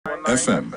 FM.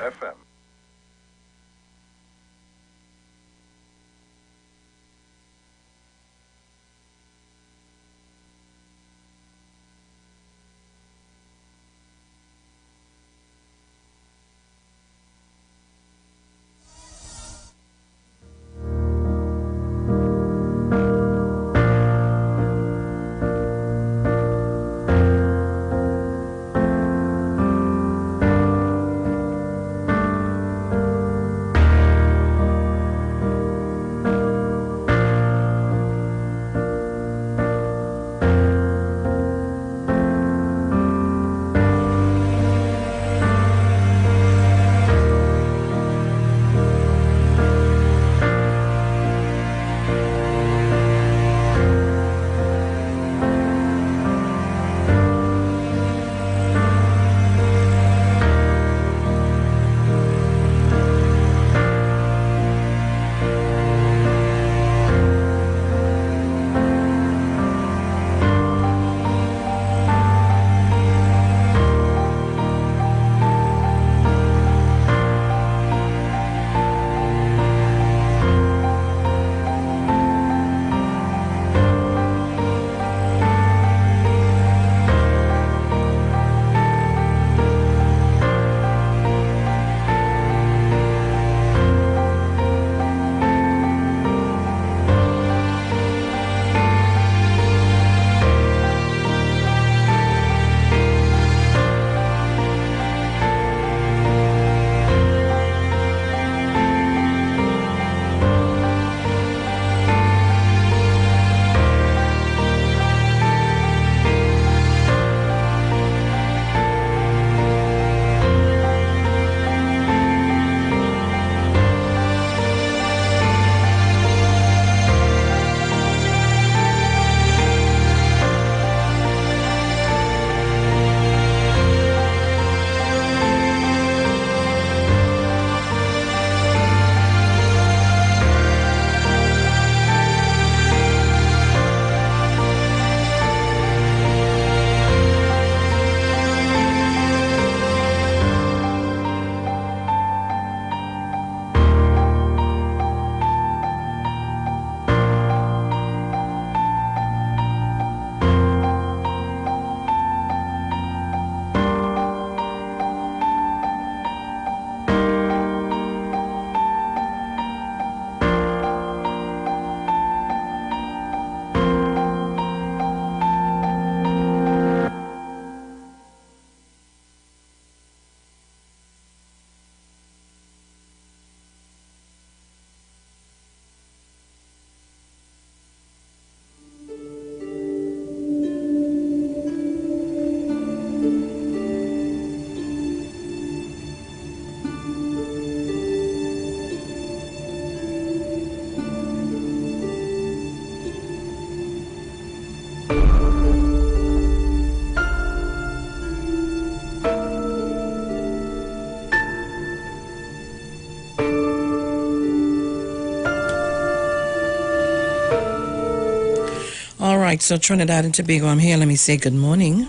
All right, so Trinidad and Tobago, I'm here. Let me say good morning.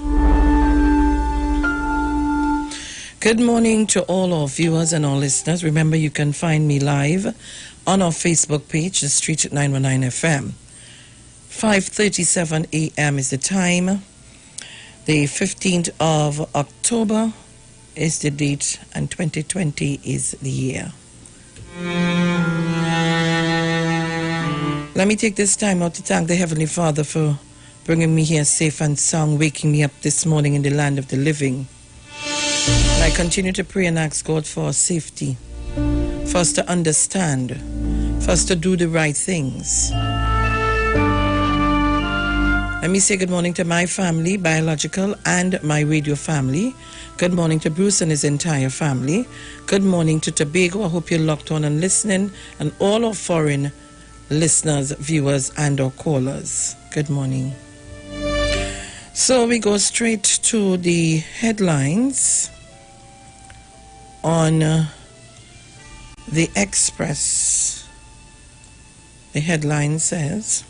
Good morning to all our viewers and our listeners. Remember, you can find me live on our Facebook page, The Street at 919 FM. 5:37 a.m. is the time. The 15th of October is the date, and 2020 is the year. Let me take this time out to thank the Heavenly Father for bringing me here safe and sound, waking me up this morning in the land of the living. And I continue to pray and ask God for safety, for us to understand, for us to do the right things. Let me say good morning to my family, biological, and my radio family. Good morning to Bruce and his entire family. Good morning to Tobago. I hope you're locked on and listening, and all our foreign listeners, viewers, and our callers. Good morning. So we go straight to the headlines on the Express. The headline says,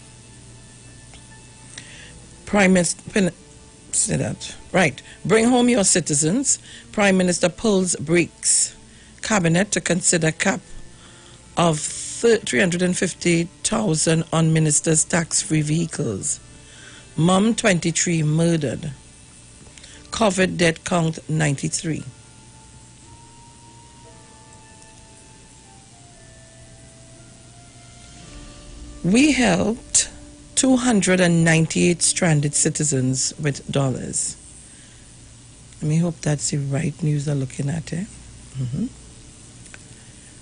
Say that. Right. Bring home your citizens. Prime Minister pulls brakes. Cabinet to consider cap of 350,000 on ministers' tax-free vehicles. Mum 23 murdered. COVID death count 93. We helped 298 stranded citizens with dollars. Let me hope that's the right news I'm looking at.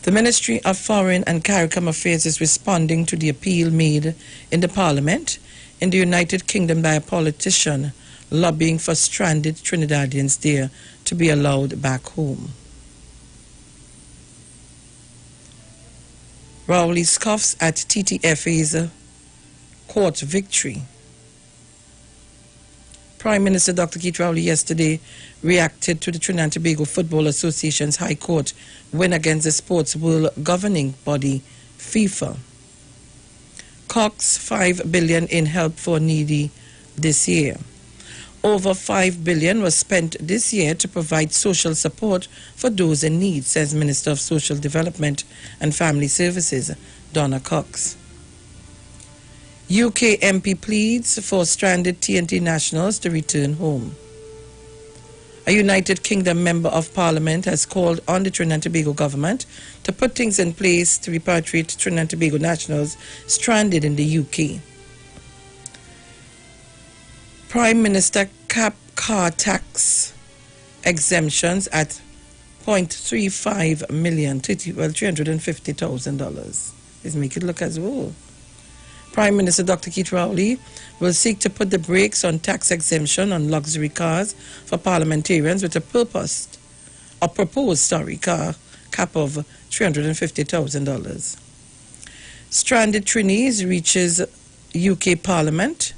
The Ministry of Foreign and CARICOM Affairs is responding to the appeal made in the Parliament in the United Kingdom by a politician lobbying for stranded Trinidadians there to be allowed back home. Rowley scoffs at TTFA's court victory. Prime Minister Dr. Keith Rowley yesterday reacted to the Trinidad and Tobago Football Association's High Court win against the sports world governing body, FIFA. Cox, $5 billion in help for needy this year. Over $5 billion was spent this year to provide social support for those in need, says Minister of Social Development and Family Services, Donna Cox. UK MP pleads for stranded TNT nationals to return home. A United Kingdom Member of Parliament has called on the Trinidad and Tobago government to put things in place to repatriate Trinidad and Tobago nationals stranded in the UK. Prime Minister cap car tax exemptions at $0.35 million, $350,000. Let's make it look as well. Prime Minister Dr. Keith Rowley will seek to put the brakes on tax exemption on luxury cars for parliamentarians with a proposed cap of $350,000. Stranded Trinis reaches UK Parliament.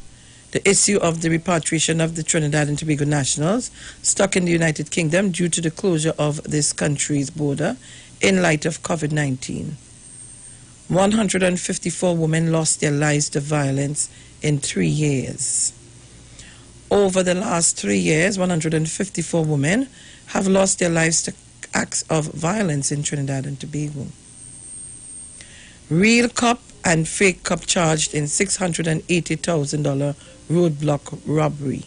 The issue of the repatriation of the Trinidad and Tobago nationals stuck in the United Kingdom due to the closure of this country's border in light of COVID-19. 154 women lost their lives to violence in 3 years. Over the last 3 years, 154 women have lost their lives to acts of violence in Trinidad and Tobago. Real cop and fake cop charged in $680,000 roadblock robbery.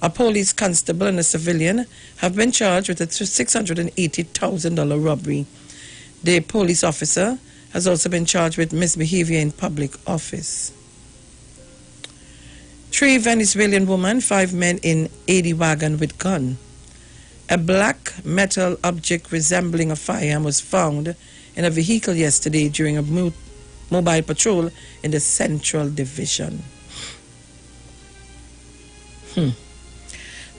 A police constable and a civilian have been charged with a $680,000 robbery. The police officer has also been charged with misbehavior in public office. 3 Venezuelan women, 5 men in 80 wagon with gun. A black metal object resembling a firearm was found in a vehicle yesterday during a mobile patrol in the Central Division.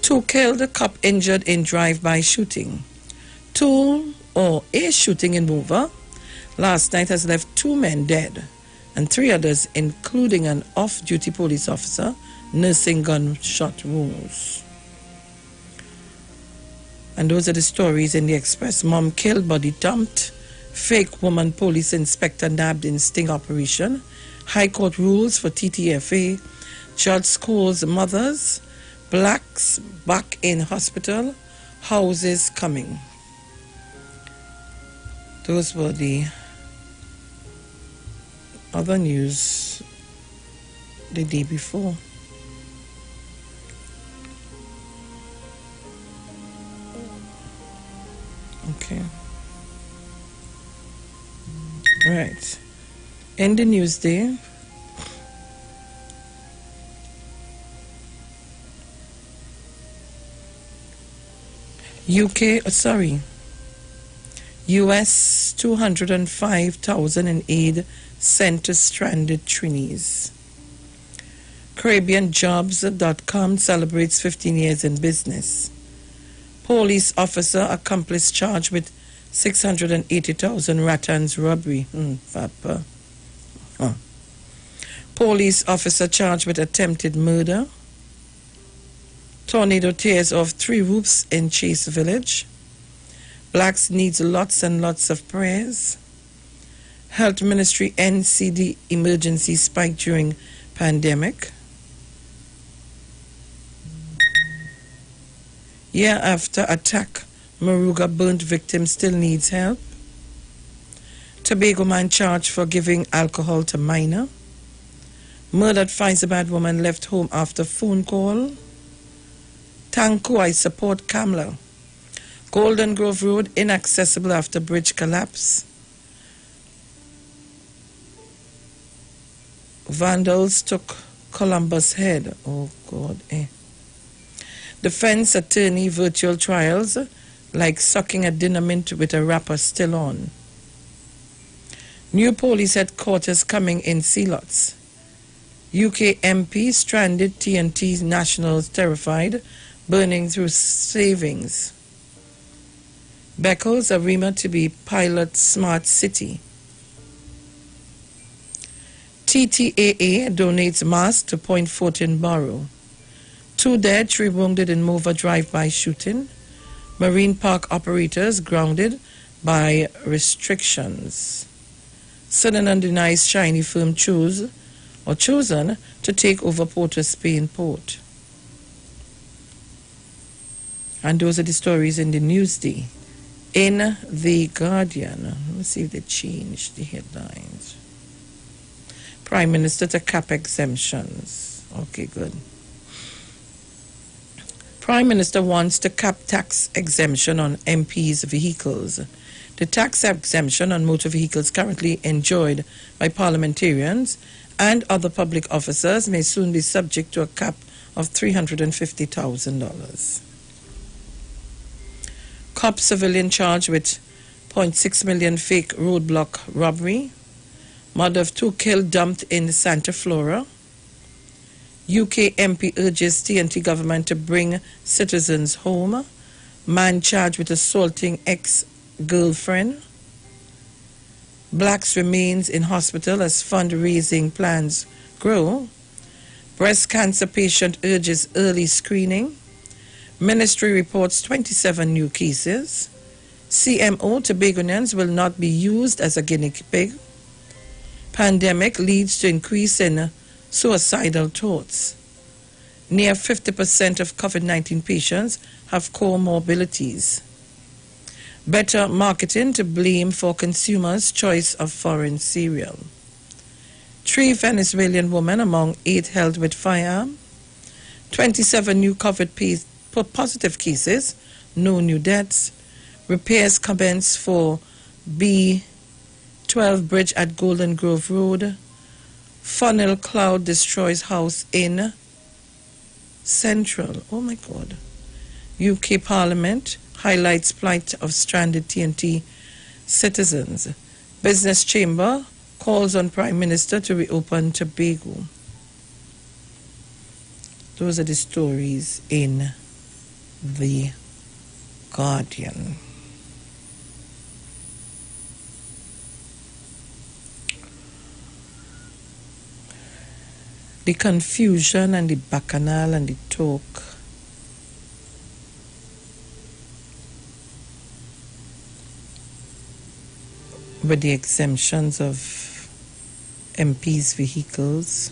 2 killed, a cop injured in drive-by shooting. A shooting in Mova last night has left 2 men dead and 3 others, including an off-duty police officer, nursing gunshot wounds. And those are the stories in the Express. Mom killed, body dumped. Fake woman police inspector nabbed in sting operation. High Court rules for TTFA. Judge schools mothers. Blacks back in hospital. Houses coming. Those were the other news the day before. Okay. Right. In the news there, US 205,000 in aid sent to stranded Trinis. CaribbeanJobs.com celebrates 15 years in business. Police officer accomplice charged with 680,000 Rattan's robbery. Police officer charged with attempted murder. Tornado tears off 3 roofs in Chase Village. Blacks needs lots and lots of prayers. Health Ministry NCD emergency spike during pandemic. Year after attack, Maruga burnt victim still needs help. Tobago man charged for giving alcohol to minor. Murdered Faizabad woman left home after phone call. Tanku, I support Kamla. Golden Grove Road inaccessible after bridge collapse. Vandals took Columbus head. Oh God, Defense attorney virtual trials like sucking a dinner mint with a wrapper still on. New police headquarters coming in Sealots. UK MP stranded TNT nationals terrified, burning through savings. Beckles Arima to be pilot smart city. TTAA donates mask to Point Fortin Borough. 2 dead, 3 wounded in Mova drive-by shooting. Marine park operators grounded by restrictions. Sudan denies Shiny firm chosen to take over Port of Spain port. And those are the stories in the Newsday. In The Guardian, let me see if they changed the headlines. Prime Minister to cap exemptions. Okay, good. Prime Minister wants to cap tax exemption on MPs' vehicles. The tax exemption on motor vehicles currently enjoyed by parliamentarians and other public officers may soon be subject to a cap of $350,000. Cop civilian charged with .6 million fake roadblock robbery. Mother of 2 killed dumped in Santa Flora. UK MP urges TNT government to bring citizens home. Man charged with assaulting ex-girlfriend. Blacks remains in hospital as fundraising plans grow. Breast cancer patient urges early screening. Ministry reports 27 new cases. CMO Tobagonians will not be used as a guinea pig. Pandemic leads to increase in suicidal thoughts. Near 50% of COVID-19 patients have comorbidities. Better marketing to blame for consumers' choice of foreign cereal. 3 Venezuelan women among 8 held with firearm. 27 new COVID positive cases, no new deaths. Repairs commence for B12 bridge at Golden Grove Road. Funnel cloud destroys house in Central. Oh my God. UK Parliament highlights plight of stranded TNT citizens. Business Chamber calls on Prime Minister to reopen Tobago. Those are the stories in The Guardian. The confusion and the bacchanal and the talk with the exemptions of MPs' vehicles.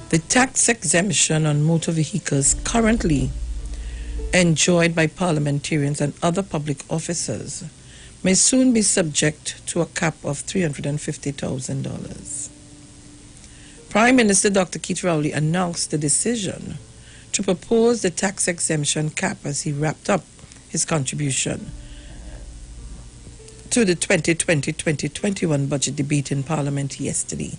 The tax exemption on motor vehicles currently enjoyed by parliamentarians and other public officers may soon be subject to a cap of $350,000. Prime Minister Dr. Keith Rowley announced the decision to propose the tax exemption cap as he wrapped up his contribution to the 2020-2021 budget debate in Parliament yesterday.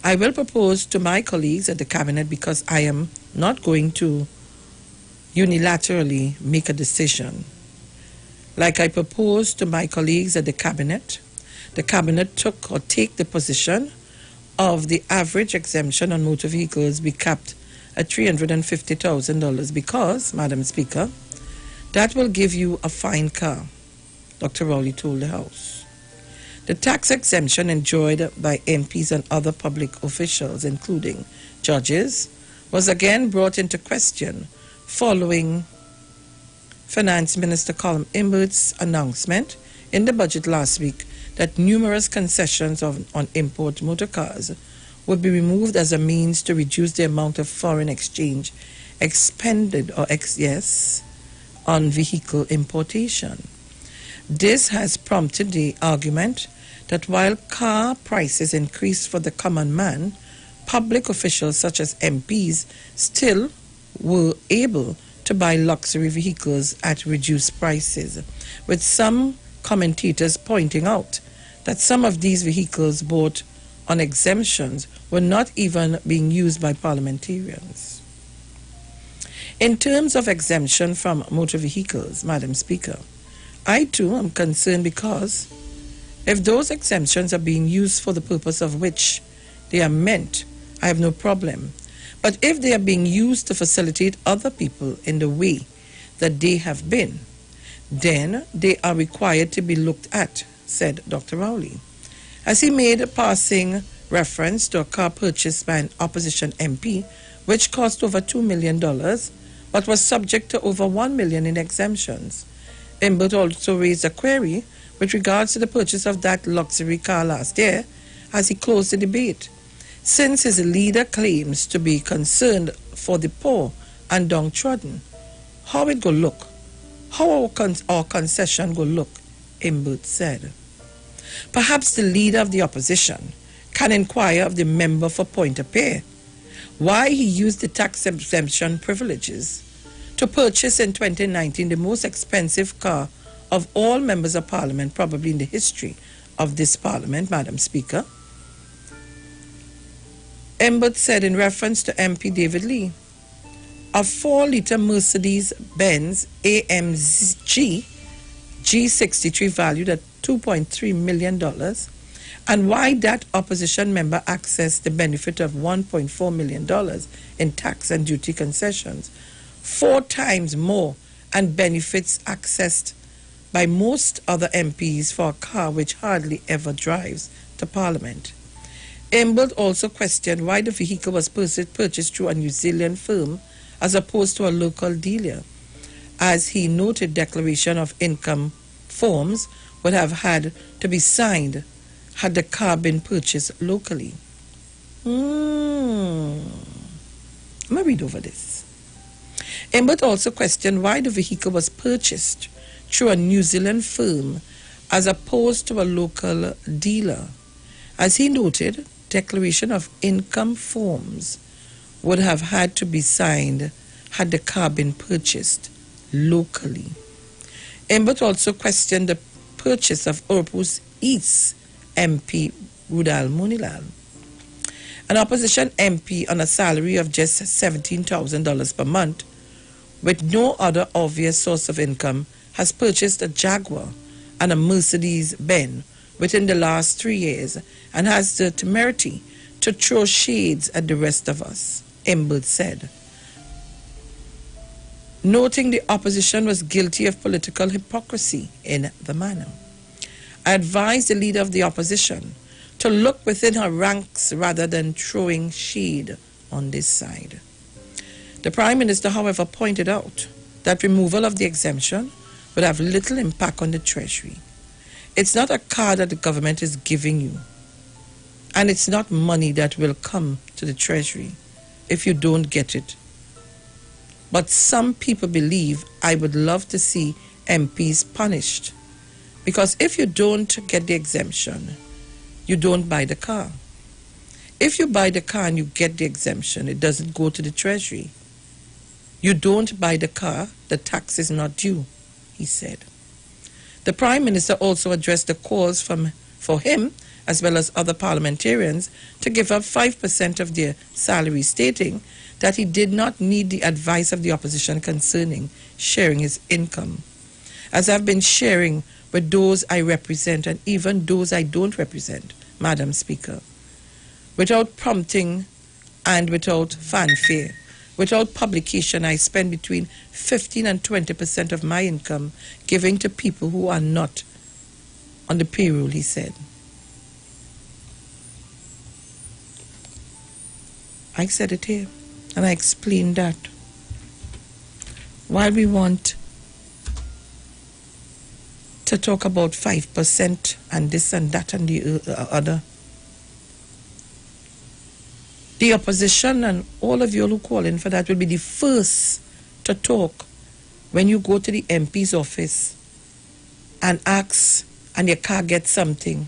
I will propose to my colleagues at the Cabinet, because I am not going to unilaterally make a decision. Like I proposed to my colleagues at the Cabinet took or take the position of the average exemption on motor vehicles be capped at $350,000 because, Madam Speaker, that will give you a fine car, Dr. Rowley told the House. The tax exemption enjoyed by MPs and other public officials, including judges, was again brought into question following Finance Minister Colin Imbert's announcement in the budget last week that numerous concessions on import motor cars would be removed as a means to reduce the amount of foreign exchange expended on vehicle importation. This has prompted the argument that while car prices increased for the common man, public officials such as MPs still were able to buy luxury vehicles at reduced prices, with some commentators pointing out that some of these vehicles bought on exemptions were not even being used by parliamentarians. In terms of exemption from motor vehicles, Madam Speaker, I too am concerned because if those exemptions are being used for the purpose of which they are meant, I have no problem. But if they are being used to facilitate other people in the way that they have been, then they are required to be looked at, said Dr. Rowley, as he made a passing reference to a car purchased by an opposition MP, which cost over $2 million, but was subject to over $1 million in exemptions. Imbert also raised a query with regards to the purchase of that luxury car last year as he closed the debate. Since his leader claims to be concerned for the poor and downtrodden, how it go look? How our concession go look? Imbert said. Perhaps the leader of the opposition can inquire of the member for Pointe-a-Pierre why he used the tax exemption privileges to purchase in 2019 the most expensive car of all members of parliament, probably in the history of this parliament, Madam Speaker. Imbert said in reference to MP David Lee, a 4-liter Mercedes-Benz AMG G63 valued at $2.3 million, and why that opposition member accessed the benefit of $1.4 million in tax and duty concessions, 4 times more, and benefits accessed by most other MPs for a car which hardly ever drives to Parliament. Imbert also questioned why the vehicle was purchased through a New Zealand firm as opposed to a local dealer, as he noted declaration of income forms would have had to be signed had the car been purchased locally. I'm going to read over this. Imbert also questioned why the vehicle was purchased through a New Zealand firm as opposed to a local dealer. As he noted, declaration of income forms would have had to be signed had the car been purchased locally. Imbert also questioned the purchase of Opus East MP Rudal Munilal, an opposition MP on a salary of just $17,000 per month, with no other obvious source of income, has purchased a Jaguar and a Mercedes-Benz within the last 3 years and has the temerity to throw shades at the rest of us, Imbert said, noting the opposition was guilty of political hypocrisy in the manner. I advised the leader of the opposition to look within her ranks rather than throwing shade on this side. The Prime Minister, however, pointed out that removal of the exemption would have little impact on the Treasury. It's not a car that the government is giving you, and it's not money that will come to the Treasury if you don't get it. But some people believe I would love to see MPs punished, because if you don't get the exemption, you don't buy the car. If you buy the car and you get the exemption, it doesn't go to the Treasury. You don't buy the car, the tax is not due, he said. The Prime Minister also addressed the calls for him, as well as other parliamentarians, to give up 5% of their salary, stating that he did not need the advice of the opposition concerning sharing his income. As I've been sharing with those I represent and even those I don't represent, Madam Speaker, without prompting and without fanfare, without publication, I spend between 15 and 20% of my income giving to people who are not on the payroll, he said. I said it here, and I explained that. While we want to talk about 5% and this and that and the other, The opposition and all of you who call in for that will be the first to talk when you go to the MP's office and ask and you can't get something.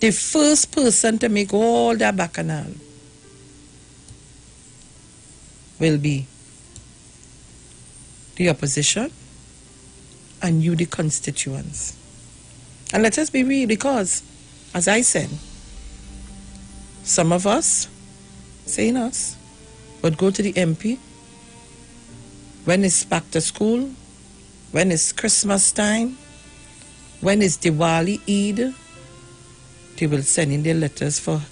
The first person to make all that bacchanal will be the opposition and you, the constituents. And let us be real, because, as I said, some of us, saying us, would go to the MP when it's back to school, when it's Christmas time, when it's Diwali, Eid. They will send in their letters for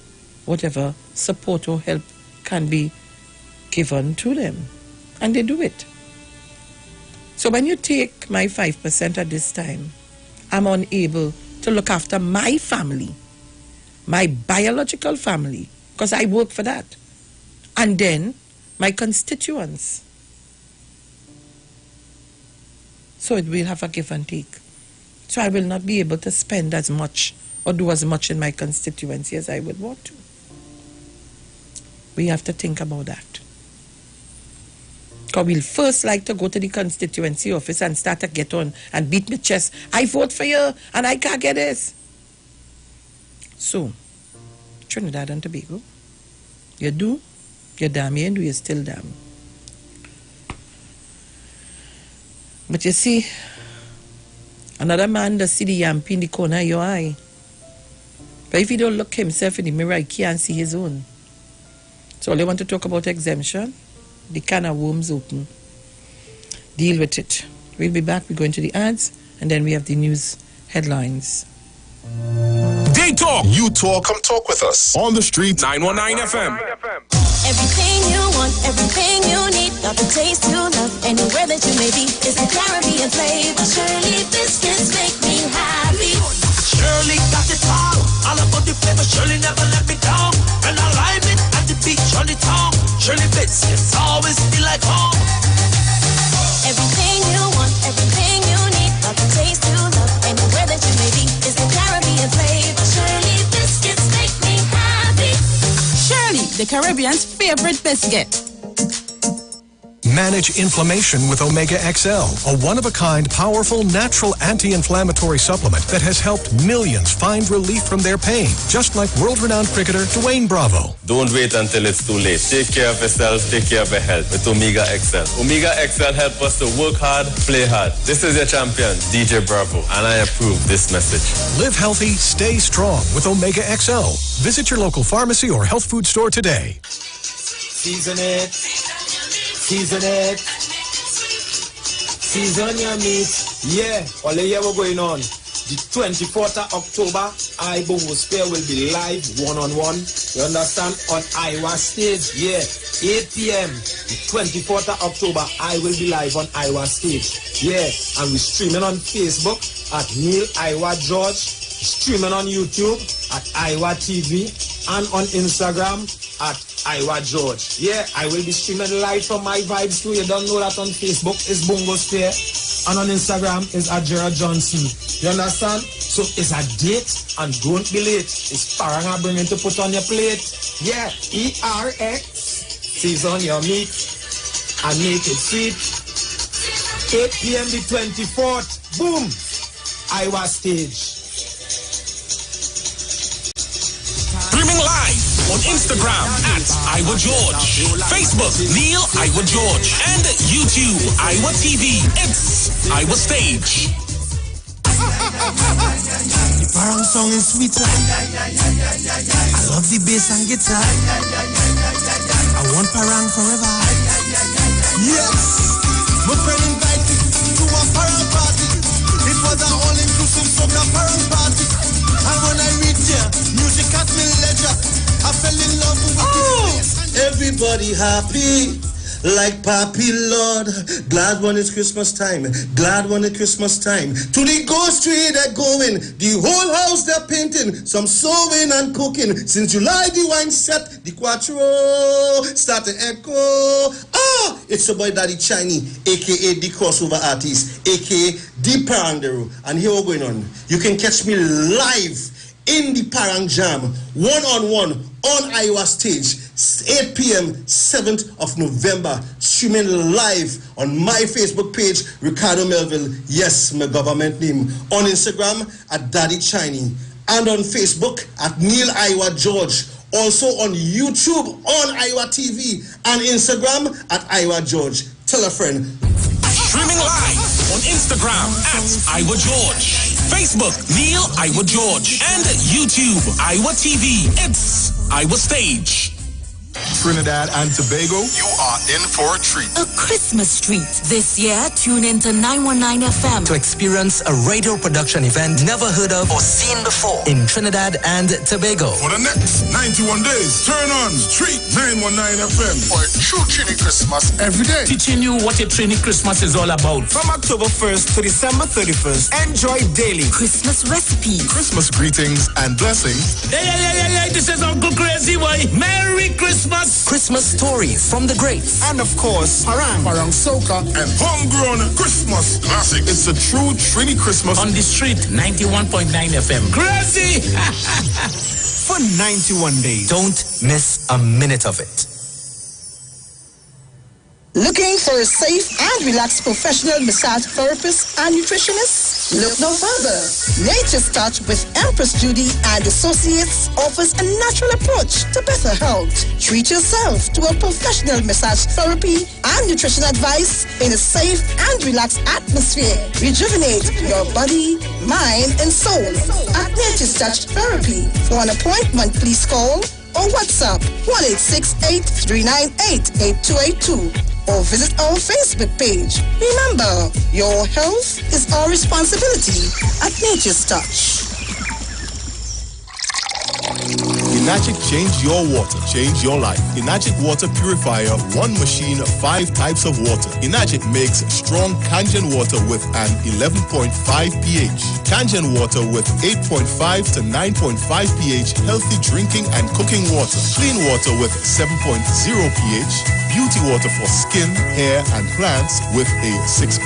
whatever support or help can be given to them. And they do it. So when you take my 5% at this time, I'm unable to look after my family, my biological family, because I work for that. And then my constituents. So it will have a give and take. So I will not be able to spend as much or do as much in my constituency as I would want to. We have to think about that. Because we'll first like to go to the constituency office and start to get on and beat my chest. I vote for you and I can't get this. So, Trinidad and Tobago, you do, you damn, you do, you still damn. But you see, another man that see the yampi in the corner of your eye. But if he don't look himself in the mirror, he can't see his own. So all they want to talk about exemption, the can of worms open. Deal with it. We'll be back. We're going to the ads, and then we have the news headlines. They talk. You talk. Come talk with us. On the street, 919 FM. Everything you want, everything you need, got the taste you love, anywhere that you may be, is the Caribbean flavor. Shirley biscuits make me happy. Shirley got it all about the flavor. Shirley never let me down. And I lime it at the beach on the town. Shirley biscuits always feel like home. Everything you want, everything you need, got the taste you love, anywhere that you may be, is the Caribbean flavor. Shirley biscuits make me happy. Shirley, the Caribbean's favorite biscuit. Manage inflammation with Omega XL, a one-of-a-kind, powerful, natural anti-inflammatory supplement that has helped millions find relief from their pain, just like world-renowned cricketer Dwayne Bravo. Don't wait until it's too late. Take care of yourself, take care of your health with Omega XL. Omega XL helps us to work hard, play hard. This is your champion, DJ Bravo, and I approve this message. Live healthy, stay strong with Omega XL. Visit your local pharmacy or health food store today. Season it. Season it. Season your meat. Yeah, all the year we're going on. The 24th of October, Ibongo Spear will be live one-on-one. You understand? On Iwer stage. Yeah, 8 p.m. The 24th of October, I will be live on Iwer stage. Yeah, and we're streaming on Facebook at Neil Iwer George. Streaming on YouTube at Iwer TV and on Instagram at Iwer George. Yeah, I will be streaming live from my vibes too. You don't know that on Facebook is Bongo Spear and on Instagram is at Gerald Johnson. You understand? So it's a date and don't be late. It's parang bringing to put on your plate. Yeah, ERX. Season your meat and make it sweet. 8 p.m. the 24th. Boom! Iwer stage. Streaming live on Instagram at Iwer George, Facebook Neil Iwer George, and YouTube Iwer TV. It's Iwer Stage. The parang song is sweet. I love the bass and guitar. I want parang forever. Yes, my friend invited me to a parang party. It was an all-inclusive soca parang party. And when I reached here, music at me leisure. I fell in love with the bass. Everybody happy. Like Papi Lord, glad when it's Christmas time, glad when it's Christmas time. To the ghost tree they're going, the whole house they're painting, some sewing and cooking. Since July the wine set, the quattro start to echo. Ah, it's your boy Daddy Chiney, aka the crossover artist, aka the Parangero. And here we're going on. You can catch me live in the Parang Jam, one-on-one, on Iowa Stage, 8 p.m., 7th of November, streaming live on my Facebook page, Ricardo Melville, yes, my government name, on Instagram at Daddy Chiney, and on Facebook at Neil Iwer George, also on YouTube on Iwer TV, and Instagram at Iwer George. Tell a friend. Streaming live on Instagram at Iwer George, Facebook Neil Iwer George, and YouTube Iwer TV. It's Iwer Stage. Trinidad and Tobago, you are in for a treat. A Christmas treat. This year, tune into 919 FM to experience a radio production event never heard of or seen before in Trinidad and Tobago. For the next 91 days, turn on Street 919 FM for a true Trini Christmas every day. Teaching you what a Trini Christmas is all about. From October 1st to December 31st, enjoy daily Christmas recipes, Christmas greetings and blessings. Hey, this is Uncle Crazy Boy. Merry Christmas. Christmas stories from the greats. And of course, Parang Soca, and homegrown Christmas classics. It's a true Trini Christmas on the street 91.9 FM. Crazy! For 91 days. Don't miss a minute of it. Looking for a safe and relaxed professional massage therapist and nutritionist? Look no further. Nature's Touch with Empress Judy and Associates offers a natural approach to better health. Treat yourself to a professional massage therapy and nutrition advice in a safe and relaxed atmosphere. Rejuvenate your body, mind, and soul at Nature's Touch Therapy. For an appointment, please call or WhatsApp 1-868-398-8282 or visit our Facebook page. Remember, your health is our responsibility at Nature's Touch. Enagic change your water, change your life. Enagic water purifier, one machine, 5 types of water. Enagic makes strong Kangen water with an 11.5 pH. Kangen water with 8.5 to 9.5 pH, healthy drinking and cooking water. Clean water with 7.0 pH. Beauty water for skin, hair, and plants with a 6.0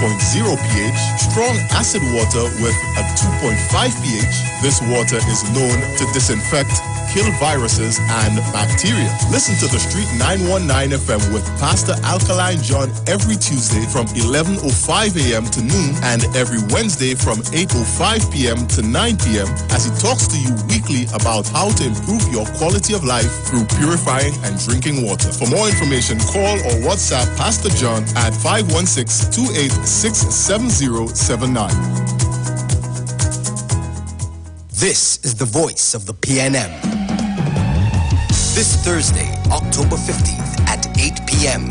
pH. Strong acid water with a 2.5 pH. This water is known to disinfect, kill viruses and bacteria. Listen to the Street 919 FM with Pastor Alkaline John every Tuesday from 11:05 a.m. to noon and every Wednesday from 8:05 p.m. to 9 p.m. as he talks to you weekly about how to improve your quality of life through purifying and drinking water. For more information, call or WhatsApp Pastor John at 516-286-7079. This is the voice of the PNM. This Thursday, October 15th at 8 p.m.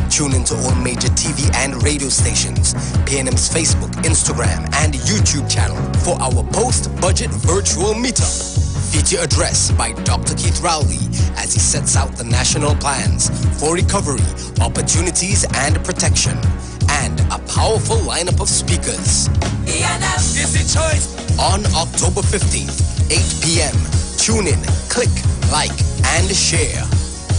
Tune into all major TV and radio stations, PNM's Facebook, Instagram, and YouTube channel for our post-budget virtual meetup. Feature address by Dr. Keith Rowley as he sets out the national plans for recovery, opportunities, and protection. And a powerful lineup of speakers. PNM is the choice. On October 15th, 8 p.m. Tune in, click, like, and share.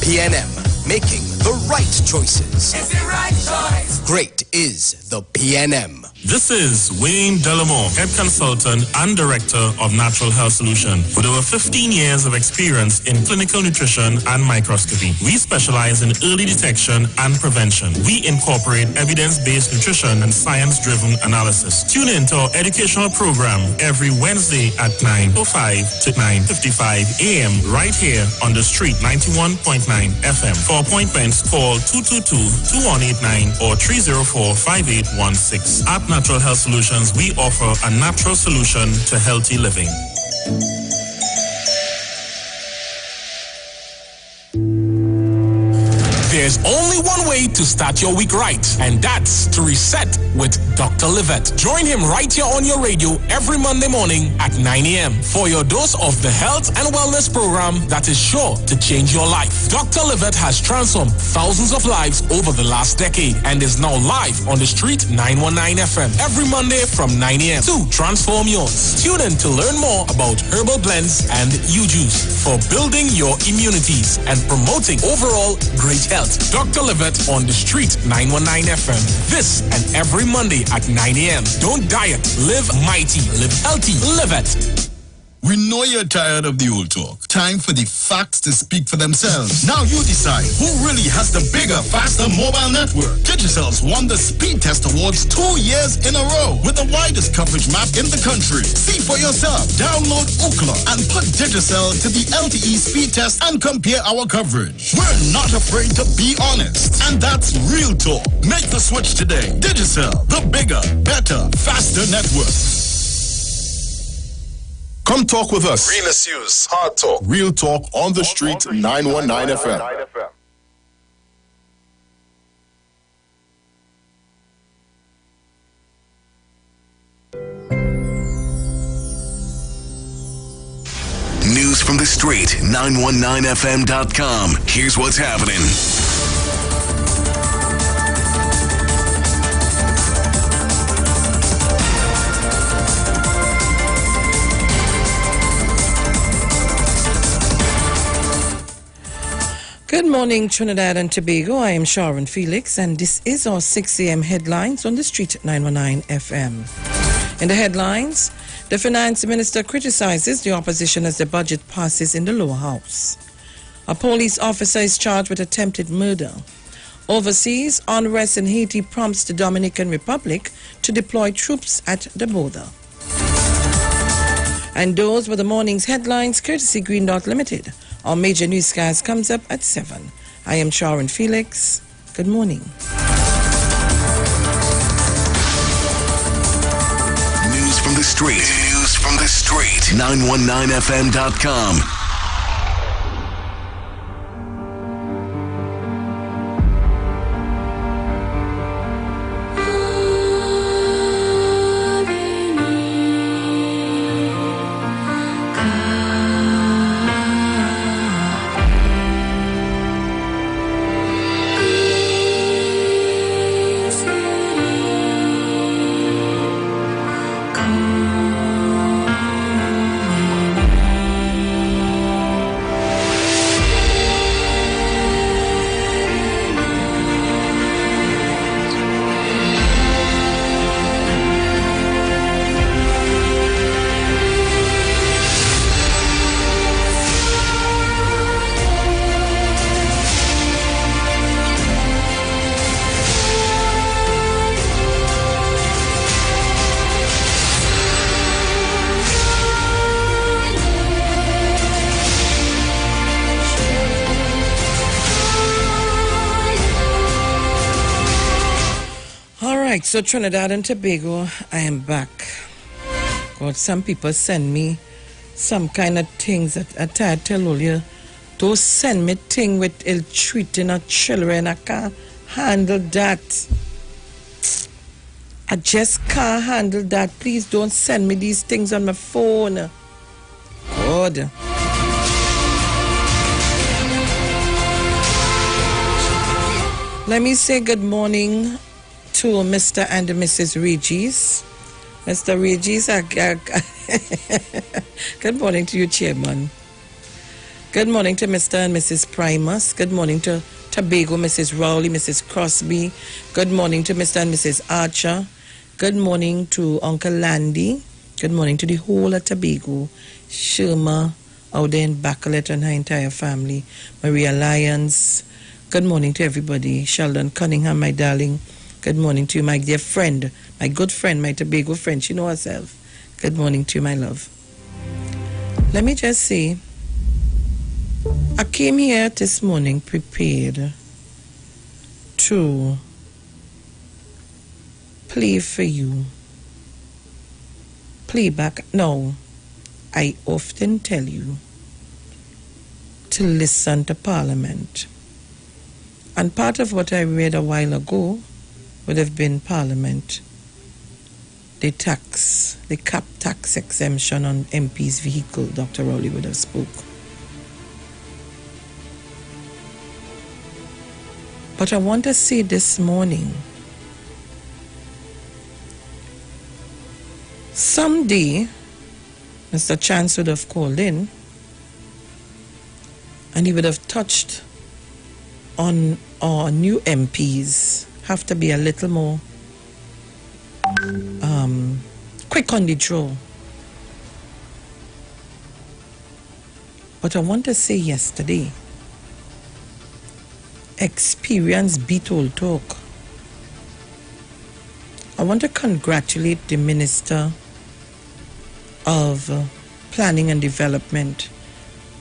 PNM, making the right choices. It's the right choice. Great is the PNM. This is Wayne Delamore, Head Consultant and Director of Natural Health Solution. With over 15 years of experience in clinical nutrition and microscopy, we specialize in early detection and prevention. We incorporate evidence-based nutrition and science-driven analysis. Tune in to our educational program every Wednesday at 9:05 to 9:55 a.m. right here on the Street 91.9 FM. For appointments, call 222-2189 or 304-5816. At Natural Health Solutions, we offer a natural solution to healthy living. There's only one way to start your week right, and that's to reset with Dr. Livette. Join him right here on your radio every Monday morning at 9 a.m. for your dose of the health and wellness program that is sure to change your life. Dr. Livette has transformed thousands of lives over the last decade and is now live on the Street 919 FM every Monday from 9 a.m. to transform yours. Tune in to learn more about herbal blends and U-Juice for building your immunities and promoting overall great health. Dr. Livette on the Street 919 FM. This and every Monday at 9 a.m. Don't diet, live mighty, live healthy, live it. We know you're tired of the old talk. Time for the facts to speak for themselves. Now you decide who really has the bigger, faster mobile network. Digicel's won the Speed Test Awards 2 years in a row with the widest coverage map in the country. See for yourself. Download Ookla and put Digicel to the LTE speed test and compare our coverage. We're not afraid to be honest. And that's real talk. Make the switch today. Digicel, the bigger, better, faster network. Come talk with us. Real issues, hard talk. Real talk on the street, 919 FM. News from the street, 919fm.com. Here's what's happening. Good morning, Trinidad and Tobago. I am Sharon Felix, and this is our 6 a.m. headlines on the street 919 FM. In the headlines, the finance minister criticizes the opposition as the budget passes in the lower house. A police officer is charged with attempted murder. Overseas, unrest in Haiti prompts the Dominican Republic to deploy troops at the border. And those were the morning's headlines, courtesy Green Dot Limited. Our major newscast comes up at 7. I am Sharon Felix. Good morning. News from the street. News from the street. 919fm.com. So Trinidad and Tobago, I am back. God, some people send me some kind of things that I tell you. Don't send me thing with ill treating of children. I can't handle that. I just can't handle that. Please don't send me these things on my phone. God. Let me say good morning to Mr. and Mrs. Regis. Mr. Regis, good morning to you, Chairman. Good morning to Mr. and Mrs. Primus. Good morning to Tobago, Mrs. Rowley, Mrs. Crosby. Good morning to Mr. and Mrs. Archer. Good morning to Uncle Landy. Good morning to the whole of Tobago. Sherma, out there in Bacalet and her entire family. Maria Lyons. Good morning to everybody. Sheldon Cunningham, my darling. Good morning to you, my dear friend, my good friend, my Tobago friend. She knows herself. Good morning to you, my love. Let me just say, I came here this morning prepared to play for you. Play back. No, I often tell you to listen to Parliament. And part of what I read a while ago would have been Parliament, the cap tax exemption on MP's vehicle. Dr. Rowley would have spoke. But I want to say this morning, someday, Mr. Chance would have called in and he would have touched on our new MPs. Have to be a little more quick on the draw. But I want to say yesterday, experience beat all talk. I want to congratulate the Minister of Planning and Development,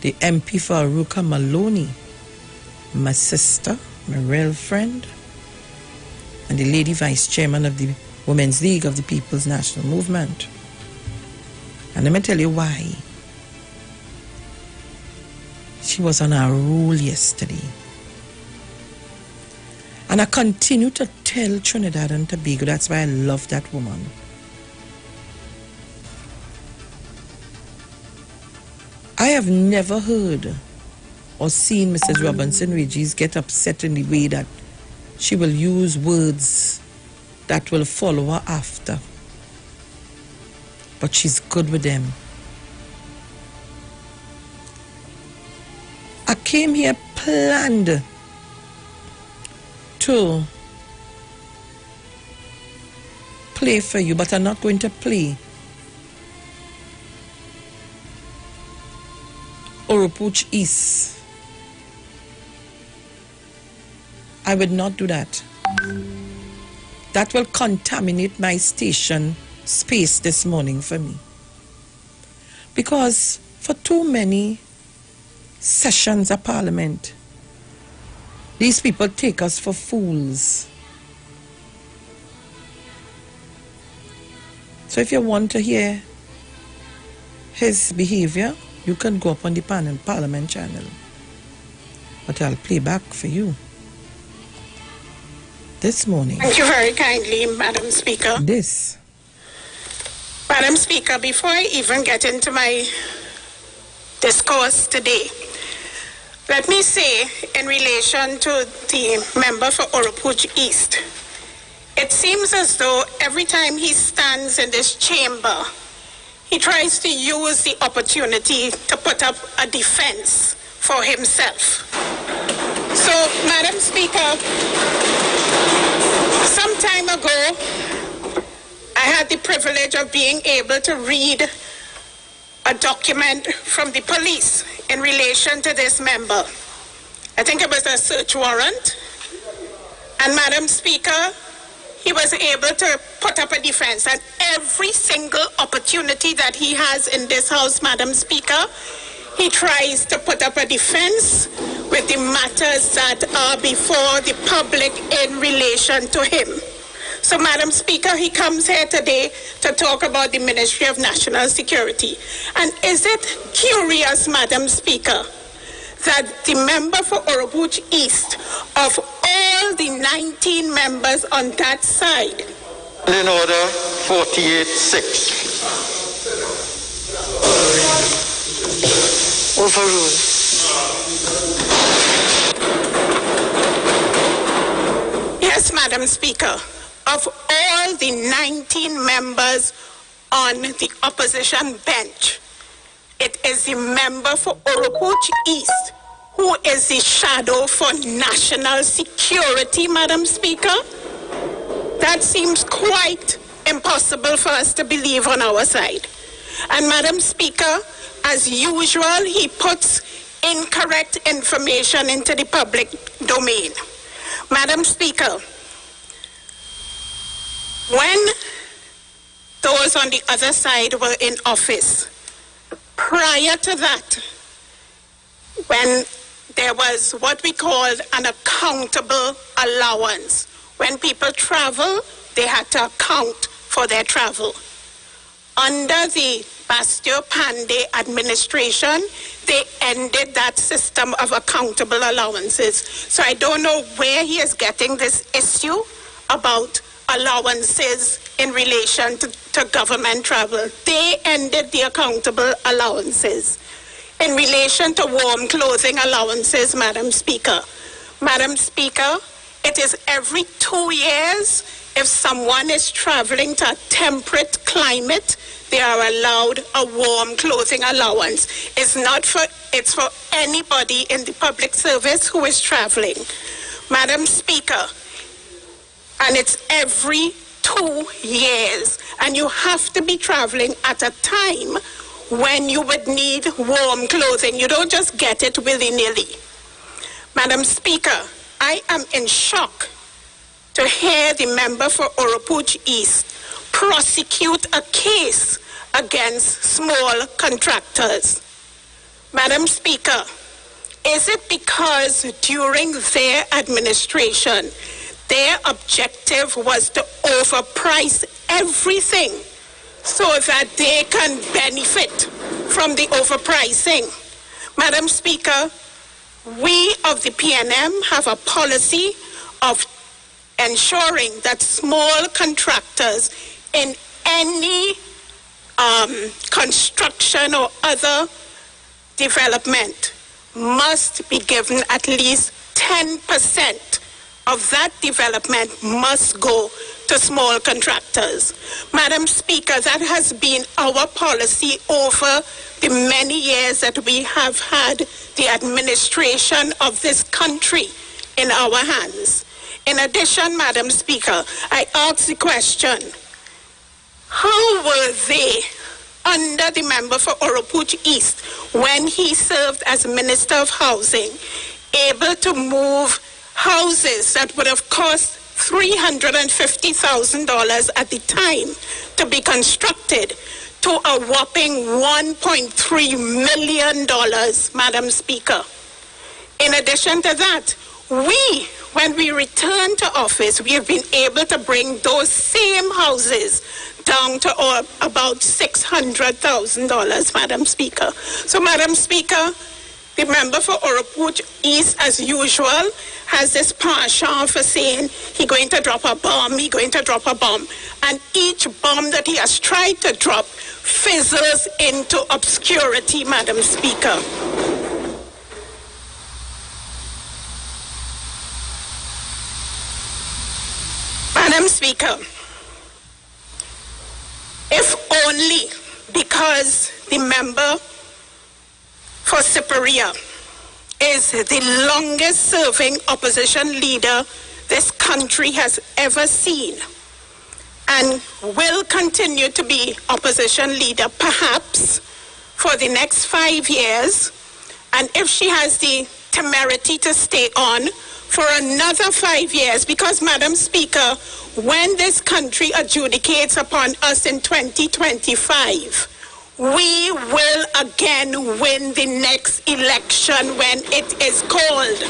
the MP for Aruka Maloney, my sister, my real friend, and the Lady Vice Chairman of the Women's League of the People's National Movement. And let me tell you why. She was on our roll yesterday. And I continue to tell Trinidad and Tobago, that's why I love that woman. I have never heard or seen Mrs. Robinson Regis get upset in the way that she will use words that will follow her after. But she's good with them. I came here planned to play for you, but I'm not going to play Oropouche East. I would not do that. That will contaminate my station space this morning for me. Because for too many sessions of Parliament, these people take us for fools. So if you want to hear his behavior, you can go up on the Parliament channel. But I'll play back for you this morning. Thank you very kindly, Madam Speaker. Madam Speaker, before I even get into my discourse today, let me say, in relation to the member for Oropouche East, it seems as though every time he stands in this chamber, he tries to use the opportunity to put up a defense for himself. So, Madam Speaker, some time ago, I had the privilege of being able to read a document from the police in relation to this member. I think it was a search warrant. And Madam Speaker, he was able to put up a defense. And every single opportunity that he has in this house, Madam Speaker, he tries to put up a defense with the matters that are before the public in relation to him. So, Madam Speaker, he comes here today to talk about the Ministry of National Security. And is it curious, Madam Speaker, that the member for Oropouche East, of all the 19 members on that side, in order 48-6. Overruled. Yes, Madam Speaker. Of all the 19 members on the opposition bench, it is the member for Oropouche East who is the shadow for national security, Madam Speaker. That seems quite impossible for us to believe on our side. And Madam Speaker, as usual, he puts incorrect information into the public domain. Madam Speaker, when those on the other side were in office, prior to that, when there was what we called an accountable allowance, when people travel, they had to account for their travel. Under the Bastio Pandey administration, they ended that system of accountable allowances. So I don't know where he is getting this issue about allowances in relation to government travel. They ended the accountable allowances. In relation to warm clothing allowances, Madam Speaker. Madam Speaker, it is every 2 years, if someone is traveling to a temperate climate, they are allowed a warm clothing allowance. It's for anybody in the public service who is traveling. Madam Speaker, and it's every 2 years, and you have to be traveling at a time when you would need warm clothing. You don't just get it willy-nilly. Madam Speaker, I am in shock to hear the member for Oropouche East prosecute a case against small contractors. Madam Speaker, is it because during their administration, their objective was to overprice everything so that they can benefit from the overpricing? Madam Speaker, we of the PNM have a policy of ensuring that small contractors in any construction or other development must be given at least 10% of that development must go to small contractors. Madam Speaker, that has been our policy over the many years that we have had the administration of this country in our hands. In addition, Madam Speaker, I ask the question, how were they, under the member for Oropouche East, when he served as Minister of Housing, able to move houses that would have cost $350,000 at the time to be constructed to a whopping $1.3 million, Madam Speaker? In addition to that, when we return to office, we have been able to bring those same houses down to about $600,000, Madam Speaker. So, Madam Speaker, the member for Oropouche East, as usual, has this penchant for saying he's going to drop a bomb, And each bomb that he has tried to drop fizzles into obscurity, Madam Speaker. Madam Speaker, if only because the member for Cyperia is the longest serving opposition leader this country has ever seen and will continue to be opposition leader perhaps for the next 5 years, and if she has the temerity to stay on for another 5 years, because, Madam Speaker, when this country adjudicates upon us in 2025, we will again win the next election when it is called.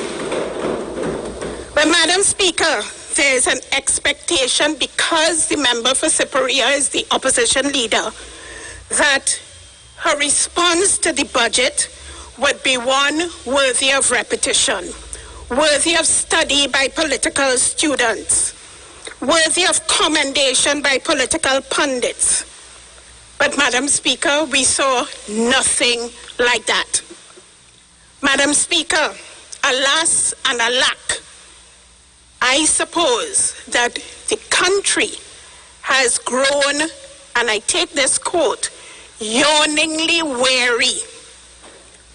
But, Madam Speaker, there is an expectation, because the member for Cyperia is the opposition leader, that her response to the budget would be one worthy of repetition, worthy of study by political students, worthy of commendation by political pundits. But, Madam Speaker, we saw nothing like that. Madam Speaker, alas and alack, I suppose that the country has grown, and I take this quote, yawningly weary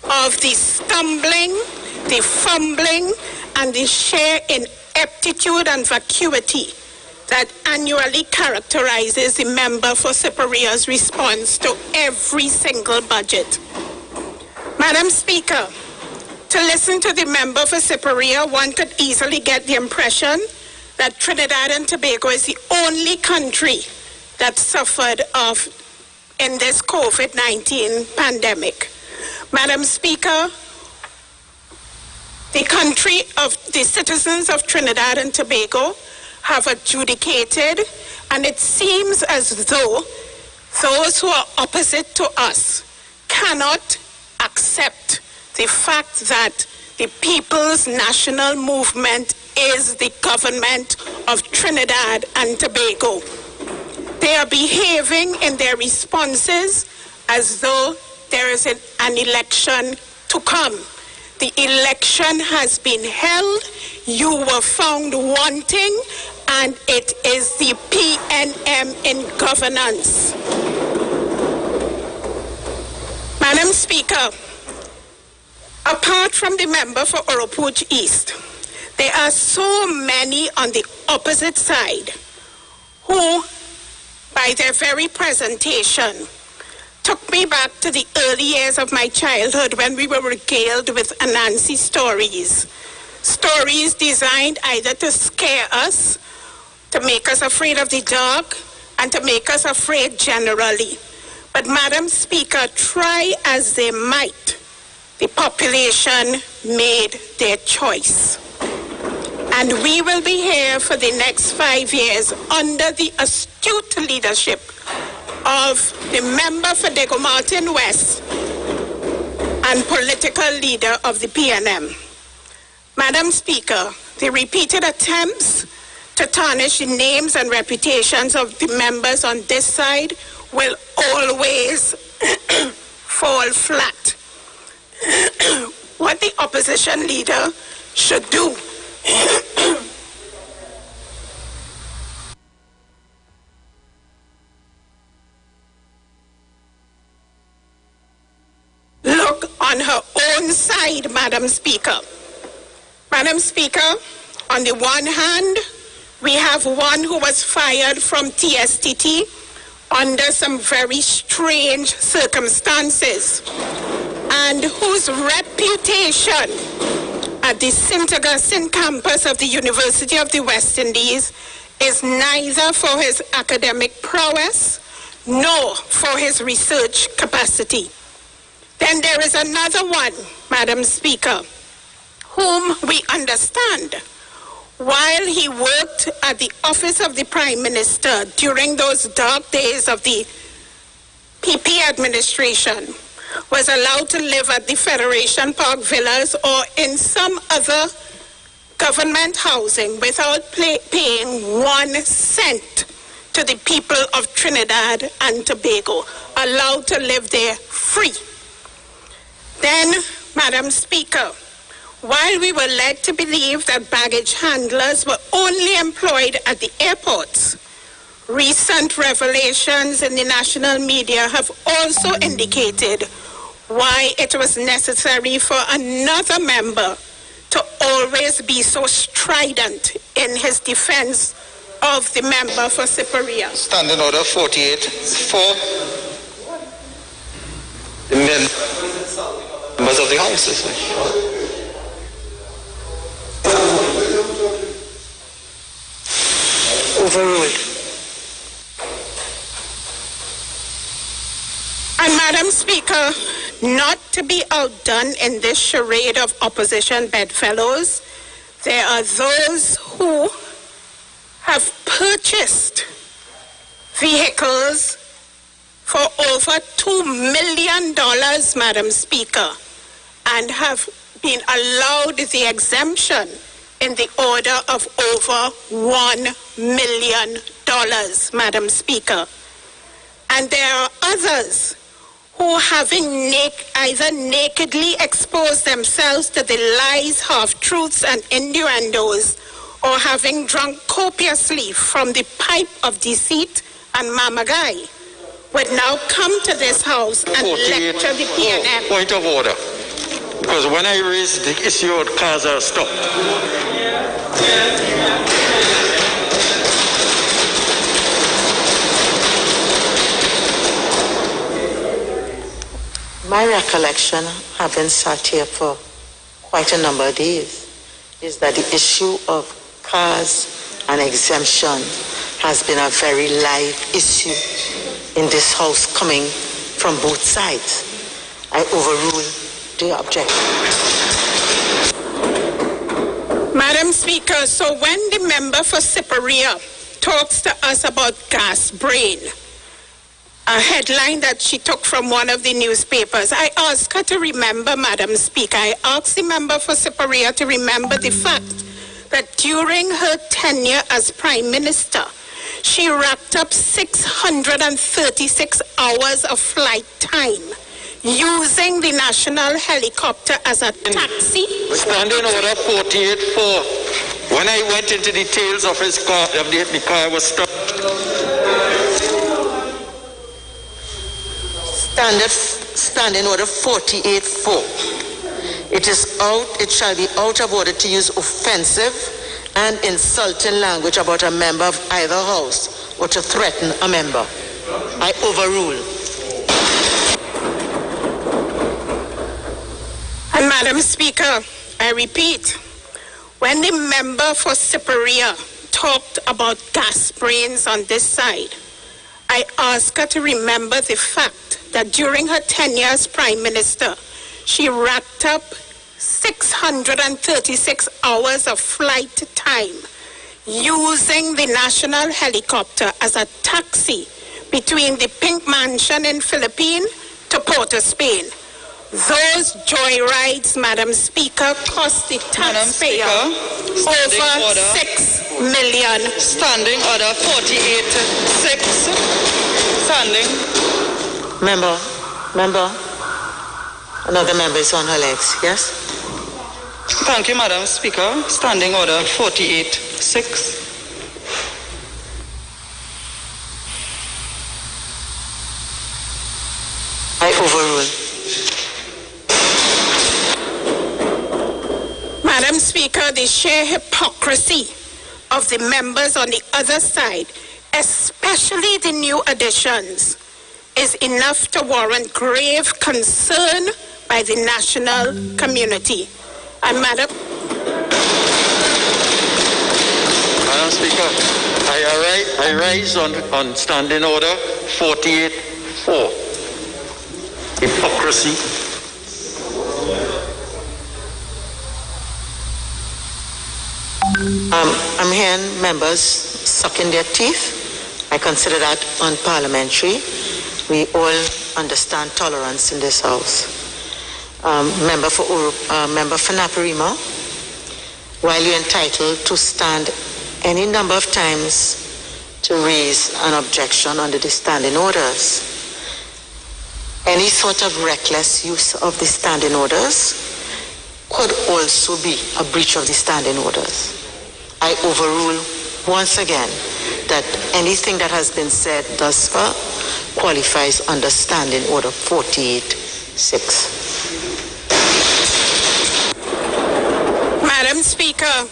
of the stumbling, the fumbling, and the sheer ineptitude and vacuity that annually characterizes the member for Cyperia's response to every single budget. Madam Speaker, to listen to the member for Cyperia, one could easily get the impression that Trinidad and Tobago is the only country that suffered in this COVID-19 pandemic. Madam Speaker, the citizens of Trinidad and Tobago have adjudicated, and it seems as though those who are opposite to us cannot accept the fact that the People's National Movement is the government of Trinidad and Tobago. They are behaving in their responses as though there is an election to come. The election has been held, you were found wanting, and it is the PNM in governance. Madam Speaker, apart from the member for Oropouche East, there are so many on the opposite side who, by their very presentation, took took me back to the early years of my childhood when we were regaled with Anansi stories. Stories designed either to scare us, to make us afraid of the dark, and to make us afraid generally. But Madam Speaker, try as they might, the population made their choice. And we will be here for the next 5 years under the astute leadership of the member for Dago Martin West and political leader of the PNM. Madam Speaker, the repeated attempts to tarnish the names and reputations of the members on this side will always fall flat. What the opposition leader should do look on her own side, Madam Speaker. Madam Speaker, on the one hand, we have one who was fired from TSTT under some very strange circumstances and whose reputation at the St. Augustine campus of the University of the West Indies is neither for his academic prowess nor for his research capacity. Then there is another one, Madam Speaker, whom we understand, while he worked at the office of the Prime Minister during those dark days of the PP administration, was allowed to live at the Federation Park Villas or in some other government housing without paying 1 cent to the people of Trinidad and Tobago, allowed to live there free. Then, Madam Speaker, while we were led to believe that baggage handlers were only employed at the airports, recent revelations in the national media have also indicated why it was necessary for another member to always be so strident in his defense of the member for Siparia. Standing Order 48-4. The members of the House. Overruled. And Madam Speaker, not to be outdone in this charade of opposition bedfellows, there are those who have purchased vehicles for over $2 million, Madam Speaker, and have been allowed the exemption in the order of over $1 million, Madam Speaker. And there are others who, having either nakedly exposed themselves to the lies, half-truths, and innuendos, or having drunk copiously from the pipe of deceit and mamagai, would now come to this house and lecture the PNM. Point of order. Because when I raised the issue of cars are stopped. My recollection, having sat here for quite a number of days, is that the issue of cars and exemption has been a very live issue in this house coming from both sides. I overrule the objection. Madam Speaker, so when the member for Siparia talks to us about gas brain, a headline that she took from one of the newspapers, I ask her to remember, Madam Speaker, I ask the member for Siparia to remember the fact that during her tenure as Prime Minister, she racked up 636 hours of flight time using the national helicopter as a taxi. Standing Order 48-4. When I went into details of his car, the car was stopped. Standing Order 48-4. It shall be out of order to use offensive and insulting language about a member of either house or to threaten a member. I overrule. Madam Speaker, I repeat, when the member for Superior talked about gas brains on this side, I ask her to remember the fact that during her tenure as Prime Minister, she racked up 636 hours of flight time using the national helicopter as a taxi between the Pink Mansion in Philippines to Port of Spain. Those joyrides, Madam Speaker, cost the taxpayer over 6 million. Standing order 48-6. Standing. Member. Another member is on her legs, yes? Thank you, Madam Speaker. Standing order 48-6. I overrule. Madam Speaker, the sheer hypocrisy of the members on the other side, especially the new additions, is enough to warrant grave concern by the national community. And Madam Speaker, I rise on standing order 48-4. Hypocrisy. I'm hearing members sucking their teeth. I consider that unparliamentary. We all understand tolerance in this house. Member for Naparima, while you're entitled to stand any number of times to raise an objection under the standing orders, any sort of reckless use of the standing orders could also be a breach of the standing orders. I overrule once again that anything that has been said thus far qualifies under Standing Order 48-6. Madam Speaker,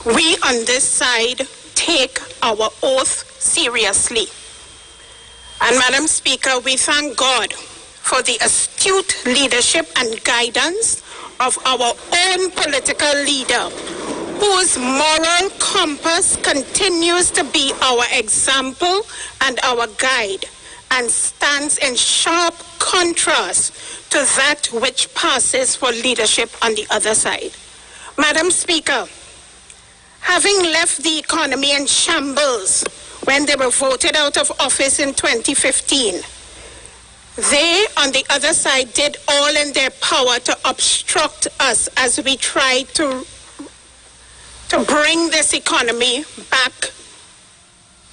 we on this side take our oath seriously. And Madam Speaker, we thank God for the astute leadership and guidance of our own political leader, whose moral compass continues to be our example and our guide, and stands in sharp contrast to that which passes for leadership on the other side. Madam Speaker, having left the economy in shambles when they were voted out of office in 2015, they, on the other side, did all in their power to obstruct us as we tried to bring this economy back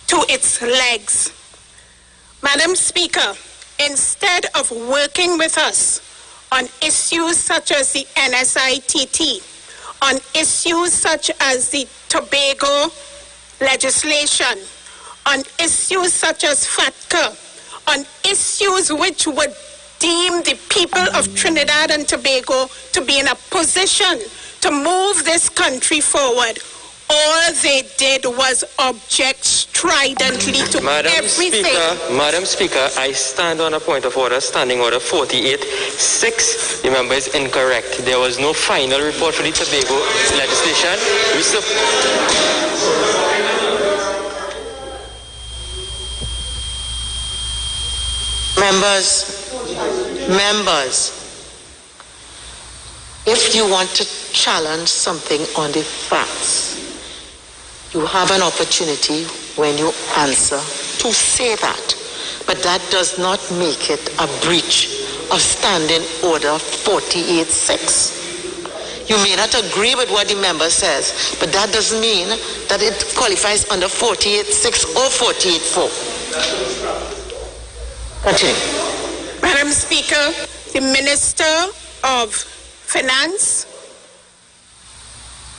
to its legs. Madam Speaker, instead of working with us on issues such as the NSITT, on issues such as the Tobago legislation, on issues such as FATCA, on issues which would deem the people of Trinidad and Tobago to be in a position to move this country forward, all they did was object stridently to everything. Madam Speaker, I stand on a point of order, Standing Order 48-6. The member is incorrect. There was no final report for the Tobago legislation. Members, if you want to challenge something on the facts, you have an opportunity when you answer to say that. But that does not make it a breach of Standing Order 48-6. You may not agree with what the member says, but that doesn't mean that it qualifies under 48-6 or 48-4. Continue. Madam Speaker, the Minister of Finance,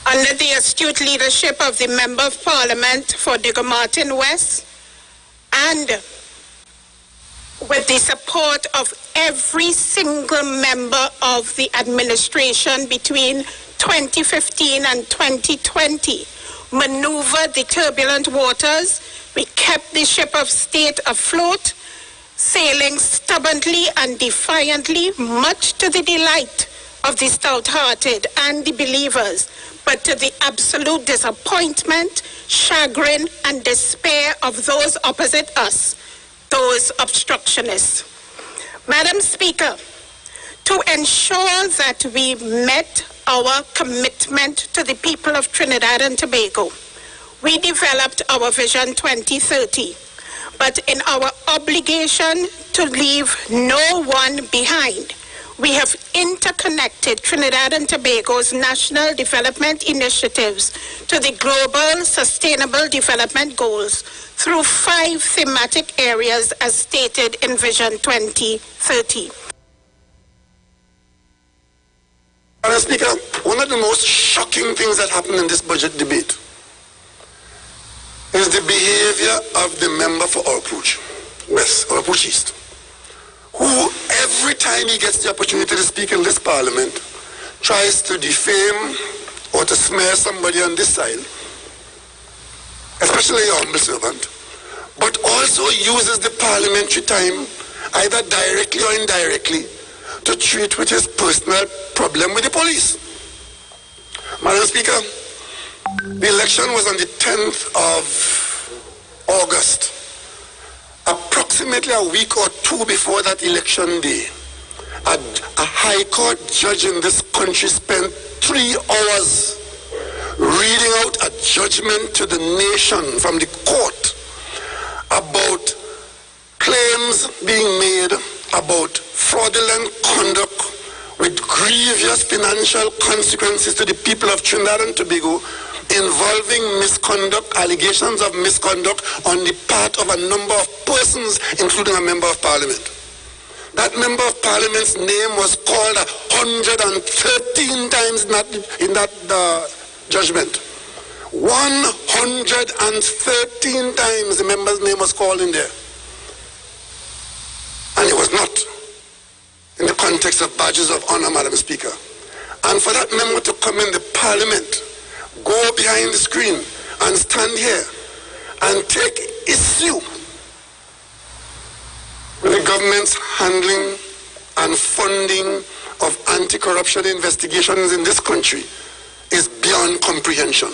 under the astute leadership of the Member of Parliament for Digger Martin West, and with the support of every single member of the administration between 2015 and 2020, maneuvered the turbulent waters. We kept the ship of state afloat, sailing stubbornly and defiantly, much to the delight of the stout-hearted and the believers, but to the absolute disappointment, chagrin, and despair of those opposite us, those obstructionists. Madam Speaker, to ensure that we met our commitment to the people of Trinidad and Tobago, we developed our Vision 2030, but in our obligation to leave no one behind, we have interconnected Trinidad and Tobago's national development initiatives to the Global Sustainable Development Goals through 5 thematic areas as stated in Vision 2030. Madam Speaker, one of the most shocking things that happened in this budget debate is the behavior of the member for Orapooch West, Orapooch East, who every time he gets the opportunity to speak in this parliament tries to defame or to smear somebody on this side, especially a humble servant, but also uses the parliamentary time either directly or indirectly to treat with his personal problem with the police. Madam Speaker, the election was on the 10th of August. Approximately a week or two before that election day, a high court judge in this country spent 3 hours reading out a judgment to the nation from the court about claims being made about fraudulent conduct with grievous financial consequences to the people of Trinidad and Tobago, involving misconduct, allegations of misconduct on the part of a number of persons, including a member of parliament. That member of parliament's name was called 113 times in that judgment. 113 times the member's name was called in there. And it was not in the context of badges of honor, Madam Speaker. And for that member to come in the parliament, go behind the screen and stand here and take issue with the government's handling and funding of anti-corruption investigations in this country is beyond comprehension.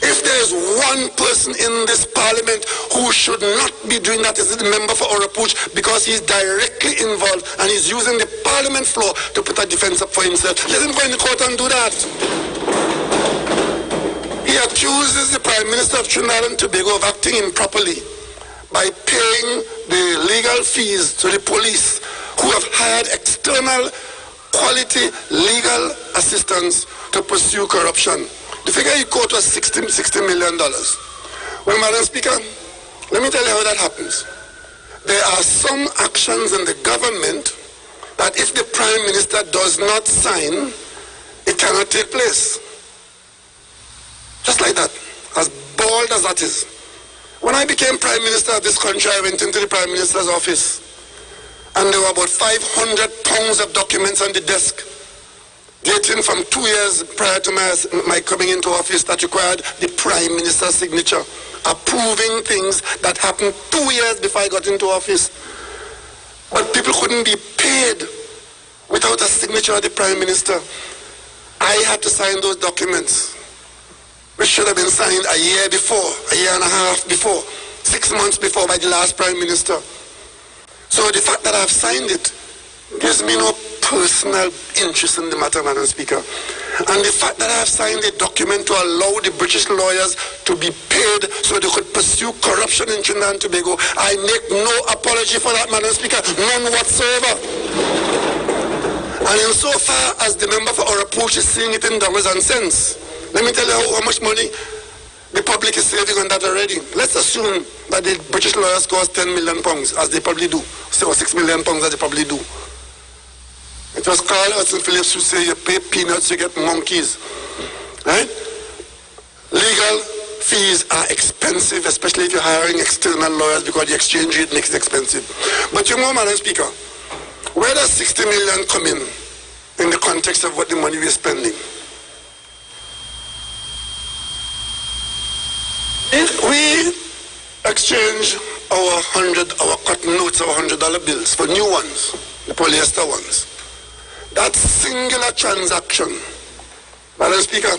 If there is one person in this parliament who should not be doing that, is the member for Orapooch, because he's directly involved and he's using the parliament floor to put a defense up for himself. Let him go in the court and do that. He accuses the Prime Minister of Trinidad and Tobago of acting improperly by paying the legal fees to the police, who have hired external quality legal assistance to pursue corruption. The figure he quoted was $60 million. Well, Madam Speaker, let me tell you how that happens. There are some actions in the government that if the Prime Minister does not sign, it cannot take place. Just like that, as bold as that is. When I became Prime Minister of this country, I went into the Prime Minister's office, and there were about 500 pounds of documents on the desk, dating from 2 years prior to my coming into office, that required the Prime Minister's signature, approving things that happened 2 years before I got into office. But people couldn't be paid without a signature of the Prime Minister. I had to sign those documents, which should have been signed a year before, a year and a half before, 6 months before by the last Prime Minister. So the fact that I've signed it gives me no personal interest in the matter, Madam Speaker. And the fact that I have signed a document to allow the British lawyers to be paid so they could pursue corruption in Trinidad and Tobago, I make no apology for that, Madam Speaker, none whatsoever. And insofar as the member for Orapooch is seeing it in dollars and cents, let me tell you how much money the public is saving on that already. Let's assume that the British lawyers cost £10 million, as they probably do, or £6 million as they probably do. It was Carl Hudson Phillips who said, you pay peanuts, you get monkeys. Right? Legal fees are expensive, especially if you're hiring external lawyers, because the exchange rate makes it expensive. But you know, Madam Speaker, where does 60 million come in the context of what the money we're spending? If we exchange our cotton notes, our $100 bills, for new ones, the polyester ones. That singular transaction, Madam Speaker,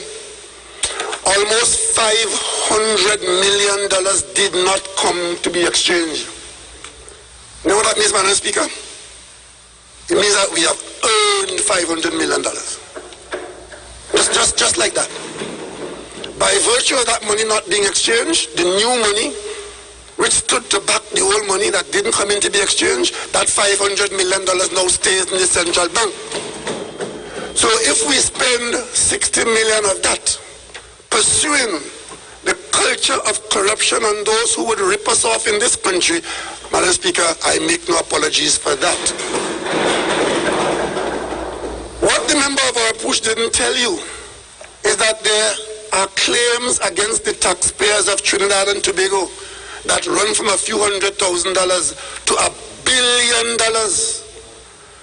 almost $500 million did not come to be exchanged. You know what that means, Madam Speaker? It means that we have earned $500 million. Just like that. By virtue of that money not being exchanged, the new money, which stood to back the old money that didn't come in to be exchanged, that $500 million now stays in the central bank. So if we spend $60 million of that pursuing the culture of corruption on those who would rip us off in this country, Madam Speaker, I make no apologies for that. What the member of our push didn't tell you is that there are claims against the taxpayers of Trinidad and Tobago that run from a few $100,000 to $1 billion.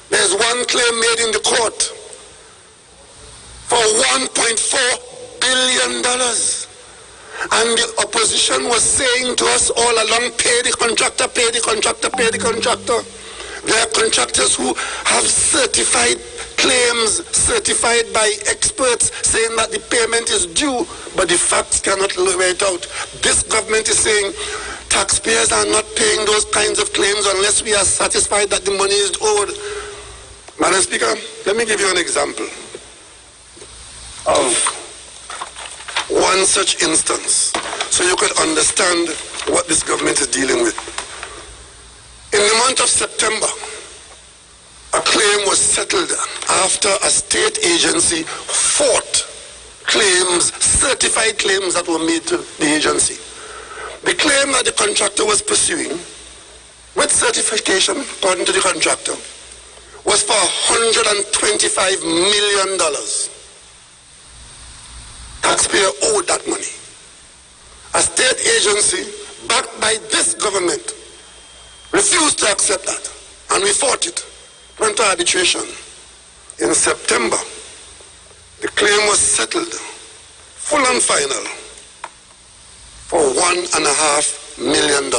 There's one claim made in the court for $1.4 billion. And the opposition was saying to us all along, pay the contractor, pay the contractor, pay the contractor. There are contractors who have certified claims, certified by experts, saying that the payment is due, but the facts cannot weigh it out. This government is saying taxpayers are not paying those kinds of claims unless we are satisfied that the money is owed. Madam Speaker, let me give you an example of one such instance so you could understand what this government is dealing with. In the month of September, a claim was settled after a state agency fought claims, certified claims that were made to the agency. The claim that the contractor was pursuing, with certification, according to the contractor, was for $125 million. Taxpayer owed that money. A state agency, backed by this government, refused to accept that, and we fought it. Went to arbitration. In September, the claim was settled, full and final, for $1.5 million.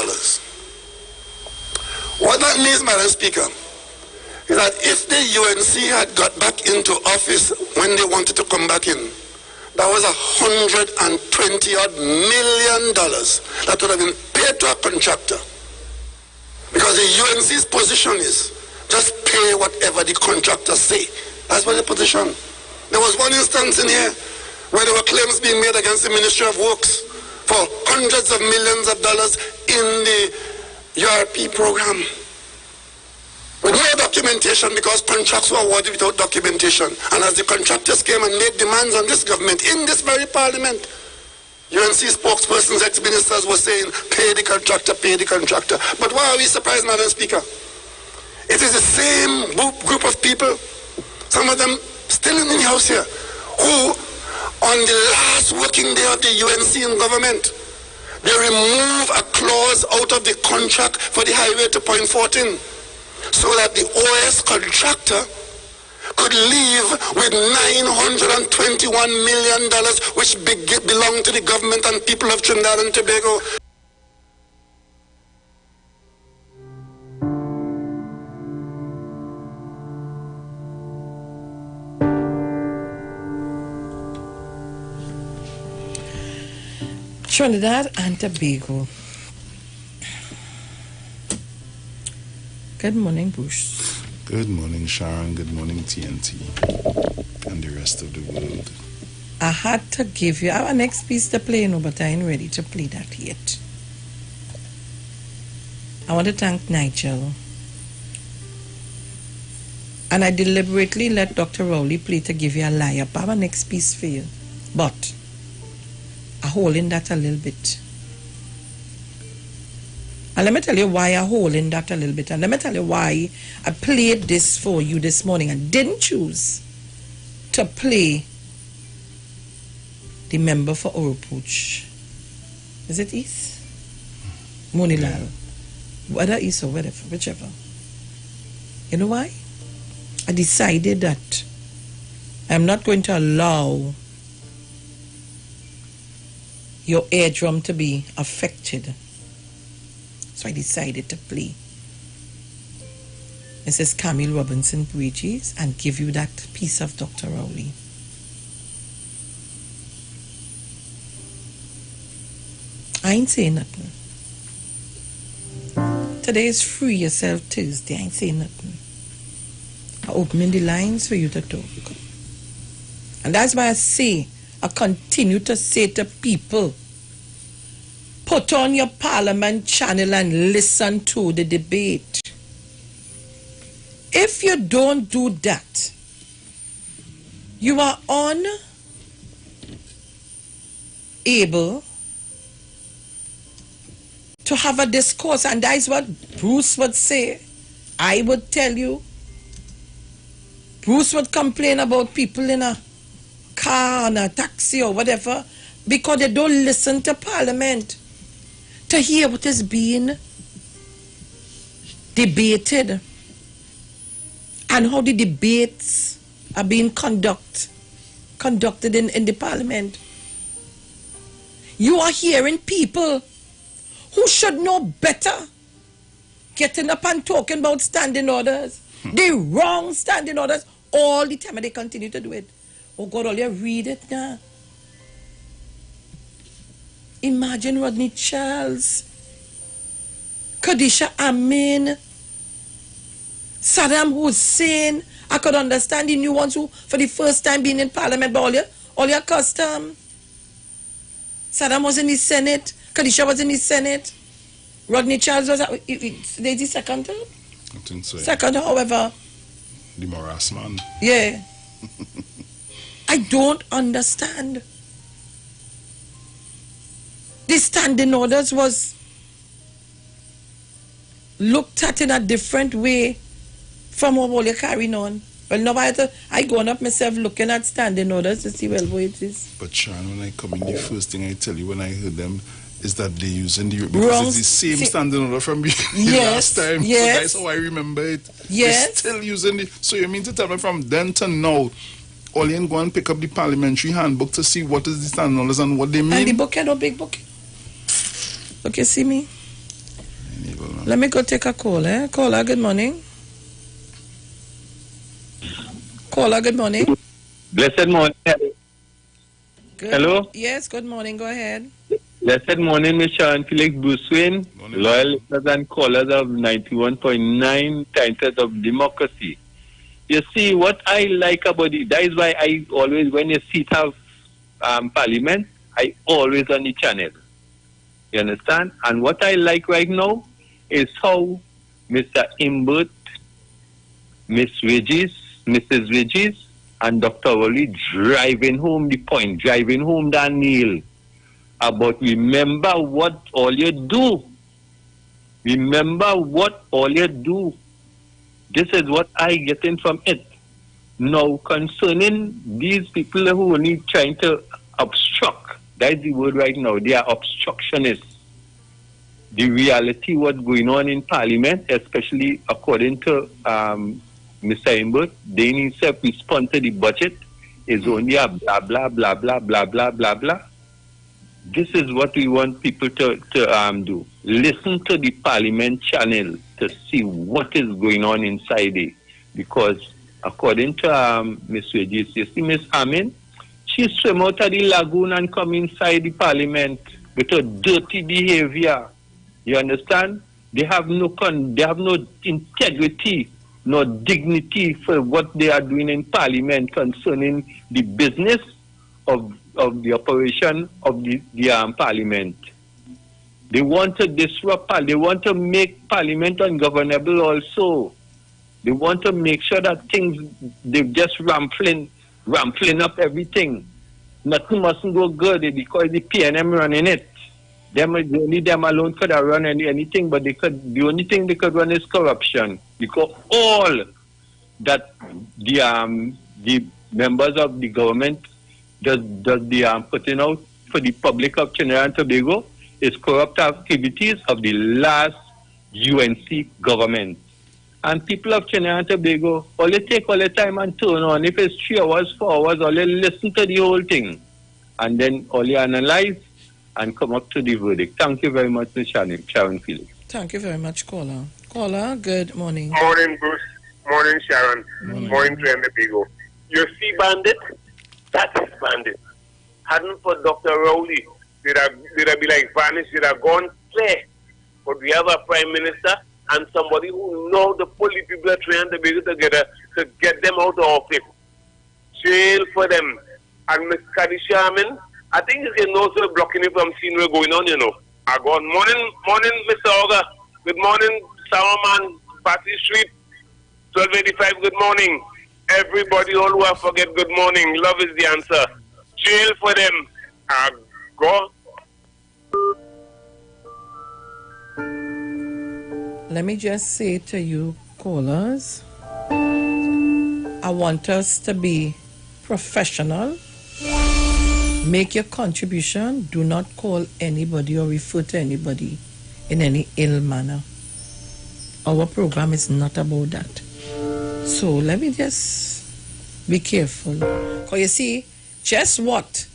What that means, Madam Speaker, is that if the UNC had got back into office when they wanted to come back in, that was $120 million that would have been paid to a contractor. Because the UNC's position is just pay whatever the contractors say. That's what the position. There was one instance in here where there were claims being made against the Ministry of Works for hundreds of millions of dollars in the URP program. With no documentation, because contracts were awarded without documentation. And as the contractors came and made demands on this government in this very parliament, UNC spokespersons, ex-ministers were saying, pay the contractor, pay the contractor. But why are we surprised, Madam Speaker? It is the same group of people, some of them still in the house here, who on the last working day of the UNC in government, they remove a clause out of the contract for the highway to Point 14 so that the OS contractor could leave with $921 million, which belonged to the government and people of Trinidad and Tobago. Trinidad and Tobago. Good morning, Bruce. Good morning, Sharon. Good morning, TNT and the rest of the world. I had to give you our next piece to play, no, but I ain't ready to play that yet. I want to thank Nigel. And I deliberately let Dr. Rowley play to give you a lie-up. I have a next piece for you. But I hold in that a little bit. And let me tell you why I hold in that a little bit. And let me tell you why I played this for you this morning and didn't choose to play the member for Oropouche. Is it East? Monilal. Whether East or whatever, whichever. You know why? I decided that I'm not going to allow your eardrum to be affected. So I decided to play Mrs. Camille Robinson Bridges and give you that piece of Dr. Rowley. I ain't saying nothing. Today is Free Yourself Tuesday. I ain't saying nothing. I'm opening the lines for you to talk. And that's why I continue to say to people, put on your Parliament channel and listen to the debate. If you don't do that, you are unable to have a discourse, and that is what Bruce would say. I would tell you. Bruce would complain about people in a car, in a taxi or whatever, because they don't listen to Parliament to hear what is being debated and how the debates are being conducted in the Parliament. You are hearing people who should know better getting up and talking about standing orders. The wrong standing orders all the time, and they continue to do it. Oh God, all you read it now. Imagine Rodney Charles, Khadija Amin, Saddam Hussein. I could understand the new ones who, for the first time being in Parliament, but all your custom. Saddam was in the Senate. Khadija was in the Senate. Rodney Charles was the second term? I think so. Second, however. The morass man. Yeah. I don't understand. The standing orders was looked at in a different way from what you're carrying on. Well, now I gone up myself looking at standing orders to see, well, what it is. But Sean, when I come in, the first thing I tell you when I heard them is that they're using the, because wrong, it's the same standing order from last time. Yes. So that's how I remember it. Yes. They're still using it. So you mean to tell me from then to now, all you can go and pick up the parliamentary handbook to see what is the standing orders and what they mean? And the book, no big book. Okay, see me? Let me go take a call, eh? Caller, good morning. Caller, good morning. Blessed morning. Good. Hello? Yes, good morning. Go ahead. Blessed morning, Mr. Sean Felix Buswin, loyal listeners and callers of 91.9 Times of Democracy. You see, what I like about it, that is why I always, when you sit have Parliament, I always on the channel. You understand? And what I like right now is how Mr. Imbert, Miss Regis, Mrs. Regis, and Dr. Rowley driving home the point, driving home that nail about remember what all you do. Remember what all you do. This is what I get in from it. Now, concerning these people who are only trying to obstruct, that's the word right now, they are obstructionists. The reality, what's going on in Parliament, especially according to Mr. Imbert, they need to respond to the budget, is only a blah, blah, blah, blah, blah, blah, blah, blah. This is what we want people to do. Listen to the Parliament channel to see what is going on inside it. Because according to Miss Regis, you see Miss Amin, she swim out of the lagoon and come inside the Parliament with a dirty behavior. You understand? They have no integrity, no dignity for what they are doing in Parliament concerning the business of the operation of the Parliament. They want to disrupt Parliament. They want to make Parliament ungovernable also. They want to make sure that things, they're just rampling up everything. Nothing mustn't go good because the PNM running it. Only them alone could have run anything, but the only thing they could run is corruption. Because all that the members of the government does the putting out for the public of Trinidad and Tobago is corrupt activities of the last UNC government. And people of Trinidad and Tobago, all they take all the time and turn on. If it's 3 hours, 4 hours, all they listen to the whole thing. And then all you analyze and come up to the verdict. Thank you very much, Mr. Sharon Felix. Thank you very much, caller. Caller, good morning. Morning, Bruce. Morning, Sharon. Morning, Tren de Bigo. You see bandit? That is bandit. Hadn't for Dr. Rowley, did I be like vanished, did I gone clear. But we have a prime minister and somebody who know the police people are trying to be together to get them out of office. Jail for them. And Ms. Kadi Sharman, I think you can also blocking it from seeing what's going on, you know. I go on. Morning, Mr. Auger. Good morning, Sowerman, Patty Street, 1285, good morning. Everybody, all who have forget good morning. Love is the answer. Jail for them. Go. Let me just say to you, callers, I want us to be professional. Make your contribution. Do not call anybody or refer to anybody in any ill manner. Our program is not about that. So let me just be careful. Because you see, just what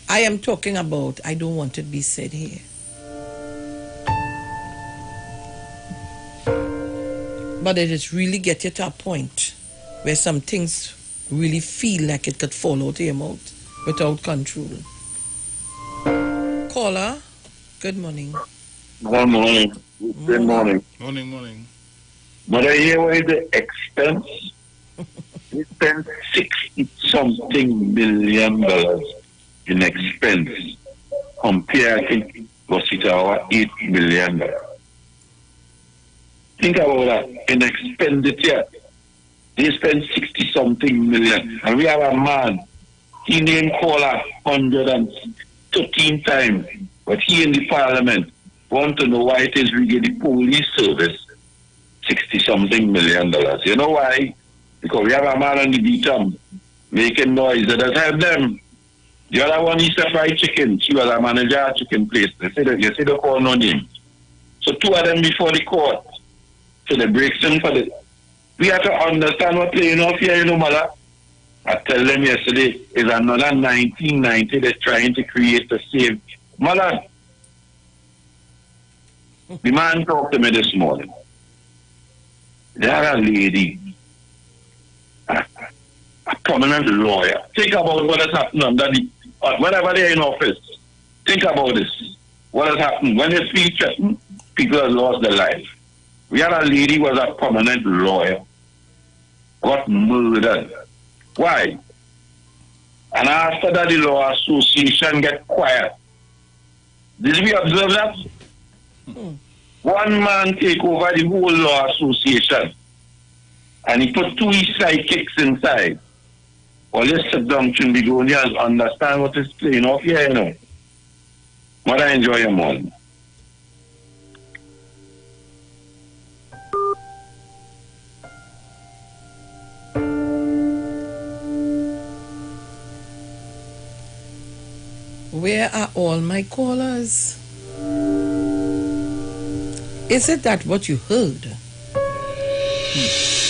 I am talking about, I don't want it to be said here. But it is really get you to a point where some things really feel like it could fall out of your mouth without control. Caller, good morning. Good morning. Good morning. Morning. But I hear why the expense. We spent $60-something million in expense compared to was it our $8 million. Think about that. In expenditure, they spend 60-something million. And we have a man, he named caller 113 times, but he in the parliament want to know why it is we get the police service $60-something million. You know why? Because we have a man on the beatum making noise that does help them. The other one is a fried chicken. She was a manager at chicken place. You see the call no name. So two of them before the court. So the breaks in for the. We have to understand what playing off here, you know, mother. I tell them yesterday is another 1990 they're trying to create to save. Mother, the man talked to me this morning. There a lady, a prominent lawyer. Think about what has happened under the, whenever they're in office. Think about this. What has happened? When they speak threatened, people have lost their life. We had a lady who was a prominent lawyer, got murdered. Why? And after that, the law association get quiet. Did we observe that? One man take over the whole law association, and he put two sidekicks inside. Well, let's sit down, Chundigonia, and understand what is playing off here, you know. Mother, enjoy your morning. Where are all my callers? Is it that what you heard?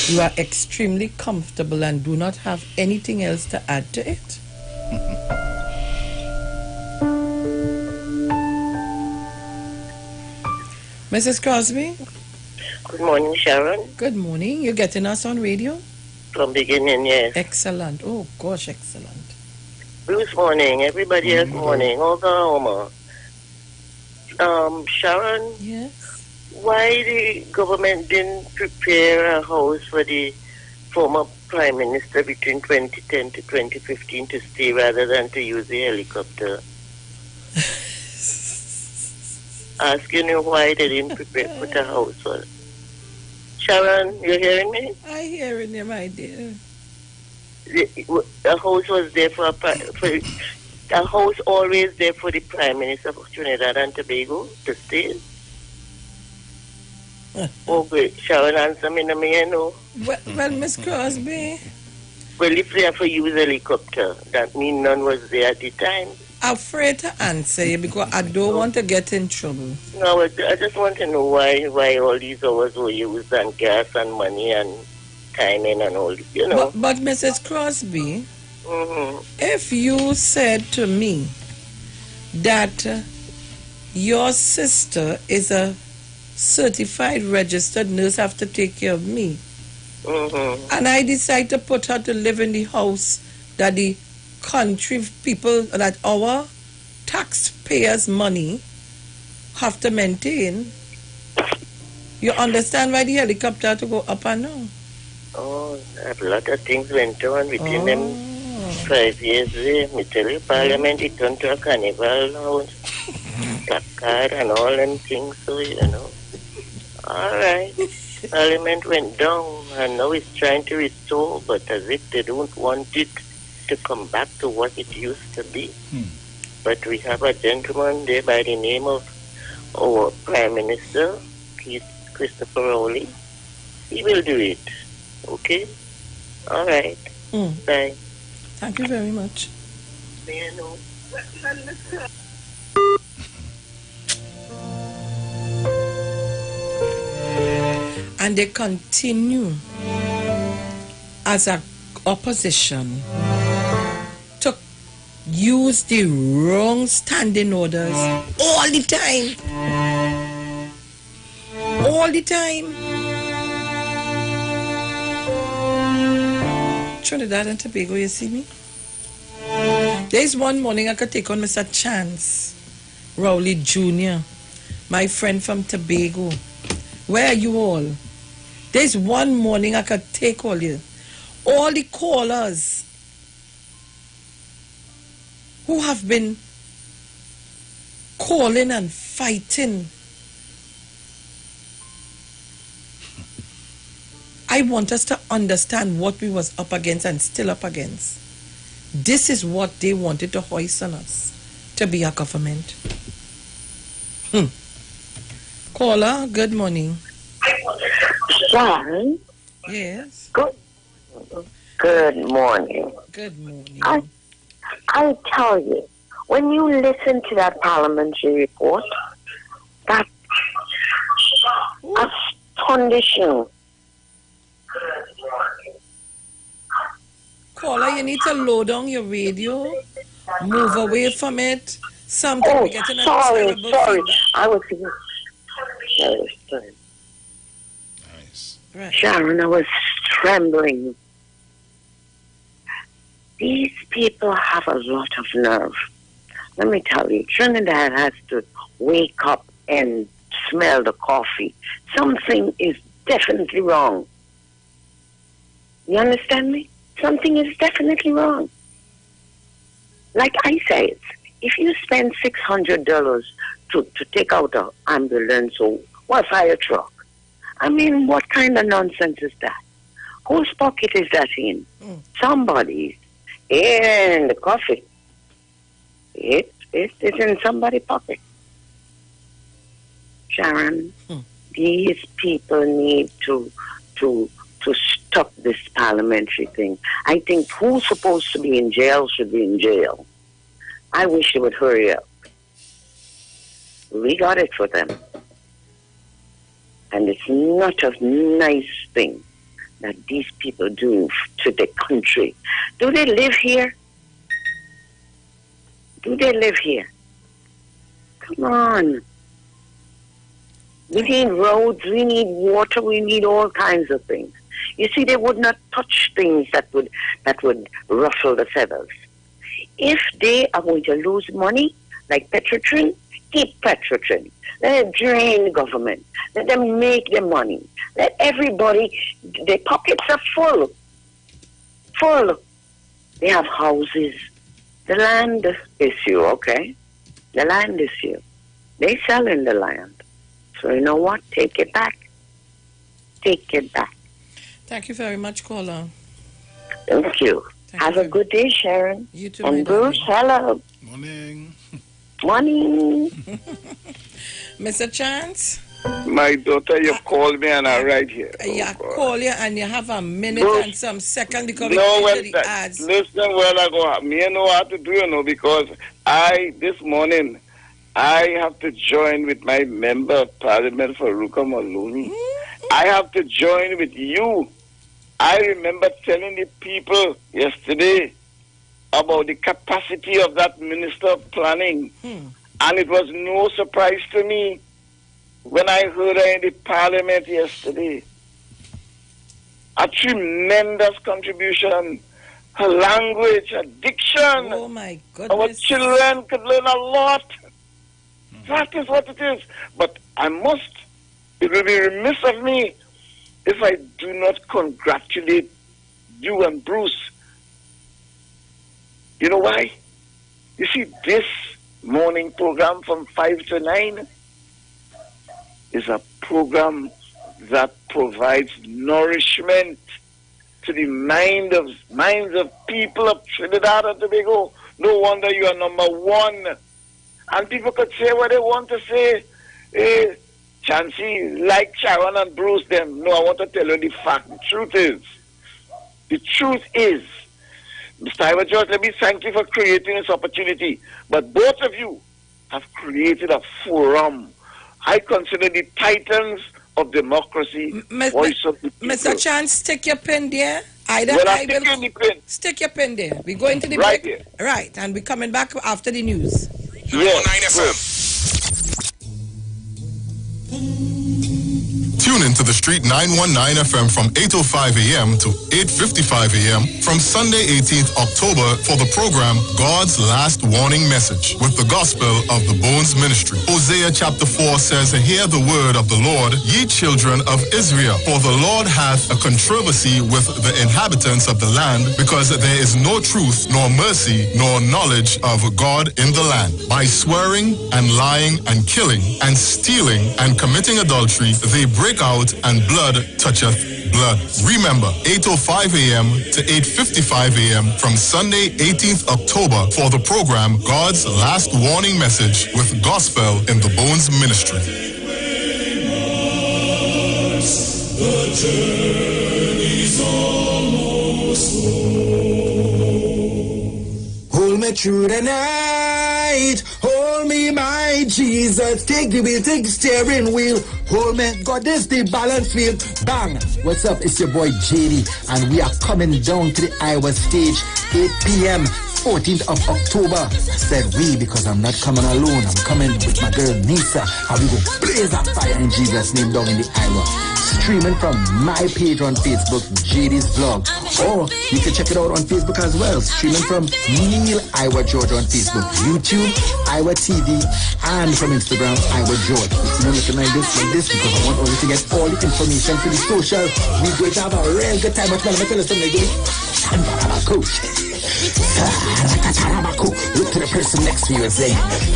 You are extremely comfortable and do not have anything else to add to it? Mrs. Crosby? Good morning, Sharon. Good morning. You're getting us on radio? From beginning, yes. Excellent. Oh, gosh, excellent. Bruce morning. Everybody else morning. Oklahoma. Sharon? Yes? Why the government didn't prepare a house for the former Prime Minister between 2010 to 2015 to stay rather than to use the helicopter? Asking you why they didn't prepare put a house for it. Sharon, you hearing me? I hearing you, my dear. The house was there for the house always there for the Prime Minister of Trinidad and Tobago to stay. Oh, great. Sharon, answer me, no, me, you know. Well, Miss Crosby. Well, if they have to use helicopter, that means none was there at the time. I'm afraid to answer you because I don't want to get in trouble. No, I just want to know why all these hours were used on gas and money and timing and all, you know. But Mrs. Crosby, if you said to me that your sister is a certified registered nurse have to take care of me. Mm-hmm. And I decide to put her to live in the house that the country people, that our taxpayers' money have to maintain. You understand why the helicopter had to go up and down? Oh, a lot of things went on between them 5 years there. Me tell you, Parliament, it turned to a carnival house. Placard and all them things, so, you know. All right. Parliament went down, and now it's trying to restore, but as if they don't want it to come back to what it used to be. But we have a gentleman there by the name of our Prime Minister, Christopher Rowley. He will do it. Okay? All right. Bye. Thank you very much. May I know? And they continue as an opposition to use the wrong standing orders all the time. All the time. Trinidad and Tobago, you see me? There's one morning I could take on Mr. Chance Rowley Jr., my friend from Tobago. Where are you all? There's one morning I could take all you. All the callers who have been calling and fighting. I want us to understand what we was up against and still up against. This is what they wanted to hoist on us, to be a government. Caller, good morning. Sharon? Yes. Good morning. Good morning. I tell you, when you listen to that parliamentary report, that's astonishing. Caller, you need to load down your radio, move away from it. Sometimes we're getting a terrible feedback. I was Nice. Right. Sharon, I was trembling. These people have a lot of nerve. Let me tell you, Trinidad has to wake up and smell the coffee. Something is definitely wrong. You understand me? Something is definitely wrong. Like I said, if you spend $600 to take out an ambulance or a fire truck, I mean, what kind of nonsense is that? Whose pocket is that in? Somebody's. And the coffee, it's in somebody's pocket. Sharon, these people need to stop this parliamentary thing. I think who's supposed to be in jail should be in jail. I wish they would hurry up. We got it for them. And it's not a nice thing that these people do to the country. Do they live here? Do they live here? Come on. We need roads, we need water, we need all kinds of things. You see, they would not touch things that would ruffle the feathers. If they are going to lose money, like Petrotrin, keep Petrotrin. Let it drain the government. Let them make their money. Let everybody, their pockets are full. Full. They have houses. The land issue, okay? The land issue. They selling the land. So you know what? Take it back. Take it back. Thank you very much, caller. Thank you. Have a good day, Sharon. You too. And Bruce, hello. Morning. Morning. Mr. Chance? My daughter, you called me and I'm right here. I call you and you have a minute Bruce, and some second because we no, get the ads. listen, well, I go, me know how to do, you know, because this morning, I have to join with my member of parliament for Ruka Maloney. I have to join with you. I remember telling the people yesterday about the capacity of that minister of planning. And it was no surprise to me when I heard her in the parliament yesterday. A tremendous contribution. Her language, her diction. Oh my goodness. Our children could learn a lot. That is what it is. But it will be remiss of me if I do not congratulate you and Bruce. You know why? You see, this morning program from 5 to 9 is a program that provides nourishment to the minds of people of Trinidad and Tobago. No wonder you are number one. And people could say what they want to say. Chancey, like Sharon and Bruce them. No, I want to tell you the fact. The truth is, Mr. Iwer George, let me thank you for creating this opportunity. But both of you have created a forum. I consider the titans of democracy, voice of the people. Mr. Chance, stick your pen there. Stick your pen there. We go into the break. Here. Right, and we're coming back after the news. 919 FM. Tune into the Street 919 FM from 8:05 a.m. to 8:55 a.m. from Sunday 18th October for the program God's Last Warning Message with the Gospel of the Bones Ministry. Hosea chapter 4 says, "Hear the word of the Lord, ye children of Israel, for the Lord hath a controversy with the inhabitants of the land, because there is no truth, nor mercy, nor knowledge of God in the land. By swearing and lying and killing and stealing and committing adultery, they break out, and blood toucheth blood." Remember, 8:05 a.m. to 8:55 a.m. from Sunday 18th October for the program God's Last Warning Message with Gospel in the Bones Ministry. The journey's almost over. Hold me through the night. Hold me, my Jesus. Take the wheel, take the steering wheel. Hold me, God, this the balance wheel. Bang! What's up? It's your boy JD, and we are coming down to the Iwer stage, 8 p.m. 14th of October. I said we because I'm not coming alone. I'm coming with my girl Nisa, and we go blaze that fire in Jesus' name down in the Iwer. Streaming from my page on Facebook, JD's Vlog. Or you can check it out on Facebook as well. Streaming from Neil Iwer George on Facebook, YouTube, Iwer TV, and from Instagram, Iwer George. You know, looking like this because I want all you to get all the information to the social. We're going to have a real good time. What's my tell us something like Look to the person next to you and say,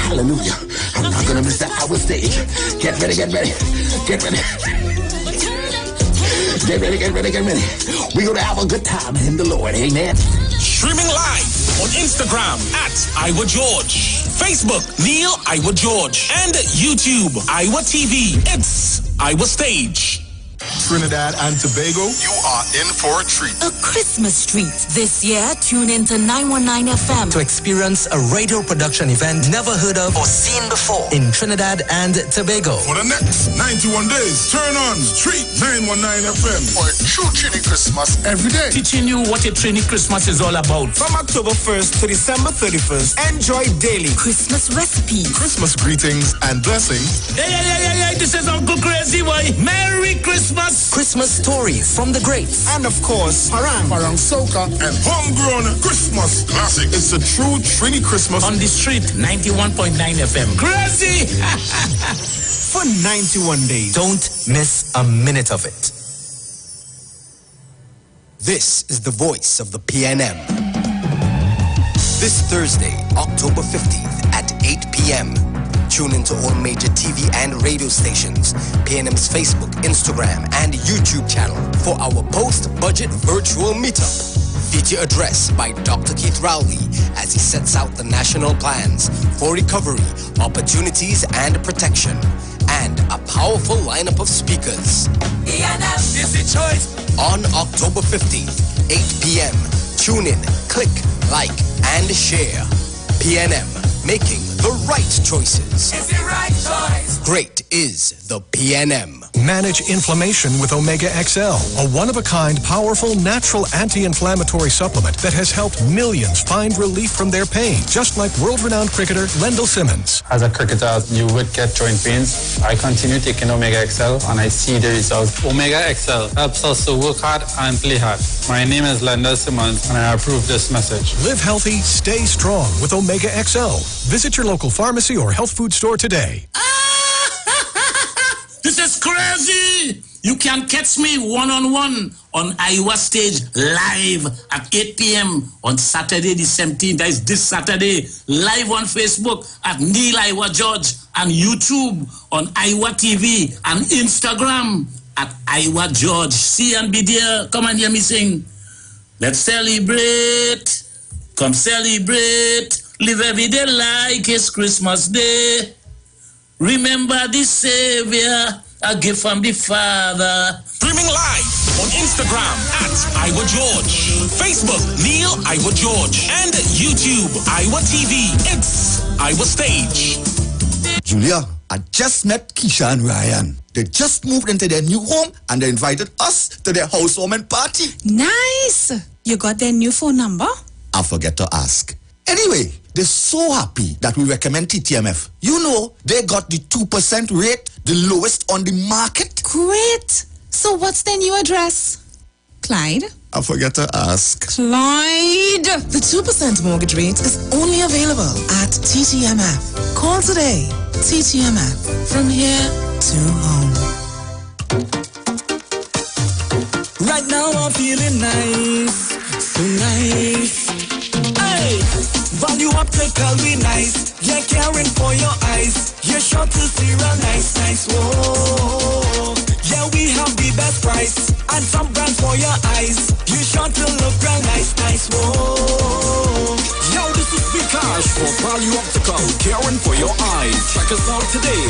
hallelujah. I'm not going to miss that Iwer stage. Get ready, get ready. Get ready. Get ready, get ready, get ready. We're going to have a good time in the Lord, amen. Streaming live on Instagram at Iwer George, Facebook Neil Iwer George, and YouTube Iwer TV. It's Iwer Stage. Trinidad and Tobago, you are in for a treat. A Christmas treat. This year, tune in to 919 FM to experience a radio production event never heard of or seen before in Trinidad and Tobago. For the next 91 days, turn on Street 919 FM for a true Trini Christmas every day. Teaching you what a Trini Christmas is all about. From October 1st to December 31st, enjoy daily Christmas recipes, Christmas greetings and blessings. Hey, this is Uncle Crazy Boy. Merry Christmas. Christmas stories from the greats. And of course, Parang Soca, and homegrown Christmas classics. It's a true Trini Christmas on the street, 91.9 FM. Crazy! For 91 days. Don't miss a minute of it. This is the voice of the PNM. This Thursday, October 15th at 8 p.m., tune into all major TV and radio stations, PNM's Facebook, Instagram, and YouTube channel for our post-budget virtual meetup. Feature addressed by Dr. Keith Rowley as he sets out the national plans for recovery, opportunities, and protection, and a powerful lineup of speakers. PNM is the choice. On October 15th, 8 p.m., tune in, click, like, and share. PNM, making the right choices. It's the right choice. Great is the PNM. Manage inflammation with Omega XL, a one-of-a-kind, powerful, natural anti-inflammatory supplement that has helped millions find relief from their pain, just like world-renowned cricketer Lendl Simmons. As a cricketer, you would get joint pains. I continue taking Omega XL and I see the results. Omega XL helps us to work hard and play hard. My name is Lendl Simmons and I approve this message. Live healthy, stay strong with Omega XL. Visit your local pharmacy or health food store today. This is crazy! You can catch me one-on-one on Iwer stage live at 8 p.m. on Saturday the 17th. That is this Saturday. Live on Facebook at Neil Iwer George and YouTube on Iwer TV and Instagram at Iwer George. See and be there. Come and hear me sing. Let's celebrate. Come celebrate. Live every day like it's Christmas Day. Remember the Savior, a gift from the Father. Streaming live on Instagram at Iwer George, Facebook Neil Iwer George, and YouTube Iwer TV. It's Iwer Stage. Julia, I just met Keisha and Ryan. They just moved into their new home and they invited us to their housewarming party. Nice. You got their new phone number? I forget to ask. Anyway, they're so happy that we recommend TTMF. You know, they got the 2% rate, the lowest on the market. Great. So what's their new address? Clyde? I forget to ask. Clyde! The 2% mortgage rate is only available at TTMF. Call today. TTMF. From here to home. Right now I'm feeling nice. So nice. Hey! Value optical be nice. Yeah, caring for your eyes. You're sure to see real nice, nice. Whoa. Yeah, we have the best price and some brand for your eyes. You sure to look real nice, nice. Whoa. Yo, this is Bcash for Value Optical, caring for your eyes. Check us out today.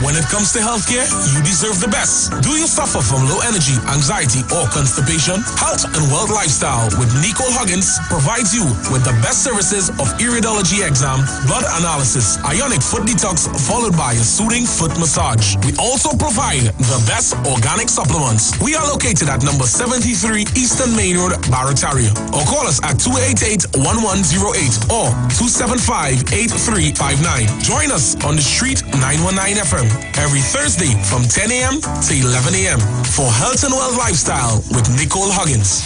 When it comes to healthcare, you deserve the best. Do you suffer from low energy, anxiety, or constipation? Health and Wealth Lifestyle with Nicole Huggins provides you with the best services of iridology exam, blood analysis, ionic foot detox, followed by a soothing foot massage. We also provide the best organic supplements. We are located at number 73 Eastern Main Road, Barataria. Or call us at 288-1108 or 275-8359. Join us on the street 919 FM. Every Thursday from 10 a.m. to 11 a.m. for Health and Wealth Lifestyle with Nicole Huggins.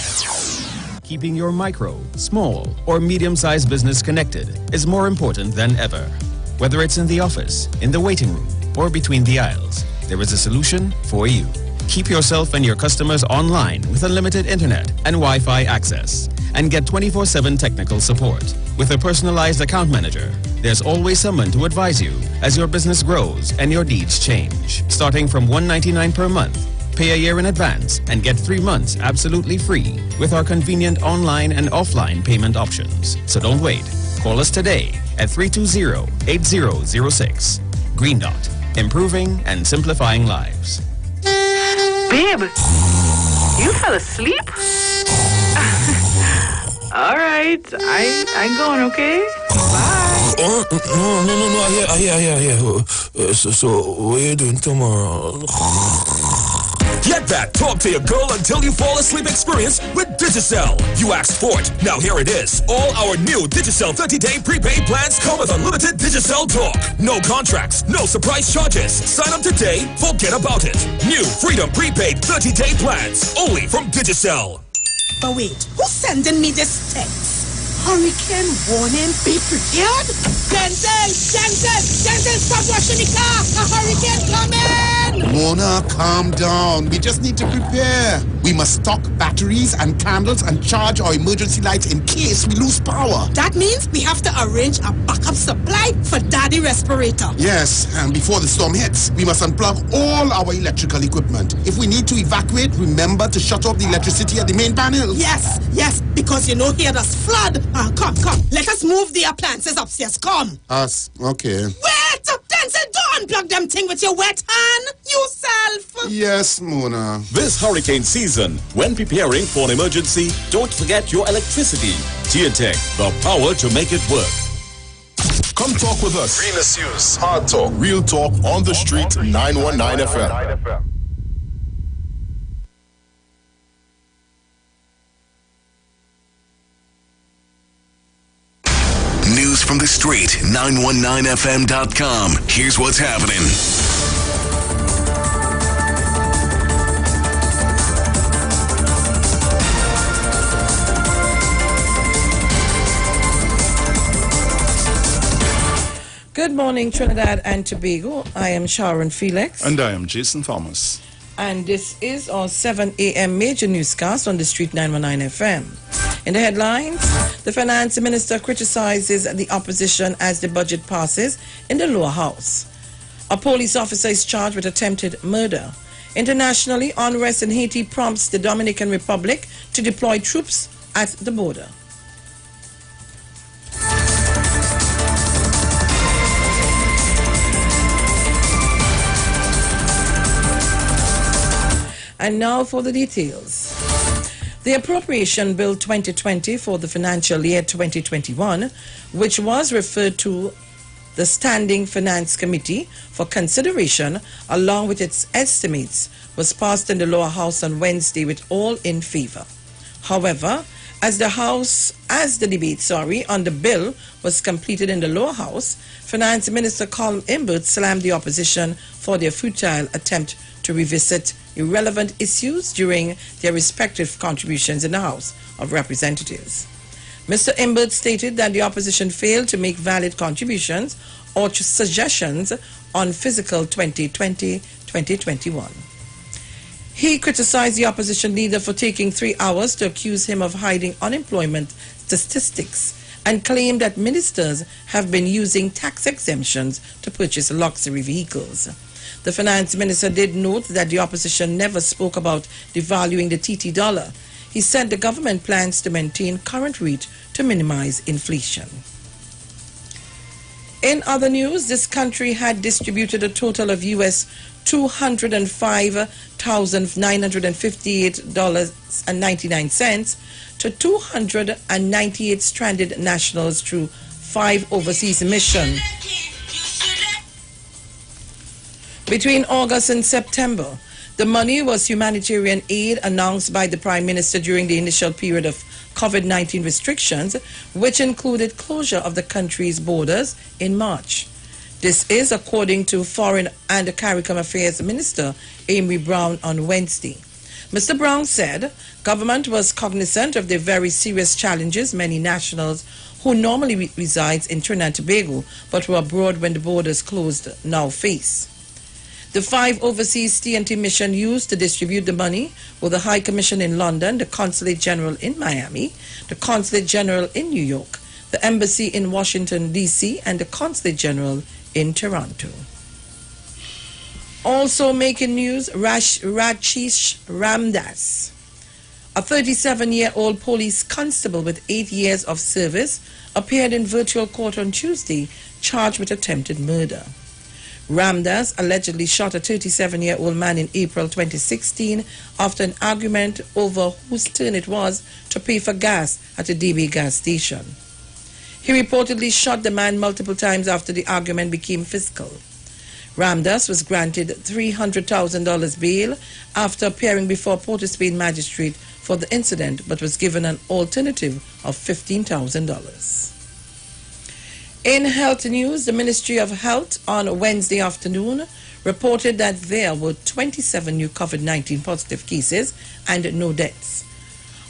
Keeping your micro, small, or medium-sized business connected is more important than ever. Whether it's in the office, in the waiting room, or between the aisles, there is a solution for you. Keep yourself and your customers online with unlimited internet and Wi-Fi access, and get 24/7 technical support. With a personalized account manager, there's always someone to advise you as your business grows and your needs change. Starting from $199 per month, pay a year in advance and get 3 months absolutely free with our convenient online and offline payment options. So don't wait. Call us today at 320-8006. Green Dot, improving and simplifying lives. Babe, you fell asleep? All right, I'm going, okay? Bye. No, I hear. So what are you doing tomorrow? Get that talk to your girl until you fall asleep experience with Digicel. You asked for it. Now here it is. All our new Digicel 30-day prepaid plans come with unlimited Digicel talk. No contracts, no surprise charges. Sign up today, forget about it. New Freedom prepaid 30-day plans, only from Digicel. But wait, who's sending me this text? Hurricane warning, be prepared? Denzel, stop washing the car! A hurricane coming! Mona, calm down. We just need to prepare. We must stock batteries and candles and charge our emergency lights in case we lose power. That means we have to arrange a backup supply for Daddy respirator. Yes, and before the storm hits, we must unplug all our electrical equipment. If we need to evacuate, remember to shut off the electricity at the main panel. Yes, because you know here there's flood. Come. Let us move the appliances upstairs. Come. Us, okay. Wait! Denzel, don't unplug them thing with your wet hand? Yourself. Yes, Mona. This hurricane season, when preparing for an emergency, don't forget your electricity. TNTech, the power to make it work. Come talk with us. Real issues, hard talk. Real talk on the street, 919 FM. News from the street, 919fm.com. Here's what's happening. Good morning, Trinidad and Tobago. I am Sharon Felix. And I am Jason Thomas. And this is our 7 a.m. major newscast on the street 919 FM. In the headlines, the finance minister criticizes the opposition as the budget passes in the lower house. A police officer is charged with attempted murder. Internationally, unrest in Haiti prompts the Dominican Republic to deploy troops at the border. And now for the details. The Appropriation Bill 2020 for the financial year 2021, which was referred to the Standing Finance Committee for consideration along with its estimates, was passed in the lower house on Wednesday with all in favor. However, as the debate on the bill was completed in the lower house, Finance Minister Colm Imbert slammed the opposition for their futile attempt to revisit irrelevant issues during their respective contributions in the House of Representatives. Mr. Imbert stated that the opposition failed to make valid contributions or suggestions on fiscal 2020-2021. He criticized the opposition leader for taking 3 hours to accuse him of hiding unemployment statistics and claimed that ministers have been using tax exemptions to purchase luxury vehicles. The finance minister did note that the opposition never spoke about devaluing the TT dollar. He said the government plans to maintain current rate to minimize inflation. In other news, this country had distributed a total of US $205,958.99 to 298 stranded nationals through 5 overseas missions. Between August and September, the money was humanitarian aid announced by the Prime Minister during the initial period of COVID-19 restrictions, which included closure of the country's borders in March. This is according to Foreign and CARICOM Affairs Minister Amy Brown on Wednesday. Mr. Brown said government was cognizant of the very serious challenges many nationals who normally reside in Trinidad and Tobago but were abroad when the borders closed now face. The 5 overseas TNT mission used to distribute the money were the High Commission in London, the Consulate General in Miami, the Consulate General in New York, the Embassy in Washington, D.C., and the Consulate General in Toronto. Also making news, Rajesh Ramdas, a 37-year-old police constable with 8 years of service, appeared in virtual court on Tuesday, charged with attempted murder. Ramdas allegedly shot a 37-year-old man in April 2016 after an argument over whose turn it was to pay for gas at a DB gas station. He reportedly shot the man multiple times after the argument became physical. Ramdas was granted $300,000 bail after appearing before Port of Spain magistrate for the incident, but was given an alternative of $15,000. In health news, the Ministry of Health on Wednesday afternoon reported that there were 27 new COVID-19 positive cases and no deaths.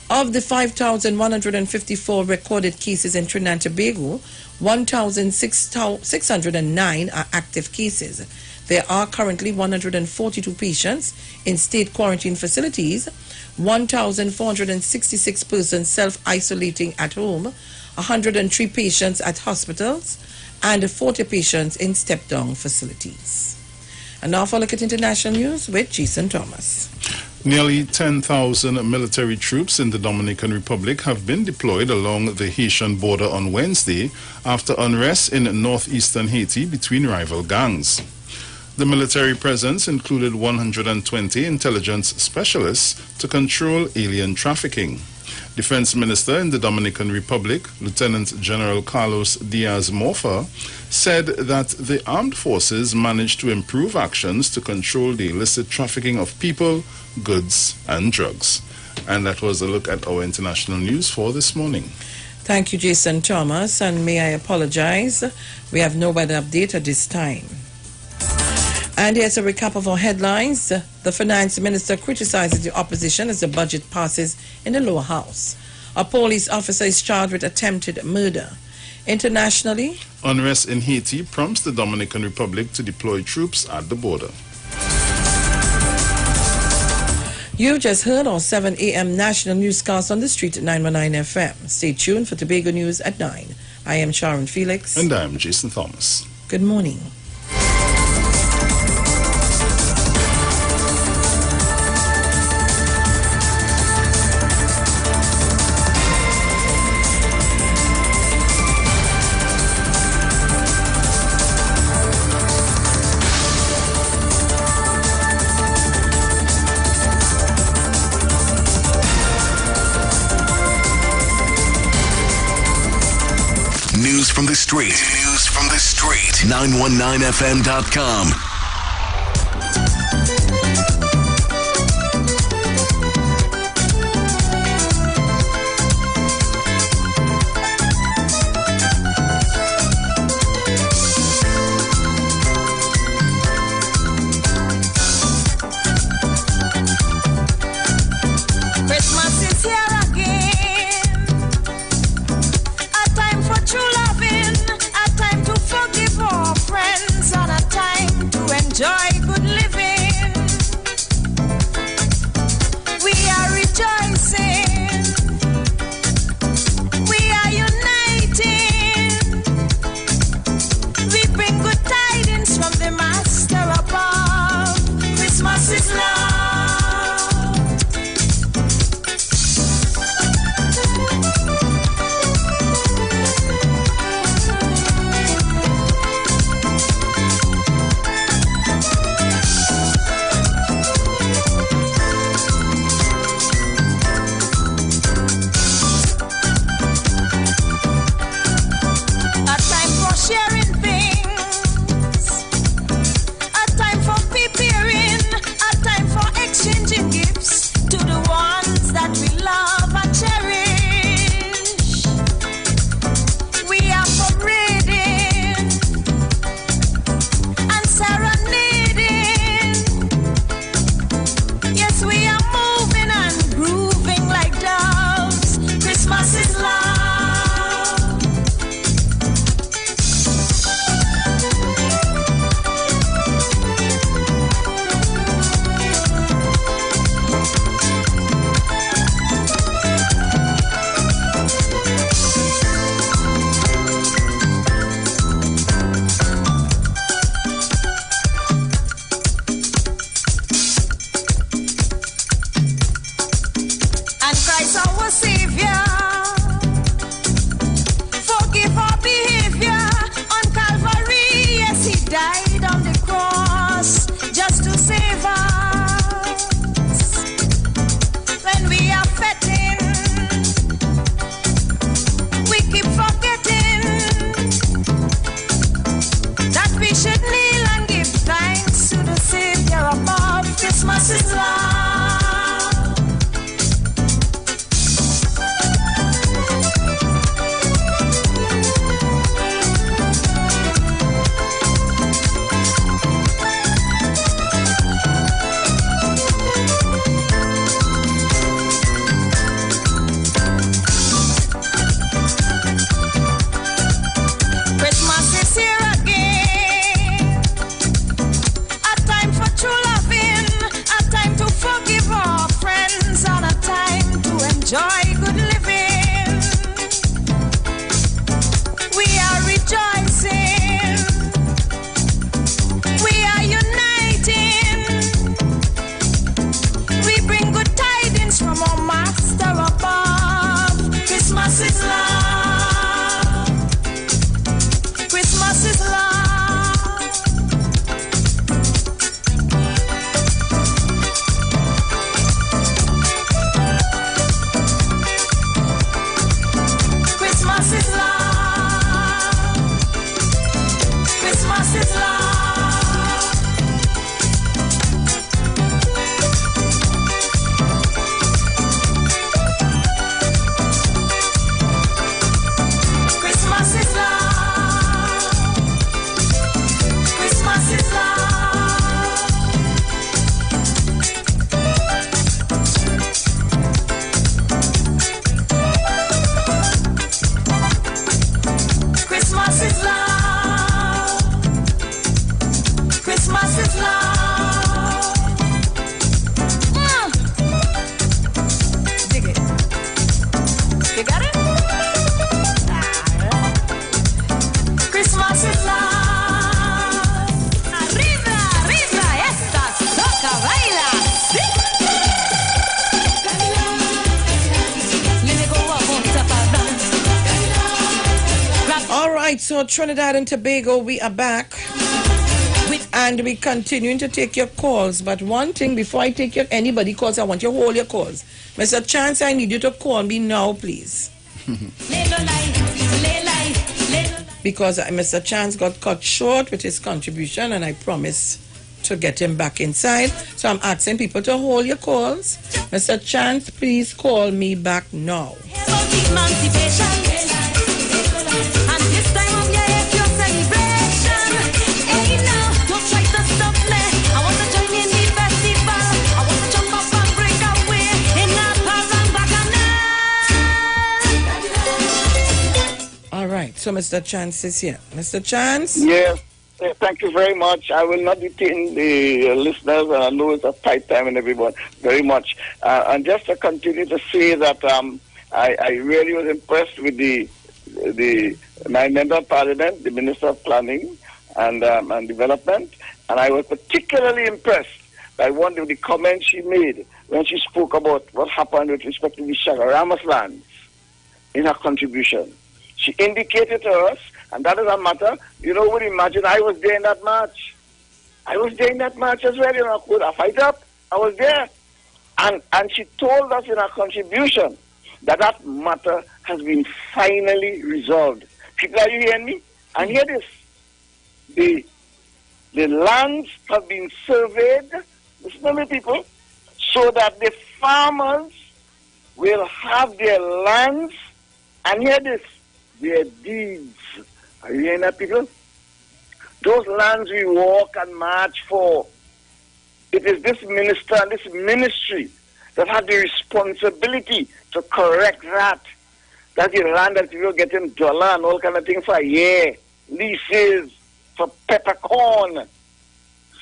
Of the 5,154 recorded cases in Trinidad and Tobago, 1,609 are active cases. There are currently 142 patients in state quarantine facilities, 1,466 persons self-isolating at home, 103 patients at hospitals, and 40 patients in step-down facilities. And now for a look at international news with Jason Thomas. Nearly 10,000 military troops in the Dominican Republic have been deployed along the Haitian border on Wednesday after unrest in northeastern Haiti between rival gangs. The military presence included 120 intelligence specialists to control alien trafficking. Defense Minister in the Dominican Republic, Lieutenant General Carlos Diaz-Morfa, said that the armed forces managed to improve actions to control the illicit trafficking of people, goods, and drugs. And that was a look at our international news for this morning. Thank you, Jason Thomas, and may I apologize, we have no weather update at this time. And here's a recap of our headlines. The Finance Minister criticizes the opposition as the budget passes in the lower house. A police officer is charged with attempted murder. Internationally, unrest in Haiti prompts the Dominican Republic to deploy troops at the border. You just heard our 7 a.m. national newscast on the street at 919 FM. Stay tuned for Tobago News at 9. I am Sharon Felix. And I am Jason Thomas. Good morning. News from the street. News from the street. 919fm.com. Christmas is here again. A time for true loving, a time to forgive our friends, and a time to enjoy good living. We are rejoicing, we are uniting. We bring good tidings from the Master above. Christmas is love. A time for sharing things, a time for preparing, a time for exchanging gifts to the ones that we love and cherish. We are for reading and serenading. Yes, we are moving and grooving like doves. Christmas is love. And Christ our Savior forgive our behavior on Calvary. Yes, He died on the cross just to save us. When we are fetting, we keep forgetting that we should kneel and give thanks to the Savior above. Christmas is love. Christmas is here again. A time for true loving, a time to Christmas is love. Christmas is love. Christmas is love. Christmas is love. Christmas is love. Dig it. You got it? Christmas is love. Arriba, arriba, estas toca baila. All right, so Trinidad and Tobago, we are back. And we continuing to take your calls. But one thing, before I take anybody calls, I want you to hold your calls. Mr. Chance, I need you to call me now, please. Because Mr. Chance got cut short with his contribution, and I promised to get him back inside. So I'm asking people to hold your calls. Mr. Chance, please call me back now. All right, so Mr. Chance is here. Mr. Chance? Yes, thank you very much. I will not detain the listeners, and I know it's a tight time and everyone very much. And just to continue to say that I really was impressed with my member of parliament, the Minister of Planning and Development, and I was particularly impressed by one of the comments she made when she spoke about what happened with respect to the Shagaramas lands in her contribution. She indicated to us, and that is a matter, would imagine I was there in that march. I was there in that march as well, could I fight up? I was there. And she told us in her contribution that matter has been finally resolved. People, are you hearing me? And hear this. The lands have been surveyed, listen to me people, so that the farmers will have their lands, and hear this, their deeds. Are you hearing that, people? Those lands we walk and march for. It is this minister and this ministry that had the responsibility to correct that. That's the land that people getting dollar and all kind of things for a year. Leases for peppercorn.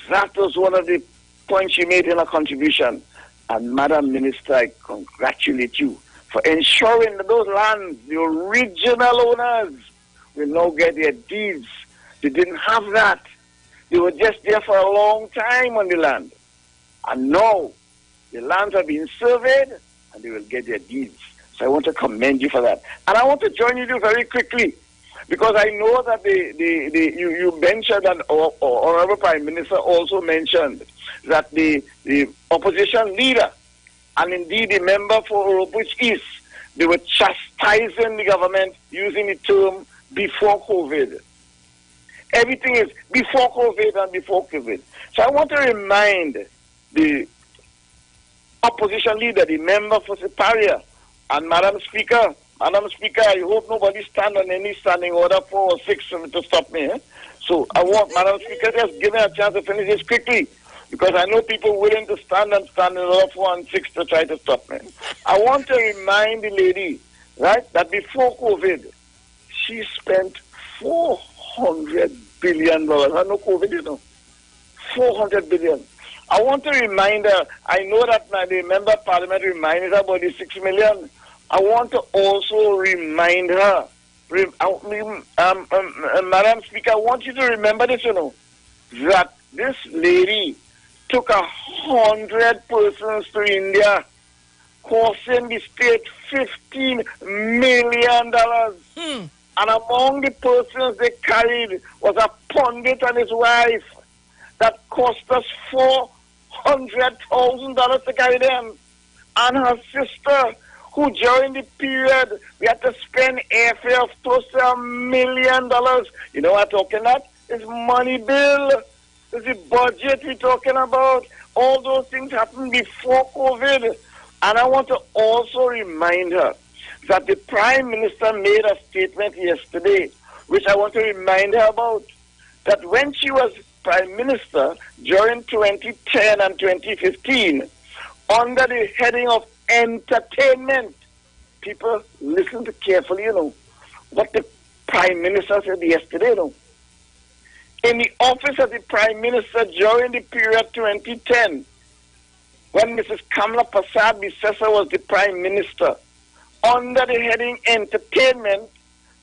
That was one of the points she made in her contribution. And Madam Minister, I congratulate you for ensuring that those lands, the original owners, will now get their deeds. They didn't have that. They were just there for a long time on the land. And now, the lands have been surveyed, and they will get their deeds. So I want to commend you for that. And I want to join you very quickly, because I know that you mentioned, and Honorable Prime Minister also mentioned, that the opposition leader, and indeed the member for Orobridge East, they were chastising the government using the term before COVID. Everything is before COVID and before COVID. So I want to remind the opposition leader, the member for Siparia, and Madam Speaker, I hope nobody stand on any standing order 4 or 6 to stop me. So I want Madam Speaker just give me a chance to finish this quickly, because I know people willing to stand in order 4 and 6 to try to stop me. I want to remind the lady, right, that before COVID, she spent $400 billion. I know COVID, $400 billion. I want to remind her, I know that the member of parliament reminded her about the 6 million. I want to also remind her, Madam Speaker, I want you to remember this, that this lady took 100 persons to India, costing the state $15 million. And among the persons they carried was a pundit and his wife that cost us $400,000 to carry them. And her sister, who during the period we had to spend airfare of close to $1 million. You know what I'm talking about? It's money bill. It's the budget we're talking about. All those things happened before COVID. And I want to also remind her that the Prime Minister made a statement yesterday, which I want to remind her about, that when she was Prime Minister during 2010 and 2015, under the heading of entertainment, people listen carefully, what the Prime Minister said yesterday, In the office of the Prime Minister during the period 2010, when Mrs. Kamla Persad-Bissessar was the Prime Minister, under the heading entertainment,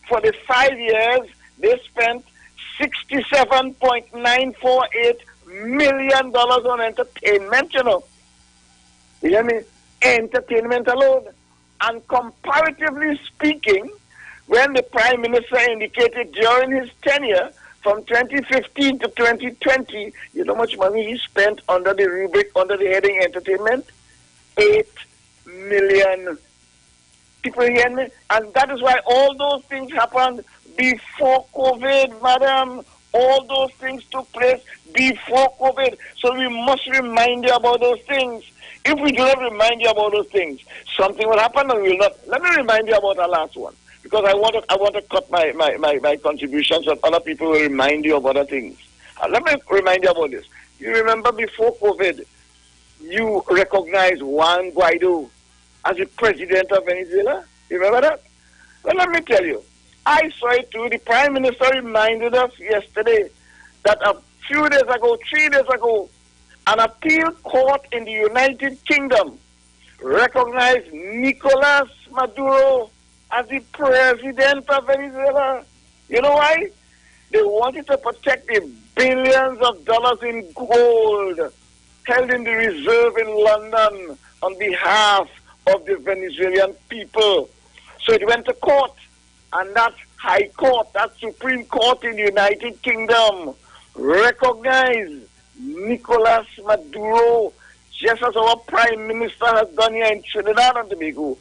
for the 5 years, they spent $67.948 million on entertainment, You hear me? Entertainment alone. And comparatively speaking, when the Prime Minister indicated during his tenure, from 2015 to 2020, you know how much money he spent under the rubric, under the heading entertainment? 8 million. People hear me? And that is why all those things happened before COVID, madam. All those things took place before COVID. So we must remind you about those things. If we do not remind you about those things, something will happen and we will not. Let me remind you about our last one. Because I want to cut my contributions so other people will remind you of other things. Let me remind you about this. You remember before COVID, you recognized Juan Guaido as the president of Venezuela? You remember that? Well, let me tell you. I saw it too. The Prime Minister reminded us yesterday that a few days ago, 3 days ago, an appeal court in the United Kingdom recognized Nicolas Maduro as the president of Venezuela. You know why? They wanted to protect the billions of dollars in gold held in the reserve in London on behalf of the Venezuelan people. So it went to court, and that High Court, that Supreme Court in the United Kingdom, recognized Nicolas Maduro, just as our Prime Minister has done here in Trinidad and Tobago,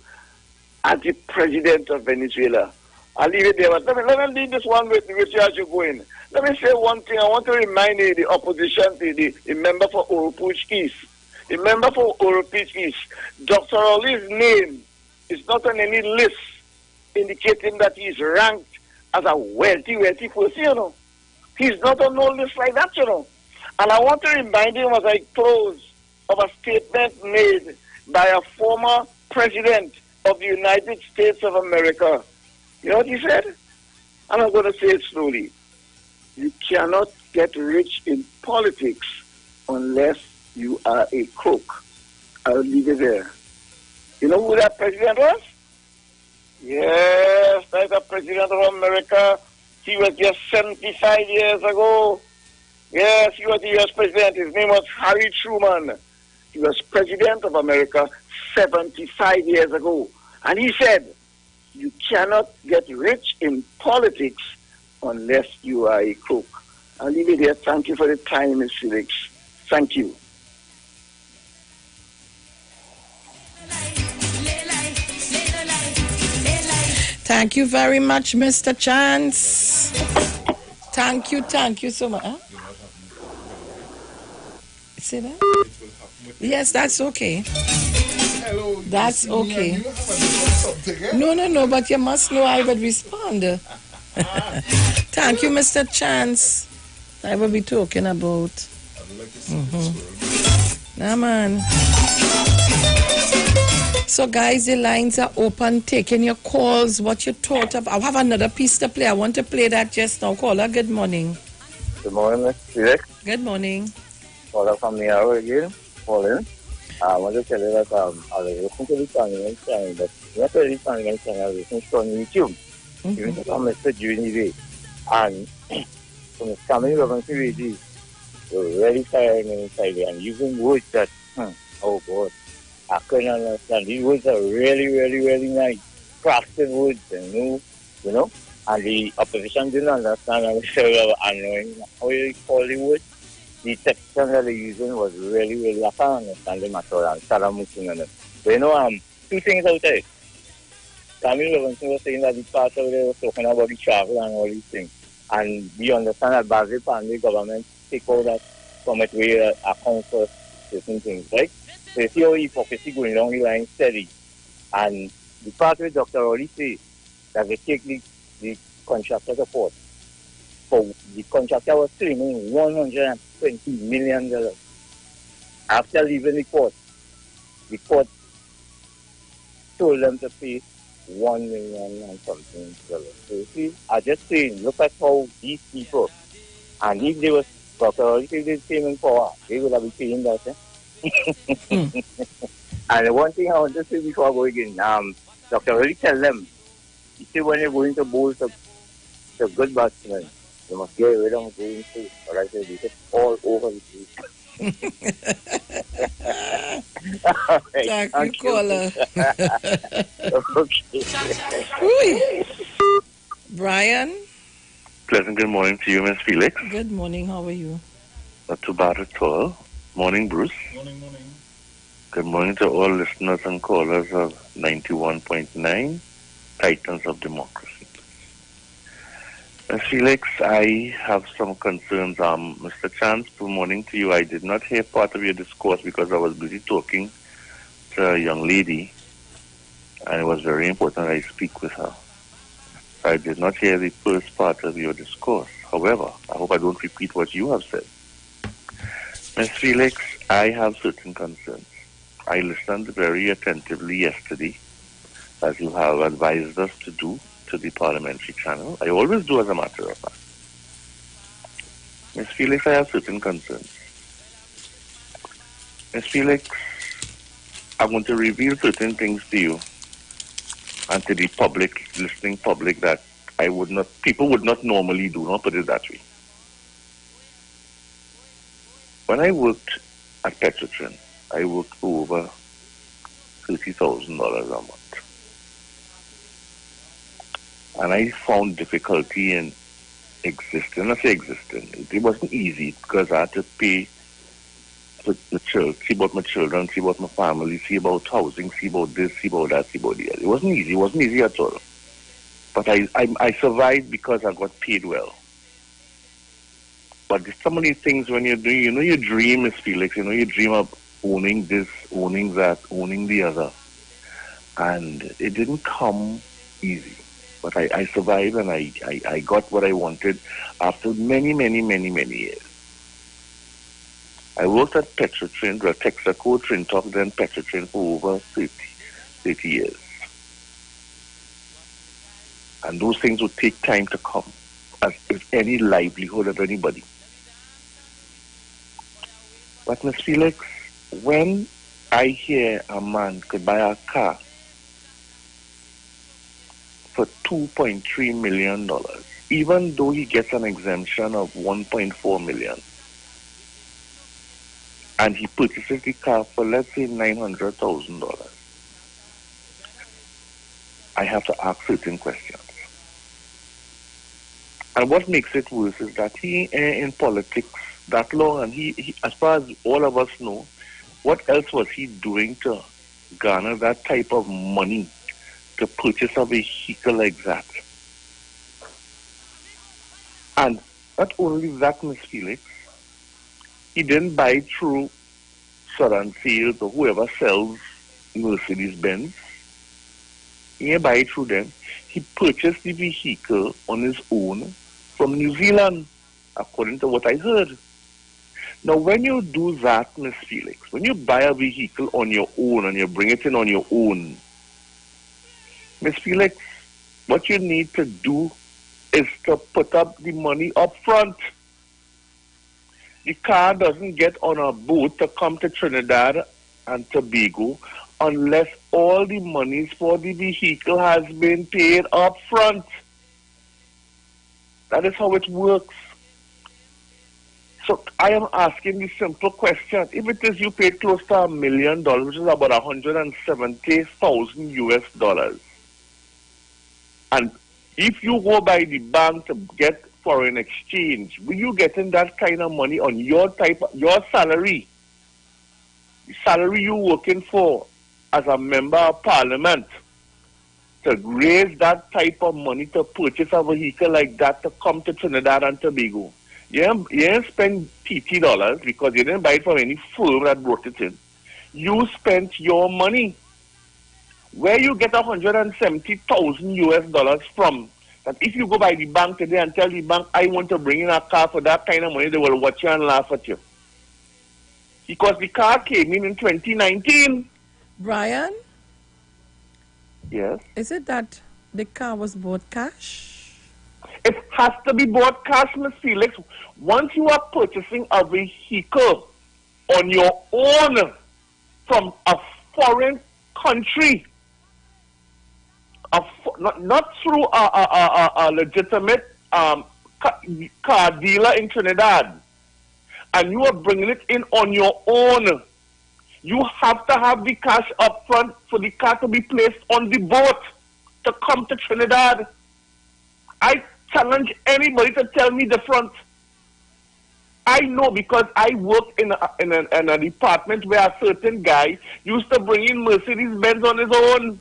as the president of Venezuela. I'll leave it there. But let me leave this one with you as you go in. Let me say one thing. I want to remind the opposition, the member for Oropouche East. The member for Oropouche East, Dr. Ali's name is not on any list indicating that he's ranked as a wealthy person, He's not on no list like that, And I want to remind him as I close of a statement made by a former president of the United States of America. You know what he said? And I'm going to say it slowly. You cannot get rich in politics unless you are a crook. I'll leave it there. You know who that president was? Yes, that's the president of America. He was just 75 years ago. Yes, he was the U.S. president. His name was Harry Truman. He was president of America 75 years ago. And he said, you cannot get rich in politics unless you are a crook. I'll leave it here. Thank you for the time, Ms. Felix. Thank you. Thank you very much, Mr. Chance. Thank you so much. Huh? See that? Yes, that's okay. Hello. That's okay. No, but you must know I would respond. Thank you, Mr. Chance. I will be talking about. Nah, man. So, guys, the lines are open. Taking your calls, what you thought of. I have another piece to play. I want to play that just now. Caller, good morning. Good morning, Ms. Felix. Good morning. Caller from the hour again. Calling. I want to tell you that I was listening to the Tanzanian channel, but not the Tanzanian channel, I was listening to on YouTube. Even to Mr. Juni Day. And from the coming Robinson Radio, you're really tiring inside and using words that, oh God. I couldn't understand. These words are really, really, really nice. Crafted words, you know. And the opposition didn't understand and so annoying. How you call the words? The section that they're using was really, really, I can't understand them at all. And Salamutin and it. But you know, two things out there. Camille Robinson was saying that the part of there was talking about the travel and all these things. And we understand that Brazil and the government take all that from it where account for certain things, right? So you see how hypocrisy going along the line steady. And the part where Dr. Oli say that they take the contractor support. So the contractor was claiming $120 million. After leaving the court told them to pay $1 million and something. So you see, I just saying, look at how these people, and if they was Dr. Oli say they payment for, they would have been paying that. And the one thing I want to say before I go again, Dr. Oli tell them, he said when you're going to bowl to good batsmen, you must get rid of going to, or I said, they get all over the place. Thank you, caller. Okay. Brian? Pleasant good morning to you, Miss Felix. Good morning. How are you? Not too bad at all. Morning, Bruce. Morning. Good morning to all listeners and callers of 91.9, Titans of Democracy. Miss Felix, I have some concerns. Mr. Chance, good morning to you. I did not hear part of your discourse because I was busy talking to a young lady, and it was very important I speak with her. I did not hear the first part of your discourse. However, I hope I don't repeat what you have said. Ms. Felix, I have certain concerns. I listened very attentively yesterday, as you have advised us to do, to the parliamentary channel. I always do, as a matter of fact. Ms. Felix, I have certain concerns. Ms. Felix, I want to reveal certain things to you and to the public, listening public, that people would not normally do, not put it that way. When I worked at Petrotrin, I worked for over $30,000 a month. And I found difficulty in existing. I say existing. It wasn't easy because I had to pay for the children, see about my children, see about my family, see about housing, see about this, see about that, see about the other. It wasn't easy. It wasn't easy at all. But I survived because I got paid well. But there's so many things when you're doing, you dream, Miss Felix, you dream of owning this, owning that, owning the other. And it didn't come easy. But I survived, and I got what I wanted after many, many, many, many years. I worked at Petrotrin, Texaco, Trintok, then Petrotrin for over 30 years. And those things would take time to come, as with any livelihood of anybody. But Ms. Felix, when I hear a man could buy a car for $2.3 million, even though he gets an exemption of $1.4 million, and he purchases the car for, let's say, $900,000, I have to ask certain questions. And what makes it worse is that he in politics that long, and he, as far as all of us know, what else was he doing to garner that type of money to purchase a vehicle like that? And not only that, Ms. Felix, he didn't buy through Southern Sales or whoever sells Mercedes-Benz. He didn't buy it through them. He purchased the vehicle on his own from New Zealand, according to what I heard. Now, when you do that, Ms. Felix, when you buy a vehicle on your own and you bring it in on your own, Ms. Felix, what you need to do is to put up the money up front. The car doesn't get on a boat to come to Trinidad and Tobago unless all the monies for the vehicle has been paid up front. That is how it works. So I am asking the simple question. If it is you paid close to $1 million, which is about $170,000 US, and if you go by the bank to get foreign exchange, will you getting that kind of money on your salary? The salary you're working for as a member of parliament. to raise that type of money to purchase a vehicle like that to come to Trinidad and Tobago. You didn't spend TT dollars because you didn't buy it from any firm that brought it in. You spent your money. Where you get $170,000 US from, that if you go by the bank today and tell the bank, I want to bring in a car for that kind of money, they will watch you and laugh at you. Because the car came in 2019. Brian? Yes? Is it that the car was bought cash? It has to be bought cash, Ms. Felix. Once you are purchasing a vehicle on your own from a foreign country, not through a legitimate car dealer in Trinidad, and you are bringing it in on your own, you have to have the cash up front for the car to be placed on the boat to come to Trinidad. I challenge anybody to tell me different. I know because I worked in a department where a certain guy used to bring in Mercedes-Benz on his own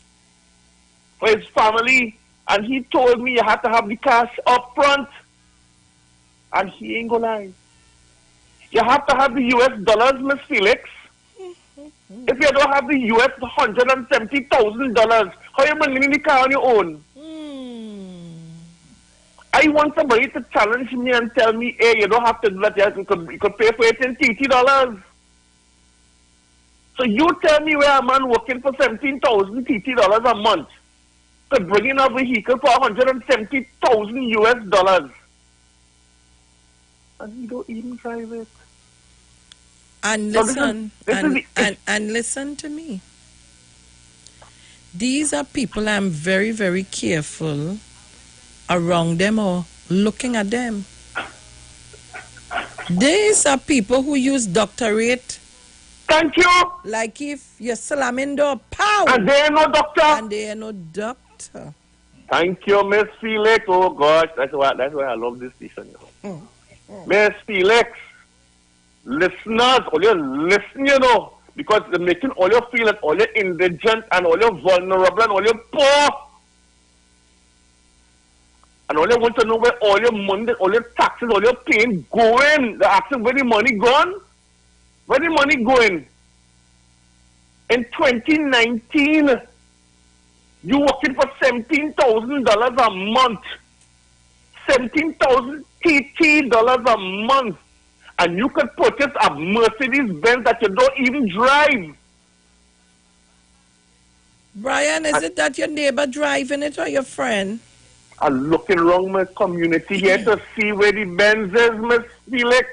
for his family, and he told me you have to have the cash up front. And he ain't gonna lie. You have to have the US dollars, Miss Felix. If you don't have the US $170,000, how you bringing in the car on your own? I want somebody to challenge me and tell me, hey, you don't have to do that. You could pay for it in TT dollars. So you tell me where a man working for 17,000 TT dollars a month could bring in a vehicle for $170,000 US. And he don't even drive it. And So listen, and listen to me. These are people I'm very, very careful around them or looking at them. These are people who use doctorate. Thank you. Like if you're slamming door, pow! And they ain't no doctor. And they ain't no doctor. Thank you, Miss Felix. Oh gosh, that's why I love this station. Miss Felix, listeners, all you listen, you know, because they're making all you feel that all you're indigent and all you're vulnerable and all you're poor. And all you want to know where all your money, all your taxes, all your paying going. They're asking where the money gone? Where the money going? In 2019, you working for $17,000 a month. 17,000 TT dollars a month. And you could purchase a Mercedes-Benz that you don't even drive. Brian, is it that your neighbor driving it or your friend? I'm looking around my community here to see where the Benz is, Miss Felix.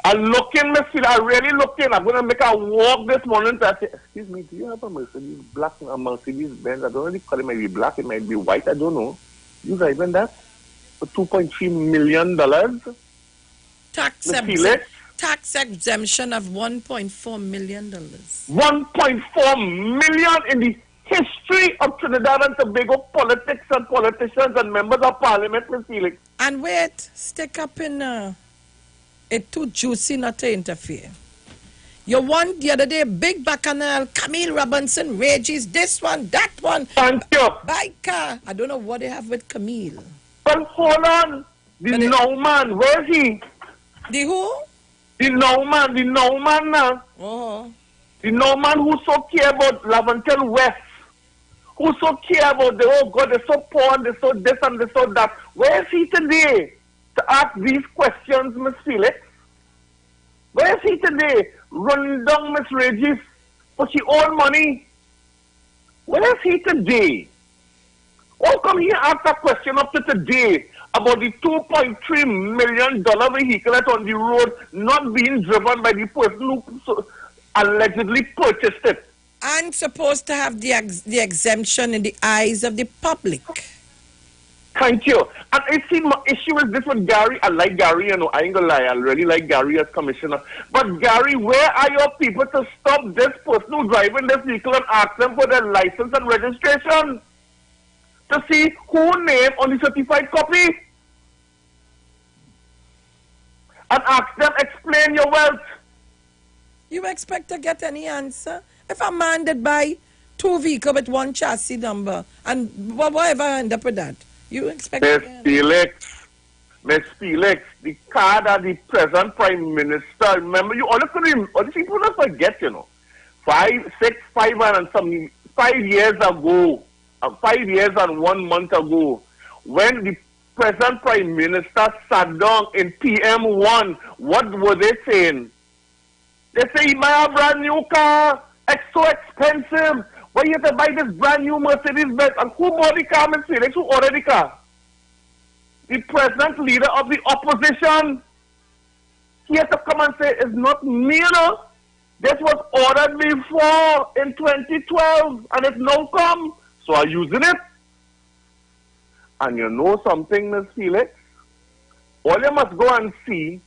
I'm looking, Miss Felix. I'm really looking. I'm going to make a walk this morning to say, excuse me, do you have a Mercedes black, a Mercedes-Benz? I don't know if it might be black, it might be white, I don't know. You driving that for $2.3 million? Tax exemption of $1.4 million. $1.4 million in the history of Trinidad and Tobago politics and politicians and members of parliament, Ms. Felix. And wait, stick up in it too juicy not to interfere. You won the other day, big bacchanal, Camille Robinson, Regis, this one, that one. Thank you. By car. I don't know what they have with Camille. Well, hold on. The no man, where is he? The who? The no man now. Oh. The no man who so care about Laventel West. Who so care about the, oh God, they're so poor and they're so this and they're so that. Where is he today to ask these questions, Miss Felix? Where is he today? Running down Miss Regis for she own money. Where is he today? How come he asked that question up to today about the $2.3 million vehicle that's on the road not being driven by the person who allegedly purchased it? And supposed to have the exemption in the eyes of the public. Thank you. And I see my issue is this with Gary. I like Gary, you know, I ain't gonna lie, I really like Gary as commissioner. But Gary, where are your people to stop this person who driving this vehicle and ask them for their license and registration? To see who name on the certified copy? And ask them, explain your wealth. You expect to get any answer? If a man that buy 2 vehicles with 1 chassis number, and whatever end up with that? You expect... Miss Felix, the car that the present Prime Minister, remember, all the people don't forget, 5 years ago, 5 years and 1 month ago, when the present Prime Minister sat down in PM1, what were they saying? They say, he buy a brand new car, it's so expensive. Why you have to buy this brand new Mercedes-Benz? And who bought the car, Miss Felix? Who ordered the car? The present leader of the opposition. He had to come and say, it's not me, This was ordered before in 2012, and it's now come. So I'm using it. And you know something, Miss Felix? All you must go and see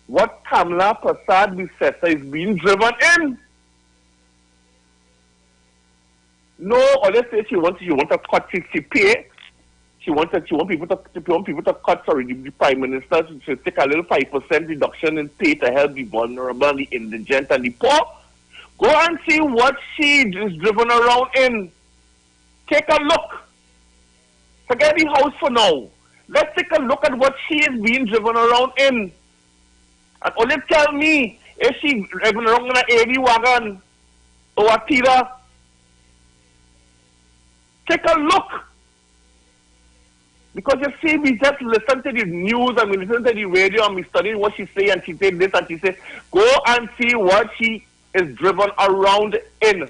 what Kamala Prasad Bissetta is being driven in. No, all they say she wants to cut CCPA. She want people to cut, the Prime Minister to take a little 5% reduction in pay to help the vulnerable, the indigent, and the poor. Go and see what she is driven around in. Take a look. Forget the house for now. Let's take a look at what she is being driven around in. And only tell me if she driven around in an 80 wagon or a Tira. Take a look. Because you see, we just listen to the news and we listen to the radio and we study what she say, and she said this and she said, go and see what she is driven around in.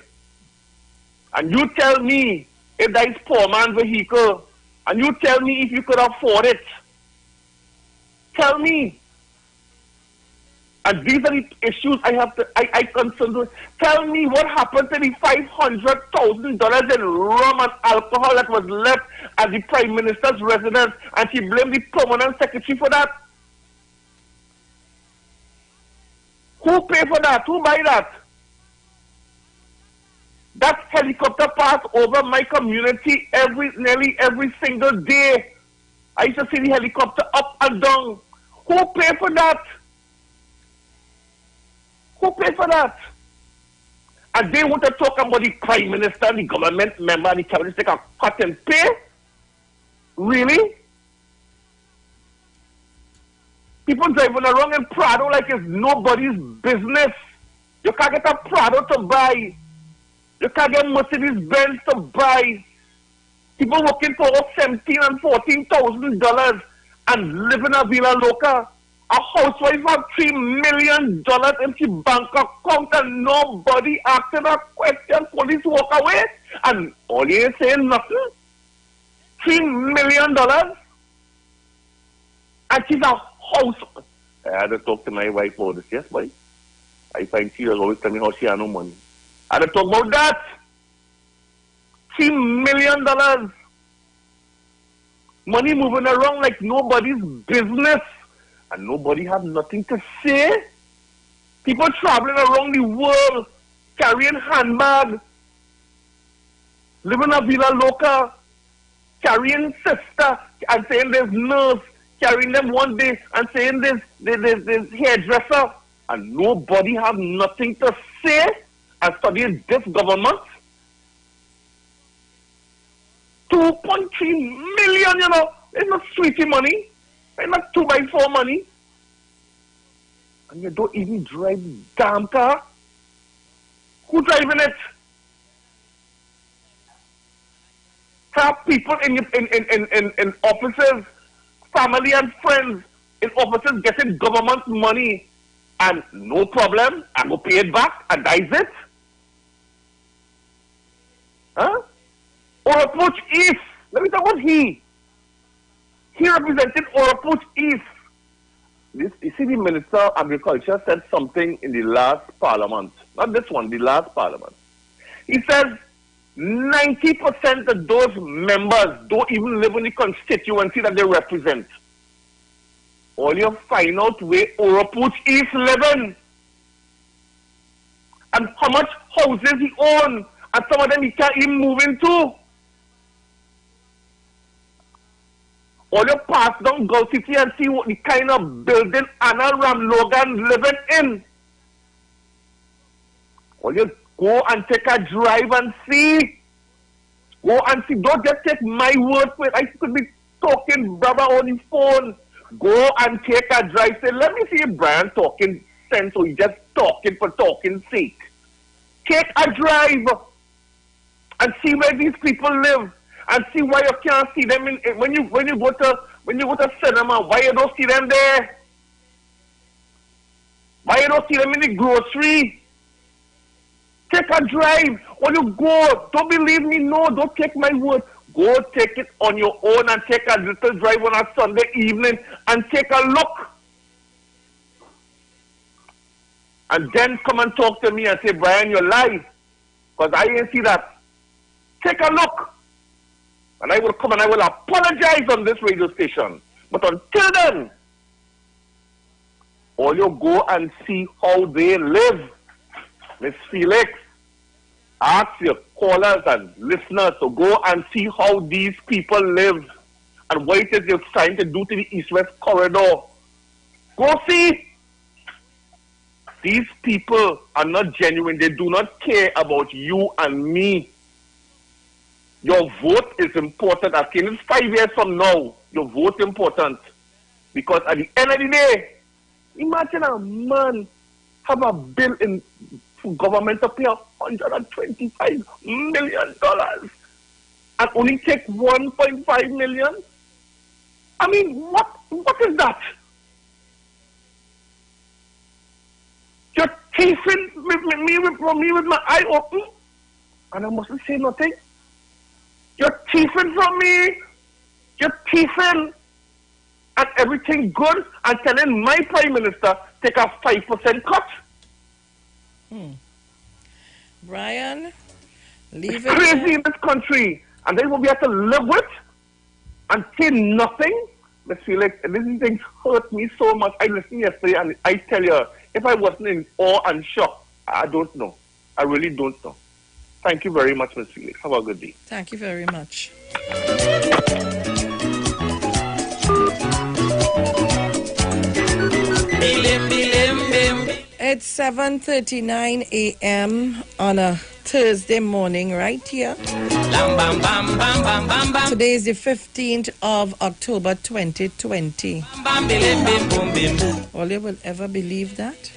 And you tell me if that is poor man's vehicle, and you tell me if you could afford it. Tell me. And these are the issues I concerned with. Tell me what happened to the $500,000 in rum and alcohol that was left at the Prime Minister's residence, and she blamed the permanent secretary for that. Who paid for that? Who buy that? That helicopter pass over my community nearly every single day. I used to see the helicopter up and down. Who paid for that? Who paid for that? And they want to talk about the Prime Minister, the government member, and the cabinet take a cut and pay? Really? People driving around in Prado like it's nobody's business. You can't get a Prado to buy. You can't get Mercedes-Benz to buy. People working for $17,000 and $14,000 and live in a Villa Loca. A housewife has $3 million in her bank account and nobody asking her question. Police walk away and all you saying nothing. $3 million, and she's a house. I had to talk to my wife about this. Yes, boy. I find she was always telling me how she had no money. I had to talk about that. $3 million. Money moving around like nobody's business. And nobody have nothing to say. People traveling around the world, carrying handbags, living a Villa Loca, carrying sister and saying there's nurse, carrying them one day and saying there's hairdresser. And nobody have nothing to say and studying this government. 2.3 million, it's not sweetie money. It's not 2x4 money. And you don't even drive the damn car. Who's driving it? Have people in offices, family and friends in offices getting government money, and no problem, I go pay it back, and that is it. Huh? Or approach East. Let me talk about he. He represented Oraput East. You see, the Minister of Agriculture said something in the last parliament. Not this one, the last parliament. He says 90% of those members don't even live in the constituency that they represent. All you find out where Oraput East living. And how much houses he owns. And some of them he can't even move into. All you pass down Gulf City and see what the kind of building Anna Ram Logan living in. All you Go and take a drive and see. Go and see. Don't just take my word for it. I could be talking brother on the phone. Go and take a drive. Say, let me see if Brian talking sense or he just talking for talking sake. Take a drive and see where these people live and see why you can't see them when you go to cinema. Why you don't see them there? Why you don't see them in the grocery? Take a drive. When you go, don't believe me, no, don't take my word. Go take it on your own and take a little drive on a Sunday evening and take a look. And then come and talk to me and say, Brian, you lie. Because I didn't see that. Take a look. And I will come and I will apologize on this radio station. But until then, all you go and see how they live. Miss Felix, ask your callers and listeners to go and see how these people live and what it is you're trying to do to the East-West corridor. Go see. These people are not genuine. They do not care about you and me. Your vote is important. As in 5 years from now, your vote is important. Because at the end of the day, imagine a man have a bill in government to pay $125 million and only take 1.5 million. I mean, what is that? You're teasing me with my eye open, and I mustn't say nothing. You're teasing from me. You're teasing at everything good and telling my prime minister take a 5% cut. Brian, leave it's it. Crazy in this country, and they will be able to live with and say nothing. Miss Felix, these things hurt me so much. I listened yesterday, and I tell you, if I wasn't in awe and shock, I don't know. I really don't know. Thank you very much, Miss Felix. Have a good day. Thank you very much. It's 7:39 a.m. on a Thursday morning right here. Today is the 15th of October 2020. All you will ever believe that?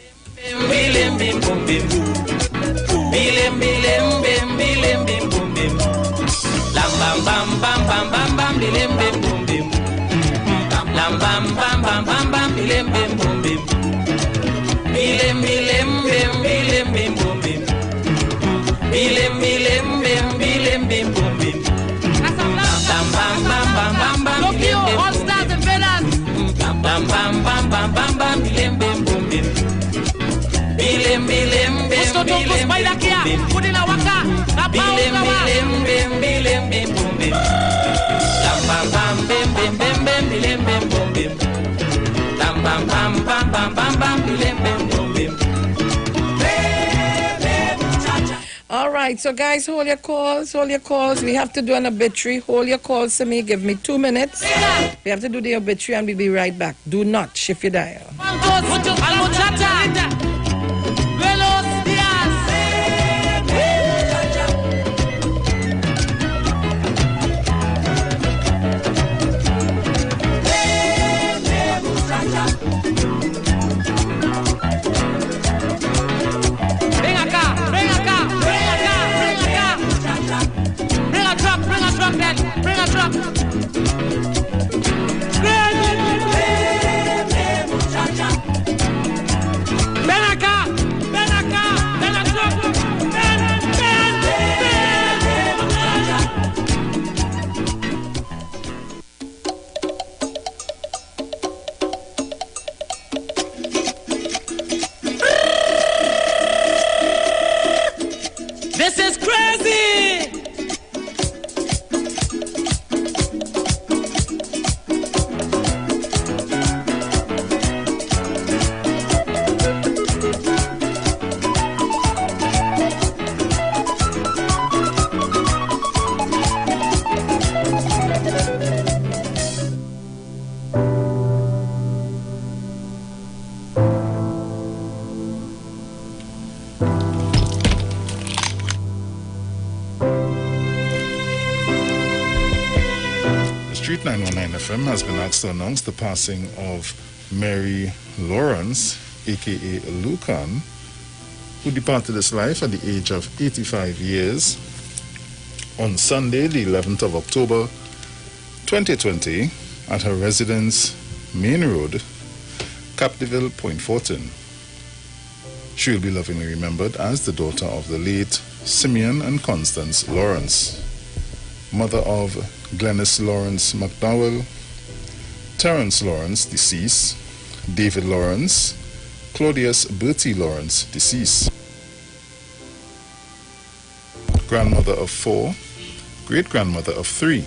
All right, so guys, hold your calls. We have to do an obituary. Hold your calls to me. Give me 2 minutes. We have to do the obituary and we'll be right back. Do not shift your dial. Bring a truck. This is crazy. Street 919 FM has been asked to announce the passing of Mary Lawrence, aka Lucan, who departed this life at the age of 85 years on Sunday, the 11th of October 2020, at her residence, Main Road, Capdeville, Point Fortin. She will be lovingly remembered as the daughter of the late Simeon and Constance Lawrence, mother of Glennis Lawrence McDowell, Terence Lawrence, deceased, David Lawrence, Claudius Bertie Lawrence, deceased, grandmother of 4, great-grandmother of 3,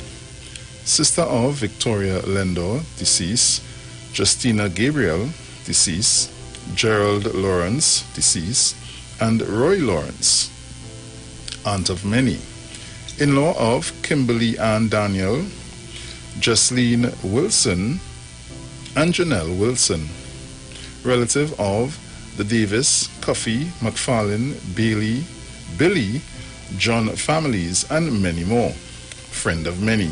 sister of Victoria Lendor, deceased, Justina Gabriel, deceased, Gerald Lawrence, deceased, and Roy Lawrence, aunt of many, in-law of Kimberly Ann Daniel, Jocelyn Wilson, and Janelle Wilson, relative of the Davis, Cuffy, McFarlane, Bailey, Billy, John families, and many more, friend of many.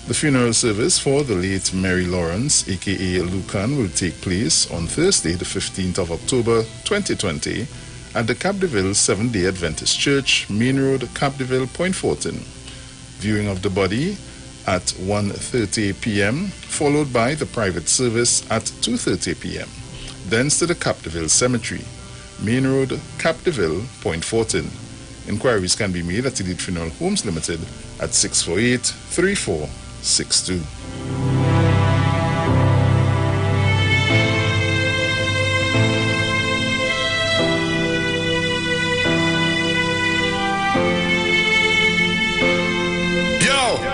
The funeral service for the late Mary Lawrence, aka Lucan, will take place on Thursday, the 15th of October 2020 at the Capdeville Seventh-day Adventist Church, Main Road, Capdeville, Point Fortin. Viewing of the body at 1:30 p.m., followed by the private service at 2:30 p.m. Thence to the Capdeville Cemetery, Main Road, Capdeville, Point Fortin. Inquiries can be made at Elite Funeral Homes Limited at 648-3462.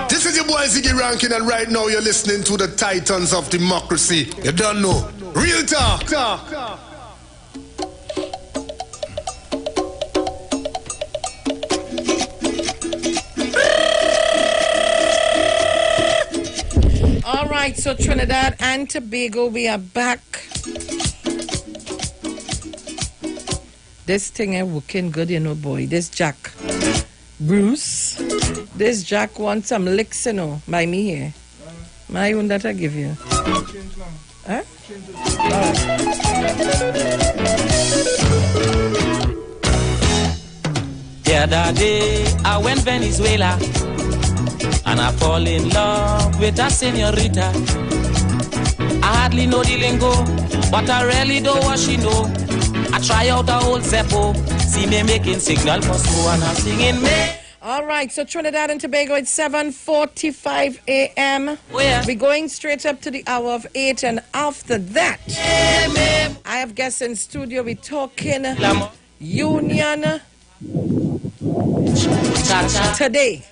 This is your boy Ziggy Rankin, and right now you're listening to the Titans of Democracy. You don't know. Real talk. All right, so Trinidad and Tobago, we are back. This thing ain't working good, you know, boy. This Jack. Bruce, this Jack wants some licks, you know, by me here. My own that I give you. Huh? The other day, I went Venezuela and I fall in love with a señorita. I hardly know the lingo, but I really know what she know. I try out a old Zeppo, see me making signal for slow and I'm singing me. All right, so Trinidad and Tobago, it's 7:45 a.m. We're going straight up to the hour of 8, and after that, I have guests in studio. We're talking union today.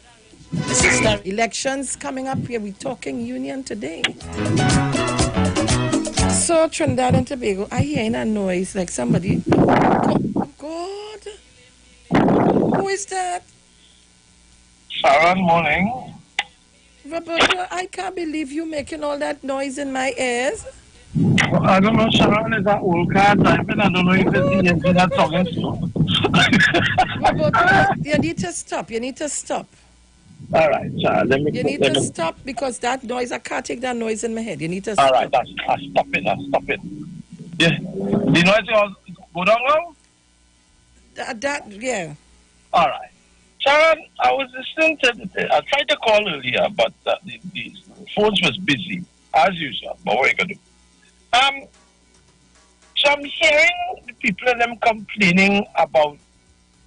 Elections coming up here. We're talking union today. So Trinidad and Tobago, I hear a noise like somebody. Oh God! Who is that? Sharon, morning. Roberto, I can't believe you making all that noise in my ears. Well, I don't know, Sharon is an old car driving. I don't know if it's the engine that's talking to. Roberto, you need to stop. You need to stop. All right, Sharon, You need to stop because that noise, I can't take that noise in my head. You need to stop. All right, I'll stop it. Yeah. The noise go down now? Yeah. All right. Sharon, I was listening to I tried to call earlier, but the phones was busy, as usual. But what are you going to do? So I'm hearing the people and them complaining about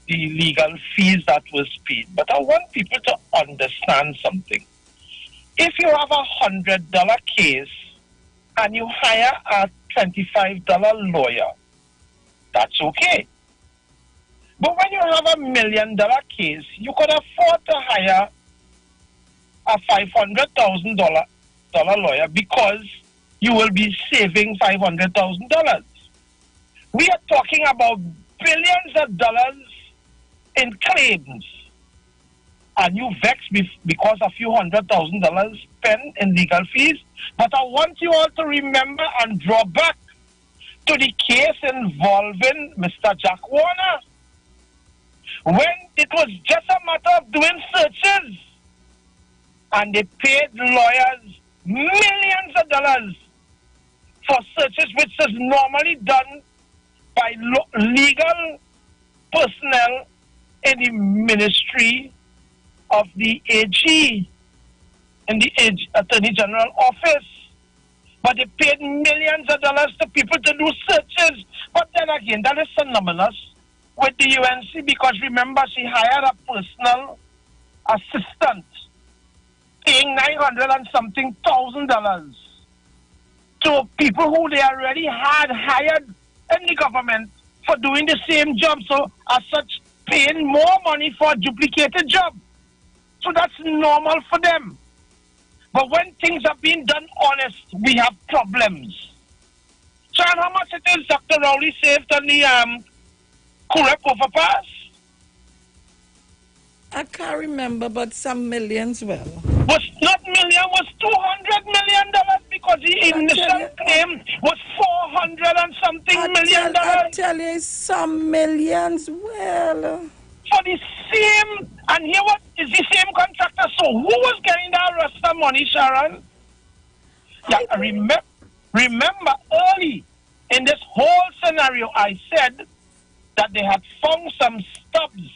the legal fees that was paid. But I want people to understand something. If you have $100 case and you hire a $25 lawyer, that's okay. But when you have $1 million case, you could afford to hire a $500,000 lawyer because you will be saving $500,000. We are talking about billions of dollars in claims, and you vex because a few $100,000 spent in legal fees. But I want you all to remember and draw back to the case involving Mr. Jack Warner, when it was just a matter of doing searches. and they paid lawyers millions of dollars for searches which is normally done by legal personnel in the Ministry of the AG, in the Attorney General office. But they paid millions of dollars to people to do searches. But then again, that is synonymous with the UNC, because remember, she hired a personal assistant paying $900 and something thousand to people who they already had hired in the government for doing the same job. So as such, paying more money for a duplicated job. So that's normal for them. But when things are being done honest, we have problems. So how much it is Dr. Rowley saved on the Kurep overpass? I can't remember, but some millions, well. Was not million, was $200 million, because the initial claim was 400 and something million dollars. I tell you, some millions, well. For the same, and here what is the same contractor, so who was getting that rest of money, Sharon? Yeah, remember early in this whole scenario, I said that they had found some stubs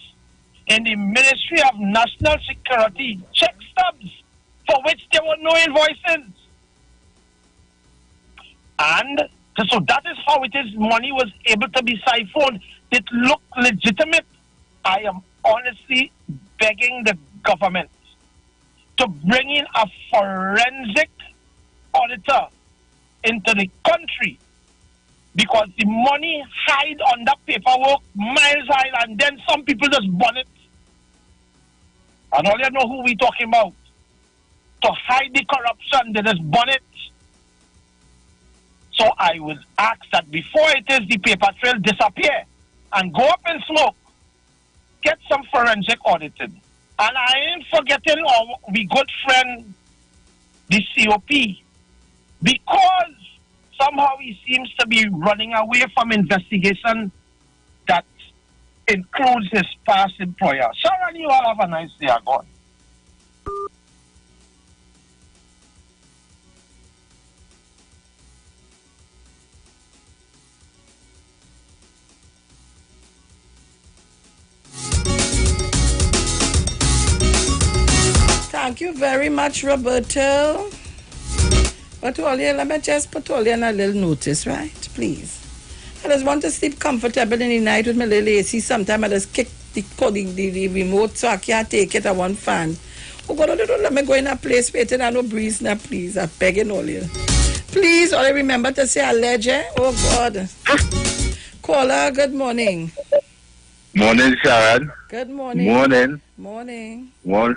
in the Ministry of National Security, check stubs, for which there were no invoices. And so that is how it is money was able to be siphoned. It looked legitimate. I am honestly begging the government to bring in a forensic auditor into the country, because the money hide on that paperwork miles high, and then some people just burn it. And all you know who we talking about. To hide the corruption, they just burn it. So I would ask that before it is the paper trail disappear and go up in smoke, get some forensic audited. And I ain't forgetting our we good friend, the COP, because somehow he seems to be running away from investigation that includes his past employer. Sharon, you all have a nice day, God. Thank you very much, Roberto. But let me just put all you on a little notice, right? Please. I just want to sleep comfortable in the night with my little AC. Sometimes I just kick the remote so I can't take it at one fan. Oh God, don't let me go in a place where there's no breeze now, please. I'm begging all you. Please, only remember to say a legend. Oh God. Caller, good morning. Morning, Sharon. Good morning. Morning. Morning.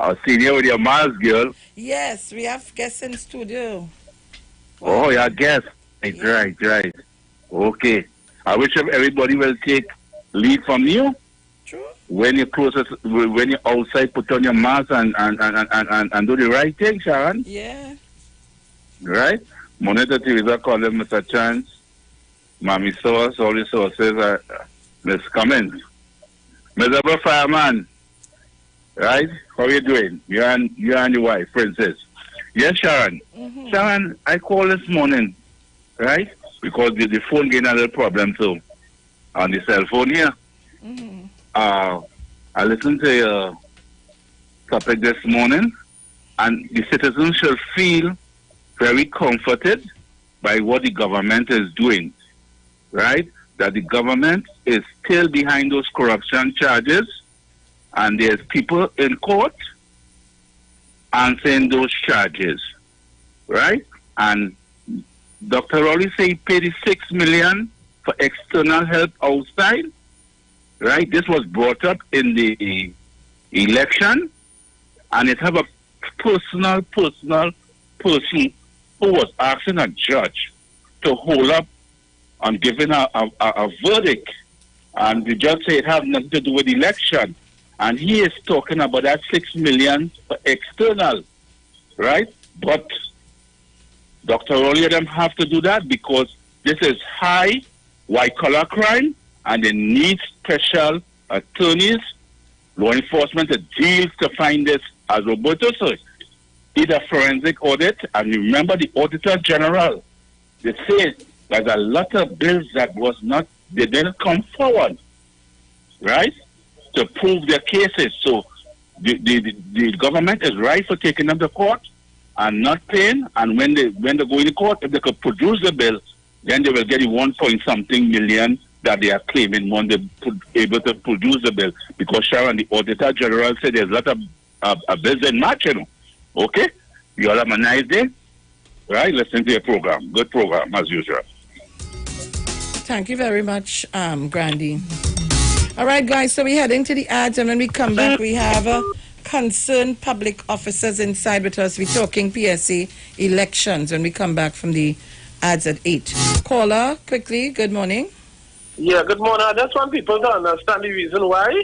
I've seen you with your Mars girl. Yes, we have guests in studio. Oh, yeah, guests. Right. Okay. I wish everybody will take lead from you. True. When you're when you're outside, put on your mask and do the right thing, Sharon. Yeah. Right? Monitor Teresa call them Mr. Chance. Mommy Source, all the sources are Miss Cummins. Mr. Fireman. Right? How you doing? You and your wife, Princess. Yes, Sharon. Mm-hmm. Sharon, I called this morning, right? Because the phone getting a little problem too. On the cell phone here. Mm-hmm. I listened to your topic this morning, and the citizens should feel very comforted by what the government is doing, right? That the government is still behind those corruption charges, and there's people in court answering those charges, right? And Dr. Rowley said he paid $6 million for external help outside, right? This was brought up in the election, and it have a personal person who was asking a judge to hold up on giving a verdict, and the judge said it have nothing to do with the election. And he is talking about that $6 million for external, right? But Dr. Rowley them have to do that because this is high white-collar crime, and they need special attorneys, law enforcement to deal to find this, as Roberto said. did a forensic audit, and you remember the Auditor General, they said there's a lot of bills that they didn't come forward, right, to prove their cases. So the government is right for taking them to court and not paying, and when they go in court, if they could produce the bill, then they will get the 1-point-something million that they are claiming when they're able to produce the bill. Because Sharon, the Auditor General said there's a lot of bills in March, Okay? You all have a nice day. Right? Listen to your program. Good program, as usual. Thank you very much, Grandy. All right, guys, so we're heading to the ads, and when we come back, we have concerned public officers inside with us. We're talking PSA elections when we come back from the ads at 8. Caller, quickly, good morning. Yeah, good morning. I just want people to understand the reason why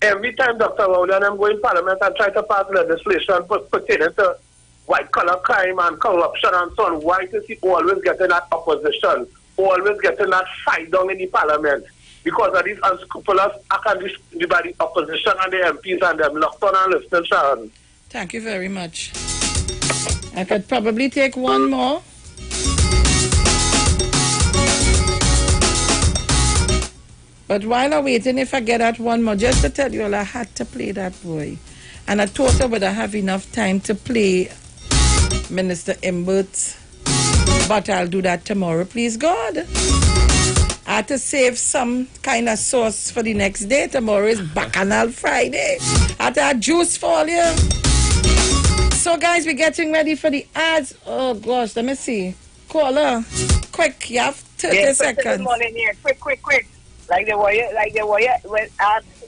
every time Dr. Rowley and I'm going to Parliament and try to pass legislation pertaining to white-collar crime and corruption and so on, why does he always getting that opposition, always getting that fight down in the Parliament? Because of these unscrupulous actions by the opposition and the MPs and them locked on and listening, Sharon. Thank you very much. I could probably take one more. But while I'm waiting, if I get that one more, just to tell you all, I had to play that boy. And I thought I would have enough time to play Minister Imbert, but I'll do that tomorrow, please God. I had to save some kind of sauce for the next day. Tomorrow is Bacchanal Friday. I had to have juice for you. So guys, we're getting ready for the ads. Oh gosh, let me see. Caller, quick, you have 30 seconds. Good morning here. Quick. Like the warrior, when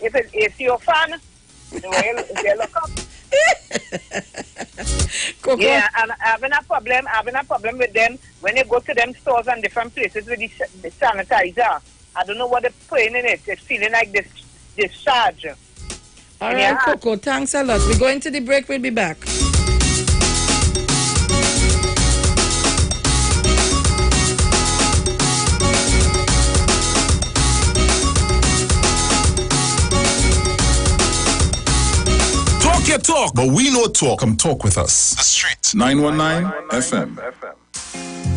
if you're a fan, the warrior, they look up. Coco. Yeah, and having a problem with them when they go to them stores and different places with the sanitizer. I don't know what they're putting in it. It's feeling like this charge. All right, Coco, thanks a lot. We're going to the break. We'll be back. Your talk. But we know talk. Come talk with us. The Street. 919 FM.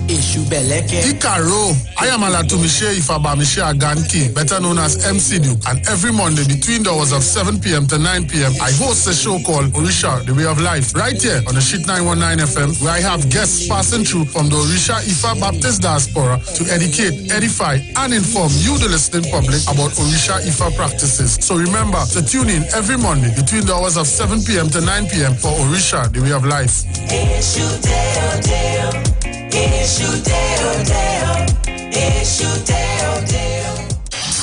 Ikaro, I am Alatumishe Ifabamishe Aganki, better known as MC Duke, and every Monday between the hours of 7 p.m. to 9 p.m. I host a show called Orisha, The Way of Life, right here on the Shit 919 FM, where I have guests passing through from the Orisha Ifa Baptist Diaspora to educate, edify, and inform you, the listening public, about Orisha Ifa practices. So remember to tune in every Monday between the hours of 7 p.m. to 9 p.m. for Orisha, The Way of Life.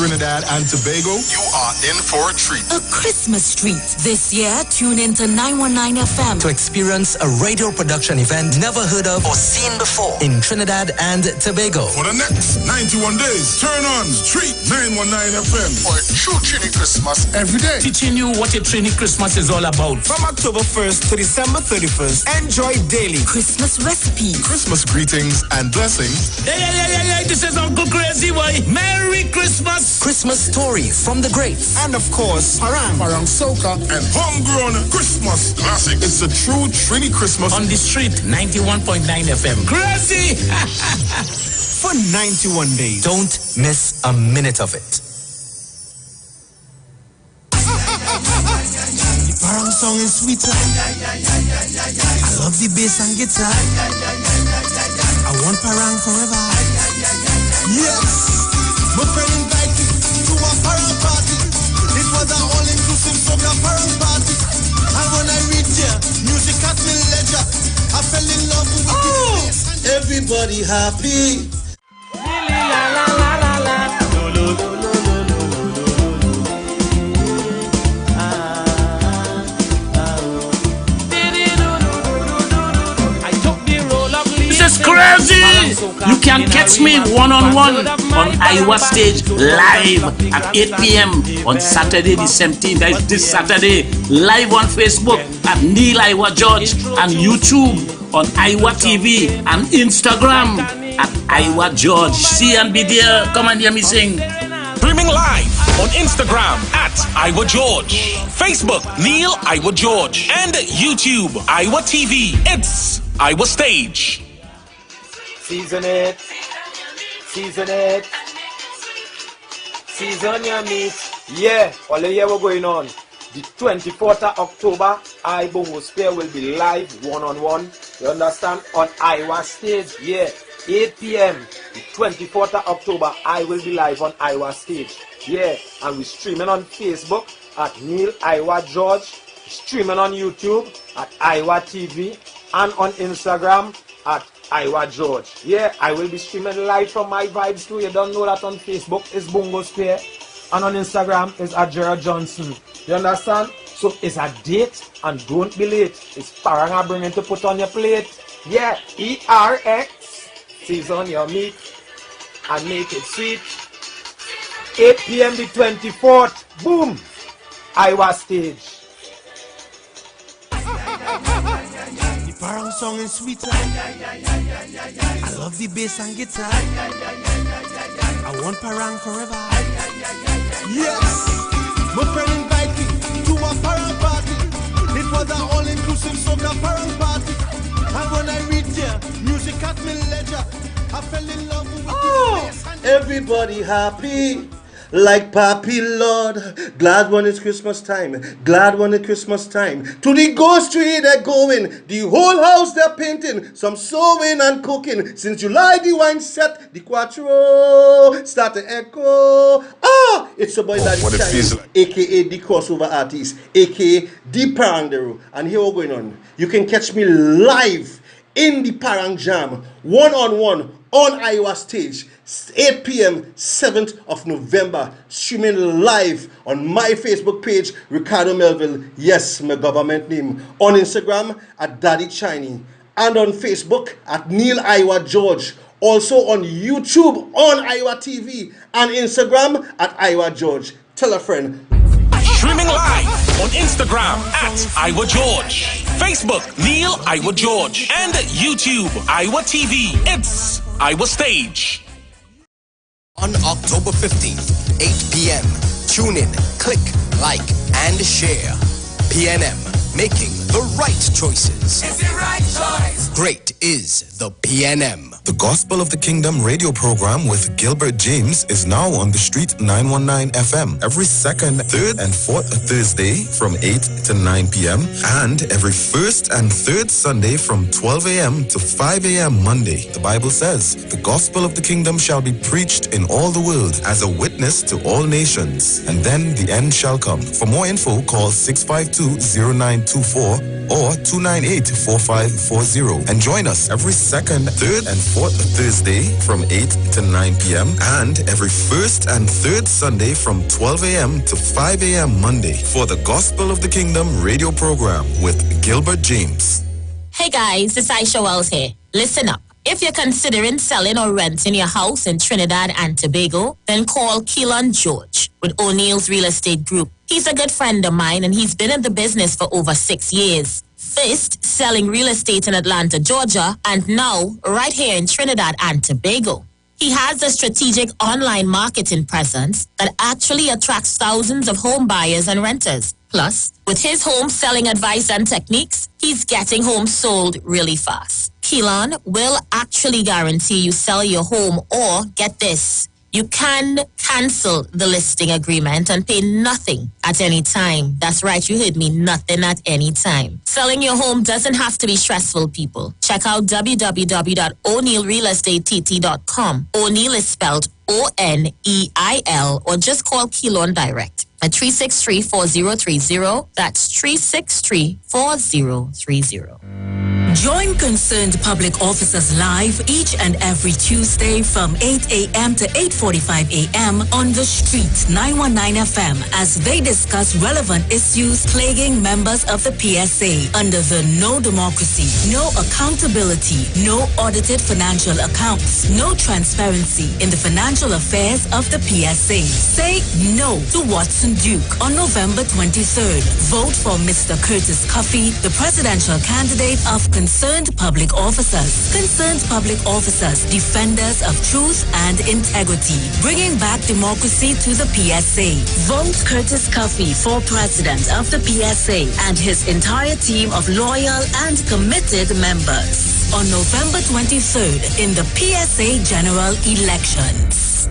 Trinidad and Tobago, you are in for a treat. A Christmas treat. This year, tune in to 919 FM to experience a radio production event never heard of or seen before in Trinidad and Tobago. For the next 91 days, turn on Street 919 FM for a true Trini Christmas every day. Teaching you what a Trini Christmas is all about. From October 1st to December 31st, enjoy daily Christmas recipes, Christmas greetings and blessings. Hey, this is Uncle Crazy Boy. Merry Christmas. Christmas stories from the greats. And of course, Parang Soca, and homegrown Christmas classics. It's a true Trini Christmas on the Street 91.9 FM. Crazy! For 91 days. Don't miss a minute of it. The Parang song is sweeter. I love the bass and guitar. I want Parang forever. Yes, my friend invited me to a Parang party. It was an all-inclusive program Parang party. And when I reached here, music at me leisure. I fell in love with the bass. Everybody happy. La la la la la. Lo lo lo lo lo lo lo. I took the roll of leaves. This is crazy! You can catch me one-on-one on Iwer stage live at 8 p.m. on Saturday the 17th. That is this Saturday. Live on Facebook at Neil Iwer George and YouTube on Iwer TV and Instagram at Iwer George. See and be there. Come and hear me sing. Streaming live on Instagram at Iwer George, Facebook Neil Iwer George, and YouTube Iwer TV. It's Iwer Stage. Season it. Season it. Season your meat. Yeah, all the year we're going on. The 24th of October, Bongo Spear will be live one-on-one. You understand? On Iwer Stage. Yeah, 8 p.m. The 24th of October, I will be live on Iwer Stage. Yeah, and we're streaming on Facebook at Neil Iwer George. Streaming on YouTube at Iwer TV. And on Instagram at Iwer George. Yeah, I will be streaming live from my vibes too. You don't know that on Facebook is Bongo Spear. And on Instagram is at Gerald Johnson. You understand? So it's a date and don't be late. It's parang bringing to put on your plate. Yeah, ERX. Season your meat and make it sweet. 8 p.m. the 24th. Boom! Iwer Stage. The parang song is sweeter. I love the bass and guitar. I want parang forever. Yes! My friend invited me to a parang party. It was an all-inclusive soca parang party. And when I reached here, music at me ledger. I fell in love with the bass. Everybody happy. Like Papi Lord, glad when it's Christmas time, glad when it's Christmas time. To the ghost tree they're going, the whole house they're painting, some sewing and cooking. Since July the wine set, the quattro start to echo. It's a boy Daddy China, like. AKA the crossover artist, AKA the Parangdero. And here we're going on. You can catch me live in the Parang Jam, one-on-one on Iwer Stage, 8 p.m., 7th of November, streaming live on my Facebook page, Ricardo Melville, yes, my government name, on Instagram at Daddy Chinese, and on Facebook at Neil Iwer George, also on YouTube on Iwer TV, and Instagram at Iwer George. Tell a friend. Streaming live on Instagram at Iwer George, Facebook Neil Iwer George, and YouTube Iwer TV. It's Iwer Stage. On October 15th, 8 p.m. Tune in, click, like, and share. PNM, making the right choices. It's the right choice. Great is the PNM. The Gospel of the Kingdom radio program with Gilbert James is now on the street 919 FM every second, third, and fourth Thursday from 8 to 9 p.m. and every first and third Sunday from 12 a.m. to 5 a.m. Monday. The Bible says, the Gospel of the Kingdom shall be preached in all the world as a witness to all nations, and then the end shall come. For more info, call 652-0924 or 298-4540 and join us every second, third, and fourth Thursday from 8 to 9 p.m. and every first and third Sunday from 12 a.m. to 5 a.m. Monday for the Gospel of the Kingdom radio program with Gilbert James. Hey guys, it's Aisha Wells here. Listen up. If you're considering selling or renting your house in Trinidad and Tobago, then call Keelan George with O'Neill's Real Estate Group. He's a good friend of mine and he's been in the business for over 6 years. First, selling real estate in Atlanta, Georgia, and now right here in Trinidad and Tobago. He has a strategic online marketing presence that actually attracts thousands of home buyers and renters. Plus, with his home selling advice and techniques, he's getting homes sold really fast. Keelan will actually guarantee you sell your home, or get this, you can cancel the listing agreement and pay nothing at any time. That's right, you heard me, nothing at any time. Selling your home doesn't have to be stressful, people. Check out www.o'neillrealestatett.com. O'Neill is spelled O-N-E-I-L, or just call Keelan direct at 363-4030. That's 363-4030. Join concerned public officers live each and every Tuesday from 8 a.m. to 8:45 a.m. on the street 919 FM as they discuss relevant issues plaguing members of the PSA under the no democracy, no accountability, no audited financial accounts, no transparency in the financial financial affairs of the PSA. Say no to Watson Duke on November 23rd. Vote for Mr. Curtis Cuffey, the presidential candidate of Concerned Public Officers. Concerned Public Officers, defenders of truth and integrity, bringing back democracy to the PSA. Vote Curtis Cuffey for president of the PSA and his entire team of loyal and committed members on November 23rd in the PSA general elections.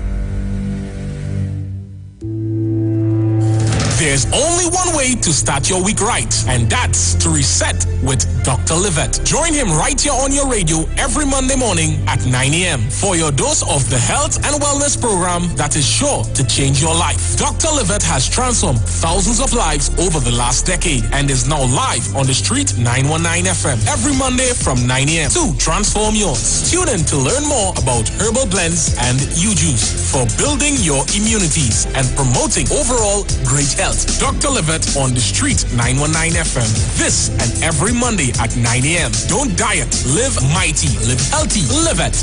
There's only one way to start your week right, and that's to reset with Dr. Livette. Join him right here on your radio every Monday morning at 9 a.m. for your dose of the health and wellness program that is sure to change your life. Dr. Livette has transformed thousands of lives over the last decade and is now live on the street 919 FM every Monday from 9 a.m. to transform yours. Tune in to learn more about herbal blends and U-juice for building your immunities and promoting overall great health. Dr. Livette on the street 919 FM. This and every Monday at 9 a.m. Don't diet, live mighty, live healthy, live it.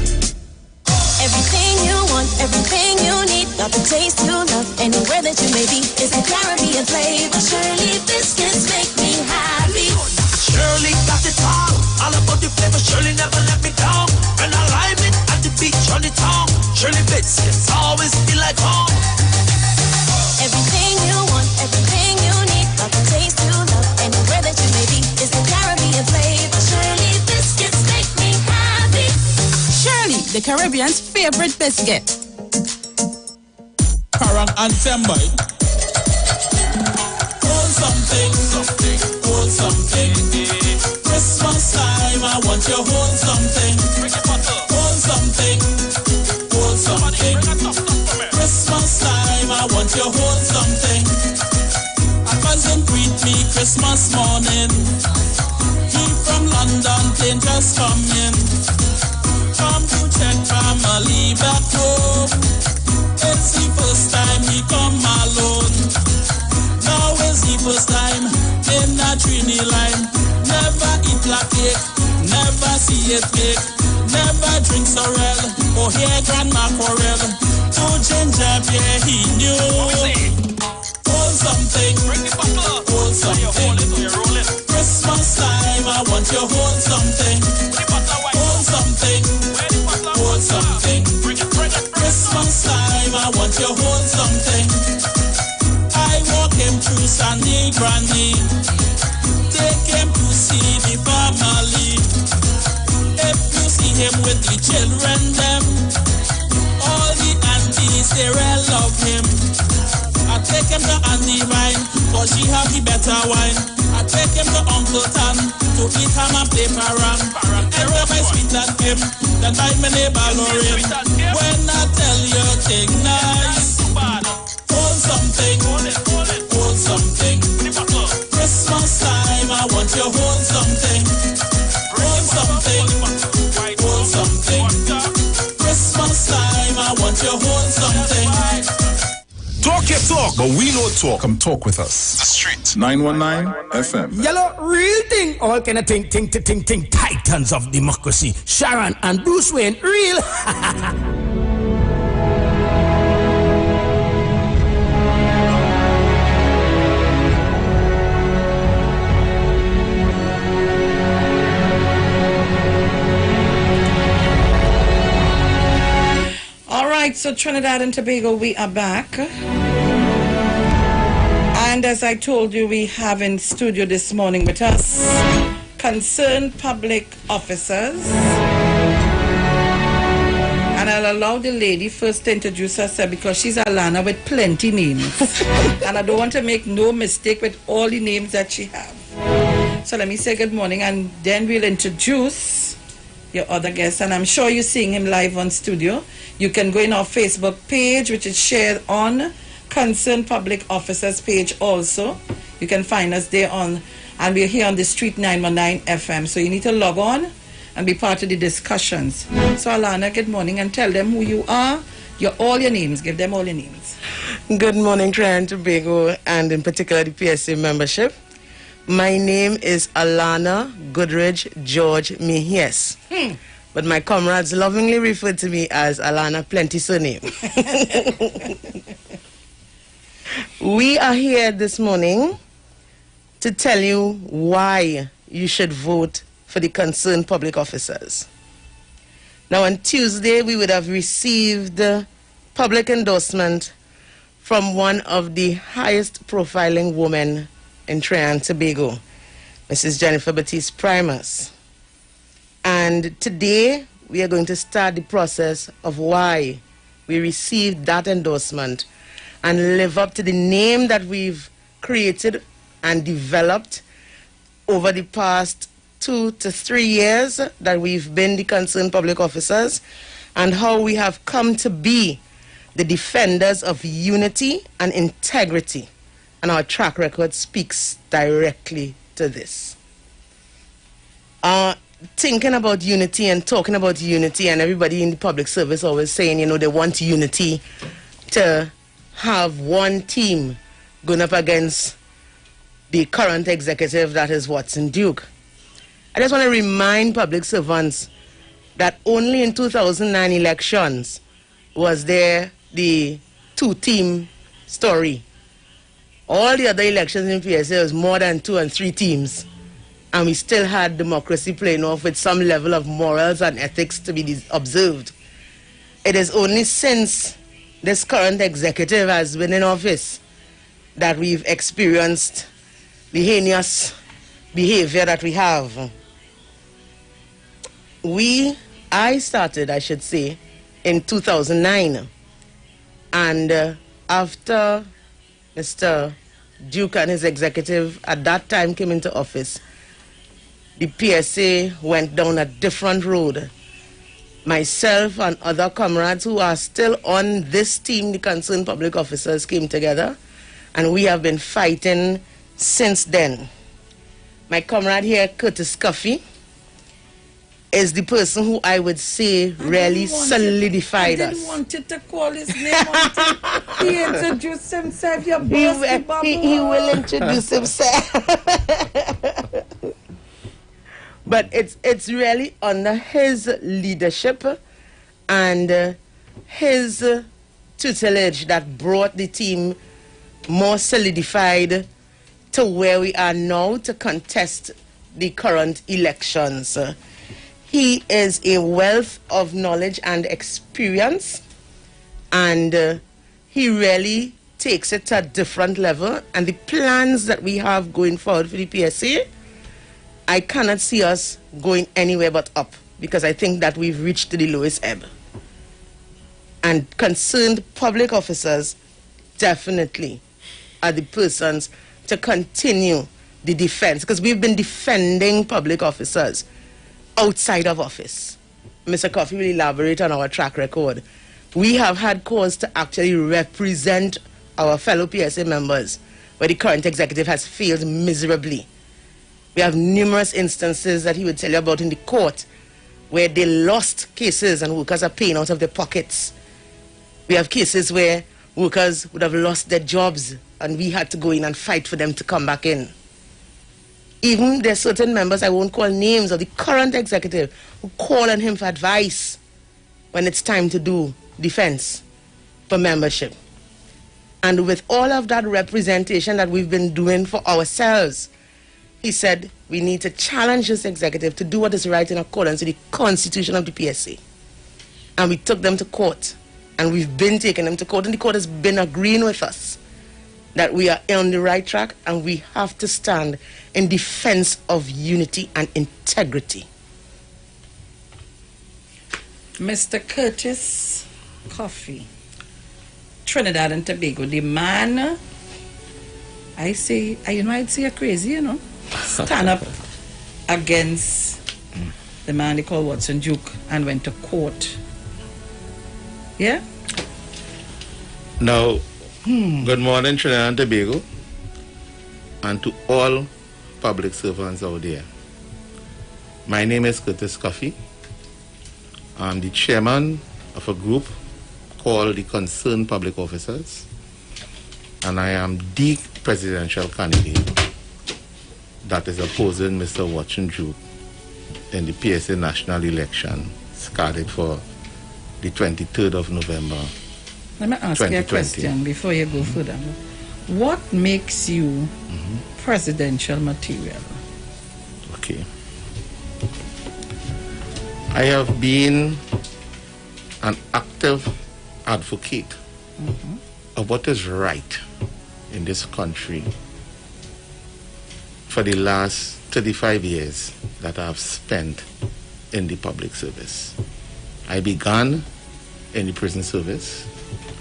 Everything you want, everything you need, got the taste you love, anywhere that you may be, is the Caribbean flavor. Shirley biscuits make me happy. Shirley got it all about the flavor. Shirley never let me down. When I lime it at the beach on the town, Shirley biscuits always feel like home. Everything you want, everything you need, got the taste you love, anywhere that you may be, is the Caribbean flavor. Shirley biscuits make me happy. Shirley, the Caribbean's favorite biscuit. Parang anthem, boy. Hold something, something, hold something. Christmas time, I want you hold something. Hold something, hold something. Christmas time, I want you hold something. A cousin greet me Christmas morning. He from London, plane just come in. Come to check family back home. It's the first time he come alone. Now is the first time in a Trini line. Never eat black cake, never see it cake, never drink sorrel or hear grandma quarrel. To ginger beer he knew. Hold something, hold something. Christmas time, I want you hold something. Hold something, hold something. Christmas time, I want you hold something. I walk him through Sandy Grandy, take him to see the family. If you see him with the children, them, all the aunties, they all love him. I take him to Auntie Vine, cause she have the better wine. I take him to Uncle Tan to eat ham and play parang. Enter my sweet and him, then buy me neighbor Lorraine. When I tell you take nice, hold something, hold something. Christmas time, I want you hold something. Hold something, hold something. Christmas time, I want you hold something. Talk your talk, but we know talk. Come talk with us. The Street 919 FM. Yellow, real thing. All kind of thing. Titans of democracy. Sharon and Bruce Wayne, real. All right, so Trinidad and Tobago, we are back. And as I told you, we have in studio this morning with us concerned public officers. And I'll allow the lady first to introduce herself because she's Alana with plenty names. And I don't want to make no mistake with all the names that she have. So let me say good morning and then we'll introduce your other guest. And I'm sure you're seeing him live on studio. You can go in our Facebook page, which is shared on Concerned Public Officers page also. You can find us there on, and we're here on the Street 919 FM. So you need to log on and be part of the discussions. So Alana, good morning and tell them who you are, all your names. Give them all your names. Good morning, Trinidad and Tobago, and in particular the PSA membership. My name is Alana Goodridge George Mejies. but my comrades lovingly refer to me as Alana Plenty Surname. We are here this morning to tell you why you should vote for the concerned public officers. Now, on Tuesday, we would have received public endorsement from one of the highest profiling women in Trinidad and Tobago, Mrs. Jennifer Baptiste Primus. And today, we are going to start the process of why we received that endorsement and live up to the name that we've created and developed over the past 2 to 3 years that we've been the concerned public officers, and how we have come to be the defenders of unity and integrity. And our track record speaks directly to this. Thinking about unity and talking about unity, and everybody in the public service always saying, you know, they want unity to have one team going up against the current executive, that is Watson Duke. I just want to remind public servants that only in 2009 elections was there the two-team story. All the other elections in PSA was more than 2 and 3 teams, and we still had democracy playing off with some level of morals and ethics to be observed. It is only since this current executive has been in office that we've experienced the heinous behavior that we have. I started, I should say, in 2009. And after Mr. Duke and his executive at that time came into office, the PSA went down a different road. Myself and other comrades who are still on this team, the concerned public officers, came together, and we have been fighting since then. My comrade here, Curtis Coffey, is the person who I would say really solidified us. I didn't want you to call his name until he introduced himself. Your boss, he will introduce himself. But it's really under his leadership and his tutelage that brought the team more solidified to where we are now to contest the current elections. He is a wealth of knowledge and experience, and he really takes it to a different level. And the plans that we have going forward for the PSA, I cannot see us going anywhere but up, because I think that we've reached the lowest ebb. And concerned public officers definitely are the persons to continue the defense, because we've been defending public officers outside of office. Mr. Coffey will elaborate on our track record. We have had cause to actually represent our fellow PSA members where the current executive has failed miserably. We have numerous instances that he would tell you about in the court where they lost cases and workers are paying out of their pockets. We have cases where workers would have lost their jobs and we had to go in and fight for them to come back in. Even there are certain members, I won't call names, of the current executive who call on him for advice when it's time to do defense for membership. And with all of that representation that we've been doing for ourselves, he said we need to challenge this executive to do what is right in accordance with the constitution of the PSA. And we took them to court, and we've been taking them to court, and the court has been agreeing with us that we are on the right track and we have to stand in defense of unity and integrity. Mr. Curtis Coffey, Trinidad and Tobago, the man, I'd say you're crazy, you know, stand up against the man they call Watson Duke and went to court. Yeah? Now, good morning, Trinidad and Tobago, and to all public servants out there. My name is Curtis Coffey. I'm the chairman of a group called the Concerned Public Officers, and I am the presidential candidate that is opposing Mr. Watson Duke in the PSA national election scheduled for the 23rd of November. Let me ask you a question before you go further. What makes you presidential material? Okay. I have been an active advocate of what is right in this country for the last 35 years that I have spent in the public service. I began in the prison service,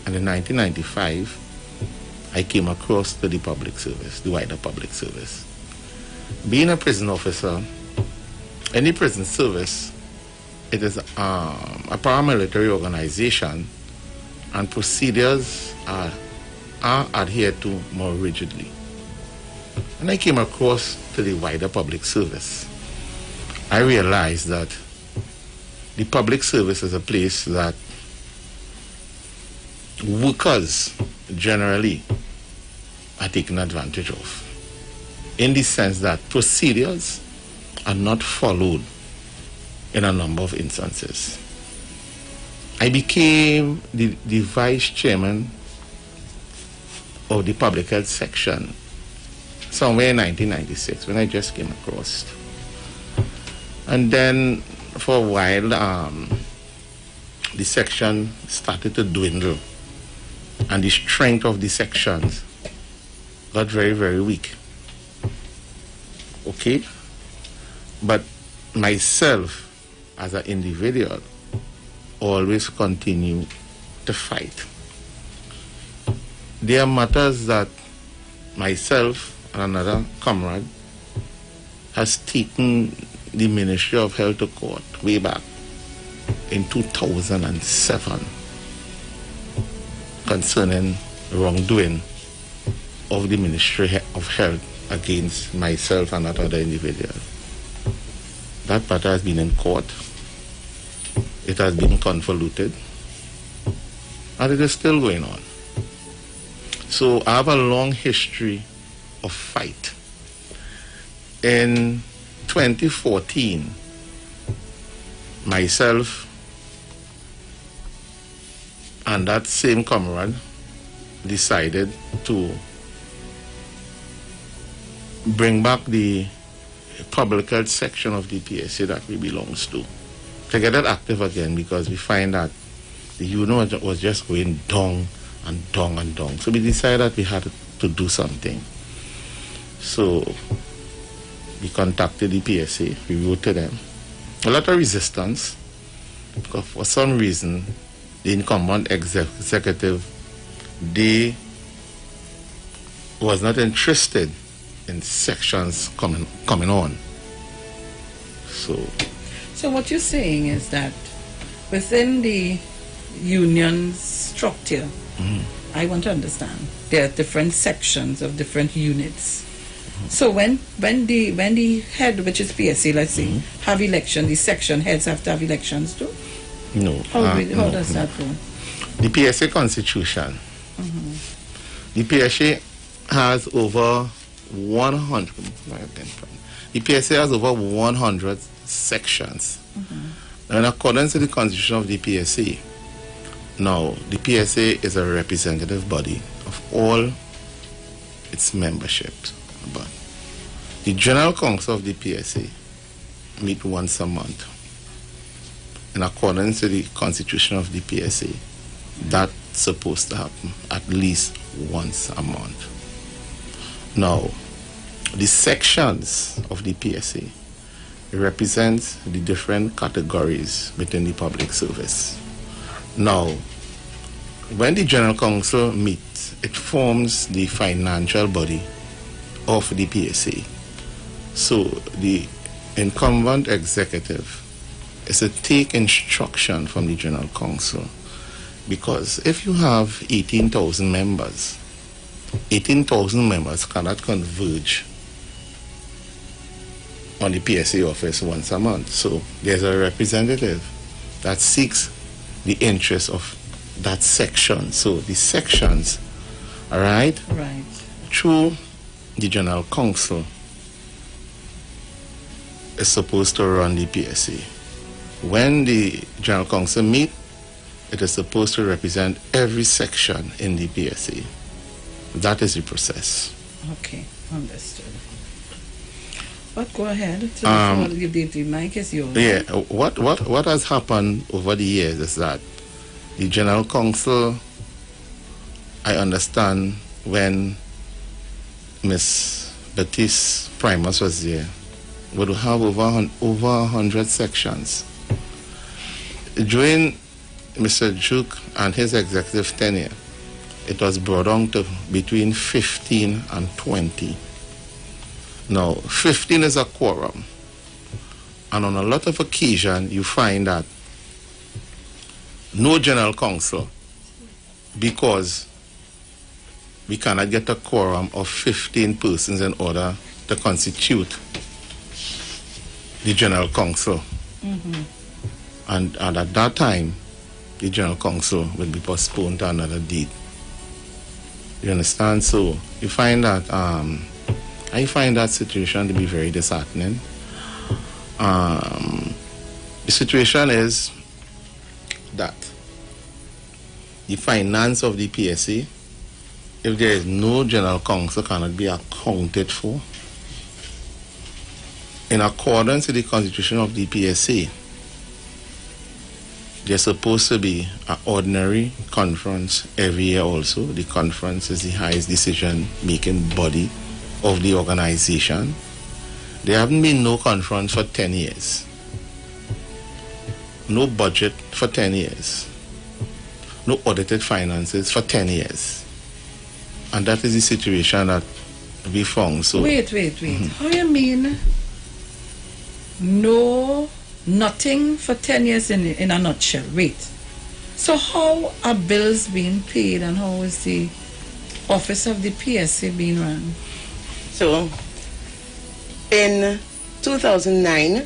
and in 1995, I came across to the public service, the wider public service. Being a prison officer, any prison service, it is a paramilitary organization, and procedures are adhered to more rigidly. When I came across to the wider public service, I realized that the public service is a place that workers generally are taken advantage of, in the sense that procedures are not followed in a number of instances. I became the vice chairman of the public health section somewhere in 1996 when I just came across. And then for a while, the section started to dwindle, and the strength of the sections got very, very weak. Okay? But myself, as an individual, always continue to fight. There are matters that myself and another comrade has taken the Ministry of Health to court way back in 2007 concerning wrongdoing of the Ministry of Health against myself and that other individual. That matter has been in court. It has been convoluted, and it is still going on. So I have a long history of fight. In 2014, myself and that same comrade decided to bring back the public health section of the PSA that we belongs to get it active again, because we find that the union was just going down and down and down. So we decided that we had to do something. So we contacted the PSA, we wrote to them. A lot of resistance, because for some reason, the incumbent executive, they was not interested in sections coming on. So what you're saying is that within the union structure, I want to understand, there are different sections of different units. So when the head, which is PSA, let's say, have election, the section heads have to have elections too? No. How does that go? The PSA constitution. The PSA has over 100. The PSA has over 100 sections. Now, in accordance to the constitution of the PSA, now the PSA is a representative body of all its membership. But the General Council of the PSA meet once a month. In accordance to the constitution of the PSA, that's supposed to happen at least once a month. Now, the sections of the PSA represent the different categories within the public service. Now, when the General Council meets, it forms the financial body of the PSA. So the incumbent executive is to take instruction from the General Council, because if you have 18,000 members, 18,000 members cannot converge on the PSA office once a month. So there's a representative that seeks the interest of that section. So the sections, all right, through the General Council is supposed to run the PSA. when the General Council meet, it is supposed to represent every section in the PSA. That is the process. Okay, understood. But go ahead. The mic is yours. Yeah, what has happened over the years is that the General Council, I understand when Miss Baptiste Primus was there, would have over 100 sections. During Mr. Duke and his executive tenure, it was brought down to between 15 and 20. Now, 15 is a quorum. And on a lot of occasions, you find that no General Council, because we cannot get a quorum of 15 persons in order to constitute the General Council. And at that time, the General Council will be postponed to another date. You understand? So you find that I find that situation to be very disheartening. The situation is that the finance of the PSA, if there is no General Council, cannot be accounted for. In accordance with the constitution of the PSA, there's supposed to be an ordinary conference every year also. The conference is the highest decision-making body of the organization. There haven't been no conference for 10 years. No budget for 10 years. No audited finances for 10 years. And that is the situation that we found. So Wait. How you mean nothing for 10 years in a nutshell? Wait. So how are bills being paid and how is the office of the PSA being run? So, in 2009,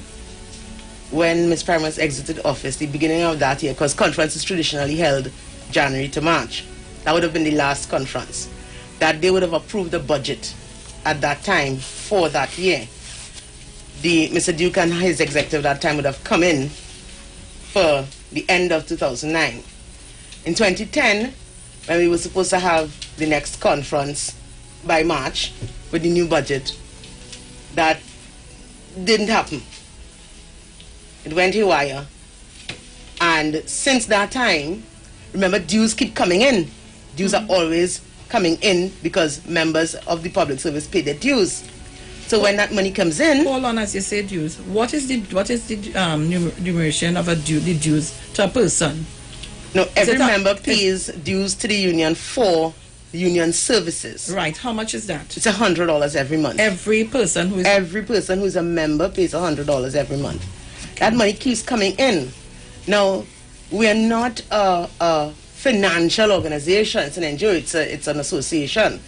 when Ms. Primus exited office, the beginning of that year, because conference is traditionally held January to March, that would have been the last conference, that they would have approved the budget at that time for that year. Mr. Duke and his executive at that time would have come in for the end of 2009. In 2010, when we were supposed to have the next conference by March with the new budget, that didn't happen. It went haywire. And since that time, remember, dues keep coming in. Dues are always coming in because members of the public service pay their dues. So when that money comes in, hold on, as you say dues, what is the numeration of the dues to a person? No, every member pays dues to the union for union services. Right. How much is that? It's $100 every month. Every person who's a member pays $100 every month. Okay. That money keeps coming in. Now, we are not a financial organization. It's an NGO. It's an association.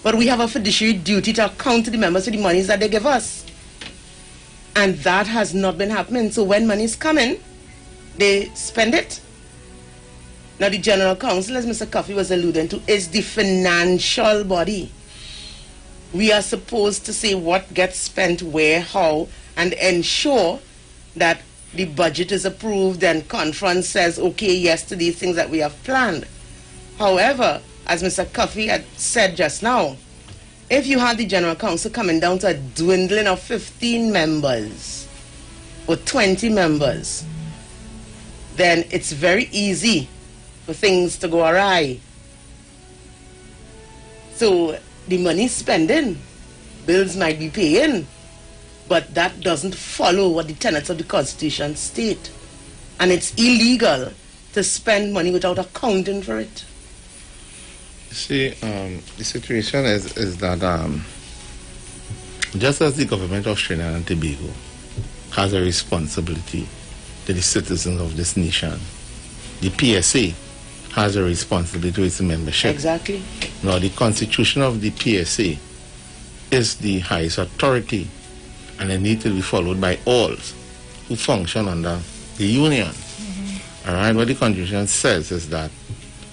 But we have a fiduciary duty to account to the members for the monies that they give us. And that has not been happening. So when money is coming, they spend it. Now the General Council, as Mr. Coffey was alluding to, is the financial body. We are supposed to say what gets spent where, how, and ensure that the budget is approved and conference says, okay, yes to these things that we have planned. However, as Mr. Coffey had said just now, if you had the General Council coming down to a dwindling of 15 members or 20 members, then it's very easy for things to go awry. So the money spending, bills might be paying, but that doesn't follow what the tenets of the Constitution state. And it's illegal to spend money without accounting for it. See, the situation is that just as the government of Trinidad and Tobago has a responsibility to the citizens of this nation, the PSA has a responsibility to its membership. Exactly. Now, the constitution of the PSA is the highest authority, and it needs to be followed by all who function under the union. All right, what the constitution says is that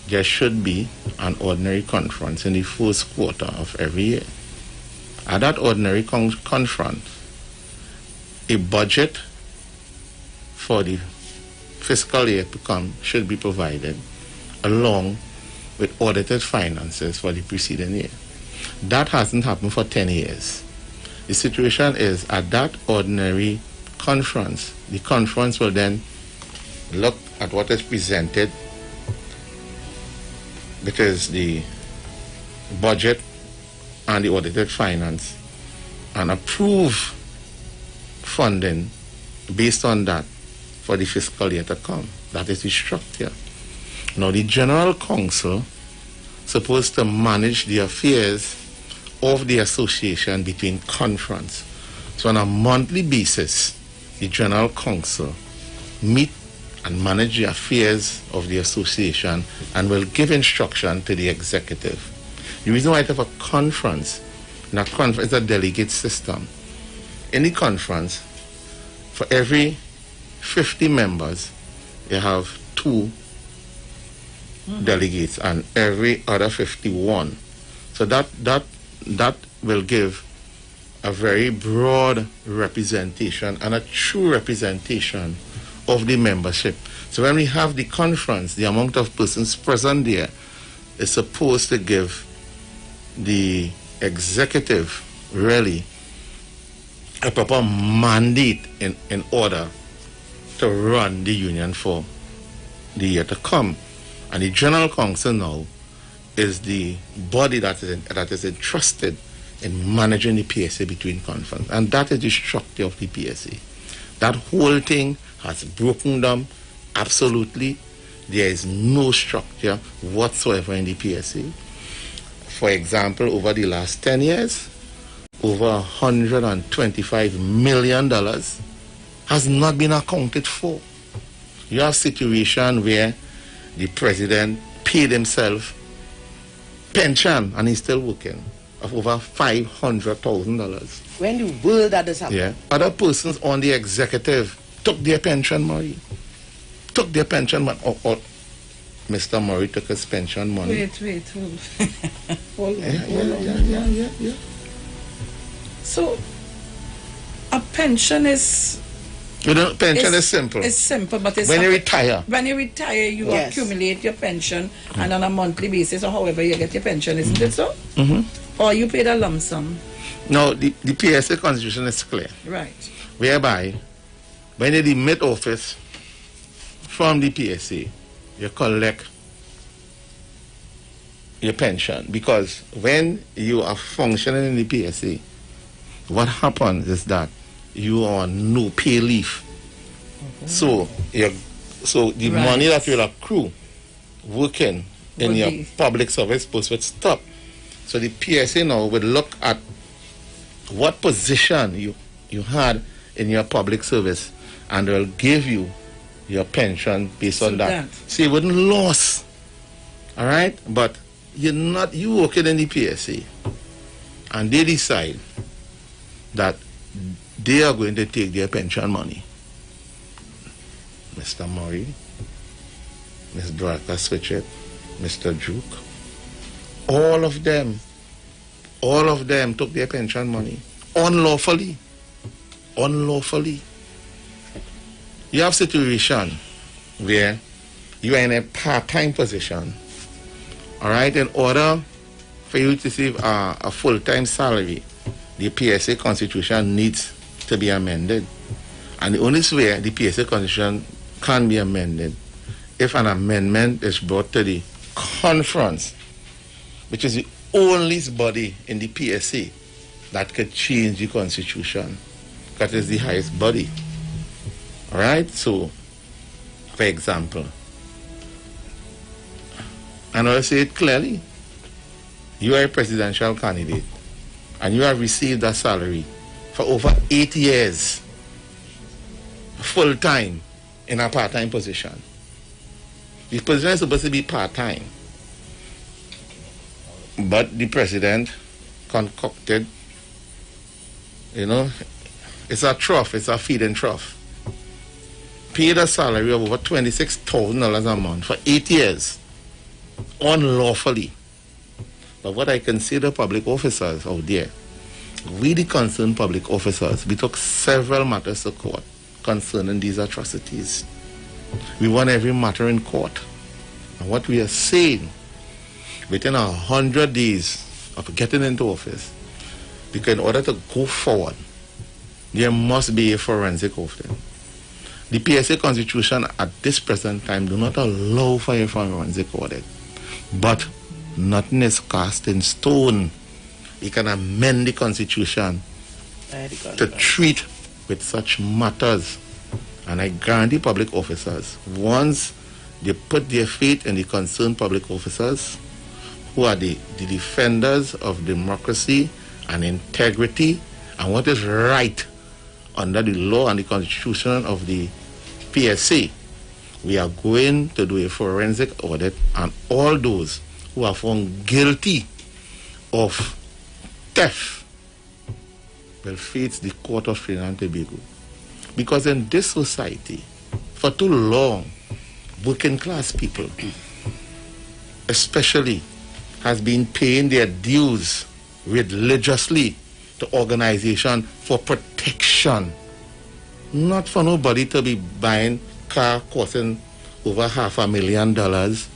there should be an ordinary conference in the first quarter of every year. At that ordinary conference, a budget for the fiscal year to come should be provided along with audited finances for the preceding year. That hasn't happened for 10 years. The situation is at that ordinary conference, the conference will then look at what is presented, because the budget and the audited finance, and approve funding based on that for the fiscal year to come. That is the structure. Now the General Council supposed to manage the affairs of the association between conference. So on a monthly basis, the General Council meet and manage the affairs of the association and will give instruction to the executive. The reason why I have a conference, in a conference is a delegate system. In the conference, for every 50 members, you have 2 delegates, and every other 51. So that will give a very broad representation and a true representation of the membership. So when we have the conference, the amount of persons present there is supposed to give the executive really a proper mandate in order to run the union for the year to come. And the General Council now is the body that is entrusted in managing the PSA between conference. And that is the structure of the PSA. That whole thing has broken down absolutely. There is no structure whatsoever in the PSA. For example, over the last 10 years, over $125 million has not been accounted for. You have a situation where the president paid himself pension and he's still working of over $500,000. When the world that does happen? Yeah. Other persons on the executive took their pension money. Took their pension money. Or Mr. Murray took his pension money. Wait, hold on. Yeah. So, a pension is... pension is simple. It's simple, but it's... When you retire. When you retire, you accumulate your pension, and on a monthly basis, or however you get your pension, isn't it so? Mm-hmm. Or you paid a lump sum? No, the PSA constitution is clear. Right. Whereby, when you demit office from the PSA, you collect your pension. Because when you are functioning in the PSA, what happens is that you are on no pay leave. So the money that will accrue working in your public service post would stop. So the PSA now would look at what position you had in your public service, and they'll give you your pension based on that. So you wouldn't lose. All right? But you working in the PSA, and they decide that they are going to take their pension money. Mr. Murray, Ms. Dorcas Switchett, Mr. Duke, all of them took their pension money unlawfully. You have a situation where you are in a part-time position, all right? In order for you to receive a full-time salary, the PSA constitution needs to be amended. And the only way the PSA constitution can be amended if an amendment is brought to the conference, which is the only body in the PSA that could change the constitution. That is the highest body. All right? So, for example, and I'll say it clearly, you are a presidential candidate and you have received a salary for over 8 years, full-time, in a part-time position. The position is supposed to be part-time. But the president concocted, it's a trough, it's a feeding trough. Paid a salary of over $26,000 a month for 8 years, unlawfully. But what I can say to public officers out there, we the concerned public officers, we took several matters to court concerning these atrocities. We won every matter in court. And what we are saying, within 100 days of getting into office, because in order to go forward, there must be a forensic audit. The PSA constitution at this present time do not allow for a forensic audit. But nothing is cast in stone. We can amend the constitution to treat with such matters. And I guarantee public officers, once they put their faith in the concerned public officers, who are the defenders of democracy and integrity and what is right under the law and the constitution of the PSA, we are going to do a forensic audit, and all those who are found guilty of theft will face the court of Trinidad and Tobago. Because in this society, for too long, working class people, especially, has been paying their dues religiously to organization for protection. Not for nobody to be buying car costing over $500,000,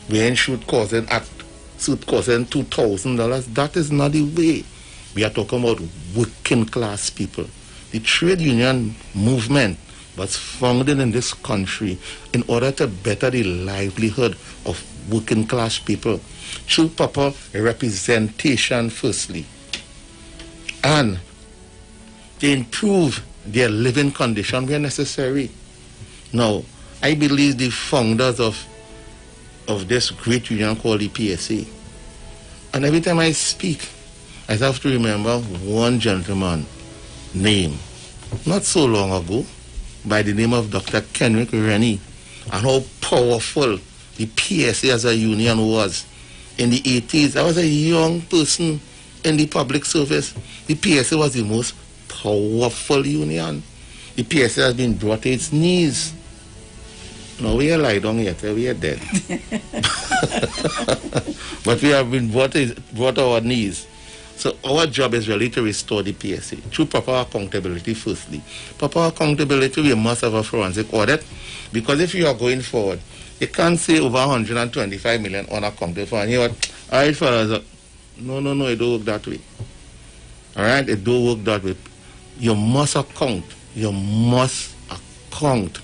wearing suit costing $2,000. That is not the way. We are talking about working class people. The trade union movement was founded in this country in order to better the livelihood of working class people through proper representation firstly, and to improve their living condition where necessary. Now, I believe the founders of this great union called the PSA, and every time I speak, I have to remember one gentleman name, not so long ago, by the name of Dr. Kenrick Rennie, and how powerful the PSA as a union was. In the 80s, I was a young person in the public service. The PSA was the most powerful union. The PSA has been brought to its knees. No, we are lying down yet, we are dead. But we have been brought to our knees. So our job is really to restore the PSA through proper accountability firstly. Proper accountability, we must have a forensic audit, because if you are going forward, you can't say over 125 million unaccounted for. And you know what? All right, fellas, no, it don't work that way. All right, it don't work that way. You must account. You must account.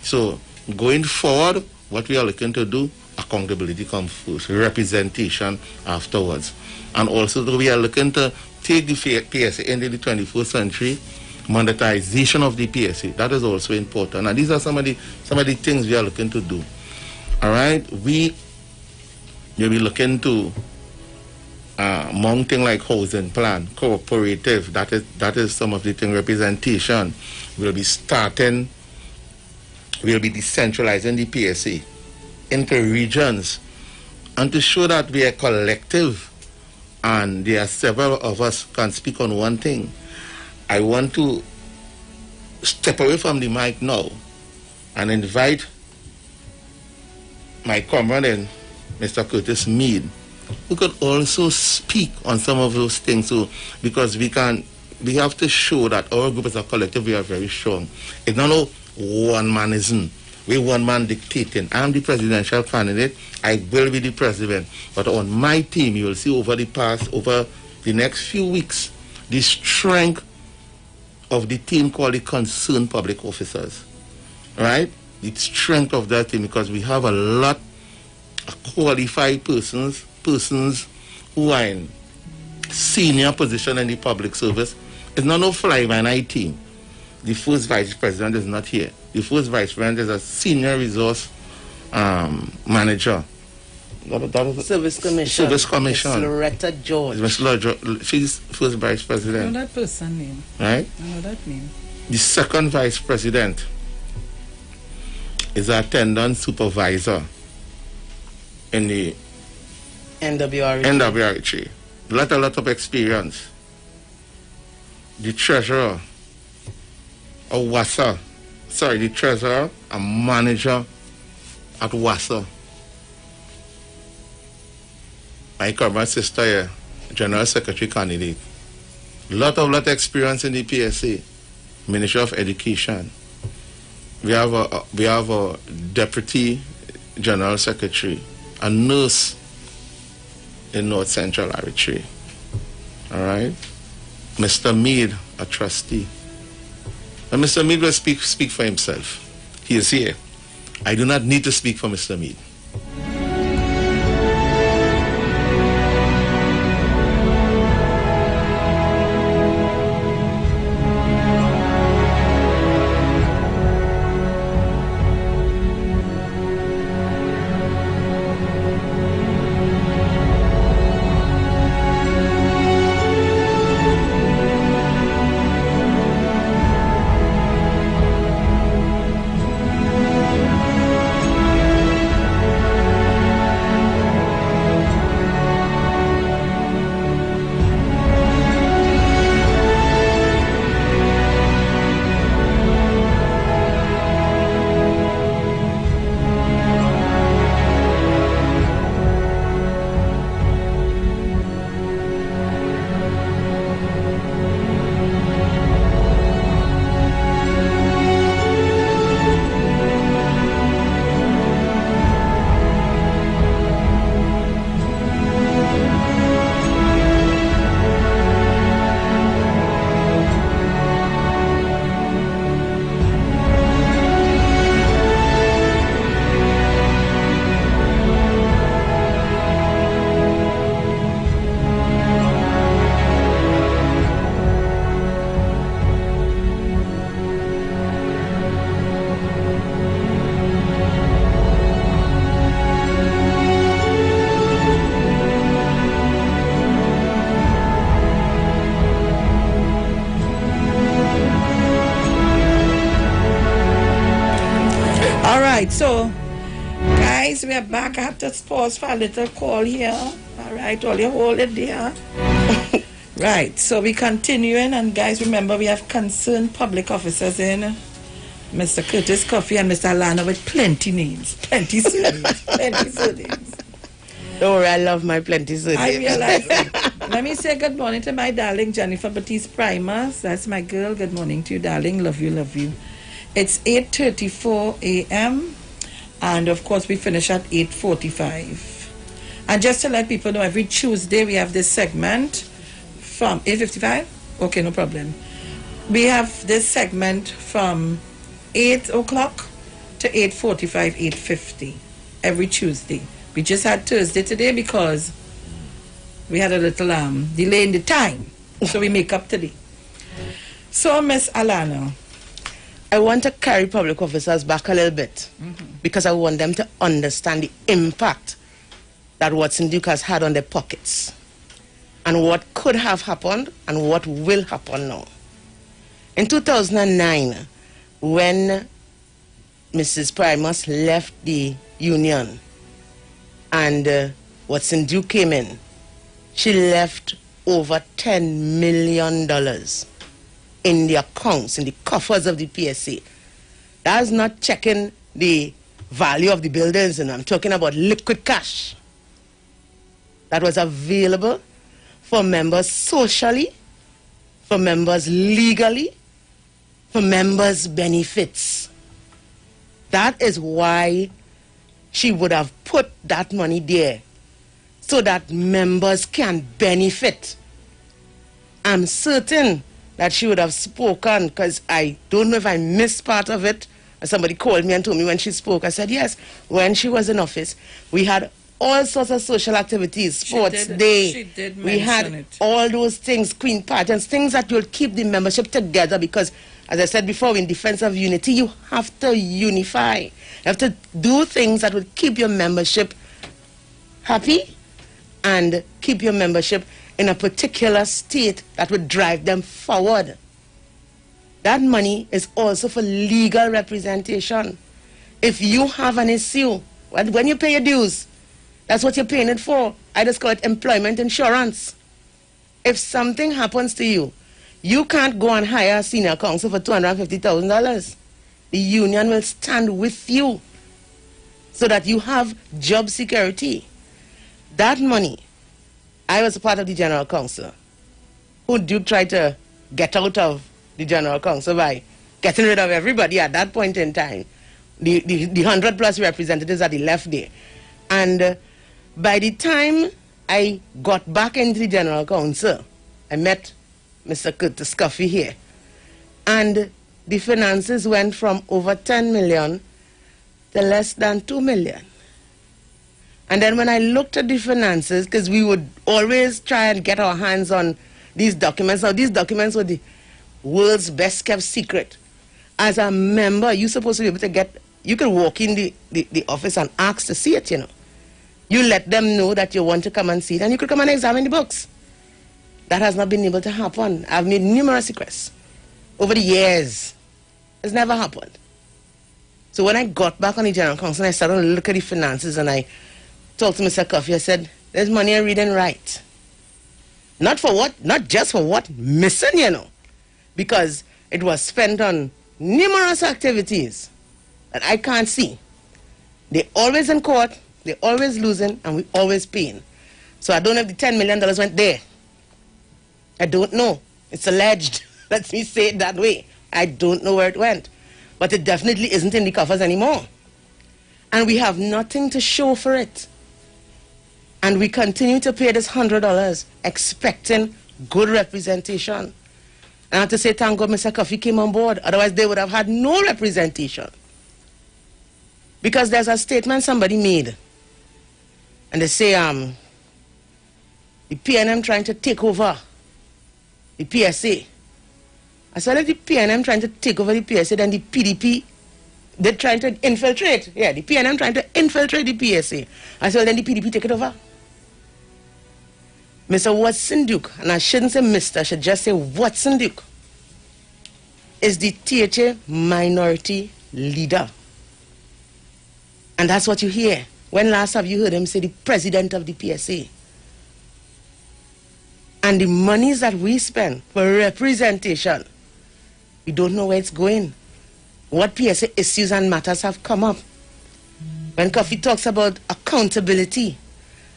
So going forward, what we are looking to do, accountability comes first, representation afterwards. And also we are looking to take the PSA into the 21st century, monetization of the PSA. That is also important. And these are some of the things we are looking to do. All right, we will be looking to among things like housing plan, cooperative. That is some of the thing. Representation. We'll be starting. We'll be decentralizing the PSA into regions, and to show that we are collective. And there are several of us can speak on one thing. I want to step away from the mic now and invite my comrade, Mr. Curtis Mead, who could also speak on some of those things. So, because we have to show that our group as a collective, we are very strong. It's not no one-manism. We one man dictating. I'm the presidential candidate. I will be the president. But on my team, you will see over the next few weeks, the strength of the team called the concerned public officers. Right? The strength of that team, because we have a lot of qualified persons who are in senior position in the public service. It's not no fly-by-night team. The first vice president is not here. The first vice president is a senior resource manager. Service Commission. Service Commission. It's Loretta George. She's first vice president. I know that person name. Right? I know that name. The second vice president is an attendant supervisor in the NWRHA. A lot of experience. The treasurer of WASA. The treasurer and manager at WASA. My current sister here, General Secretary candidate. Lot of experience in the PSA, Ministry of Education. we have a deputy general secretary, a nurse in North Central Eritrea. All right, Mr. Mead, a trustee. And Mr. Mead will speak for himself. He is here. I do not need to speak for Mr. Mead. right, so guys, we are back. I have to pause for a little call here. All right, all you hold it there. Right, so we continuing, and guys, remember we have concerned public officers in Mr. Curtis Coffee and Mr. Alana with plenty names, plenty surnames, plenty surnames. Don't worry, I love my plenty surnames. I realize. Let me say good morning to my darling Jennifer Batiste Primus. That's my girl. Good morning to you, darling. Love you, love you. It's 8:34 a.m. and of course we finish at 8:45. And just to let people know, every Tuesday we have this segment from 8:55. Okay, no problem. We have this segment from 8 o'clock to 8:45, 8:50 every Tuesday. We just had Thursday today because we had a little delay in the time, so we make up today. So, Miss Alana, I want to carry public officers back a little bit because I want them to understand the impact that Watson Duke has had on their pockets and what could have happened and what will happen now. In 2009, when Mrs. Primus left the union and Watson Duke came in, she left over $10 million in the accounts, in the coffers of the PSA. That's not checking the value of the buildings, and I'm talking about liquid cash that was available for members socially, for members legally, for members' benefits. That is why she would have put that money there, so that members can benefit. I'm certain that she would have spoken, because I don't know if I missed part of it. Somebody called me and told me when she spoke. I said, yes, when she was in office, we had all sorts of social activities, sports day. We had all those things, Queen Parties, things that will keep the membership together, because, as I said before, in defense of unity, you have to unify. You have to do things that will keep your membership happy and keep your membership in a particular state that would drive them forward. That money is also for legal representation. If you have an issue, when you pay your dues, that's what you're paying it for. I just call it employment insurance. If something happens to you, you can't go and hire a senior counsel for $250,000. The union will stand with you so that you have job security. That money, I was a part of the General Council, who Duke tried to get out of the General Council by getting rid of everybody at that point in time. The 100 plus representatives that he left there. And by the time I got back into the General Council, I met Mr. Curtis Coffey here. And the finances went from over 10 million to less than 2 million. And then when I looked at the finances, because we would always try and get our hands on these documents. Now, these documents were the world's best kept secret. As a member, you're supposed to be able to get, you could walk in the office and ask to see it, you know. You let them know that you want to come and see it, and you could come and examine the books. That has not been able to happen. I've made numerous requests over the years. It's never happened. So when I got back on the General Council, I started to look at the finances, and I talked to Mr. Coffey. I said, there's money in reading right. Not for what, not just for what missing, you know, because it was spent on numerous activities that I can't see. They're always in court, they're always losing, and we always paying. So I don't know if the $10 million went there. I don't know. It's alleged. Let me say it that way. I don't know where it went. But it definitely isn't in the coffers anymore. And we have nothing to show for it. And we continue to pay this $100, expecting good representation. And I have to say, thank God Mr. Coffey came on board. Otherwise, they would have had no representation. Because there's a statement somebody made. And they say, the PNM trying to take over the PSA. I said, if the PNM trying to take over the PSA, then the PDP, they're trying to infiltrate. Yeah, the PNM trying to infiltrate the PSA. I said, then the PDP take it over. Mr. Watson Duke, and I shouldn't say Mr., I should just say Watson Duke, is the THA minority leader. And that's what you hear. When last have you heard him say the president of the PSA? And the monies that we spend for representation, we don't know where it's going. What PSA issues and matters have come up? When Coffey talks about accountability,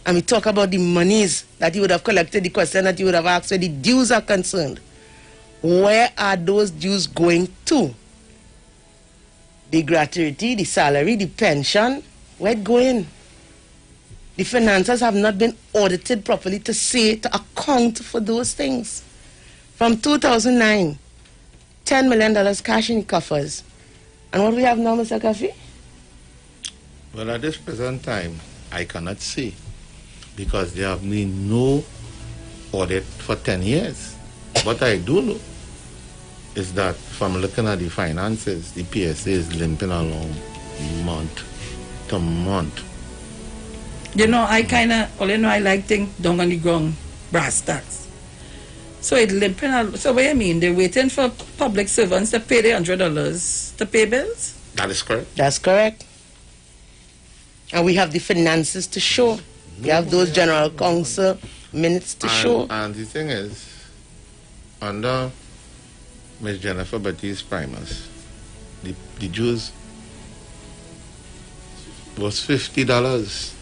and we talk about the monies that he would have collected, the question that he would have asked where the dues are concerned, where are those dues going to? The gratuity, the salary, the pension, where it going? The finances have not been audited properly to say, to account for those things. From 2009, $10 million cash in coffers. And what we have now, Mr. Coffey? Well, at this present time, I cannot say, because there have been no audit for 10 years. What I do know is that from looking at the finances, the PSA is limping along month to month. You know, I kind of, all you know, I like things down on the ground, brass tacks. So it limping along. So what do you mean? They're waiting for public servants to pay the $100 to pay bills? That is correct. That's correct. And we have the finances to show. We have those General Council minutes to show. And the thing is, under Ms. Jennifer Baptiste Primus, the dues was $50.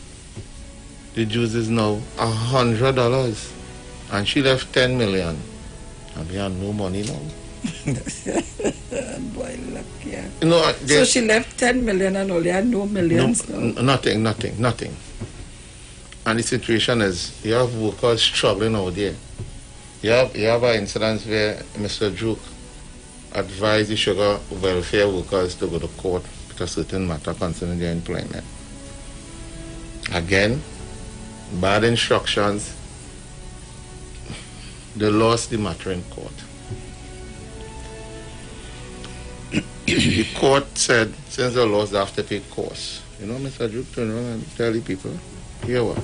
The dues is now $100. And she left 10 million. And we have no money now. Boy, look, yeah. You know, so she left 10 million and only had no millions now. Nothing. And the situation is, you have workers struggling out there. You have an incident where Mr. Duke advised the sugar welfare workers to go to court with a certain matter concerning their employment. Again, bad instructions. They lost the matter in court. The court said, since they lost, they have to pay costs. You know, Mr. Duke turned around and tell the people, here what?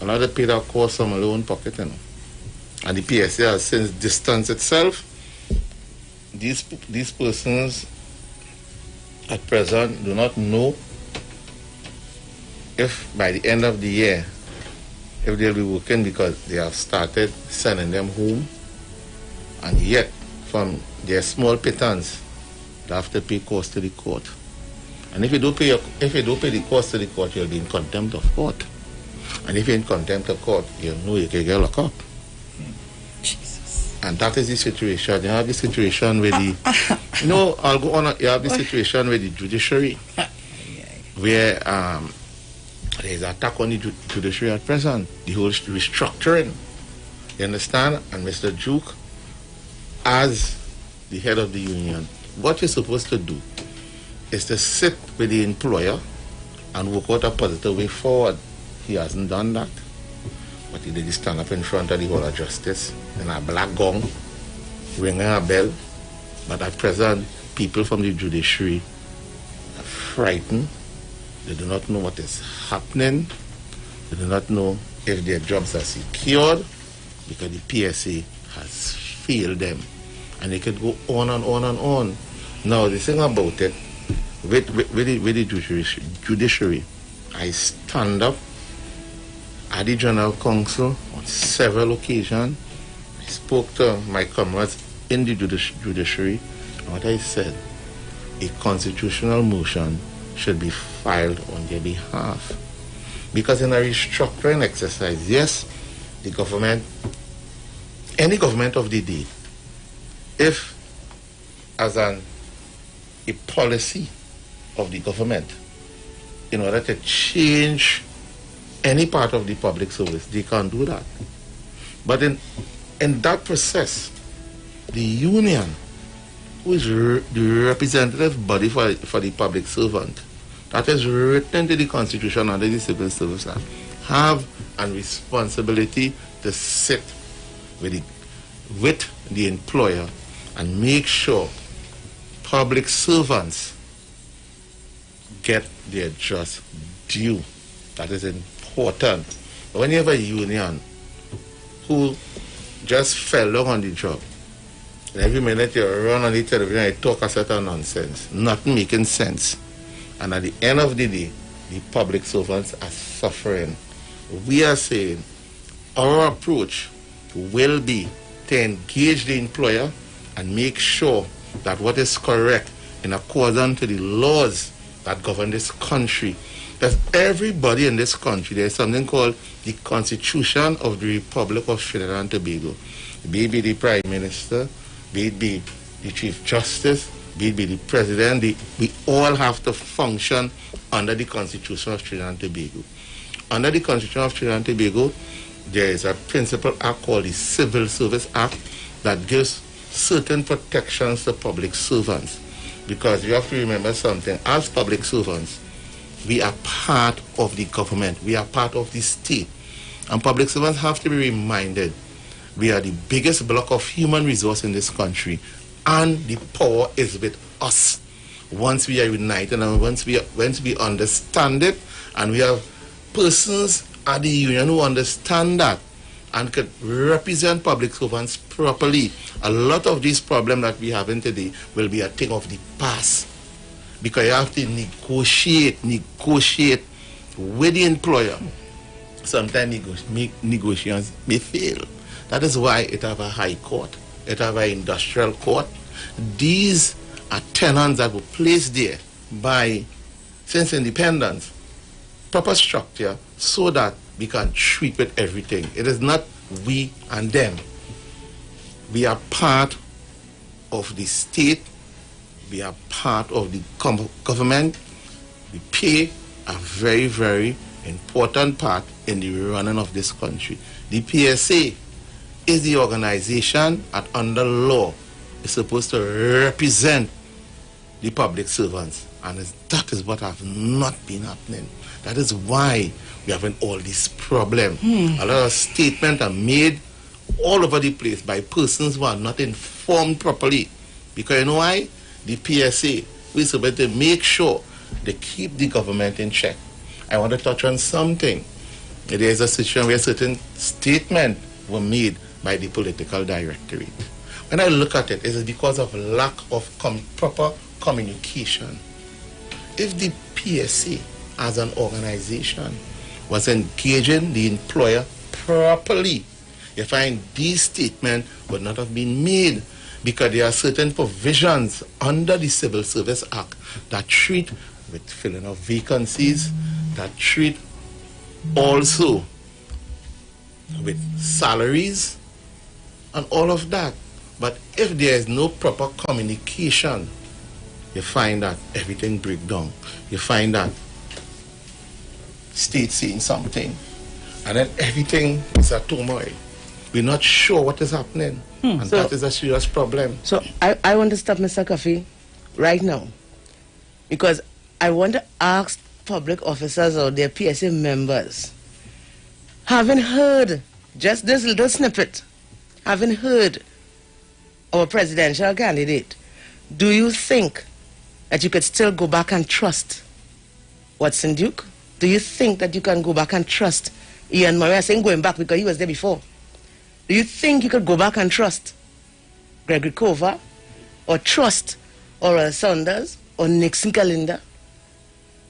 And now they pay that cost from their own pocket, you know. And the PSA has since distanced itself. These persons at present do not know if by the end of the year, if they'll be working, because they have started sending them home, and yet from their small pittance, they have to pay costs to the court. And if you don't pay the cost to the court, you'll be in contempt of court. And if you're in contempt of court, you know you can get locked up. Jesus. And that is the situation. You have the situation with the, I'll go on. You have the situation with the judiciary, where there's an attack on the judiciary at present, the whole restructuring. You understand? And Mr. Duke, as the head of the union, what you're supposed to do is to sit with the employer and work out a positive way forward. He hasn't done that. But he did stand up in front of the Hall of Justice in a black gown, ringing a bell. But at present, people from the judiciary are frightened. They do not know what is happening. They do not know if their jobs are secured because the PSA has failed them. And they could go on and on and on. Now, the thing about it, with the judiciary, I stand up at the General Council on several occasions. I spoke to my comrades in the judiciary, and what I said, a constitutional motion should be filed on their behalf. Because in a restructuring exercise, yes, the government, any government of the day, if as a policy of the government, in order to change any part of the public service, they can't do that. But in that process, the union, who is the representative body for the public servant, that is written into the Constitution under the Civil Service Act, have a responsibility to sit with the employer and make sure public servants get their just due. That is important. When you have a union who just fell down on the job, and every minute you run on the television and you talk a certain nonsense, not making sense, and at the end of the day, the public servants are suffering. We are saying our approach will be to engage the employer and make sure that what is correct in accordance to the laws that govern this country. Because everybody in this country, there's something called the Constitution of the Republic of Trinidad and Tobago. Be it the Prime Minister, be it be the Chief Justice, be it be the President, we all have to function under the Constitution of Trinidad and Tobago. Under the Constitution of Trinidad and Tobago, there is a principal act called the Civil Service Act that gives certain protections to public servants. Because you have to remember something, as public servants, we are part of the government, we are part of the state. And public servants have to be reminded, we are the biggest block of human resource in this country, and the power is with us. Once we are united and once we understand it, and we have persons at the union who understand that and can represent public servants properly, a lot of these problems that we have in today will be a thing of the past. Because you have to negotiate with the employer. Sometimes negotiations may fail. That is why it have a high court, it have an industrial court. These are tenants that were placed there by, since independence, proper structure so that we can treat with everything. It is not we and them. We are part of the state. We are part of the government. We play a very, very important part in the running of this country. The PSA is the organization that under law is supposed to represent the public servants. And that is what have not been happening. That is why we are having all these problems. A lot of statements are made all over the place by persons who are not informed properly. Because you know why? The PSA, we're supposed to make sure they keep the government in check. I want to touch on something. There is a situation where certain statements were made by the political directorate. When I look at it, it is because of lack of proper communication. If the PSA as an organization was engaging the employer properly, you find these statements would not have been made, because there are certain provisions under the Civil Service Act that treat with filling of vacancies, that treat also with salaries, and all of that. But if there is no proper communication, you find that everything breaks down. You find that state saying something, and then everything is a turmoil. We're not sure what is happening, and that is a serious problem. So I want to stop Mr. Coffee right now, because I want to ask public officers or their PSA members, having heard just this little snippet, having heard our presidential candidate, do you think that you could still go back and trust Watson Duke? Do you think that you can go back and trust Ian Murray? I'm saying going back because he was there before. Do you think you could go back and trust Gregory Cover, or trust Oral Saunders, or Nixon Kalinda?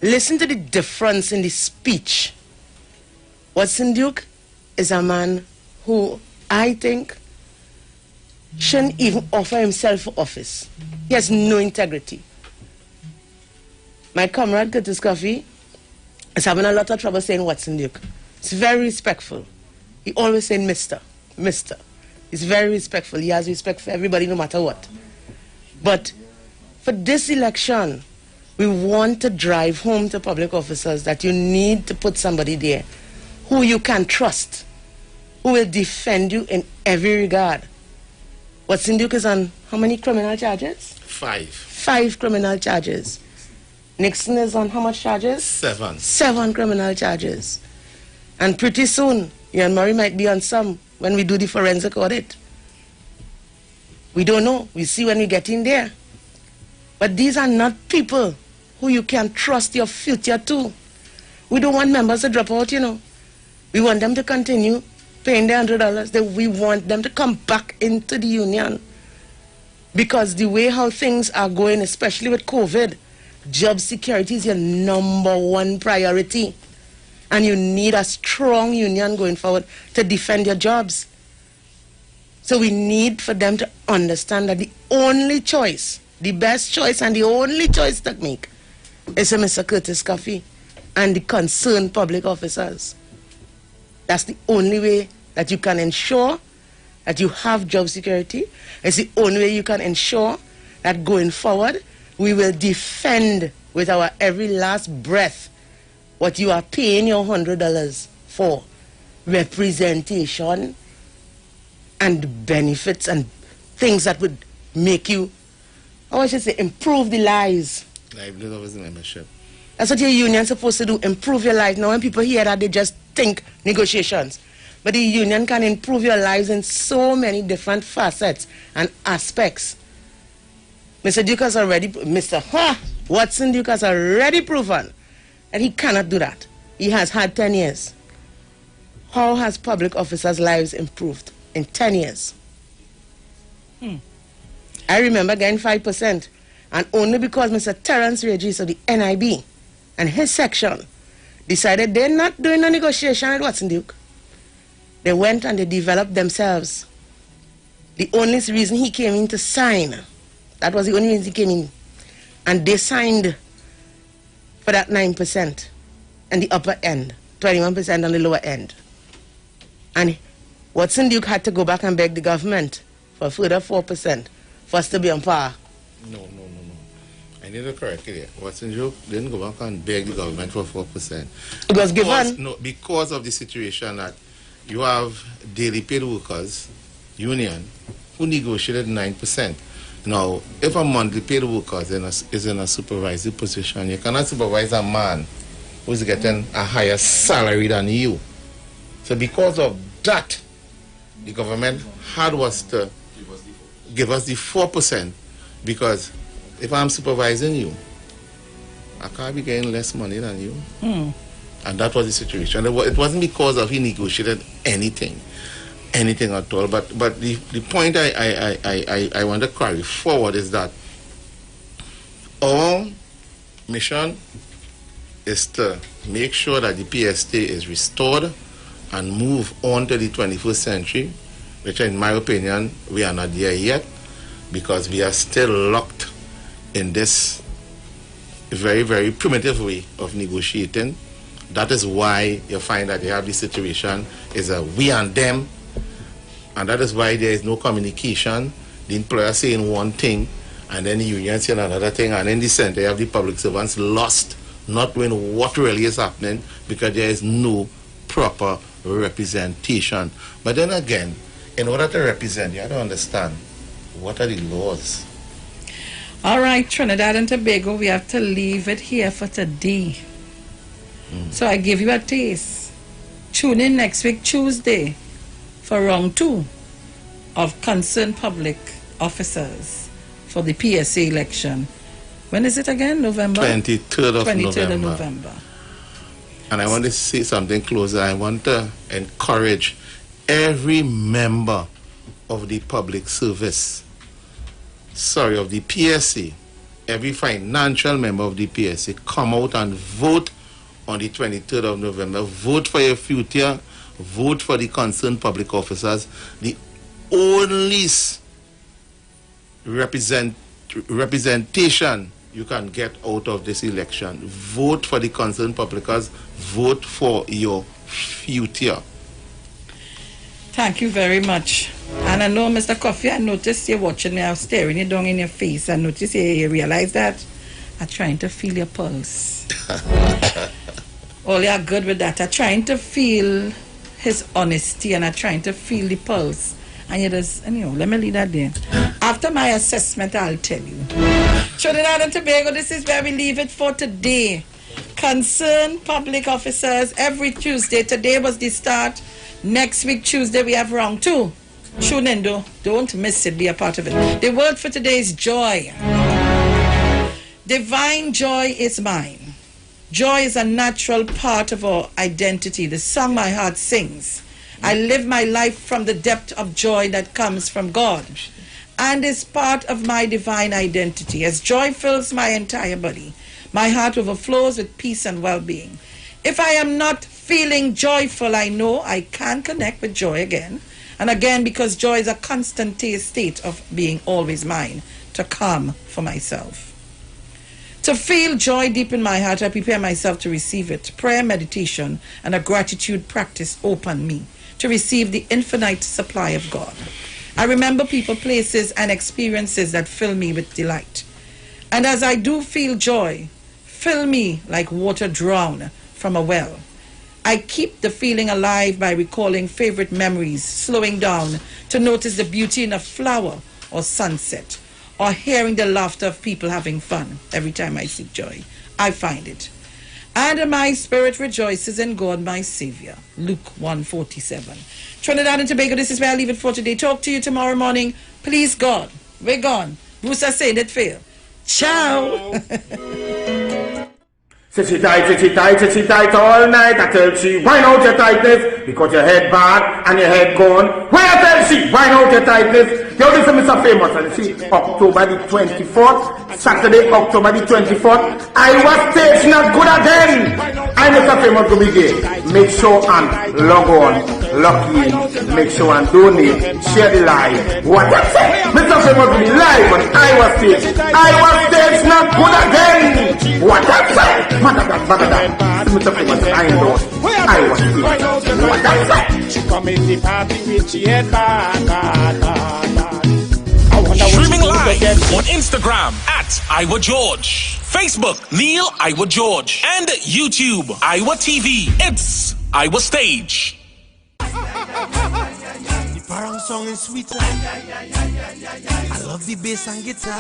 Listen to the difference in the speech. Watson Duke is a man who I think shouldn't even offer himself for office. He has no integrity. My comrade Curtis Coffee is having a lot of trouble saying Watson Duke. He's very respectful. He always saying Mr. He's very respectful. He has respect for everybody no matter what. But for this election, we want to drive home to public officers that you need to put somebody there who you can trust, who will defend you in every regard. Watson Duke is on how many criminal charges? 5. 5 criminal charges. Nixon is on how much charges? 7. 7 criminal charges. And pretty soon, Ian Murray might be on some when we do the forensic audit. We don't know. We see when we get in there. But these are not people who you can trust your future to. We don't want members to drop out, you know. We want them to continue paying their $100. We want them to come back into the union. Because the way how things are going, especially with COVID, job security is your #1 priority. And you need a strong union going forward to defend your jobs. So we need for them to understand that the only choice, the best choice and the only choice to make is Mr. Curtis Coffee and the concerned public officers. That's the only way that you can ensure that you have job security. It's the only way you can ensure that going forward, we will defend with our every last breath what you are paying your $100 for: representation and benefits and things that would make you, I should say, improve the lives. Livelihood of the membership. That's what your union's supposed to do, improve your life. Now when people hear that, they just think negotiations. But the union can improve your lives in so many different facets and aspects. Mr. Duke has already, Watson Duke has already proven that he cannot do that. He has had 10 years. How has public officers' lives improved in 10 years? I remember getting 5%, and only because Mr. Terence Regis of the NIB and his section decided they're not doing a negotiation with Watson Duke. They went and they developed themselves. The only reason he came in to sign, that was the only reason he came in, and they signed for that 9% and the upper end, 21% on the lower end. And Watson Duke had to go back and beg the government for a further 4% for us to be on par. No. I need to correct it here. Watson Duke didn't go back and beg the government for 4%. It was given. No, because of the situation that you have daily paid workers union who negotiated 9%. Now, if a monthly paid worker is in a supervisory position, you cannot supervise a man who's getting a higher salary than you. So because of that, the government had was to give us the 4%, because if I'm supervising you, I can't be getting less money than you. And that was the situation. It wasn't because of he negotiated anything at all. But the point I want to carry forward is that our mission is to make sure that the PST is restored and move on to the 21st century, which in my opinion, we are not there yet, because we are still locked in this very, very primitive way of negotiating. That is why you find that you have this situation is a we and them, And that is why there is no communication. The employer saying one thing, and then the union saying another thing, and in the center you have the public servants lost, not knowing what really is happening because there is no proper representation. But then again, in order to represent, you have to understand what are the laws. All right, Trinidad and Tobago, we have to leave it here for today. So I give you a taste. Tune in next week, Tuesday, for round 2 of concerned public officers for the PSA election. When is it again? November? 23rd of 23rd of November. November. And I want to say something closer. I want to encourage every member of the public service, of the PSA, every financial member of the PSA, come out and vote on the 23rd of November. Vote for your future. Vote for the concerned public officers. The only representation you can get out of this election. Vote for the concerned publicans. Vote for your future. Thank you very much. And I know, Mr. Coffee, I noticed you're watching me. I was staring you down in your face. I noticed you realize that. I'm trying to feel your pulse. All you are good with that. I'm trying to feel his honesty, and I'm trying to feel the pulse. And you just, let me leave that there. After my assessment, I'll tell you. Trinidad and Tobago, this is where we leave it for today. Concerned public officers every Tuesday. Today was the start. Next week, Tuesday, we have round 2. Tune in, though. Don't miss it. Be a part of it. The word for today is joy. Divine joy is mine. Joy is a natural part of our identity. The song my heart sings. I live my life from the depth of joy that comes from God and is part of my divine identity. As joy fills my entire body, my heart overflows with peace and well-being. If I am not feeling joyful, I know I can connect with joy again and again, because joy is a constant state of being always mine, to come for myself. To feel joy deep in my heart, I prepare myself to receive it. Prayer, meditation, and a gratitude practice open me to receive the infinite supply of God. I remember people, places, and experiences that fill me with delight. And as I do feel joy, fill me like water drawn from a well. I keep the feeling alive by recalling favorite memories, slowing down to notice the beauty in a flower or sunset, or hearing the laughter of people having fun. Every time I seek joy, I find it. And my spirit rejoices in God, my Savior. Luke 1:47. Trinidad and Tobago, this is where I leave it for today. Talk to you tomorrow morning. Please, God. We're gone. Bruce has said it fail. Ciao. Sit tight all night. I tell she, wind out your tightness, because your head bad and your head gone. When I tell she, wind out your tightness. Yo, this is Mr. Famous, and see, October the 24th, Saturday, October the 24th, Iwer stage not good again. I Mr. Famous will be there. Make sure and log on, log in, make sure and donate, share the live. What I say? Mr. Famous will be live on Iwer stage. Iwer stage not good again. What I say? Mother, Mr. Famous, I endorse Iwer stage. What I say? She come in the party with she head back. Streaming live on Instagram at Iwer George, Facebook Neil Iwer George, and YouTube Iwer TV. It's Iwer Stage. The parang song is sweet. I love the bass and guitar.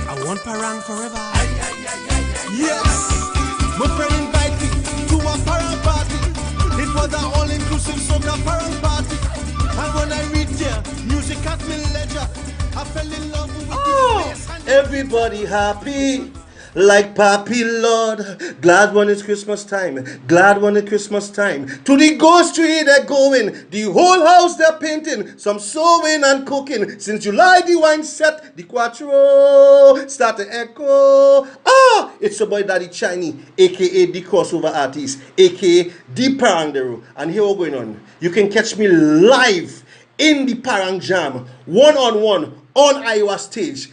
I want parang forever. Yes, my friend invited me to a parang party. It was an all-inclusive soca parang party. And when I reached there, music at me leisure. I fell in love with the bass and everybody happy like Papi Lord. Glad when it's Christmas time. Glad when it's Christmas time. To the ghost tree they're going. The whole house they're painting. Some sewing and cooking. Since July the wine set. The quattro start to echo. It's your boy Daddy Chinese, aka the crossover artist, aka the Parangderu. And here we're going on. You can catch me live in the Parang Jam, one-on-one on Iwer stage,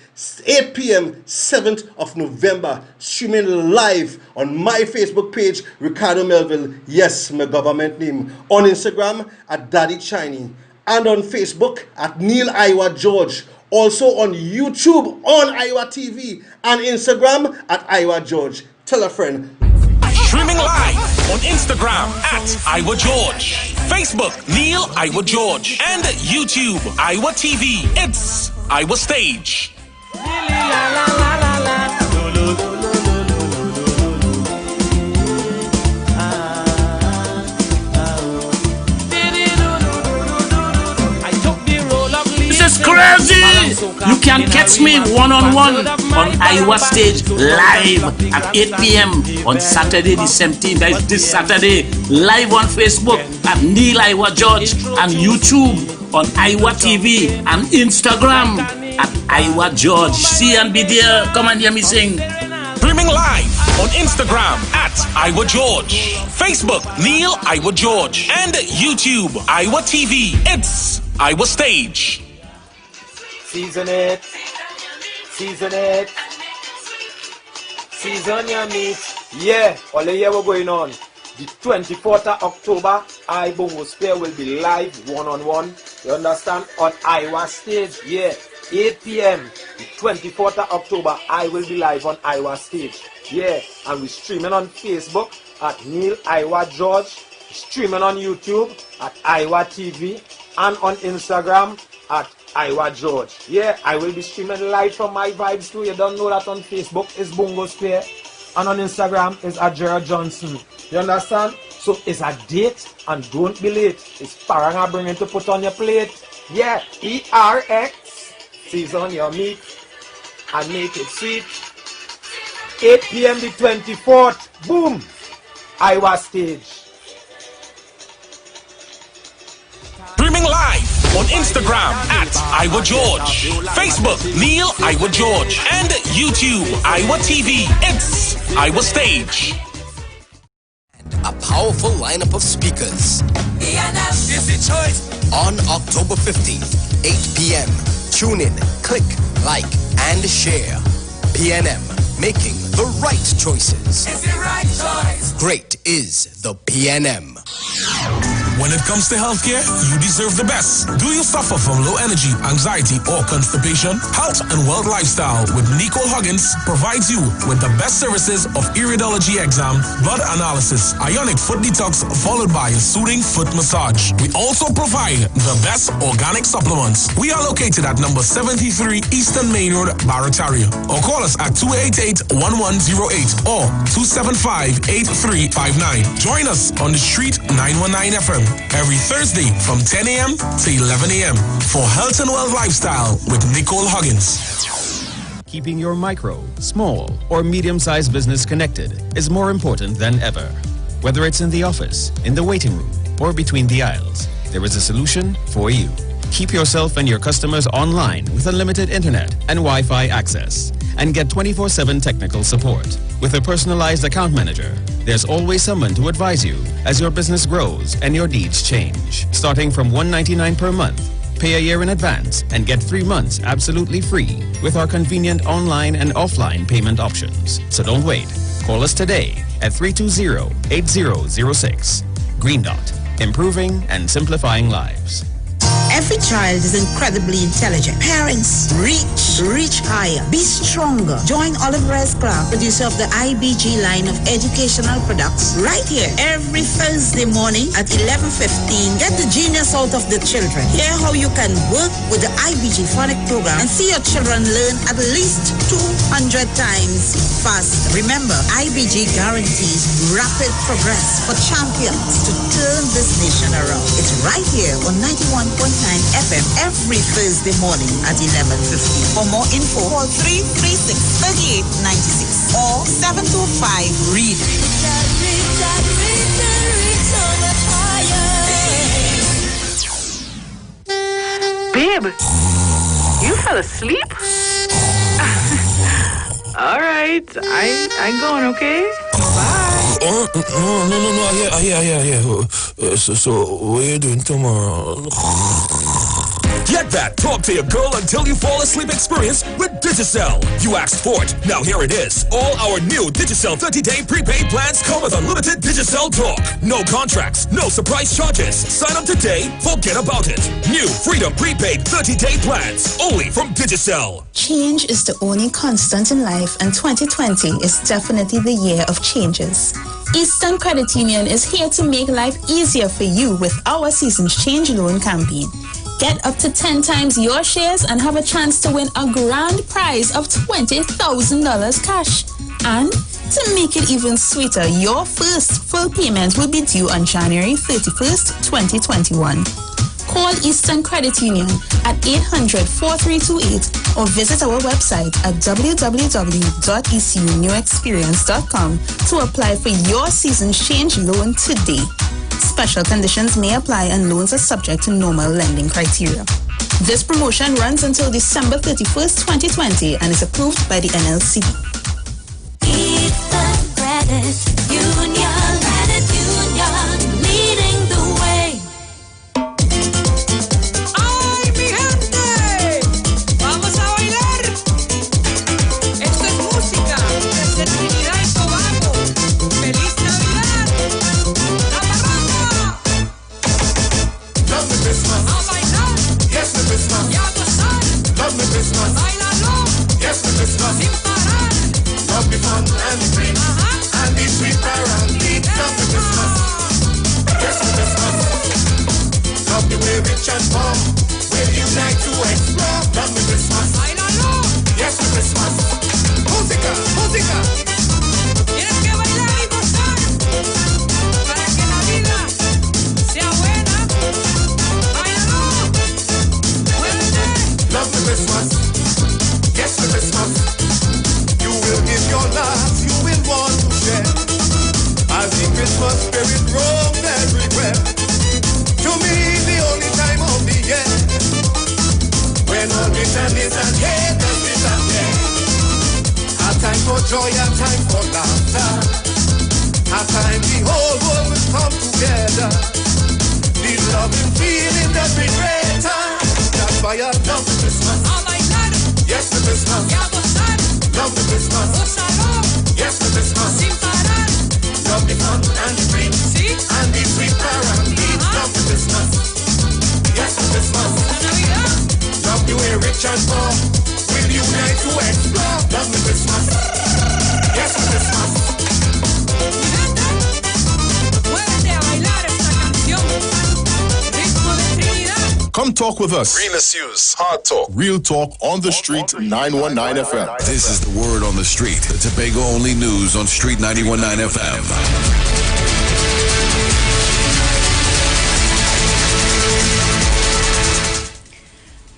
8 p.m. 7th of November, streaming live on my Facebook page, Ricardo Melville, yes, my government name, on Instagram at Daddy Chinese, and on Facebook at Neil Iwer George. Also on YouTube on Iwer TV and Instagram at Iwer George. Tell a friend. Streaming live on Instagram at Iwer George, Facebook Neil Iwer George, and YouTube Iwer TV. It's Iwer Stage. This is crazy! You can catch me one-on-one on Iwer Stage live at 8 p.m. on Saturday the 17th. That is this Saturday. Live on Facebook at Neil Iwer George and YouTube on Iwer TV and Instagram at Iwer George. See and be there. Come and hear me sing. Streaming live on Instagram at Iwer George, Facebook Neil Iwer George, and YouTube Iwer TV. It's Iwer Stage. Season it. Season it. Season your meat. Yeah, all the year we're going on. The 24th of October, Ibongo Spear will be live one-on-one. You understand? On Iwer Stage. Yeah, 8 p.m. The 24th of October, I will be live on Iwer Stage. Yeah, and we're streaming on Facebook at Neil Iwer George. Streaming on YouTube at Iwer TV. And on Instagram at Iwer George. Yeah, I will be streaming live from my vibes too. You don't know that on Facebook is Bongo Spear. And on Instagram is Ajera Johnson. You understand? So it's a date and don't be late. It's parang I bring it to put on your plate. Yeah, ERX. Season your meat and make it sweet. 8 p.m. the 24th. Boom. Iwer Stage. Streaming live on Instagram at Iwer George, Facebook Neil Iwer George, and YouTube Iwer TV. It's Iwer Stage. A powerful lineup of speakers. It's the choice. On October 15th, 8 p.m. Tune in, click, like, and share. PNM, making the right choices. It's the right choice. Great is the PNM. When it comes to healthcare, you deserve the best. Do you suffer from low energy, anxiety, or constipation? Health and Wealth Lifestyle with Nicole Huggins provides you with the best services of iridology exam, blood analysis, ionic foot detox, followed by a soothing foot massage. We also provide the best organic supplements. We are located at number 73 Eastern Main Road, Barataria. Or call us at 288-1108 or 275-8359. Join us on the street 919 FM. Every Thursday from 10 a.m. to 11 a.m. for Health and Wealth Lifestyle with Nicole Huggins. Keeping your micro, small, or medium-sized business connected is more important than ever. Whether it's in the office, in the waiting room, or between the aisles, there is a solution for you. Keep yourself and your customers online with unlimited internet and Wi-Fi access, and get 24/7 technical support. With a personalized account manager, there's always someone to advise you as your business grows and your needs change. Starting from $199 per month, pay a year in advance and get 3 months absolutely free with our convenient online and offline payment options. So don't wait. Call us today at 320-8006. Green Dot, improving and simplifying lives. Every child is incredibly intelligent. Parents, reach higher. Be stronger. Join Oliver S. Clark, producer of the IBG line of educational products, right here every Thursday morning at 11:15. Get the genius out of the children. Hear how you can work with the IBG phonic program and see your children learn at least 200 times faster. Remember, IBG guarantees rapid progress for champions to turn this nation around. It's right here on 91.9 FM every Thursday morning at 11:15. For more info, call 336-3896 or 725-READ. Babe, you fell asleep? All right, I'm going, okay? Bye. No, I hear. So what are you doing tomorrow? Get that talk to your girl until you fall asleep experience with Digicel. You asked for it. Now here it is. All our new Digicel 30-day prepaid plans come with unlimited Digicel talk. No contracts, no surprise charges. Sign up today, forget about it. New Freedom prepaid 30-day plans, only from Digicel. Change is the only constant in life, and 2020 is definitely the year of changes. Eastern Credit Union is here to make life easier for you with our Seasons Change Loan campaign. Get up to 10 times your shares and have a chance to win a grand prize of $20,000 cash. And to make it even sweeter, your first full payment will be due on January 31st, 2021. Call Eastern Credit Union at 800-4328 or visit our website at www.ecunewexperience.com to apply for your Seasons Change Loan today. Special conditions may apply and loans are subject to normal lending criteria. This promotion runs until December 31st, 2020 and is approved by the NLC. Eastern Credit Union, leading the way. ¡Ay, mi gente! ¡Vamos a bailar! Esto es música desde Trinidad y Tobago. ¡Feliz Navidad! ¡La parranda! Love me Christmas. ¡A bailar! Yes, me Christmas. ¡Y a gozar! Love me Christmas. ¡Báilalo! Yes, me Christmas. ¡Sin parar! Love me fun and the green and the sweet parent beat. Love me Christmas. Yes, me Christmas. Love the way rich and poor will unite to explore. Love me Christmas. ¡Báilalo! Yes, me Christmas. Música, música. Tienes que bailar y gozar para que la vida sea buena. ¡Báilalo! ¡Muévete! Love me Christmas. Yes, me Christmas. You will give your love, you will want to share. As the Christmas spirit roams everywhere. To me, the only time of the year when all bitterness and haters disappear. A time for joy, a time for laughter. A time the whole world will come together. The loving feeling that we greater. That's why I love the Christmas. ¡A bailar! Yes, the Christmas. ¡Y a gozar! Love the Christmas. ¡Gózalo! Yes, the Christmas. ¡Sin parar! Love the fun and the green ¿Sí? and the sweet parent beat. Love the Christmas. Yes, the Christmas. ¡La Navidad! Love the way rich and poor will unite to explore. Love the Christmas. Yes, the Christmas. Mi gente, muévete a bailar esta canción. Ritmo de Trinidad. Come talk with us. Realest News, Hard Talk. Real Talk on the Street 919 FM. This is the word on the street. The Tobago only news on Street 919 FM.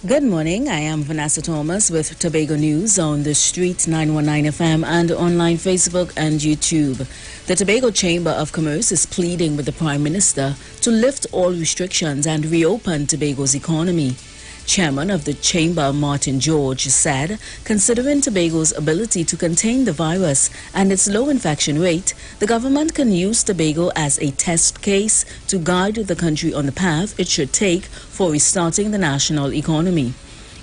Good morning. I am Vanessa Thomas with Tobago News on the Street 919 FM and online Facebook and YouTube. The Tobago Chamber of Commerce is pleading with the Prime Minister to lift all restrictions and reopen Tobago's economy. Chairman of the Chamber, Martin George, said, considering Tobago's ability to contain the virus and its low infection rate, the government can use Tobago as a test case to guide the country on the path it should take for restarting the national economy.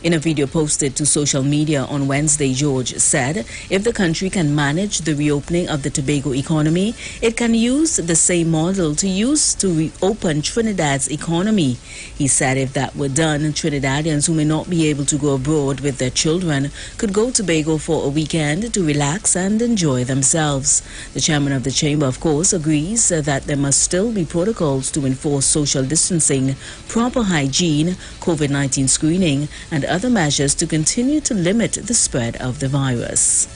In a video posted to social media on Wednesday, George said if the country can manage the reopening of the Tobago economy, it can use the same model to use to reopen Trinidad's economy. He said if that were done, Trinidadians who may not be able to go abroad with their children could go to Tobago for a weekend to relax and enjoy themselves. The chairman of the chamber, of course, agrees that there must still be protocols to enforce social distancing, proper hygiene, COVID-19 screening, and other measures to continue to limit the spread of the virus.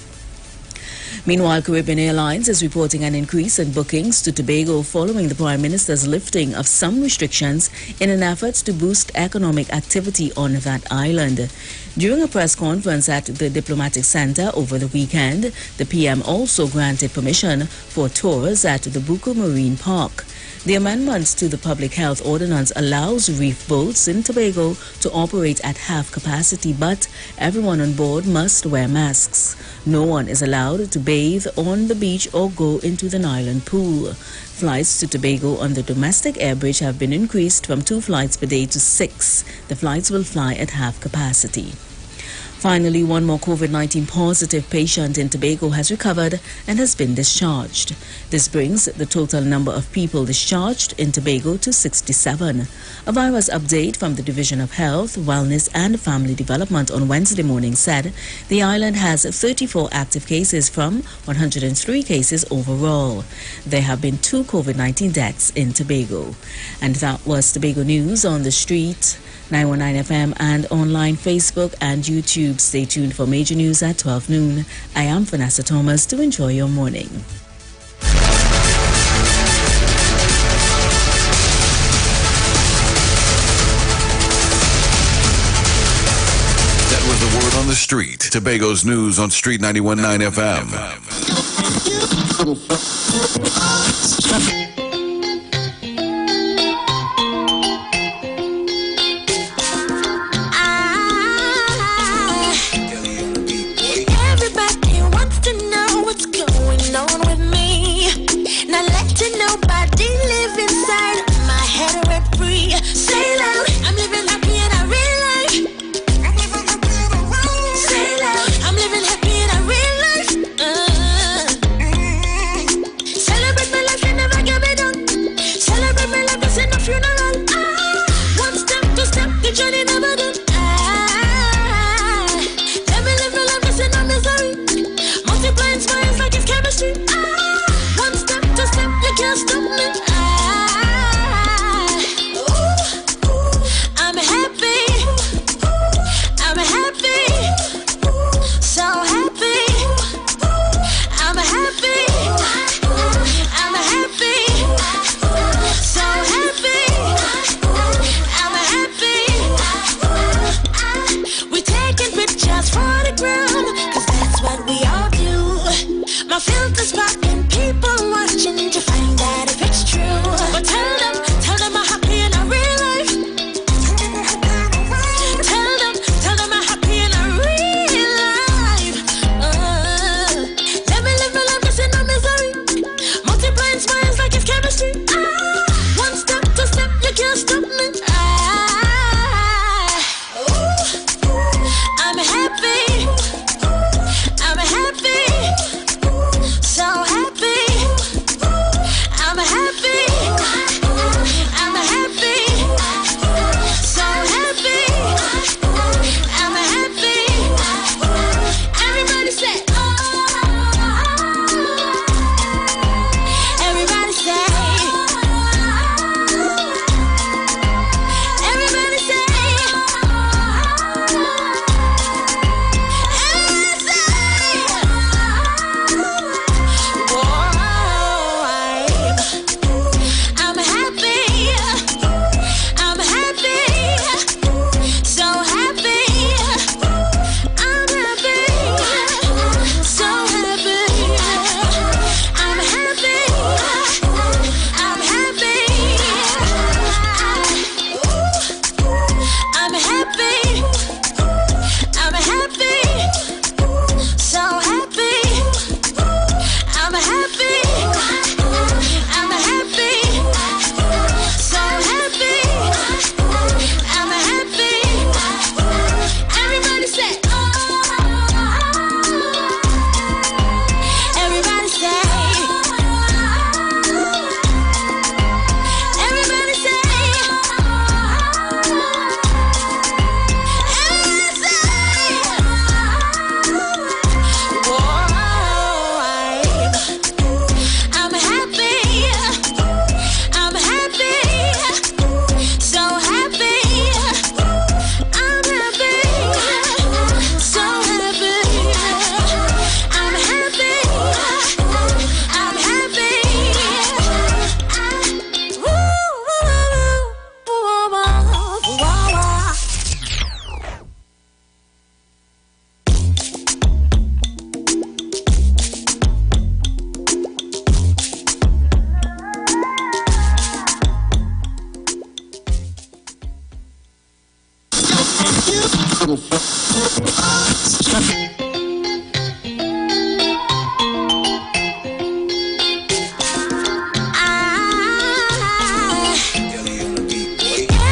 Meanwhile, Caribbean Airlines is reporting an increase in bookings to Tobago following the Prime Minister's lifting of some restrictions in an effort to boost economic activity on that island. During a press conference at the Diplomatic Center over the weekend, the PM also granted permission for tours at the Buku Marine Park. The amendments to the Public Health Ordinance allows reef boats in Tobago to operate at half capacity, but everyone on board must wear masks. No one is allowed to bathe on the beach or go into the island pool. Flights to Tobago on the domestic air bridge have been increased from 2 flights per day to 6. The flights will fly at half capacity. Finally, one more COVID-19 positive patient in Tobago has recovered and has been discharged. This brings the total number of people discharged in Tobago to 67. A virus update from the Division of Health, Wellness and Family Development on Wednesday morning said the island has 34 active cases from 103 cases overall. There have been 2 COVID-19 deaths in Tobago. And that was Tobago News on the Street, 919 FM and online Facebook and YouTube. Stay tuned for major news at 12 noon. I am Vanessa Thomas. To enjoy your morning. That was the word on the street. Tobago's news on Street 91.9 FM. Everybody wants to know what's going on with me. Not letting nobody live inside my head rent free. Say loud, I'm living happy in a real life. Say loud, I'm living happy in a real life. Celebrate my life and never give it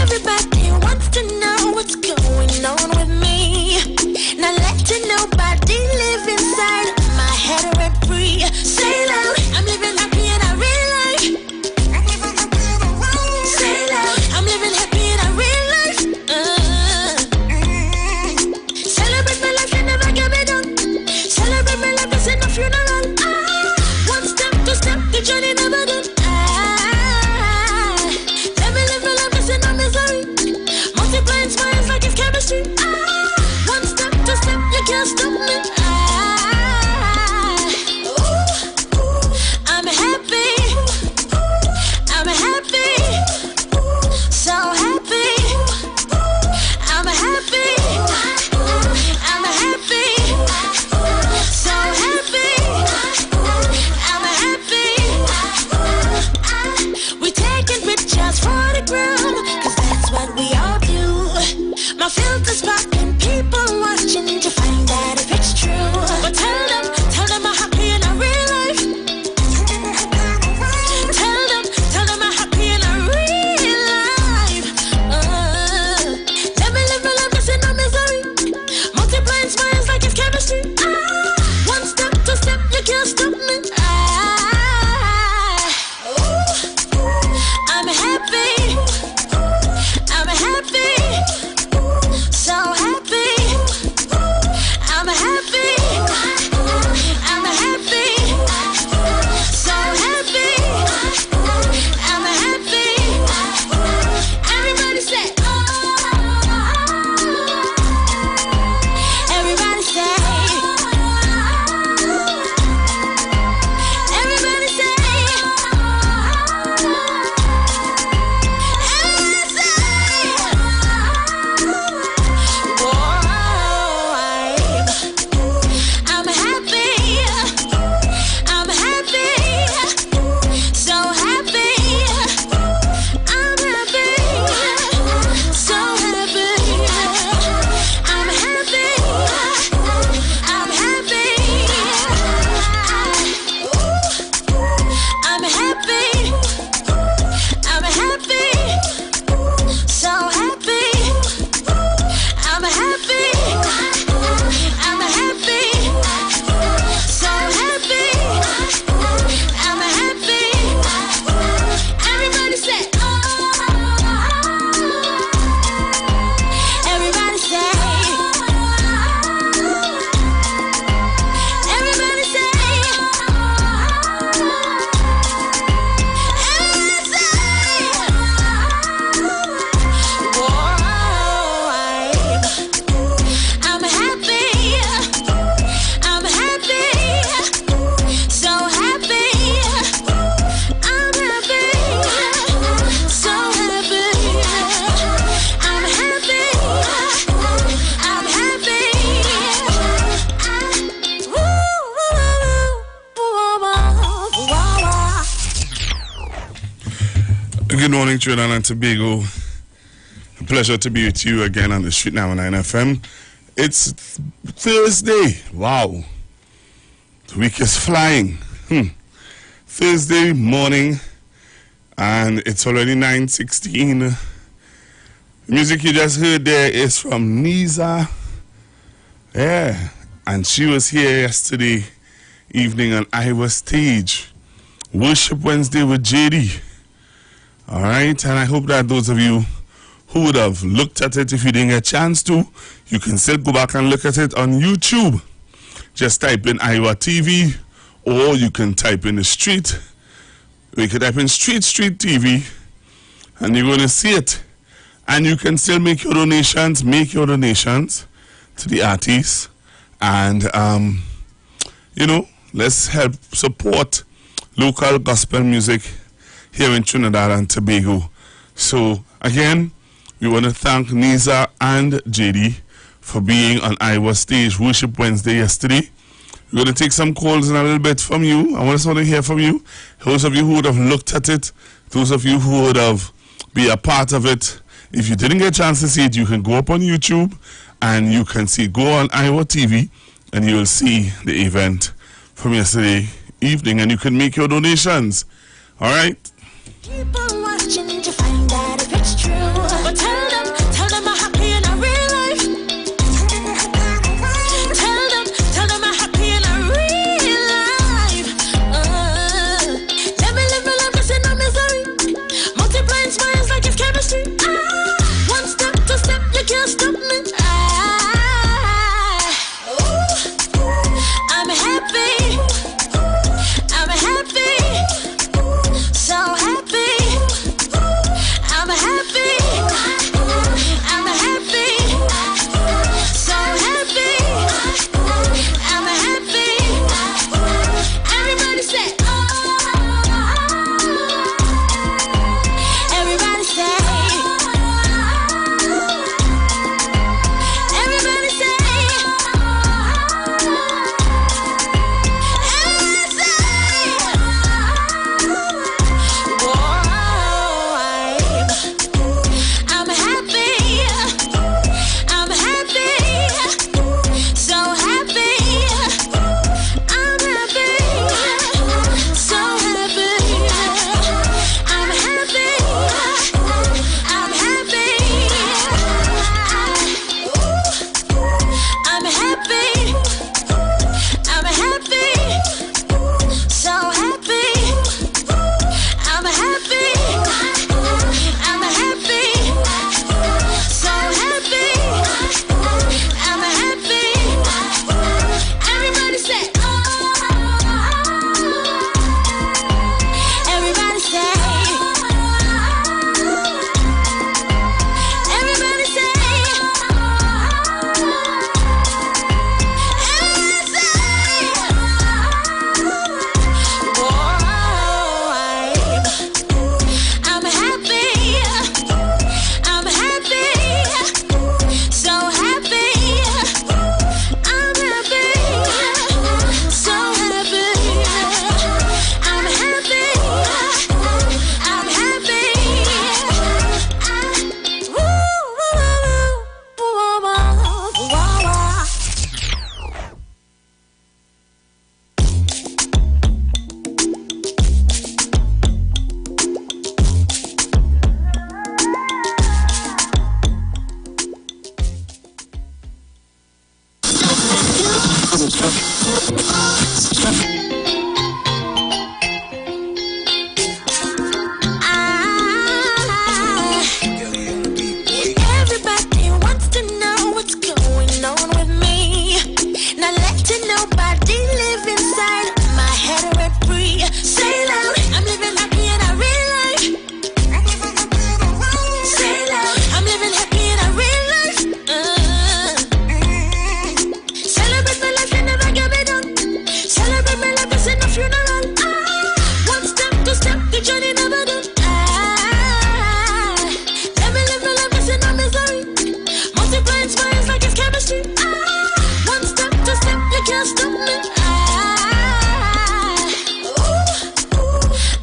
Everybody wants to know what's going on with me. Now let you nobody live inside my head rent free. Say loud, I'm living happy in a real life. Say loud, I'm living happy in a real life. Celebrate my life, you never get me down. Celebrate my life, this ain't no funeral. One step, two step, the journey never done. Let me live my life, this ain't no misery. Multiplying smiles like it's chemistry. One step, two step, you can't stop me. I'm happy. I'm happy. So happy. I'm happy. I'm happy. So happy. I'm happy. We taking pictures for the gram, 'cause that's what we all do. My filter's popping, people watching to find out if it's true. But tell them I'm happy in a real life. Tell them I'm happy in a real life. Let me live my life, this ain't no misery. Multiplying smiles like it's chemistry. One step, two step, you can't stop me. I'm happy. I'm happy. So happy. I'm happy. I'm happy. So happy. I'm happy. Everybody say, everybody say, everybody say, I'm happy. I'm happy. So happy. I'm happy. So happy. I'm happy. I'm happy. I'm happy. I'm happy. So happy. I'm happy. I'm happy. So happy. I'm happy. Everybody say, everybody say, everybody say, I'm happy. I'm happy. So happy. I'm happy. So happy. I'm happy. I'm happy. Good morning, Trinidad and Tobago. A pleasure to be with you again on the Street 99 FM. It's Thursday. Wow. The week is flying. Thursday morning, and it's already 9:16. The music you just heard there is from Niza. Yeah. And she was here yesterday evening on Iwer stage. Worship Wednesday with JD. All right, and I hope that those of you who would have looked at it, if you didn't get a chance to, you can still go back and look at it on YouTube. Just type in Iwer TV, or you can type in the street. You can type in Street TV, and you're going to see it. And you can still make your donations to the artists. And, let's help support local gospel music here in Trinidad and Tobago. So, again, we want to thank Niza and JD for being on Iwer stage Worship Wednesday yesterday. We're going to take some calls in a little bit from you. I want to hear from you. Those of you who would have looked at it, those of you who would have been a part of it, If you didn't get a chance to see it, you can go up on YouTube and you can see, go on Iwer TV and you will see the event from yesterday evening and you can make your donations. All right? People watching to find out if it's true. But tell them I'm happy in a real life. Tell them I'm happy in a real life. Let me live my life, 'cause in no misery. Multiplying smiles like it's chemistry. One step, two step, you can't stop me. I'm happy. I'm happy. So happy. I'm happy. I'm happy. So happy. I'm happy. Everybody say, everybody say, everybody say, I'm happy. I'm happy. So happy. I'm happy. So happy. I'm happy. I'm happy. I'm happy. I'm happy. So happy. I'm happy. I'm happy. So happy. I'm happy. Everybody say, everybody say, everybody say, I'm happy. I'm happy. So happy. I'm happy. So happy. I'm happy. I'm happy. Everybody wants to know what's going on with me. Not letting nobody live inside my head rent free. Say loud, I'm living happy in a real life. Say loud, I'm living happy in a real life. Celebrate my life and never give it up. Celebrate my life, it's in a funeral. One step, two step, the journey never done. Let me live my life, it's in a misery. Multiplying smiles like it's chemistry. One step, two step, you can't stop me.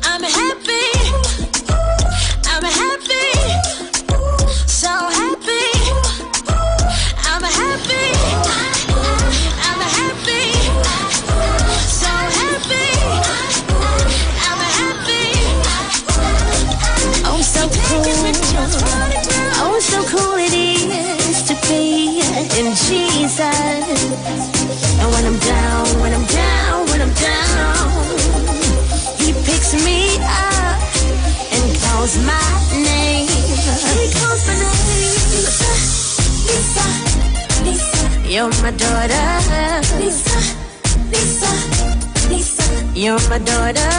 I'm happy. I'm happy. So happy. I'm happy. I'm happy. So happy. I'm happy. Oh, so cool. Oh, so cool it is to be in Jesus. And when I'm down, when I'm down, when I'm down, He picks me up and calls my name. He calls my name. Lisa, Lisa, you're my daughter. Lisa, Lisa, Lisa, you're my daughter.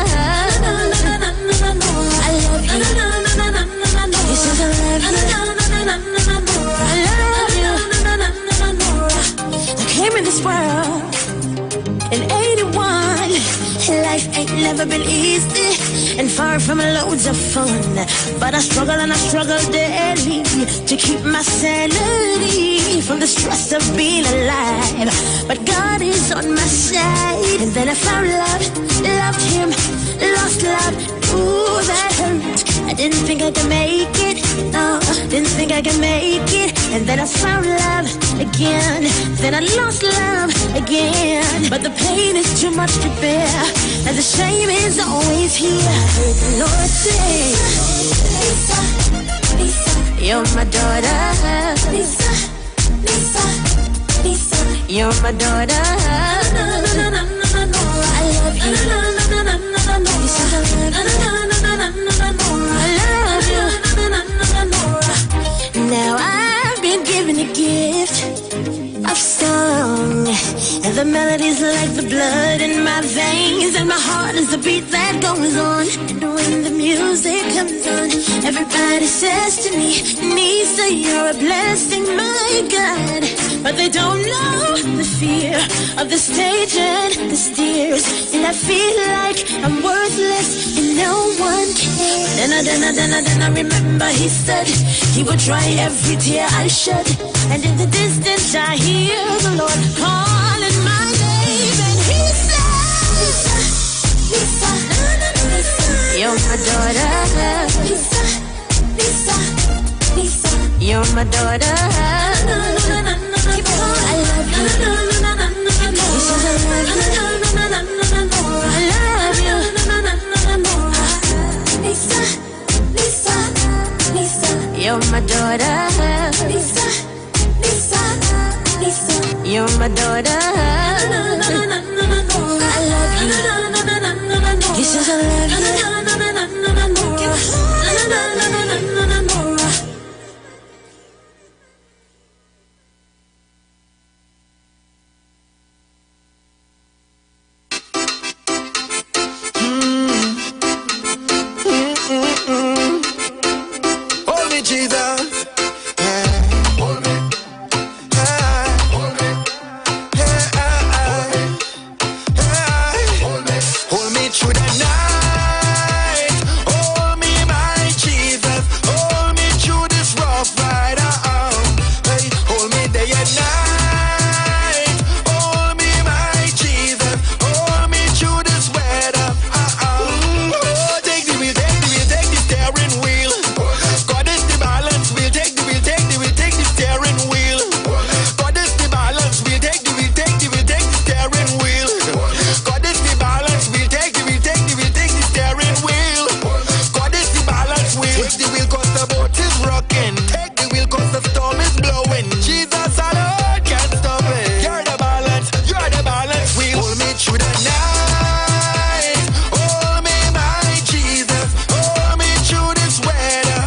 I love you. He says I love you. I love you. I came in this world in 81. Life ain't never been easy and far from loads of fun. But I struggle and I struggle daily to keep my sanity from the stress of being alive. But God is on my side. And then I found love, loved Him, lost love. Ooh, that hurt. I didn't think I could make it. No, didn't I can make it. And then I found love again. Then I lost love again. But the pain is too much to bear, and the shame is always here. I heard the Lord say, Lisa, Lisa, you're my daughter. Lisa, Lisa, Lisa, you're my daughter. I love you. Lisa, I love you. Now I've been given a gift of song, and the melody's like the blood in my veins, and my heart is the beat that goes on. And when the music comes on, everybody says to me, Nisa, you're a blessing, my God. But they don't know the fear of the stage and the steers, and I feel like I'm worthless and no one cares. Then I remember he said he would dry every tear I shed, and in the distance I hear the Lord calling my name, and he said, Lisa, Lisa, you're my daughter. Lisa, Lisa, Lisa, you're my daughter. Keep on, I love you. Lisa, I love you. Lisa, Lisa, Lisa, you're my daughter. Lisa, Lisa, Lisa, you're my daughter. I love you. He says I love you. Hold me, Jesus. Hold me. Hold me through the night. Hold me, my Jesus. Hold me through this rough ride. Hey, hold me day and night. Hold me, my Jesus. Hold me through this weather. Oh, take the wheel, take the wheel, take the steering wheel. God is the balance wheel. Take the wheel, take the wheel, take the steering wheel. God is the balance wheel. Take the wheel, take the wheel, take the steering wheel. God is the balance wheel. Take the wheel, take the wheel, take the steering wheel. God is the balance wheel. Take the wheel 'cause the boat is rocking. Take the wheel 'cause the storm is blowing. Jesus alone can't stop it. You're the balance wheel. Hold me through the night. Hold me, my Jesus. Hold me through this weather.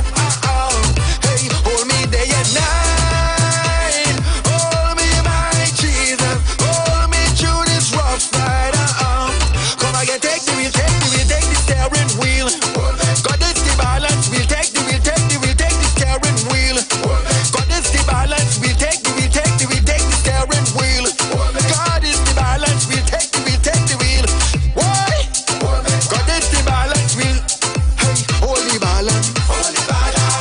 Hey, hold me day and night. Hold me, my Jesus. Hold me through this rough ride. Come again, take the wheel, take the wheel, take the steering wheel. God is the balance wheel. Take the wheel, take the wheel, take the steering wheel. God is the balance wheel. Take the wheel, take the wheel, take the steering wheel. God is the balance wheel. Take the wheel, take the wheel. Why? God is the balance wheel. Hey, holy balance.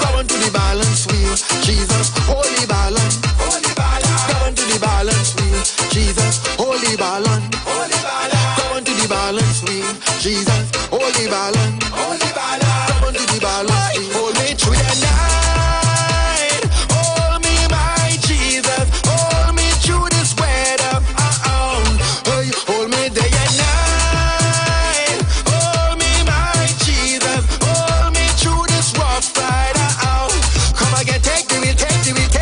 Come on to the balance wheel. Jesus, holy balance. Come on to the balance wheel. Jesus, holy balance. Come on to the balance wheel. Jesus, holy balance. Come on to the balance wheel. Hold me through the night. Hold me, my Jesus. Hold me through this weather. Hey, hold me day and night. Hold me, my Jesus. Hold me through this rough ride. Come again, take the wheel, take the wheel, take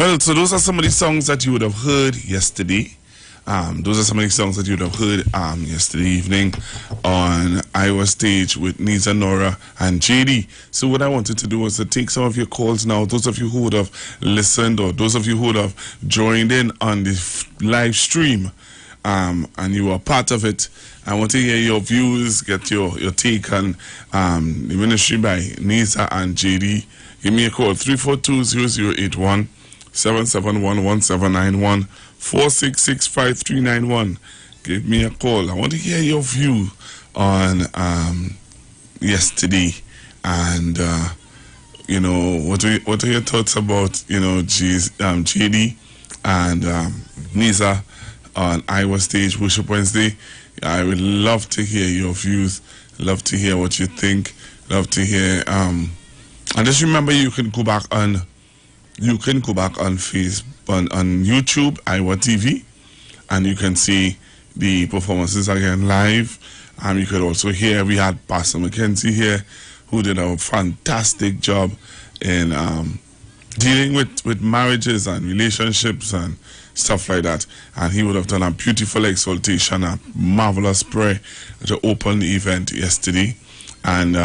Well, so those are some of the songs that you would have heard yesterday. Those are some of the songs that you would have heard yesterday evening on Iowa Stage with Nisa, Nora, and JD. So what I wanted to do was to take some of your calls now. Those of you who would have listened or those of you who would have joined in on the live stream and you were part of it. I want to hear your views, get your take on the ministry by Nisa and JD. Give me a call, 342-0081, 771-1791. 466-5391. Give me a call. I want to hear your view on yesterday, and you know, what are your thoughts about JD and Nisa on Iowa Stage Worship Wednesday? I would love to hear your views. Love to hear what you think. Love to hear. And just remember, you can go back on Facebook. On YouTube, Iwer TV, and you can see the performances again live. You could also hear, we had Pastor Mackenzie here, who did a fantastic job in dealing with marriages and relationships and stuff like that. And he would have done a beautiful exaltation, a marvelous prayer to open the event yesterday. And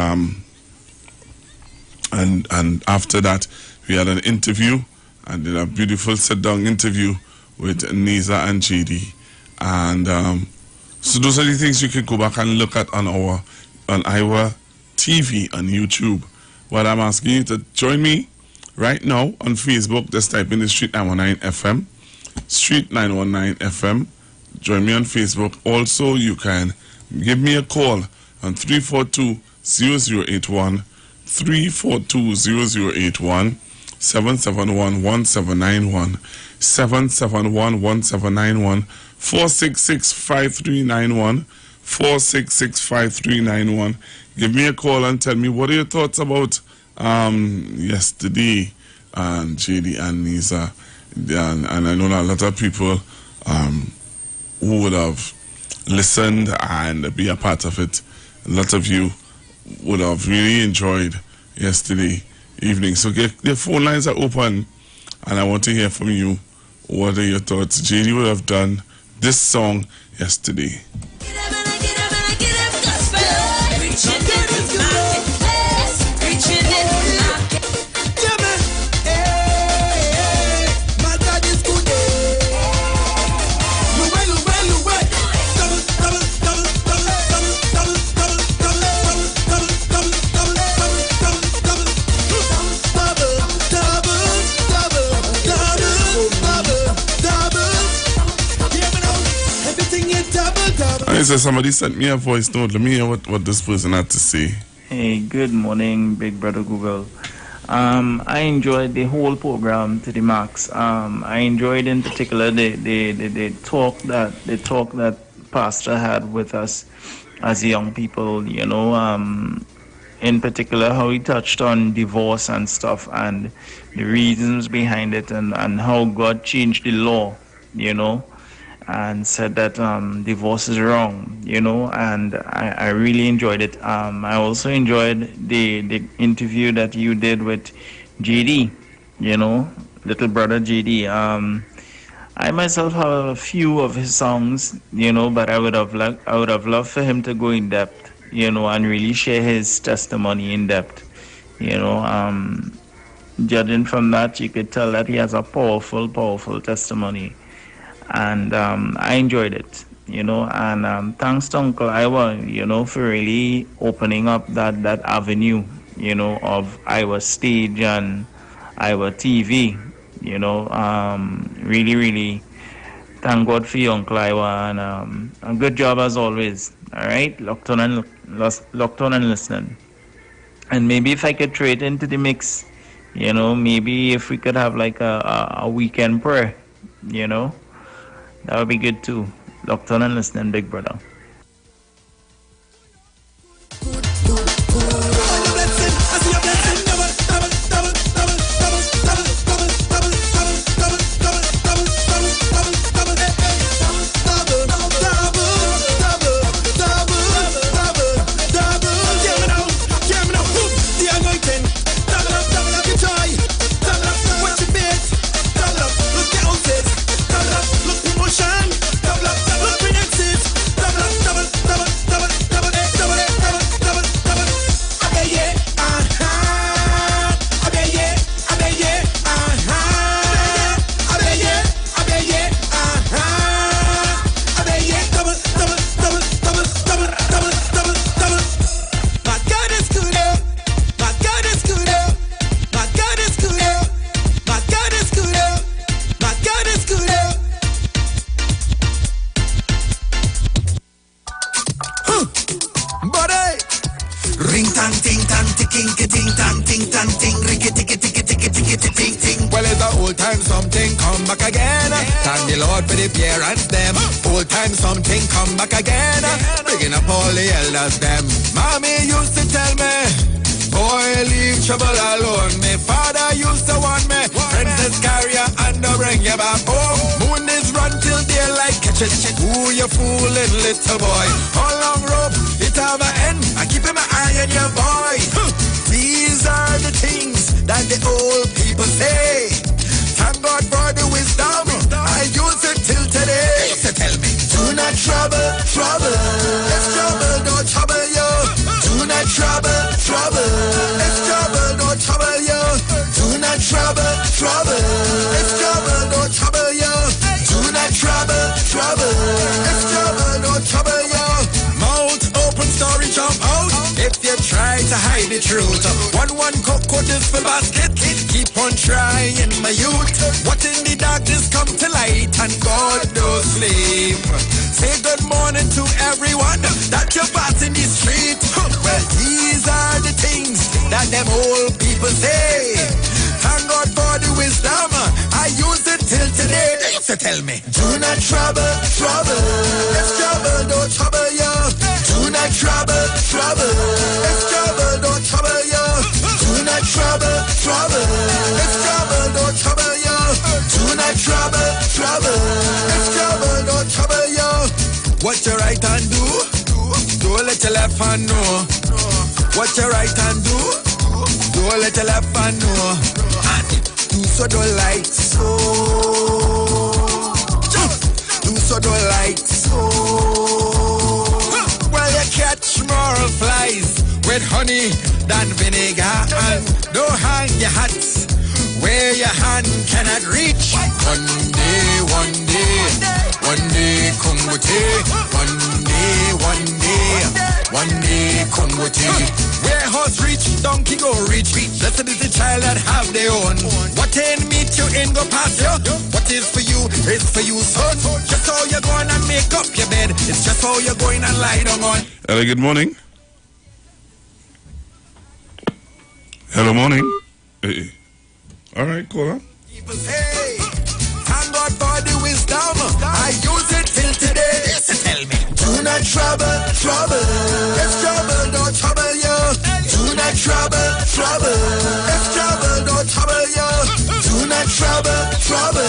after that, we had an interview. I did a beautiful sit-down interview with Nisa and JD. And so those are the things you can go back and look at on Iwer TV on YouTube. What I'm asking you to join me right now on Facebook. Just type in the Street 919 FM. Street 919 FM. Join me on Facebook. Also, you can give me a call on 342-0081. 342-0081. 771-1791, 771-1791, 466-5391, 466-5391. Give me a call and tell me what are your thoughts about yesterday and JD and Nisa. And I know a lot of people who would have listened and be a part of it. A lot of you would have really enjoyed yesterday evening. So the phone lines are open, and I want to hear from you. What are your thoughts? JD would have done this song yesterday. So somebody sent me a voice note. Let me hear what this person had to say. Hey, good morning, Big Brother Google. I enjoyed the whole program to the max. I enjoyed in particular the talk that Pastor had with us as young people. You know, in particular how he touched on divorce and stuff and the reasons behind it and how God changed the law. You know. And said that divorce is wrong, you know, and I really enjoyed it. I also enjoyed the interview that you did with JD, you know, little brother JD. I myself have a few of his songs, you know, but I would have loved for him to go in depth, you know, and really share his testimony in depth, you know. Judging from that, you could tell that he has a powerful testimony. And I enjoyed it, you know, and thanks to Uncle Iwer, you know, for really opening up that avenue, you know, of Iwer Stage and Iwer TV, you know. Really thank God for you, Uncle Iwer, and a good job as always. All right, locked on and listening. And maybe if I could throw it into the mix, you know, maybe if we could have like a weekend prayer, you know. That would be good too. Locked on and listening, Big Brother. The anointing, double up your joy, double up what you bet, double time something come back again. Thank the Lord for the parents them. Old time something come back again. Bringing up all the elders them. Mommy used to tell me, boy, leave trouble alone. My father used to warn me, princess carry you and don't bring you back home. Moon is run till daylight catch it. Who you fooling, little boy? How long rope? It have an end. I keep my eye on your boy. These are the things that the old people say. Thank God for the wisdom. I use it till today. So tell me, do not trouble, trouble. Let's trouble, don't trouble you. Do not trouble, trouble. Let's trouble, don't trouble you. Do not trouble, trouble. Let's trouble, don't trouble you. Do not trouble, trouble. Let's trouble, don't trouble you. Mouth open, story jump out. If you try to hide the truth, one cocoa this for basket. Keep on trying, my youth. What in the darkness come to light, and God don't sleep. Say good morning to everyone that you pass in the street. Well, these are the things that them old people say. Thank God for the wisdom. I use it till today. They used to tell me, do not trouble, trouble. Let's trouble, don't trouble you. Do not trouble, trouble. Let's trouble, don't trouble you. Do not trouble, trouble. Let's trouble, don't trouble you. Do not trouble, trouble. Let's trouble, don't trouble you. What you right and do, don't let your left hand know. What you right and do, don't let your left hand know. And do so don't like so. Do so don't like so. Well, you catch more flies with honey than vinegar. And don't hang your hats where your hand cannot reach. One day, one day, one day, come with it. One day, one day, one day, come with it. Where horse reach, donkey go reach. Blessed is the child that have their own. What ain't meet you ain't go past you. What is for you is for you, son. Just how you're going and make up your bed. It's just how you're going and lie down on. Hello, good morning. Hello, morning. Hey. All right, call on. People say, thank God for the wisdom. I use it till today. Yes, tell me. Do not trouble, trouble. Let's trouble, don't trouble you. Do not trouble, trouble. Let's trouble, don't trouble you. Do not trouble, trouble.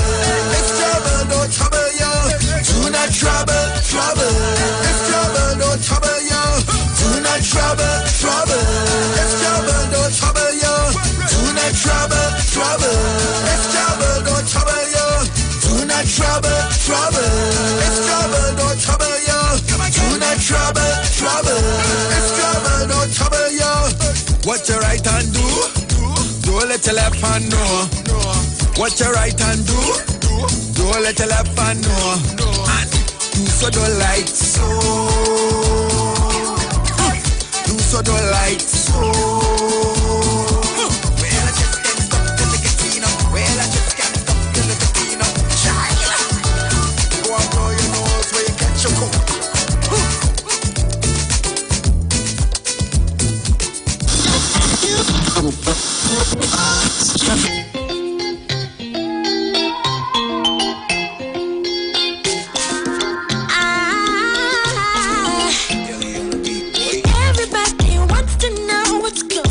Let's trouble, don't trouble you. Do not trouble, trouble. Let's trouble, don't trouble you. Do not trouble, trouble. Let's trouble, don't trouble you. Do not trouble, trouble. Let's trouble, don't trouble you. Do not trouble, trouble. Let's trouble, don't trouble you. Do not trouble, trouble. Let's trouble, don't trouble you. What you right and do, don't let your left hand know. What you right and do, don't let your left hand know. And do so don't like so. Do so don't like so. Everybody wants to know what's going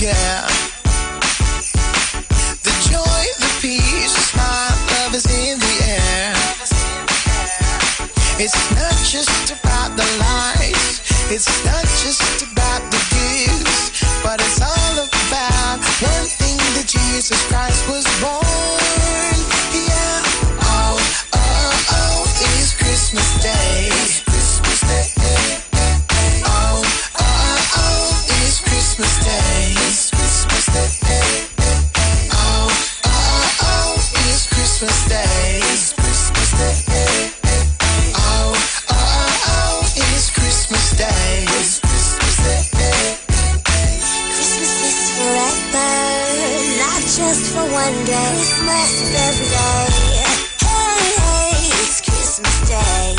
yeah. The joy, the peace, the smile, love is in the air. It's not just about the lights, it's not just about the gifts, but it's all about one thing, that Jesus Christ was born. Yeah, oh, oh, oh, it's Christmas Day. Christmas Day. Oh, oh, oh, it's Christmas Day. Christmas Day. Oh, oh, oh, it's Christmas Day. Christmas Day. Oh, oh, oh, it's Christmas Day. Christmas Day. Christmas is forever, not just for one day. Christmas is every day. Hey, hey, it's Christmas Day.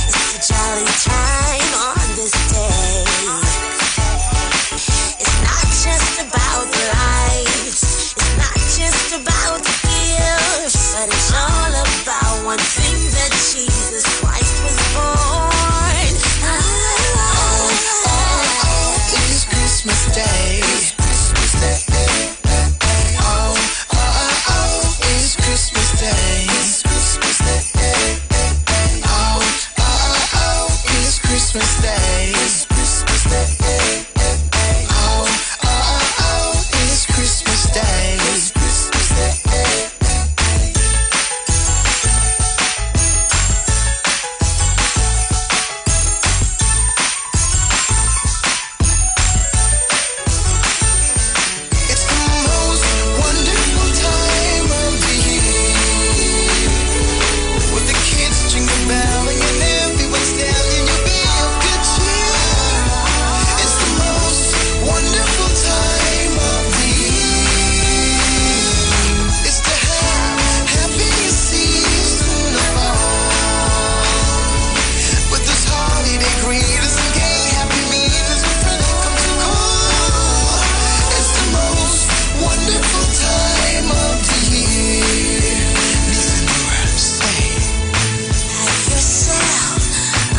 It's a jolly time on this day. It's not just about the lights, it's not just about the gifts, but it's all about one thing, that Jesus Christ was born. It's Christmas Day. Christmas Day. Oh, oh, oh, it's Christmas Day. Christmas Day. Oh, oh, oh, it's Christmas Day. Christmas Day. Oh, oh, oh, it's Christmas Day. Christmas Day. It's the most wonderful time of the year, with the kids jingle belling and everyone's telling you be of good cheer. It's the most wonderful time of the year. It's the happiest season of all, with those holiday greeters and gay happy meetings when friends come to call. It's the most wonderful time of the year. Listen to her say. Have yourself a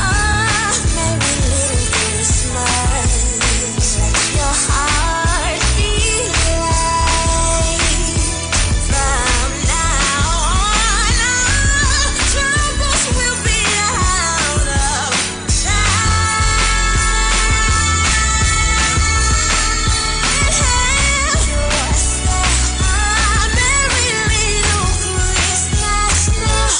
merry little Christmas. Let your heart be light. From now on, all troubles will be out of sight. Have yourself a merry little Christmas now.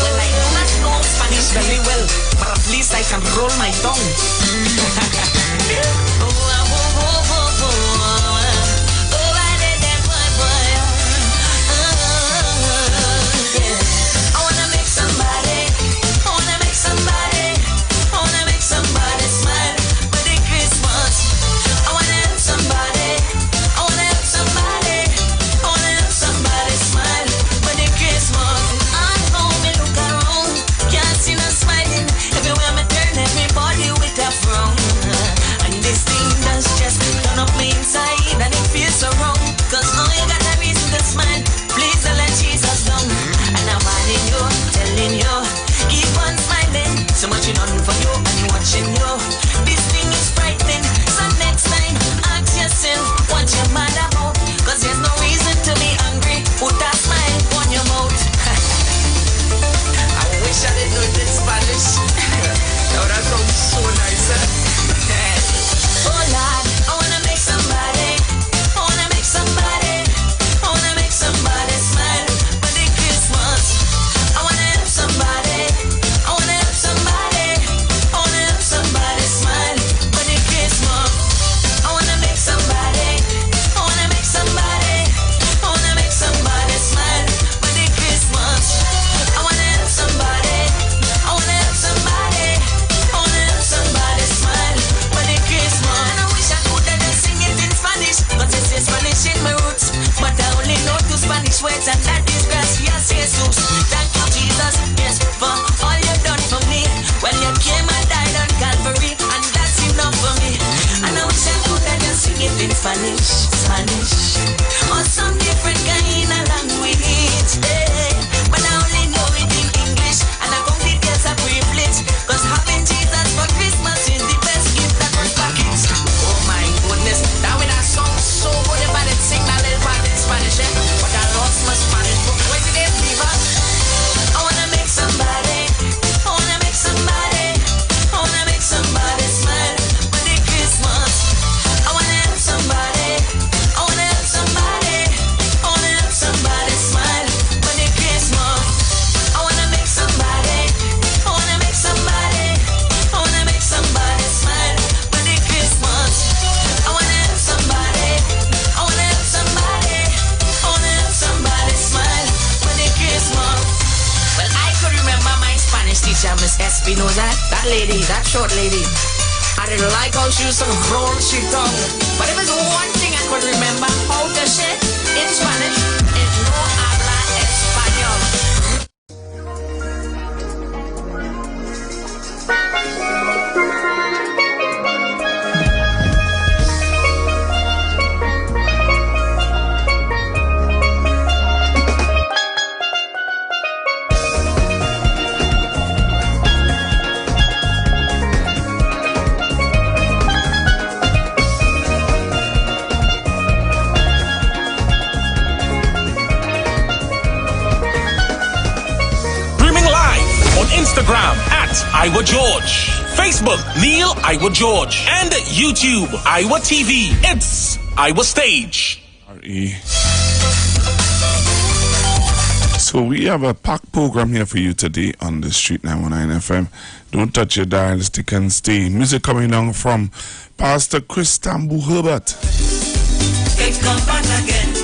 Well, I do not know Spanish very well, but at least I can roll my tongue. I wanna make somebody smile with the Christmas. I wanna help somebody smile with the Christmas. At home, me look around, can't see no smiling. Everywhere me turn, everybody with a Spanish, or some different kind of language. Hey. But I only know it in English, and I come with yes a privilege. Cause having Jesus for Christmas is the best gift that was packaged. Oh my goodness, that with that song so good if I did sing that little part in Spanish, eh? But I lost my Spanish book. Where did they leave us? I wanna make somebody, I wanna make somebody, I wanna make somebody smile when it's Christmas. I wanna help somebody, I wanna help somebody, I wanna help somebody smile when it's Christmas. I wanna make somebody, I wanna make somebody, I wanna make somebody smile when it's Christmas. I wanna help somebody, I wanna help somebody, I wanna help somebody smile when it's Christmas. Well, I could remember my Spanish teacher, Miss Espinosa, that lady, that short lady. I didn't like how she used to roll she tongue. But if it's one thing I could remember how to say in Spanish, it's no habla español. Streaming live on Instagram at Iwer George, Facebook Neil Iwer George, and YouTube Iwer TV. It's Iwer Stage. So we have a packed program here for you today on the Street 919 FM. Don't touch your dial, stick and stay. Music coming down from Pastor Chris Tambu Herbert. It come back again.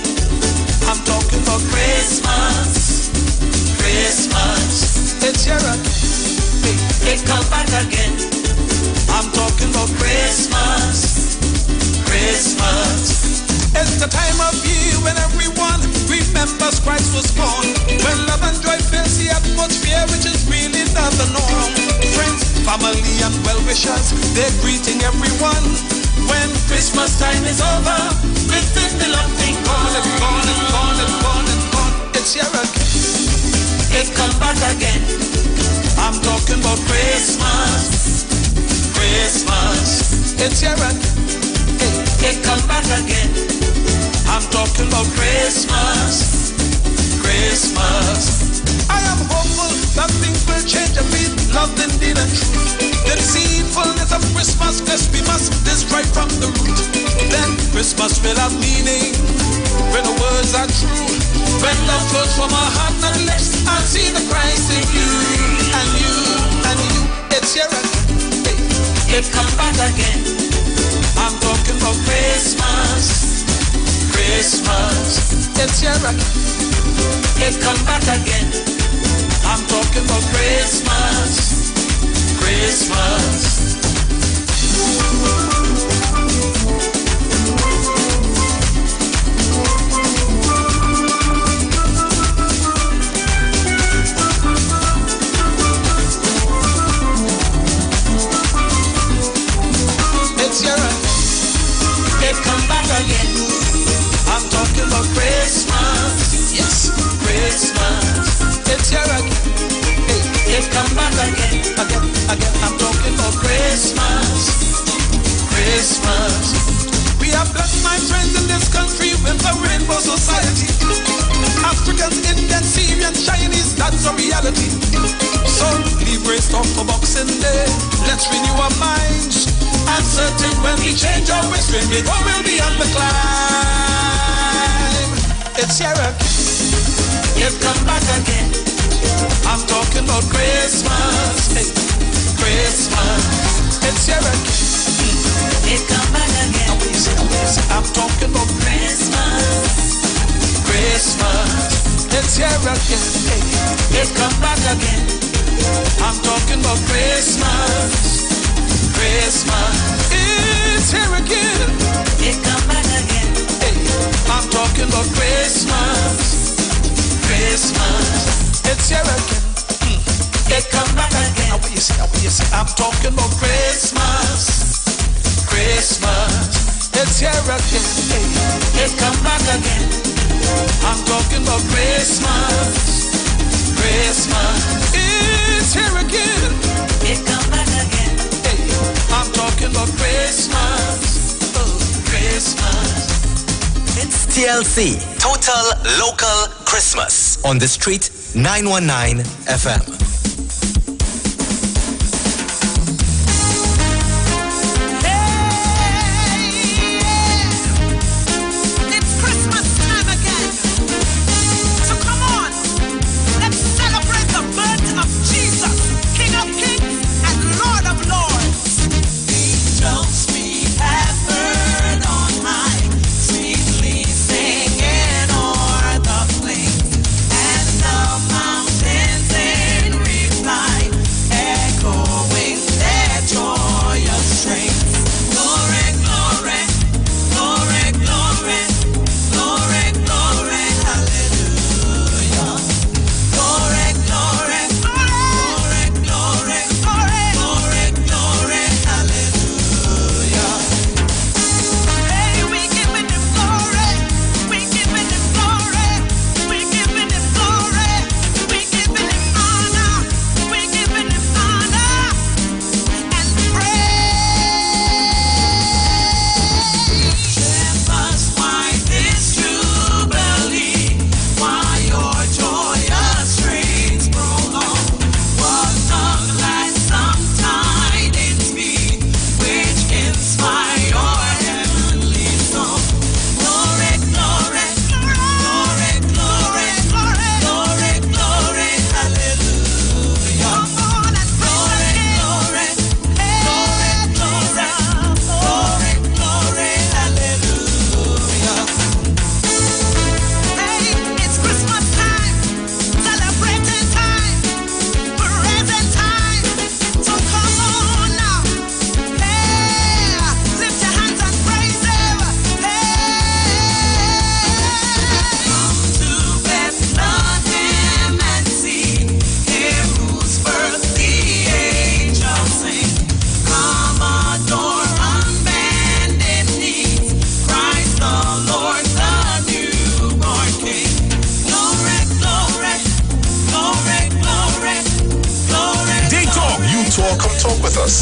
I'm talking about Christmas. Christmas. It's your it come back again. I'm talking about Christmas. Christmas. It's the time of year when everyone remembers Christ was born. When love and joy fills the atmosphere, which is really not the norm. Friends, family and well-wishers, they're greeting everyone. When Christmas time is over, within the love thing gone and gone and gone and gone and gone. It's here again. It come back again. I'm talking about Christmas. Christmas. It's here again. It come back again. I'm talking about Christmas. Christmas. I am hopeful that things will change and be loved indeed and true. The deceitfulness of Christmas, yes, we must destroy from the root. Then Christmas will have meaning when the words are true. When love flows from our heart and lips, I'll see the Christ in you and you and you. It's here again. It come back again. I'm talking about Christmas. Christmas. It's here again. It come back again. I'm talking about Christmas. Christmas. It's here again. It come back again. I'm talking about Christmas. Yes, Christmas. It's here again. Hey, it come back again. Again. I'm talking about Christmas. Christmas. We are blessed, my friends, in this country with a rainbow society. Africans, Indians, Syrians, Chinese, that's a reality. So leave race off for Boxing Day. Let's renew our minds. I'm certain when we change our ways, when we go, we'll be on the climb. It's here again. It come back again. I'm talking about Christmas. Hey, Christmas. It's here again. It come back again. I'm talking about Christmas. Christmas. It's here again. Hey, it come back again. I'm talking about Christmas. Christmas. It's here again. It come back again. Hey, I'm talking about Christmas. Christmas. It's here again. It come back again. What you say? I'm talking about Christmas. Christmas. It's it's here again. It come back again. I'm talking about Christmas. Christmas. It's here again. It come back again. I'm talking about Christmas. Oh, Christmas. It's TLC, Total Local Christmas, on the street 919 FM.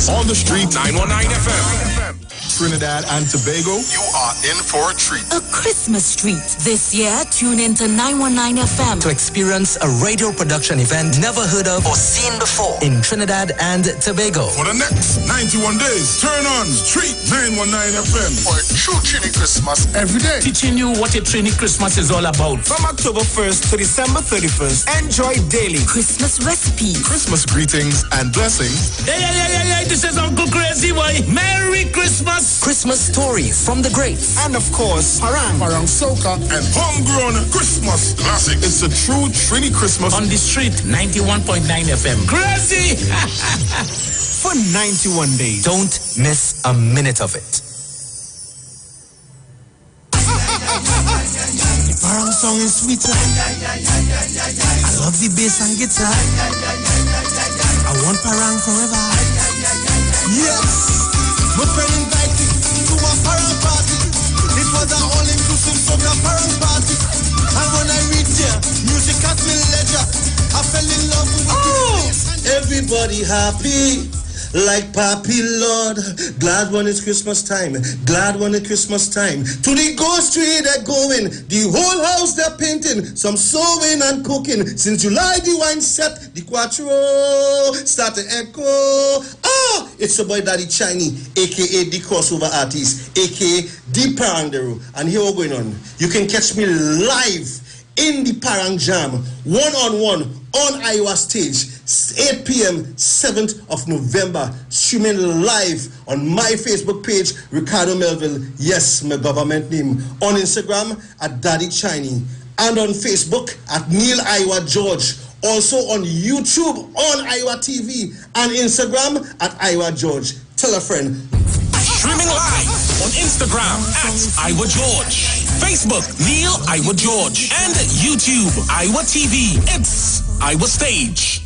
On the street 919 FM. Trinidad and Tobago, you are in for a treat. A Christmas treat. This year, tune in to 919 FM to experience a radio production event never heard of or seen before in Trinidad and Tobago. For the next 91 days, turn on Street 919 FM for a true Trini Christmas every day. Teaching you what a Trini Christmas is all about. From October 1st to December 31st, enjoy daily Christmas recipes, Christmas greetings and blessings. Hey, this is Uncle Crazy Boy. Merry Christmas. Christmas stories from the greats. And of course, Parang Soca, and homegrown Christmas classics. It's a true Trini Christmas on the street 91.9 FM. Crazy! For 91 days. Don't miss a minute of it. The Parang song is sweeter. I love the bass and guitar. I want Parang forever. Yes! My friend invited me to a Parang party. It was an all-inclusive soca Parang party. And when I reached there, music at me leisure. I fell in love with the everybody happy. Like Papi Lord, glad when it's Christmas time, glad when it's Christmas time. To the ghost tree they're going, the whole house they're painting, some sewing and cooking. Since July the wine set, the quattro start to echo. It's your boy Daddy Chiny, aka the crossover artist, aka the Parangero. And here we're going on. You can catch me live in the Parang Jam, one-on-one on Iwer stage, 8 p.m., 7th of November, streaming live on my Facebook page, Ricardo Melville, yes, my government name, on Instagram at Daddy Chiny, and on Facebook at Neil Iwer George, also on YouTube on Iwer TV, and Instagram at Iwer George. Tell a friend. Streaming live on Instagram at Iwer George, Facebook Neil Iwer George, and YouTube Iwer TV. It's Iwer Stage.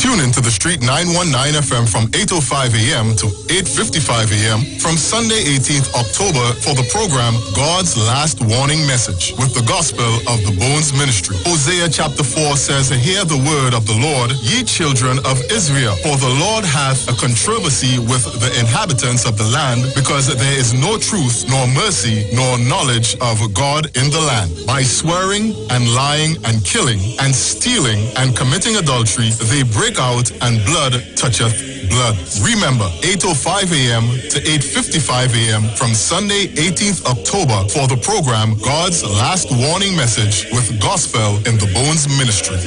Tune in to the Street 919 FM from 8:05 a.m. to 8:55 a.m. from Sunday 18th October for the program God's Last Warning Message with the Gospel of the Bones Ministry. Hosea chapter 4 says, "Hear the word of the Lord, ye children of Israel, for the Lord hath a controversy with the inhabitants of the land, because there is no truth, nor mercy, nor knowledge of God in the land. By swearing and lying and killing and stealing and committing adultery, they break out, and blood toucheth blood." Remember, 8:05 a.m. to 8:55 a.m. from Sunday 18th October for the program God's Last Warning Message with Gospel in the Bones Ministry.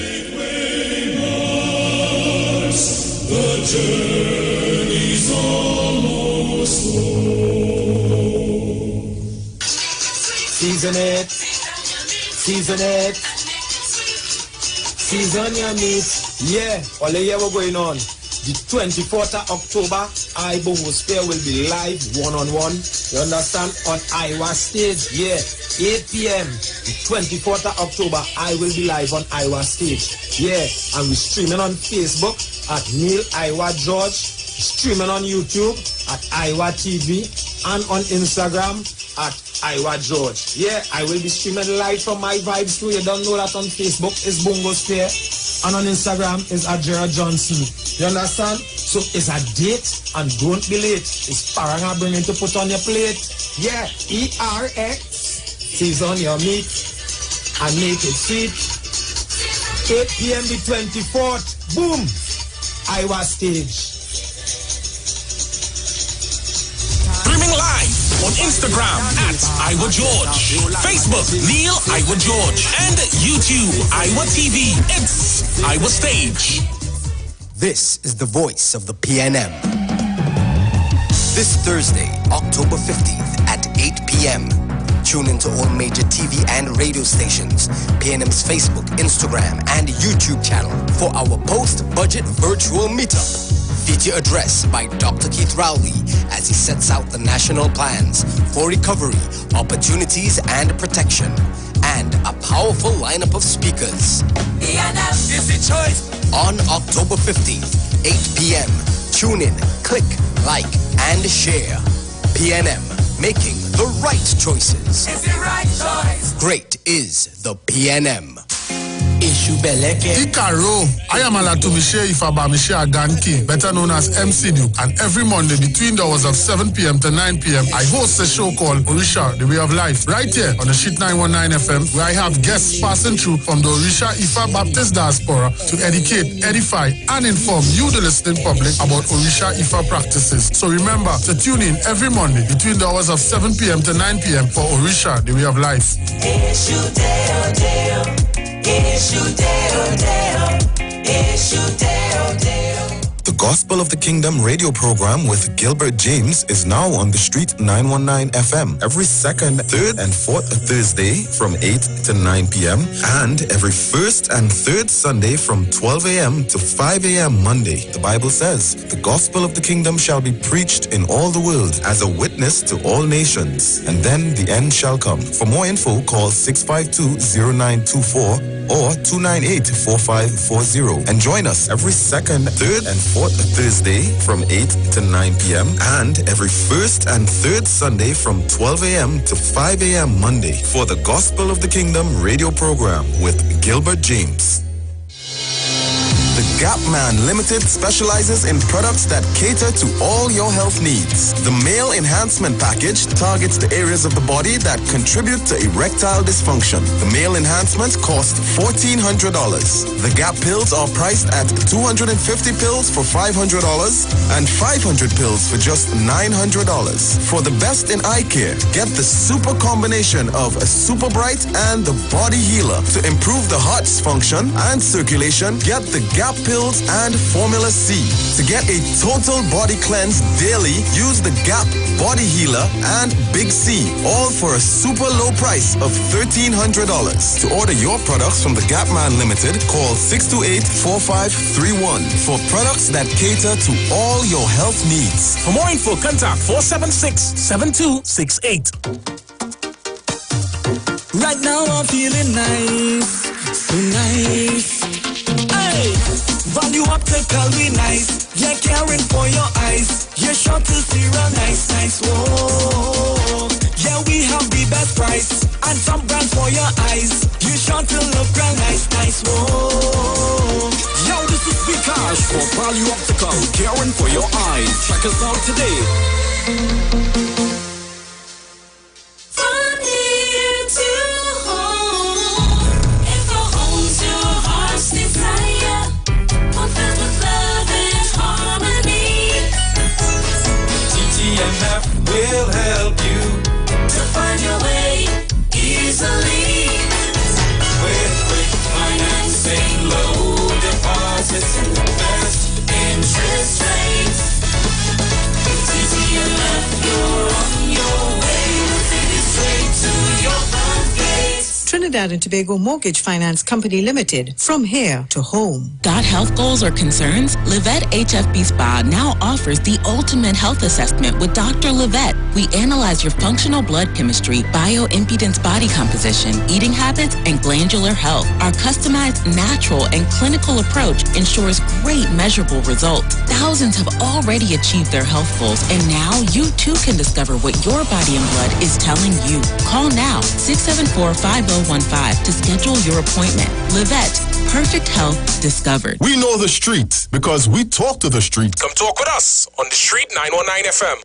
The journey's almost home. Season it. Season it. Season your meat. Yeah, all the year we're going on. The 24th of October, I Bongo Spear will be live one-on-one. You understand? On Iwer stage. Yeah, 8 p.m. The 24th of October, I will be live on Iwer stage. Yeah, and we're streaming on Facebook at Neil Iwer George. Streaming on YouTube at Iwer TV. And on Instagram at Iwer George. Yeah, I will be streaming live from my vibes too. You don't know that on Facebook is Bongo Spear. And on Instagram is at Gerald Johnson. You understand? So it's a date and don't be late. It's paranga bringing to put on your plate. Yeah, ERX. Season your meat and make it sweet. 8 p.m. the 24th. Boom! Iwer stage. Streaming live on Instagram at Iwer George, Facebook Neil Iwer George, and YouTube Iwer TV. It's Iwer Stage. This is the voice of the PNM. This Thursday, October 15th at 8 p.m. Tune into all major TV and radio stations, PNM's Facebook, Instagram, and YouTube channel for our post-budget virtual meetup. Feature address by Dr. Keith Rowley as he sets out the national plans for recovery, opportunities, and protection. And a powerful lineup of speakers. PNM is the choice. On October 15th, 8 p.m. Tune in, click, like, and share. PNM, making the right choices. It's the right choice. Great is the PNM. Ikaro, I am Alatumishe Ifabamishe Aganki, better known as MC Duke, and every Monday between the hours of 7 p.m. to 9 p.m. I host a show called Orisha, The Way of Life, right here on the Sheet 919 FM, where I have guests passing through from the Orisha Ifa Baptist Diaspora to educate, edify, and inform you, the listening public, about Orisha Ifa practices. So remember to tune in every Monday between the hours of 7 p.m. to 9 p.m. for Orisha, The Way of Life. The Gospel of the Kingdom radio program with Gilbert James is now on the Street 919 FM every second, third, and fourth Thursday from 8 to 9 p.m. and every first and third Sunday from 12 a.m. to 5 a.m. Monday. The Bible says, "The Gospel of the Kingdom shall be preached in all the world as a witness to all nations, and then the end shall come." For more info, call 652-0924 or 298-4540 and join us every second, third, and fourth Thursday from 8 to 9 p.m. and every first and third Sunday from 12 a.m. to 5 a.m. Monday for the Gospel of the Kingdom radio program with Gilbert James. The Gap Man Limited specializes in products that cater to all your health needs. The Male Enhancement Package targets the areas of the body that contribute to erectile dysfunction. The Male Enhancement costs $1,400. The Gap pills are priced at 250 pills for $500 and 500 pills for just $900. For the best in eye care, get the super combination of a Super Bright and the Body Healer. To improve the heart's function and circulation, get the Gap pills and Formula C. To get a total body cleanse daily, use the Gap Body Healer and Big C, all for a super low price of $1,300. To order your products from the Gap Man Limited, call 628-4531 for products that cater to all your health needs. For more info, contact 476-7268. Right now I'm feeling nice, so nice. Hey, Value optical, we nice. Yeah, caring for your eyes. You're sure to see real nice, nice. Whoa. Yeah, we have the best price. And some brands for your eyes. You sure to look real nice, nice. Whoa. Yo, this is Vikash for Value Optical. Caring for your eyes. Check us out today. From here to home, if your home's your heart's desire, fulfilled with love and harmony. TTMF will help you to find your way easily. with quick financing, low deposits, and the best Interest rates. TTMF, you're on your way. We'll take you straight to your front gates. Trinidad and Tobago Mortgage Finance Company Limited, from here to home. Got health goals or concerns? Livette HFB Spa now offers the ultimate health assessment with Dr. Livette. We analyze your functional blood chemistry, bioimpedance body composition, eating habits, and glandular health. Our customized, natural, and clinical approach ensures great measurable results. Thousands have already achieved their health goals, and now you too can discover what your body and blood is telling you. Call now, 674-5015 to schedule your appointment. Livette, perfect health discovered. We know the street because we talk to the street. Come talk with us on the Street 919 FM.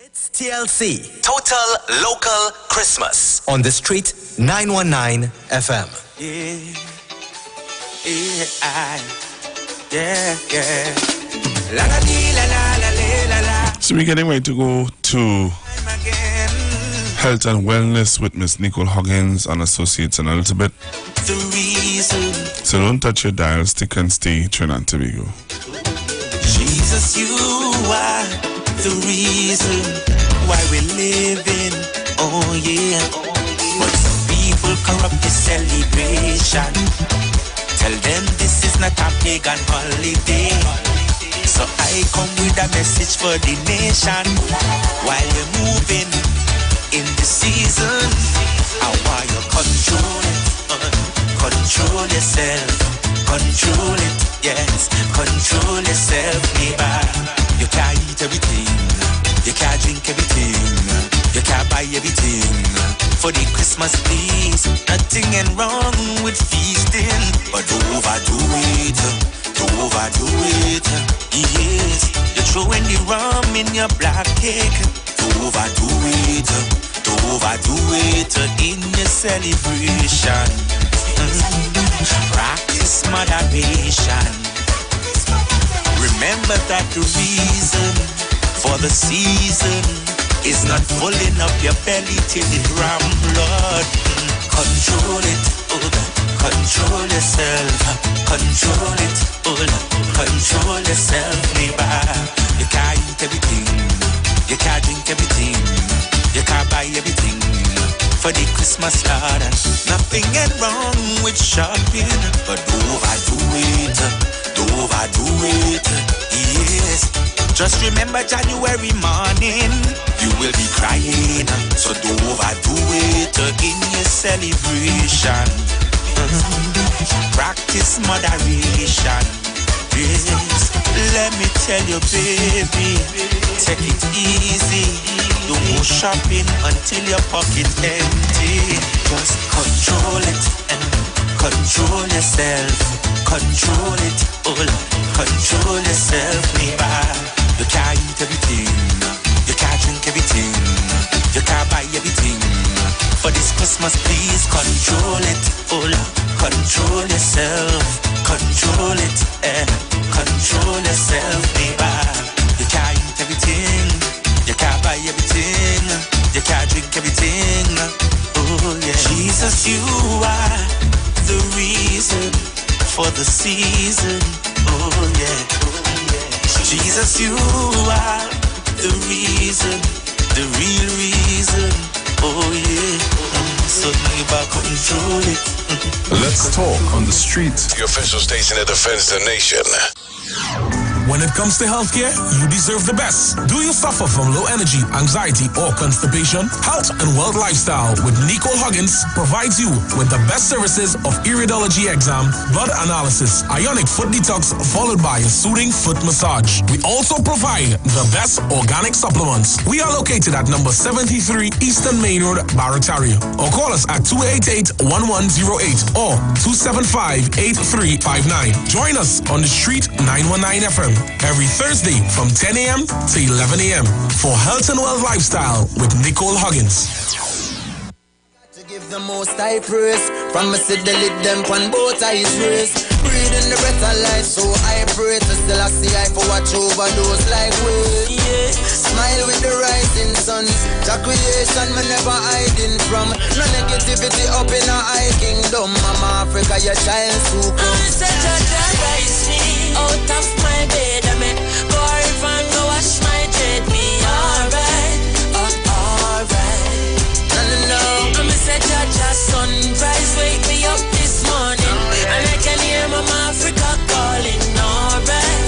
It's TLC, Total Local Christmas, on the Street 919 FM. So we're getting ready to go to Health and Wellness with Miss Nicole Huggins and Associates in a little bit. So don't touch your dial, stick and stay, Trinidad and Tobago. Jesus, you are the reason why we're living. Oh yeah. But some people corrupt the celebration. Tell them this is not a pagan holiday. So I come with a message for the nation. While you're moving in the season, I want you control it. Control yourself. Control it. Yes, control yourself, neighbor. You can't eat everything. You can't drink everything. You can't buy everything. For the Christmas, please. Nothing ain't wrong with feasting, but don't overdo it. Don't overdo it. Yes, you're throwing the rum in your black cake. Don't overdo it. Don't overdo it in your celebration. Practice moderation. Remember that the reason for the season is not filling up your belly till it ram blood. Control it, control yourself. Control it, control yourself, neighbor. You can't eat everything. You can't drink everything. You can't buy everything. For the Christmas Lord, nothing ain't wrong with shopping, but don't overdo it. Don't overdo it. Yes. Just remember January morning, you will be crying, so don't overdo it in your celebration. Practice moderation. Yes. Let me tell you, baby, take it easy. Don't go shopping until your pocket empty. Just control it and control yourself. Control it, control yourself, neighbor. You can't eat everything. You can't drink everything. You can't buy everything. For this Christmas, please control it, control yourself. Control it and control yourself, neighbor. You can't eat everything. You can't buy everything. You can't drink everything. Oh yeah. Jesus, you are the reason for the season. Oh yeah. Jesus, you are the reason, the real reason. Oh yeah. So neighbor, control it. Let's talk on the street. The official station that defends the nation. When it comes to healthcare, you deserve the best. Do you suffer from low energy, anxiety, or constipation? Health and Wealth Lifestyle with Nicole Huggins provides you with the best services of iridology exam, blood analysis, ionic foot detox, followed by a soothing foot massage. We also provide the best organic supplements. We are located at number 73 Eastern Main Road, Barataria. Or call us at 288-1108 or 275-8359. Join us on the Street 919 FM every Thursday from 10 a.m. to 11 a.m. for Health and Wealth Lifestyle with Nicole Huggins. To give the most high praise, from me sit the lid them on both eyes raised. Breathing the breath of life, so I pray to still I see I for watch over those like we. Yeah. Smile with the rising sun. The creation me never hiding from. No negativity up in our high kingdom. Mama Africa, your child to come. I'm such a rise me out of my bed. I mean, go river and go wash my dread. Me alright, alright. No. I'm such a sunrise. Wake me up this morning, and I can hear Mama Africa calling. Alright,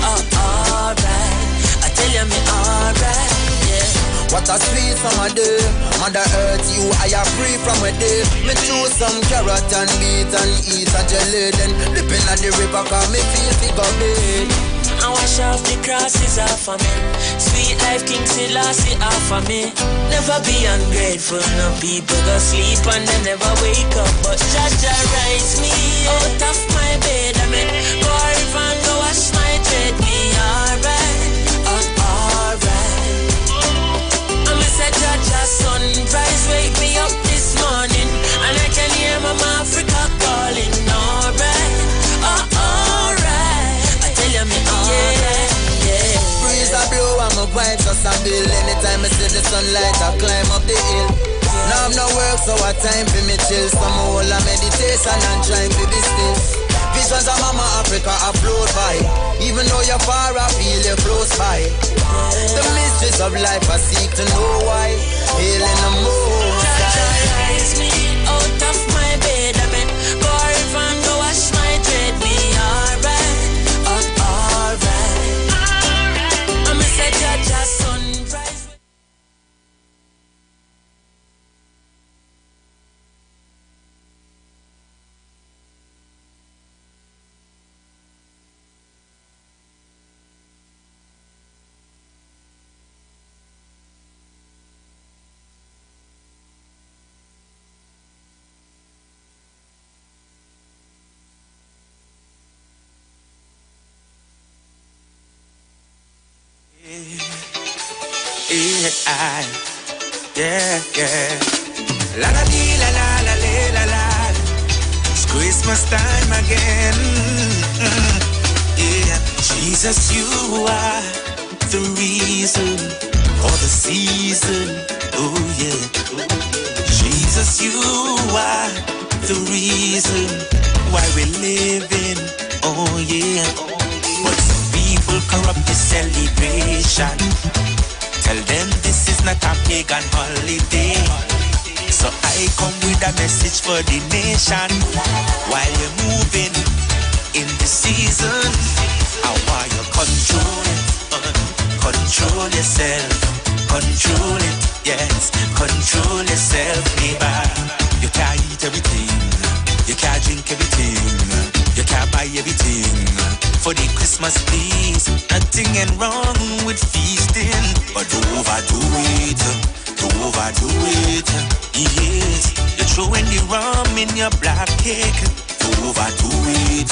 alright. I tell you me alright, yeah. What a sweet summer day. Mother Earth, you I am free from a day. Me choose some carrot and beet and eat a jelly. Then dipping at the river, cause me feel to go bed. I wash off the crosses off of me. Sweet life, King Selassie off of me. Never be ungrateful, no people go sleep and they never wake up. But Jaja rise me out of my bed. I mean, go river and go wash my dread. Me alright, alright. I'm a say Jaja sunrise, wake me up this morning, and I can hear Mama Africa calling. Alright, alright. I tell you me alright, yeah. Breeze a blow and my vibes just a bill. Anytime I see the sunlight, I climb up the hill. Now I'm no work, so I time for me chill. Some whole a meditation and trying to be still. Visions of Mama Africa are float by. Even though you're far, I feel you close by. The mysteries of life I seek to know why. Hail in the moon. Rise me out of my bed. I mean, go river and go wash my dread. Me alright, alright. I'm a say Jaja sunrise. Yeah. La la dee, la la la la la. It's Christmas time again. Yeah, Jesus, you are the reason for the season. Oh yeah. Jesus, you are the reason why we're living. Oh yeah. But some people corrupt the celebration. Tell them this is not a pagan holiday. So I come with a message for the nation. While you're moving in the season, I want you control it, control yourself, control it, yes, control yourself, neighbor. You can't eat everything, you can't drink everything, you can't buy everything. For the Christmas please, nothing ain't wrong with feasting, but don't overdo it, don't overdo it. Yes, you're throwing the rum in your black cake. Don't overdo it,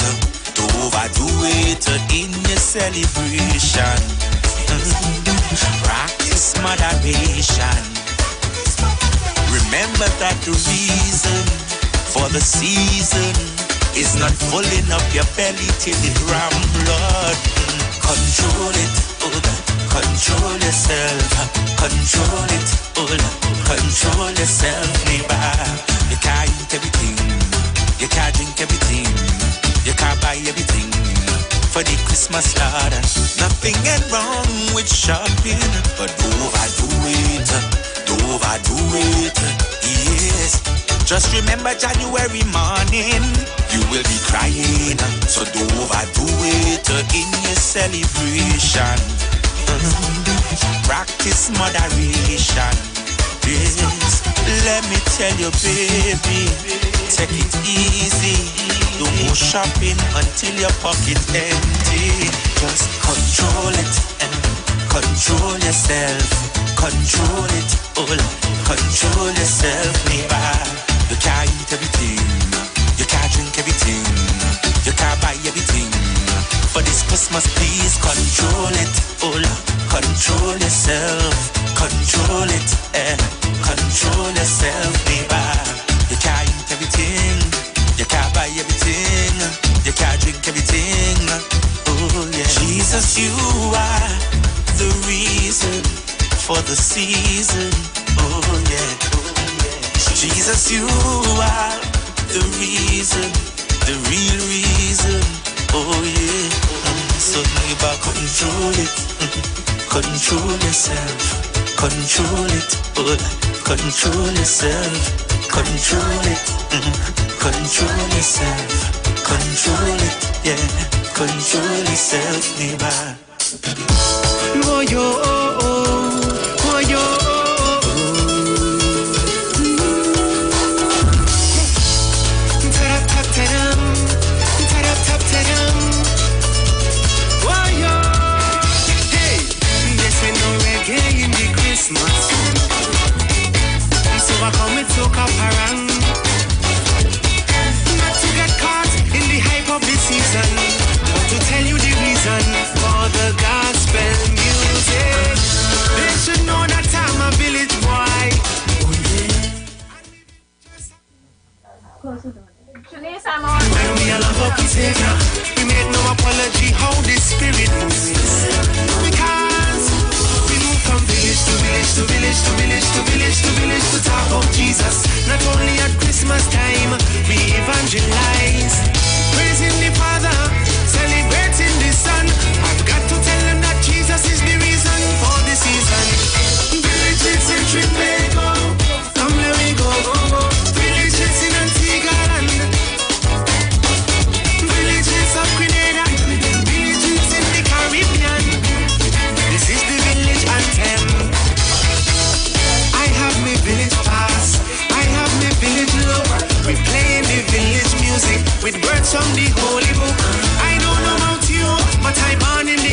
don't overdo it in your celebration. Practice moderation. Remember that the reason for the season is not filling up your belly till it ram blood. Control it, control yourself. Control it, control yourself, neighbor. You can't eat everything, you can't drink everything, you can't buy everything for the Christmas Lord. Nothing ain't wrong with shopping, but don't overdo it, don't overdo it. Yes, Just remember January morning, you will be crying, so don't overdo it in your celebration. Practice moderation. Yes, let me tell you, baby, take it easy. Don't go shopping until your pocket empty. Just control it and control yourself. Control it, all control yourself, neighbor. You can't eat everything, you can't drink everything, you can't buy everything. For this Christmas, please control it, all control yourself. Control it, control yourself, neighbor. You can't eat everything, you can't buy everything, you can't drink everything. Oh yeah, Jesus, you are the reason for the season. Oh yeah, Jesus, you are the reason, the real reason. Oh yeah, so neighbor, control it, control yourself. Control it, oh, control yourself, control it, control yourself, control it, yeah, control yourself, neighbor. Oh yo, oh yo. So I come and talk up around, not to get caught in the hype of the season, but to tell you the reason for the gospel music. They should know that I'm a village boy. And we are love of Savior. We made no apology how the spirit moves, because we move from village to village to village to village to village to village to talk of Jesus. Not only at Christmas time, we evangelize, praising the Father, celebrating the Son. I've got to tell them that Jesus is the reason for the season. Villages in Trinbago, come let me go. Villages in Antigua land, villages of Grenada, villages in the Caribbean. This is the village anthem. I have my village pass, I have my village love. We playing the village music with words from the holy book. I don't know about you, but I'm born in the...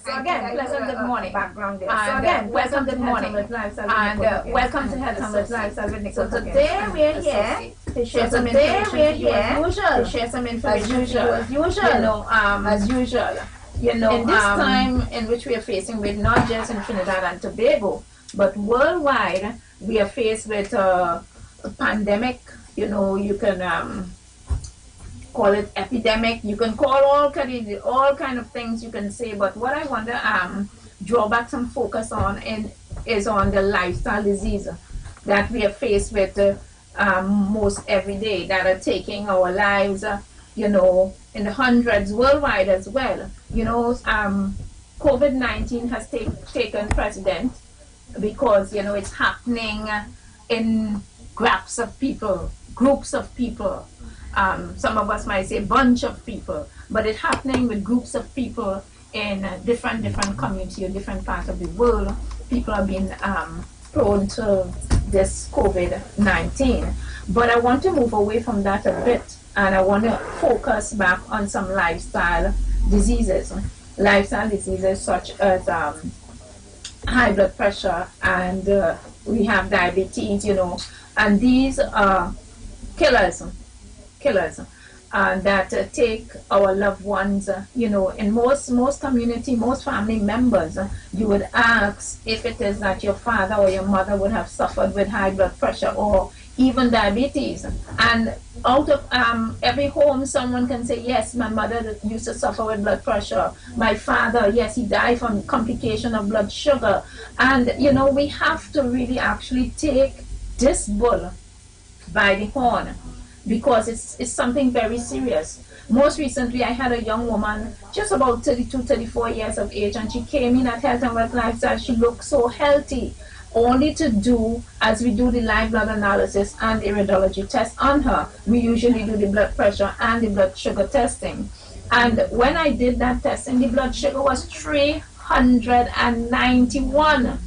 So again, pleasant good morning. Background there. So again, welcome good morning. And welcome to Health and Lifestyle with Nicole. So today we're here to share some information as usual. As usual. You know, in this time in which we are facing with not just in Trinidad and Tobago, but worldwide, we are faced with a pandemic. You know, you can call it epidemic. You can call all kind of things you can say. But what I want to draw back some focus on is on the lifestyle disease that we are faced with most every day, that are taking our lives. You know, in the hundreds worldwide as well. You know, COVID-19 has taken precedent because, you know, it's happening in groups of people. Some of us might say bunch of people, but it's happening with groups of people in different communities or different parts of the world. People are being prone to this COVID-19. But I want to move away from that a bit, and I want to focus back on some lifestyle diseases. Lifestyle diseases such as high blood pressure, and we have diabetes, you know, and these are killers that take our loved ones. You know, in most community, most family members, you would ask if it is that your father or your mother would have suffered with high blood pressure or even diabetes. And out of every home, someone can say, yes, my mother used to suffer with blood pressure. My father, yes, he died from complication of blood sugar. And, you know, we have to really actually take this bull by the horn, because it's something very serious. Most recently, I had a young woman, just about 32, 34 years of age, and she came in at Health and Wealth Lifestyle. She looked so healthy. only to do, as we do the live blood analysis and iridology test on her, we usually do the blood pressure and the blood sugar testing. And when I did that testing, the blood sugar was 391.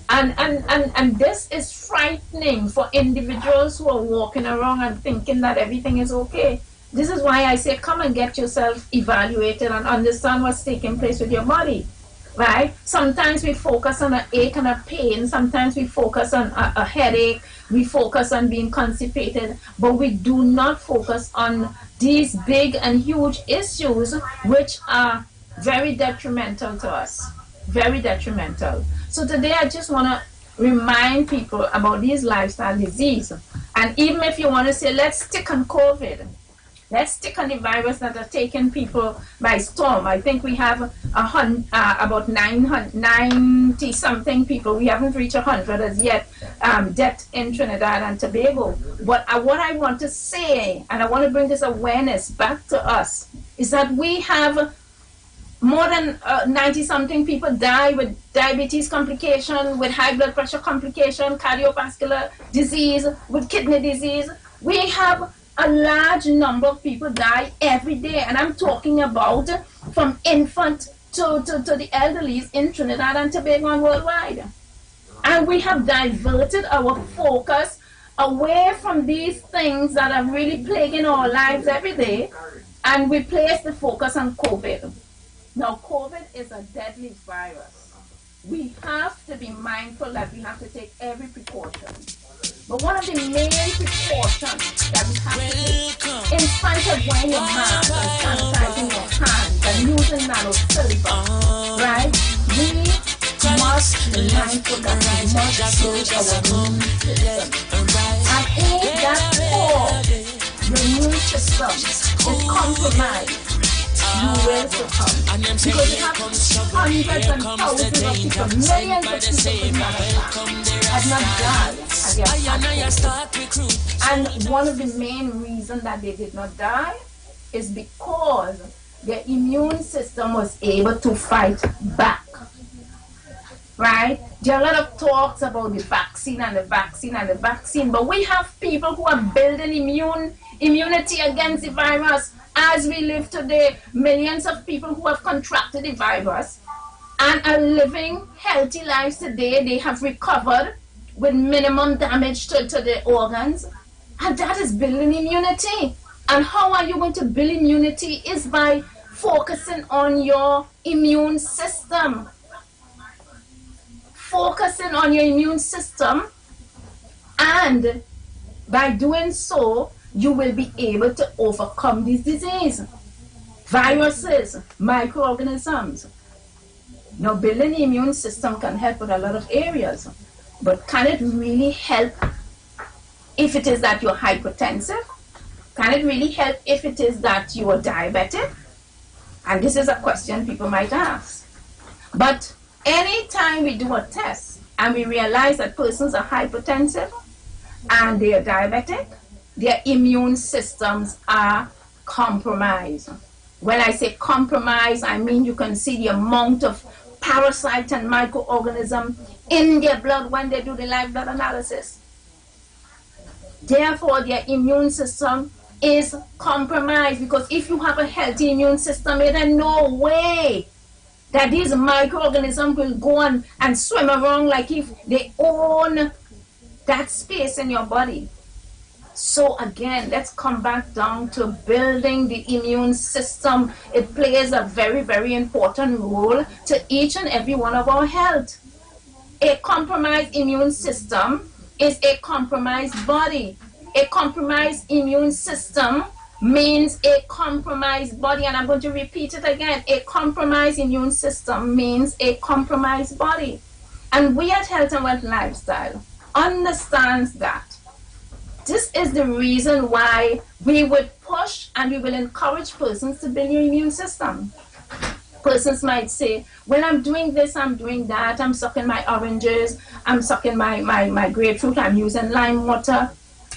And this is frightening for individuals who are walking around and thinking that everything is okay. This is why I say come and get yourself evaluated and understand what's taking place with your body, right? Sometimes we focus on an ache and a pain. Sometimes we focus on a headache. We focus on being constipated, but we do not focus on these big and huge issues which are very detrimental to us, very detrimental. So today I just want to remind people about these lifestyle diseases. And even if you want to say, let's stick on COVID, let's stick on the virus that are taking people by storm. I think we have about 90 something people. We haven't reached 100 as yet, death in Trinidad and Tobago. But what I want to say, and I want to bring this awareness back to us, is that we have more than 90 something people die with diabetes complication, with high blood pressure complication, cardiovascular disease, with kidney disease. We have a large number of people die every day, and I'm talking about from infant to the elderly in Trinidad and Tobago and worldwide. And we have diverted our focus away from these things that are really plaguing our lives every day, and we place the focus on COVID. Now, COVID is a deadly virus. We have to be mindful that we have to take every precaution. But one of the main precautions that we have to take, in spite of wearing your mask and sanitizing your hands and using nanosilver, right? We must be mindful that we must use our immune system. And if that core, your immune system is compromised, you will succumb. Because you have hundreds and thousands of people, millions of people have not died at their country. And one of the main reasons that they did not die is because their immune system was able to fight back. Right? There are a lot of talks about the vaccine and the vaccine and the vaccine, but we have people who are building immunity against the virus. As we live today, millions of people who have contracted the virus and are living healthy lives today, they have recovered with minimum damage to the organs, and that is building immunity. And how are you going to build immunity is by focusing on your immune system. Focusing on your immune system, and by doing so, you will be able to overcome this disease. Viruses, microorganisms. Now, building the immune system can help with a lot of areas, but can it really help if it is that you're hypertensive? Can it really help if it is that you are diabetic? And this is a question people might ask. But anytime we do a test and we realize that persons are hypertensive and they are diabetic, their immune systems are compromised. When I say compromised, I mean you can see the amount of parasites and microorganisms in their blood when they do the live blood analysis. Therefore, their immune system is compromised, because if you have a healthy immune system, there is no way that these microorganisms will go on and swim around like if they own that space in your body. So again, let's come back down to building the immune system. It plays a very, very important role to each and every one of our health. A compromised immune system is a compromised body. A compromised immune system means a compromised body, and I'm going to repeat it again. A compromised immune system means a compromised body. And we at Health and Wealth Lifestyle understands that. This is the reason why we would push and we will encourage persons to build your immune system. Persons might say, well, I'm doing this, I'm doing that, I'm sucking my oranges, I'm sucking my grapefruit, I'm using lime water.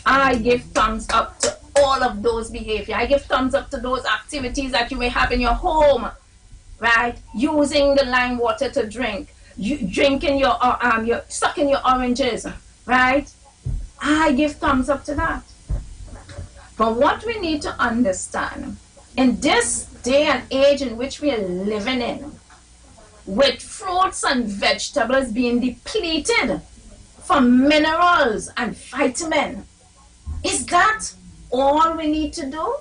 I give thumbs up to all of those behavior. I give thumbs up to those activities that you may have in your home, right? Using the lime water to drink, you drinking you're sucking your oranges, right? I give thumbs up to that. But what we need to understand, in this day and age in which we are living in, with fruits and vegetables being depleted for minerals and vitamin, is that all we need to do?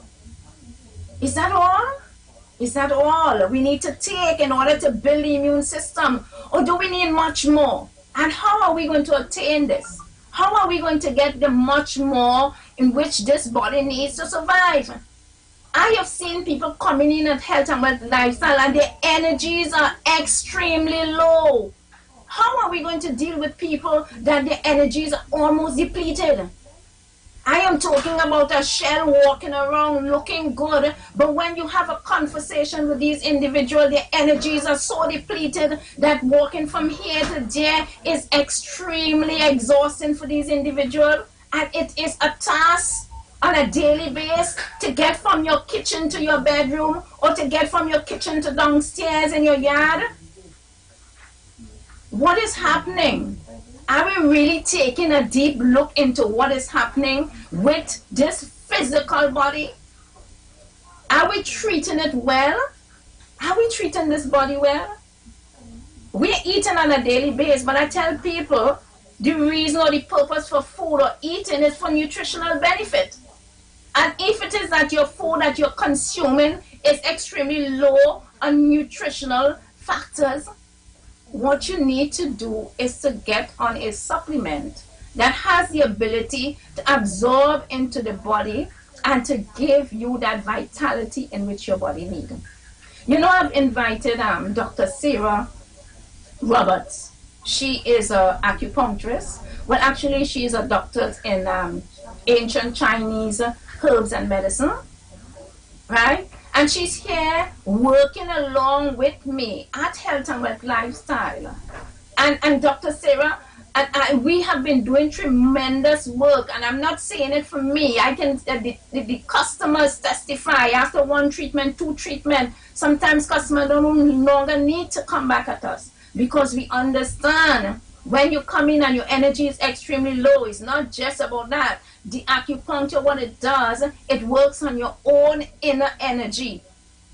Is that all? Is that all we need to take in order to build the immune system? Or do we need much more? And how are we going to attain this? How are we going to get the much more in which this body needs to survive? I have seen people coming in at Health and Wealth Lifestyle and their energies are extremely low. How are we going to deal with people that their energies are almost depleted? I am talking about a shell walking around looking good, but when you have a conversation with these individuals, their energies are so depleted that walking from here to there is extremely exhausting for these individuals. And it is a task on a daily basis to get from your kitchen to your bedroom or to get from your kitchen to downstairs in your yard. What is happening? Are we really taking a deep look into what is happening with this physical body? Are we treating it well? Are we treating this body well? We're eating on a daily basis, but I tell people the reason or the purpose for food or eating is for nutritional benefit. And if it is that your food that you're consuming is extremely low on nutritional factors, what you need to do is to get on a supplement that has the ability to absorb into the body and to give you that vitality in which your body needs. You know, I've invited Dr. Sarah Roberts. She is an acupuncturist. Well, actually, she is a doctor in ancient Chinese herbs and medicine, right? And she's here working along with me at Health and Wealth Lifestyle. And Dr. Sarah, we have been doing tremendous work. And I'm not saying it for me. I can, the customers testify after one treatment, two treatment. Sometimes customers don't no longer need to come back at us because we understand when you come in and your energy is extremely low, it's not just about that. The acupuncture, what it does, it works on your own inner energy.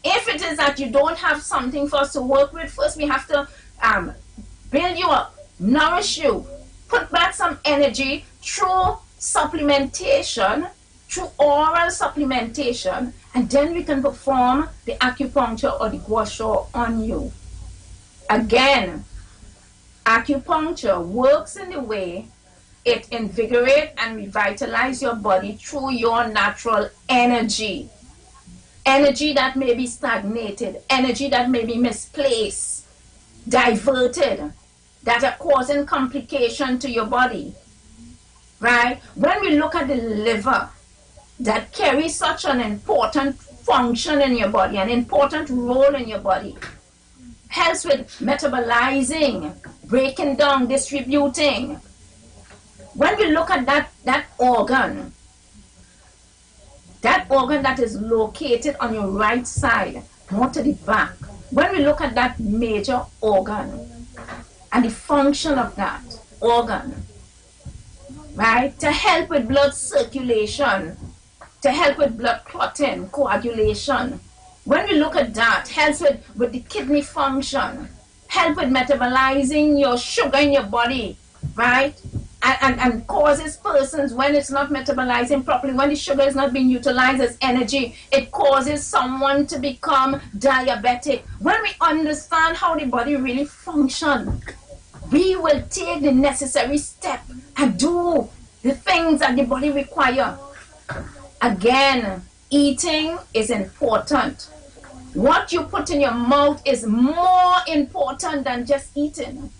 If it is that you don't have something for us to work with, first we have to build you up, nourish you, put back some energy through supplementation, through oral supplementation, and then we can perform the acupuncture or the gua sha on you. Again, acupuncture works in the way it invigorates and revitalizes your body through your natural energy. Energy that may be stagnated, energy that may be misplaced, diverted, that are causing complication to your body, right? When we look at the liver that carries such an important function in your body, an important role in your body, helps with metabolizing, breaking down, distributing. When we look at that organ that is located on your right side, more to the back, when we look at that major organ and the function of that organ, right, to help with blood circulation, to help with blood clotting, coagulation, when we look at that, helps with the kidney function, help with metabolizing your sugar in your body, right? And causes persons, when it's not metabolizing properly, when the sugar is not being utilized as energy, it causes someone to become diabetic. When we understand how the body really functions, we will take the necessary step and do the things that the body requires. Again, eating is important. What you put in your mouth is more important than just eating.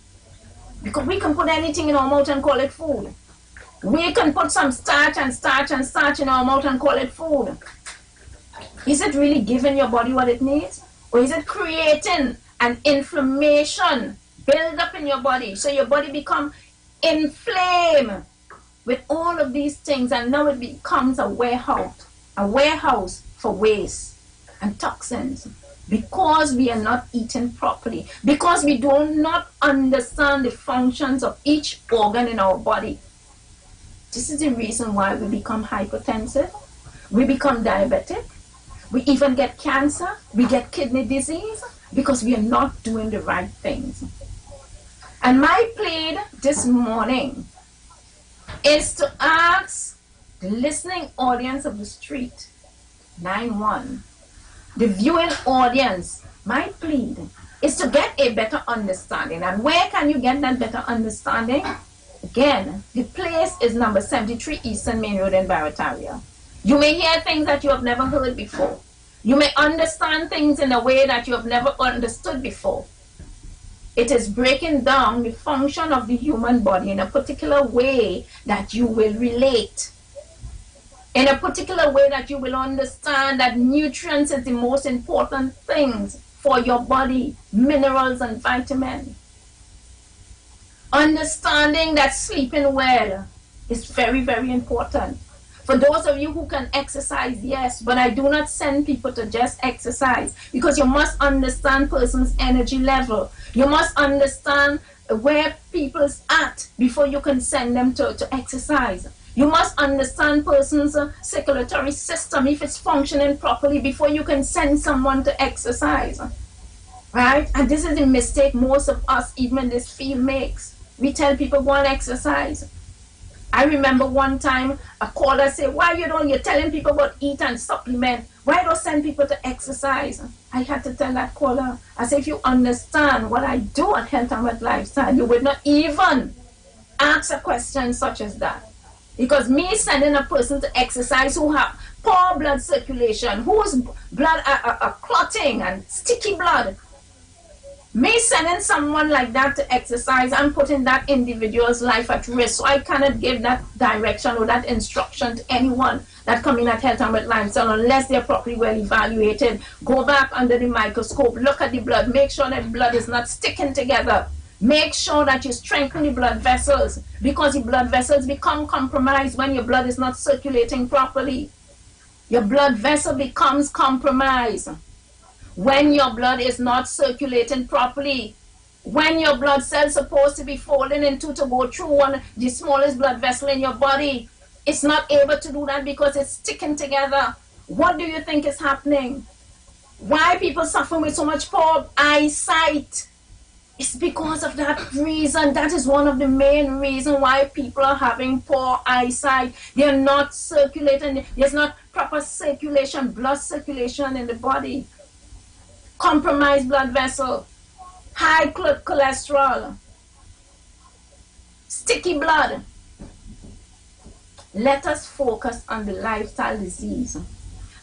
Because we can put anything in our mouth and call it food. We can put some starch and starch and starch in our mouth and call it food. Is it really giving your body what it needs? Or is it creating an inflammation build up in your body so your body becomes inflamed with all of these things, and now it becomes a warehouse for waste and toxins. because we are not eating properly, because we do not understand the functions of each organ in our body. This is the reason why we become hypertensive, we become diabetic, we even get cancer, we get kidney disease, because we are not doing the right things. And my plea this morning is to ask the listening audience of the street, 9-1, the viewing audience, my plea is to get a better understanding. And where can you get that better understanding? Again, the place is number 73 Eastern Main Road in Barataria. You may hear things that you have never heard before. You may understand things in a way that you have never understood before. It is breaking down the function of the human body in a particular way that you will relate. In a particular way that you will understand that nutrients is the most important things for your body, minerals and vitamins. Understanding that sleeping well is very, very important. For those of you who can exercise, yes, but I do not send people to just exercise, because you must understand person's energy level. You must understand where people's at before you can send them to exercise. You must understand person's circulatory system, if it's functioning properly, before you can send someone to exercise. Right? And this is the mistake most of us, even in this field, makes. We tell people go and exercise. I remember one time a caller said, why you're telling people about eat and supplement? Why don't send people to exercise? I had to tell that caller, I said, if you understand what I do at Health and Wealth Lifestyle, you would not even ask a question such as that. Because me sending a person to exercise who have poor blood circulation, whose blood are clotting and sticky blood, me sending someone like that to exercise, I'm putting that individual's life at risk. So I cannot give that direction or that instruction to anyone that come in at Health and Wealth Lifestyle unless they're properly well evaluated. Go back under the microscope, look at the blood, make sure that blood is not sticking together. Make sure that you strengthen the blood vessels, because the blood vessels become compromised when your blood is not circulating properly. Your blood vessel becomes compromised when your blood is not circulating properly. When your blood cells supposed to be folding into to go through the smallest blood vessel in your body, it's not able to do that because it's sticking together. What do you think is happening? Why people suffering with so much poor eyesight? It's because of that reason. That is one of the main reasons why people are having poor eyesight. They're not circulating. There's not proper circulation, blood circulation in the body. Compromised blood vessel, high cholesterol, sticky blood. Let us focus on the lifestyle disease.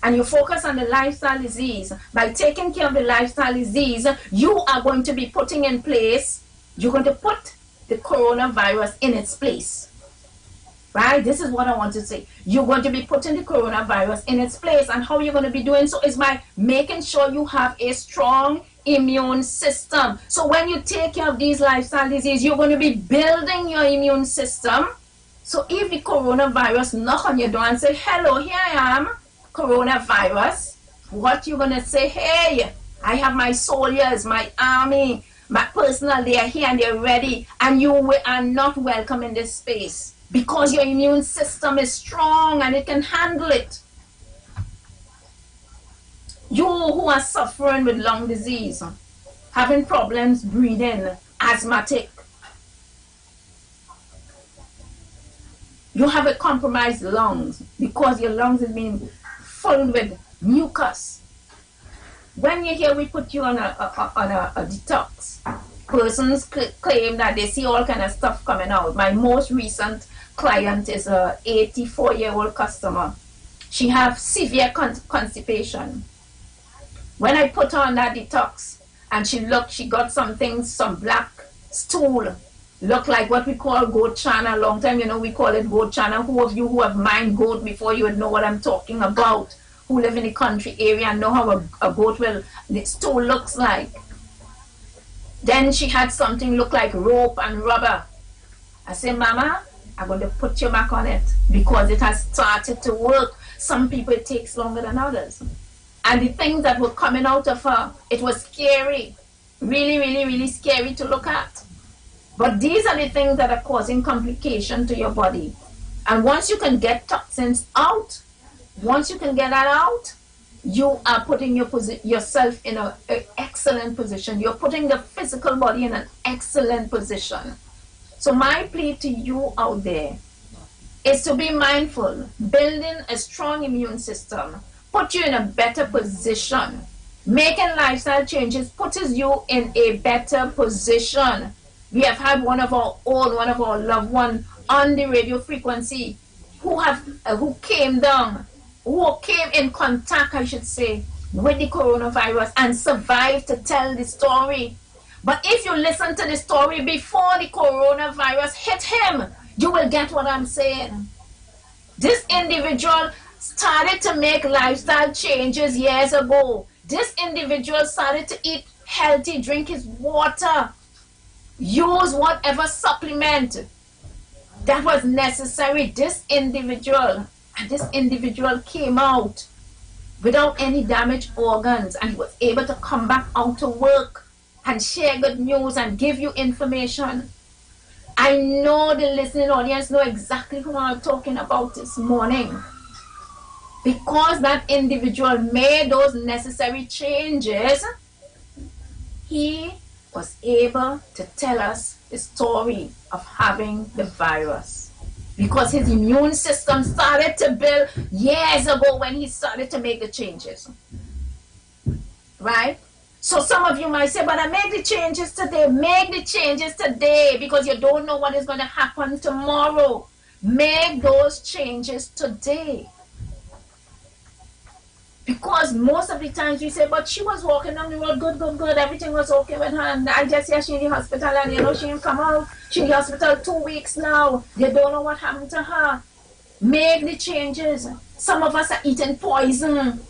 And you focus on the lifestyle disease. By taking care of the lifestyle disease, you are going to be putting in place, you're going to put the coronavirus in its place. Right? This is what I want to say. You're going to be putting the coronavirus in its place. And how you're going to be doing so is by making sure you have a strong immune system. So when you take care of these lifestyle diseases, you're going to be building your immune system. So if the coronavirus knock on your door and say, hello, here I am, coronavirus, what you're going to say, hey, I have my soldiers, my army, my personnel, they are here and they're ready, and you are not welcome in this space because your immune system is strong and it can handle it. You who are suffering with lung disease, having problems breathing, asthmatic, you have a compromised lungs because your lungs is being filled with mucus. When you hear we put you on a detox, persons claim that they see all kind of stuff coming out. My most recent client is a 84-year-old customer. She have severe constipation. When I put her on that detox and she got some black stool, look like what we call goat chana. Long time, we call it goat chana. Who of you who have mined goat before, you would know what I'm talking about, who live in the country area and know how a goat the stool looks like. Then she had something look like rope and rubber. I said, Mama, I'm going to put you back on it because it has started to work. Some people it takes longer than others. And the things that were coming out of her, it was scary. Really, really, really scary to look at. But these are the things that are causing complication to your body. And once you can get toxins out, once you can get that out, you are putting yourself in an excellent position. You're putting the physical body in an excellent position. So my plea to you out there is to be mindful. Building a strong immune system put you in a better position. Making lifestyle changes puts you in a better position. We have had one of our loved ones on the radio frequency who came in contact, I should say, with the coronavirus and survived to tell the story. But if you listen to the story before the coronavirus hit him, you will get what I'm saying. This individual started to make lifestyle changes years ago. This individual started to eat healthy, drink his water, use whatever supplement that was necessary. This individual came out without any damaged organs and was able to come back out to work and share good news and give you information. I know the listening audience know exactly who I'm talking about this morning. Because that individual made those necessary changes, he was able to tell us the story of having the virus. Because his immune system started to build years ago when he started to make the changes. Right? So some of you might say, but I made the changes today. Make the changes today because you don't know what is going to happen tomorrow. Make those changes today. Because most of the times we say, but she was walking down the road, good, everything was okay with her, and I just hear she in the hospital, and you know, she didn't come out, she in the hospital 2 weeks now, they don't know what happened to her. Make the changes. Some of us are eating poison.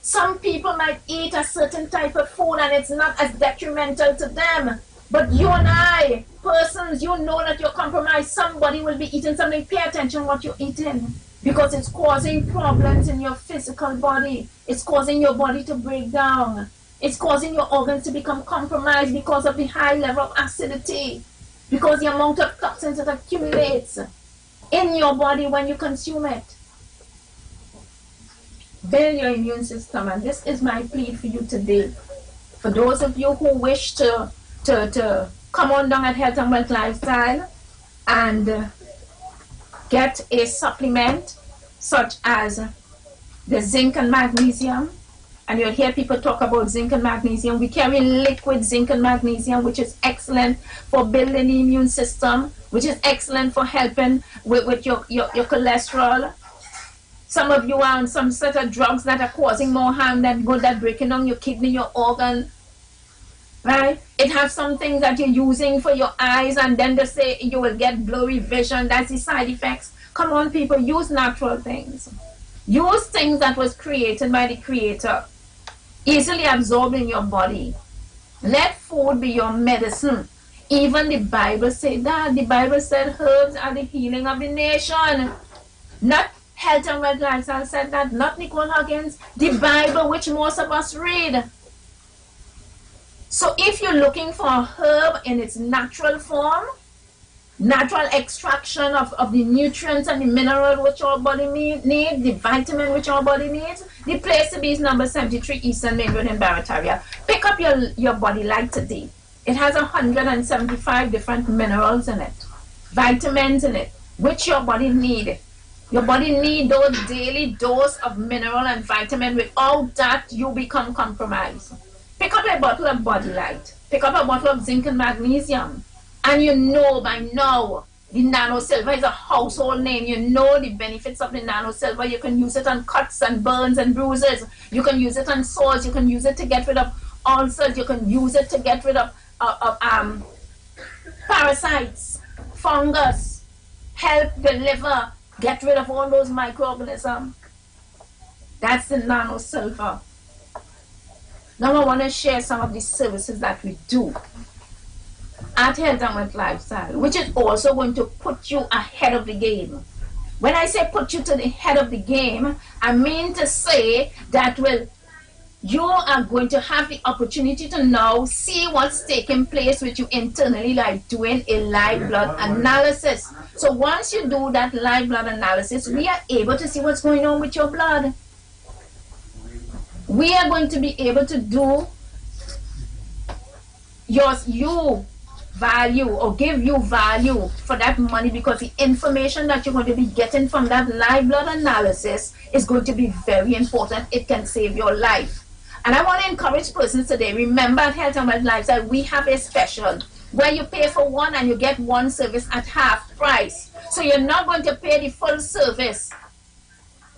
Some people might eat a certain type of food and it's not as detrimental to them. But you and I, persons, you know that you're compromised. Somebody will be eating something. Pay attention what you're eating. Because it's causing problems in your physical body. It's causing your body to break down. It's causing your organs to become compromised because of the high level of acidity. Because the amount of toxins that accumulates in your body when you consume it. Build your immune system, and this is my plea for you today. For those of you who wish to come on down at Health and Wealth Lifestyle and get a supplement such as the zinc and magnesium, and you'll hear people talk about zinc and magnesium. We carry liquid zinc and magnesium, which is excellent for building the immune system, which is excellent for helping with your cholesterol. Some of you are on some sort of drugs that are causing more harm than good, that breaking down your kidney, your organ. Right? It has some things that you're using for your eyes, and then they say you will get blurry vision. That's the side effects. Come on, people, use natural things. Use things that was created by the Creator, easily absorbed in your body. Let food be your medicine. Even the Bible said that. The Bible said herbs are the healing of the nation. Not Health and Wealth Lifestyle said that, not Nicole Huggins. The Bible, which most of us read. So if you're looking for a herb in its natural form, natural extraction of the nutrients and the mineral which our body needs, the vitamin which our body needs, the place to be is number 73 Eastern Main Road in Barataria. Pick up your body light today. It has 175 different minerals in it, vitamins in it, which your body needs. Your body needs those daily dose of mineral and vitamin. Without that, you become compromised. Pick up a bottle of Body Light. Pick up a bottle of zinc and magnesium. And you know by now, the Nano Silver is a household name. You know the benefits of the Nano Silver. You can use it on cuts and burns and bruises. You can use it on sores. You can use it to get rid of ulcers. You can use it to get rid of parasites, fungus, help the liver, get rid of all those microorganisms. That's the Nano Silver. Now I want to share some of the services that we do at Health and Wealth Lifestyle, which is also going to put you ahead of the game. When I say put you to the head of the game, I mean to say that you are going to have the opportunity to now see what's taking place with you internally, like doing a live blood analysis. So once you do that live blood analysis, we are able to see what's going on with your blood. We are going to be able to do you value or give you value for that money, because the information that you're going to be getting from that live blood analysis is going to be very important. It can save your life. And I want to encourage persons today, remember at Health and Wealth Lifestyle, we have a special where you pay for one and you get one service at half price. So you're not going to pay the full service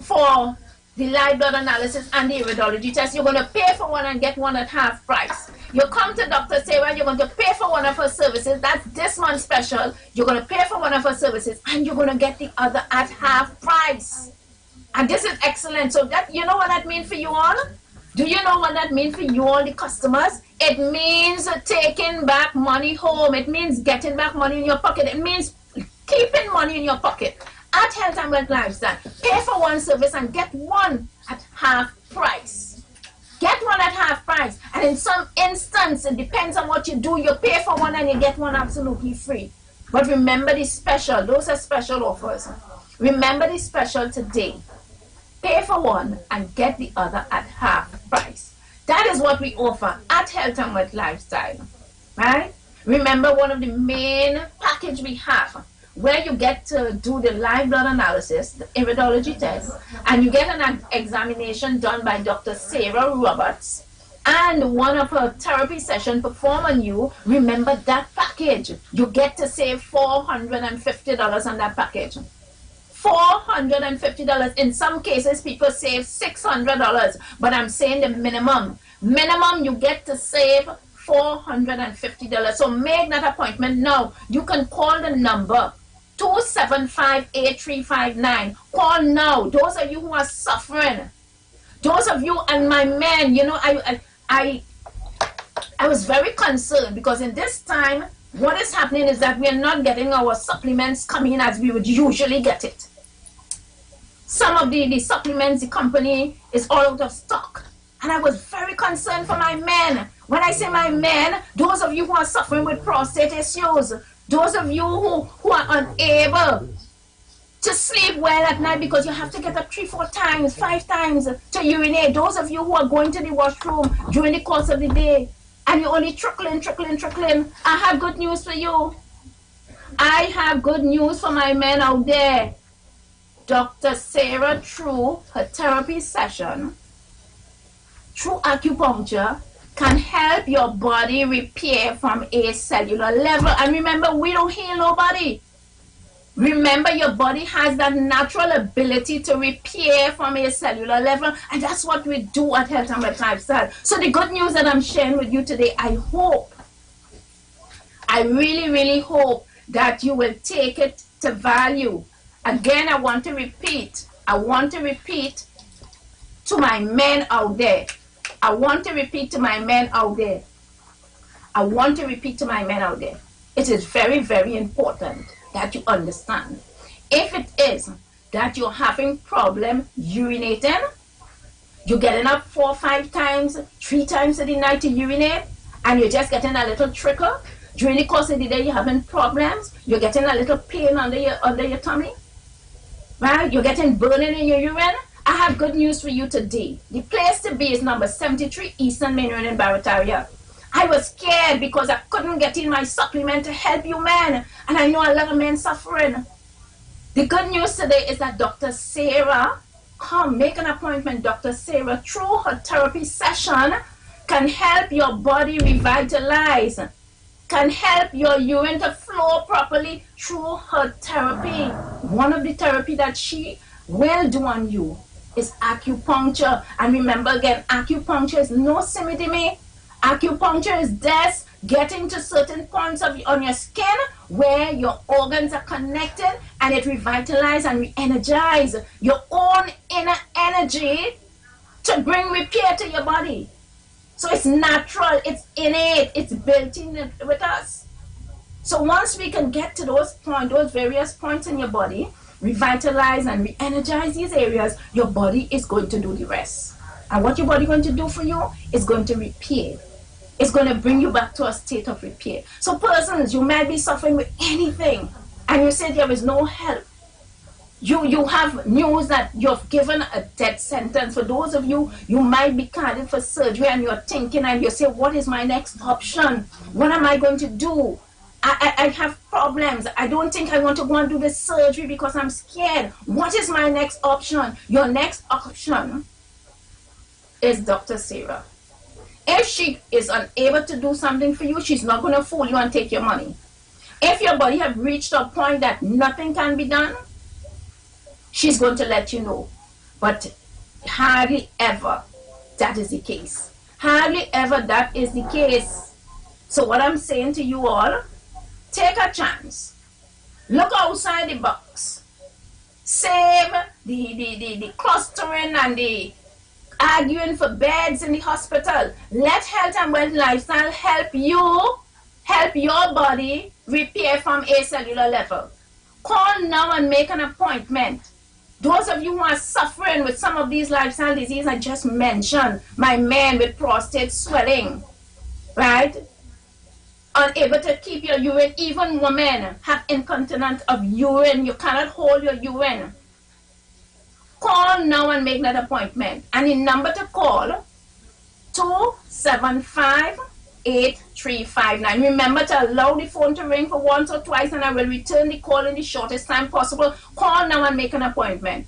for the live blood analysis and the iridology test. You're going to pay for one and get one at half price. You come to Dr. Sarah, you're going to pay for one of her services. That's this month's special. You're going to pay for one of her services and you're going to get the other at half price. And this is excellent. So that, you know what that means for you all? Do you know what that means for you all, the customers? It means taking back money home. It means getting back money in your pocket. It means keeping money in your pocket. At Health and Wealth Lifestyle, pay for one service and get one at half price. Get one at half price. And in some instance, it depends on what you do. You pay for one and you get one absolutely free. But remember the special. Those are special offers. Remember the special today. Pay for one and get the other at half price. That is what we offer at Health and Wealth Lifestyle. Right? Remember, one of the main package we have, where you get to do the live blood analysis, the iridology test, and you get an examination done by Dr. Sarah Roberts, and one of her therapy sessions performed on you. Remember that package. You get to save $450 on that package. $450. In some cases, people save $600, but I'm saying the minimum. Minimum, you get to save $450. So make that appointment now. You can call the number 275-8359. Call now. Those of you who are suffering, those of you and my men, you know, I was very concerned because in this time, what is happening is that we are not getting our supplements coming as we would usually get it. Some of the supplements, the company is all out of stock. And I was very concerned for my men. When I say my men, those of you who are suffering with prostate issues, those of you who are unable to sleep well at night because you have to get up 3, 4 times, 5 times to urinate, those of you who are going to the washroom during the course of the day, and you're only trickling, I have good news for you. I have good news for my men out there. Dr. Sarah, through her therapy session, through acupuncture, can help your body repair from a cellular level. And remember, we don't heal nobody. Remember, your body has that natural ability to repair from a cellular level, and that's what we do at Health and Wealth Lifestyle. So the good news that I'm sharing with you today, I really, really hope that you will take it to value. Again, I want to repeat to my men out there. It is very, very important that you understand. If it is that you're having problem urinating, you're getting up 4 or 5 times, 3 times a night to urinate, and you're just getting a little trickle, during the course of the day you're having problems, you're getting a little pain under your tummy, right? You're getting burning in your urine. I have good news for you today. The place to be is number 73 Eastern Main Road in Barataria. I was scared because I couldn't get in my supplement to help you men, and I know a lot of men suffering. The good news today is that Dr. Sarah, come make an appointment. Dr. Sarah, through her therapy session, can help your body revitalize, can help your urine to flow properly through her therapy. One of the therapy that she will do on you is acupuncture. And remember again, acupuncture is no simidimi. Acupuncture is just getting to certain points on your skin where your organs are connected, and it revitalizes and re-energizes your own inner energy to bring repair to your body. So it's natural, it's innate, it's built in with us. So once we can get to those points, those various points in your body, revitalize and re-energize these areas, your body is going to do the rest. And what your body going to do for you is going to repair. It's going to bring you back to a state of repair. So persons, you might be suffering with anything, and you say there is no help. You have news that you've given a death sentence. For those of you, you might be candidate for surgery and you're thinking and you say, what is my next option? What am I going to do? I have problems. I don't think I want to go and do this surgery because I'm scared. What is my next option? Your next option is Dr. Sarah. If she is unable to do something for you, she's not going to fool you and take your money. If your body have reached a point that nothing can be done, she's going to let you know. But hardly ever that is the case. Hardly ever that is the case. So what I'm saying to you all, take a chance. Look outside the box. Save the clustering and the arguing for beds in the hospital. Let health and wealth lifestyle help you, help your body repair from a cellular level. Call now and make an appointment. Those of you who are suffering with some of these lifestyle diseases I just mentioned, my man with prostate swelling, right? Unable to keep your urine. Even women have incontinence of urine. You cannot hold your urine. Call now and make that appointment. And the number to call, 275-8359. Remember to allow the phone to ring for once or twice and I will return the call in the shortest time possible. Call now and make an appointment.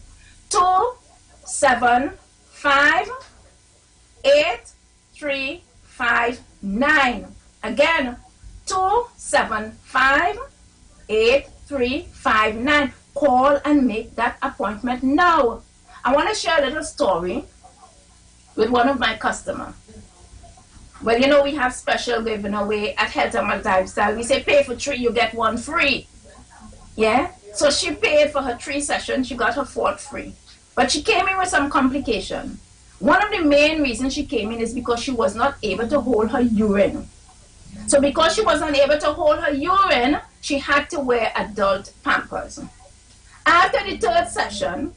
275-8359. Again, 275-8359. Call and make that appointment now. I want to share a little story with one of my customers. Well, you know, we have special giving away at Health and Wealth Lifestyle. We say pay for 3, you get 1 free. Yeah? So she paid for her 3 sessions, she got her 4th free. But she came in with some complication. One of the main reasons she came in is because she was not able to hold her urine. So because she wasn't able to hold her urine, she had to wear adult pampers. After the 3rd session,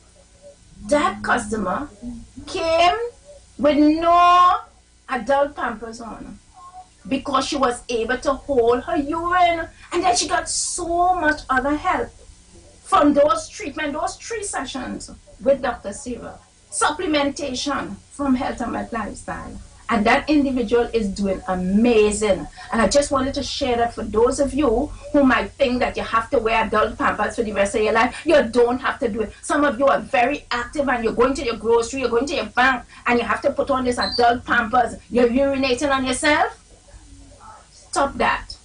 that customer came with no adult pampers on because she was able to hold her urine, and then she got so much other help from those treatment, those 3 sessions with Dr. Sarah. Supplementation from Health and Wealth Lifestyle. And that individual is doing amazing. And I just wanted to share that for those of you who might think that you have to wear adult pampers for the rest of your life. You don't have to do it. Some of you are very active and you're going to your grocery, you're going to your bank, and you have to put on this adult pampers. You're urinating on yourself. Stop that.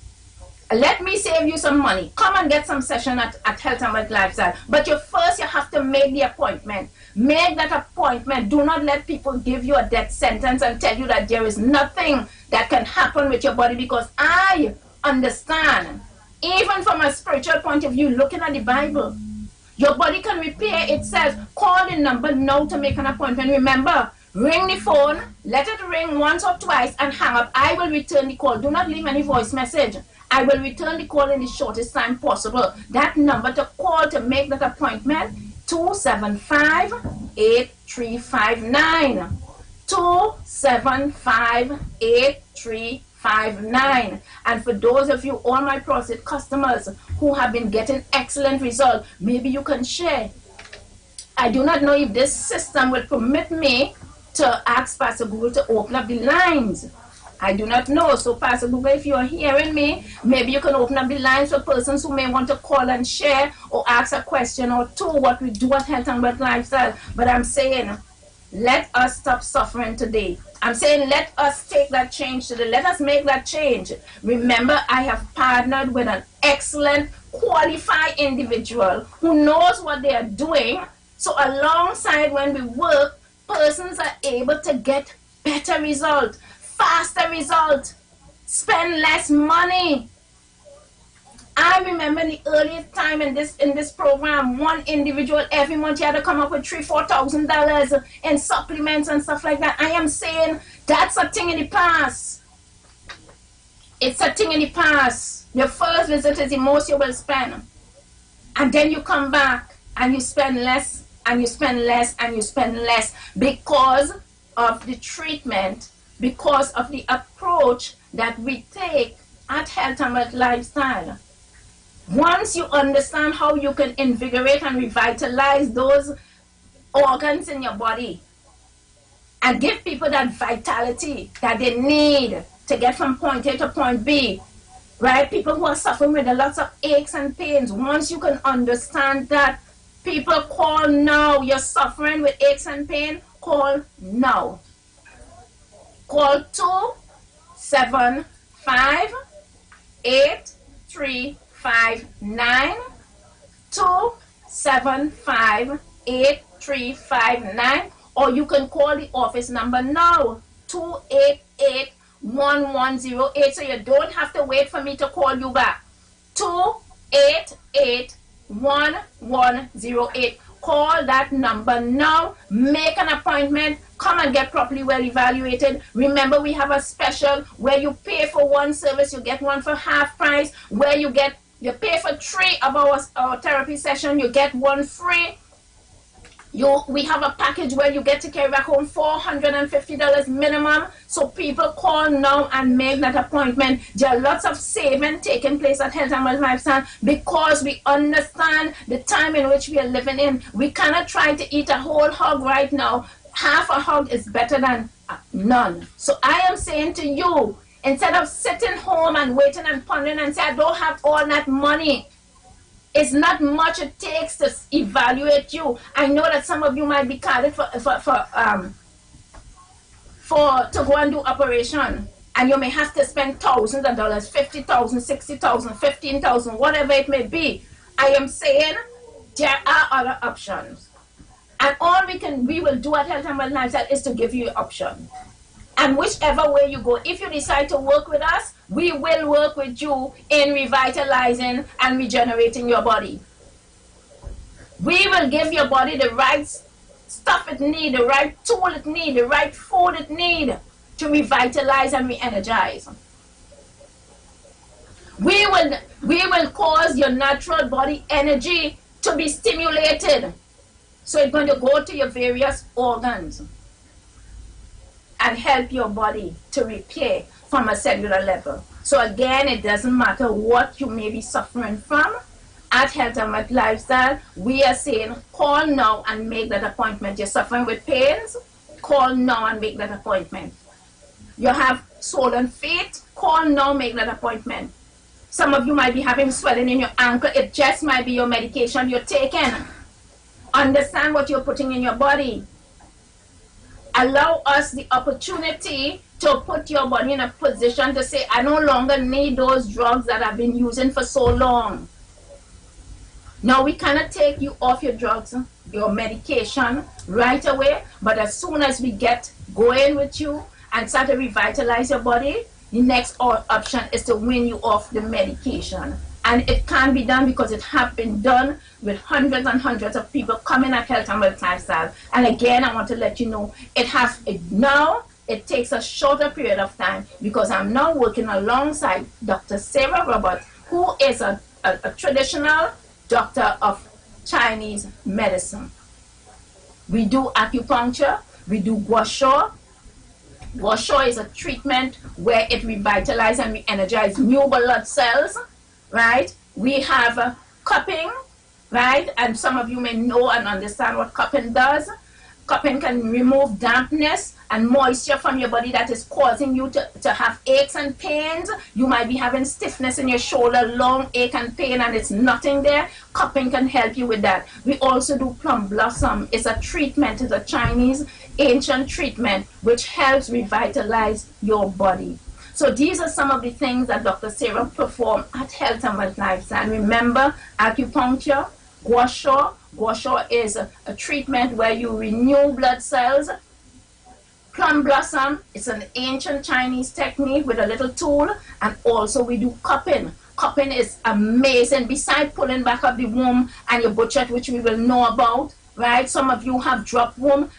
Let me save you some money. Come and get some session at Health and Wealth Lifestyle. But you have to make the appointment. Make that appointment. Do not let people give you a death sentence and tell you that there is nothing that can happen with your body, because I understand, even from a spiritual point of view, looking at the Bible, your body can repair itself. Call the number now to make an appointment. Remember, ring the phone, let it ring once or twice and hang up. I will return the call. Do not leave any voice message. I will return the call in the shortest time possible. That number to call to make that appointment, 275-8359. 275-8359. And for those of you, all my prostate customers who have been getting excellent results, maybe you can share. I do not know if this system will permit me to ask Pastor Google to open up the lines. I do not know. So Pastor Google, if you are hearing me, maybe you can open up the lines for persons who may want to call and share or ask a question or two, what we do at Health and Wealth Lifestyle. But I'm saying, let us stop suffering today. I'm saying, let us take that change today. Let us make that change. Remember, I have partnered with an excellent, qualified individual who knows what they are doing. So alongside when we work, persons are able to get better results, faster result, spend less money. I remember the earliest time in this program, one individual every month he had to come up with $3,000-$4,000 in supplements and stuff like that. I am saying that's a thing in the past. It's a thing in the past. Your first visit is the most you will spend, and then you come back and you spend less, and you spend less, and you spend less because of the treatment, because of the approach that we take at Health and Wealth Lifestyle. Once you understand how you can invigorate and revitalize those organs in your body and give people that vitality that they need to get from point A to point B, right? People who are suffering with a lot of aches and pains, once you can understand that, people call now. You're suffering with aches and pain, call now. Call 275-8359, 275-8359, or you can call the office number now, 288-1108, so you don't have to wait for me to call you back. 288-1108. Call that number now, make an appointment, come and get properly well evaluated. Remember, we have a special where you pay for one service, you get one for half price, where you pay for 3 of our therapy session, you get one free. We have a package where you get to carry back home $450 minimum. So people call now and make that appointment. There are lots of saving taking place at Health and Wealth Lifestyle because we understand the time in which we are living in. We cannot try to eat a whole hog right now. Half a hog is better than none. So I am saying to you, instead of sitting home and waiting and pondering and say, I don't have all that money, it's not much it takes to evaluate you. I know that some of you might be carded to go and do operation, and you may have to spend thousands of dollars, $50,000, $60,000, $15,000, whatever it may be. I am saying there are other options, and all we will do at Health and Wealth Lifestyle is to give you an option. And whichever way you go, if you decide to work with us, we will work with you in revitalizing and regenerating your body. We will give your body the right stuff it needs, the right tool it needs, the right food it needs to revitalize and re-energize. We will cause your natural body energy to be stimulated. So it's going to go to your various organs and help your body to repair from a cellular level. So again, it doesn't matter what you may be suffering from. At Health and Wealth Lifestyle, we are saying call now and make that appointment. You're suffering with pains, call now and make that appointment. You have swollen feet, call now, make that appointment. Some of you might be having swelling in your ankle. It just might be your medication you're taking. Understand what you're putting in your body. Allow us the opportunity to put your body in a position to say, I no longer need those drugs that I've been using for so long. Now, we cannot take you off your drugs, your medication right away, but as soon as we get going with you and start to revitalize your body, the next option is to wean you off the medication. And it can be done because it has been done with hundreds and hundreds of people coming at Health and Wealth Lifestyle. And again, I want to let you know, now it takes a shorter period of time because I'm now working alongside Dr. Sarah Roberts, who is a traditional doctor of Chinese medicine. We do acupuncture, we do gua sha. Gua sha is a treatment where it revitalizes and re-energizes new blood cells, right? We have cupping, right? And some of you may know and understand what cupping does. Cupping can remove dampness and moisture from your body that is causing you to have aches and pains. You might be having stiffness in your shoulder, long ache and pain, and it's nothing there. Cupping can help you with that. We also do plum blossom. It's a treatment, it's a Chinese ancient treatment which helps revitalize your body. So these are some of the things that Dr. Sarah performed at Health and Wealth Lifestyle. Remember, acupuncture, gua sha. Gua sha is a treatment where you renew blood cells. Plum blossom, it's an ancient Chinese technique with a little tool, and also we do cupping. Cupping is amazing. Besides pulling back up the womb and your butchert, which we will know about, right? Some of you have dropped womb.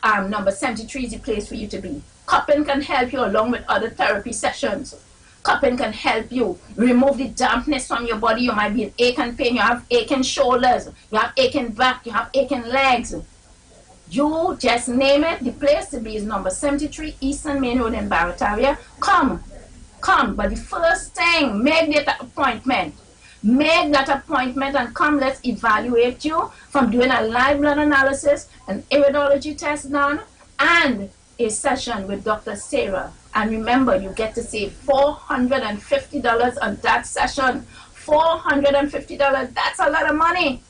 Number 73 is the place for you to be. Cupping can help you along with other therapy sessions. Cupping can help you remove the dampness from your body. You might be in ache and pain. You have aching shoulders. You have aching back. You have aching legs. You just name it. The place to be is number 73 Eastern Main Road in Barataria. Come. But the first thing, make that appointment. Make that appointment and come. Let's evaluate you from doing a live blood analysis, an iridology test done, and a session with Dr. Sarah. And remember, you get to save $450 on that session. $450. That's a lot of money.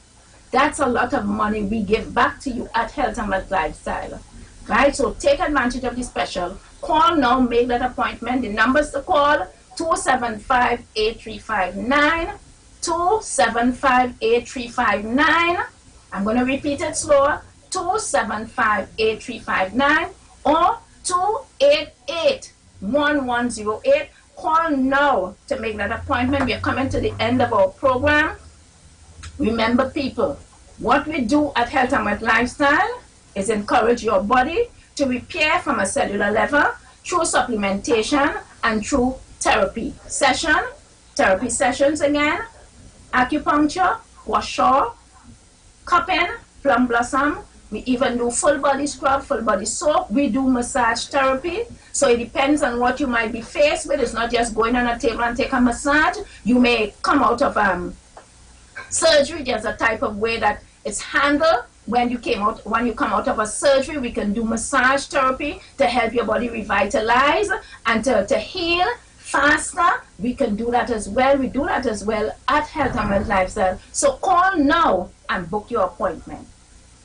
That's a lot of money we give back to you at Health and Wealth Lifestyle. Right? So take advantage of the special. Call now, make that appointment. The numbers to call, 275-8359. 275-8359. I'm going to repeat it slower. 275-8359 or 288-1108. Call now to make that appointment. We are coming to the end of our program. Remember, people, what we do at Health and Wealth Lifestyle is encourage your body to repair from a cellular level through supplementation and through therapy sessions again, acupuncture, washaw, cupping, plum blossom. We even do full body scrub, full body soap. We do massage therapy. So it depends on what you might be faced with. It's not just going on a table and take a massage. You may come out of surgery. There's a type of way that it's handled. When you come out of a surgery, we can do massage therapy to help your body revitalize and to heal faster. We can do that as well. We do that as well at Health and Wealth Lifestyle. So call now and book your appointment.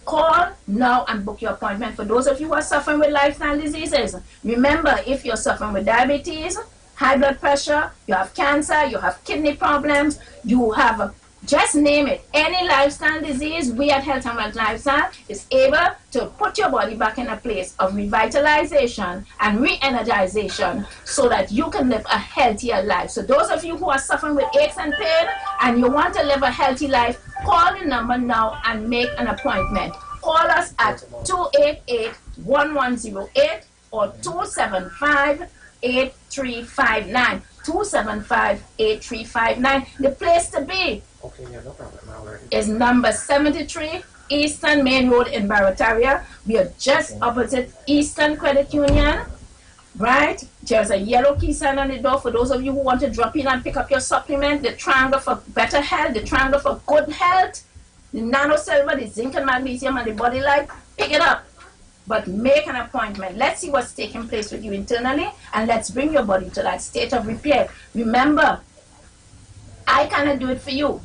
Call now and book your appointment. For those of you who are suffering with lifestyle diseases, remember, if you're suffering with diabetes, high blood pressure, you have cancer, you have kidney problems, you have, just name it, any lifestyle disease, we at Health and Wealth Lifestyle is able to put your body back in a place of revitalization and re-energization so that you can live a healthier life. So those of you who are suffering with aches and pain and you want to live a healthy life, call the number now and make an appointment. Call us at 288-1108 or 275-8359. 275-8359. The place to be is number 73 Eastern Main Road in Barataria. We are just opposite Eastern Credit Union. Right? There's a yellow key sign on the door for those of you who want to drop in and pick up your supplement, the triangle for better health, the triangle for good health, the nano silver, the zinc and magnesium, and the body light. Pick it up. But make an appointment. Let's see what's taking place with you internally, and let's bring your body to that state of repair. Remember, I cannot do it for you.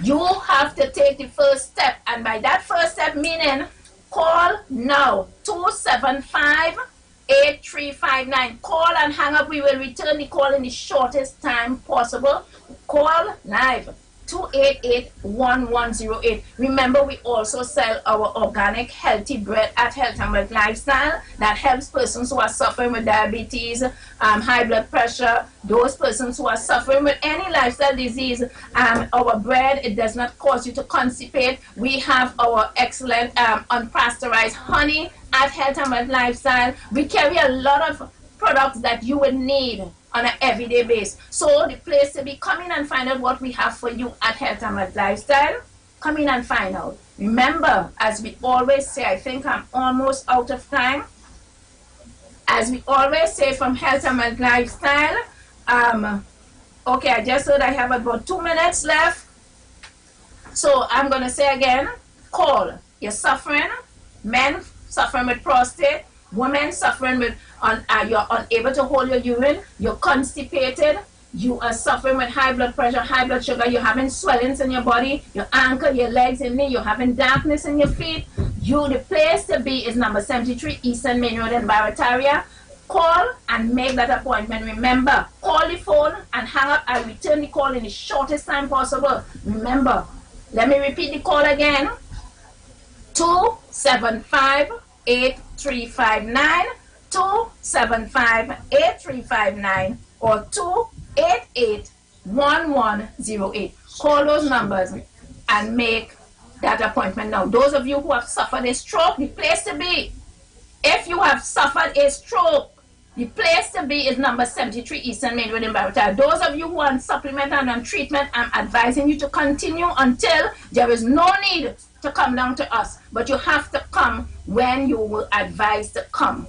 You have to take the first step, and by that first step meaning, call now, 275-8359. Call and hang up. We will return the call in the shortest time possible. Call live, 288-1108. Remember, we also sell our organic healthy bread at Health and Wealth Lifestyle that helps persons who are suffering with diabetes, high blood pressure, those persons who are suffering with any lifestyle disease. Our bread, it does not cause you to constipate. We have our excellent unpasteurized honey at Health and Wealth Lifestyle. We carry a lot of products that you would need on an everyday basis. So the place to be, come in and find out what we have for you at Health and Wealth Lifestyle. Come in and find out. Remember, as we always say, I think I'm almost out of time. As we always say from Health and Wealth Lifestyle, okay, I just heard I have about 2 minutes left. So I'm going to say again, call. You're suffering, men suffering with prostate, women suffering with, you're unable to hold your urine, you're constipated, you are suffering with high blood pressure, high blood sugar, you're having swellings in your body, your ankle, your legs, and knee, you're having dampness in your feet. The place to be is number 73 Eastern Main Road in Barataria. Call and make that appointment. Remember, call the phone and hang up. I'll return the call in the shortest time possible. Remember, let me repeat the call again. 275-8359, 275-8359, or 288-1108. Call those numbers and make that appointment now. Those of you who have suffered a stroke, the place to be. If you have suffered a stroke, The place to be is number 73 Eastern Main Road in Barata. Those of you who are on supplement and on treatment, I'm advising you to continue until there is no need to come down to us. But you have to come when you will advise to come.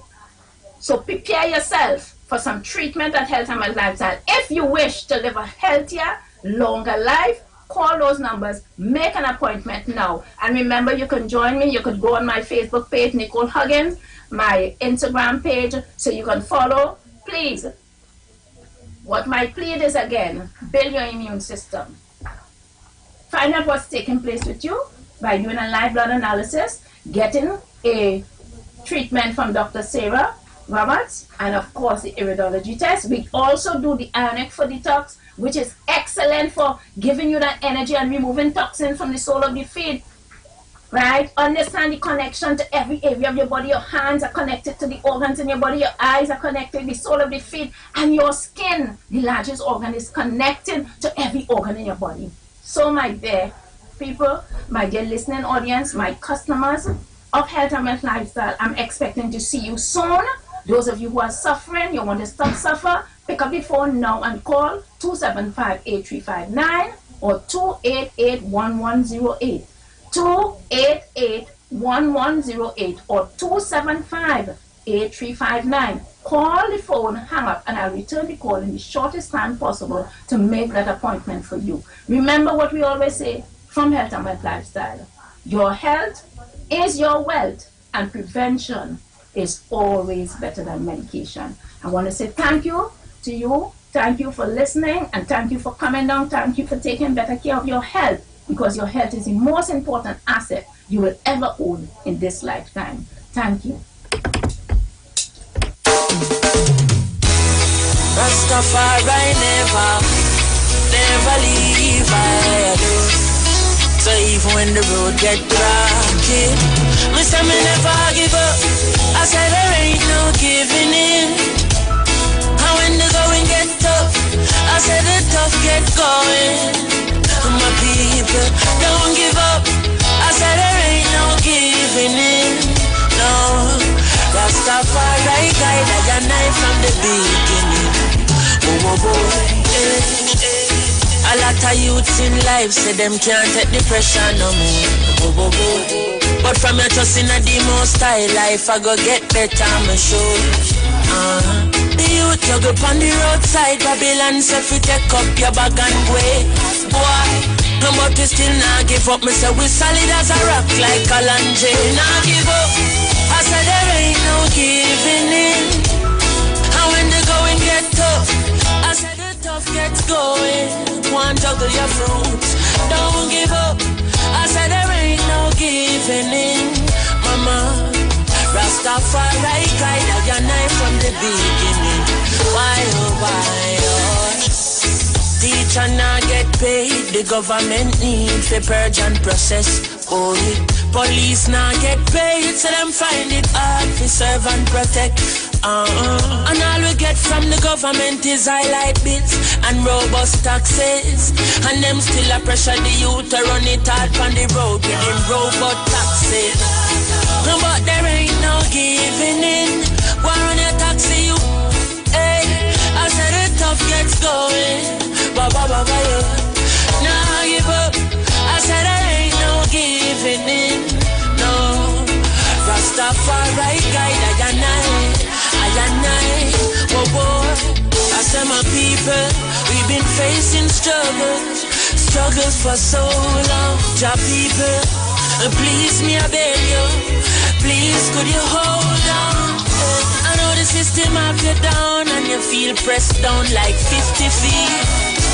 So prepare yourself for some treatment at Health and Lifestyle. If you wish to live a healthier, longer life, call those numbers, make an appointment now. And remember, you can join me. You could go on my Facebook page, Nicole Huggins, my Instagram page, so you can follow. Please, what my plea is again, build your immune system. Find out what's taking place with you by doing a live blood analysis, getting a treatment from Dr. Sarah Roberts, and of course the iridology test. We also do the ionic for detox, which is excellent for giving you that energy and removing toxins from the sole of the feet. Right? Understand the connection to every area of your body. Your hands are connected to the organs in your body. Your eyes are connected to the sole of the feet. And your skin, the largest organ, is connected to every organ in your body. So my dear people, my dear listening audience, my customers of Health and Wealth Lifestyle, I'm expecting to see you soon. Those of you who are suffering, you want to stop suffer, pick up the phone now and call 275-8359 or 288-1108. 288-1108 or 275-8359. Call the phone, hang up, and I'll return the call in the shortest time possible to make that appointment for you. Remember what we always say from Health and Wealth Lifestyle. Your health is your wealth, and prevention is always better than medication. I want to say thank you to you. Thank you for listening, and thank you for coming down. Thank you for taking better care of your health, because your health is the most important asset you will ever own in this lifetime. Thank you. Rastafari never leave I do. So even when the road get rocky, me say me never give up. I said there ain't no giving in. And when the going get tough, I said the tough get going. My people, don't give up. I said there ain't no giving in. No, Rastafari guide I and I from the beginning. Oh boy, a lot of youths in life say them can't take the pressure no more. Oh but from your trust in the most high life, I go get better, I'm sure. The youth juggle on the roadside, Babylon say fi take up your bag and way. Boy, no but we still not give up. Me say we solid as a rock like a Kalanje. Not give up. I said there ain't no giving in. And when the going get tough, I said the tough gets going. One juggle your fruits, don't give up. I said there ain't no giving in, mama. Rastafari guide I and I from the beginning. Why oh teacher not get paid, the government need to purge and process. Oh, police not get paid, so them find it hard to serve and protect. And all we get from the government is highlight bills and robust taxes. And them still a pressure the youth to run it hard on the road with them robot taxes. But there ain't no giving in. Why run your taxi you? Hey, I said the tough gets going. Ba ba ba ba yo. Nah give up. I said there ain't no giving in. No, Rastafari guide I and I, oh boy. I said my people, we've been facing struggles for so long. Jah people, please me I beg you, please could you hold on? I know the system have you down and you feel pressed down like 50 feet.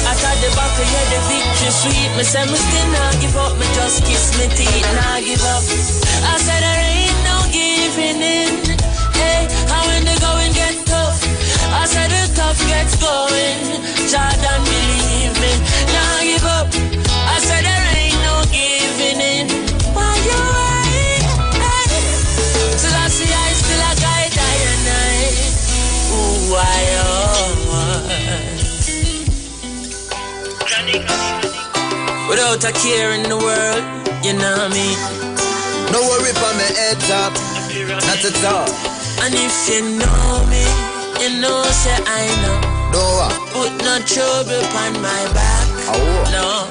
I thought the back of you the victory sweet. Me say me still not give up, me just kiss me teeth, not give up. I said there ain't no giving in. Hey, and when the going get tough, I said the tough gets going. Jordan believe me, not give up. I said there ain't no giving in. Why you right? Hey. So I see I still a guide I and I. Ooh, why without a care in the world, you know what I mean? No worry for my head top, not at all. And if you know me, You know, say I know. Put no trouble upon my back. No.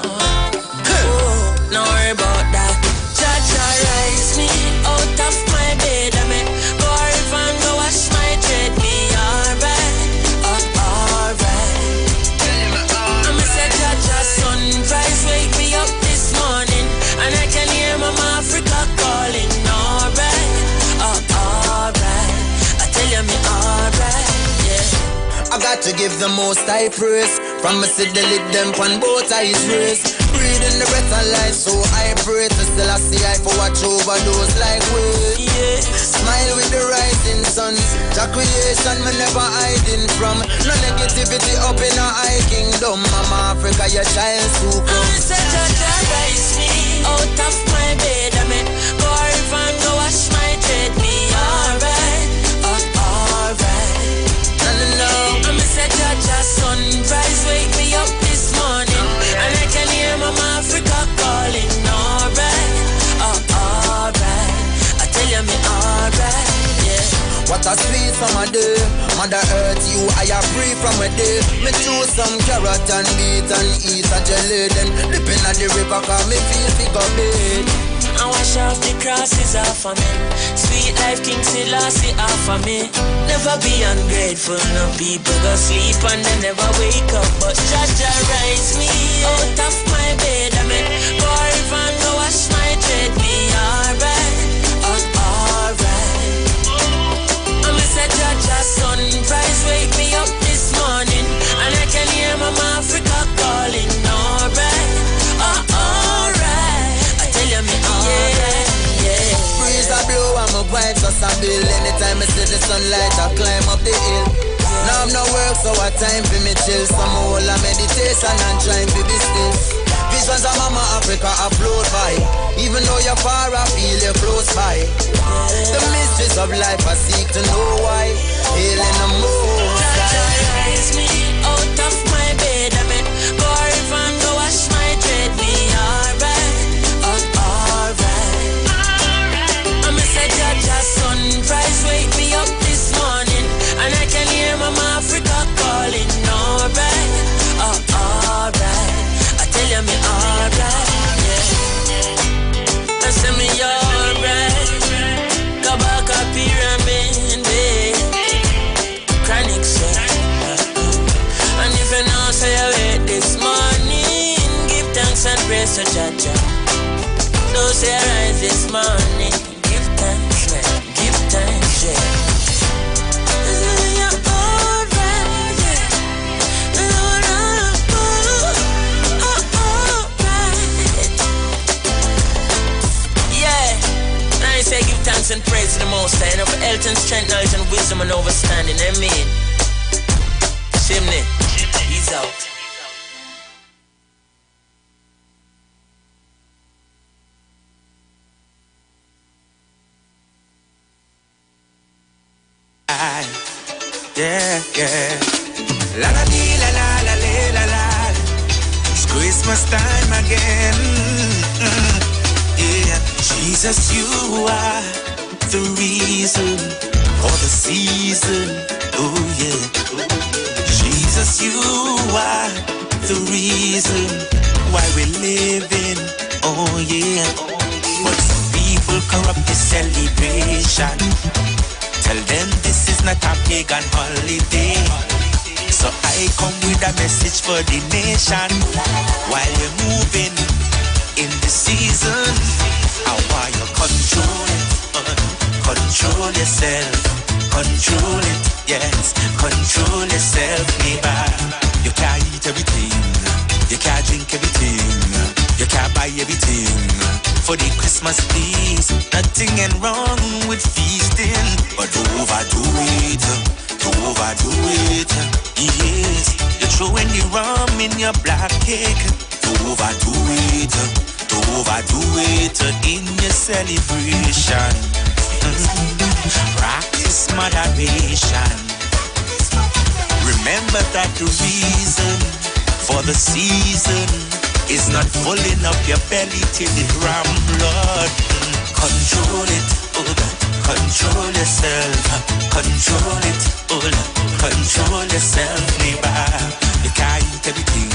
No worry about that. Jaja rise me out of my bed. I mean, go river and go wash my dread. Me alright. Alright. I'm say Jaja sunrise wake me up this morning, and I can hear Mama Africa calling. Alright. Alright. I tell you me alright. I got to give the most high praise. From me see the lid them on both eyes raised. Breathing the breath of life, so I pray to still I see I for watch over those like we. Yeah. Smile with the rising sun. Your creation me never hiding from. No negativity up in our high kingdom. Mama Africa, your child so come. I'm say Jaja rise me out of my bed. I mean, go river and go wash my dread. Me alright. Alright. No. I'm say Jaja sunrise wake me up this morning, and I can hear Mama Africa calling. Alright. Alright. I tell you me alright. Yeah. What a sweet summer day. Mother Earth, you I am free from a day. Me choose some carrot and beet and eat a jelly. Then dipping at the river cause me feel figure big. I wash off the crosses off of me. Sweet life King Selassie off of me. Never be ungrateful. No people go sleep and they never wake up, but Jaja rise me out of my bed. I mean, go river and go wash my dread. Me alright. Alright. I'm say Jaja sunrise wake me up this morning, and I can hear Mama Africa calling. Alright. Alright. I tell you me alright. Yeah. Breeze a blow and my vibes are stabil. Anytime I see the sunlight I climb up the hill. Now I'm no work, so I time for me chill. Some whole a meditation and trying to be still. Visions of Mama Africa I float by. Even though you're far, I feel you're close by. The mysteries of life I seek to know why. Hail in the moon. Rise me out of my bed. I mean, go river and go wash my dread. Me alright. Alright. I'm say Jaja sunrise wake me up this morning, and I can hear Mama Africa calling. Alright. Alright. I tell you me alright. Yeah. I say me alright. Kabaka pyramid. Chronic sweat. And if you know say I wait this morning, give thanks and praise to Jaja. Don't say I rise this morning, give thanks, yeah. Give thanks, yeah. I say give thanks and praise to the Most High, and for health and strength, knowledge and wisdom and understanding. Amen. Shimney, he's out. Yeah, yeah. La la dee, la la la la la. It's Christmas time again. Yeah, Jesus, you are the reason for the season. Oh yeah. Jesus, you are the reason why we're living. Oh yeah. But some people corrupt the celebration. Tell them this is not a pagan holiday. So I come with a message for the nation. While you're moving in the season, I want you control it, control yourself, control it, yes, control yourself, neighbor. You can't eat everything, you can't drink everything, you can't buy everything. For the Christmas feast, nothing ain't wrong with feasting, but don't overdo it, don't overdo it. Yes, you're throwing the rum in your black cake. Don't overdo it, don't overdo it in your celebration. Practice moderation. Remember that the reason for the season is not filling up your belly till it ram blood. Control it, oh God, control yourself, control it, control yourself, neighbor. You can't eat everything,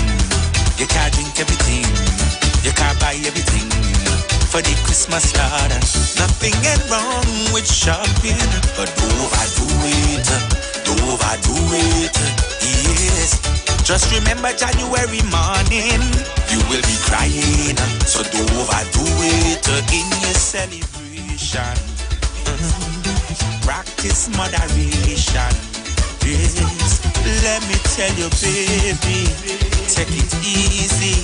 you can't drink everything, you can't buy everything for the Christmas order. Nothing ain't wrong with shopping, but don't overdo it, don't overdo it. Yes, just remember January morning, you will be crying, so don't overdo it in your celebration. Practice moderation. Yes, let me tell you, baby, take it easy.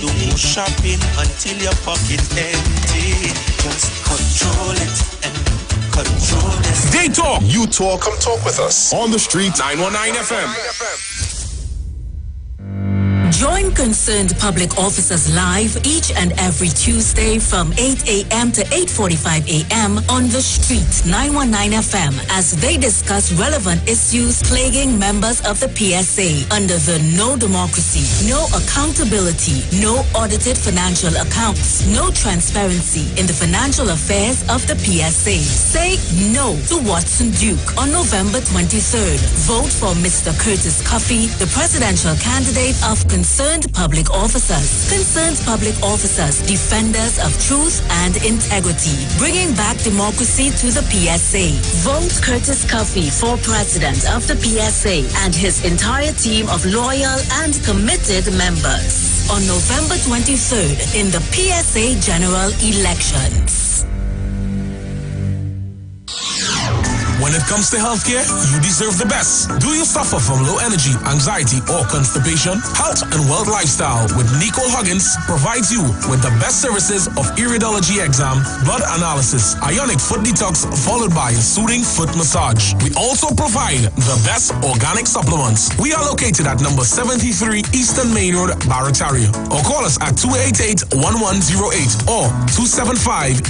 Don't go shopping until your pocket empty. Just control it and control it. They talk. You talk. Come talk with us on the street. 919 FM. Join concerned public officers live each and every Tuesday from 8 a.m. to 8:45 a.m. on the street 919 FM as they discuss relevant issues plaguing members of the PSA under the no democracy, no accountability, no audited financial accounts, no transparency in the financial affairs of the PSA. Say no to Watson Duke on November 23rd. Vote for Mr. Curtis Cuffey, the presidential candidate of concerned public officers. Concerned public officers, defenders of truth and integrity, bringing back democracy to the PSA. Vote Curtis Cuffey for president of the PSA and his entire team of loyal and committed members on November 23rd in the PSA general elections. When it comes to healthcare, you deserve the best. Do you suffer from low energy, anxiety, or constipation? Health and Wealth Lifestyle with Nicole Huggins provides you with the best services of iridology exam, blood analysis, ionic foot detox, followed by a soothing foot massage. We also provide the best organic supplements. We are located at number 73 Eastern Main Road, Barataria. Or call us at 288-1108 or 275-8359.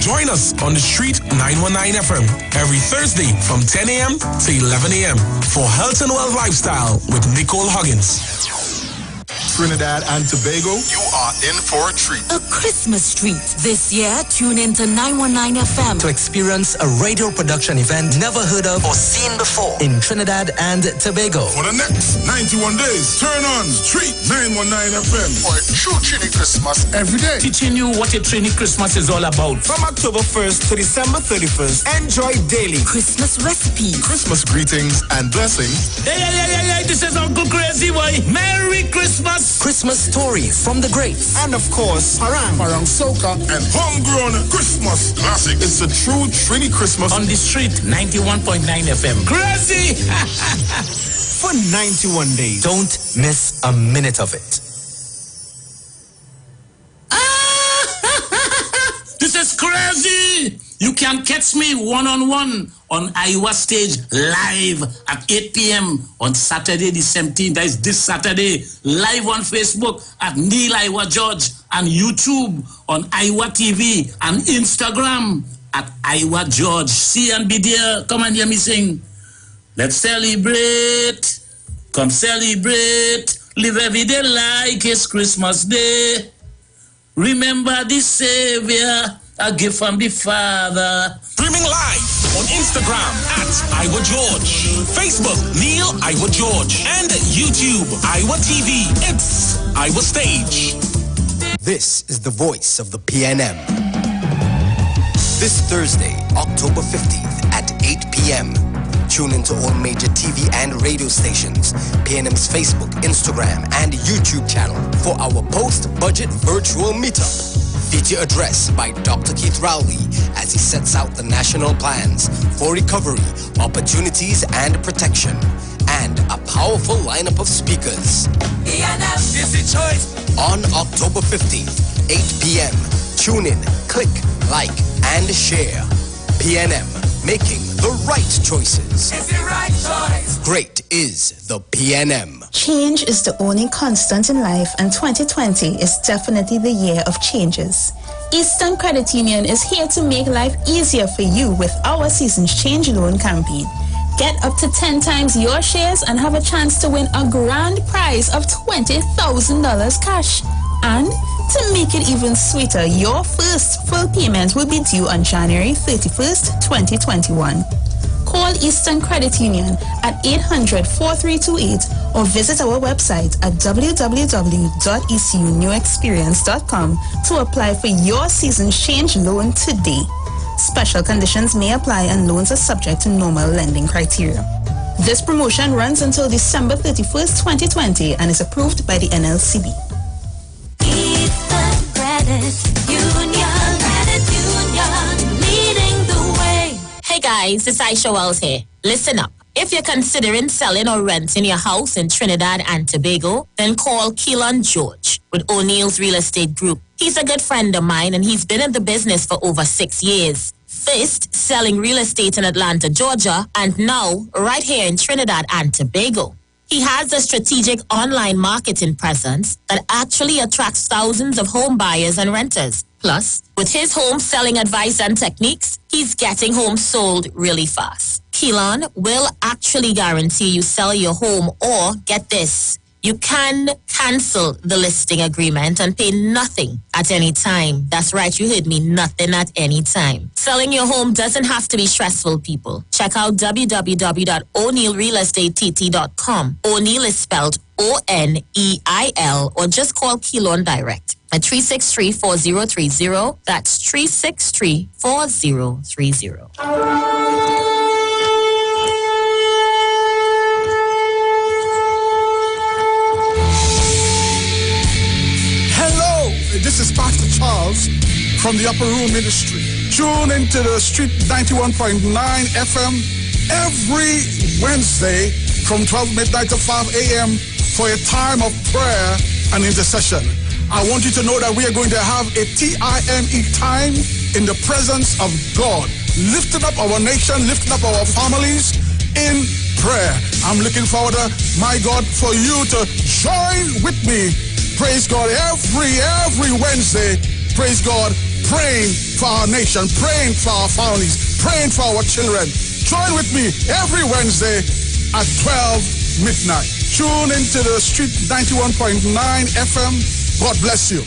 Join us on the street 919 FM. Every Thursday from 10 a.m. to 11 a.m. for Health and Wealth Lifestyle with Nicole Huggins. Trinidad and Tobago, you are in for a treat. A Christmas treat. This year, tune in to 919 FM to experience a radio production event never heard of or seen before in Trinidad and Tobago. For the next 91 days, turn on Street 919 FM for a true Trini Christmas every day. Teaching you what a Trini Christmas is all about. From October 1st to December 31st, enjoy daily Christmas recipes, Christmas greetings and blessings. Hey, this is Uncle Crazy Boy. Merry Christmas. Christmas stories from the greats. And of course, Parang Soca and homegrown Christmas classics. It's a true Trini Christmas on the street 91.9 FM. Crazy! For 91 days. Don't miss a minute of it. This is crazy! You can catch me one-on-one on Iwer stage live at 8 p.m. on Saturday the 17th. That is this Saturday. Live on Facebook at Neil Iwer George and YouTube on Iwer TV and Instagram at Iwer George. See and be there. Come and hear me sing. Let's celebrate. Come celebrate. Live every day like it's Christmas Day. Remember the Savior, a gift from the Father. Streaming live on Instagram at Iwer George, Facebook Neil Iwer George, and YouTube Iwer TV. It's Iwer Stage. This is the voice of the PNM. This Thursday, October 15th at 8 p.m. Tune into all major TV and radio stations, PNM's Facebook, Instagram, and YouTube channel for our post-budget virtual meetup. Feature address by Dr. Keith Rowley as he sets out the national plans for recovery, opportunities, and protection, and a powerful lineup of speakers. On October 15th, 8 p.m., tune in, click, like, and share. PNM, making the right choices. It's the right choice. Great is the PNM. Change is the only constant in life, and 2020 is definitely the year of changes. Eastern Credit Union is here to make life easier for you with our Seasons Change Loan campaign. Get up to 10 times your shares and have a chance to win a grand prize of $20,000 cash. And To make it even sweeter, your first full payment will be due on January 31st, 2021. Call Eastern Credit Union at 800-4328 or visit our website at www.ecunewexperience.com to apply for your season's change loan today. Special conditions may apply and loans are subject to normal lending criteria. This promotion runs until December 31st, 2020 and is approved by the NLCB. Eastern Credit Union, leading the way. Hey guys, it's Aisha Wells here. Listen up. If you're considering selling or renting your house in Trinidad and Tobago, then call Keelan George with O'Neill's Real Estate Group. He's a good friend of mine and he's been in the business for over 6 years. First, selling real estate in Atlanta, Georgia, and now right here in Trinidad and Tobago. He has a strategic online marketing presence that actually attracts thousands of home buyers and renters. Plus, with his home selling advice and techniques, he's getting homes sold really fast. Keelan will actually guarantee you sell your home or, get this, you can cancel the listing agreement and pay nothing at any time. That's right, you heard me, nothing at any time. Selling your home doesn't have to be stressful, people. Check out www.o'neillrealestatetT.com. O'Neill is spelled O-N-E-I-L, or just call Keelan direct at 363-4030. That's 363-4030. This is Pastor Charles from the Upper Room Ministry. Tune into the Street 91.9 FM every Wednesday from 12 midnight to 5 a.m. for a time of prayer and intercession. I want you to know that we are going to have a TIME time in the presence of God, lifting up our nation, lifting up our families in prayer. I'm looking forward, my God, for you to join with me. Praise God, every Wednesday, praise God, praying for our nation, praying for our families, praying for our children. Join with me every Wednesday at 12 midnight. Tune into the Street 91.9 FM. God bless you.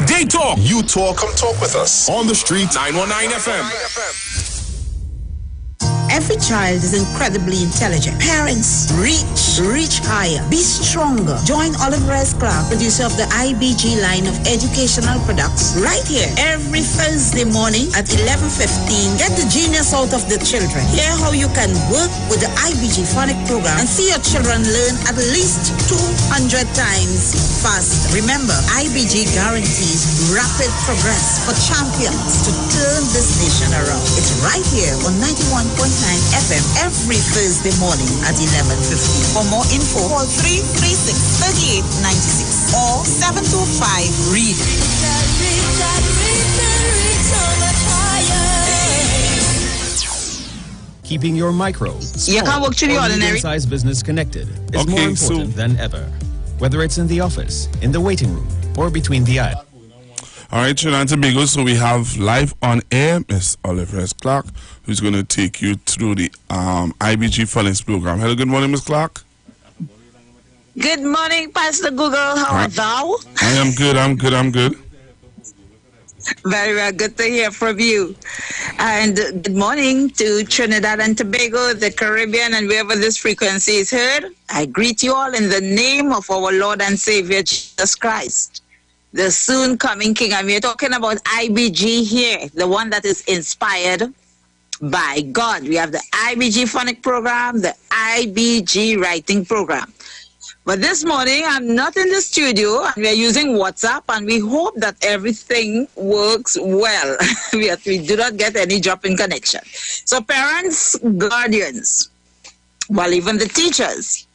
They talk. You talk. Come talk with us on the street. 919 FM. Every child is incredibly intelligent. Parents, reach higher. Be stronger. Join Oliver S. Clark, producer of the IBG line of educational products, right here every Thursday morning at 11:15. Get the genius out of the children. Hear how you can work with the IBG phonic program and see your children learn at least 200 times faster. Remember, IBG guarantees rapid progress for champions to turn this nation around. It's right here on 91.9 FM every Thursday morning at 11:15. For more info, call 336-3896 or 725-READ. Keeping your micro, small, or medium-sized business connected is more important than ever. Whether it's in the office, in the waiting room, or between the aisles. All right, Trinidad and Tobago, so we have live on air Miss Oliver S. Clark, who's going to take you through the IBG Fundings program. Hello, good morning, Miss Clark. Good morning, Pastor Google. How are thou? I am good, I'm good. Very well, good to hear from you. And good morning to Trinidad and Tobago, the Caribbean, and wherever this frequency is heard. I greet you all in the name of our Lord and Savior, Jesus Christ, the soon coming King. And we're talking about IBG here, the one that is inspired by God. We have the IBG phonic program, the IBG writing program. But this morning, I'm not in the studio, and we're using WhatsApp, and we hope that everything works well. we do not get any drop in connection. So parents, guardians, well, even the teachers,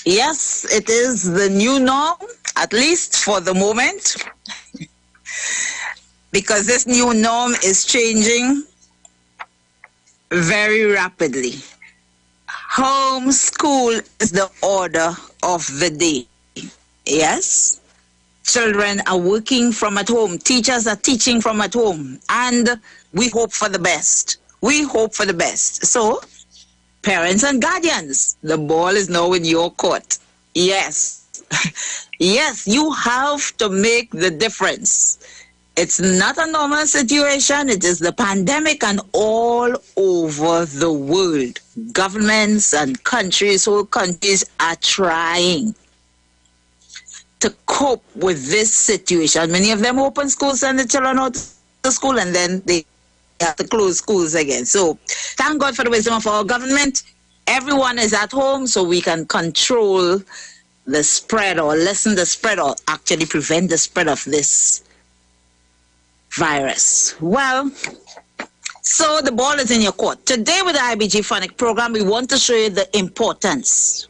yes, it is the new norm, at least for the moment, because this new norm is changing very rapidly. Homeschool is the order of the day. Yes? Children are working from at home. Teachers are teaching from at home. And we hope for the best. We hope for the best. So, Parents and guardians, the ball is now in your court. Yes. Yes, you have to make the difference. It's not a normal situation. It is the pandemic, and all over the world, governments and countries, whole countries are trying to cope with this situation. Many of them open schools, send the children out to school, and then they have to close schools again. So thank God for the wisdom of our government. Everyone is at home, so we can control the spread, or lessen the spread, or actually prevent the spread of this virus. Well, so the ball is in your court. Today with the IBG Phonic program, we want to show you the importance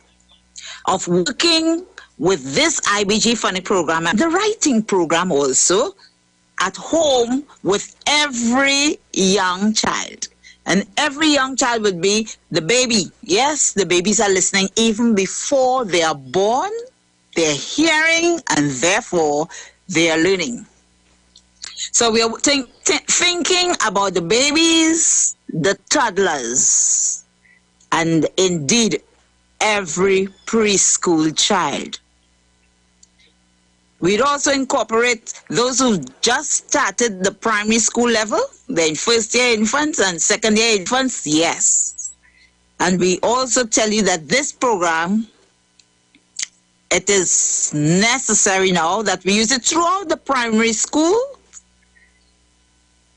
of working with this IBG Phonic program and the writing program also at home with every young child. And every young child would be the baby. Yes, the babies are listening even before they are born. They're hearing, and therefore they are learning. So we are thinking about the babies, the toddlers, and indeed every preschool child. We'd also incorporate those who've just started the primary school level, the first-year infants and second-year infants, yes. And we also tell you that this program, it is necessary now that we use it throughout the primary school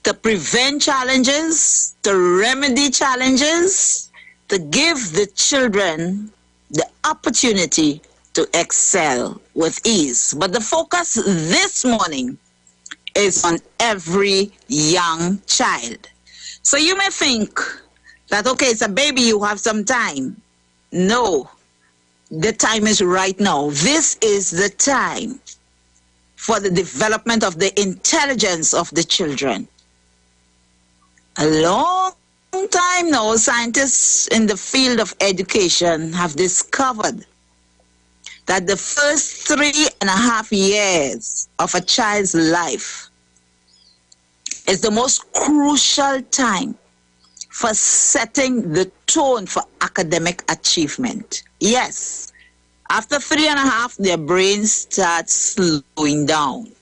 to prevent challenges, to remedy challenges, to give the children the opportunity to excel with ease. But the focus this morning is on every young child. So you may think that, okay, it's a baby, you have some time. No, the time is right now. This is the time for the development of the intelligence of the children. A long time now, scientists in the field of education have discovered that the first 3.5 years of a child's life is the most crucial time for setting the tone for academic achievement. Yes, after 3.5, their brain starts slowing down.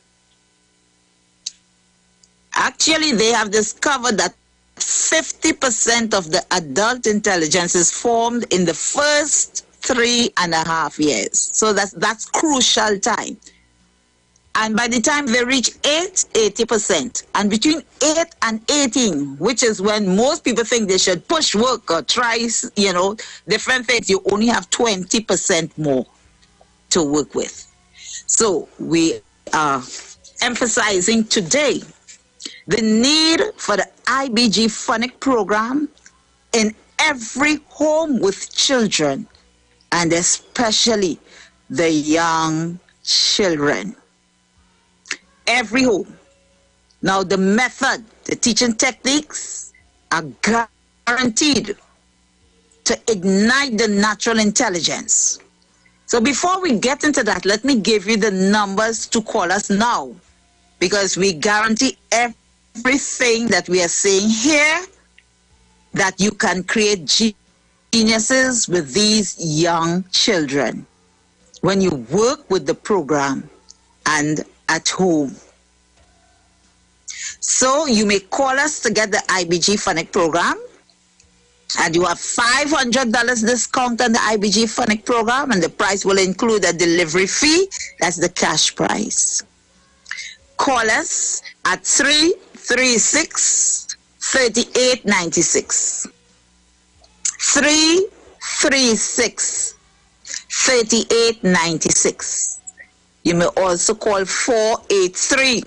Actually, they have discovered that 50% of the adult intelligence is formed in the first 3.5 years. So that's crucial time. And by the time they reach 80%. And between 8 and 18, which is when most people think they should push work or try, different things, you only have 20% more to work with. So we are emphasizing today the need for the IBG Phonic program in every home with children, and especially the young children. Every home. Now the method, the teaching techniques are guaranteed to ignite the natural intelligence. So before we get into that, let me give you the numbers to call us now, because we guarantee everything that we are saying here, that you can create geniuses with these young children when you work with the program and at home. So you may call us to get the IBG Phonic program, and you have $500 discount on the IBG Phonic program, and the price will include a delivery fee. That's the cash price. Call us at 336-3896. 336-3896. You may also call 483-2434.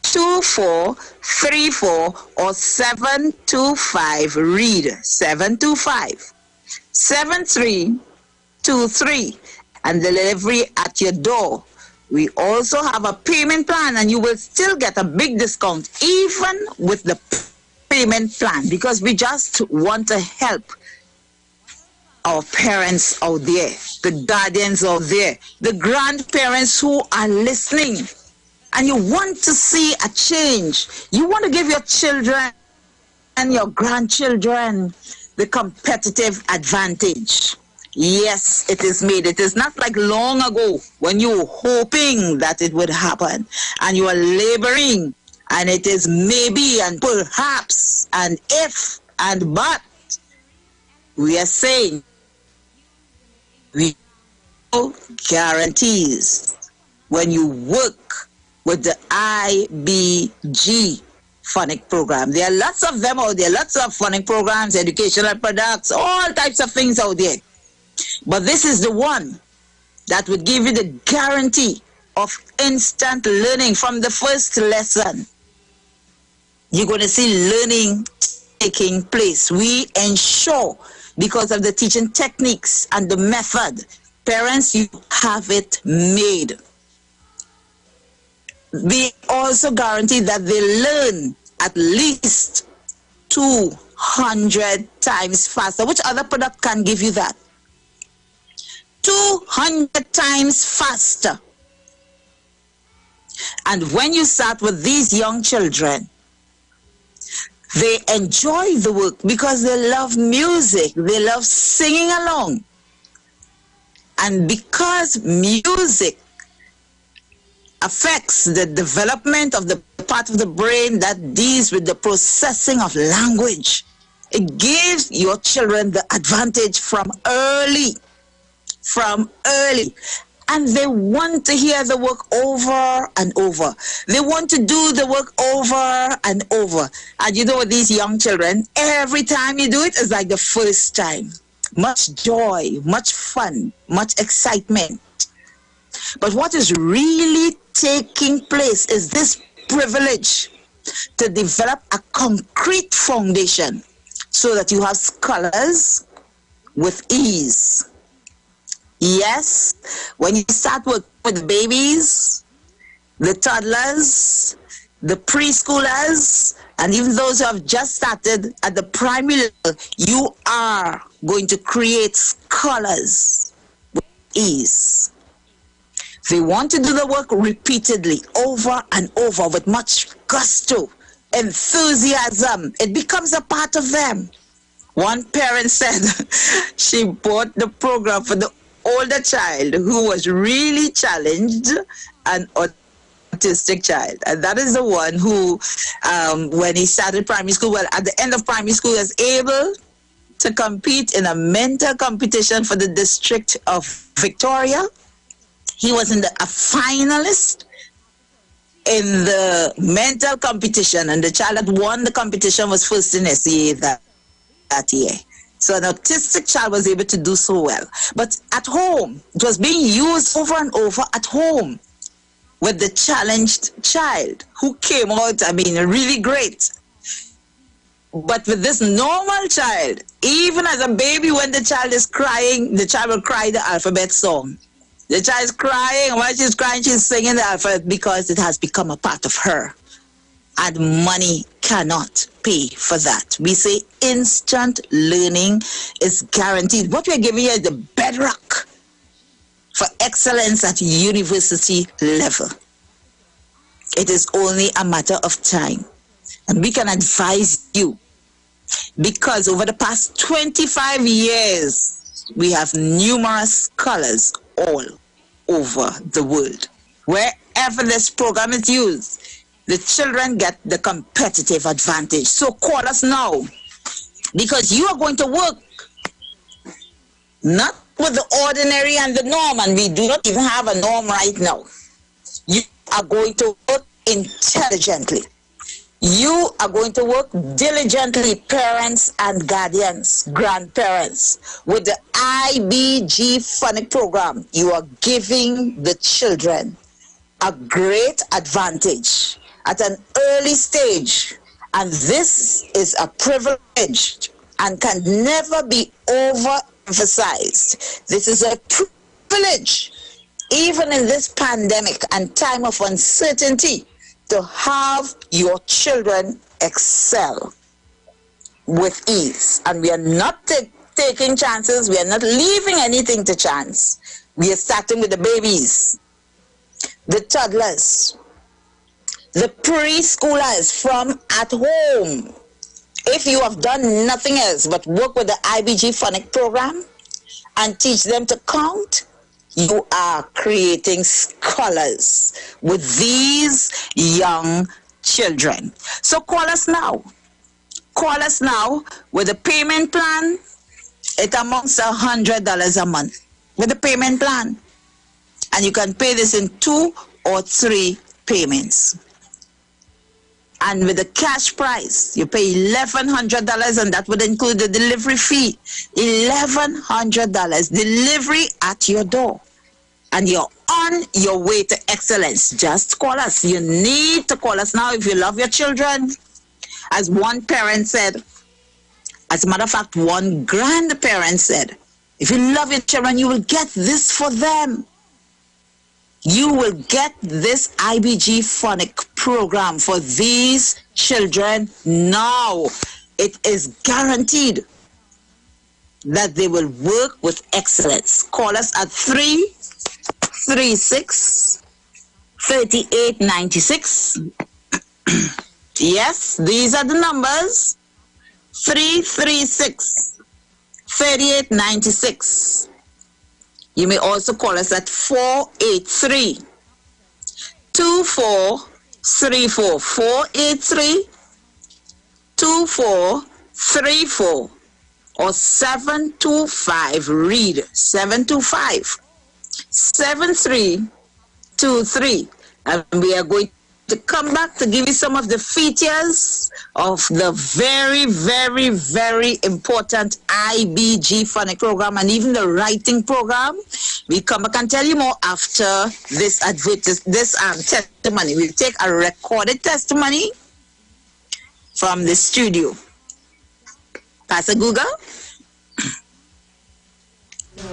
483-2434 or 725 read 725-7323, and delivery at your door. We also have a payment plan, and you will still get a big discount even with the payment plan, because we just want to help our parents out there, the guardians out there, the grandparents who are listening. and you want to see a change. You want to give your children and your grandchildren the competitive advantage. Yes, it is made. It is not like long ago when you were hoping that it would happen and you are laboring, and it is maybe and perhaps and if and but. We are saying we no guarantees when you work with the IBG phonic program. There are lots of them out there, lots of phonic programs, educational products, all types of things out there. But this is the one that would give you the guarantee of instant learning from the first lesson. You're going to see learning taking place. We ensure, because of the teaching techniques and the method, parents, you have it made. We also guarantee that they learn at least 200 times faster. Which other product can give you that? 200 times faster. And when you start with these young children, they enjoy the work because they love music. They love singing along. And because music affects the development of the part of the brain that deals with the processing of language, it gives your children the advantage from early. And they want to hear the work over and over. They want to do the work over and over. And you know, these young children, every time you do it, it's like the first time. Much joy, much fun, much excitement. But what is really taking place is this privilege to develop a concrete foundation so that you have scholars with ease. Yes, when you start working with babies, the toddlers, the preschoolers, and even those who have just started at the primary level, you are going to create scholars with ease. They want to do the work repeatedly, over and over, with much gusto, enthusiasm. It becomes a part of them. One parent said she bought the program for the older child who was really challenged, an autistic child. And that is the one who, when he started primary school, well, at the end of primary school, was able to compete in a mental competition for the district of Victoria. He was a finalist in the mental competition, and the child that won the competition was first in SEA that year. So an autistic child was able to do so well. But at home, it was being used over and over at home with the challenged child who came out, really great. But with this normal child, even as a baby, when the child is crying, the child will cry the alphabet song. The child is crying, and while she's crying, she's singing the alphabet because it has become a part of her. And money cannot pay for that. We say instant learning is guaranteed. What we're giving you is the bedrock for excellence at university level. It is only a matter of time. And we can advise you, because over the past 25 years, we have numerous scholars all over the world. Wherever this program is used, the children get the competitive advantage. So call us now, because you are going to work not with the ordinary and the norm, and we do not even have a norm right now. You are going to work intelligently. You are going to work diligently, parents and guardians, grandparents. With the IBG phonic program, you are giving the children a great advantage at an early stage. And this is a privilege and can never be overemphasized. This is a privilege, even in this pandemic and time of uncertainty, to have your children excel with ease. And we are not taking chances. We are not leaving anything to chance. We are starting with the babies, the toddlers, the preschoolers from at home. If you have done nothing else but work with the IBG Phonic program and teach them to count, you are creating scholars with these young children. So call us now. Call us now with a payment plan. It amounts to $100 a month with a payment plan. And you can pay this in 2 or 3 payments. And with the cash price, you pay $1,100, and that would include the delivery fee. $1,100 delivery at your door. And you're on your way to excellence. Just call us. You need to call us now if you love your children. As one parent said, as a matter of fact, one grandparent said, if you love your children, you will get this for them. You will get this IBG Phonic program for these children now. It is guaranteed that they will work with excellence. Call us at 336-3896. Yes, these are the numbers. 336-3896. You may also call us at 483-2434. 483-2434 or 725-READ. 725-7323. And we are going to come back to give you some of the features of the very, very, very important IBG Phonic program and even the writing program. We come back and tell you more after this testimony. We'll take a recorded testimony from the studio. Pastor Google?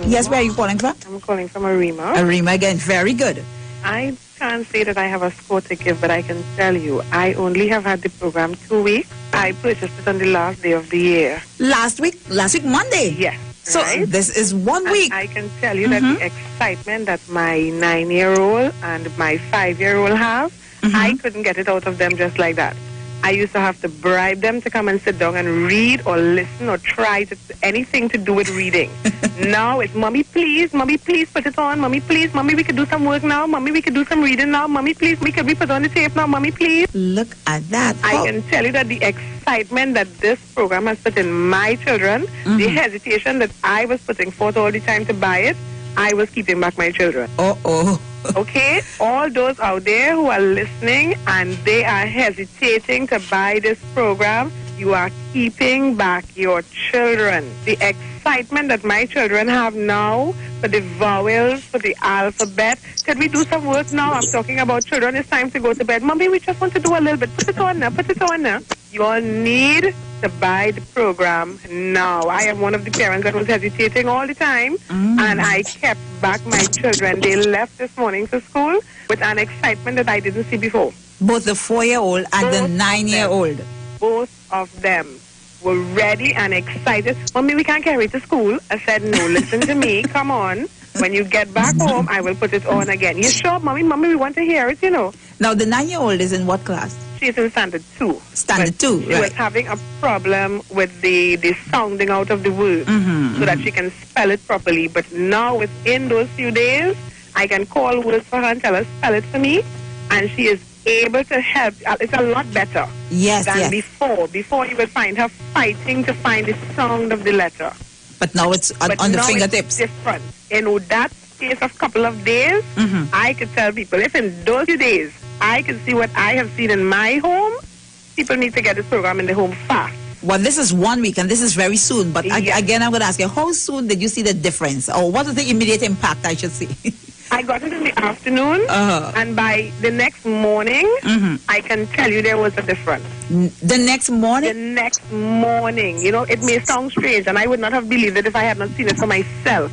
Yes, where are you calling from? I'm calling from Arima. Arima again, very good. I can't say that I have a score to give, but I can tell you, I only have had the program 2 weeks. I purchased it on the last day of the year. Last week Monday? Yes. So right? This is 1 week. I can tell you that the excitement that my 9-year-old and my 5-year-old have, I couldn't get it out of them just like that. I used to have to bribe them to come and sit down and read or listen or try to anything to do with reading. Now it's, Mommy, please, put it on. Mommy, please, Mommy, we could do some work now. Mommy, we could do some reading now. Mommy, please, we put on the tape now. Mommy, please. Look at that. I can tell you that the excitement that this program has put in my children, the hesitation that I was putting forth all the time to buy it, I was keeping back my children. Okay, all those out there who are listening and they are hesitating to buy this program, you are keeping back your children. The excitement that my children have now for the vowels, for the alphabet. Can we do some work now? I'm talking about children. It's time to go to bed. Mommy, we just want to do a little bit. Put it on now. You all need to buy the program now. I am one of the parents that was hesitating all the time, and I kept back my children. They left this morning to school with an excitement that I didn't see before. Both the 4-year-old and the 9-year-old. Both of them were ready and excited. Mommy, we can't carry it to school. I said, no, listen to me. Come on. When you get back home, I will put it on again. You sure, Mommy? Mommy, we want to hear it, you know. Now, the 9-year-old is in what class? She's in standard 2. Standard 2, She was having a problem with the sounding out of the word so that she can spell it properly. But now, within those few days, I can call words for her and tell her, spell it for me. And she is able to help. It's a lot better than before. Before, you would find her fighting to find the sound of the letter. But now it's on the fingertips. It's different. In that space of couple of days, I could tell people, if in those few days I can see what I have seen in my home, people need to get this program in the home fast. Well, this is 1 week and this is very soon. But again, I'm going to ask you, how soon did you see the difference? Or what is the immediate impact, I should say? I got it in the afternoon, and by the next morning, I can tell you there was a difference. The next morning? The next morning. You know, it may sound strange, and I would not have believed it if I had not seen it for myself.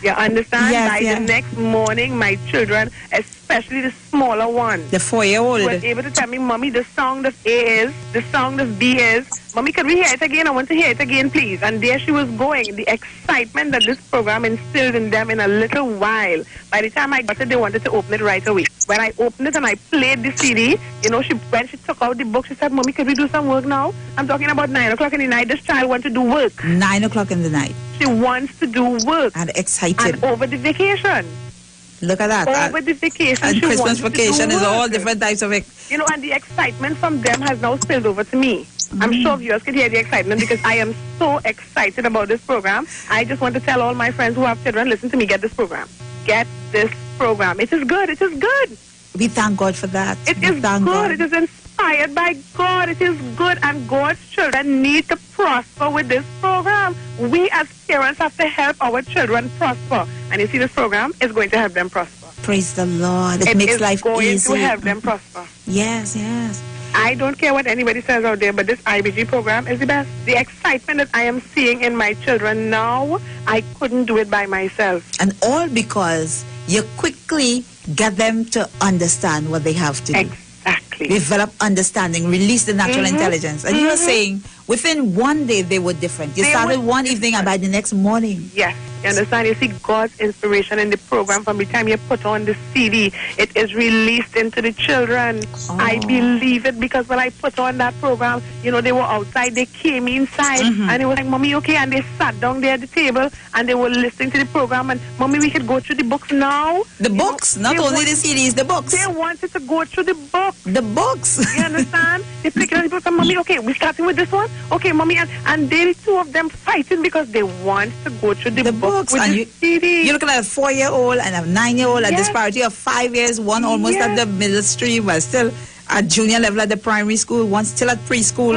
You understand? The next morning, my children, especially especially the smaller one. The 4-year-old. She was able to tell me, Mommy, the song of A is, the song of B is. Mommy, can we hear it again? I want to hear it again, please. And there she was going. The excitement that this program instilled in them in a little while. By the time I got it, they wanted to open it right away. When I opened it and I played the CD, you know, when she took out the book, she said, Mommy, could we do some work now? I'm talking about 9 o'clock in the night. This child wants to do work. 9 o'clock in the night. She wants to do work. And excited. And over the vacation. Look at that. Over the vacation. And she Christmas wants to vacation do is work. all different types of You know, and the excitement from them has now spilled over to me. I'm sure viewers could hear the excitement because I am so excited about this program. I just want to tell all my friends who have children, listen to me, get this program. Get this program. It is good. It is good. We thank God for that. It is good. It is inspired by God. It is good. And God's children need to prosper with this program. We as parents have to help our children prosper. And you see, this program is going to help them prosper. Praise the Lord. It makes life easy. It is going to help them prosper. Yes, yes. I don't care what anybody says out there, but this IBG program is the best. The excitement that I am seeing in my children now, I couldn't do it by myself. And all because you quickly get them to understand what they have to do. Exactly. Develop understanding, release the natural intelligence. And you were saying, within one day they were different. You started one evening and by the next morning. Yes. You understand? You see God's inspiration in the program from the time you put on the CD. It is released into the children. I believe it because when I put on that program, you know, they were outside, they came inside and they were like, Mommy, okay? And they sat down there at the table and they were listening to the program and, Mommy, we could go through the books now. The books, not only the CDs, the books. They wanted to go through the books. The books. You understand? They picked up the books and, Mommy, okay, we're starting with this one? Okay, Mommy, and they, the two of them fighting because they want to go through the books. And you're looking at a 4-year-old and a 9-year-old, a disparity of 5 years, one almost at the middle stream, but still at junior level at the primary school, one still at preschool.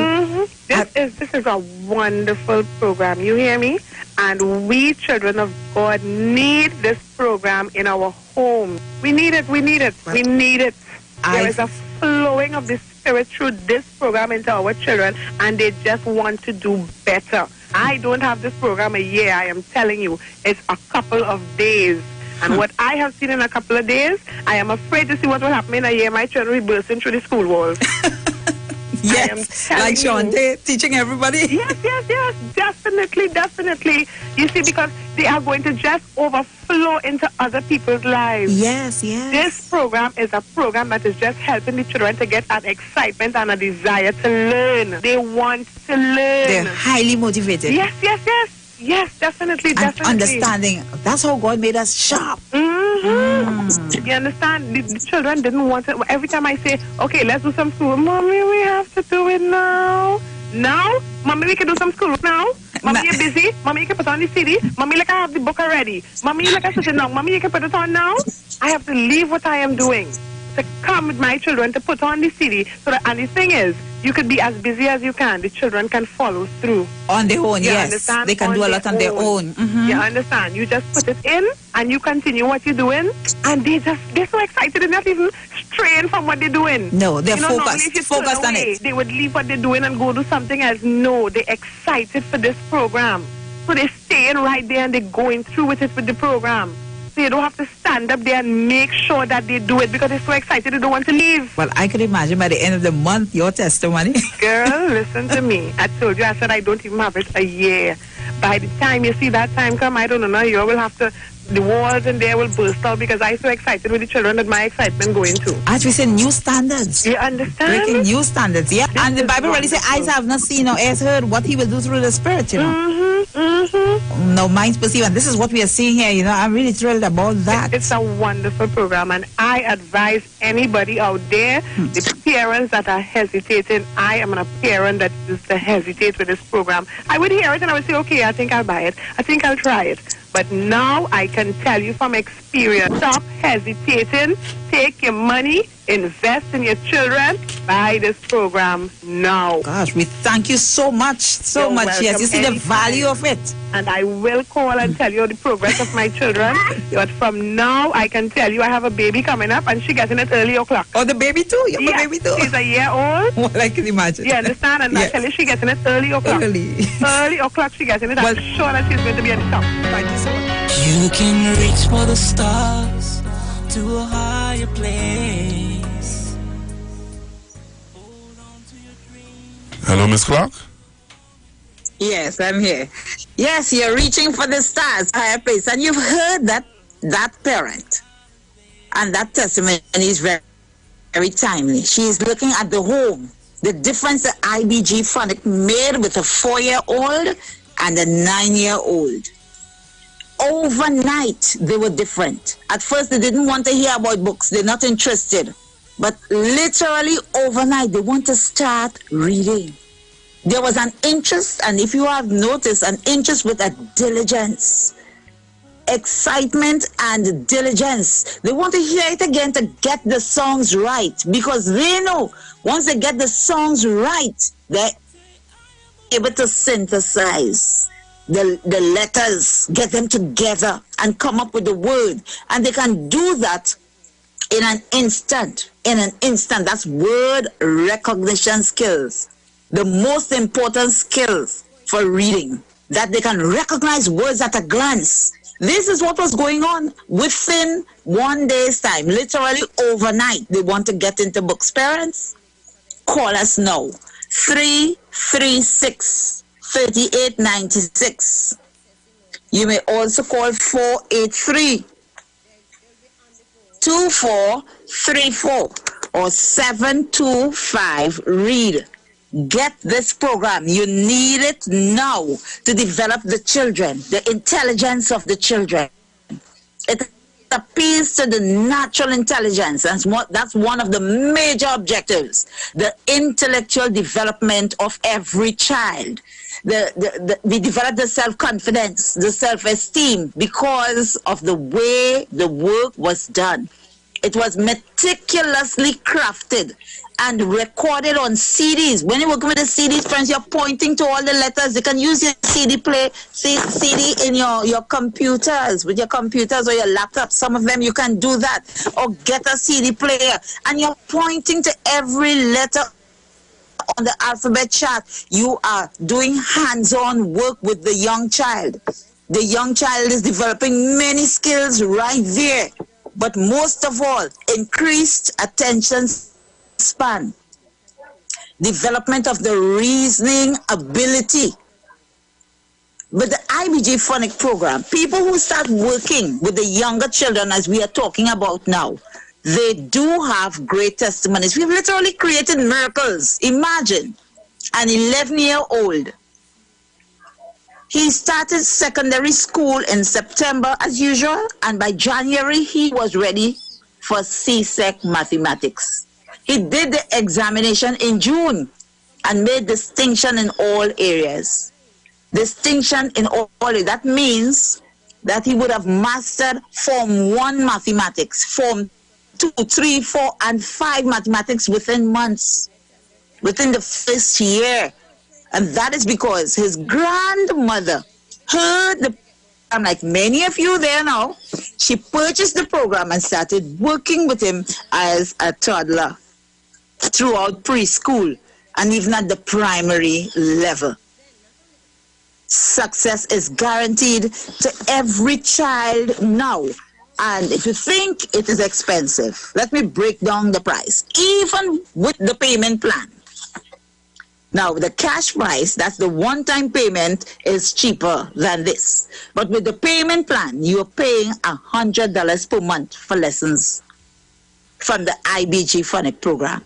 This is a wonderful program, you hear me? And we children of God need this program in our home. We need it, we need it, we need it. There is a flowing of the Spirit through this program into our children, and they just want to do better. I don't have this program a year, I am telling you. It's a couple of days. And what I have seen in a couple of days, I am afraid to see what will happen in a year. My children will be bursting through the school walls. Yes, like Shante teaching everybody. Yes, definitely. You see, because they are going to just overflow into other people's lives. Yes. This program is a program that is just helping the children to get an excitement and a desire to learn. They want to learn. They're highly motivated. Yes, definitely. And understanding. That's how God made us sharp. You understand? The children didn't want it. Every time I say, okay, let's do some school. Mommy, we have to do it now. Now? Mommy, we can do some school now. Mommy, you're busy. Mommy, you can put on the CD. Mommy, look, I have the book already. Mommy, look, I said, no. Mommy, you can put it on now. I have to leave what I am doing to come with my children to put on the CD. And the thing is, you could be as busy as you can. The children can follow through. On their own, you yes. Understand? They can do a lot on their own. You understand? You just put it in and you continue what you're doing. And they're so excited. They're not even straying from what they're doing. No, they're focused. focused. If you focused on it. They would leave what they're doing and go do something else. No, they're excited for this program. So they're staying right there and they're going through with it with the program. So you don't have to stand up there and make sure that they do it because they're so excited they don't want to leave. Well, I could imagine by the end of the month, your testimony. Girl, listen to me. I told you, I said I don't even have it a year. By the time you see that time come, I don't know, you will have to, the walls in there will burst out because I'm so excited with the children that my excitement going too. As we say, new standards. You understand? Breaking new standards, yeah. And the Bible really says, eyes have not seen or ears heard what he will do through the Spirit, you know. No minds perceive, and this is what we are seeing here, you know. I'm really thrilled about that. It's a wonderful program, and I advise anybody out there, the parents that are hesitating, I am a parent that used to hesitate with this program. I would hear it and I would say, okay, I think I'll buy it. I think I'll try it. But now I can tell you from experience, stop hesitating, take your money, invest in your children, buy this program now. Gosh, we thank you so much, You're much. Yes, you see the value of it. And I will call and tell you the progress of my children. But from now, I can tell you I have a baby coming up and she's getting it early o'clock. Oh, the baby too? You have a baby too? She's a year old. Well, I can imagine. You understand? And I tell you she's getting it early o'clock. Early o'clock she's getting it. I'm sure that she's going to be at the top. Thank you so much. You can reach for the stars to a higher quiet place. Hello, Miss Clark? Yes, I'm here. Yes, you're reaching for the stars, higher place, and you've heard that parent. And that testimony is very, very timely. She is looking at the home, the difference that IBG Phonic made with a 4-year-old and a 9-year-old. Overnight, they were different. At first, they didn't want to hear about books. They're not interested. But literally overnight, they want to start reading. There was an interest, and if you have noticed, an interest with a diligence. Excitement and diligence. They want to hear it again to get the songs right, because they know once they get the songs right, they're able to synthesize the letters, get them together and come up with the word. And they can do that in an instant. That's word recognition skills. The most important skills for reading, that they can recognize words at a glance. This is what was going on within 1 day's time, literally overnight. They want to get into books. Parents, call us now. 336-3896. You may also call 483-2434 or 725-READ. Get this program. You need it now to develop the children, the intelligence of the children. It appeals to the natural intelligence, and that's one of the major objectives, the intellectual development of every child. We develop the self-confidence, the self-esteem, because of the way the work was done. It was meticulously crafted and recorded on CDs. When you're working with the CDs, friends, you're pointing to all the letters. You can use your CD in your computers, with your computers or your laptops. Some of them you can do that. Or get a CD player. And you're pointing to every letter on the alphabet chart. You are doing hands-on work with the young child. The young child is developing many skills right there. But most of all, increased attention span, development of the reasoning ability. With the IBG Phonic program, people who start working with the younger children, as we are talking about now, they do have great testimonies. We've literally created miracles. Imagine an 11-year-old. He started secondary school in September as usual, and by January he was ready for CSEC mathematics. He did the examination in June and made distinction in all areas. Distinction in all areas. That means that he would have mastered Form 1 mathematics, Form 2, 3, 4, and 5 mathematics within months, within the first year. And that is because his grandmother heard the program, like many of you there now. She purchased the program and started working with him as a toddler throughout preschool and even at the primary level. Success is guaranteed to every child now. And if you think it is expensive, let me break down the price, even with the payment plan. Now, the cash price, that's the one-time payment, is cheaper than this. But with the payment plan, you're paying $100 per month for lessons from the IBG Phonic program.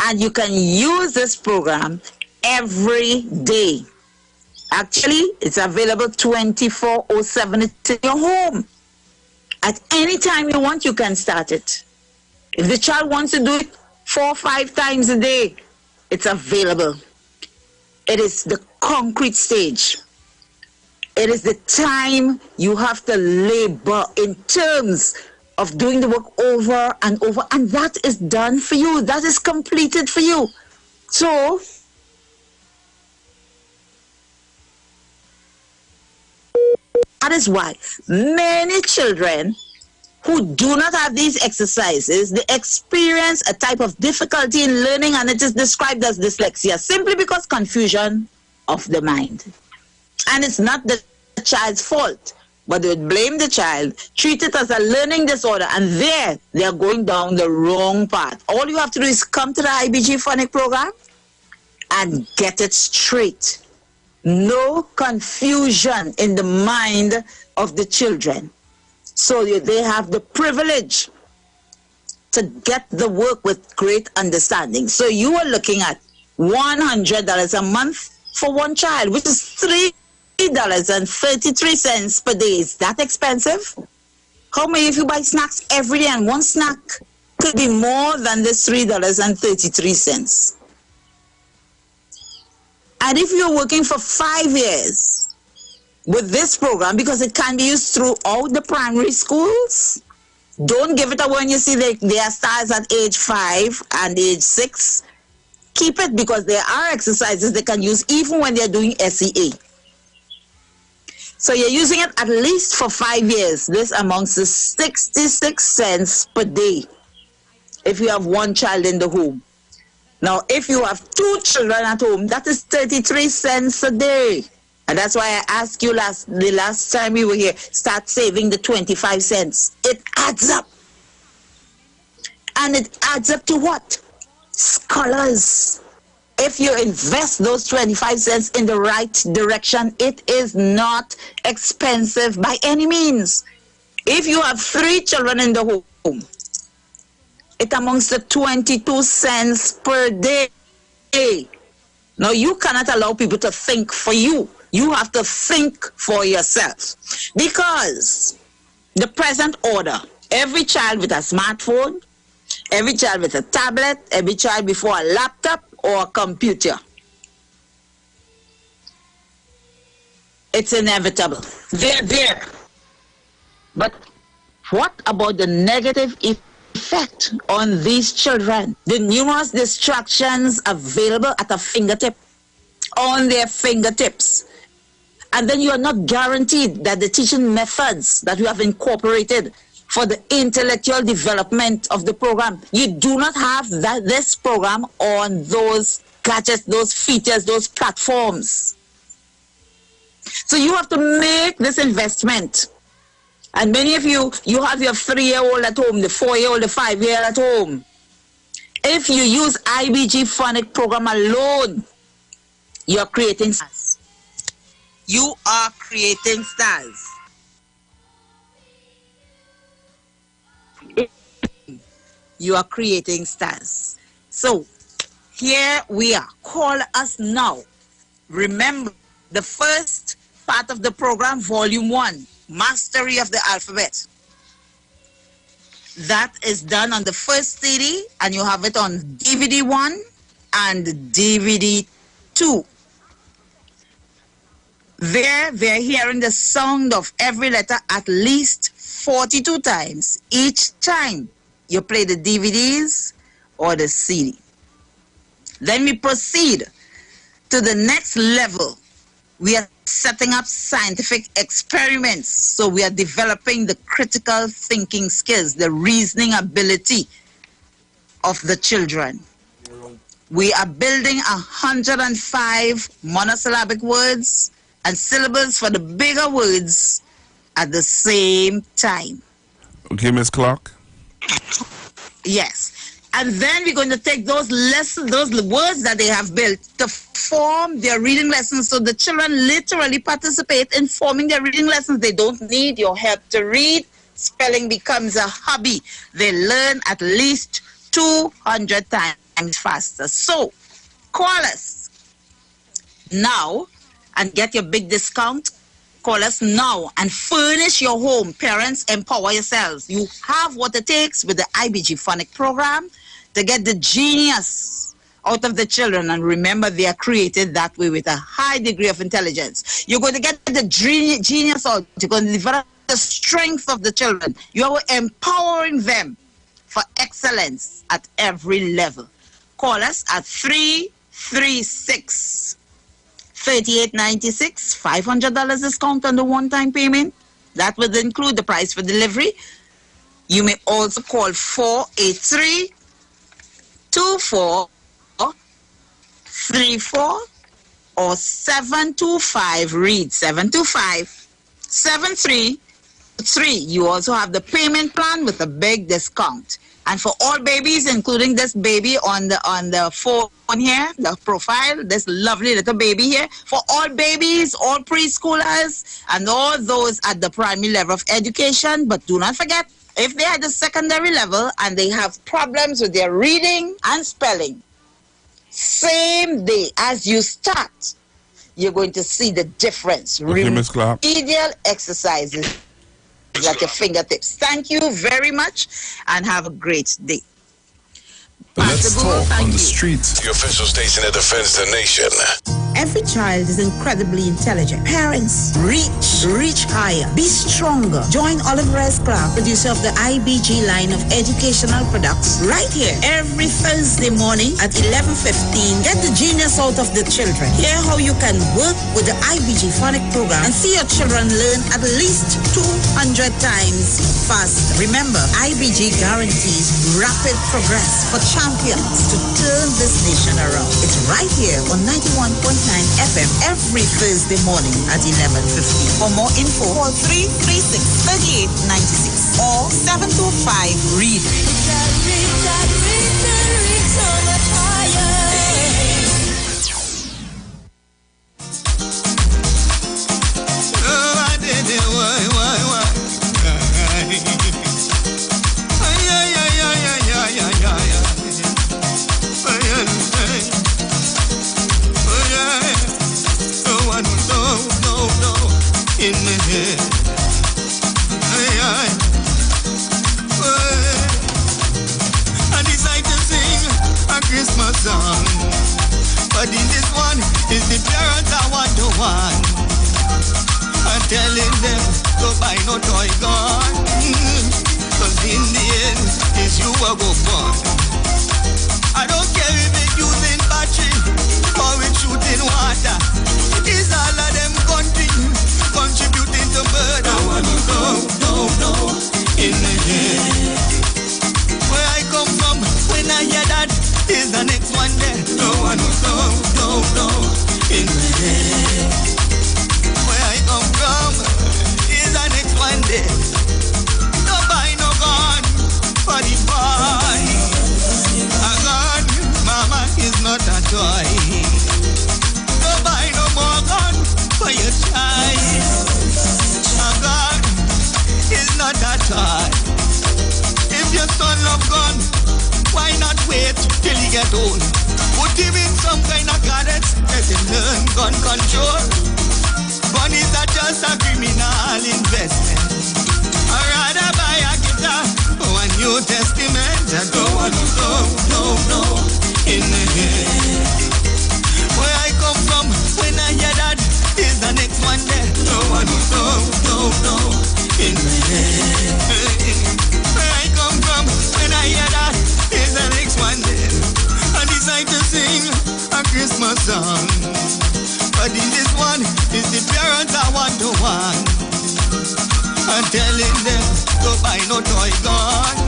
And you can use this program every day. Actually, it's available 24/7. It's in your home. At any time you want, you can start it. If the child wants to do it 4 or 5 times a day, it's available. It is the concrete stage. It is the time you have to labor in terms of doing the work over and over, and that is done for you. That is completed for you. So, that is why many children who do not have these exercises, they experience a type of difficulty in learning, and it is described as dyslexia, simply because confusion of the mind. And it's not the child's fault. but they would blame the child, treat it as a learning disorder, and there they are going down the wrong path. All you have to do is come to the IBG Phonic program and get it straight. No confusion in the mind of the children. So they have the privilege to get the work with great understanding. So you are looking at $100 a month for one child, which is $3.33 per day. Is that expensive? How many of you buy snacks every day, and one snack could be more than this $3.33? And if you're working for 5 years with this program, because it can be used throughout the primary schools, don't give it away when you see they are stars at age 5 and age 6. Keep it, because there are exercises they can use even when they're doing SEA. So you're using it at least for 5 years. This amounts to 66 cents per day if you have one child in the home. Now, if you have 2 children at home, that is 33 cents a day. And that's why I asked you the last time we were here, start saving the 25 cents. It adds up. And it adds up to what? Scholars. If you invest those 25 cents in the right direction, it is not expensive by any means. If you have 3 children in the home, it amounts to 22 cents per day. Now, you cannot allow people to think for you. You have to think for yourself. Because the present order, every child with a smartphone, every child with a tablet, every child before a laptop or a computer, it's inevitable. They're there. But what about the negative effect on these children? The numerous distractions available at a fingertip, on their fingertips. And then you are not guaranteed that the teaching methods that you have incorporated for the intellectual development of the program, you do not have this program on those gadgets, those features, those platforms. So you have to make this investment. And many of you have your 3-year-old at home, the 4-year-old, the 5-year-old at home. If you use IBG Phonic program alone, you're creating stars. You are creating stars. You are creating stars. So, here we are. Call us now. Remember, the first part of the program, Volume 1, Mastery of the Alphabet. That is done on the first CD, and you have it on DVD 1 and DVD 2. There, they're hearing the sound of every letter at least 42 times each time you play the DVDs or the CD. Then we proceed to the next level. We are setting up scientific experiments. So we are developing the critical thinking skills, the reasoning ability of the children. We are building 105 monosyllabic words and syllables for the bigger words at the same time. Okay, Miss Clark? Yes. And then we're going to take those lessons, those words that they have built to form their reading lessons. So the children literally participate in forming their reading lessons. They don't need your help to read. Spelling becomes a hobby. They learn at least 200 times faster. So call us now and get your big discount. Call us now and furnish your home. Parents, empower yourselves. You have what it takes with the IBG Phonic program to get the genius out of the children. And remember, they are created that way with a high degree of intelligence. You're going to get the genius out. You're going to develop the strength of the children. You are empowering them for excellence at every level. Call us at 336 $38.96, $500 discount on the one-time payment. That would include the price for delivery. You may also call 483-2434 or 725, read 725 733. You also have the payment plan with a big discount. And for all babies, including this baby on the phone here, the profile, this lovely little baby here, for all babies, all preschoolers, and all those at the primary level of education. But do not forget, if they are at the secondary level and they have problems with their reading and spelling, same day as you start, you're going to see the difference. Remedial exercises at your fingertips. Thank you very much and have a great day. Let's talk on the street. The official station that defends the nation. Every child is incredibly intelligent. Parents, reach higher. Be stronger. Join Oliver S. Clark, producer of the IBG line of educational products, right here every Thursday morning at 11:15. Get the genius out of the children. Hear how you can work with the IBG phonic program and see your children learn at least 200 times faster. Remember, IBG guarantees rapid progress for champions to turn this nation around. It's right here on 91.9 FM every Thursday morning at 11:15. For more info, call 336-3896 or 725-READ. In my head, I decide to sing a Christmas song, but in this one, it's the parents I want to want. I'm telling them, go buy no toy gun, cause in the end, it's you who go born. I don't care if it's using battery or it's shooting water. It is all of them country contributing to murder. I want to go in the head. Where I come from, when I hear that, is the next one there. I want to go in the head. Where I come from, is the next one there. Don't buy no gun for the boy. A gun, mama, is not a toy. Don't buy no more gun for your child. A gun is not a toy. If your son love gun, why not wait till he get old? Put him in some kind of cadets, let him learn gun control. Gun is not just a criminal investment. I'd rather buy a guitar for a New Testament and go in the head. Where I come from, when I hear that, is the next one there. In the head. Where I come from, when I hear that, is the next one there. I decide to sing a Christmas song, but in this one, is the parents I want to want. I'm telling them, go buy no toy gun,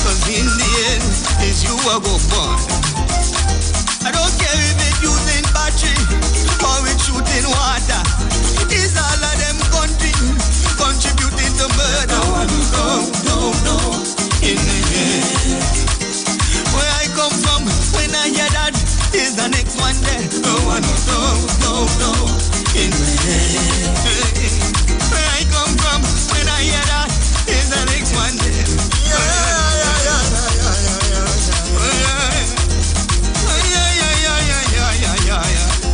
cause in the end, it's you who go born. I don't care if it's using battery or it's shooting water. It is all of them country contributing to murder. I want to go in the head. Where I come from, when I hear that, is the next one there. I want to go in the head. Where I come from, when I hear that, is the next one there.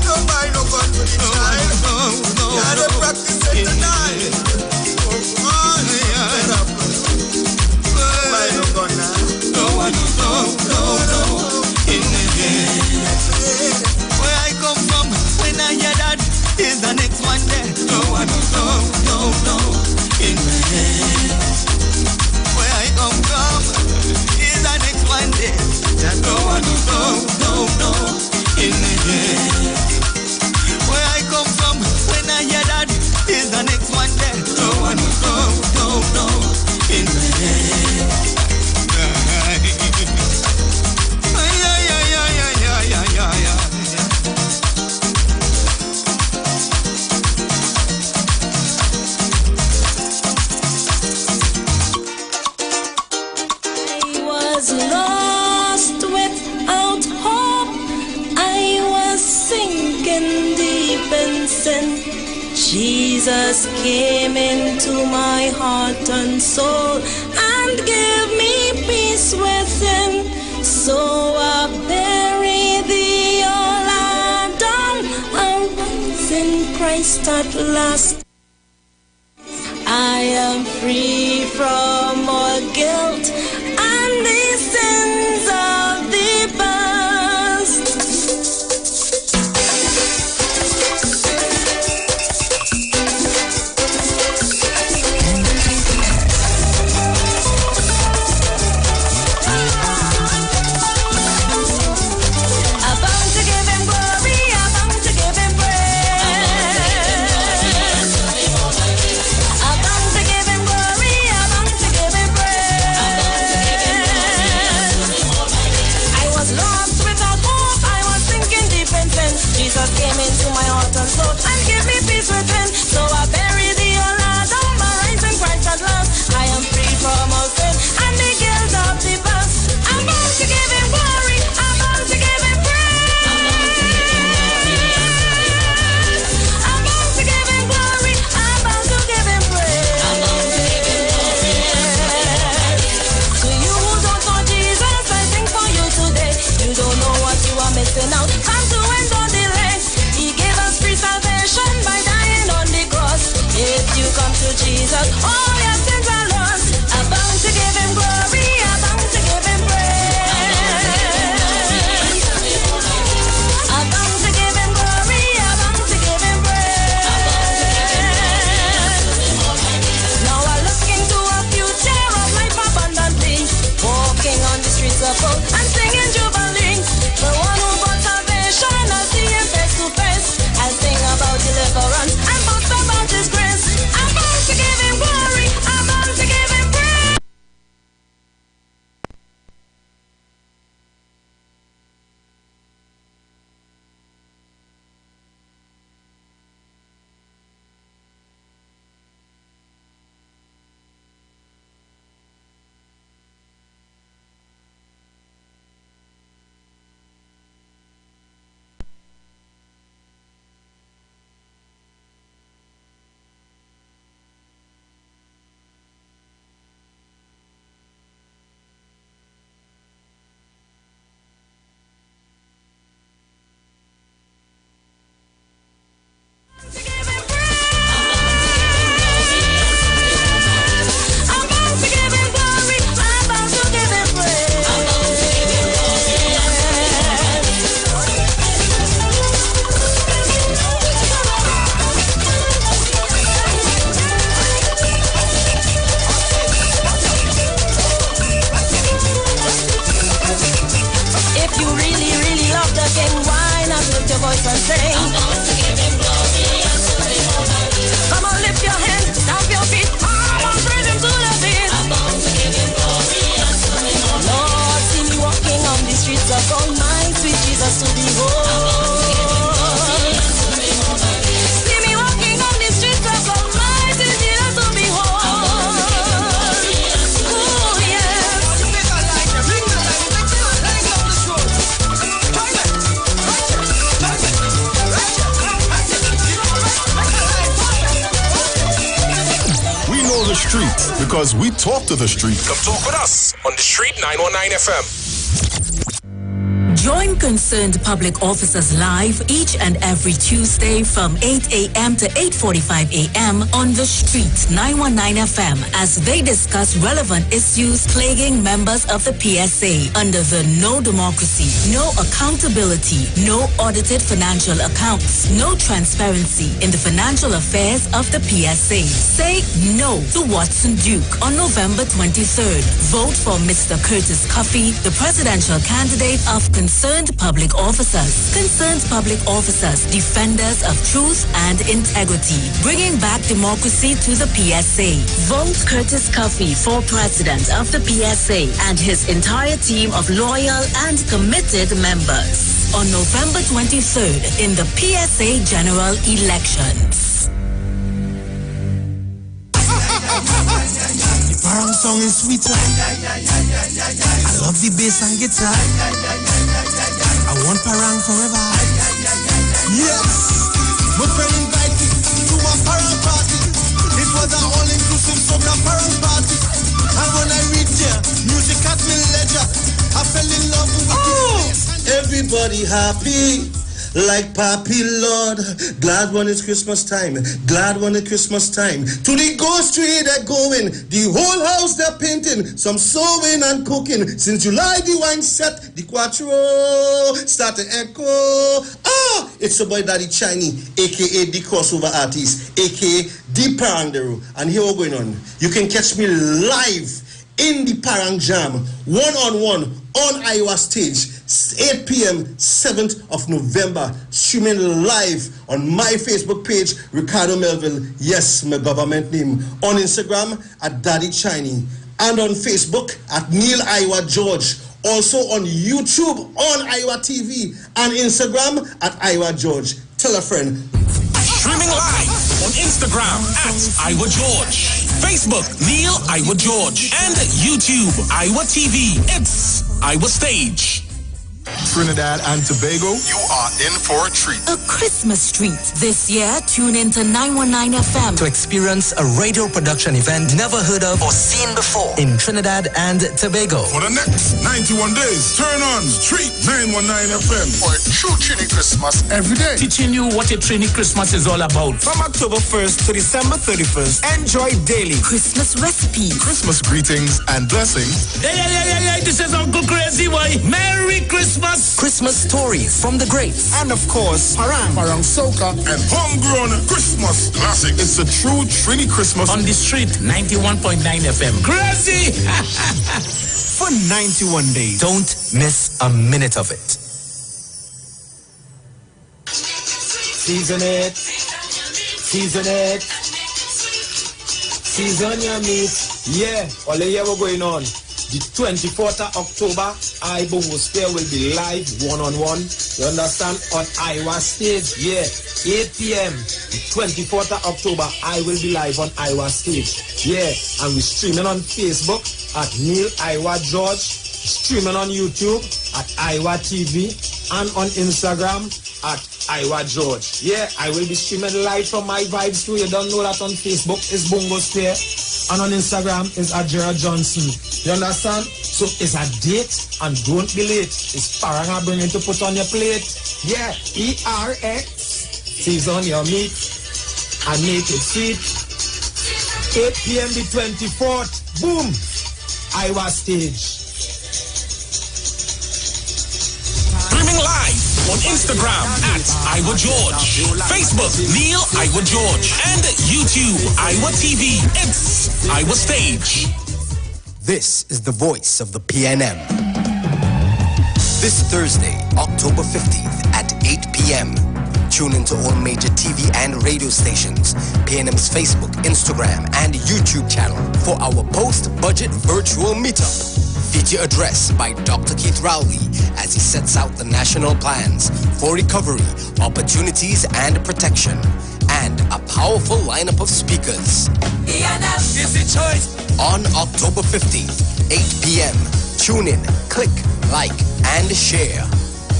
Don't buy no gun for the child. Yeah, they practice it tonight. Buy no gun now. Don't want to in the head. Where I come from, when I hear that, is the next one there. Don't want to in the head. Where I come from, is the next one there. Don't want to in the head. Where I come from, when I hear that, is the next one there. Don't want to in the head. sinking deep in sin, Jesus came into my heart and soul and gave me peace within. So I bury thee all Adam and rise in Christ at last. I am free from all guilt and the sins of the past. I'm bound to give him glory, I'm bound to give him praise. I'm bound to give him glory, I'm bound to give him praise. I was lost without hope, I was sinking deep in sin. Jesus came into my heart and soul and gave me peace within. So I bury the old Adam, my rise in Christ at last. I am free from all sin and the guilt of the past. I'm bound to give him glory, I'm bound to give him praise. I'm bound to give him glory, I'm bound to give him praise. To you who don't know Jesus, I sing for you today. You don't know what you are missing out. Come to end on delay. He gave us free salvation by dying on the cross. If you come to Jesus, all your sins are lost. I'm bound to give him glory, I'm bound to give him praise. I'm bound to give him glory, I'm bound to give him praise. Now I look into a future of life abundantly, walking on the streets of gold and singing jubilee. The one who brought salvation, I'll see him face to face. I'll sing about deliverance and boast about his grace. I'm bound to give him glory, I'm bound to give him praise. If you really, really love the King, why not lift your voice and sing? Come on, lift your hands, stamp your feet, come on, praise him to the beat. Lord, see me walking on the streets of gold, my sweet Jesus to behold. See me walking on the streets of gold, my sweet Jesus to behold. Oh, yes. We know the street because we talk to the street. Come talk with us on the Street 919 FM. Join concerned public officers live each and every Tuesday from 8 a.m. to 8:45 a.m. on the Street 919 FM as they discuss relevant issues plaguing members of the PSA under the No Democracy, No Accountability, No Audited Financial Accounts, No Transparency in the Financial Affairs of the PSA. Say no to Watson Duke on November 23rd. Vote for Mr. Curtis Cuffey, the presidential candidate of concerned public officers. Concerned public officers, defenders of truth and integrity, bringing back democracy to the PSA. Vote Curtis Cuffey for president of the PSA and his entire team of loyal and committed members on November 23rd in the PSA general elections. The parang song is sweeter. I love the bass and guitar. I want parang forever. I fell in love with everybody happy. Like Papi Lord, glad when it's Christmas time, glad when it's Christmas time. To the ghost tree they're going, the whole house they're painting, some sewing and cooking. Since July the wine set, the quattro start to echo. It's your boy Daddy Chiny, aka the crossover artist, aka the Parangero. And here we're going on. You can catch me live in the Parang Jam, one-on-one on Iowa stage. 8 p.m. 7th of November, streaming live on my Facebook page, Ricardo Melville, yes, my government name, on Instagram at Daddy Chiny, and on Facebook at Neil Iwer George, also on YouTube on Iwer TV, and Instagram at Iwer George. Tell a friend. Streaming live on Instagram at Iwer George, Facebook Neil Iwer George, and YouTube Iwer TV. It's Iwer Stage. Trinidad and Tobago, you are in for a treat. A Christmas treat. This year, tune into 919 FM to experience a radio production event never heard of or seen before in Trinidad and Tobago. For the next 91 days, turn on Street 919 FM for a true Trini Christmas every day. Teaching you what a Trini Christmas is all about. From October 1st to December 31st, enjoy daily Christmas recipes, Christmas greetings and blessings. Hey, this is Uncle Crazy Boy. Merry Christmas. Christmas stories from the greats. And of course, Parang Soca, and homegrown Christmas classics. It's a true Trini Christmas on the street, 91.9 FM. Crazy! For 91 days. Don't miss a minute of it. Season it. Season it. Season your meat. Yeah, all the year we're going on. The 24th of October, Bongo Sphere will be live one-on-one. You understand? On Iowa stage. Yeah. 8 p.m. The 24th of October, I will be live on Iowa stage. Yeah. And we're streaming on Facebook at Neil Iwer George. Streaming on YouTube at Iwer TV. And on Instagram at Iwer George. Yeah. I will be streaming live from my vibes too. You don't know that on Facebook is Bongo Sphere. And on Instagram is at Gerald Johnson. You understand? So it's a date and don't be late. It's Parang bringing to put on your plate. Yeah, ERX. Season your meat and make it sweet. 8 p.m. the 24th. Boom! Iowa stage. Streaming live on Instagram at Iwer George, Facebook Neil Iwer George, and YouTube Iwer TV. It's Iwer Stage. This is the voice of the PNM. This Thursday, October 15th at 8 p.m. Tune into all major TV and radio stations, PNM's Facebook, Instagram, and YouTube channel for our post-budget virtual meetup. Feature address by Dr. Keith Rowley as he sets out the national plans for recovery, opportunities, and protection. And a powerful lineup of speakers. PNM is the choice. On October 15th, 8 p.m. Tune in, click, like, and share.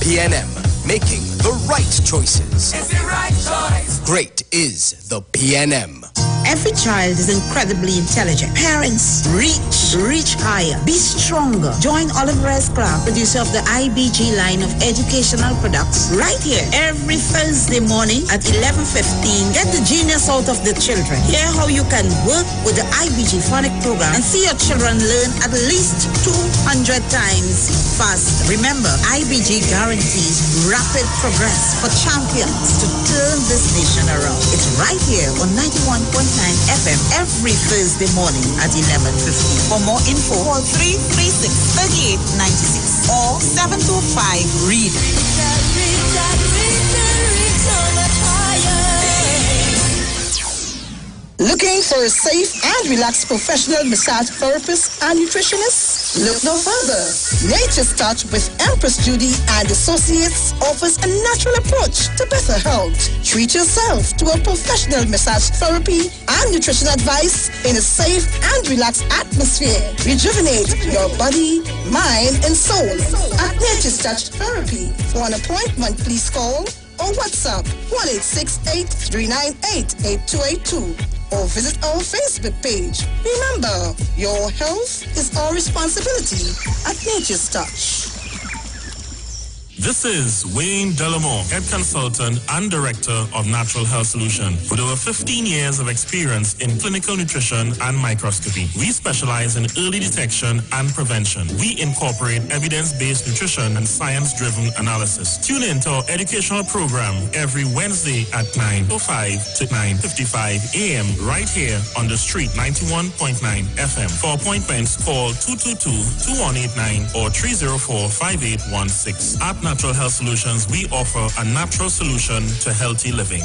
PNM, making the right choices. It's the right choice. Great is the PNM. Every child is incredibly intelligent. Parents, reach higher. Be stronger. Join Olive Rice Club, producer of the IBG line of educational products, right here every Thursday morning at 11:15. Get the genius out of the children. Hear how you can work with the IBG phonic program and see your children learn at least 200 times faster. Remember, IBG guarantees rapid progress for champions to turn this nation around. It's right here on 91.9 FM every Thursday morning at 11:15. For more info, call 336-3896 or 725-READ. Looking for a safe and relaxed professional massage therapist and nutritionist? Look no further. Nature's Touch with Empress Judy and Associates offers a natural approach to better health. Treat yourself to a professional massage therapy and nutrition advice in a safe and relaxed atmosphere. Rejuvenate your body, mind, and soul at Nature's Touch Therapy. For an appointment, please call or WhatsApp 1-868-398-8282. or visit our Facebook page. Remember, your health is our responsibility at Nature's Touch. This is Wayne Delamore, Head Consultant and Director of Natural Health Solution. With over 15 years of experience in clinical nutrition and microscopy, we specialize in early detection and prevention. We incorporate evidence-based nutrition and science-driven analysis. Tune in to our educational program every Wednesday at 9:05 to 9:55 a.m. right here on the street 91.9 FM. For appointments, call 222-2189 or 304-5816. At Natural Health Solutions, we offer a natural solution to healthy living.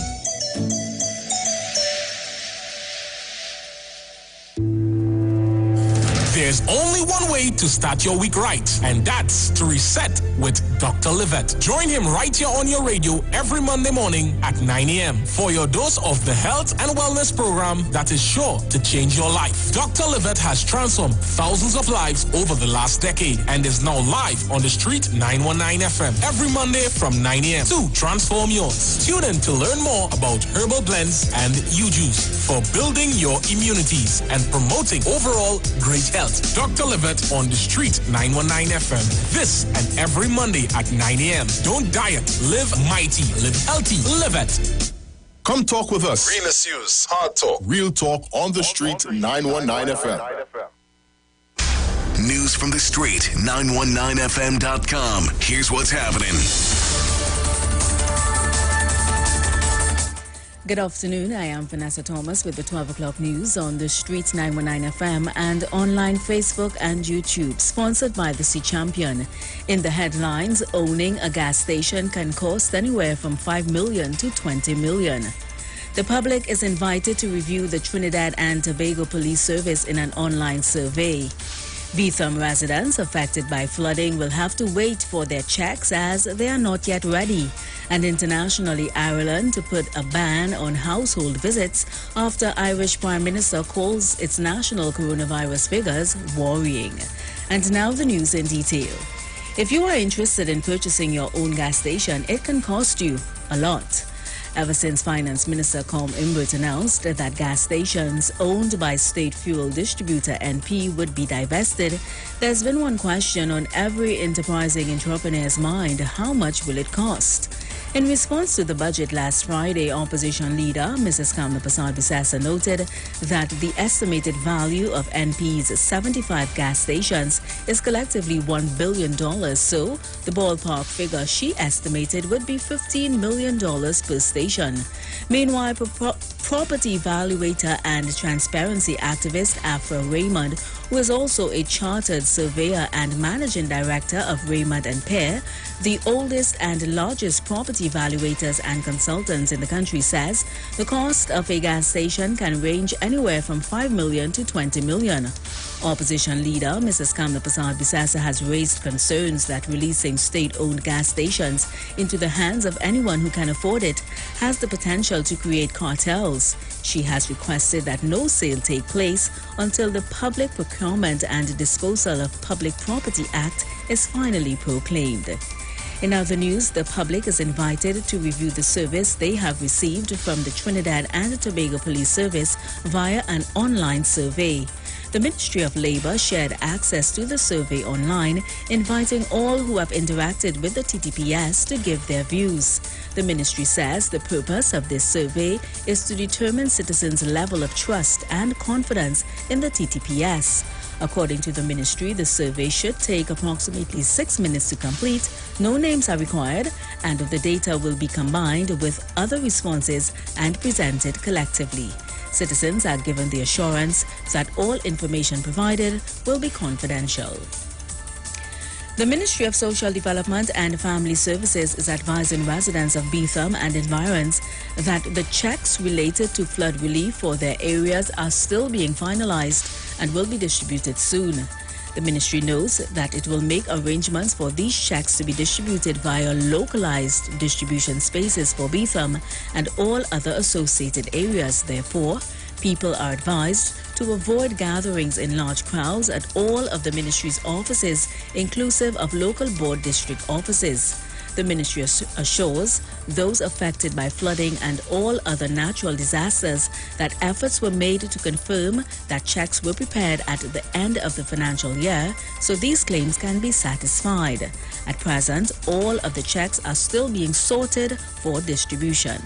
There's only one way to start your week right, and that's to reset with Dr. Livette. Join him right here on your radio every Monday morning at 9 a.m. for your dose of the health and wellness program that is sure to change your life. Dr. Livette has transformed thousands of lives over the last decade and is now live on the street 919 FM every Monday from 9 a.m. to transform yours. Tune in to learn more about herbal blends and U-Juice for building your immunities and promoting overall great health. Dr. Livette on the street 919 FM. This and every Monday at 9 a.m. Don't diet, live mighty, live healthy, live it. Come talk with us. Real issues, hard talk. Real talk on the street 919 FM. News from the street 919fm.com. Here's what's happening. Good afternoon. I am Vanessa Thomas with the 12 o'clock news on the Streets 919 FM and online Facebook and YouTube, sponsored by the Sea Champion. In the headlines, owning a gas station can cost anywhere from $5 million to $20 million. The public is invited to review the Trinidad and Tobago Police Service in an online survey. Beetham residents affected by flooding will have to wait for their checks as they are not yet ready. And internationally, Ireland to put a ban on household visits after Irish Prime Minister calls its national coronavirus figures worrying. And now the news in detail. If you are interested in purchasing your own gas station, it can cost you a lot. Ever since Finance Minister Com Imbert announced that gas stations owned by state fuel distributor NP would be divested, there's been one question on every enterprising entrepreneur's mind: how much will it cost? In response to the budget last Friday, opposition leader Mrs. Kamla Persad-Bissessar noted that the estimated value of NP's 75 gas stations is collectively $1 billion, so the ballpark figure she estimated would be $15 million per station. Meanwhile, property valuator and transparency activist Afra Raymond, who is also a chartered surveyor and managing director of Raymond & Pear, the oldest and largest property valuators and consultants in the country, says the cost of a gas station can range anywhere from $5 million to $20 million. Opposition leader Mrs. Kamla Persad-Bissessar has raised concerns that releasing state-owned gas stations into the hands of anyone who can afford it has the potential to create cartels. She has requested that no sale take place until the Public Procurement and Disposal of Public Property Act is finally proclaimed. In other news, the public is invited to review the service they have received from the Trinidad and Tobago Police Service via an online survey. The Ministry of Labour shared access to the survey online, inviting all who have interacted with the TTPS to give their views. The ministry says the purpose of this survey is to determine citizens' level of trust and confidence in the TTPS. According to the ministry, the survey should take approximately 6 minutes to complete. No names are required, and the data will be combined with other responses and presented collectively. Citizens are given the assurance that all information provided will be confidential. The Ministry of Social Development and Family Services is advising residents of Beetham and environs that the checks related to flood relief for their areas are still being finalized and will be distributed soon. The ministry knows that it will make arrangements for these checks to be distributed via localized distribution spaces for Beetham and all other associated areas. Therefore, people are advised to avoid gatherings in large crowds at all of the ministry's offices, inclusive of local board district offices. The ministry assures those affected by flooding and all other natural disasters that efforts were made to confirm that checks were prepared at the end of the financial year so these claims can be satisfied. At present, all of the checks are still being sorted for distribution.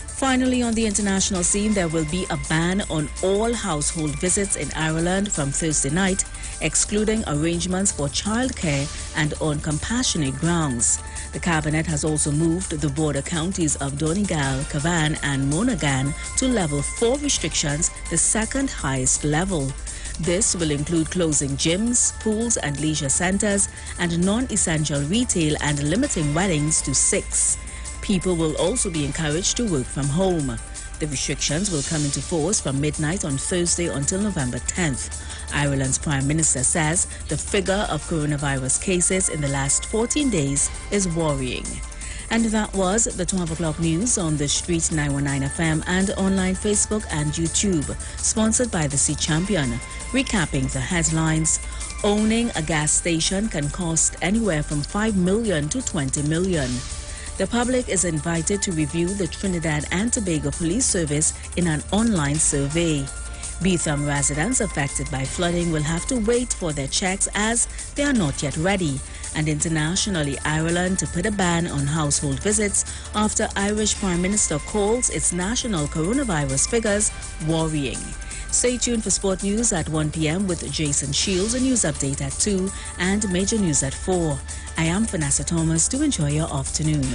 Finally, on the international scene, there will be a ban on all household visits in Ireland from Thursday night, excluding arrangements for childcare and on compassionate grounds. The cabinet has also moved the border counties of Donegal, Cavan and Monaghan to level 4 restrictions, the second highest level. This will include closing gyms, pools and leisure centres and non-essential retail and limiting weddings to 6. People will also be encouraged to work from home. The restrictions will come into force from midnight on Thursday until November 10th. Ireland's Prime Minister says the figure of coronavirus cases in the last 14 days is worrying. And that was the 12 o'clock news on the Street 919 FM and online Facebook and YouTube, sponsored by the Sea Champion. Recapping the headlines: owning a gas station can cost anywhere from $5 million to $20 million. The public is invited to review the Trinidad and Tobago Police Service in an online survey. Beetham residents affected by flooding will have to wait for their checks as they are not yet ready. And internationally, Ireland to put a ban on household visits after Irish Prime Minister calls its national coronavirus figures worrying. Stay tuned for sport news at 1 p.m. with Jason Shields, a news update at 2 and major news at 4. I am Vanessa Thomas. Do enjoy your afternoon.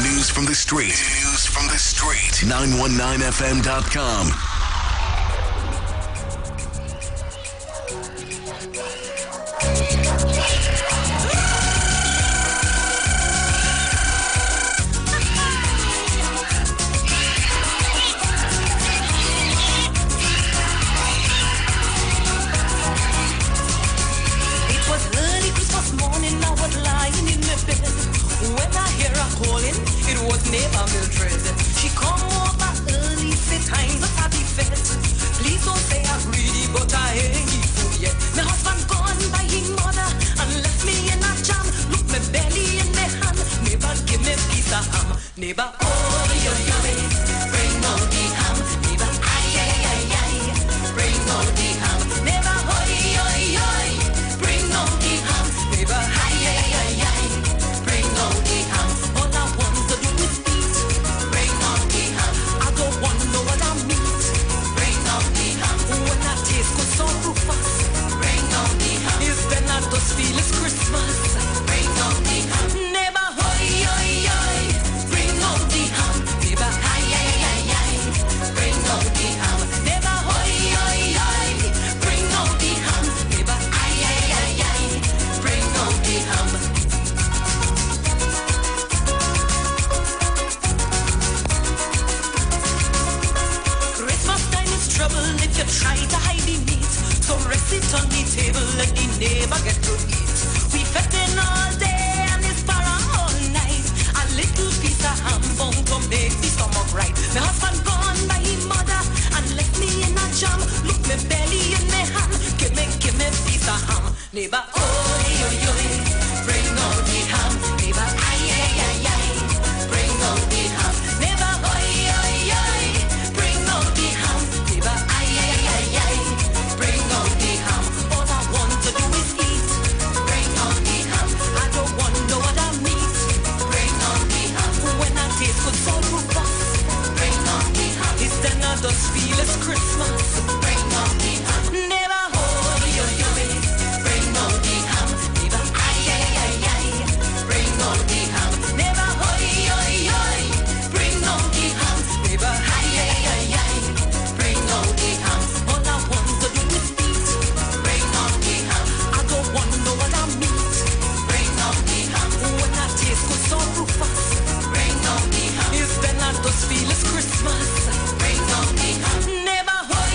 News from the street. News from the street. 919fm.com. Neighbor, oh, yo, bring on the ham. Neighbor, ay, ay, ay, ay, bring on the ham. Neighbor, hoy, bring on the ham. Neighbor, ay, ay, ay, ay, bring on the ham. All I want to do is eat, bring on the ham. I don't want to know what I meet, bring on the ham. When I taste good so Rufus, bring on the ham. Is then I just feel it's Christmas, bring on the ham. Neighbor, hoy, bring on the ham. Neighbor, ay, ay, ay, ay, bring on the ham. Neighbor, hoy, bring on the ham. Neighbor, ay, ay, ay, ay, bring on the ham. Christmas time is trouble if you try to hide the meat. So rest it on the table, let the neighbor get to eat. We fetting all day and it's for all night. A little piece of ham bound to make the stomach right. My husband gone by his mother and left me in a jam. Look me belly in my hand, give me piece of ham. Neighbor, oh, yo, bring on the ham. Neighbor, ay, ay, ay, ay, bring on the ham. Neighbor, oh, yo, bring on the ham. Neighbor, ay, ay, ay, ay, bring on the ham. All I want to do is eat, bring on the ham. I don't want no other meat, bring on the ham. When I taste good so Rufus, bring on the ham. It's then I just feel it's Christmas, bring on the ham. Neighbor, oh, yo, bring on the ham. Neighbor, ay, ay, ay, ay, bring on the ham. Neighbor, oh, yo, bring on the ham. Neighbor, ay, ay, ay, ay, bring on the ham. All I want to do is eat, bring on the ham. I don't want no other meat, bring on the ham. When I taste good so Rufus, bring on the ham. Is then I just feel it's Christmas, bring on the ham. Neighbor, oh,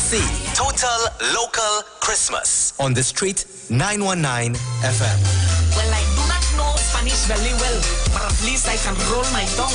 TLC, Total Local Christmas, on the street 919 FM. Well, I do not know Spanish very well, but at least I can roll my tongue.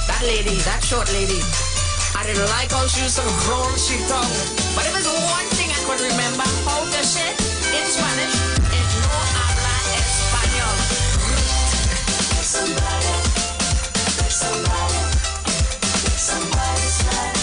That lady, that short lady. I didn't like how she used to roll she tongue. But if there's one thing I could remember how to shit in Spanish, it's no habla español. Somebody smile. Somebody smile.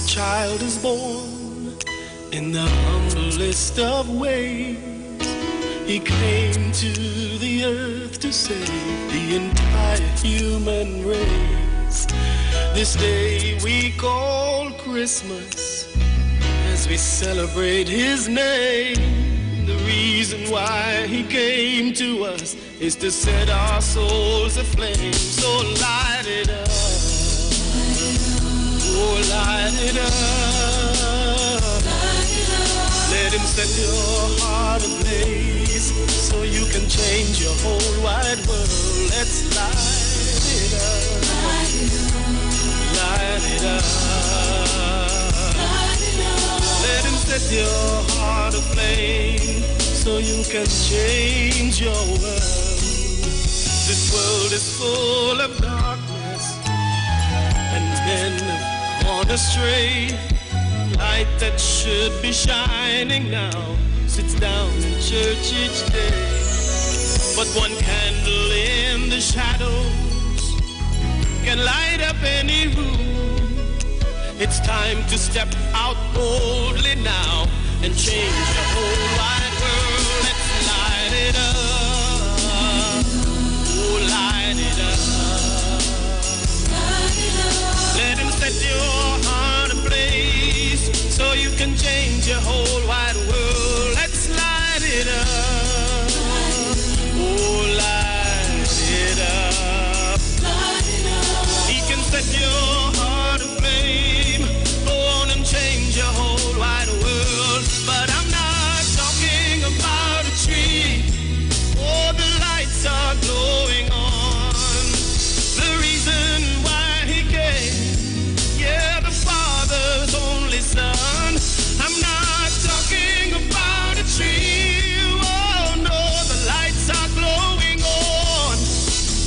Child is born in the humblest of ways. He came to the earth to save the entire human race. This day we call Christmas as we celebrate his name. The reason why he came to us is to set our souls aflame. So light it up. Oh, light it up. Let him set your heart ablaze so you can change your whole wide world. Let's light it up. Light it up. your heart aflame so you can change your world. This world is full of darkness and men have gone astray. Light that should be shining now sits down in church each day. But one candle in the shadows can light up any room. It's time to step out boldly now and change the whole wide world. Let's light it up. Oh, light it up. Let him set your heart ablaze so you can change your whole wide world. Let's light it up. Oh, light it up. He can set your heart aflame. Go on and change your whole wide world. But I'm not talking about a tree. Oh, the lights are glowing on. The reason why he came, yeah, the Father's only Son. I'm not talking about a tree. Oh, no, the lights are glowing on.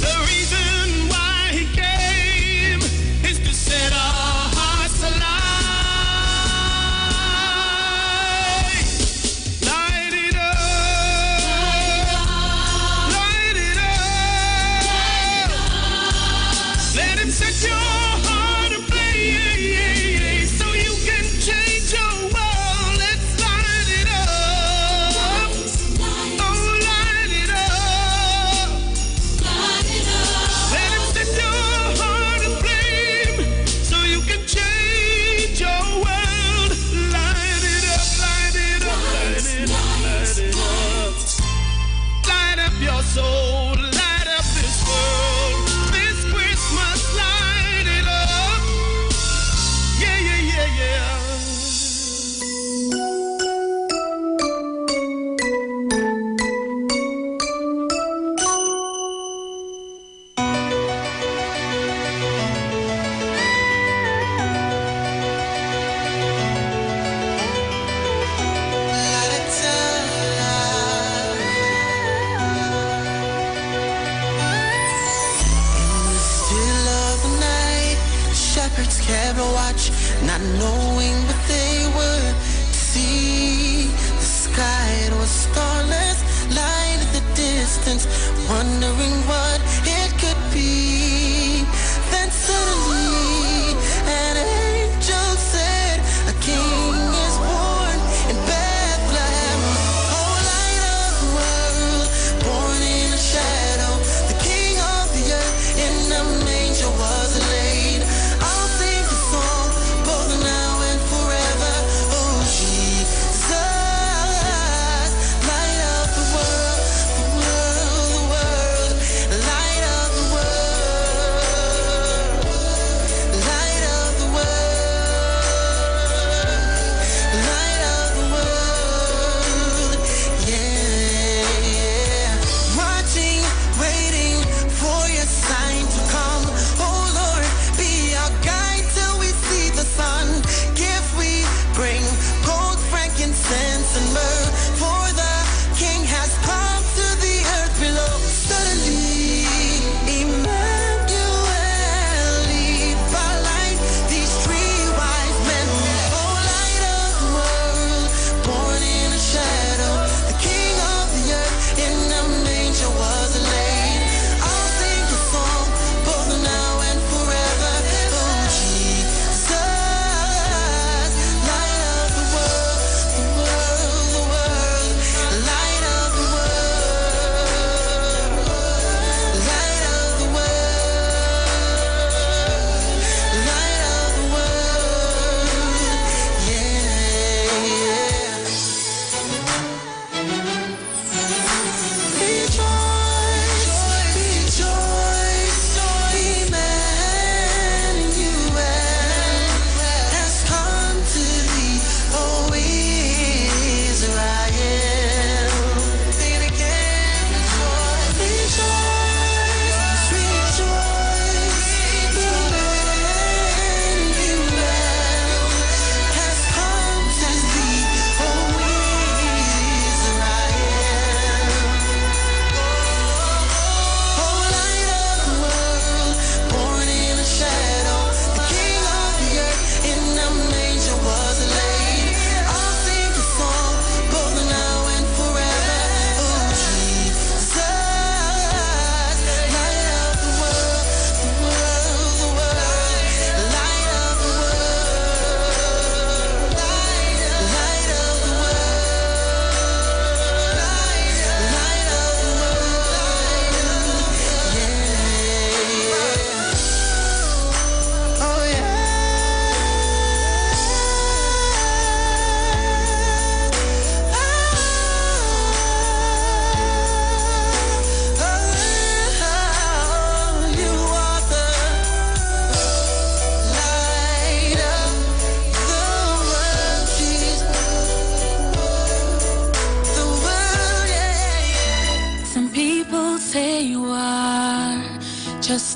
The reason why he came is to set our hearts alight. Light it up. Light it up. Let him set your heart ablaze so you can change your world. Let's light it up. Oh, light it up. Let him set your heart aflame so you can change your world. Light it up, light it up, light it up, light it up. Light up your soul, light up this world. This Christmas, light it up. Yeah, yeah, yeah, yeah. Still of the night, shepherds kept watch, not knowing what they would see. The sky it was starless, light at the distance, wondering what it could be. Then suddenly, an angel said, "A king is born in Bethlehem." Oh, light of the world, born in a shadow, the king of the earth in a manger was laid. I'll sing the song both now and forever. Oh, Jesus, light of the world, the world, the world.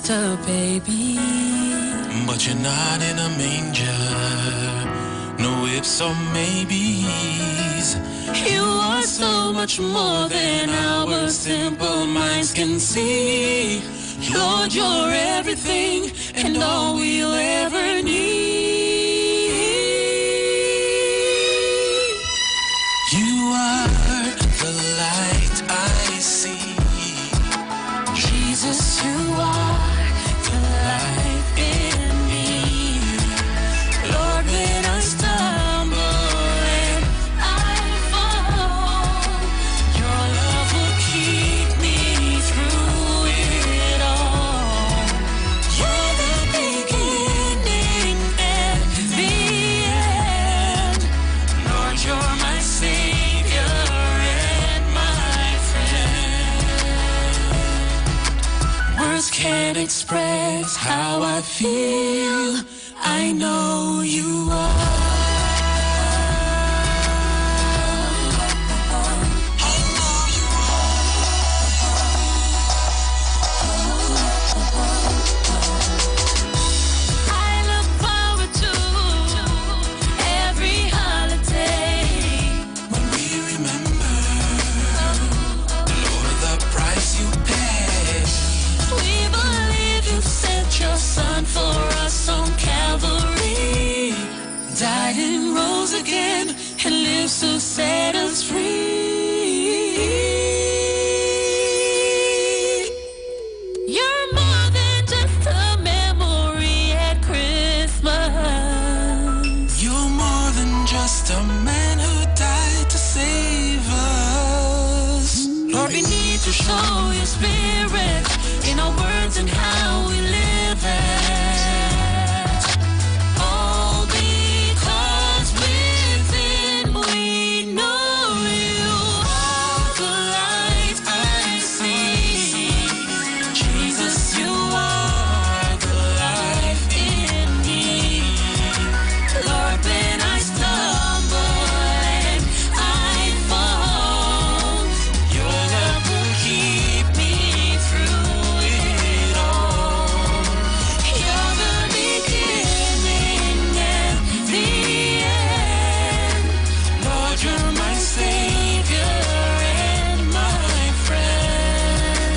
just a baby. But you're not in a manger. No ifs or maybes. You are so much more than our simple minds can see. Lord, you're everything and all we'll ever need. You are the light I see. Jesus, you are the light in me. Lord, when I stumble and I fall, your love will keep me through it all. You're the beginning and the end. Lord, you're my Savior and my friend. Words can't express how I feel. I know you are. I look forward to every holiday when we remember, Lord, the price you paid. we believe you sent your son for us on Calvary, died and rose again and lives to set us free. You're more than just a memory at Christmas. You're more than just a man who died to save us. Lord, we need to show your spirit in our words and how we live it. All because within we know you are the light I see. Jesus, you are the life in me. Lord, when I stumble and I fall, your love will keep me through it all. You're the beginning and the end. Lord, you're my Savior and my friend.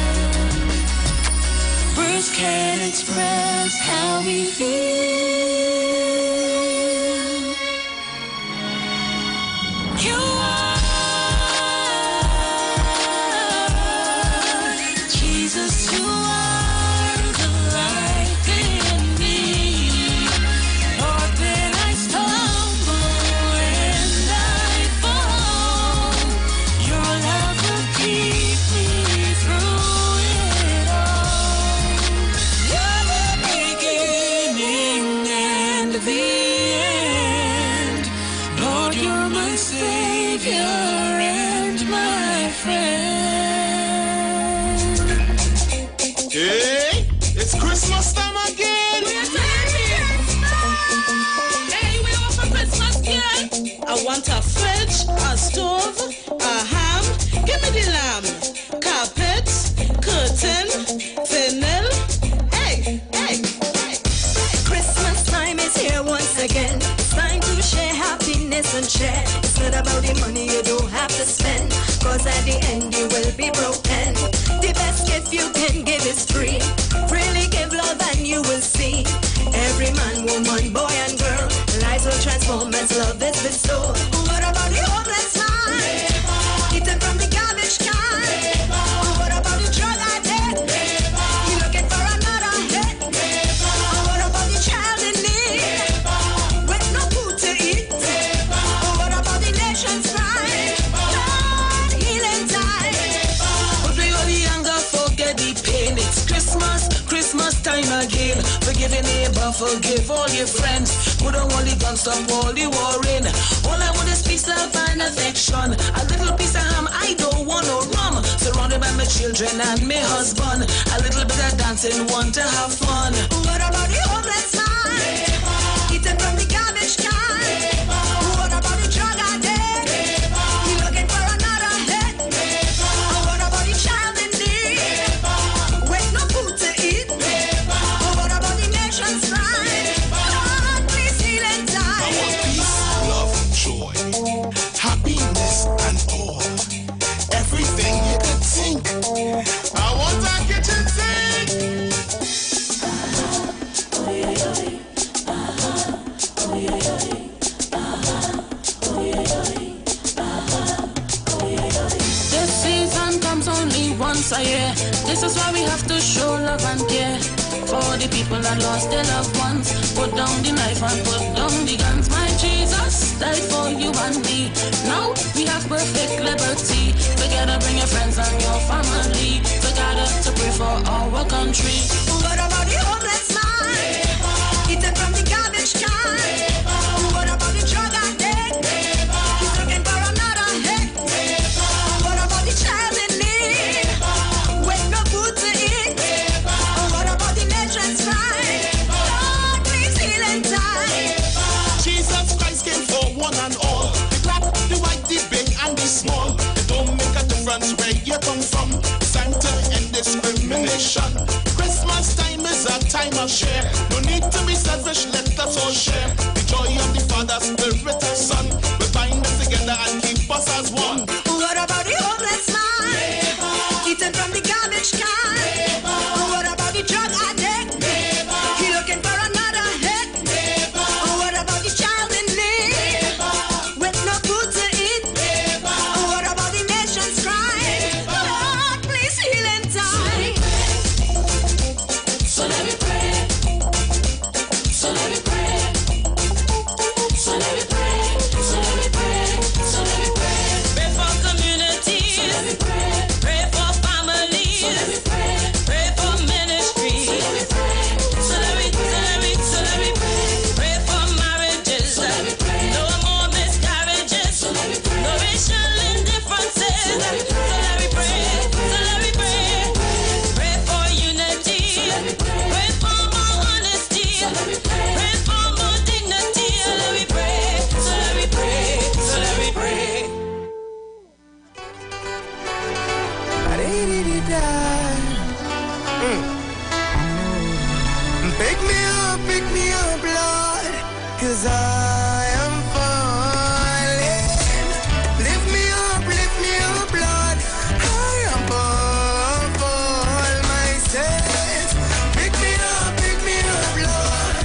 Words can't express how we feel. You are Jesus, you are the light in me. Lord, when I stumble and I fall, your love will keep me through it all. You're the beginning and the end. Lord, you're my Savior and my friend. Hey, it's Christmas time again. Hey, we open Christmas again. I want a fridge, a stove, a ham. Give me the lamb. Carpet, curtain, vinyl. Hey, hey, hey. Christmas time is here once again. It's time to share happiness and share. It's not about the money you don't have to spend, cause at the end you will be broken. The best gift you can give is free. Freely give love and you will see. Every man, woman, boy and girl, lives will transform as love is bestowed. What about the homeless man? Eating from the garbage can. What about the drug addict? He looking for another hit. What about the child in need with no food to eat? What about the nation's pride? Lord, healing time. Forget all the anger, forget the pain. It's Christmas, Christmas time again. Forgive your neighbor, forgive all your friends. Put on all the guns, stop all the warring. All I want is peace, love, and affection. A little piece of ham, I don't want no rum. Surrounded by my children and my husband. A little bit of dancing, want to have fun. What about the homeless man? Eating from the garbage can. What about the drug addict? He looking for another hit. What about the child in need with no food to eat? This season comes only once a year. This is why we have to show love and care for the people that lost their loved ones. Put down the knife and put down the guns. My Jesus died for you and me. Now we have perfect liberty. Together bring your friends and your family. Together to pray for our country. What about the homeless man? Eating from the garbage can. What about the drug addict? He's looking for another hit. What about the child in need with no food to eat? What about the nation's cry? Lord, please heal in time. Jesus Christ came for one and all. The black, the white, the big and the small. It don't make a difference where you come from. It's time to end discrimination. Christmas time is a time of share. No need to be selfish, let us all share. The joy of the Father, Spirit, and Son will bind us together and keep us as one. What about the homeless man? Eating from the garbage can. What about the drug addict? He looking for another hit. What about the child in need with no food to eat? What about the nation's cry? Lord, please heal in time. So let me pray. So let me pray. So let me pray. So let me pray. So let me pray. Pray for community. So let me pray. Pray for families. So let me pray. Pray for ministry. So let me pray. So let me pray. Pray for marriages. So let me pray. No more miscarriages. So let me pray. No racial indifferences. So let me pray. So let me pray. So let me pray. Pray for unity. So let me pray. Pray for more honesty. So let me pray. Pray for more dignity. So let me pray. So let me pray. So let me pray. Pick me up, Lord, 'cause I am falling. Lift me up, Lord, I am above all my sins. Pick me up, Lord,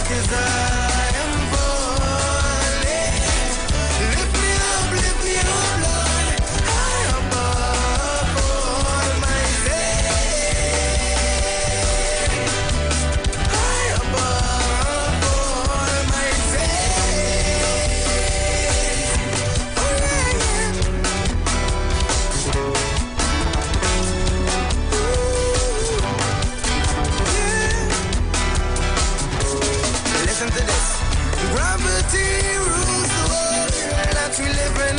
'cause I am falling. Lift me up, Lord, I am above all my sins. I am above all my sins. Oh yeah, Listen to this. Gravity rules the world that we live in.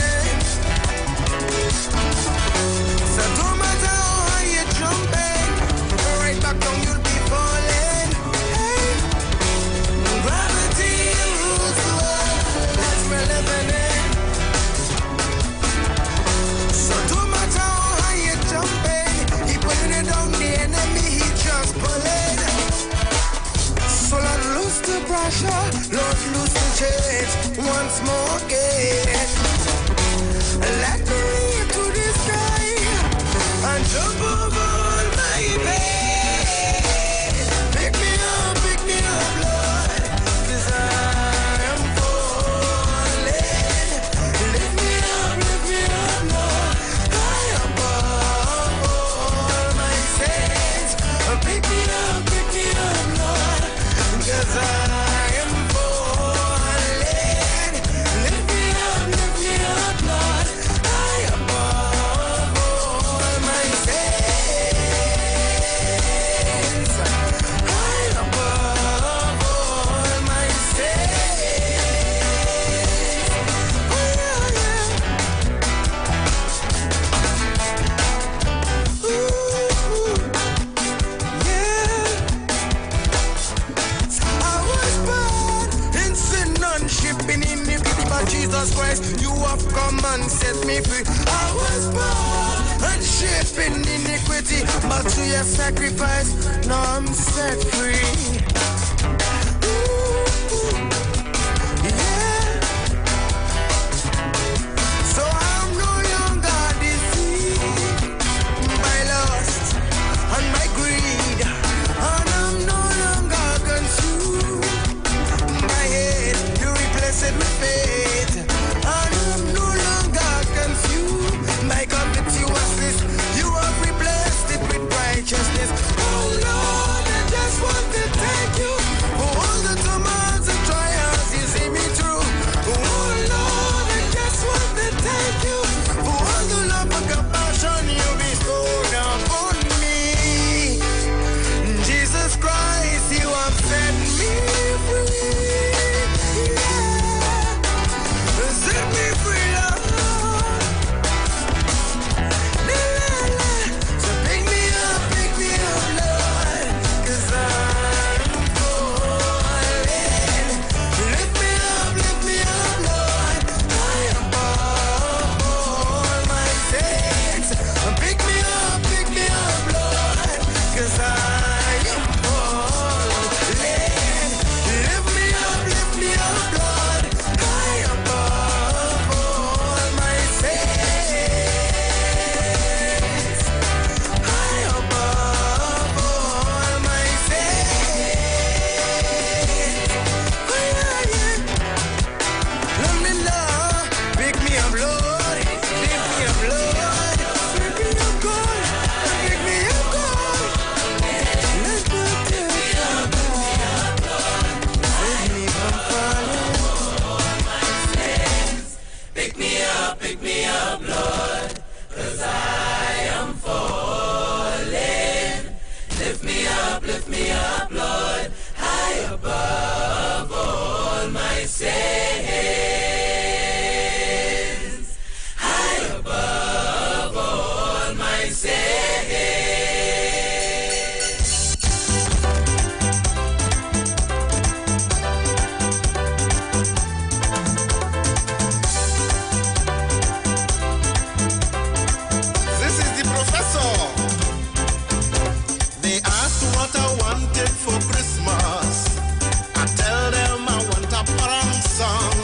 So no matter how high you're jumping, right back down you'll be falling. Hey. Gravity rules the world that we're living in. So no matter how high you're jumping, he putting it down, the enemy he just pulling. So Lord, lose the pressure, Lord, lose the change once more again. Let me reach to the sky and jump over all my pain. Pick me up, Lord, 'cause I am falling. Lift me up, Lord, I am above all my sins. Pick me up, Lord, 'cause I am falling. Lift me up, Lord, I am above all my sins. I am above all my sins. Oh yeah. Ooh, yeah. I was born in sin and shipping iniquity, but Jesus Christ, you have come and set me free. I was born and shipping iniquity, but through your sacrifice, now I'm set free. Ooh, yeah. So I'm no longer deceived by lust and my greed, and I'm no longer consumed by hate. set me fate. And I'm no longer confused. My impetuousness, you have replaced it with righteousness. Oh Lord, I just want to thank you for all the demands and trials you see me through. Oh Lord, I just want to thank you for all the love and compassion you bestowed upon me. Jesus Christ, you have set me free. Yeah. Set me free, Lord. So pick me up, Lord, 'cause I'm falling. Lift me up, Lord, high above all my sins. Pick me up, Lord, 'cause I am falling. Lift me up, Lord, high above all my sins. High above all my sins. Oh yeah, yeah. Let me love, pick me up, Lord, lift me up, Lord, pick me up, God, pick me up, God. Let's go to save me from falling. Pick me up, Lord, 'cause I am falling. Lift me up, Lord, high above all my sins. High above all my sins. This is the professor. They asked what I wanted for Christmas. I tell them I want a prom song.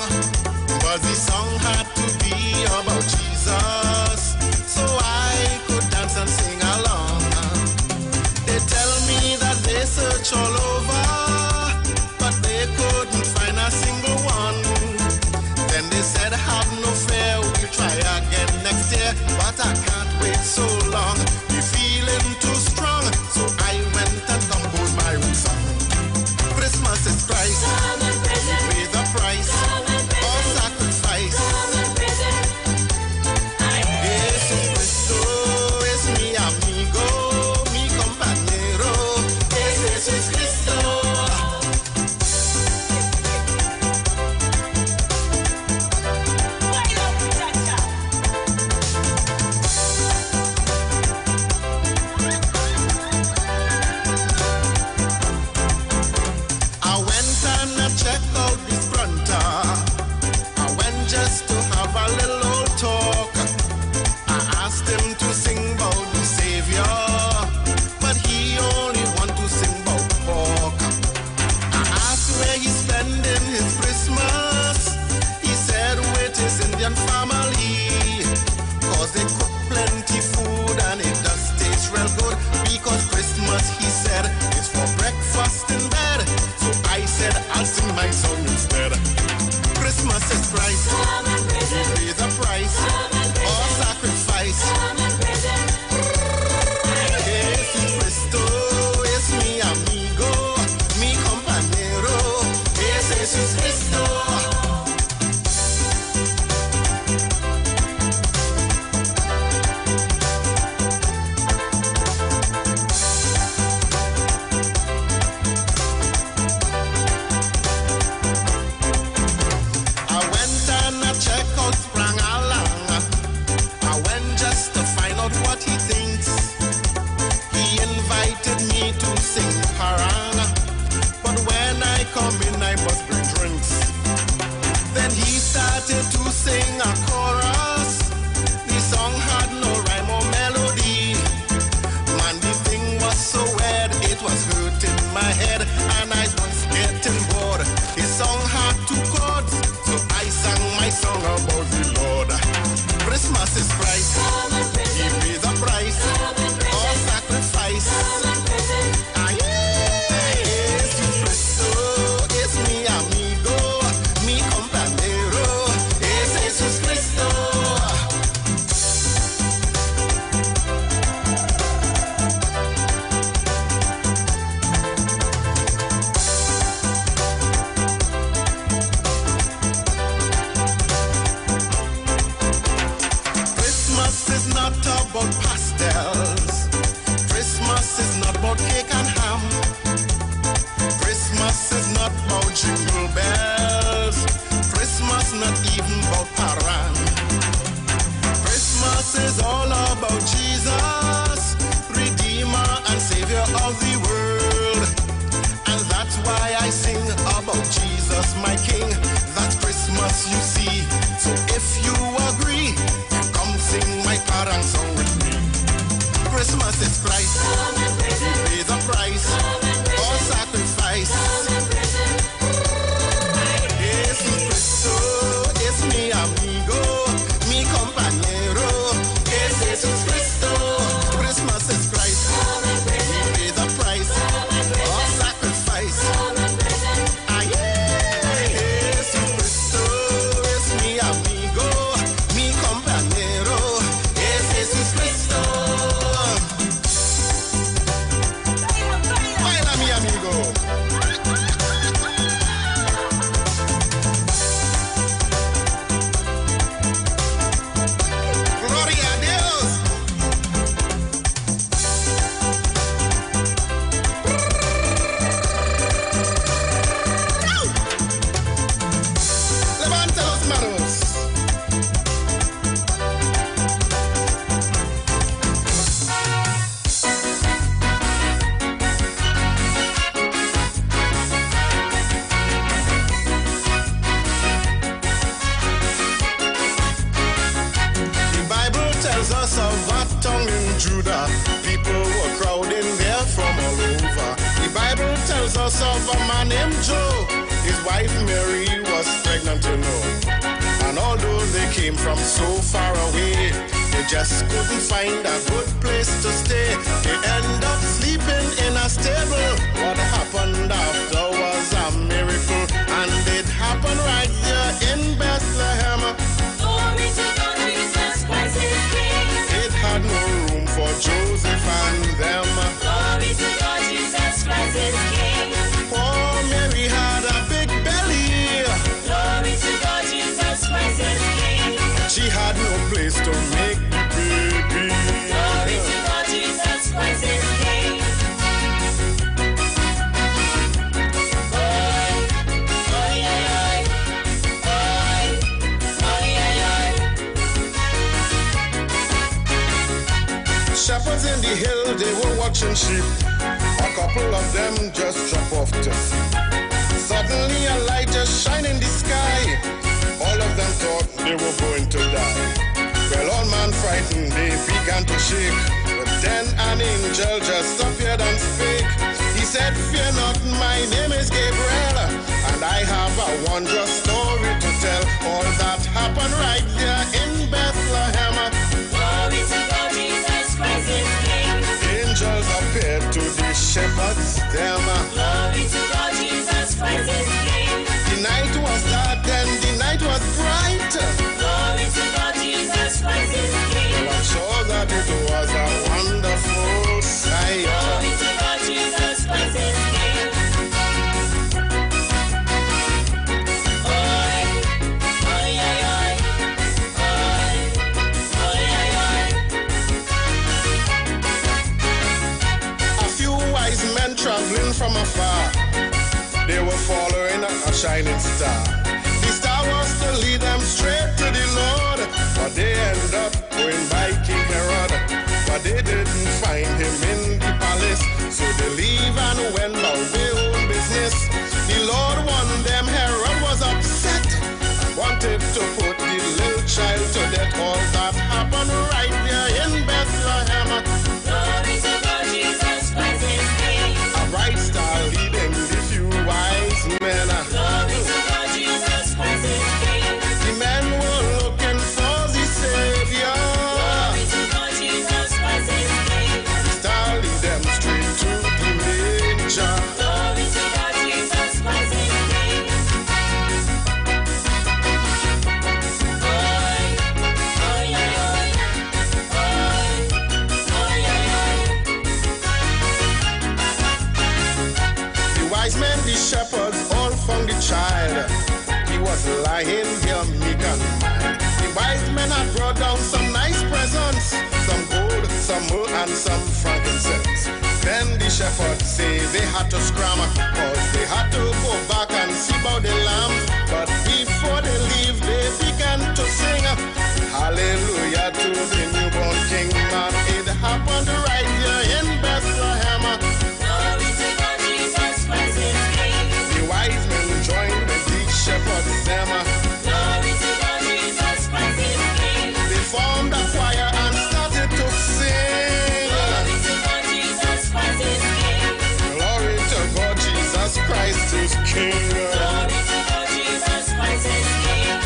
Christmas not even about parang. Christmas is all about Jesus, Redeemer and Savior of the world. And that's why I sing about Jesus, my King. That's Christmas, you see. So if you agree, come sing my parang song with me. Christmas is Christ, He pays a price, all sacrifice. Jesus Cristo es mi amigo, mi compañero. Es Jesus Cristo. Christmas is Christ, He pays a price, all sacrifice. Jesus Cristo es mi amigo, mi compañero. Es Jesus Cristo. Baila mi amigo. Gloria a Dios. Levanta las manos. The Bible tells us of a town in Judah. People were crowding there from all over. The Bible tells us of a man named Joe. His wife Mary was pregnant, you know. And although they came from so far away, they just couldn't find a good place to stay. They end up sleeping in a stable. What happened after was a miracle, and it happened right here in Bethlehem. Glory to God, Jesus Christ is King. It had no room for Joseph and them. Glory to God, Jesus Christ is King. Poor Mary had a big belly. Glory to God, Jesus Christ is King. She had no place to make the baby. Glory to God, Jesus Christ is King. Oi, oi, oi, oi, oi, oi, oi. Shepherds in the hill, they were watching sheep. A couple of them just drop off to sleep. Suddenly a light just shine in the sky. All of them thought they were going to die. Well, all man frightened, they began to shake. But then an angel just appeared and spake. He said, fear not, my name is Gabriel, and I have a wondrous story to tell. All that happened right there in Bethlehem. Glory to God, Jesus Christ is King. Angels appeared to the shepherds, them. Glory to God, Jesus Christ is King. The night was dark and the night was bright. Glory to God, Jesus Christ is King. Well, I'm sure that it was a wonderful sight. Glory to God, Jesus Christ is King. Oi, oi, oi, oi, oi, oi, oi, A few wise men traveling from afar, they were following a shining star. The star was to lead them straight to the Lord, but they ended up going by King Herod. But they didn't find him in the palace, so they leave and went about their own business. The Lord warned them, Herod was upset, wanted to put the little child to death. All that happened right there in Bethlehem. Glory to God, Jesus Christ is King. A bright star leading the few wise men. Glory to God, Jesus Christ is King. The men were looking for the Savior. Glory to God, Jesus Christ is King. The star lead them straight to the manger. Glory to God, Jesus Christ is King. Oi, oi, oi, oi, oi, oi, oi, The wise men, the shepherds, all found the child. He was lying here meek and mild. The wise men had brought down some nice presents, some gold, some myrrh, and some frankincense. Then the shepherds say they had to scram, cause they had to go back and see about the lamb. But before they leave, them. Glory to God, Jesus Christ is King. They formed a choir and started to sing. Glory to God, Jesus Christ is King. Glory to God, Jesus Christ is King. Glory to God, Jesus Christ is King.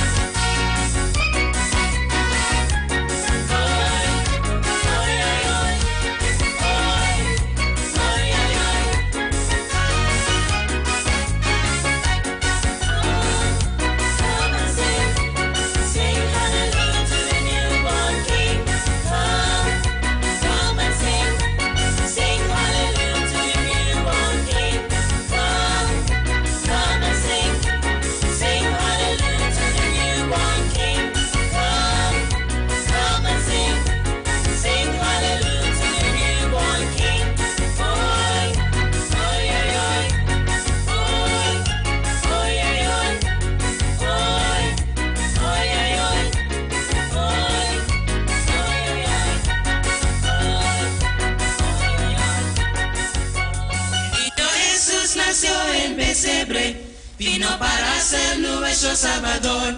Vino para ser nuestro Salvador.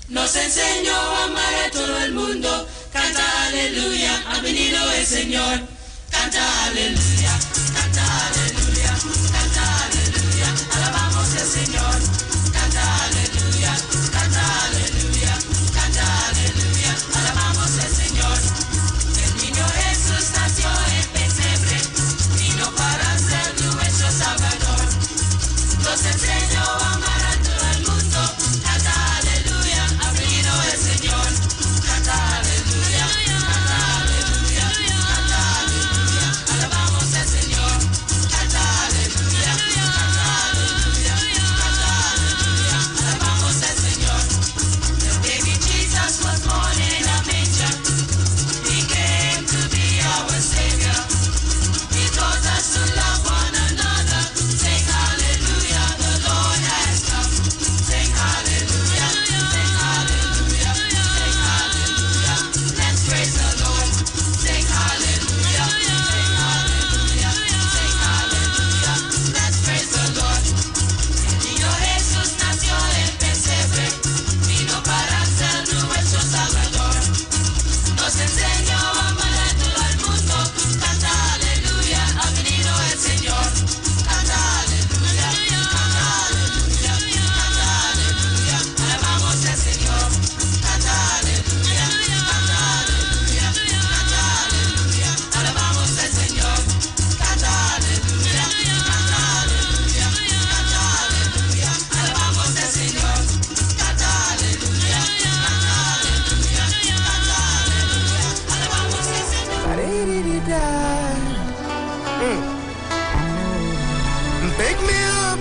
Nos enseñó a amar a todo el mundo. Canta aleluya, ha venido el Señor. Canta aleluya, canta aleluya, canta aleluya. Alabamos al Señor. Canta aleluya, canta aleluya, canta aleluya. Alabamos al Señor. El niño Jesús nació en pesebre. Vino para ser nuestro Salvador. Nos enseñó a amar a todo el mundo. Canta aleluya, ha venido el Señor. Canta aleluya, canta aleluya, canta aleluya. Alabamos al Señor. Canta aleluya, canta aleluya, canta aleluya. Alabamos al Señor. The baby Jesus was born in a manger. He came to be our Savior. He taught us to love one another. Sing hallelujah.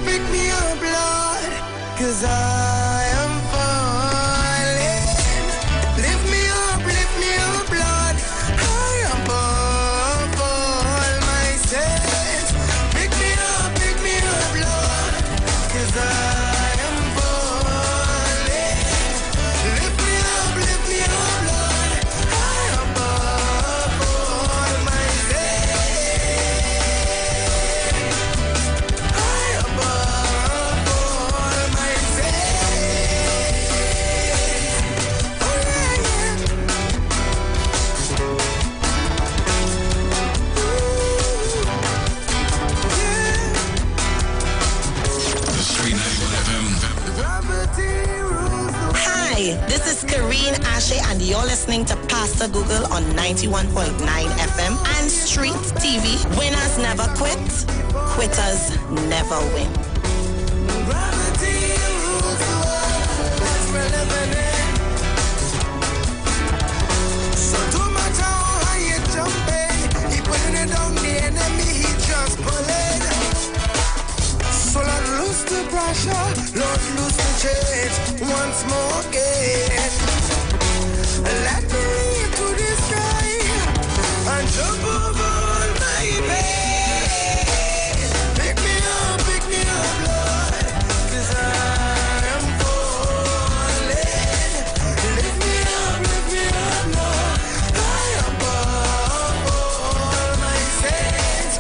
Pick me up, Lord, 'cause I am falling. Lift me up, Lord, I am above all my sins. Pick me up, Lord, 'cause I am falling. Lift me up, Lord, I am above all my sins. I am above all my sins. Oh yeah, yeah. The Street 91 FM. Hi, this is Kareen Ashe, and you're listening to Pastor Google on 91.9 FM and Street TV. Winners never quit, quitters never win. So no matter how you jumping, he putting it on the enemy, he just pulling. So Lord, lose the pressure, Lord, lose the chains once more again. Let me reach to the sky and jump over all my pain. Pick me up, Lord, 'cause I am falling. Lift me up, Lord, I am above all my sins.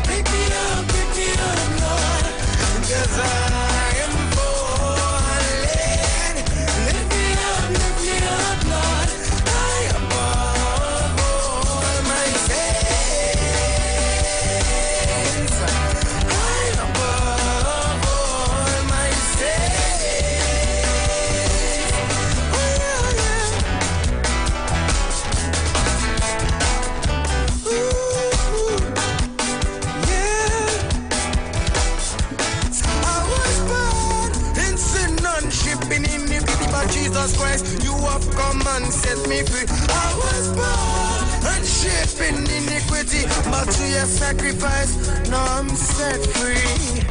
Pick me up, Lord, 'cause I am falling. Jesus Christ, you have come and set me free. I was born and shaped in iniquity, but through your sacrifice, now I'm set free.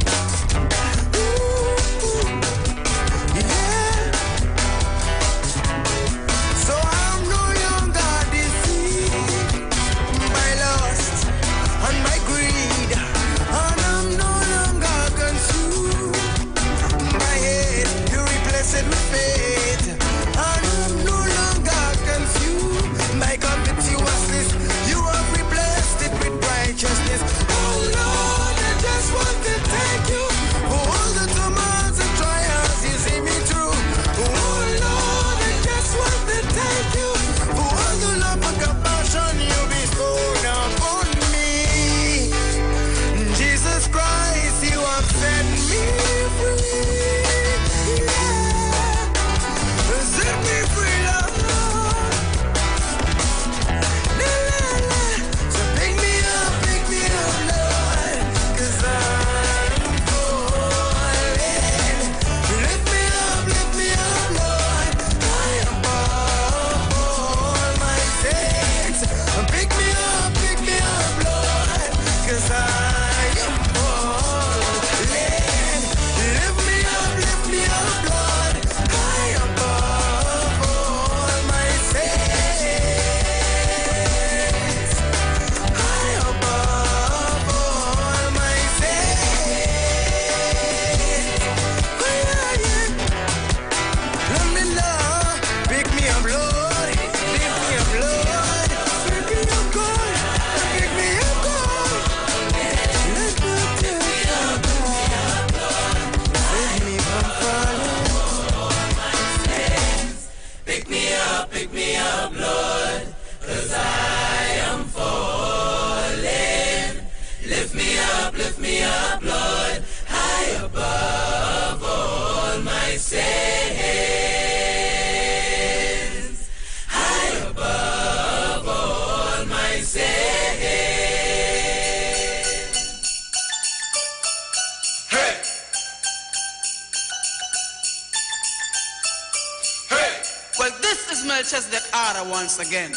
Once again,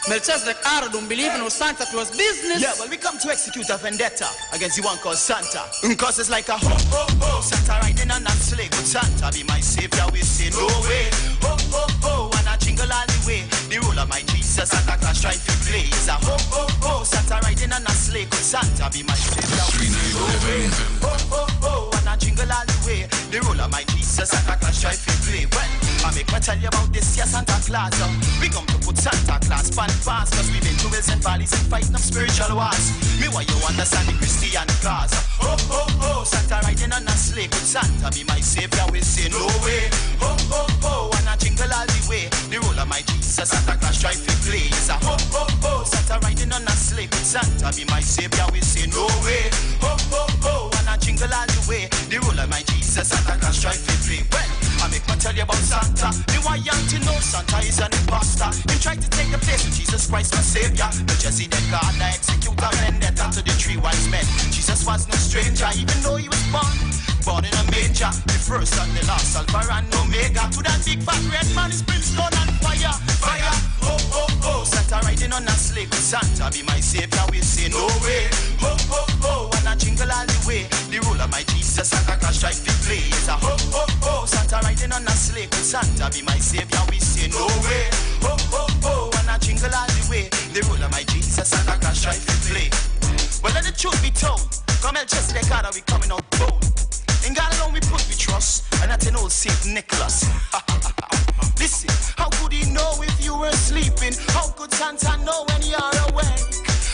Melchizedek don't believe in no Santa Claus business. Yeah, well, we come to execute a vendetta against the one called Santa. Cause it's like a ho, ho, ho. Santa riding on that sleigh. Could Santa be my savior? We say no way. Ho, ho, ho. And I jingle all the way. The role of my Jesus, Santa Claus try to play. It's a ho, ho, ho. Santa riding on that sleigh. Could Santa be my savior? We say no way. Ho, ho, ho. And I jingle all the way. The role of my Jesus, Santa Claus try to play. Well, I make me tell you about this here Santa Claus. We come to put Santa Claus pan fast, cause we've been to hills and valleys and fighting up spiritual wars. Me why you understand the Christian cause. Ho, ho, ho, Santa riding on a sleigh. Could Santa be my savior? We say no way. Ho, ho, ho, and I jingle all the way. The role of my Jesus, Santa Claus try to play. It's a ho, ho, ho, Santa riding on a sleigh. Could Santa be my savior? We say no way. Ho, ho, ho, and I jingle all the way. The role of my Jesus, Santa Claus try to play. Well, I make me tell you about Santa. Me why young to know Santa is an imposter. He tried to take the place of Jesus Christ, my savior. But Jesse the God, I execute a vendetta to the three wise men. Jesus was no stranger, even though he was born in a manger. The first and the last, Alpha and Omega. To that big fat red man is brimstone and fire. Fire, ho, ho, ho. Santa riding on a sleigh. Could Santa be my savior? We say no way. Ho, ho, ho. And I jingle all the way. The role of my Jesus, Santa Claus try to play. It's a ho, ho, ho. Santa riding on a sleigh. Could Santa be my savior? We say no way. Ho, ho, ho. And I jingle all the way. The role of my Jesus, Santa Claus try to play. Well, let the truth be told. Come and just like God, we coming out bold. In God alone we put we trust, and that's an old Saint Nicholas. Listen, how could he know if you were sleeping? How could Santa know when you're awake?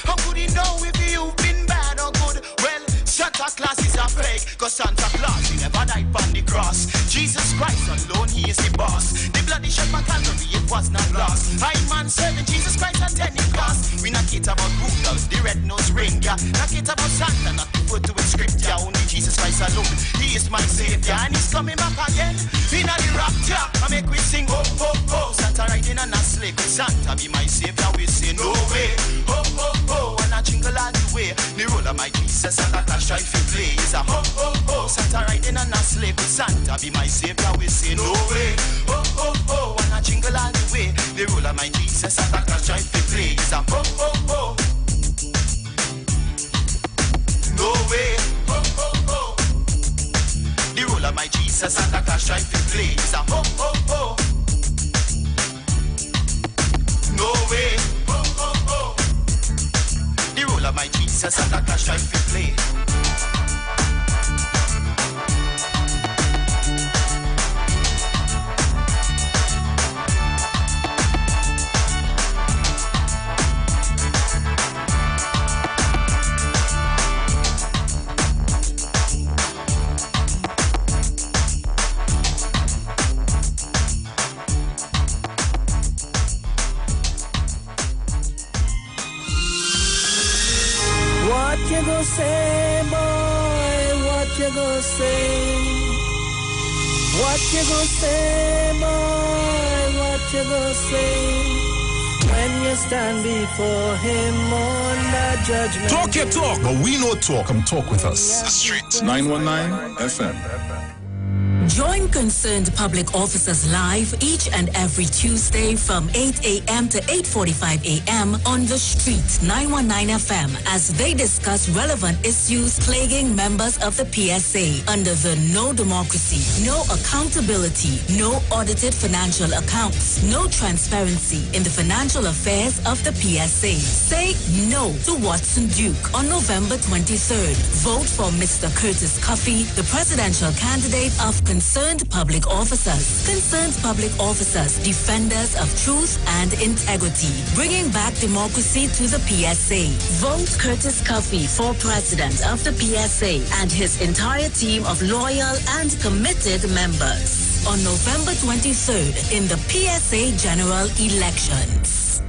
How could he know if you've been bad or good? Well, Santa Claus is a fake, cause Santa Claus, he never died on the cross. Jesus Christ alone, he is the boss. The bloody shed by Calvary, it was not lost. I man serving Jesus Christ and ten class. We not care about Rudolph, the red-nosed reindeer. Not care about Santa, not to put to a scripture. Only Jesus Christ alone, he is my savior. And he's coming back again, in a the rapture. I make we sing, ho, ho, ho. Santa riding on a sleigh, Santa be my savior. We say no way, ho, ho, ho. And I jingle all the way. The role of my Jesus, Santa Claus try to play. It's a ho, ho, ho. Santa riding on a sleigh, Santa be my savior. We say no way, ho, ho, you gonna say, boy? What you gonna say? What you gonna say, boy? What you gonna say? When you stand before him on the judgment. Talk your talk, but we know talk. Come talk with us. The Street 919 FM. Join concerned public officers live each and every Tuesday from 8 a.m. to 8:45 a.m. on The Street 919 FM as they discuss relevant issues plaguing members of the PSA under the No Democracy, No Accountability, No Audited Financial Accounts, No Transparency in the Financial Affairs of the PSA. Say no to Watson Duke on November 23rd. Vote for Mr. Curtis Cuffey, the presidential candidate of Concerned Public Officers. Concerned Public Officers, defenders of truth and integrity, bringing back democracy to the PSA. Vote Curtis Cuffey for president of the PSA and his entire team of loyal and committed members on November 23rd in the PSA general elections.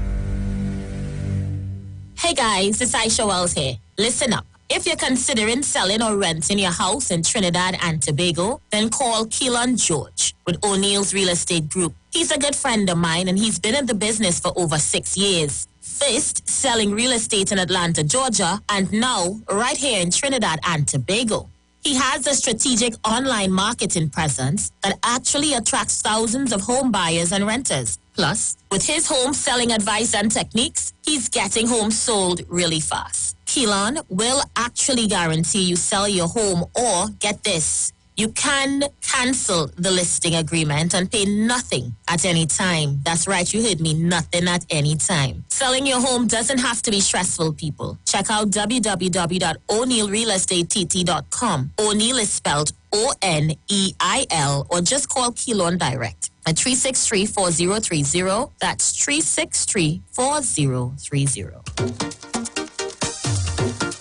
Hey guys, it's Aisha Wells here. Listen up. If you're considering selling or renting your house in Trinidad and Tobago, then call Keelan George with O'Neill's Real Estate Group. He's a good friend of mine and he's been in the business for over 6 years. First, selling real estate in Atlanta, Georgia, and now right here in Trinidad and Tobago. He has a strategic online marketing presence that actually attracts thousands of home buyers and renters. Plus, with his home selling advice and techniques, he's getting homes sold really fast. Keelan will actually guarantee you sell your home or, get this, you can cancel the listing agreement and pay nothing at any time. That's right, you heard me, nothing at any time. Selling your home doesn't have to be stressful, people. Check out www.o'neillrealestatetT.com. O'Neill is spelled O-N-E-I-L, or just call Keelan direct at 363-4030. That's 363-4030.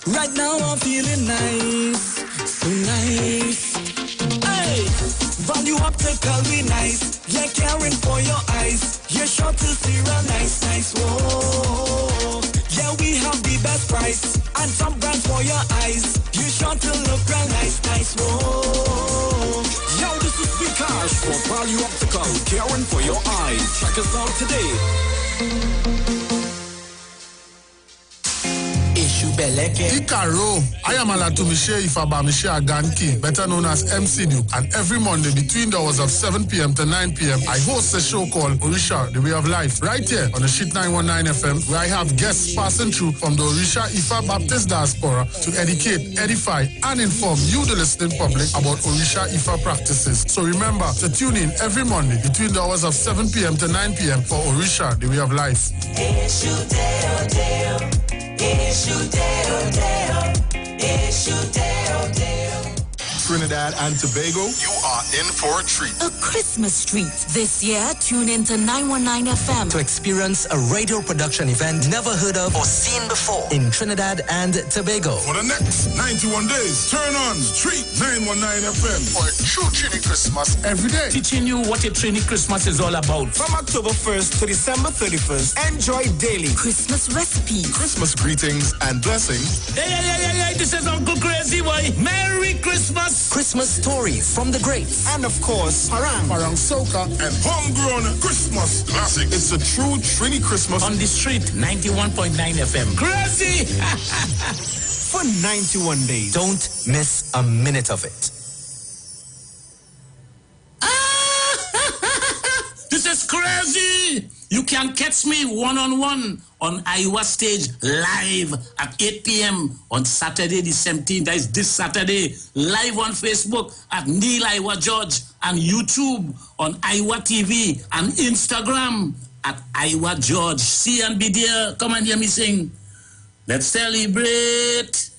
Right now I'm feeling nice, so nice. Hey, value optical be nice. Yeah, caring for your eyes. You're sure to see real nice, nice. Whoa. Yeah, we have the best price and some brands for your eyes. You're sure to look real nice, nice. Whoa. Yo, this is Vikash for Value Optical, caring for your eyes. Check us out today. Ikaro, I am Alatu Michelle Ifaba Michelle Aganki, better known as MC Duke, and every Monday between the hours of 7 p.m. to 9 p.m. I host a show called Orisha, The Way of Life, right here on the Sheet 919 FM, where I have guests passing through from the Orisha Ifa Baptist Diaspora to educate, edify, and inform you, the listening public, about Orisha Ifa practices. So remember to tune in every Monday between the hours of 7 p.m. to 9 p.m. for Orisha, The Way of Life. Trinidad and Tobago, you are in for a treat. A Christmas treat. This year, tune into 919 FM to experience a radio production event never heard of or seen before in Trinidad and Tobago. For the next 91 days, turn on Street 919 FM for a true Trini Christmas every day. Teaching you what a Trini Christmas is all about. From October 1st to December 31st, enjoy daily Christmas recipes, Christmas greetings and blessings. Hey, this is Uncle Crazy Boy. Merry Christmas. Christmas stories from the greats. And of course, Parang Soca and homegrown Christmas classics. It's a true Trini Christmas on the Street 91.9 FM. Crazy! For 91 days. Don't miss a minute of it. This is crazy! You can catch me one-on-one on Iwer stage live at 8 p.m. on Saturday the 17th. That is this Saturday. Live on Facebook at Neil Iwer George and YouTube on Iwer TV and Instagram at Iwer George. See and be there. Come and hear me sing. Let's celebrate.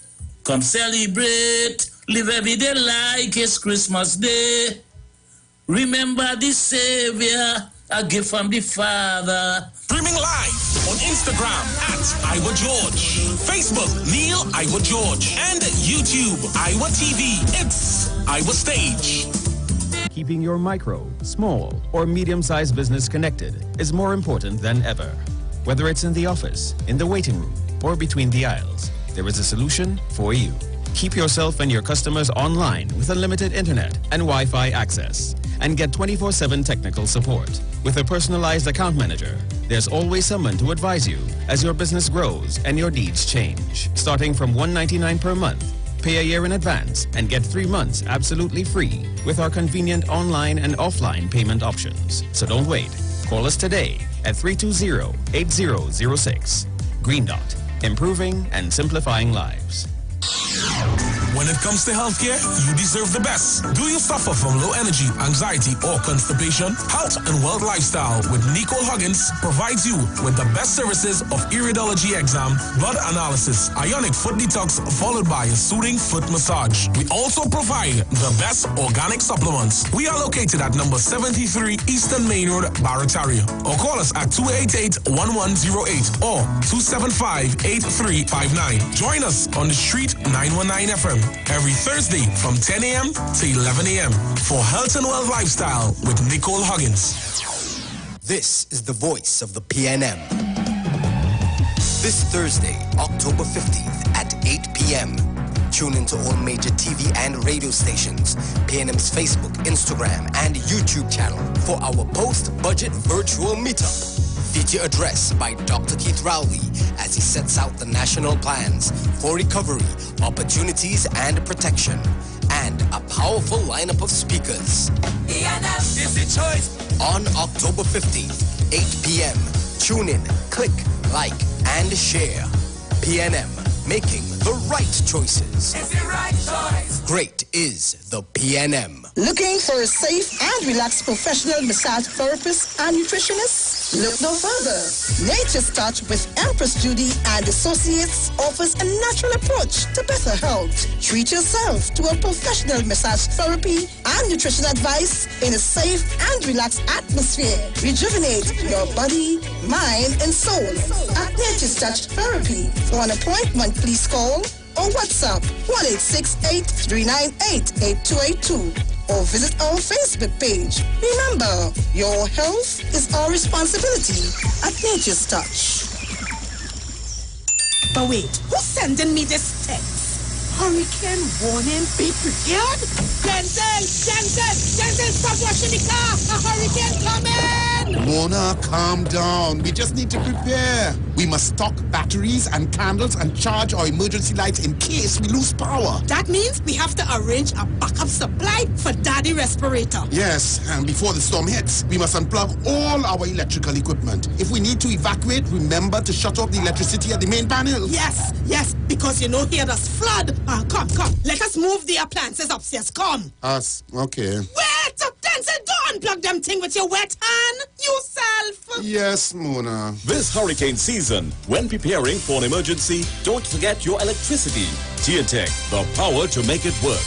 Come celebrate. Live every day like it's Christmas Day. Remember the Savior, a gift from the Father. Streaming live on Instagram at Iwer George, Facebook Neil Iwer George, and YouTube Iwer TV. It's Iwer Stage. Keeping your micro, small, or medium-sized business connected is more important than ever. Whether it's in the office, in the waiting room, or between the aisles, there is a solution for you. Keep yourself and your customers online with unlimited internet and Wi-Fi access, and get 24/7 technical support. With a personalized account manager, there's always someone to advise you as your business grows and your needs change. Starting from $199 per month, pay a year in advance and get 3 months absolutely free with our convenient online and offline payment options. So don't wait. Call us today at 320-8006. Green Dot, improving and simplifying lives. When it comes to healthcare, you deserve the best. Do you suffer from low energy, anxiety, or constipation? Health and Wealth Lifestyle with Nicole Huggins provides you with the best services of iridology exam, blood analysis, ionic foot detox, followed by a soothing foot massage. We also provide the best organic supplements. We are located at number 73 Eastern Main Road, Barrataria. Or call us at 288-1108 or 275-8359. Join us on the street 919 FM. Every Thursday from 10 a.m. to 11 a.m. for Health and Wealth Lifestyle with Nicole Huggins. This is the voice of the PNM. This Thursday, October 15th at 8 p.m. Tune into all major TV and radio stations, PNM's Facebook, Instagram, and YouTube channel for our post-budget virtual meetup. Feature address by Dr. Keith Rowley as he sets out the national plans for recovery, opportunities, and protection, and a powerful lineup of speakers. PNM is the choice. On October 15th, 8 p.m., tune in, click, like, and share. PNM, making the right choices. It's the right choice. Great is the PNM. Looking for a safe and relaxed professional massage therapist and nutritionist? Look no further. Nature's Touch with Empress Judy and Associates offers a natural approach to better health. Treat yourself to a professional massage therapy and nutrition advice in a safe and relaxed atmosphere. Rejuvenate your body, mind, and soul at Nature's Touch Therapy. For an appointment, please call or WhatsApp 1-868-398-8282 or visit our Facebook page. Remember, your health is our responsibility at Nature's Touch. But wait, who's sending me this text? Hurricane warning, be prepared? Denzel, stop washing the car! A hurricane coming! Mona, calm down. We just need to prepare. We must stock batteries and candles and charge our emergency lights in case we lose power. That means we have to arrange a backup supply for Daddy respirator. Yes, and before the storm hits, we must unplug all our electrical equipment. If we need to evacuate, remember to shut off the electricity at the main panel. Yes, because you know here there's flood. Come, let us move the appliances upstairs, come. Us, okay. Wait, Denzel, don't unplug them thing with your wet hand, yourself. Yes, Mona. This hurricane season, when preparing for an emergency, don't forget your electricity. TNTech, the power to make it work.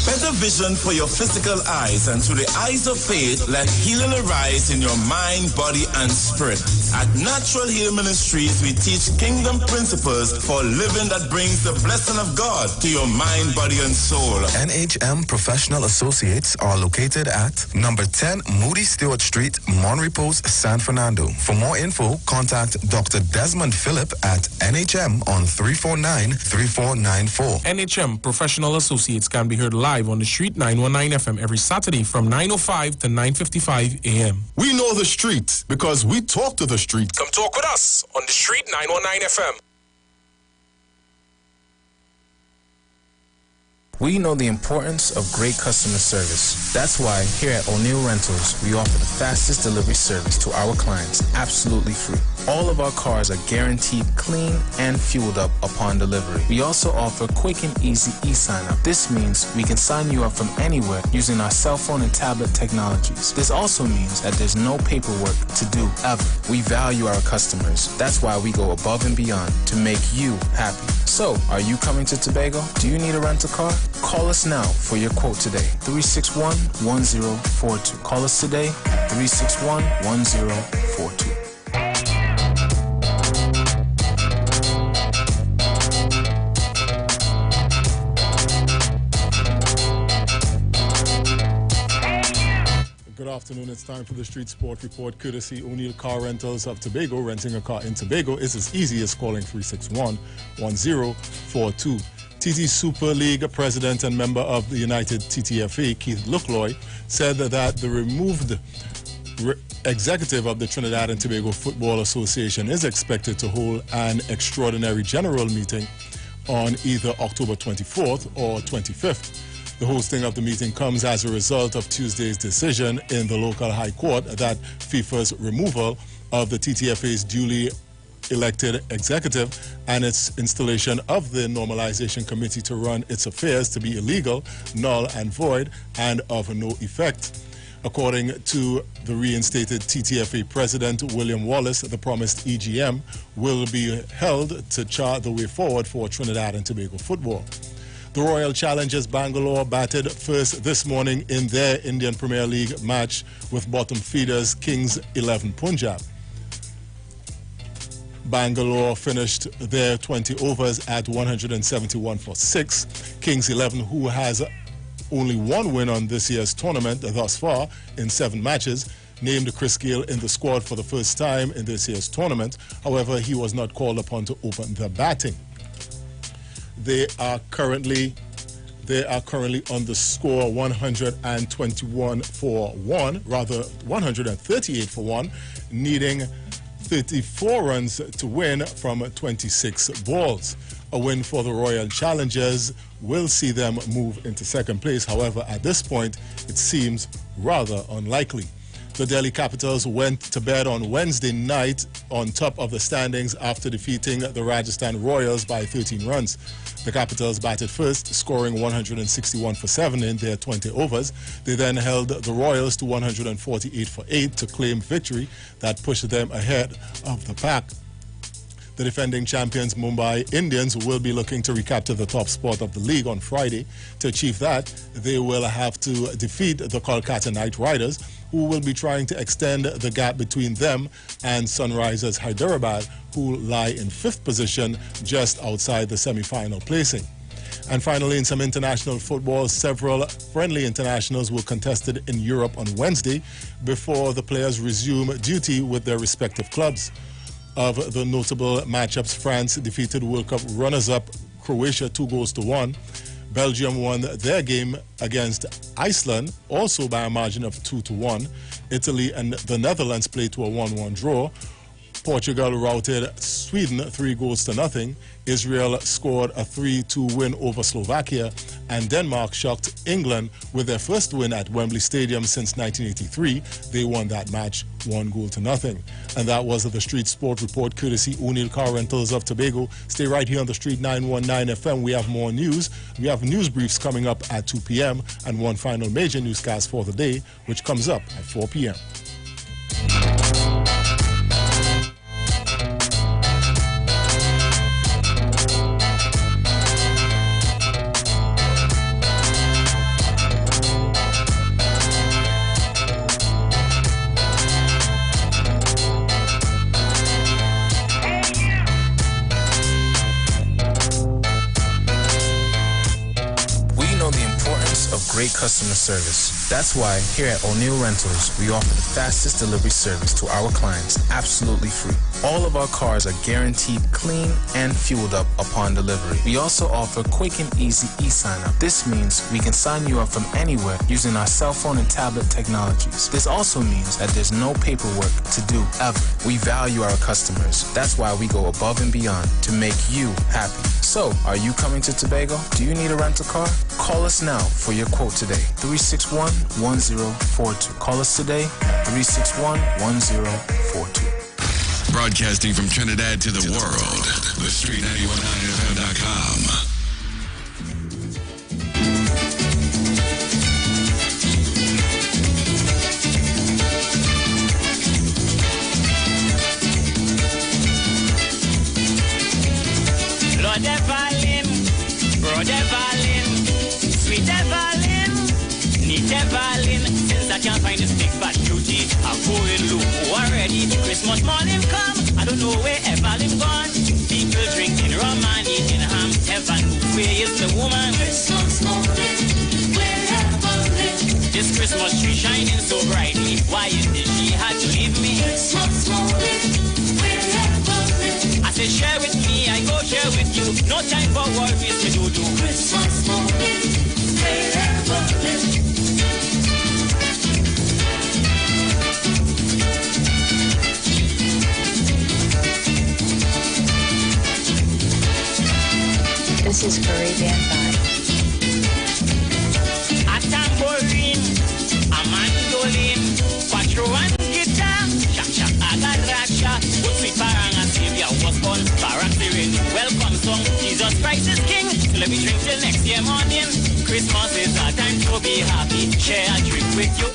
Better vision for your physical eyes, and through the eyes of faith, let healing arise in your mind, body, and spirit. At Natural Heal Ministries, we teach kingdom principles for living that brings the blessing of God to your mind, body, and soul. NHM Professional Associates are located at number 10 Moody Stewart Street, Monrepos, San Fernando. For more info, contact Dr. Desmond Phillip at NHM on 349-3494. NHM Professional Associates can be heard live on the street 919 FM every Saturday from 9:05 to 9:55 a.m. We know the street because we talk to the street. Come talk with us on the street 919 FM. We know the importance of great customer service. That's why here at O'Neill Rentals, we offer the fastest delivery service to our clients absolutely free. All of our cars are guaranteed clean and fueled up upon delivery. We also offer quick and easy e-sign-up. This means we can sign you up from anywhere using our cell phone and tablet technologies. This also means that there's no paperwork to do ever. We value our customers. That's why we go above and beyond to make you happy. So, are you coming to Tobago? Do you need a rental car? Call us now for your quote today. 361-1042. Call us today at 361-1042. Good afternoon. It's time for the Street Sport Report, courtesy O'Neill Car Rentals of Tobago. Renting a car in Tobago is as easy as calling 361-1042. TT Super League president and member of the United TTFA, Keith Lookloy, said that the removed executive of the Trinidad and Tobago Football Association is expected to hold an extraordinary general meeting on either October 24th or 25th. The hosting of the meeting comes as a result of Tuesday's decision in the local high court that FIFA's removal of the TTFA's duly elected executive and its installation of the normalization committee to run its affairs to be illegal, null and void, and of no effect. According to the reinstated TTFA president, William Wallace, the promised EGM will be held to chart the way forward for Trinidad and Tobago football. The Royal Challengers Bangalore batted first this morning in their Indian Premier League match with bottom feeders Kings 11 Punjab. Bangalore finished their 20 overs at 171 for 6. Kings 11, who has only one win on this year's tournament thus far in 7 matches, named Chris Gale in the squad for the first time in this year's tournament. However, he was not called upon to open the batting. They are currently on the score 121 for 1, rather 138 for 1, needing 34 runs to win from 26 balls. A win for the Royal Challengers will see them move into second place. However, at this point, it seems rather unlikely. The Delhi Capitals went to bed on Wednesday night on top of the standings after defeating the Rajasthan Royals by 13 runs. The Capitals batted first, scoring 161 for 7 in their 20 overs. They then held the Royals to 148 for 8 to claim victory that pushed them ahead of the pack. The defending champions Mumbai Indians will be looking to recapture the top spot of the league on Friday. To achieve that, they will have to defeat the Kolkata Knight Riders, who will be trying to extend the gap between them and Sunrisers Hyderabad, who lie in 5th position just outside the semi-final placing. And finally, in some international football, several friendly internationals were contested in Europe on Wednesday before the players resume duty with their respective clubs. Of the notable matchups, France defeated World Cup runners-up Croatia 2-1. Belgium won their game against Iceland, also by a margin of 2-1. Italy and the Netherlands played to a 1-1 draw. Portugal routed Sweden 3-0. Israel scored a 3-2 win over Slovakia, and Denmark shocked England with their first win at Wembley Stadium since 1983. They won that match 1-0. And that was the Street Sport Report, courtesy O'Neill Car Rentals of Tobago. Stay right here on the Street 919 FM. We have more news. We have news briefs coming up at 2 p.m. and one final major newscast for the day, which comes up at 4 p.m. Great customer service. That's why here at O'Neill Rentals, we offer the fastest delivery service to our clients absolutely free. All of our cars are guaranteed clean and fueled up upon delivery. We also offer quick and easy e-sign-up. This means we can sign you up from anywhere using our cell phone and tablet technologies. This also means that there's no paperwork to do ever. We value our customers. That's why we go above and beyond to make you happy. So, are you coming to Tobago? Do you need a rental car? Call us now for your quote today. 361-1042. Call us today at 361-1042. Broadcasting from Trinidad to the world, the Street919FM.com. Lord Evelyn, Brother Evelyn, Sweet Evelyn, Neat Evelyn. Since I can't find this big fat cutie, I'm going low already. Christmas morning come, I don't know where Evelyn gone. People drinking rum and eating ham. Evelyn, where is the woman? Christmas morning, where Evelyn? This Christmas tree shining so brightly. time for world peace, me do. Christmas morning, wherever live. This is Caribbean Vibe. A tambourine, a mandolin, quattro and guitar, shak shak agadracha, but sweet parang and savior was born, Barak Sirin, welcome song, Jesus Christ is King, so let me drink till next year morning, Christmas is a time to be happy, share a drink with you.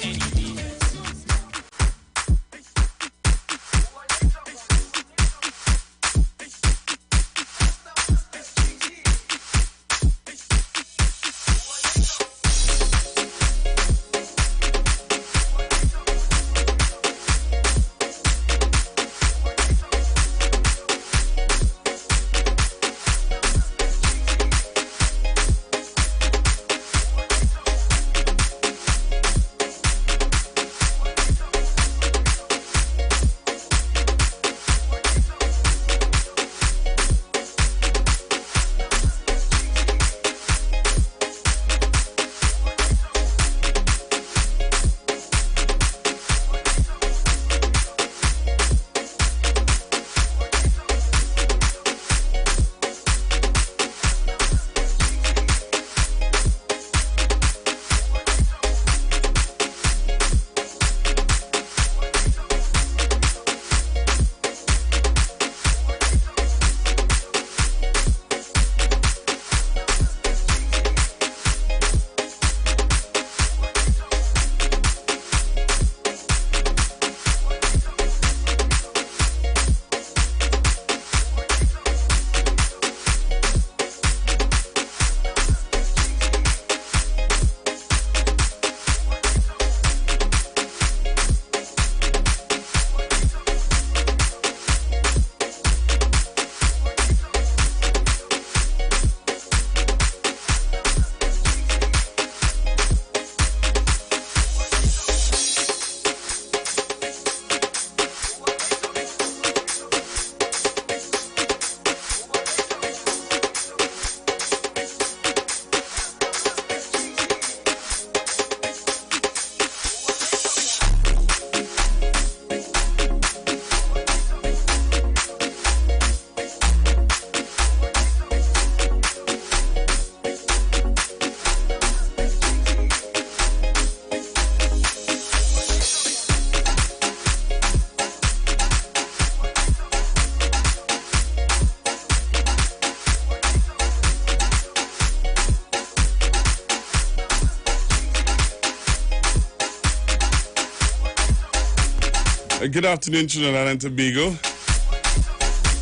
Good afternoon, Trinidad and Tobago.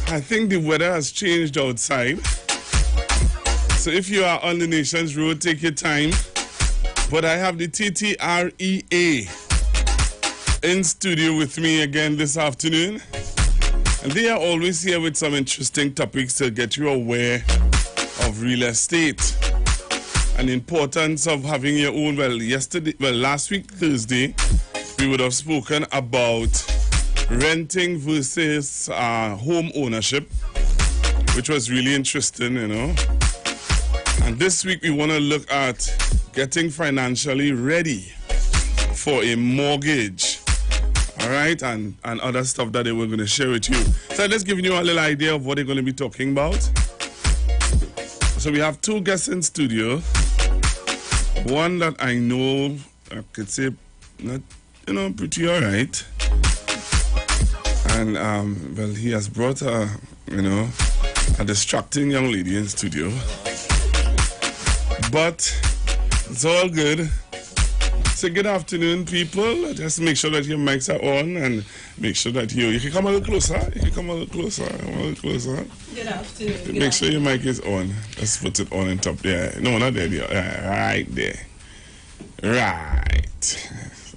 I think the weather has changed outside. So if you are on the nation's road, take your time. But I have the TTREA in studio with me again this afternoon. And they are always here with some interesting topics to get you aware of real estate and the importance of having your own. Last week, Thursday, we would have spoken about renting versus home ownership, which was really interesting, you know. And this week we want to look at getting financially ready for a mortgage, all right, and other stuff that they were going to share with you. So let's give you a little idea of what they're going to be talking about. So we have two guests in studio. One that I know, I could say, not, you know, pretty all right. And, well, he has brought a, you know, a distracting young lady in studio. But it's all good. So good afternoon, people. Just make sure that your mics are on and make sure that you can come a little closer. You can come a little closer. Good afternoon. Make sure your mic is on. Let's put it on top there. No, not there. Right there. Right.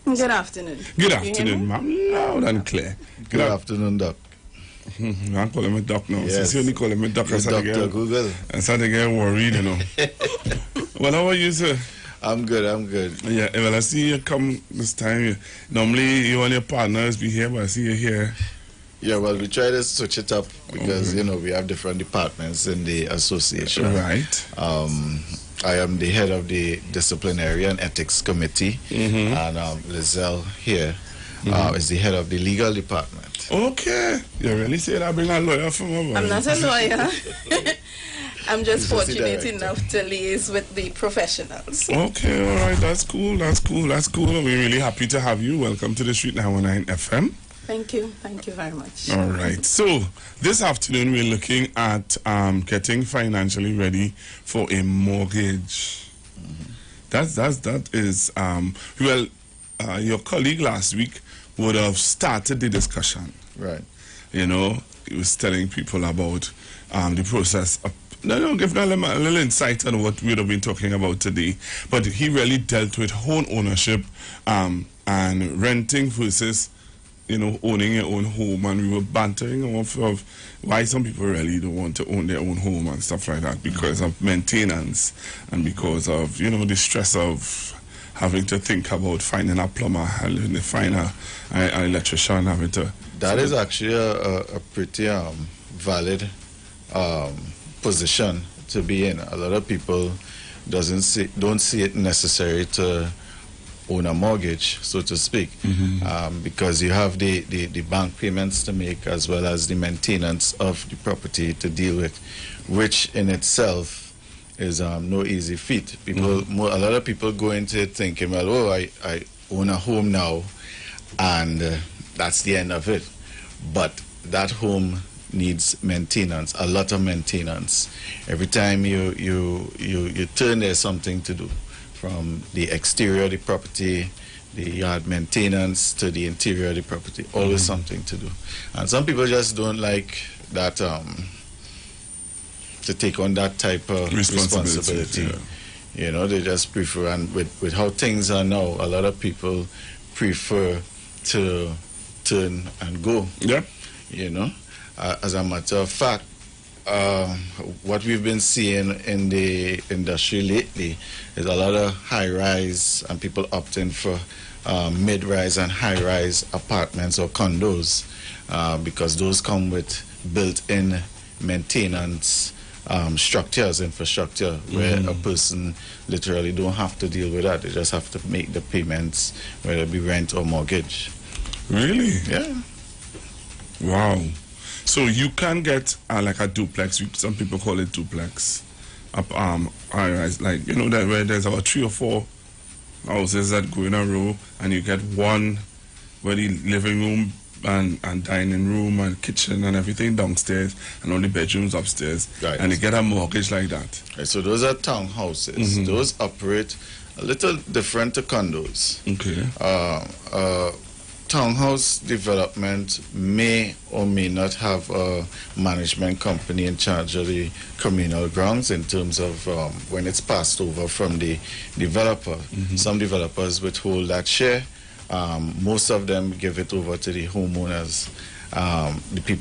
Good afternoon. Good afternoon, ma'am. Loud and clear. Good afternoon, Doc. I'm calling me Doc now. Yes. Since you only calling me Doc, I started Dr. Google. to get worried, you know. Well, how are you, sir? I'm good. Yeah, well, I see you come this time. Normally, you and your partners be here, but I see you here Yeah, well, we try to switch it up because, you know, we have different departments in the association. Right. I am the head of the Disciplinary and Ethics Committee, and Lizelle here is the head of the Legal Department. Okay. You really said I bring a lawyer from over. I'm not a lawyer. I'm just fortunate enough to liaise with the professionals. Okay, all right. That's cool. We're really happy to have you. Welcome to the Street 919 FM. Thank you very much. All right. So this afternoon we're looking at getting financially ready for a mortgage. That is your colleague last week would have started the discussion. Right. You know, he was telling people about the process of. Give them a little insight on what we would have been talking about today. But he really dealt with home ownership and renting versus, you know, owning your own home, and we were bantering off of why some people really don't want to own their own home and stuff like that because of maintenance and because of, you know, the stress of having to think about finding a plumber, having to find an electrician, having to... That is actually a pretty valid position to be in. A lot of people don't see it necessary to own a mortgage, so to speak, because you have the bank payments to make as well as the maintenance of the property to deal with, which in itself is no easy feat. A lot of people go into it thinking, well, I own a home now and that's the end of it. But that home needs maintenance, a lot of maintenance. Every time you turn, there's something to do. From the exterior of the property, the yard maintenance, to the interior of the property, always something to do. And some people just don't like that, to take on that type of responsibility. Yeah. You know, they just prefer, and with how things are now, a lot of people prefer to turn and go. Yep. You know, as a matter of fact, what we've been seeing in the industry lately is a lot of high-rise and people opting for mid-rise and high-rise apartments or condos because those come with built-in maintenance infrastructure, where a person literally don't have to deal with that. They just have to make the payments, whether it be rent or mortgage. Really? Yeah. Wow. So you can get like a duplex. Some people call it duplex. Like, you know, that where there's about 3 or 4 houses that go in a row, and you get one where the living room and dining room and kitchen and everything downstairs, and only bedrooms upstairs. Right. And you get a mortgage like that. Right, so those are townhouses. Those operate a little different to condos. Okay. Townhouse development may or may not have a management company in charge of the communal grounds in terms of when it's passed over from the developer. Some developers withhold that share. Most of them give it over to the homeowners,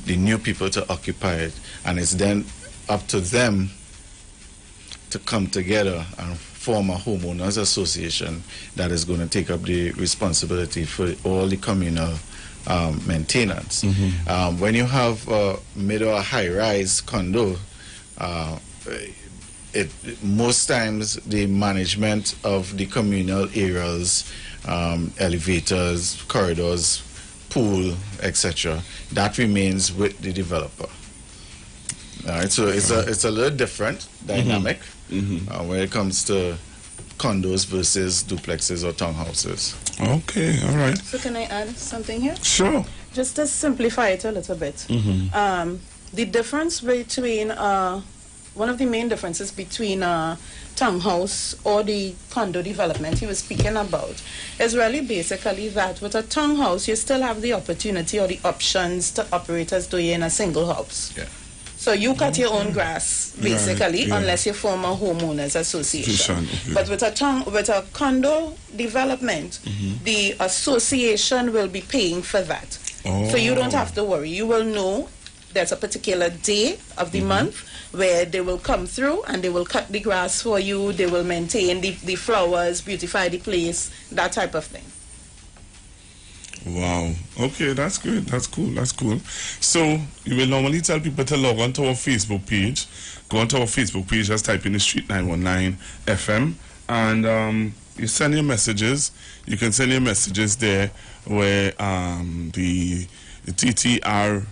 the new people to occupy it, and it's then up to them to come together and form a homeowners association that is going to take up the responsibility for all the communal maintenance. When you have a mid or high-rise condo, most times the management of the communal areas, elevators, corridors, pool, etc., that remains with the developer. All right, so it's a little different dynamic when it comes to condos versus duplexes or townhouses. Okay, all right. So can I add something here? Sure. Just to simplify it a little bit. The difference between, one of the main differences between townhouse or the condo development he was speaking about is really basically that with a townhouse you still have the opportunity or the options to operate as though you're in a single house. Yeah. So you cut your own grass, basically, unless you form a homeowners association. But with a condo development, the association will be paying for that. So you don't have to worry. You will know there's a particular day of the month where they will come through and they will cut the grass for you. They will maintain the flowers, beautify the place, that type of thing. Wow. Okay, that's good. That's cool. That's cool. So you will normally tell people to log on to our Facebook page. Go onto our Facebook page, just type in the Street 919 FM, and you send your messages. You can send your messages there where the TTREA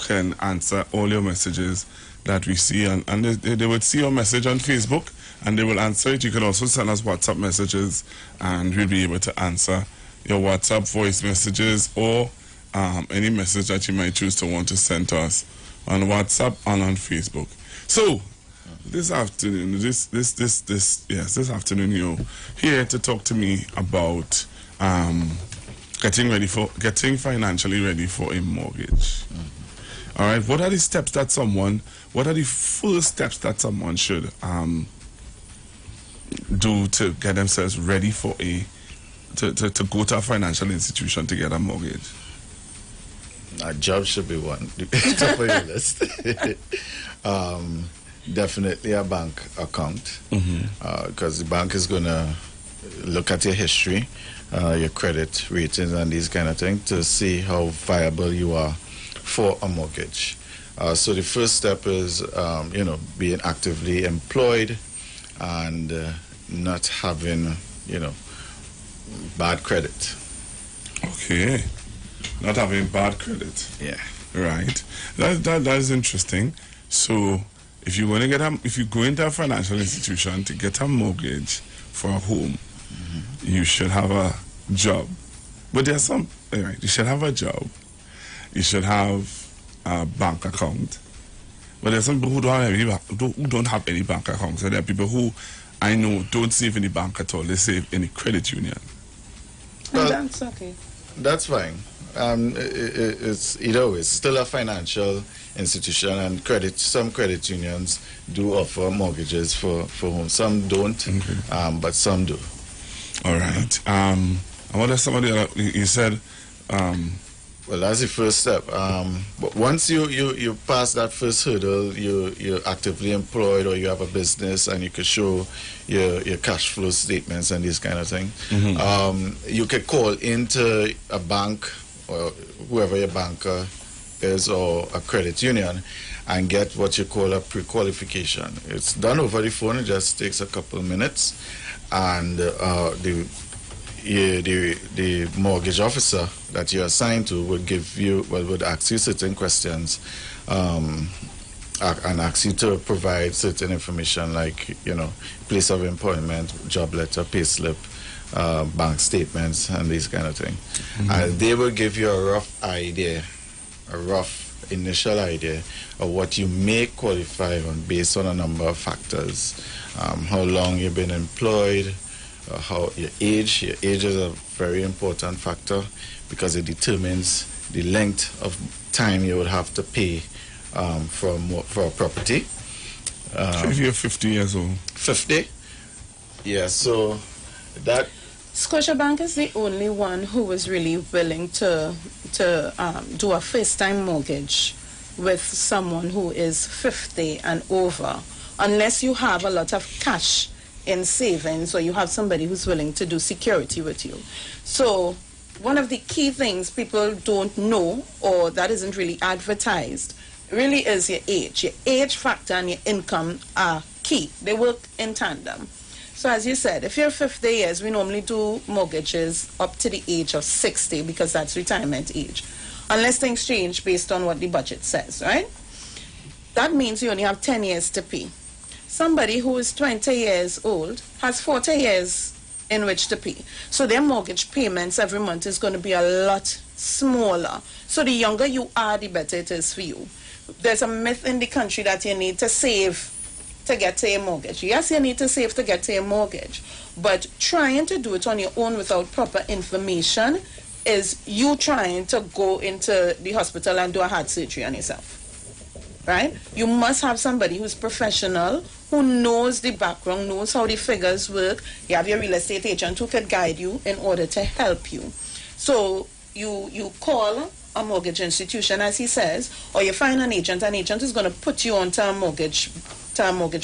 can answer all your messages that we see, and they would see your message on Facebook and they will answer it. You can also send us WhatsApp messages and we'll be able to answer your WhatsApp voice messages or any message that you might choose to want to send to us on WhatsApp and on Facebook. So this afternoon, this afternoon you're here to talk to me about getting financially ready for a mortgage. All right, what are the first steps that someone should do to get themselves ready for to go to a financial institution to get a mortgage? A job should be one top of your list. Definitely a bank account, because the bank is going to look at your history, your credit ratings and these kind of things to see how viable you are for a mortgage. So the first step is, being actively employed and not having, bad credit. Okay. Not having bad credit. Yeah. Right. That is interesting. So if you're going to if you go into a financial institution to get a mortgage for a home, you should have a job. But there's you should have a job. You should have a bank account. But there's some people who don't have any bank account. So there are people who I know don't save in the bank at all. They save in the credit union. Well, that's okay. That's fine. It's either way. It's still a financial institution, and some credit unions do offer mortgages for homes. Some don't, but some do. All right. And what are some of the other, you said? Well, that's the first step. But once you pass that first hurdle, you're actively employed or you have a business and you can show your cash flow statements and this kind of thing. You can call into a bank or whoever your banker is or a credit union and get what you call a pre-qualification. It's done over the phone. It just takes a couple of minutes, and the mortgage officer that you're assigned to would ask you certain questions and ask you to provide certain information like, place of employment, job letter, payslip, bank statements, and these kind of things. And they will give you a rough initial idea of what you may qualify on based on a number of factors. How long you've been employed, how your age is a very important factor because it determines the length of time you would have to pay for a property. If you're 50 years old. 50? Yeah, so that... Scotiabank is the only one who is really willing to do a first-time mortgage with someone who is 50 and over, unless you have a lot of cash in savings or you have somebody who's willing to do security with you. So one of the key things people don't know or that isn't really advertised really is your age. Your age factor and your income are key. They work in tandem. So as you said, if you're 50 years, we normally do mortgages up to the age of 60 because that's retirement age. Unless things change based on what the budget says, right? That means you only have 10 years to pay. Somebody who is 20 years old has 40 years in which to pay. So their mortgage payments every month is going to be a lot smaller. So the younger you are, the better it is for you. There's a myth in the country that you need to save to get to a mortgage. Yes, you need to save to get to a mortgage, but trying to do it on your own without proper information is you trying to go into the hospital and do a heart surgery on yourself. Right? You must have somebody who's professional, who knows the background, knows how the figures work. You have your real estate agent who could guide you in order to help you. So you call a mortgage institution, as he says, or you find an agent. An agent is going to put you onto a mortgage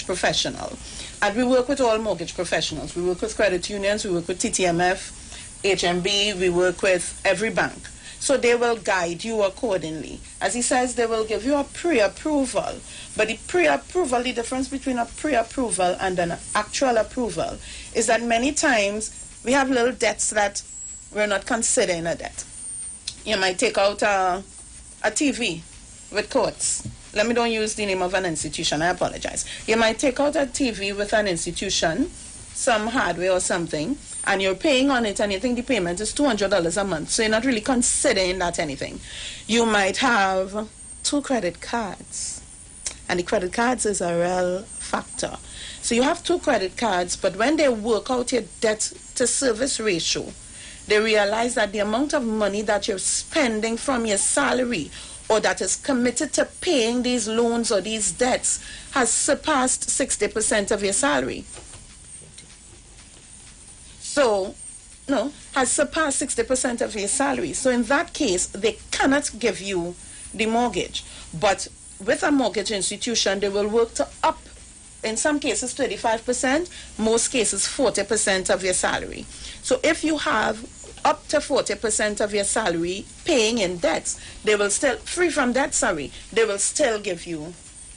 professional. And we work with all mortgage professionals. We work with credit unions, we work with TTMF, HMB, we work with every bank. So they will guide you accordingly. As he says, they will give you a pre-approval. But the pre-approval, the difference between a pre-approval and an actual approval is that many times we have little debts that we're not considering a debt. You might take out a TV with courts. Let me don't use the name of an institution, I apologize. You might take out a TV with an institution, some hardware or something, and you're paying on it and you think the payment is $200 a month, so you're not really considering that anything. You might have 2 credit cards, and the credit cards is a real factor. So you have 2 credit cards, but when they work out your debt to service ratio, they realize that the amount of money that you're spending from your salary or that is committed to paying these loans or these debts has surpassed 60% of your salary. So, no, has surpassed 60% of your salary. So in that case, they cannot give you the mortgage. But with a mortgage institution, they will work to up, in some cases 35%, most cases 40% of your salary. So if you have up to 40% of your salary paying in debts, they will still, free from debt, they will still give you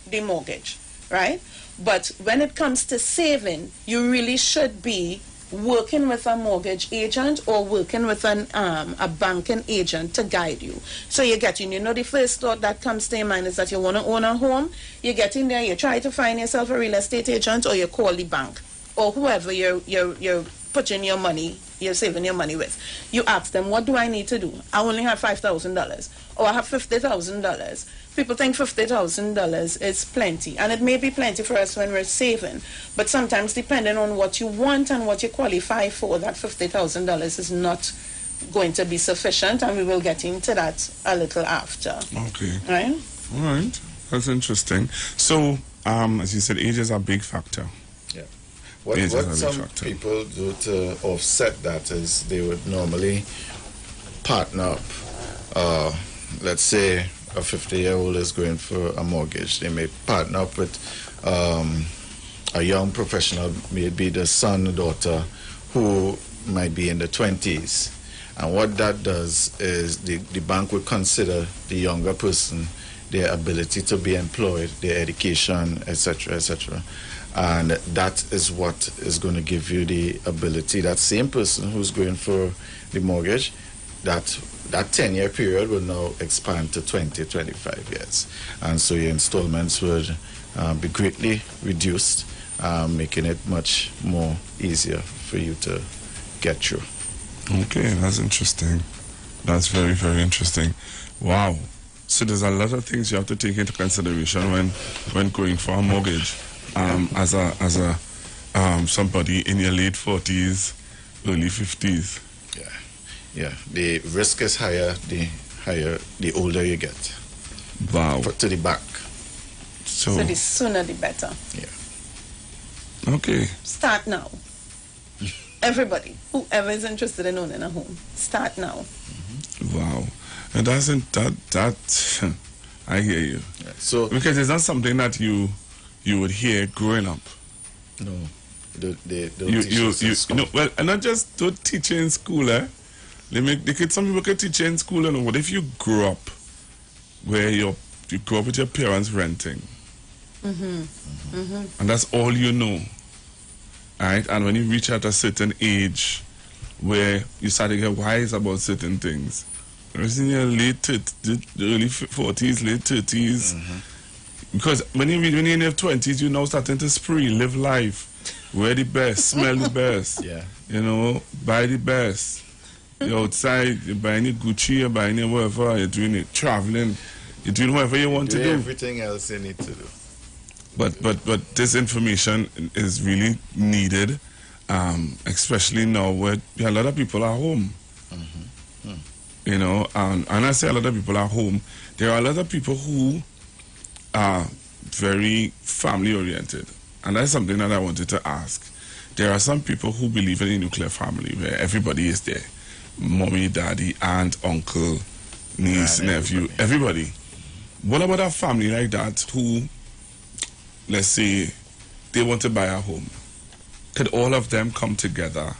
the mortgage, right? But when it comes to saving, you really should be working with a mortgage agent or working with a banking agent to guide you. So you get in, the first thought that comes to your mind is that you want to own a home. You get in there, you try to find yourself a real estate agent, or you call the bank or whoever you're putting your money, you're saving your money with. You ask them, what do I need to do? I only have $5,000 or I have $50,000. People think $50,000 is plenty, and it may be plenty for us when we're saving, but sometimes depending on what you want and what you qualify for, that $50,000 is not going to be sufficient, and we will get into that a little after. Okay. Right? All right. That's interesting. So, as you said, age is a big factor. Yeah. What some people do to offset that is they would normally partner up. Let's say a 50-year-old is going for a mortgage. They may partner up with a young professional, maybe the son or daughter, who might be in the 20s. And what that does is the bank would consider the younger person, their ability to be employed, their education, etc., etc. And that is what is going to give you the ability, that same person who's going for the mortgage, that 10-year period will now expand to 20, 25 years. And so your installments would be greatly reduced, making it much more easier for you to get through. Okay, that's interesting. That's very, very interesting. Wow. So there's a lot of things you have to take into consideration when going for a mortgage. As a somebody in your late 40s, early 50s. Yeah, the risk is higher the older you get. Wow. To the back. So the sooner the better. Yeah. Okay. Start now. Everybody, whoever is interested in owning a home, start now. Mm-hmm. Wow. And that I hear you. Yeah. So because it's not something that you would hear growing up. No. They don't well, and not just don't teach in school, eh? Some people can teach in school, and what if you grew up where you grew up with your parents renting, and that's all you know, right? And when you reach at a certain age where you start to get wise about certain things, it's in your early 40s, late 30s, because when you're in your 20s, you're now starting to spree, live life, wear the best, smell the best, buy the best. You're outside, you're buying your Gucci, you're buying your whatever, you're doing it, traveling, you're doing whatever you want to do. Everything else you need to do. But this information is really needed, especially now where a lot of people are home. And I say a lot of people are home, there are a lot of people who are very family oriented. And that's something that I wanted to ask. There are some people who believe in a nuclear family where everybody is there. Mommy, daddy, aunt, uncle, niece, nephew, everybody. What about a family like that who, let's say, they want to buy a home? Could all of them come together?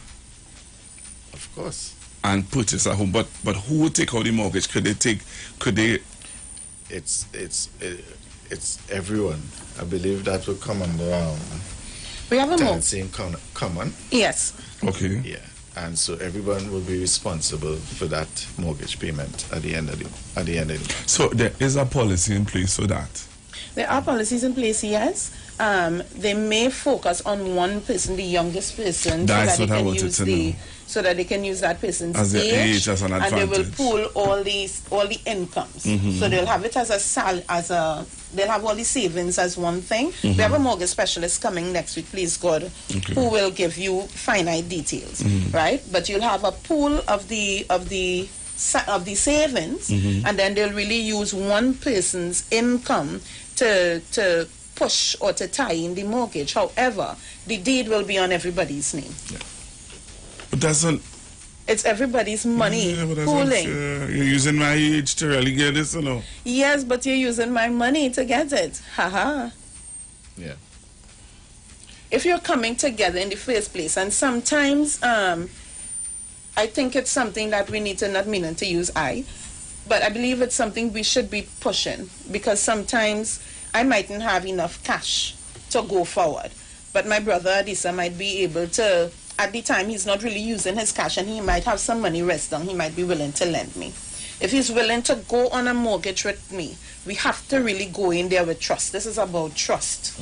Of course. and purchase a home. But who would take out the mortgage? Could they? It's everyone. I believe that will come under we have a tenancy in common. Yes. Okay. Yeah. And so everyone will be responsible for that mortgage payment at the end of the So there is a policy in place for that. There are policies in place, yes. They may focus on one person, the youngest person, so that they can use that person's as age as an advantage. And they will pool all the incomes. So they'll have it they'll have all the savings as one thing. We have a mortgage specialist coming next week, please God, who will give you finite details, right? But you'll have a pool of the savings, and then they'll really use one person's income to push or to tie in the mortgage. However, the deed will be on everybody's name. Yeah. But it's everybody's money pooling. You're using my age to really get this, you know? Yes, but you're using my money to get it. Haha. Yeah. If you're coming together in the first place, and sometimes I think it's something that we need to, not meaning to use but I believe it's something we should be pushing, because sometimes I mightn't have enough cash to go forward, but my brother Adisa might be able to, at the time he's not really using his cash and he might have some money rest down, he might be willing to lend me. If he's willing to go on a mortgage with me, we have to really go in there with trust. This is about trust.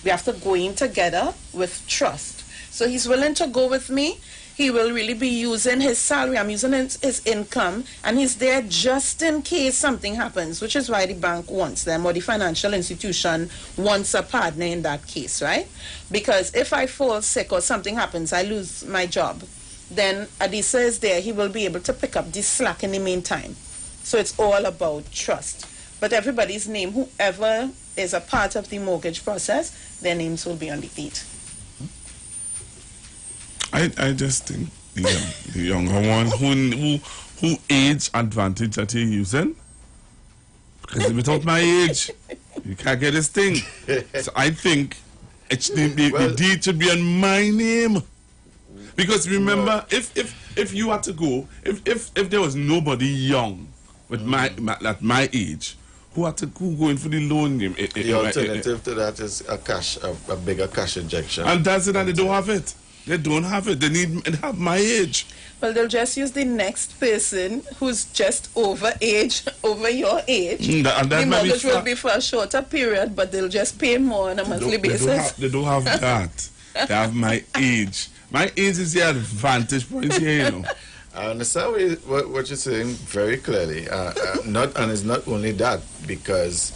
We have to go in together with trust. So he's willing to go with me. He will really be using his salary, I'm using his income, and he's there just in case something happens, which is why the bank wants them, or the financial institution wants a partner in that case, right? Because if I fall sick or something happens, I lose my job, then Adisa is there, he will be able to pick up the slack in the meantime. So it's all about trust. But everybody's name, whoever is a part of the mortgage process, their names will be on the deed. I just think the younger one who age advantage that you're using, because without my age, you can't get this thing. So I think the deed should be on my name. Because remember, if you had to go, if there was nobody young with at my age, who had to go in for the loan name? The alternative to that is a bigger cash injection. And that's it, and they don't have it. They don't have it. They need to have my age. Well, they'll just use the next person who's just over your age. The mortgage will be for a shorter period, but they'll just pay more on a monthly basis. They don't have that. They have my age. My age is the advantage point here, you know. I understand what you're saying very clearly. And it's not only that, because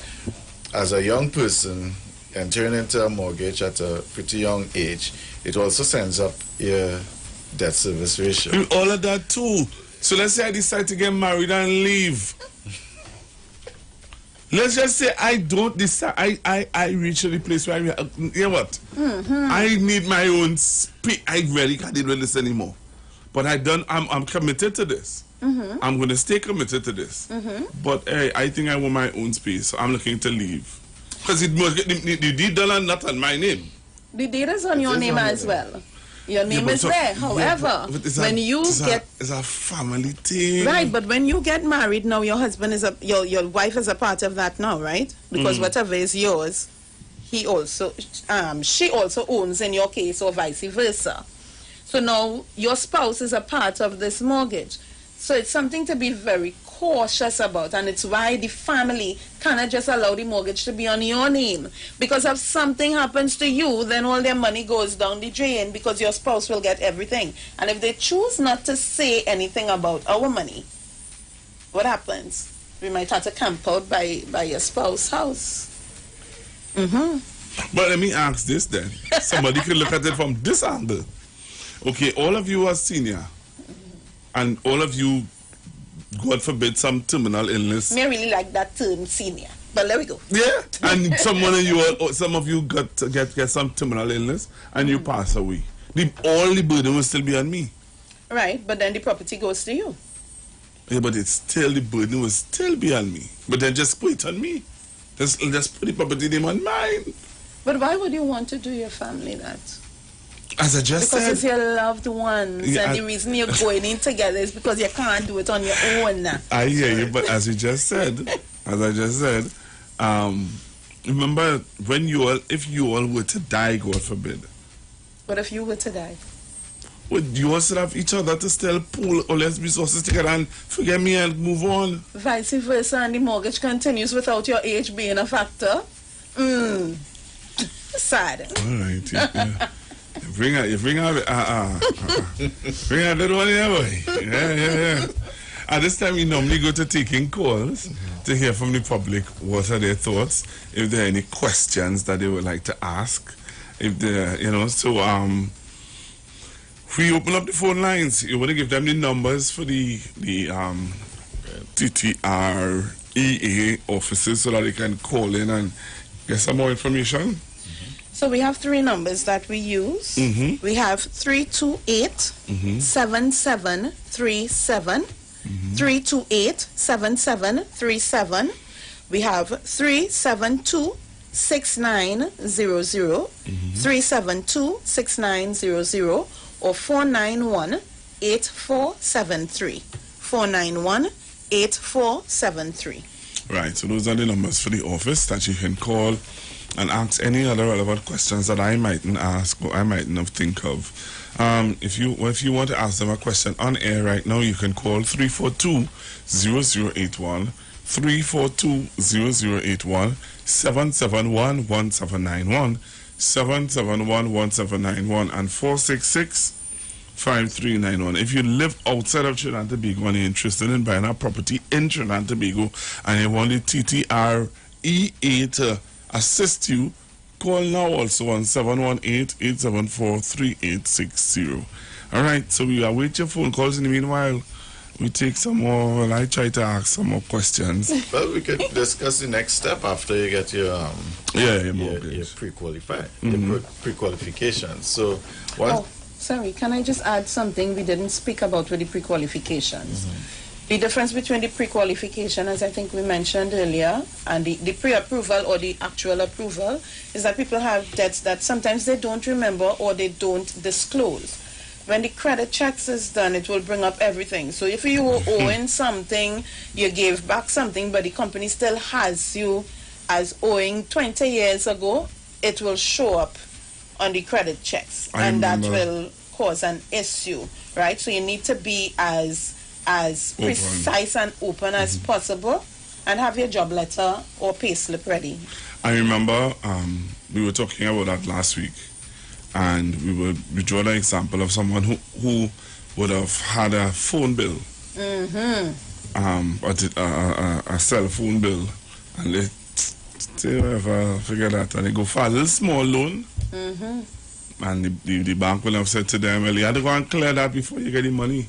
as a young person entering into a mortgage at a pretty young age, it also sends up your debt service ratio. And all of that too. So let's say I decide to get married and leave. Let's just say I don't decide. I reach the place where you know what? I need my own speed. I really can't deal with this anymore. But I'm committed to this. I'm going to stay committed to this. But I think I want my own space. So I'm looking to leave. Because the deed done not on my name. The deed is on your name as well. Your name is there. However, when you get... It's a family thing. Right, but when you get married, now your husband is your wife is a part of that now, right? Because whatever is yours, she also owns in your case, or vice versa. So now your spouse is a part of this mortgage. So it's something to be very cautious about, and it's why the family cannot just allow the mortgage to be on your name. Because if something happens to you, then all their money goes down the drain, because your spouse will get everything. And if they choose not to say anything about our money, what happens? We might have to camp out by your spouse's house. But let me ask this then. Somebody can look at it from this angle. Okay, all of you are senior, and all of you, God forbid, some terminal illness. I really like that term, senior. But there we go. Yeah, and some of you get some terminal illness, and you pass away. All the burden will still be on me. Right, but then the property goes to you. Yeah, but it's still, the burden will still be on me. But then just put it on me. Just put the property name on mine. But why would you want to do your family that? As I just because said. it's your loved ones, Yeah, and the reason you're going in together is because you can't do it on your own. I hear you, but as I just said, remember when if you all were to die, God forbid. But if you were to die? Would you all still have each other to still pull all less resources together and forget me and move on? Vice versa, and the mortgage continues without your age being a factor. Sad. All right. Yeah. Bring out little one here, boy. Yeah. At this time, we normally go to taking calls to hear from the public what are their thoughts, if there are any questions that they would like to ask, if they're, we open up the phone lines. You want to give them the numbers for the TTREA offices so that they can call in and get some more information. So we have 3 numbers that we use. We have 328-7737, 328-7737. We have 372-6900, 372-6900, or 491-8473, 491-8473. Right, so those are the numbers for the office that you can call and ask any other relevant questions that I mightn't ask or I mightn't have think of. If you want to ask them a question on air right now, you can call 342-0081, 342-0081, 771-1791, 771-1791, and 466-5391. If you live outside of Trinidad and Tobago and you're interested in buying a property in Trinidad and Tobago and you want the TTREA to assist you, call now also on 718-874-3860. All right, so we await your phone calls. In the meanwhile, we take some more. Well, I try to ask some more questions. Well, we could discuss the next step after you get your your pre-qualified, your pre-qualification. So what? Oh, sorry, can I just add something we didn't speak about with the pre-qualifications? The difference between the pre-qualification, as I think we mentioned earlier, and the pre-approval or the actual approval is that people have debts that sometimes they don't remember or they don't disclose. When the credit checks is done, it will bring up everything. So if you were owing something, you gave back something, but the company still has you as owing 20 years ago, it will show up on the credit checks. And that will cause an issue, right? So you need to be as precise and open as possible and have your job letter or pay slip ready. I remember we were talking about that last week, and we drew an example of someone who would have had a phone bill, a cell phone bill, and they figure that, and they go for a little small loan, and the bank will have said to them, well, you have to go and clear that before you get the money.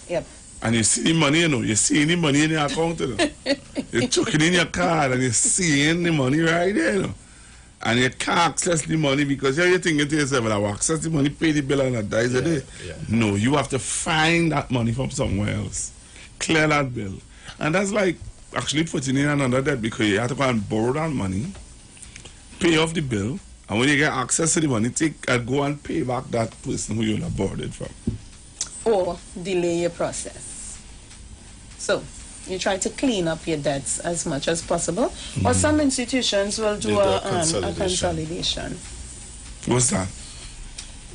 Yep. And you see the money, you're seeing the money in your account, You're chucking in your card and you're seeing the money right there, And you can't access the money because you're thinking to yourself, well, I will access the money, pay the bill, and that dies a day. No, you have to find that money from somewhere else, clear that bill. And that's like actually putting in another debt because you have to go and borrow that money, pay off the bill, and when you get access to the money, go and pay back that person who you have borrowed it from. Or delay your process. So you try to clean up your debts as much as possible. Or some institutions will do a consolidation. What's that?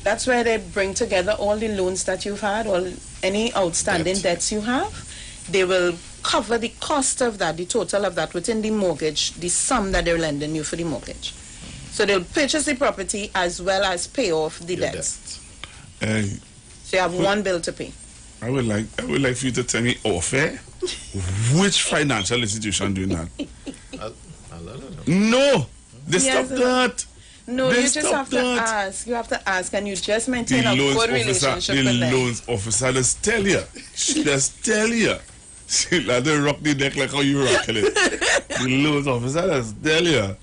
That's where they bring together all the loans that you've had, or any outstanding debts you have. They will cover the cost of that, the total of that within the mortgage, the sum that they're lending you for the mortgage. So they'll purchase the property as well as pay off the debts. So you have one bill to pay. I would like for you to tell me off air which financial institution doing that. No, they stop that. No, you just have to ask. You have to ask, and you just maintain a good relationship with them. The loans officer just tell you. She just tell you. She let her rock the deck like how you rocking it. The loans officer just tell you.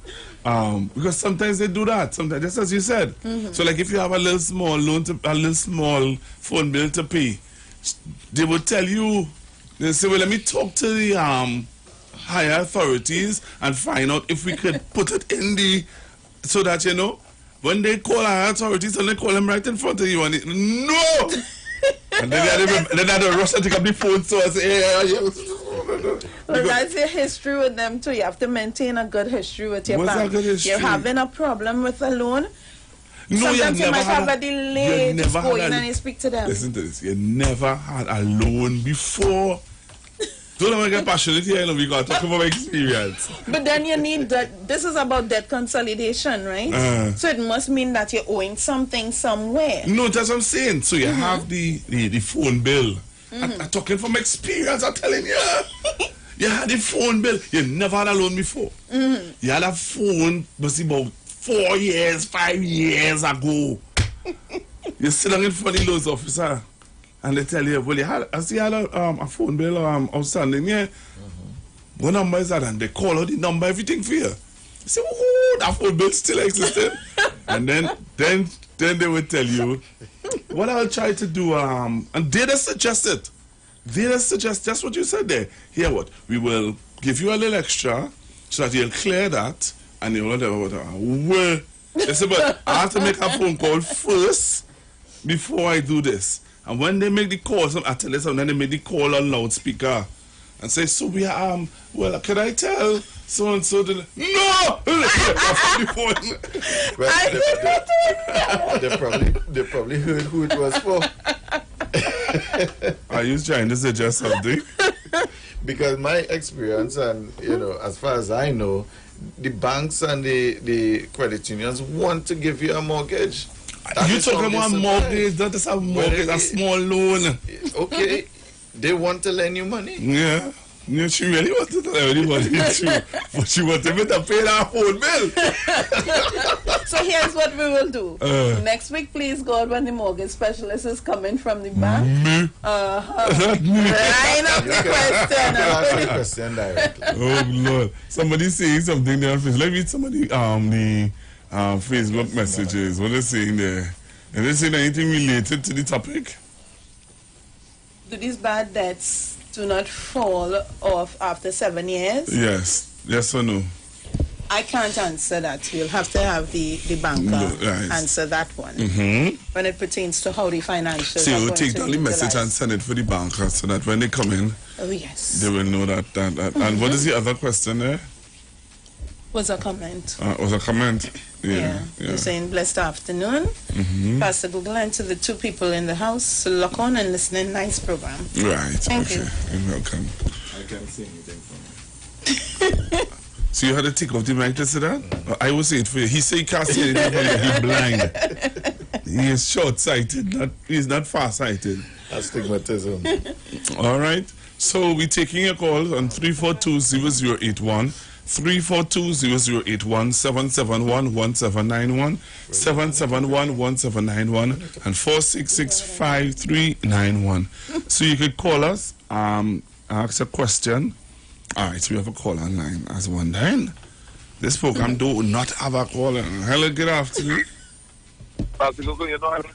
Because sometimes they do that. Sometimes, just as you said. So, like if you have a little small loan, a little small phone bill to pay, they will tell you. They say, "Well, let me talk to the higher authorities and find out if we could put it in the, so that when they call our authorities and they call them right in front of you and no! And then they had to rush and take up the phone so I say, Well, that's your history with them too. You have to maintain a good history with your What's bank. a good history? You're having a problem with a loan. No, sometimes you might have a you delay to never go had in a- and you speak to them. Listen to this. You never had a loan before. Don't ever get passionate here, we got to talk about experience. But then you need that. This is about debt consolidation, right? So it must mean that you're owing something somewhere. No, that's what I'm saying. So you have the phone bill. I'm talking from experience, I'm telling you. You had the phone bill. You never had a loan before. You had a phone, but about 4 years, 5 years ago. You sit down in front of the loans officer. And they tell you, well, you had a phone bill outstanding, yeah. What number is that? And they call out the number, everything for you. You say, oh, that phone bill still existed. And then they would tell you, what I'll try to do, and they just suggest it. They just suggest, that's what you said there. Here, what? We will give you a little extra so that you'll clear that, and you'll well, they say, but I have to make a phone call first before I do this. And when they make the call, I tell you something, then they make the call on loudspeaker and say, so we well, can I tell so and so? No! They probably heard who it was for. Are you trying to suggest something? Because my experience, and as far as I know, the banks and the credit unions want to give you a mortgage. You talking about mortgage, that is a mortgage, a small loan. Okay, they want to lend you money. Yeah. No, she really wanted to lend you money too. But she wanted me to pay that whole bill. So here's what we will do. Next week, please, God, when the mortgage specialist is coming from the bank. Line up the question. Ask the question directly. Oh, Lord. Somebody's saying something there on Facebook. Let me read somebody, Facebook messages. What are they saying there? Are they saying anything related to the topic? Do these bad debts do not fall off after 7 years? Yes. Yes or no? I can't answer that. You'll have to have the banker answer that one. When it pertains to how the financials So are you going take to down the message utilize. and send it for the banker so that when they come in, yes, they will know that. And what is the other question there? Was a comment. Was a comment? Yeah. You're saying blessed afternoon. Pastor Google, and to the two people in the house, lock on and listen in. Nice program. Right. Thank you. You're welcome. I can't see anything from it. So you had to take off the mic to say that? I will say it for you. He said he can't see anything from you. He's blind. He is short-sighted. He's not far-sighted. Astigmatism. All right. So we're taking your calls on 342-0081. 342-0081, 771-1791, 771-1791, and 466-5391. So you could call us, ask a question. All right, so we have a call online as one then. This program do not have a call. Hello, good afternoon.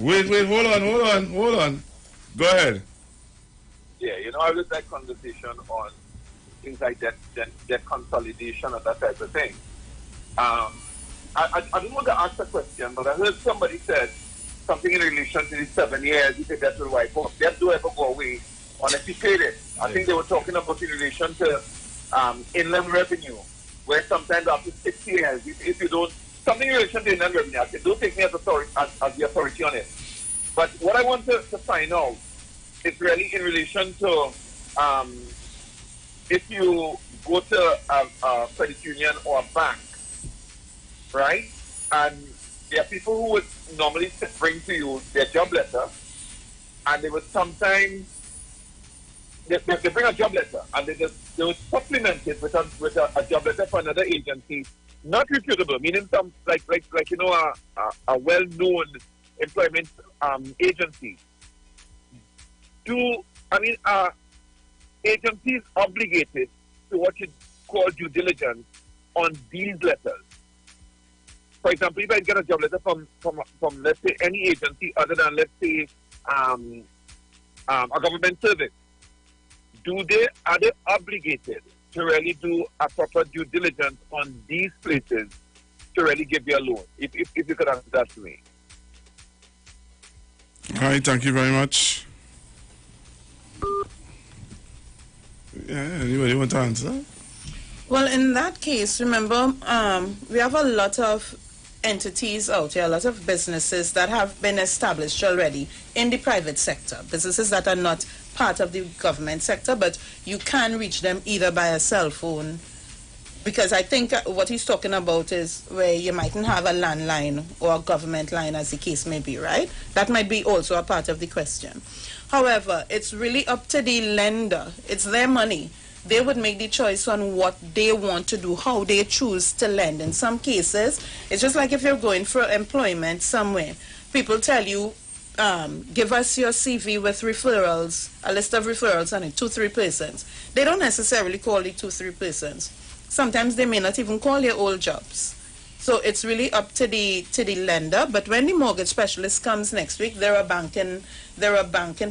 Wait, hold on. Go ahead. Yeah, I was that conversation on things like debt consolidation and that type of thing. I didn't want to ask a question, but I heard somebody said something in relation to the 7 years, you think that will wipe off. Debt do ever go away unless you paid it. I think they were talking about in relation to inland revenue, where sometimes after 6 years, if you don't, something in relation to inland revenue, I said, don't take me as the authority on it. But what I want to find out is really in relation to if you go to a credit union or a bank, right, and there are people who would normally bring to you their job letter, and they would sometimes they bring a job letter and they would supplement it with a job letter for another agency, not reputable, meaning some like a well-known employment agency. Agencies obligated to what you call due diligence on these letters. For example, if I get a job letter from let's say any agency other than let's say a government service, are they obligated to really do a proper due diligence on these places to really give you a loan. If you could answer that to me. All right, thank you very much. Yeah, anybody want to answer? Well, in that case, remember, we have a lot of entities out here, a lot of businesses that have been established already in the private sector, businesses that are not part of the government sector, but you can reach them either by a cell phone, because I think what he's talking about is where you mightn't have a landline or a government line, as the case may be, right? That might be also a part of the question. However, it's really up to the lender. It's their money. They would make the choice on what they want to do, how they choose to lend. In some cases, it's just like if you're going for employment somewhere. People tell you, give us your CV with referrals, a list of referrals on it, 2-3 persons. They don't necessarily call it 2-3 persons. Sometimes they may not even call your old jobs. So it's really up to the lender. But when the mortgage specialist comes next week, they're a banking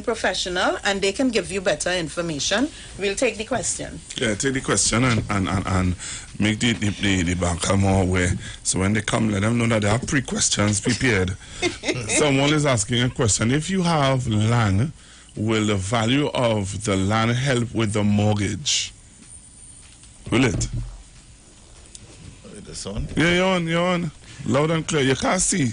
professional, and they can give you better information. We'll take the question. Yeah, take the question and make the banker more aware. So when they come, let them know that there are pre-questions prepared. Someone is asking a question. If you have land, will the value of the land help with the mortgage? Will it? This one? Yeah, you're on. Loud and clear. You can't see.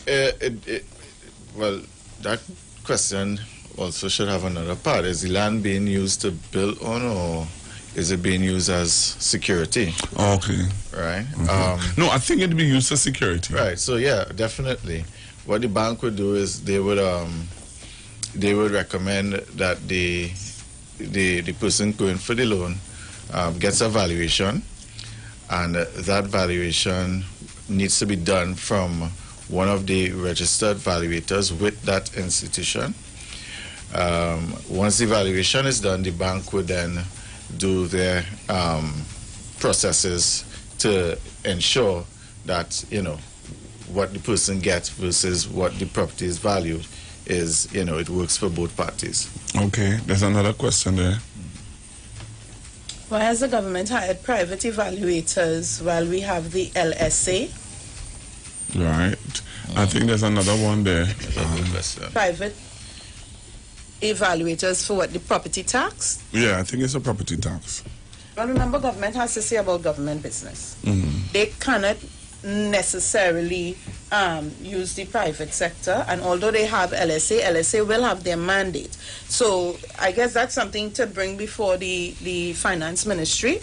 Well, that question also should have another part. Is the land being used to build on, or is it being used as security? Okay. Right? Mm-hmm. No, I think it'd be used as security. Right. So, yeah, definitely. What the bank would do is they would recommend that the person going for the loan gets a valuation, and that valuation needs to be done from one of the registered valuators with that institution. Once the valuation is done, the bank would then do their processes to ensure that, what the person gets versus what the property is valued is, it works for both parties. Okay, there's another question there. Why has the government hired private evaluators while we have the LSA? Right. I think there's another one there. Private evaluators for what? The property tax? Yeah, I think it's a property tax. Well, remember, government has to say about government business. Mm-hmm. They cannot necessarily use the private sector, and although they have LSA will have their mandate. So I guess that's something to bring before the finance ministry,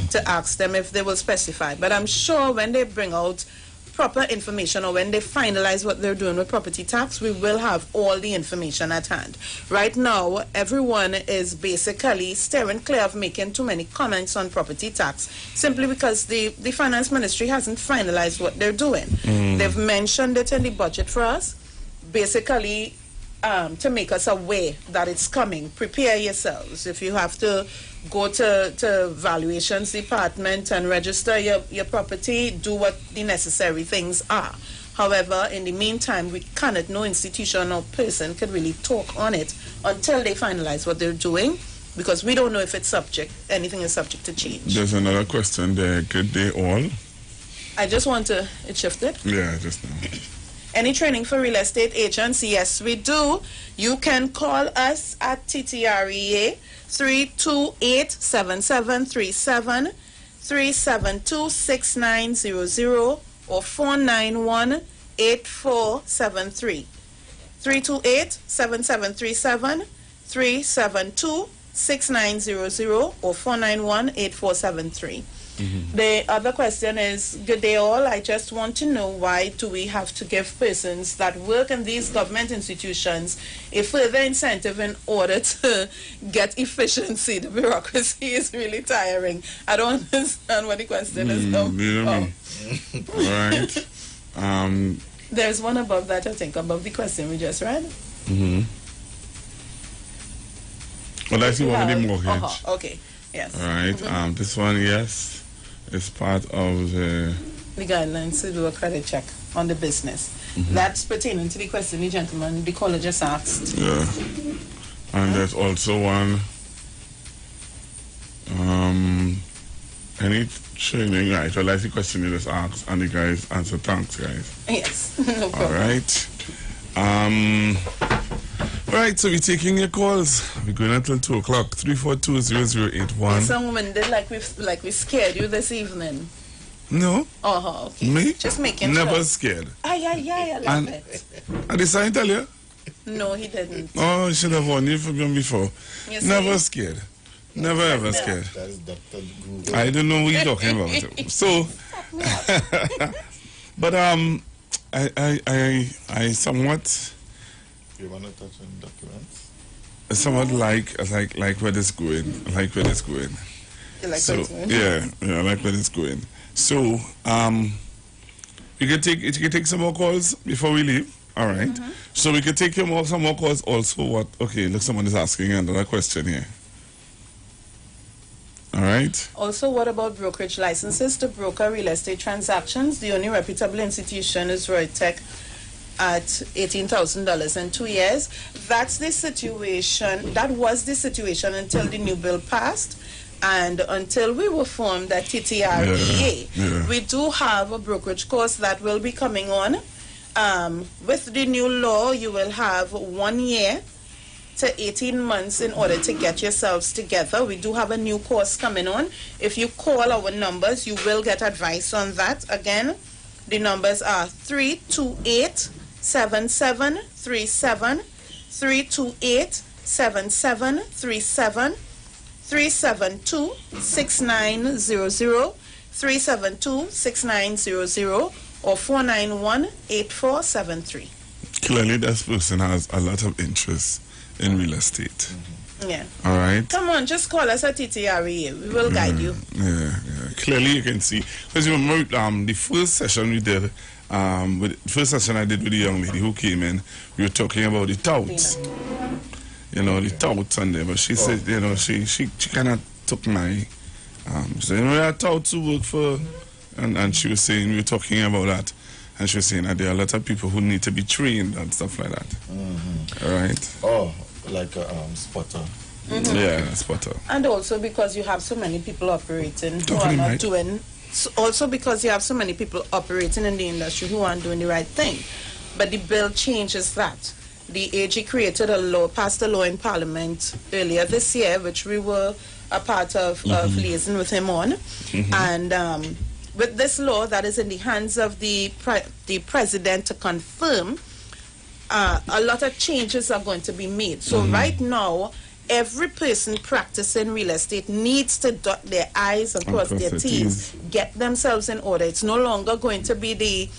to ask them if they will specify. But I'm sure when they bring out proper information, or when they finalize what they're doing with property tax, we will have all the information at hand. Right now, everyone is basically steering clear of making too many comments on property tax, simply because the finance ministry hasn't finalized what they're doing. They've mentioned it in the budget for us, basically to make us aware that it's coming. Prepare yourselves. If you have to go to valuations department and register your property, do what the necessary things are. However, in the meantime, we cannot, no institution or person could really talk on it until they finalize what they're doing, because we don't know if anything is subject to change. There's another question there. Good day all. I just want to, it shifted? Yeah, just now. Any training for real estate agents? Yes, we do. You can call us at TTREA 328-7737, 372-6900, or 491-8473. 328-7737, 372-6900, or 491-8473. The other question is, good day all, I just want to know, why do we have to give persons that work in these government institutions a further incentive in order to get efficiency? The bureaucracy is really tiring. I don't understand what the question is now. Right. There's one above that, I think, above the question we just read. Well, I see one with the mortgage. Okay, yes. All right. This one, yes, is part of the guidelines to do a credit check on the business. That's pertaining to the question the gentleman, the caller, just asked. Yeah. And there's also one, Any training, right? Well, that's the question you just asked, and the guys answer. Thanks, guys. Yes, no problem. All right. Right, so we're taking your calls. We're going until 2 o'clock. 342-0081. Some women did like we scared you this evening. No. Oh, okay. Me? Just making Never sure. scared. I love it. I decided to tell you? No, he didn't. Oh, I should have warned you from before. You see? Never scared. Never ever scared. That is Dr. Google. I don't know what you're talking about. So, but I somewhat. You want to touch on documents? Somewhat like where this going. I like where this going. You like So where it's going? yeah, I like where it's going. So you can take some more calls before we leave. All right. So we can take some more calls also. What? Okay, look, someone is asking another question here. All right. Also, what about brokerage licenses to broker real estate transactions? The only reputable institution is Roytech at $18,000 in 2 years. That's the situation. That was the situation until the new bill passed. And until we were formed at TTREA, we do have a brokerage course that will be coming on. With the new law, you will have 1 year to 18 months in order to get yourselves together. We do have a new course coming on. If you call our numbers, you will get advice on that. Again, the numbers are 328-7737, 328-7737, 372-6900, 372-6900, or 491-8473. Clearly, this person has a lot of interest in real estate. Yeah. All right. Come on, just call us at TTREA. We will guide you. Yeah. Clearly, you can see. Because you remember the first session we did, the first session I did with the young lady who came in, we were talking about the touts. You know, the touts and them. But she said, you know, she kind of took my, she said, you know, there are touts who work for, and she was saying, we were talking about that. And she was saying that there are a lot of people who need to be trained and stuff like that. All right. Oh, like a spotter. Yeah, spotter. And also because you have so many people operating who are not doing. Also because you have so many people operating in the industry who aren't doing the right thing. But the bill changes that. The AG created a law, passed a law in Parliament earlier this year, which we were a part of liaising with him on. And with this law that is in the hands of the president to confirm, a lot of changes are going to be made. So right now, every person practicing real estate needs to dot their I's and cross their T's, get themselves in order. It's no longer going to be the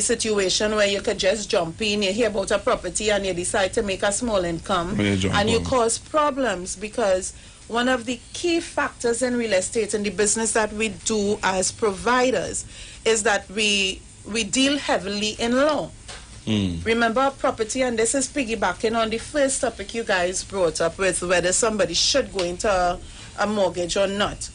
situation where you could just jump in, you hear about a property and you decide to make a small income and you cause problems, because one of the key factors in real estate and the business that we do as providers is that we deal heavily in law. Remember property, and this is piggybacking on the first topic you guys brought up with whether somebody should go into a mortgage or not.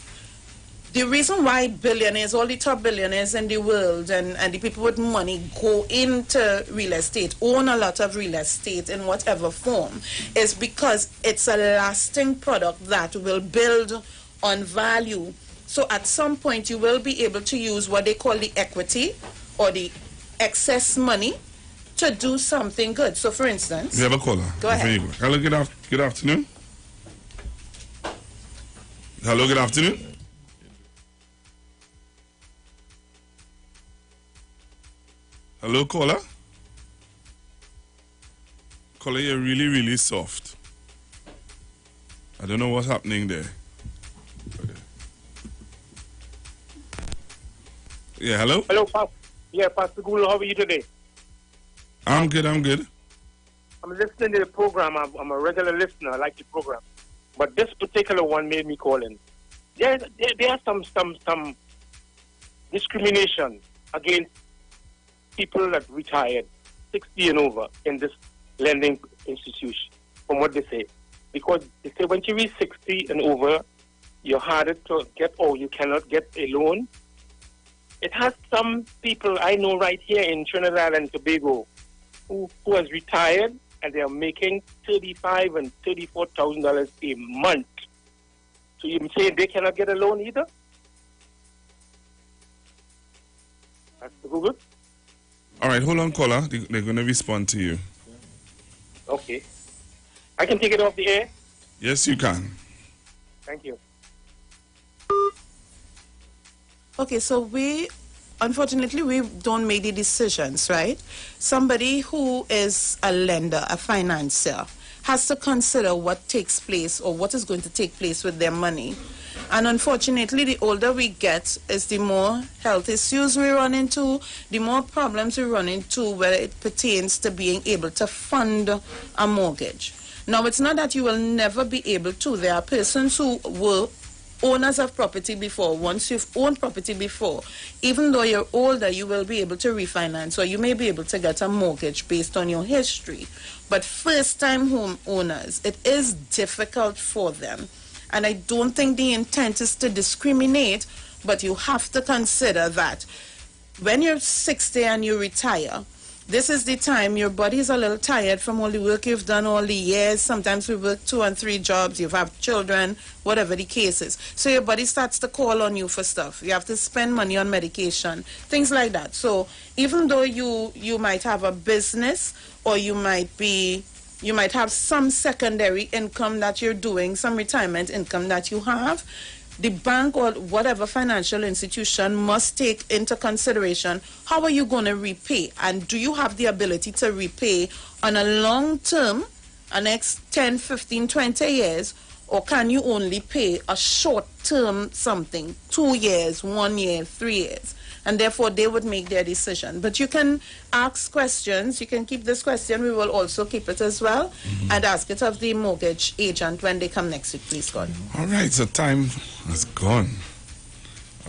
The reason why billionaires, all the top billionaires in the world and the people with money go into real estate, own a lot of real estate in whatever form, is because it's a lasting product that will build on value. So at some point you will be able to use what they call the equity or the excess money to do something good. So for instance... We have a caller. Go ahead. Hello, good afternoon. Hello, good afternoon. Hello, caller. Caller, you're really, really soft. I don't know what's happening there. Yeah, hello? Hello, Pastor. Yeah, Pastor Gould, how are you today? I'm good. I'm listening to the program. I'm a regular listener. I like the program. But this particular one made me call in. There are some discrimination against people that retired 60 and over in this lending institution, from what they say. Because they say when you reach 60 and over, you're harder to get, or you cannot get a loan. It has some people I know right here in Trinidad and Tobago who has retired, and they are making $35,000 and $34,000 a month. So you say they cannot get a loan either? That's Google. All right, hold on, caller. They're going to respond to you. Okay. I can take it off the air? Yes, you can. Thank you. Okay, so unfortunately, we don't make the decisions, right? Somebody who is a lender, a financier, has to consider what takes place or what is going to take place with their money. And unfortunately, the older we get, is the more health issues we run into, the more problems we run into where it pertains to being able to fund a mortgage. Now, it's not that you will never be able to. There are persons who were owners of property before. Once you've owned property before, even though you're older, you will be able to refinance, or you may be able to get a mortgage based on your history. But first-time home owners, it is difficult for them. And I don't think the intent is to discriminate, but you have to consider that when you're 60 and you retire, this is the time your body is a little tired from all the work you've done all the years. Sometimes we work 2 and 3 jobs, you have children, whatever the case is. So your body starts to call on you for stuff. You have to spend money on medication, things like that. So even though you might have a business, or you might have some secondary income that you're doing, some retirement income that you have, the bank or whatever financial institution must take into consideration, how are you going to repay? And do you have the ability to repay on a long term, a next 10, 15, 20 years, or can you only pay a short term something, 2 years, 1 year, 3 years? And therefore, they would make their decision. But you can ask questions. You can keep this question. We will also keep it as well. And ask it of the mortgage agent when they come next week, please, God. All right, so time has gone.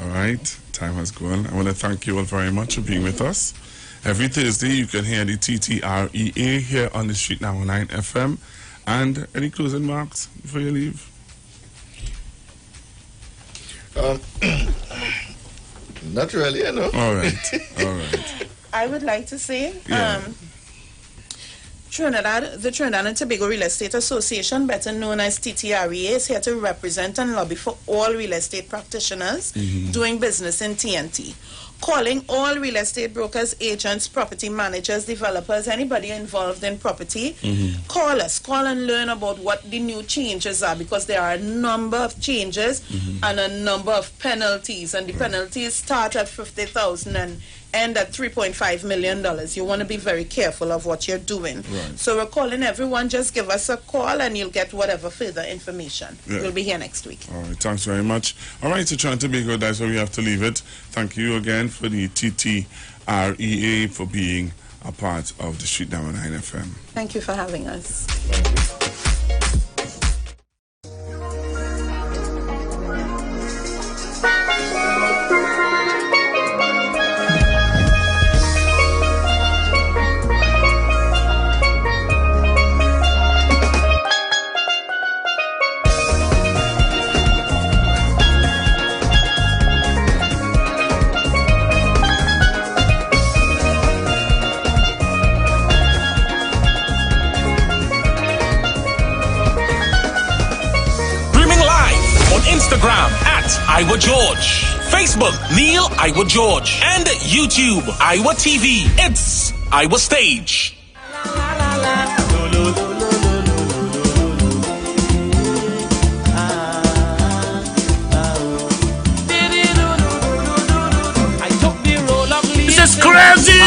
All right, time has gone. I want to thank you all very much for being with us. Every Thursday, you can hear the TTREA here on the Street 919 FM. And any closing remarks before you leave? Not really, you know. All right, all right. I would like to say, Yeah. the Trinidad and Tobago Real Estate Association, better known as TTREA, is here to represent and lobby for all real estate practitioners doing business in TNT. Calling all real estate brokers, agents, property managers, developers, anybody involved in property, call us. Call and learn about what the new changes are, because there are a number of changes and a number of penalties, and the penalties start at $50,000 and end at $3.5 million. You want to be very careful of what you're doing. Right. So we're calling everyone. Just give us a call and you'll get whatever further information. Yeah. We'll be here next week. All right, thanks very much. All right, so trying to be good, that's where we have to leave it. Thank you again for the TTREA for being a part of the Street 919 FM. Thank you for having us. Instagram at Iwer George, Facebook Neil Iwer George, and YouTube Iwer TV. It's Iwer Stage. This is crazy.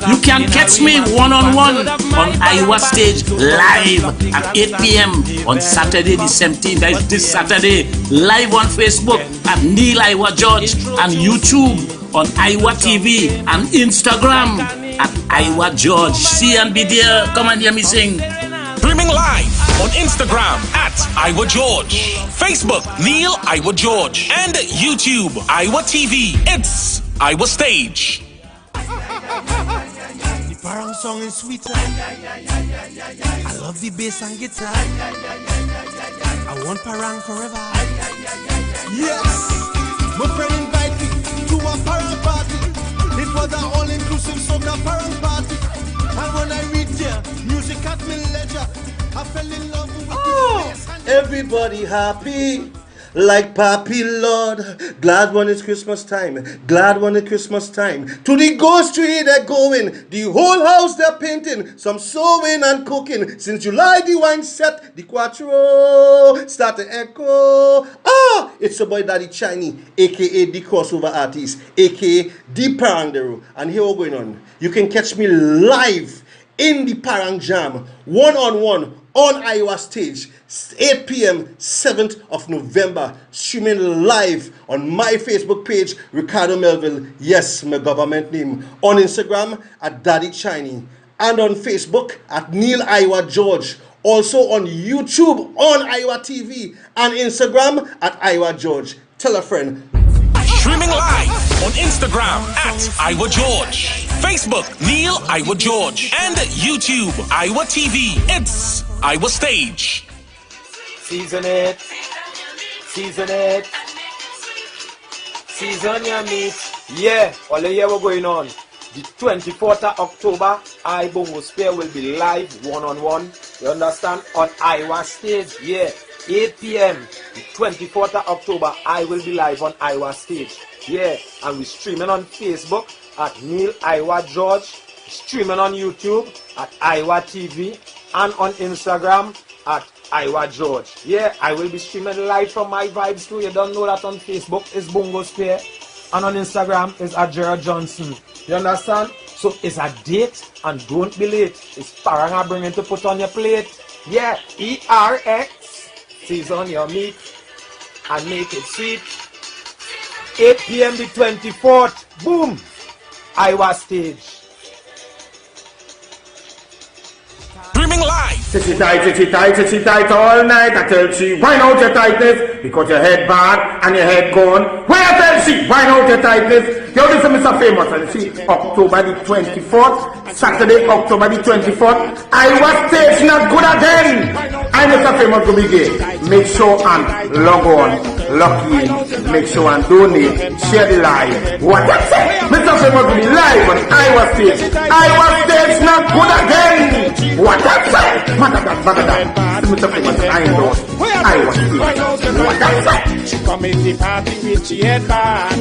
You can catch me one-on-one on Iwer Stage live at 8 p.m. on Saturday the 17th. That is this Saturday. Live on Facebook at Neil Iwer George, and YouTube on Iwer TV, and Instagram at Iwer George. See and be there. Come and hear me sing. Streaming live on Instagram at Iwer George, Facebook Neil Iwer George, and YouTube Iwer TV. It's Iwer Stage. The parang song is sweeter. I love the bass and guitar. I want parang forever. Yes, my friend invited me to a parang party. It was an all-inclusive soca parang party. And when I reached there, music at me leisure. I fell in love with the bass. Everybody happy. like Papi Lord. Glad when it's Christmas time, glad when it's Christmas time. To the ghost tree they're going, the whole house they're painting, some sewing and cooking. Since July the wine set, the quattro start to echo. Ah, it's your boy Daddy Chinese, aka the crossover artist, aka the Parangdero. And here we're going on. You can catch me live in the Parang Jam, one-on-one on Iowa stage, 8 p.m., 7th of November, streaming live on my Facebook page, Ricardo Melville, yes, my government name, on Instagram at Daddy Chinese, and on Facebook at Neil Iowa George, also on YouTube on Iwer TV, and Instagram at Iowa George. Tell a friend. Streaming live on Instagram at Iwer George, Facebook Neil Iwer George, and YouTube Iwer TV. It's Iwer Stage. Season it, season it, season your meat. Yeah, all the year we're going on. The 24th of October, iBongo Spear will be live one-on-one. You understand? On Iowa Stage. Yeah. 8 p.m. the 24th of October, I will be live on Iowa Stage. Yeah, and we're streaming on Facebook at Neil Iowa George, streaming on YouTube at Iwer TV, and on Instagram at Iowa George. Yeah, I will be streaming live from my vibes too. You don't know that on Facebook is Bongo Spear, and on Instagram is at Gerald Johnson. You understand? So it's a date, and don't be late. It's Paranga bringing to put on your plate. Yeah, ERX. Season your meat and make it sweet. 8 p.m. the 24th. Boom! Iowa Stage. Streaming live. Sit tight all night. I tell she, wind out your tightness because your head bad and your head gone. When I tell she, wind out your tightness. Yo, this is Mr. Famous and see October the 24th, Saturday, October the 24th. Iowa Stage not good again. I'm Mr. Famous to be gay. Make sure and log on, log in, make sure and donate, share the live. What I say? Mr. Famous will be live on Iowa Stage. Iowa Stage not good again. What I say? Matadan. Mr. Famous, I endorse Iowa Stage. What I say? She come in the party with she head back.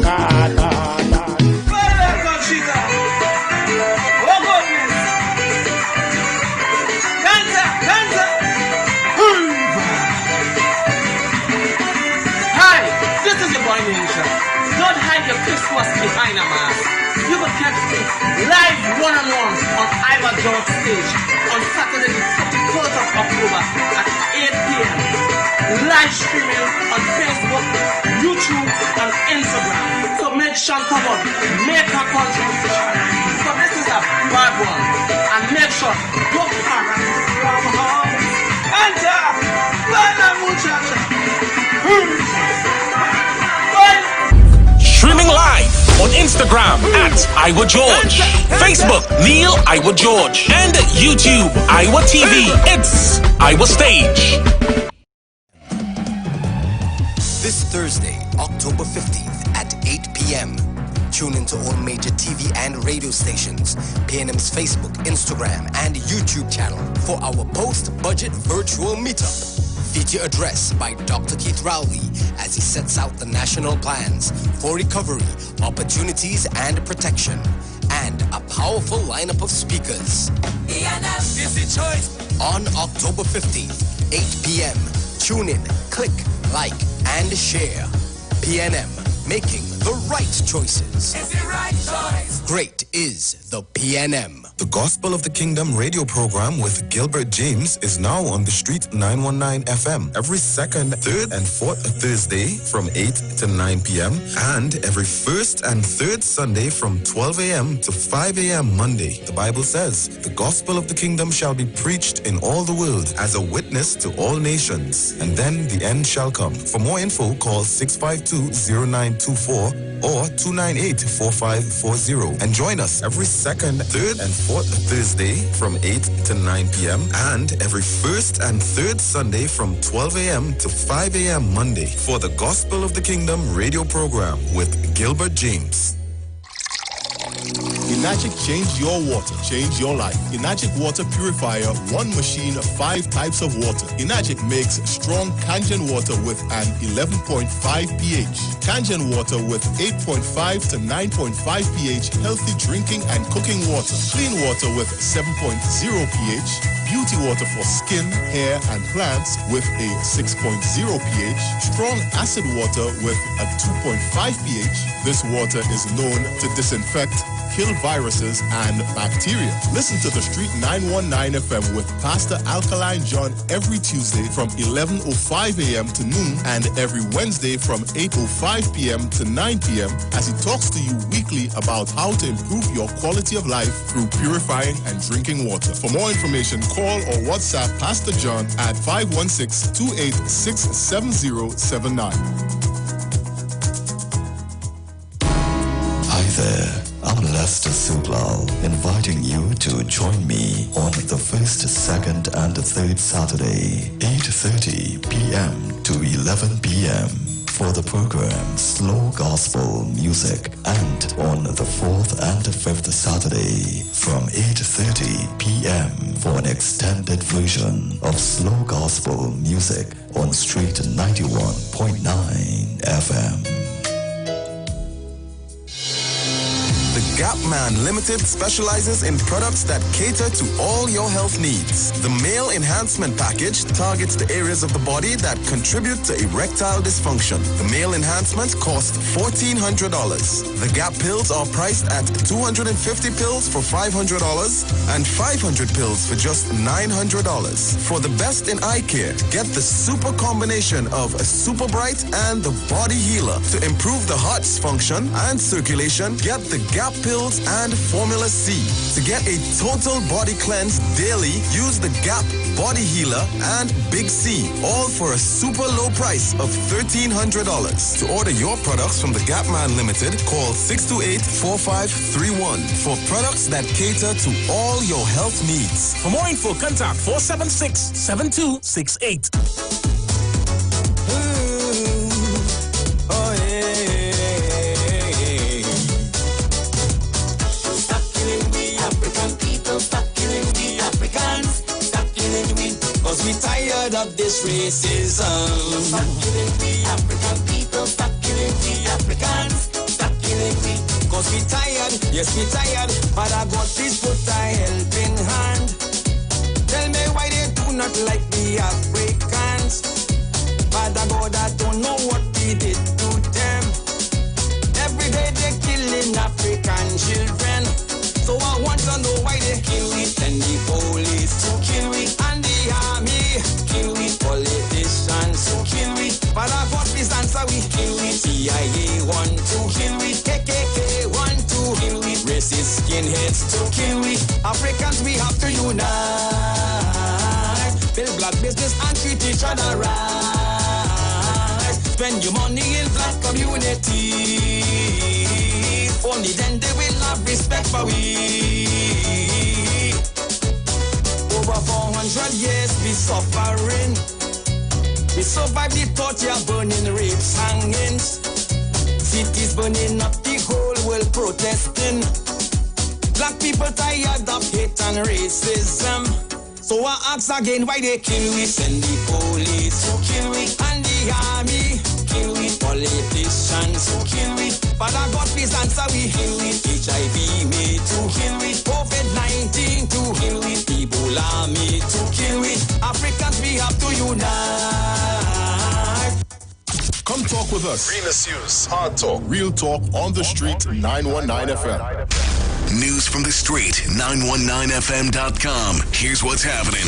Don't hide your Christmas behind a mask. You will catch me live one-on-one on Iwer George Stage on Saturday the 24th of October at 8 p.m. Live streaming on Facebook, YouTube, and Instagram. So make sure come on, make a contribution. So this is a bad one. And make sure don't park from home. Enter! Bana muchacha! Streaming live on Instagram at Iwer George, Facebook Neil Iwer George, and YouTube Iwer TV. It's Iwer Stage. This Thursday, October 15th at 8 p.m. Tune into all major TV and radio stations, PNM's Facebook, Instagram, and YouTube channel for our post-budget virtual meetup. Feature address by Dr. Keith Rowley as he sets out the national plans for recovery, opportunities, and protection, and a powerful lineup of speakers. On October 15th, 8 p.m., tune in, click, like, and share. PNM, making the right choices. Is the right choice? Great is the PNM. The Gospel of the Kingdom radio program with Gilbert James is now on the Street 919 FM every second, third, and fourth Thursday from 8 to 9 p.m. and every first and third Sunday from 12 a.m. to 5 a.m. Monday. The Bible says, the Gospel of the Kingdom shall be preached in all the world as a witness to all nations, and then the end shall come. For more info, call 652-0924 or 298-4540 and join us every second, third, and fourth Thursday from 8 to 9 p.m. and every first and third Sunday from 12 a.m. to 5 a.m. Monday for the Gospel of the Kingdom radio program with Gilbert James. You Enagic changed your water, changed your life. Enagic Water Purifier, one machine, 5 types of water. Enagic makes strong Kangen water with an 11.5 pH. Kangen water with 8.5 to 9.5 pH, healthy drinking and cooking water. Clean water with 7.0 pH. Beauty water for skin, hair, and plants with a 6.0 pH. Strong acid water with a 2.5 pH. This water is known to disinfect, kill viruses and bacteria. Listen to the Street 919 FM with Pastor Alkaline John every Tuesday from 11:05 a.m. to noon and every Wednesday from 8:05 p.m. to 9 p.m. as he talks to you weekly about how to improve your quality of life through purifying and drinking water. For more information, call or WhatsApp Pastor John at 516-286-7079. Hi there. I'm Lester Sublal, inviting you to join me on the first, second, and third Saturday, 8:30 p.m. to 11 p.m. for the program Slow Gospel Music, and on the fourth and fifth Saturday from 8:30 p.m. for an extended version of Slow Gospel Music on Street 91.9 FM. The Gap Man Limited specializes in products that cater to all your health needs. The Male Enhancement Package targets the areas of the body that contribute to erectile dysfunction. The Male Enhancement costs $1,400. The Gap pills are priced at 250 pills for $500 and 500 pills for just $900. For the best in eye care, get the super combination of a Super Bright and the Body Healer. To improve the heart's function and circulation, get the Gap pills and Formula C. To get a total body cleanse daily, use the Gap Body Healer and Big C, all for a super low price of $1,300. To order your products from the Gap Man Limited, call 628-4531 for products that cater to all your health needs. For more info, contact 476-7268. Cause we tired of this racism. Stop killing we African people. Stop killing we Africans. Stop killing we. Cause we tired, yes we tired. But I got this put a helping hand. Tell me why they do not like the Africans. But I God, I don't know what we did to them. Every day they killing African children. So I want to know why they kill we. And the police to kill we. And the army kill we. Politicians to kill we. But I got this answer we kill we. CIA want to kill we. KKK want to kill we. Racist skinheads to kill we. Africans we have to unite. Build black business and treat each other right. Spend your money in black community. Only then they will have respect for we. Over 400 years we suffering. We survived the torture, burning, rapes, hangings. Cities burning up, the whole world protesting. Black people tired of hate and racism. So I ask again why they kill we. Send the police to kill we. And the army kill we. Politicians to kill we. But I got this answer we kill we. HIV me to kill we. COVID-19 to kill we. Ebola me to kill we. Africans we have to unite. Come talk with us. Real issues, hard talk, real talk on the street 919 FM. News from the street, 919fm.com. Here's what's happening.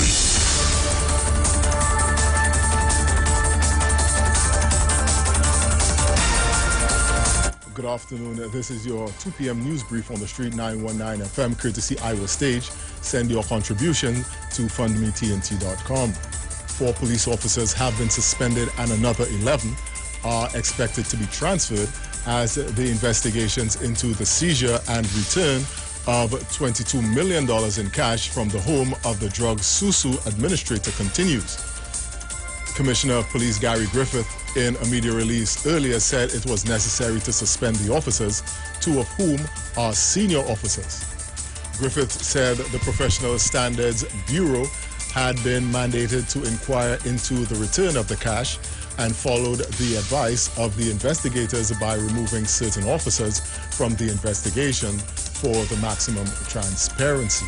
Good afternoon. This is your 2 p.m. news brief on the street 919 FM, courtesy Iwer Stage. Send your contribution to fundmetnt.com. 4 police officers have been suspended and another 11 are expected to be transferred as the investigations into the seizure and return of $22 million in cash from the home of the drug Susu administrator continues. Commissioner of Police Gary Griffith in a media release earlier, said it was necessary to suspend the officers, 2 of whom are senior officers. Griffith said the Professional Standards Bureau had been mandated to inquire into the return of the cash and followed the advice of the investigators by removing certain officers from the investigation for the maximum transparency.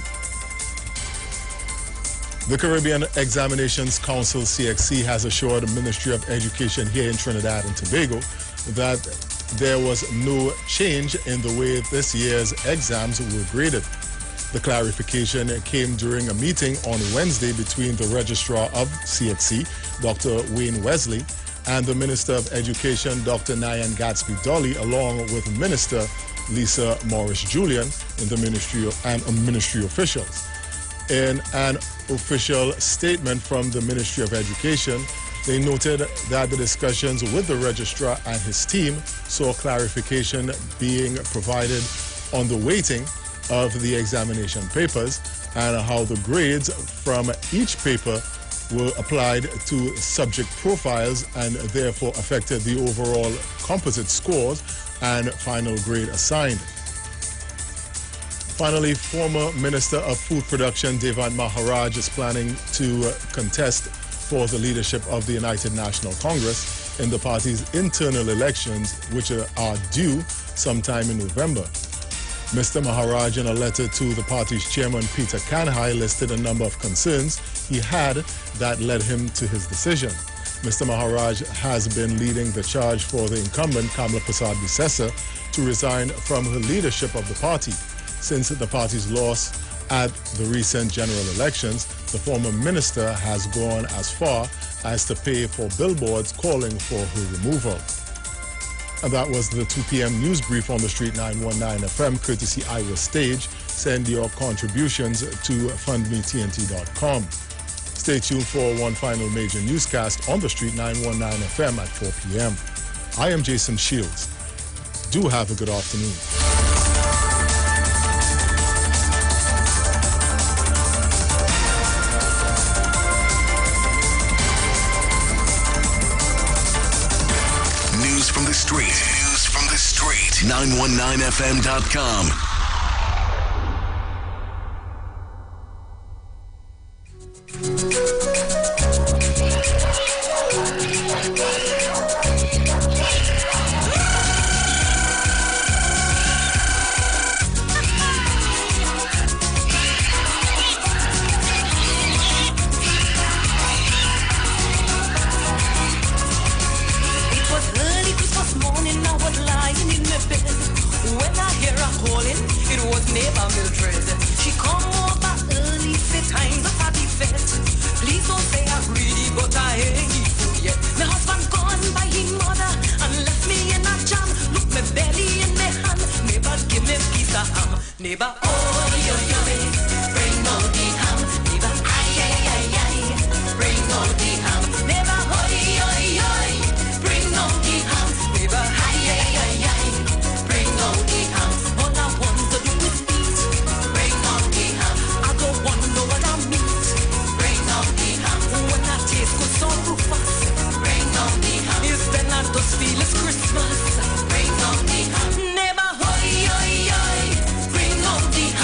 The Caribbean Examinations Council, CXC, has assured the Ministry of Education here in Trinidad and Tobago that there was no change in the way this year's exams were graded. The clarification came during a meeting on Wednesday between the Registrar of CXC, Dr. Wayne Wesley, and the Minister of Education, Dr. Nyan Gatsby-Dolly, along with Minister Lisa Morris-Julian in the ministry and ministry officials. In an official statement from the Ministry of Education, they noted that the discussions with the registrar and his team saw clarification being provided on the weighting of the examination papers and how the grades from each paper were applied to subject profiles and therefore affected the overall composite scores and final grade assigned. Finally, former Minister of Food Production Devant Maharaj is planning to contest for the leadership of the United National Congress in the party's internal elections, which are due sometime in November. Mr. Maharaj, in a letter to the party's chairman, Peter Kanhai, listed a number of concerns he had that led him to his decision. Mr. Maharaj has been leading the charge for the incumbent, Kamla Prasad Bisesa, to resign from her leadership of the party. Since the party's loss at the recent general elections, the former minister has gone as far as to pay for billboards calling for her removal. And that was the 2 p.m. news brief on the Street 919 FM, courtesy Iwer Stage. Send your contributions to fundmetnt.com. Stay tuned for one final major newscast on the Street 919 FM at 4 p.m. I am Jason Shields. Do have a good afternoon. News from the street. 919fm.com. Bring on the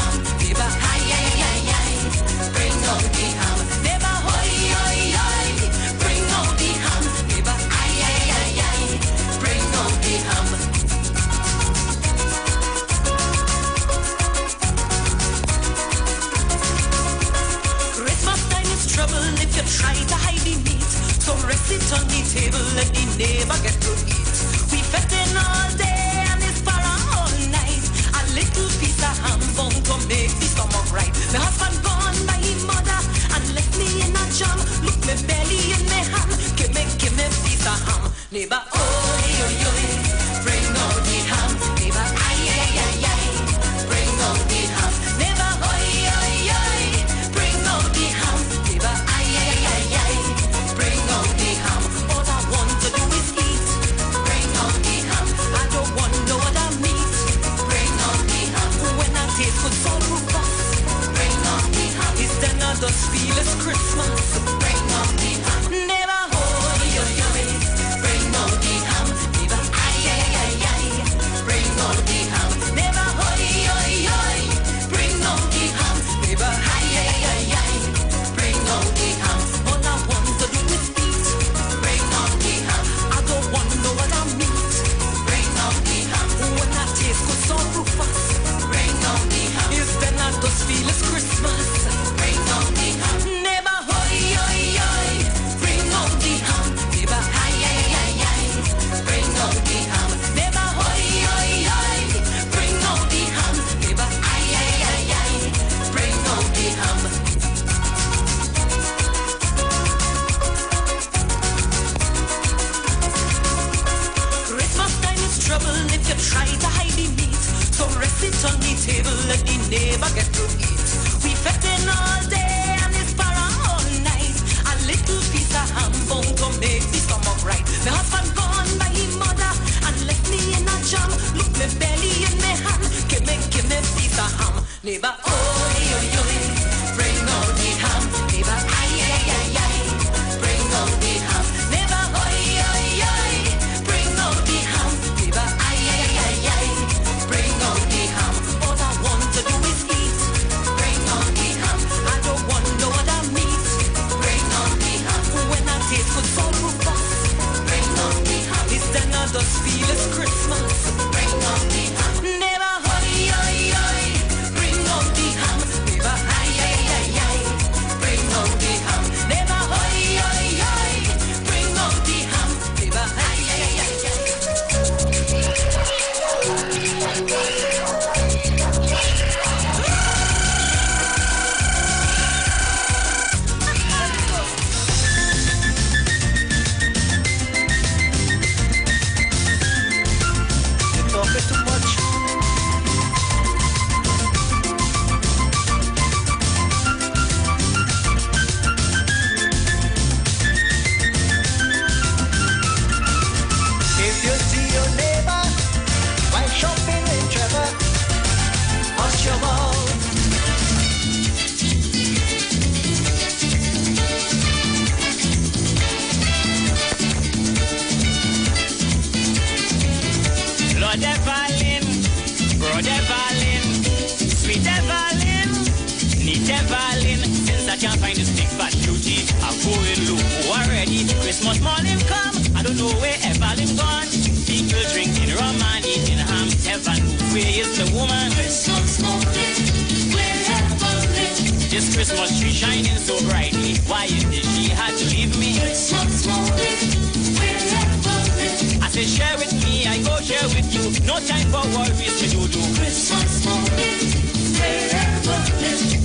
Neighbor, oi, oi, oi, bring out the ham. Neighbor, ay, ay, ay, ay, bring out the ham. Neighbor, oi, oi, oi, bring out the ham. Neighbor, ay, ay, ay, ay, bring out the ham. All I want to do is eat. Bring out the ham. I don't want no other meat. Bring out the ham. When I taste good soul rufus, bring out the ham. It's another feel it's Christmas. Bring out the ham. Neighbor, oi, oi, oi, bring out the ham. Neighbor, ay, ay, ay, ay, bring out the ham. Neighbor, oi, oi, oi, bring out the ham. Neighbor, ay, ay, ay, ay, You're talking too much. If you see your neighbor while shopping in Trevor, wash your mouth. Lord Evelyn, Brother Evelyn, Sweet Evelyn, Neat Evelyn. Since I can't find this big fat beauty, I'm going low already. Christmas morning come, I don't know where Evelyn gone. People drinking rum and eating ham. Evelyn, where is the woman? Christmas morning, where Evelyn? This Christmas tree shining so brightly. Why is it she had to leave me? Christmas morning, where Evelyn? I say share with me, I go share with you. No time for worries, me do. Christmas morning, where Evelyn?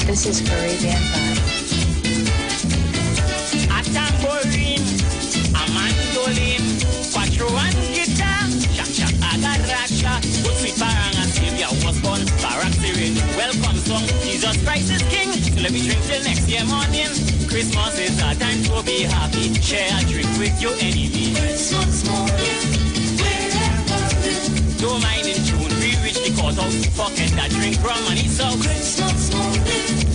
This is Caribbean Vibe. A tambourine, a mandolin, quattro and guitar, shak shak agaracha. Good sweet parang and Savior was born, Barak Sirin. Welcome song, Jesus Christ is King. So let me drink till next year morning. Christmas is a time to be happy. Share a drink with your enemy. Christmas morning, wherever. Don't mind in tune, we reach the courthouse. Forget that drink from and it's out. Christmas morning.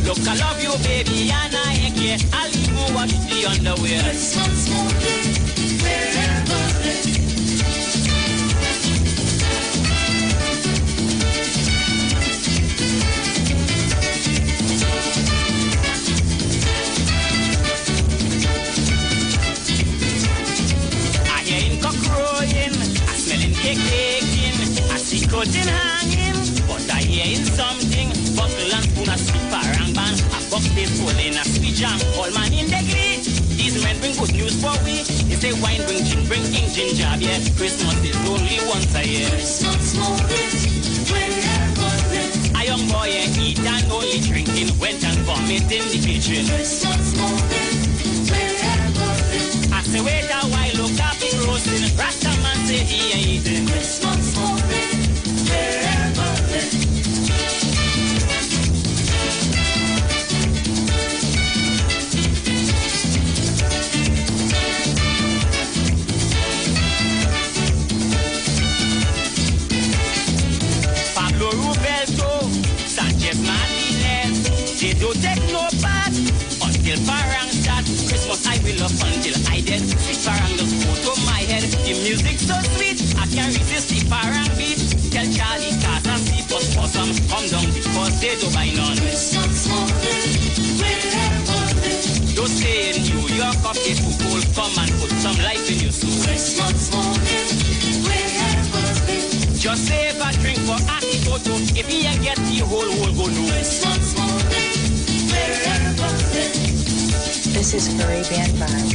Look, I love you, baby, and I ain't care. I'll even wash the underwear. Christmas morning, wherever. I hear him cock crowing, I smell him cake baking, I see curtain hanging, but I hear him something. Bottle and spoon, a sweet parang ban, a box is full in a sweet jam. All man in the glee. These men bring good news for we. They say wine bring gin, bring in ginger beer. Christmas is only once a year. Christmas morning, wherever. A young boy ain't eat and only drinking, went and vomit in the kitchen. Christmas morning, wherever. I say wait a while, look up the roasting. Rasta man say he ain't eating. Christmas morning, wherever. Pablo Ruberto, Sanchez Martinez, they don't take no part until Parang start. Christmas I will love until I dead. Sweet Parang just go to my head. The music so sweet, I can't resist the Parang beat. Tell Charlie Cast and see for some come down because they don't buy none. Christmas morning, wherever. Don't stay in New York or get too cold. Come and put some life in your soul. Christmas morning, wherever. Just save a drink for Aki Toto. If he ain't get the whole world go know. Christmas morning, wherever. This is Caribbean Vibe.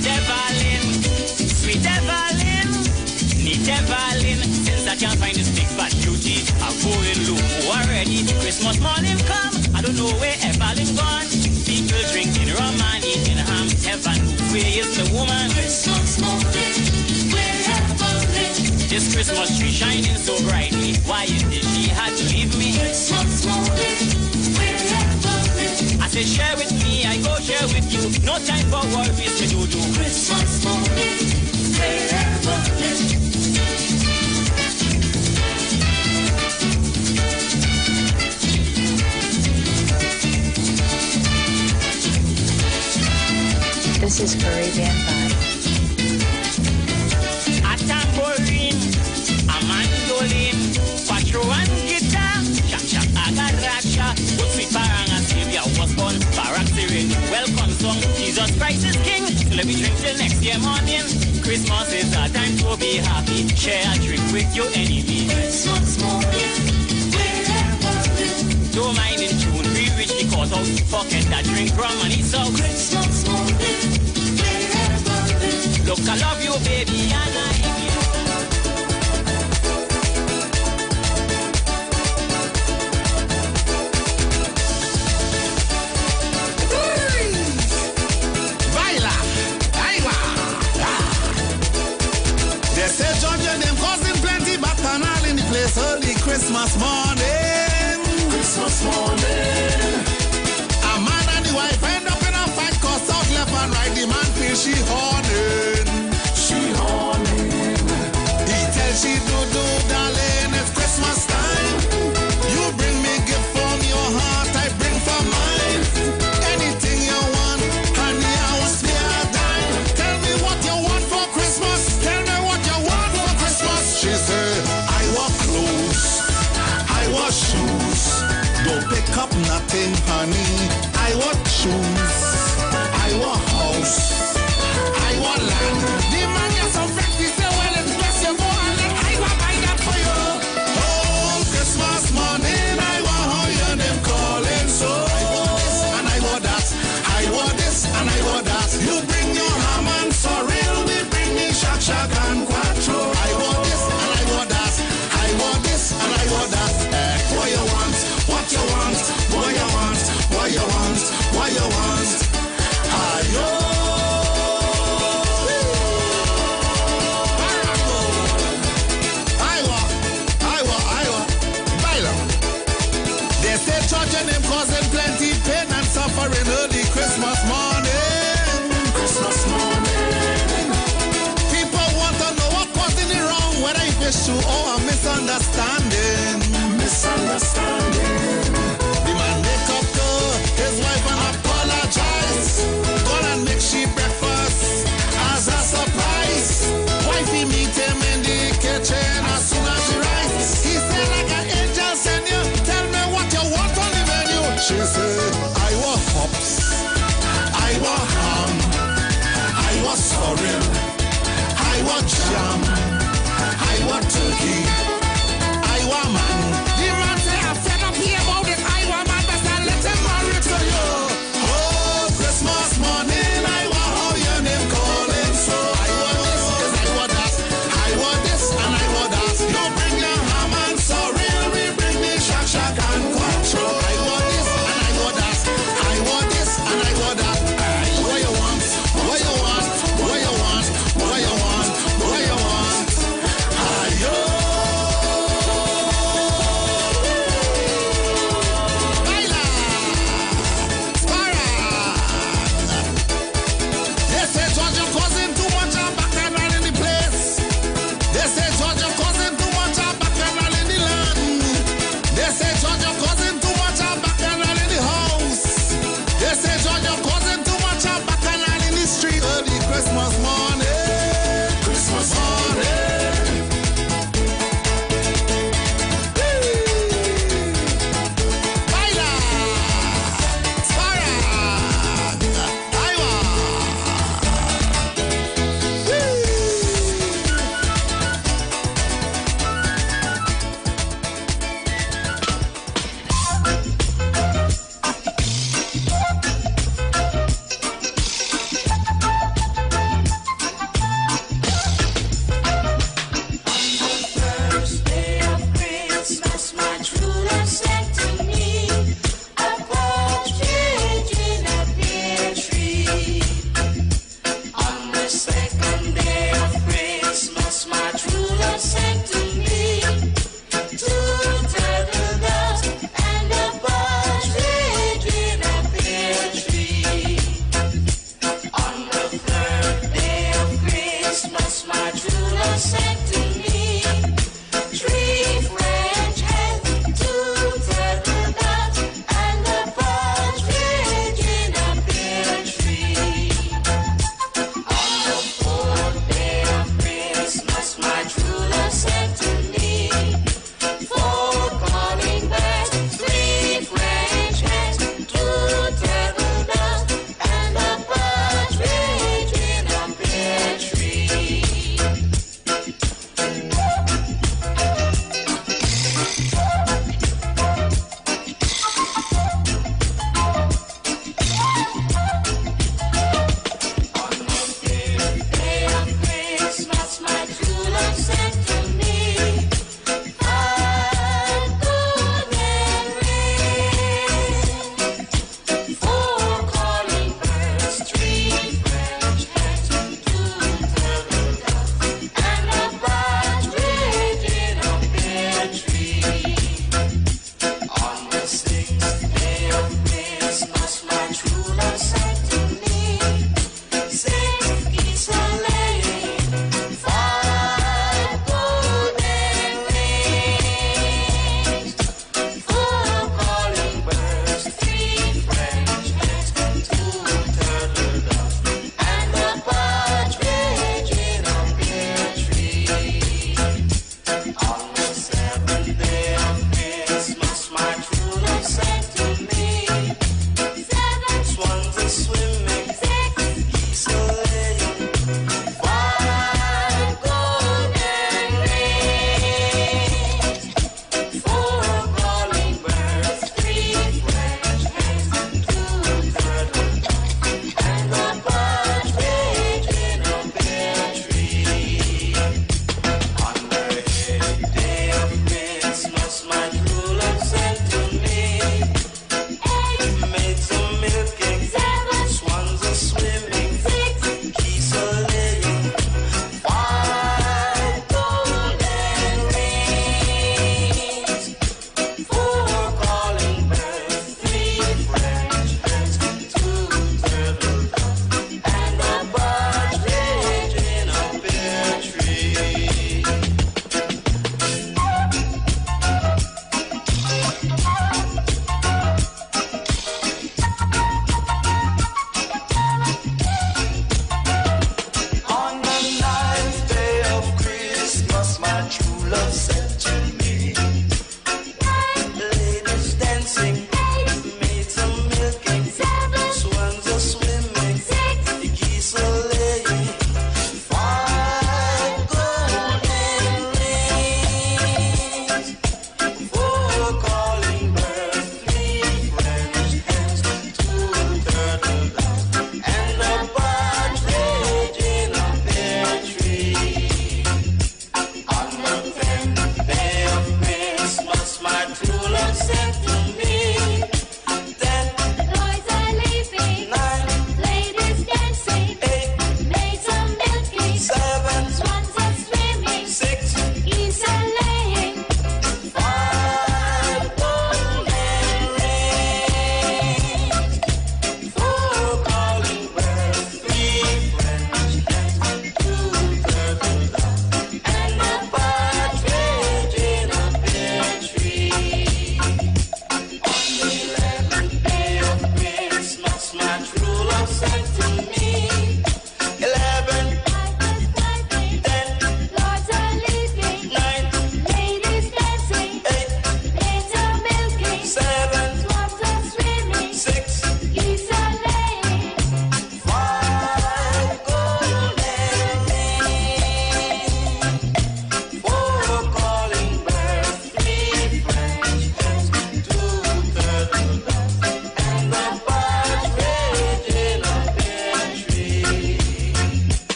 Lord Evelyn, sweet Evelyn, neat Evelyn. Since I can't find this big fat beauty, I'm going low already. Christmas morning come, I don't know where Evelyn gone. People drinking rum and eating ham. Heaven, where is the woman? Christmas morning, where Evelyn? This Christmas tree shining so brightly. Why is it she had to leave me? Christmas morning, where Evelyn? I say share with me, I go share with you. No time for worries to do. Christmas morning, where Evelyn? This is Caribbean Vibe. A tambourine, a mandolin, quattro and guitar, shak shak agaracha, good sweet parang and savior was born, barak sirin, welcome song, Jesus Christ is King, so let me drink till next year morning. Christmas is a time to be happy, share a drink with your enemy. Christmas morning, don't mind in tune, we reach the courthouse, forget that drink rum and it's out. Christmas morning, look, I love you, baby, and I hate you. Baila, Iwer. They say George and them causing plenty bacchanal in the place early Christmas morning. Christmas morning. A man and the wife end up in a fight, cause out left and right, the man feels she horny. He tells she do, darling, it's Christmas time. You bring me gift from your heart, I bring from mine. Anything you want, honey, I will spare a dime. Tell me what you want for Christmas. Tell me what you want for Christmas. She said, I want clothes, I want shoes. Don't pick up nothing, honey. I want shoes, I want house, I want land. The man gets some friends, he say, well, it's best you go and let Iwer buy that for you. Oh, Christmas morning, Iwer, how your name calling so? I want this and I want that. I want this and I want that. You bring your ham and sorrel, we bring me shak shak and quattro. I want this and I want that. I want this and I want that. What you want? What you want? What you want? What you want? What you want? Ayo. Them causing plenty pain and suffering early Christmas morning. Christmas morning. People want to know what causing it wrong, whether it's issue or a misunderstanding. Misunderstanding. The man wake up to his wife and apologize. Go and make she breakfast as a surprise. Wifey meet him in the kitchen as soon as she rises. He said like an angel send you. Tell me what you want on the menu. She said, I want hops, I want ham, I want sorrel, I want jam, I want turkey, I want man. The man say, I'm fed up here about this Iwer man, but I let him marry to you. Oh, Christmas morning, Iwer, how your name calling so? I want this, yes, I want that. I want this and I want that. You bring your ham and sorrel, we bring me shak shak and quattro. I want this and I want that. I want this and I want that. What you want? What you want? What you want? What you want? What you want? Ayo.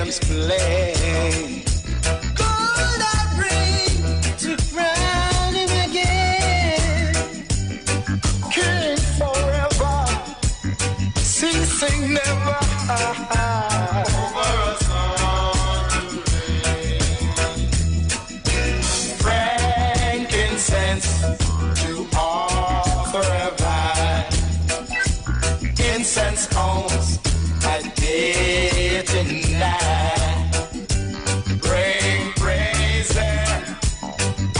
drums play. Gold I bring to crown him again. King forever, ceasing never. Over us all to reign. Frankincense to offer a vine. Incense cones at day to night. Bring praising,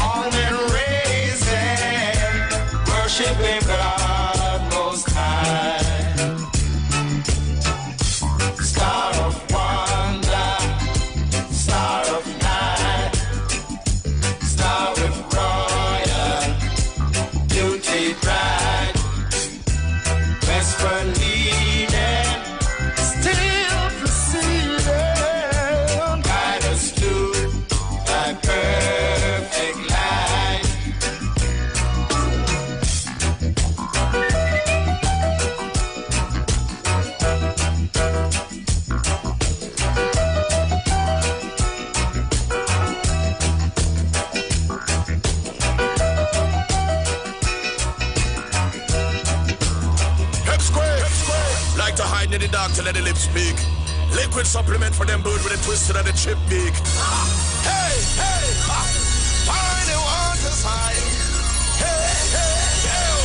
on and raising, worshiping God most high. Star of wonder, star of night, star with royal beauty bright. Westward leading, still proceeding, guide us to thy perfect light. Hep square. Like to hide in the dark to let the lips speak. Liquid supplement for them bird with a twisted and the chip beak. Hey, hey, ha. Find the water's high. Hey, hey, hey,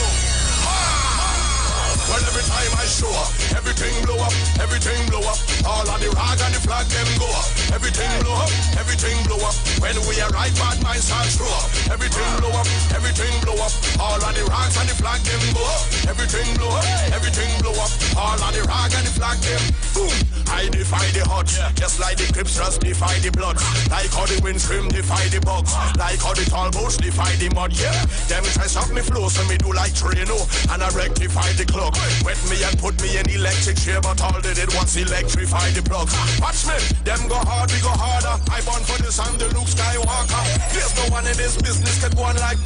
well, every time I show up, everything blow up, everything blow up. All of the rag and the flag them go up. Everything blow up, everything blow up. When we arrive, bad minds start show up. Everything blow up, everything blow up. All of the rags and the flag them go up. Everything blow up, everything blow up. All of the rag and the flag them boom. I defy the odds, just like the Crips just defy the bloods. Like how the wind scream defy the bugs. Like how the tall boats defy the mud. Yeah, them try stop me flow so me do like Trino and I rectify the clock. Wet me and put me in electric chair, but all they did was electrify the plugs. Watch me, them go hard, we go harder. I born for this, I'm the Luke Skywalker. There's no one in this business can go on like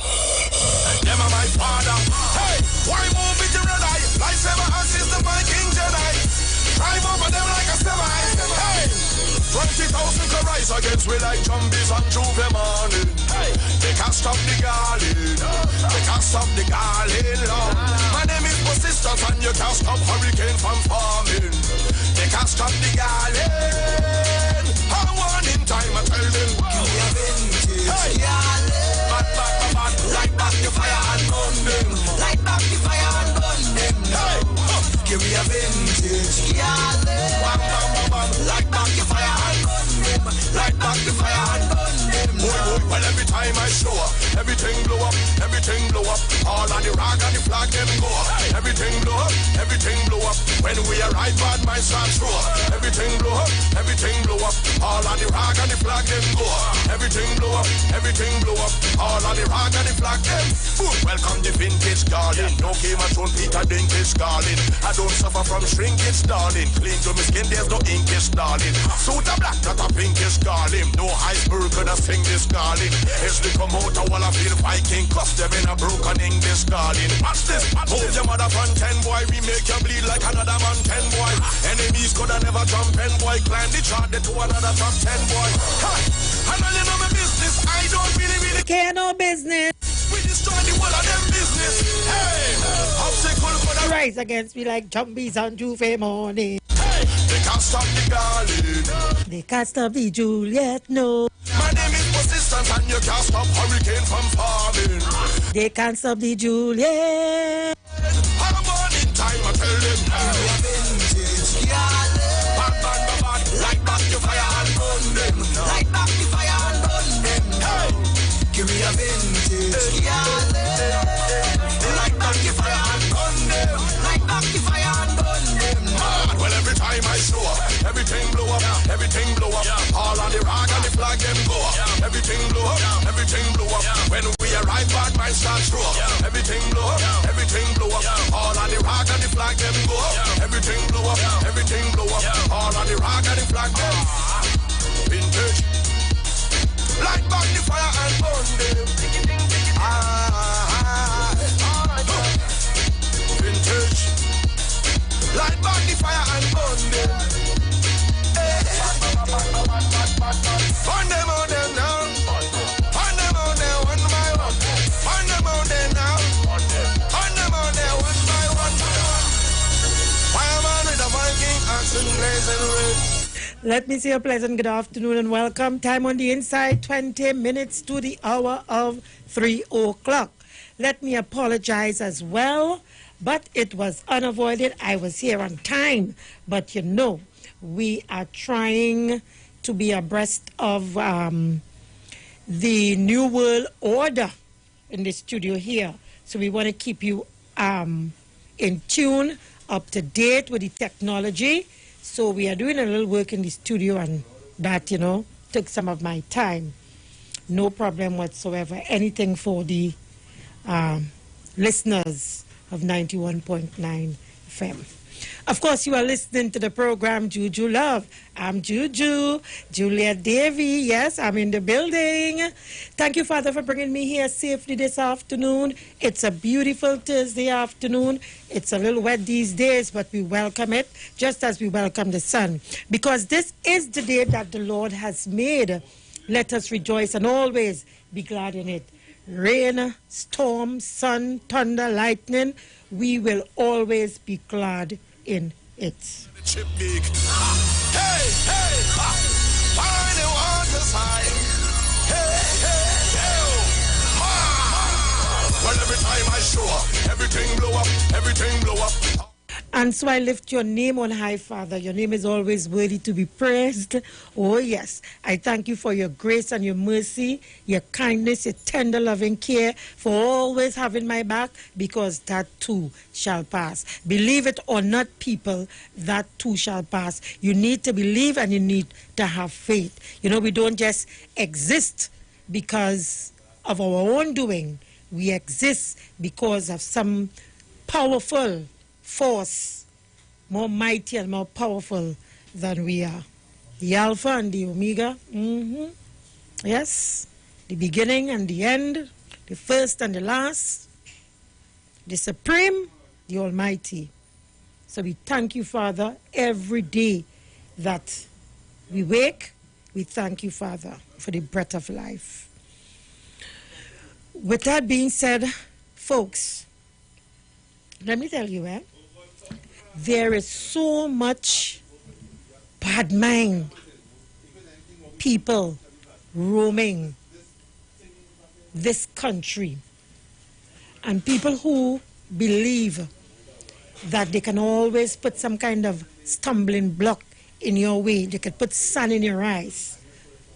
them are my father. Hey, why move with the red eye? Lightsaber answers the Viking Jedi. Drive over them like a semi. Hey, 20,000 can rise against we like zombies on Juve morning. Hey, they can't stop the garland. They can't stop the garland, Lord. My name is Persistence and you can't stop hurricane from forming. They can't stop the garland. I want in time, I tell them. Hey, bad, light back the fire and burn them. Light back the fire and burn them. Hey, give me a vintage, bam, bam, bam, bam. Light back the fire and burn them. Light back the fire and burn them. Well, every time I show up, everything blow up, everything blow up. All of the rag and the flag them go up. Everything blow up, everything blow up. When we arrive, bad minds start show up. Everything blow up, everything blow up. All of the rag and the flag them go up. Everything blow up, everything blow up. All of the rag and the flag them. Boom. Welcome the vintage garden. No Game of Thrones, Peter Dinklage garden. I don't suffer from shrinkage, darling. Clean to my skin, there's no inkish, darling. Suit a black, not a pinkish, darling. No iceberg could have sing this, darling. It's the promoter while I feel Viking. Cuss them in a broken English, darling. Watch this, move your mother from 10, boy. We make you bleed like another man, 10, boy. Enemies could have never jump 10, boy. Climb the chart, they to another top 10, boy. Ha! I know you know my business. I don't really care no business. We destroy the whole of them business. Hey! Obstacle for the rise against me like zombies on Tuesday morning. Hey! They can't stop the garland. They can't stop the Juliet, no. My name is Persistence and you can't stop hurricane from forming. They can't stop the Juliet. I'm on in time, I tell them. Bad, bad, bad, bad. Light back the fire and burn them. Light back the fire and burn them. Hey! Give me a vintage, light back the fire and burn them. Light back the fire and burn them. Well, every time I show up, everything blow up, everything blow up. All on the rag and the flag them go up. Everything blow up, everything blow up. When we arrive, bad minds start show up. Everything blow up, everything blow up. All on the rag and the flag them go up. Everything blow up, everything blow up. All on the rag and the flag them. Vintage. Light back the fire and burn them. Vintage. Light back the fire and burn them. Let me say a pleasant good afternoon and welcome. Time on the inside, 20 minutes to the hour of 3 o'clock. Let me apologize as well, but it was unavoided. I was here on time, but you know, we are trying to be abreast of the New World Order in the studio here. So we want to keep you in tune, up to date with the technology. So we are doing a little work in the studio, and that, you know, took some of my time. No problem whatsoever. Anything for the listeners of 91.9 FM. Of course, you are listening to the program Juju Love. I'm Juju, Juliet Davy. Yes, I'm in the building. Thank you, Father, for bringing me here safely this afternoon. It's a beautiful Thursday afternoon. It's a little wet these days, but we welcome it just as we welcome the sun. Because this is the day that the Lord has made. Let us rejoice and always be glad in it. Rain, storm, sun, thunder, lightning, we will always be glad in it. Hey, hey, find the water side. Hey, hey, hey, well, every time I show up, everything blow up, everything blow up. And so I lift your name on high, Father. Your name is always worthy to be praised. Oh, yes. I thank you for your grace and your mercy, your kindness, your tender loving care, for always having my back, because that too shall pass. Believe it or not, people, that too shall pass. You need to believe and you need to have faith. You know, we don't just exist because of our own doing. We exist because of some powerful force, more mighty and more powerful than we are. The Alpha and the Omega. Yes, the beginning and the end, the first and the last, the Supreme, the Almighty. So we thank you, Father, every day that we wake. We thank you, Father, for the breath of life. With that being said, folks, let me tell you, there is so much bad mind people roaming this country, and people who believe that they can always put some kind of stumbling block in your way. They can put sun in your eyes.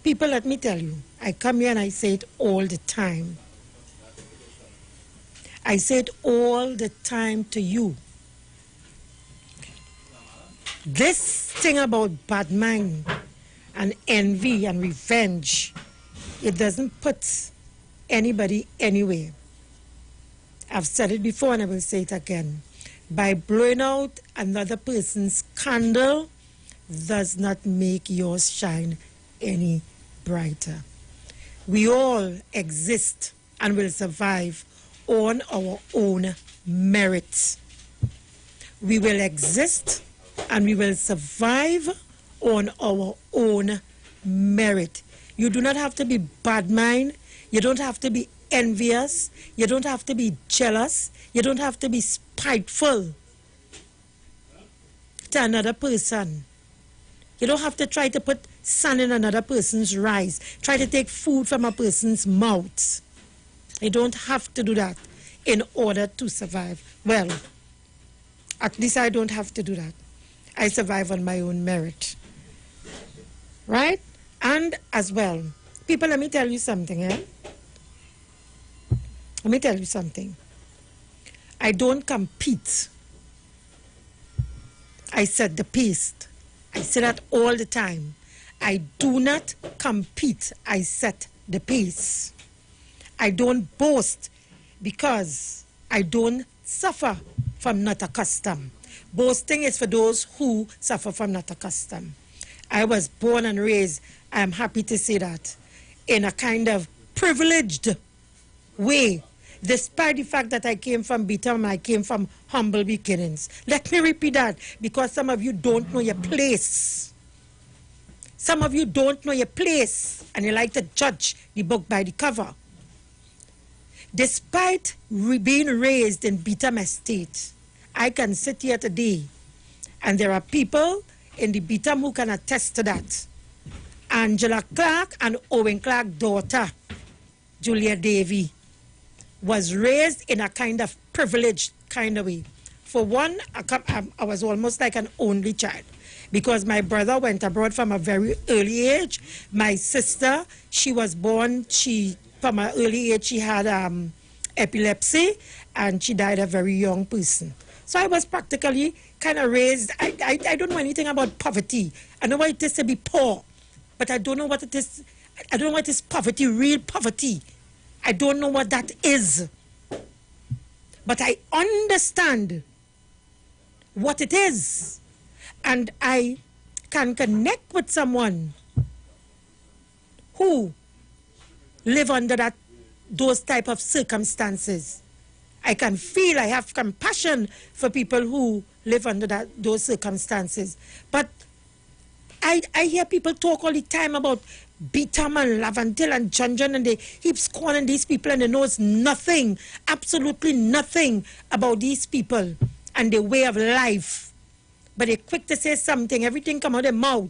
People, let me tell you, I come here and I say it all the time. I say it all the time to you. This thing about bad mind and envy and revenge, it doesn't put anybody anywhere. I've said it before and I will say it again. By blowing out another person's candle does not make yours shine any brighter. We all exist and will survive on our own merits. We will exist and we will survive on our own merit. You do not have to be bad mind. You don't have to be envious. You don't have to be jealous. You don't have to be spiteful to another person. You don't have to try to put sun in another person's eyes. Try to take food from a person's mouth. You don't have to do that in order to survive. Well, at least I don't have to do that. I survive on my own merit. Right? And as well, people, let me tell you something, Let me tell you something. I don't compete. I set the pace. I say that all the time. I do not compete. I set the pace. I don't boast because I don't suffer from not accustomed. Boasting is for those who suffer from not accustomed. I was born and raised, I am happy to say that, in a kind of privileged way, despite the fact that I came from Bitam, I came from humble beginnings. Let me repeat that, because some of you don't know your place. Some of you don't know your place, and you like to judge the book by the cover. Despite being raised in Bitam Estate, I can sit here today, and there are people in the Beatam who can attest to that. Angela Clark and Owen Clark's daughter, Julia Davy, was raised in a kind of privileged kind of way. For one, I was almost like an only child because my brother went abroad from a very early age. My sister, she was born, from an early age, she had epilepsy and she died a very young person. So I was practically kind of raised, I don't know anything about poverty. I know what it is to be poor, but I don't know what it is. I don't know what is poverty, real poverty. I don't know what that is. But I understand what it is. And I can connect with someone who live under those type of circumstances. I can feel, I have compassion for people who live under those circumstances. But I hear people talk all the time about Beatam and Laventille and Junjun, and they keep scorning these people and they know nothing, absolutely nothing about these people and their way of life. But they're quick to say something, everything come out of their mouth.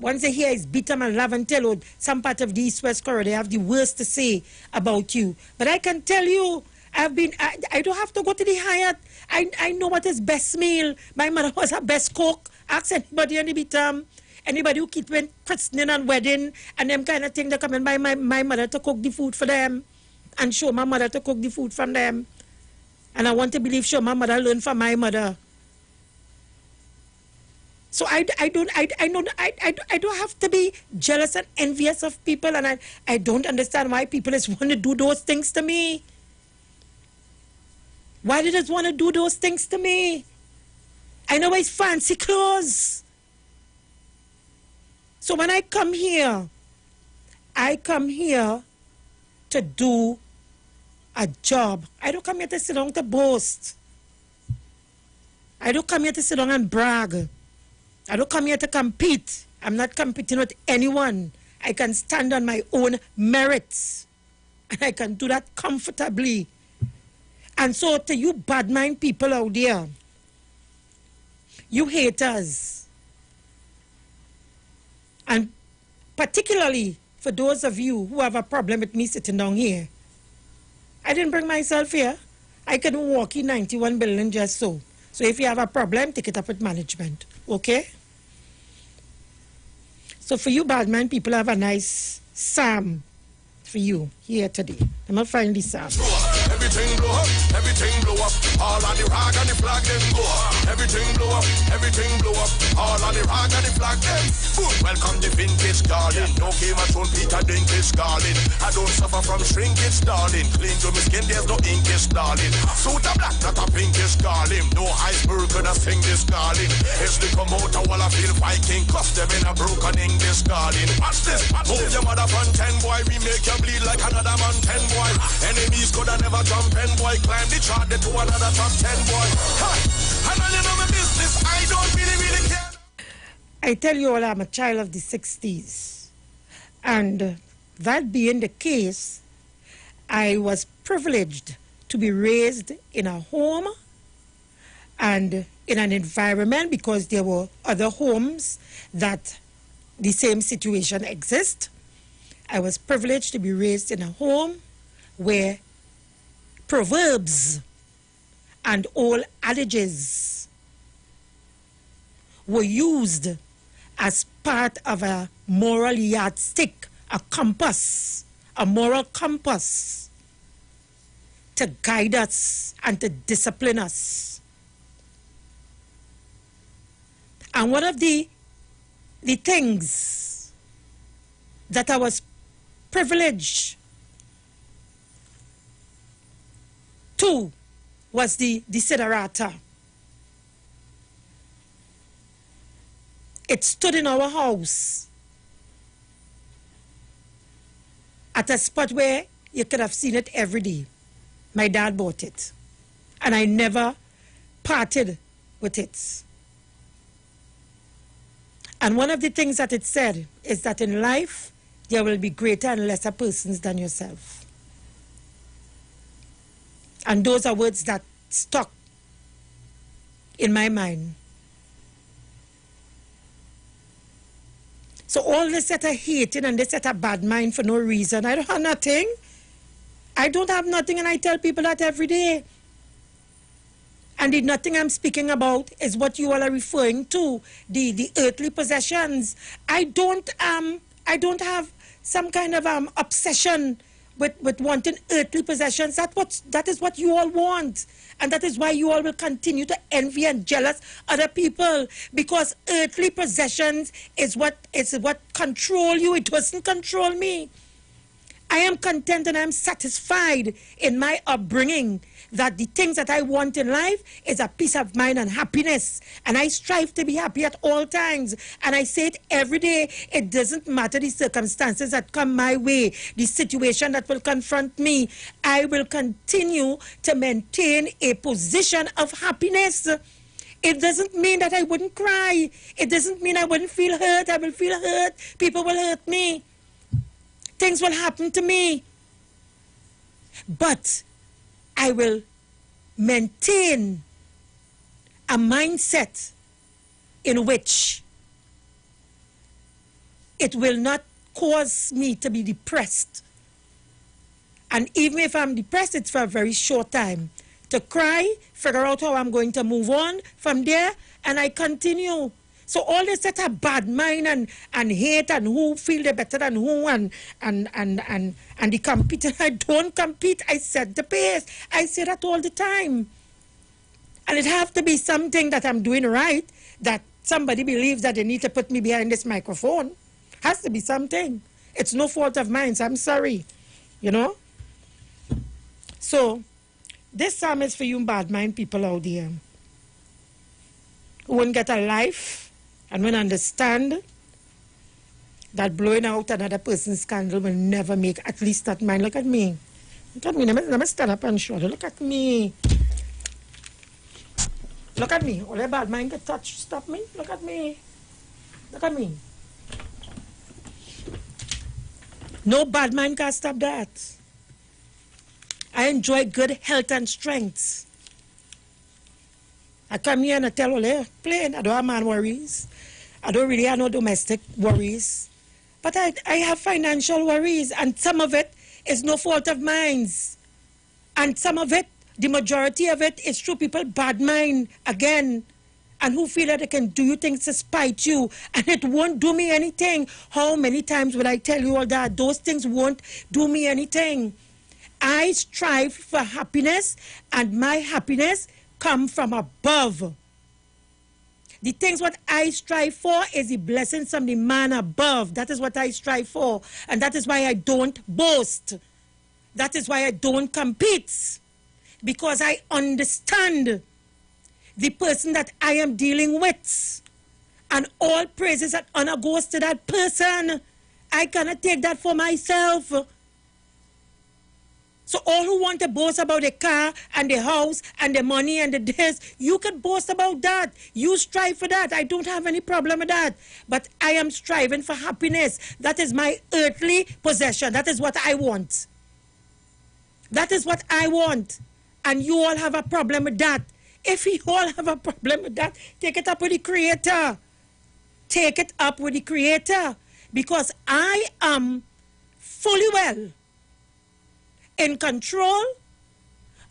Once they hear it's Beatam and Laventille or some part of the East-West Corridor, they have the worst to say about you. But I can tell you, I don't have to go to the Hyatt. I know what is best meal. My mother was her best cook. Ask anybody in the Beatam. Anybody who keep when christening and wedding and them kind of thing, they come and buy my mother to cook the food for them and show my mother to cook the food from them. And I want to believe show my mother learn from my mother. So I don't have to be jealous and envious of people, and I don't understand why people just want to do those things to me. Why do they just want to do those things to me? I know it's fancy clothes. So when I come here to do a job. I don't come here to sit down to boast. I don't come here to sit down and brag. I don't come here to compete. I'm not competing with anyone. I can stand on my own merits. And I can do that comfortably. And so to you bad mind people out there, you haters, and particularly for those of you who have a problem with me sitting down here, I didn't bring myself here. I can walk in 91 building just so. So if you have a problem, take it up with management. Okay? So for you bad man people, have a nice psalm for you here today. I'm going to find this psalm. Everything blow up, everything blow up. All of the rag and the flag them go up. Everything blow up, everything blow up. All of the rag and the flag them. Boom. Welcome the vintage garden. No game at all, Peter Dinklage garden. I don't suffer from shrinkage, darling. Clean to my skin, there's no inkish, darling. Suit a black, not a pinkish, darling. No iceberg could I sing this, darling. It's the promoter while I feel Viking. Cuss them in a broken English, darling. Watch this, move your mother from 10, boy. We make you bleed like another man 10, boy. Enemies could have never jump in, boy. Climb the chart to another top 10, boy. Ha! I know you know my business. I don't really care. I tell you all, I'm a child of the 60s. And that being the case, I was privileged to be raised in a home and in an environment, because there were other homes that the same situation exists. I was privileged to be raised in a home where proverbs and old adages were used as part of a moral yardstick, a compass, a moral compass to guide us and to discipline us. And one of the things that I was privileged to was the desiderata. It stood in our house at a spot where you could have seen it every day. My dad bought it, and I never parted with it. And one of the things that it said is that in life, there will be greater and lesser persons than yourself. And those are words that stuck in my mind. So all this set of hating and this set of bad mind for no reason. I don't have nothing. I don't have nothing, and I tell people that every day. And the nothing I'm speaking about is what you all are referring to, the earthly possessions. I don't have some kind of obsession with wanting earthly possessions. That is what you all want. And that is why you all will continue to envy and jealous other people, because earthly possessions is what control you. It doesn't control me. I am content and I'm satisfied in my upbringing that the things that I want in life is a peace of mind and happiness. And I strive to be happy at all times. And I say it every day. It doesn't matter the circumstances that come my way, the situation that will confront me. I will continue to maintain a position of happiness. It doesn't mean that I wouldn't cry. It doesn't mean I wouldn't feel hurt. I will feel hurt. People will hurt me. Things will happen to me. But I will maintain a mindset in which it will not cause me to be depressed. And even if I'm depressed, it's for a very short time. To cry, figure out how I'm going to move on from there, and I continue. So all this that are bad mind and hate and who feel they're better than who and the competing. I don't compete. I set the pace. I say that all the time. And it have to be something that I'm doing right, that somebody believes that they need to put me behind this microphone. Has to be something. It's no fault of mine, so I'm sorry. You know? So this psalm is for you bad mind people out there who won't get a life and won't understand that blowing out another person's candle will never make at least that mine. Look at me. Look at me. Let me stand up and show you. Look at me. Look at me. All that bad mind can touch, stop me. Look at me. Look at me. No bad mind can stop that. I enjoy good health and strength. I come here and I tell all plain, I don't have man worries. I don't really have no domestic worries. But I have financial worries, and some of it is no fault of mine. And some of it, the majority of it, is through people bad mind again, and who feel that they can do you things to spite you, and it won't do me anything. How many times will I tell you all that? Those things won't do me anything. I strive for happiness, and my happiness come from above. The things what I strive for is the blessings from the man above. That is what I strive for. And that is why I don't boast. That is why I don't compete. Because I understand the person that I am dealing with. And all praises and honor goes to that person. I cannot take that for myself. So all who want to boast about the car and the house and the money and the this, you can boast about that. You strive for that. I don't have any problem with that. But I am striving for happiness. That is my earthly possession. That is what I want. That is what I want. And you all have a problem with that. If you all have a problem with that, take it up with the Creator. Take it up with the Creator. Because I am fully well in control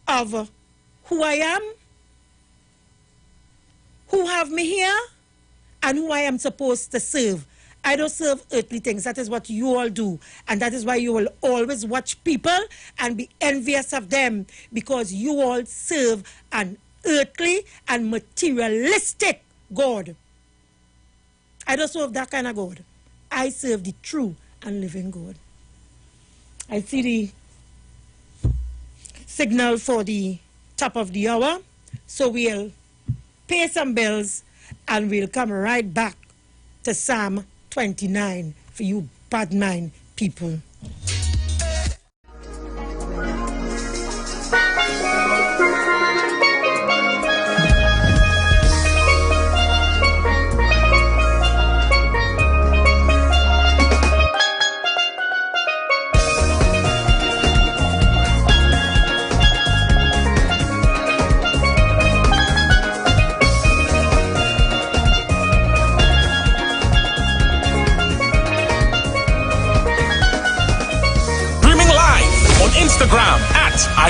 of who I am, who have me here, and who I am supposed to serve. I don't serve earthly things. That is what you all do. And that is why you will always watch people and be envious of them, because you all serve an earthly and materialistic God. I don't serve that kind of God. I serve the true and living God. I see the signal for the top of the hour, so we'll pay some bills and we'll come right back to Psalm 29 for you bad mind people.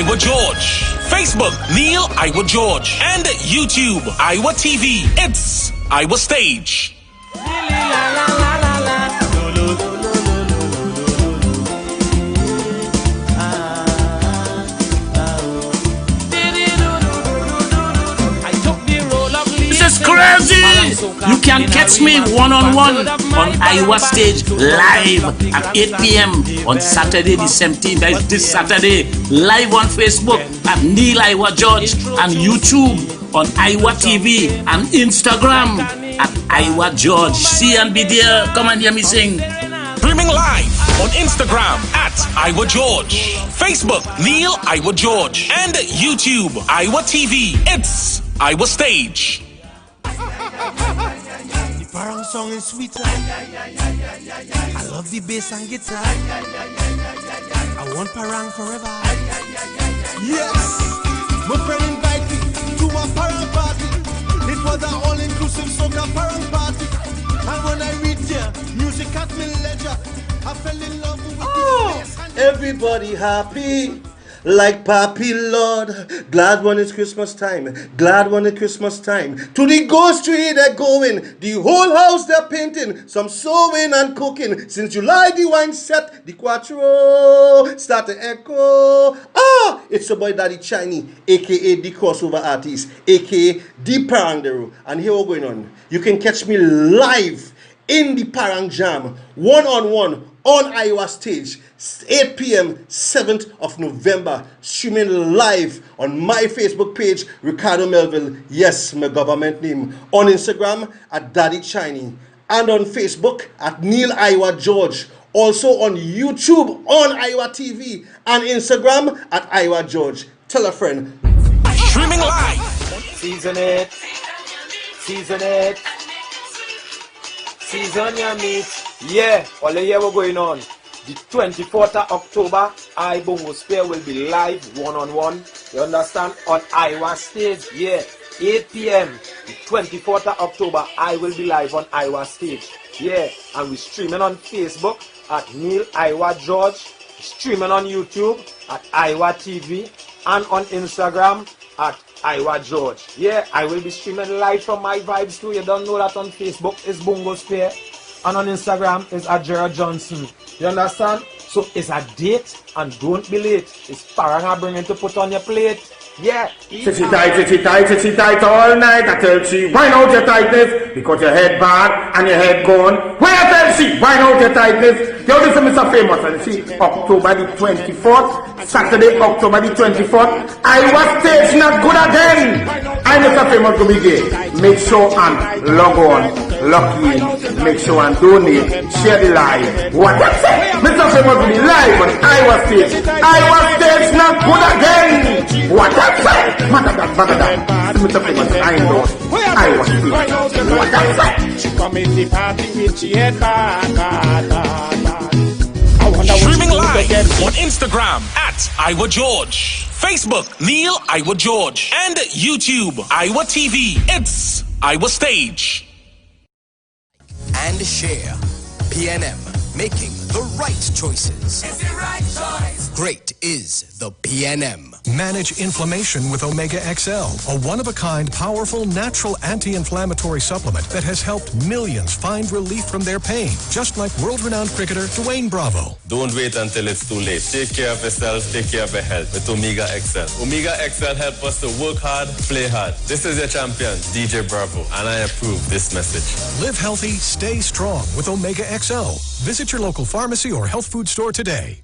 Iwer George. Facebook, Neil Iwer George. And YouTube, Iwer TV. It's Iwer Stage. This is crazy! You can catch me one-on-one on Iwer Stage live at 8 p.m. on Saturday the 17th. That is this Saturday. Live on Facebook at Neil Iwer George and YouTube on Iwer TV and Instagram at Iwer George. See and be there. Come and hear me sing. Streaming live on Instagram at Iwer George, Facebook Neil Iwer George, and YouTube Iwer TV. It's Iwer Stage. The parang song is sweet. I love the bass and guitar. I want parang forever. Yes, my friend invited me to a parang party. It was an all-inclusive soca parang party. And when I reached there, music at me leisure. I fell in love with the bass and everybody happy. Like Papi Lord, glad when it's Christmas time, glad when it's Christmas time. To the ghost tree they're going, the whole house they're painting, some sewing and cooking. Since July the wine set, the quattro start to echo. It's your boy Daddy Chiny, aka the crossover artist, aka the Parangderu. And here we're going on. You can catch me live in the Parang Jam, one-on-one on Iwer Stage, 8 p.m. 7th of November, streaming live on my Facebook page, Ricardo Melville, yes, my government name, on Instagram at Daddy Chiny, and on Facebook at Neil Iwer George, also on YouTube on Iwer TV, and Instagram at Iwer George. Tell a friend. Streaming live. Season it. Season it. Season your meat. Yeah, all the year we're going on. The 24th of October, Bongo Spear will be live one-on-one. You understand? On Iwer Stage. Yeah, 8 p.m. The 24th of October, I will be live on Iwer Stage. Yeah, and we're streaming on Facebook at Neil Iwer George. Streaming on YouTube at Iwer TV. And on Instagram at Iwer George. Yeah, I will be streaming live from my vibes too. You don't know that on Facebook is Bongo Spear. And on Instagram is at Gerald Johnson. You understand? So it's a date and don't be late. It's parang bringing to put on your plate. Yeah. Sit tight all night. I tell she, wind out your tightness because your head bad and your head gone. When I tell she, wind out your tightness, yo, this is Mr. Famous and see, October the 24th, Saturday, October the 24th, Iwer Stage not good again. I Mr. Famous to be there. Make sure and log on, log in, make sure and donate, share the live. What I say? Mr. Famous will be live on Iwer Stage. Iwer Stage not good again. What I say? Mother, Mr. Famous, I endorse Iwer Stage. What I say? She come in the party with she head back. Streaming live on Instagram at Iwer George, Facebook Neil Iwer George, and YouTube Iwer TV. It's Iwer Stage. And share. PNM, making the right choices. It's the right choice. Great is the PNM. Manage inflammation with Omega XL, a one-of-a-kind, powerful, natural anti-inflammatory supplement that has helped millions find relief from their pain, just like world-renowned cricketer Dwayne Bravo. Don't wait until it's too late. Take care of yourself, take care of your health with Omega XL. Omega XL helps us to work hard, play hard. This is your champion, DJ Bravo, and I approve this message. Live healthy, stay strong with Omega XL. Visit your local pharmacy or health food store today.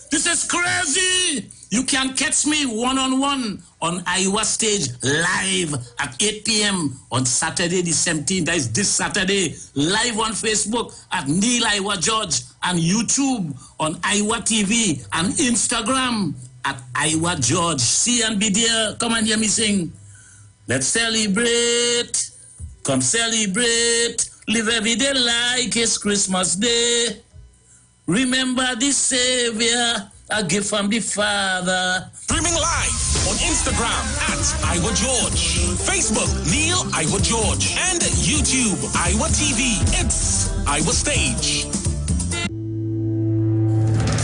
This is crazy! You can catch me one-on-one on Iwer Stage live at 8 p.m. on Saturday the 17th. That is this Saturday. Live on Facebook at Neil Iwer George and YouTube on Iwer TV and Instagram at Iwer George. See and be there. Come and hear me sing. Let's celebrate. Come celebrate. Live every day like it's Christmas Day. Remember the Savior, a gift from the Father. Streaming live on Instagram at Iwer George, Facebook Neil Iwer George, and YouTube Iwer TV. It's Iwer Stage.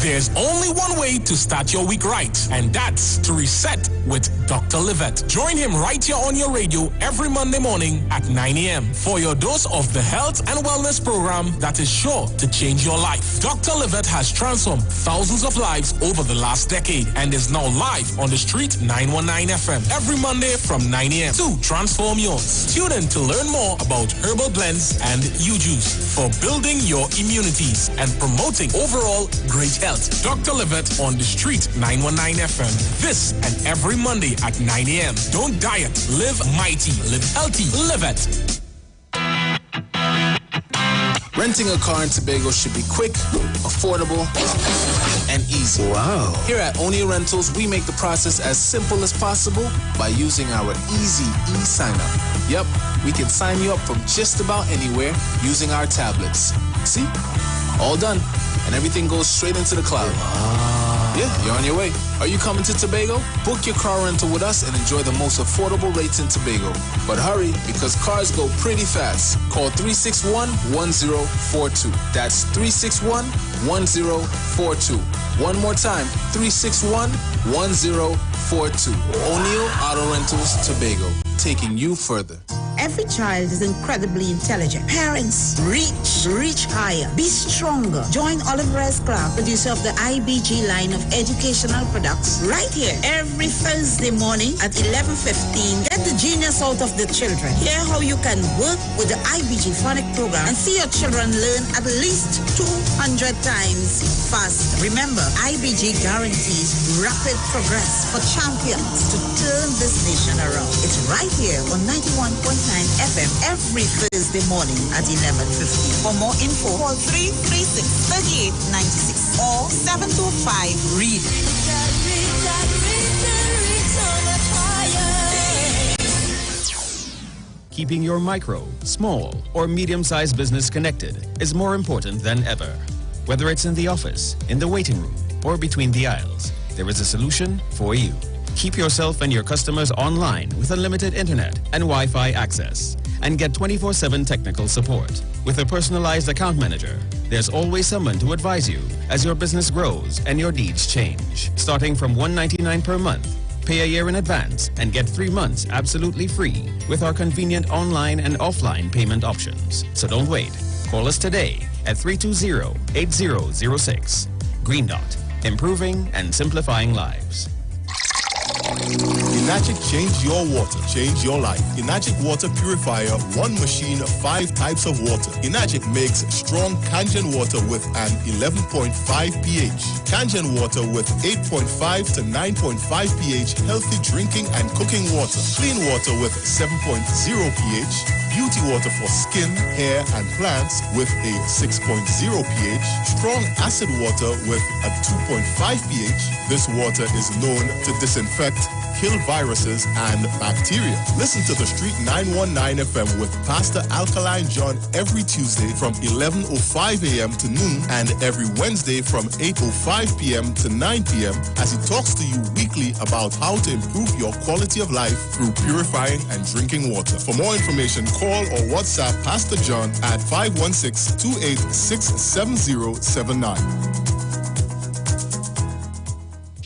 There's only one way to start your week right, and that's to reset with Dr. Livette. Join him right here on your radio every Monday morning at 9 a.m. for your dose of the health and wellness program that is sure to change your life. Dr. Livette has transformed thousands of lives over the last decade and is now live on the street 919 FM every Monday from 9 a.m. to transform yours. Tune in to learn more about herbal blends and U-Juice for building your immunities and promoting overall great health. Dr. Livette on the street 919 FM. This and every Monday at 9 a.m. Don't diet, live mighty, live healthy, live it. Renting a car in Tobago should be quick, affordable, and easy. Wow. Here at O'Neill Rentals, we make the process as simple as possible by using our easy e-sign-up. Yep, we can sign you up from just about anywhere using our tablets. See? All done. And everything goes straight into the cloud. Yeah, you're on your way. Are you coming to Tobago? Book your car rental with us and enjoy the most affordable rates in Tobago. But hurry, because cars go pretty fast. Call 361-1042. That's 361-1042. One more time, 361-1042. O'Neill Auto Rentals, Tobago, taking you further. Every child is incredibly intelligent. Parents, reach higher. Be stronger. Join Oliver S. Clark, producer of the IBG line of educational products, right here every Thursday morning at 11:15. Get the genius out of the children. Hear how you can work with the IBG phonic program and see your children learn at least 200 times faster. Remember, IBG guarantees rapid progress for champions to turn this nation around. It's right here on 91.9 FM every Thursday morning at 11:15. For more info, call 336-3896 or 725-READ. Keeping your micro, small, or medium-sized business connected is more important than ever. Whether it's in the office, in the waiting room, or between the aisles, there is a solution for you. Keep yourself and your customers online with unlimited internet and Wi-Fi access, and get 24/7 technical support. With a personalized account manager, there's always someone to advise you as your business grows and your needs change. Starting from $199 per month, pay a year in advance and get 3 months absolutely free with our convenient online and offline payment options. So don't wait. Call us today at 320-8006. Green Dot, improving and simplifying lives. Enagic change your water, change your life. Enagic water purifier, one machine, 5 types of water. Enagic makes strong Kangen water with an 11.5 pH. Kangen water with 8.5 to 9.5 pH, healthy drinking and cooking water. Clean water with 7.0 pH. Beauty water for skin, hair, and plants with a 6.0 pH. Strong acid water with a 2.5 pH. This water is known to disinfect, kill viruses and bacteria. Listen to the Street 919 FM with Pastor Alkaline John every Tuesday from 11:05 a.m. to noon and every Wednesday from 8:05 p.m. to 9 p.m. as he talks to you weekly about how to improve your quality of life through purifying and drinking water. For more information, call or WhatsApp Pastor John at 516-286-7079.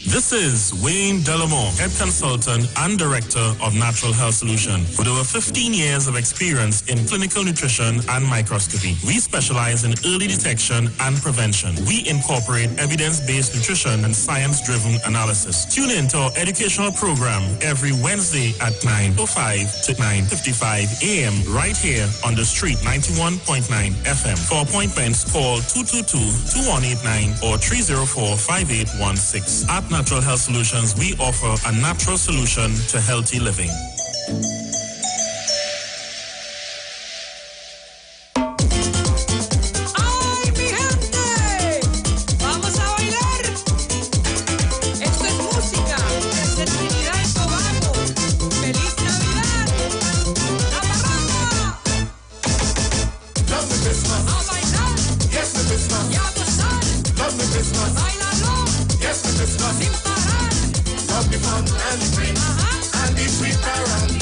This is Wayne Delamore, Head Consultant and Director of Natural Health Solution. With over 15 years of experience in clinical nutrition and microscopy, we specialize in early detection and prevention. We incorporate evidence-based nutrition and science-driven analysis. Tune in to our educational program every Wednesday at 9:05 to 9:55 a.m. right here on the Street 91.9 FM. For appointments, call 222-2189 or 304-5816. At Natural Health Solutions, we offer a natural solution to healthy living. Sin parar, love the fun and the free, and the sweet around the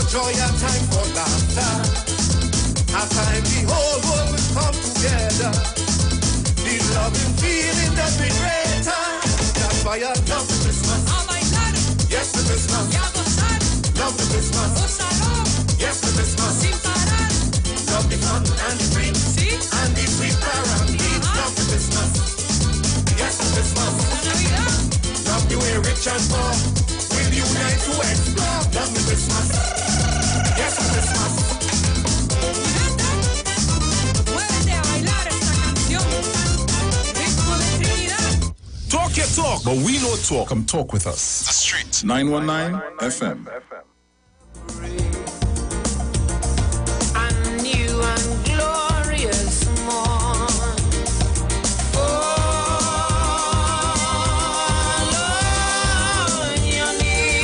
joy and time for laughter. A time the whole world will come together. The loving feeling that we greater. That's why I love Christmas. Oh my God. Yes to Christmas. Love the Christmas. Yes to Christmas. Love the fun and the green. And the sweet parade. Love the Christmas. Yes to Christmas. Love the way rich and poor will unite to explore. Love the Christmas. Yes to Christmas. Talk your talk, but we know talk. Come talk with us. The street. 919 FM. A new and glorious morn. Oh, Lord, your knees.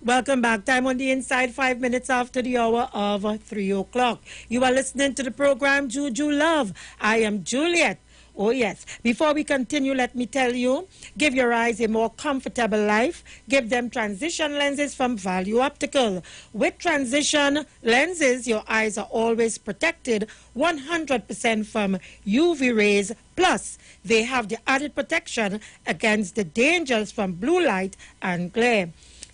Welcome back. Time on the inside, 5 minutes after the hour of 3 o'clock. You are listening to the program Juju Love. I am Juliet. Oh yes. Before we continue, let me tell you, give your eyes a more comfortable life. Give them transition lenses from Value Optical. With transition lenses, your eyes are always protected 100% from UV rays. Plus, they have the added protection against the dangers from blue light and glare.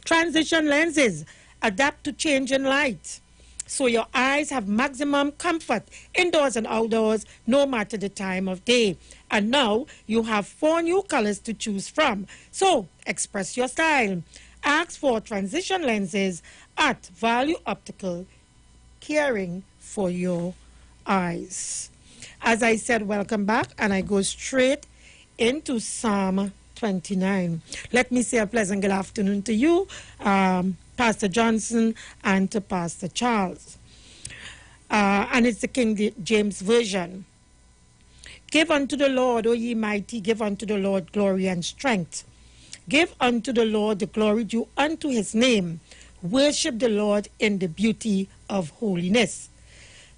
Transition lenses adapt to changing light, so your eyes have maximum comfort indoors and outdoors, no matter the time of day. And now you have 4 new colors to choose from. So express your style. Ask for transition lenses at Value Optical, caring for your eyes. As I said, welcome back, and I go straight into Psalm 29. Let me say a pleasant good afternoon to you, Pastor Johnson, and to Pastor Charles. And it's the King James Version. Give unto the Lord, O ye mighty, give unto the Lord glory and strength. Give unto the Lord the glory due unto his name. Worship the Lord in the beauty of holiness.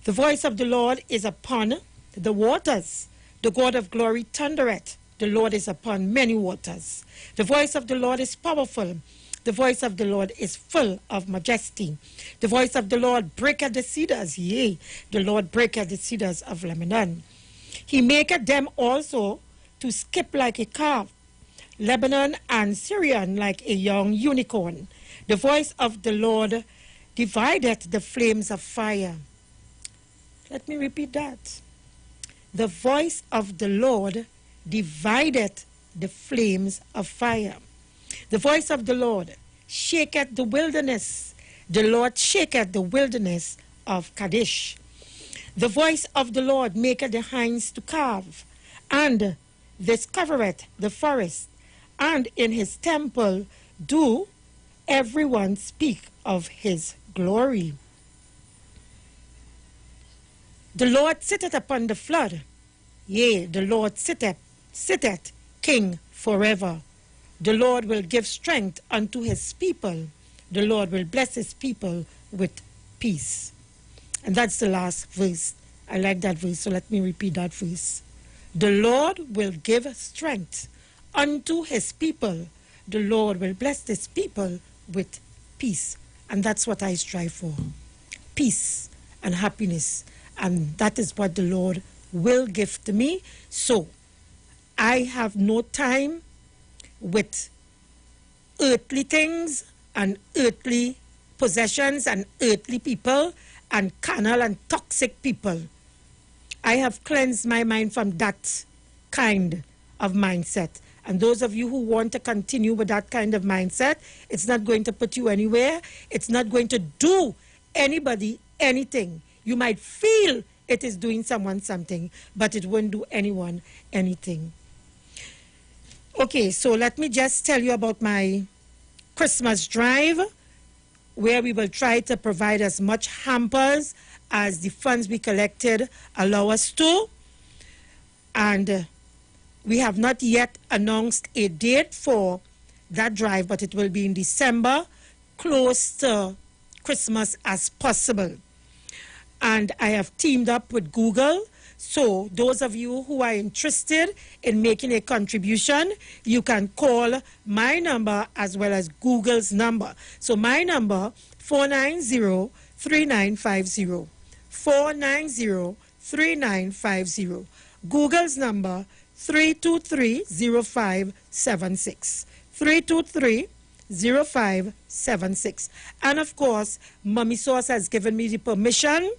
The voice of the Lord is upon the waters. The God of glory thundereth. The Lord is upon many waters. The voice of the Lord is powerful. The voice of the Lord is full of majesty. The voice of the Lord breaketh the cedars, yea, the Lord breaketh the cedars of Lebanon. He maketh them also to skip like a calf, Lebanon and Syrian like a young unicorn. The voice of the Lord divideth the flames of fire. Let me repeat that. The voice of the Lord divideth the flames of fire. The voice of the Lord shaketh the wilderness. The Lord shaketh the wilderness of Kadesh. The voice of the Lord maketh the hinds to calve, and discovereth the forest. And in his temple do everyone speak of his glory. The Lord sitteth upon the flood. Yea, the Lord sitteth king forever. The Lord will give strength unto his people. The Lord will bless his people with peace. And that's the last verse. I like that verse, so let me repeat that verse. The Lord will give strength unto his people. The Lord will bless his people with peace. And that's what I strive for. Peace and happiness. And that is what the Lord will give to me. So I have no time with earthly things and earthly possessions and earthly people and carnal and toxic people. I have cleansed my mind from that kind of mindset. And those of you who want to continue with that kind of mindset, it's not going to put you anywhere. It's not going to do anybody anything. You might feel it is doing someone something, but it won't do anyone anything. Okay, so let me just tell you about my Christmas drive, where we will try to provide as much hampers as the funds we collected allow us to. And we have not yet announced a date for that drive, but it will be in December, close to Christmas as possible. And I have teamed up with Google So those of you who are interested in making a contribution, you can call my number as well as Google's number. So my number, 490-3950. 490-3950. Google's number, 323-0576. 323-0576. And of course, Mommy Sauce has given me the permission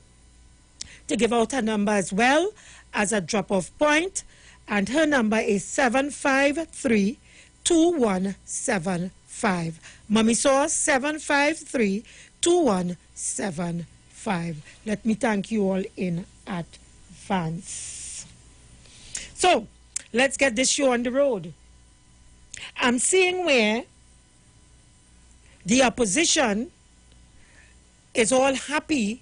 to give out her number as well as a drop-off point, and her number is 753-2175. Mommy Sauce, 753-2175. Let me thank you all in advance. So, let's get this show on the road. I'm seeing where the opposition is all happy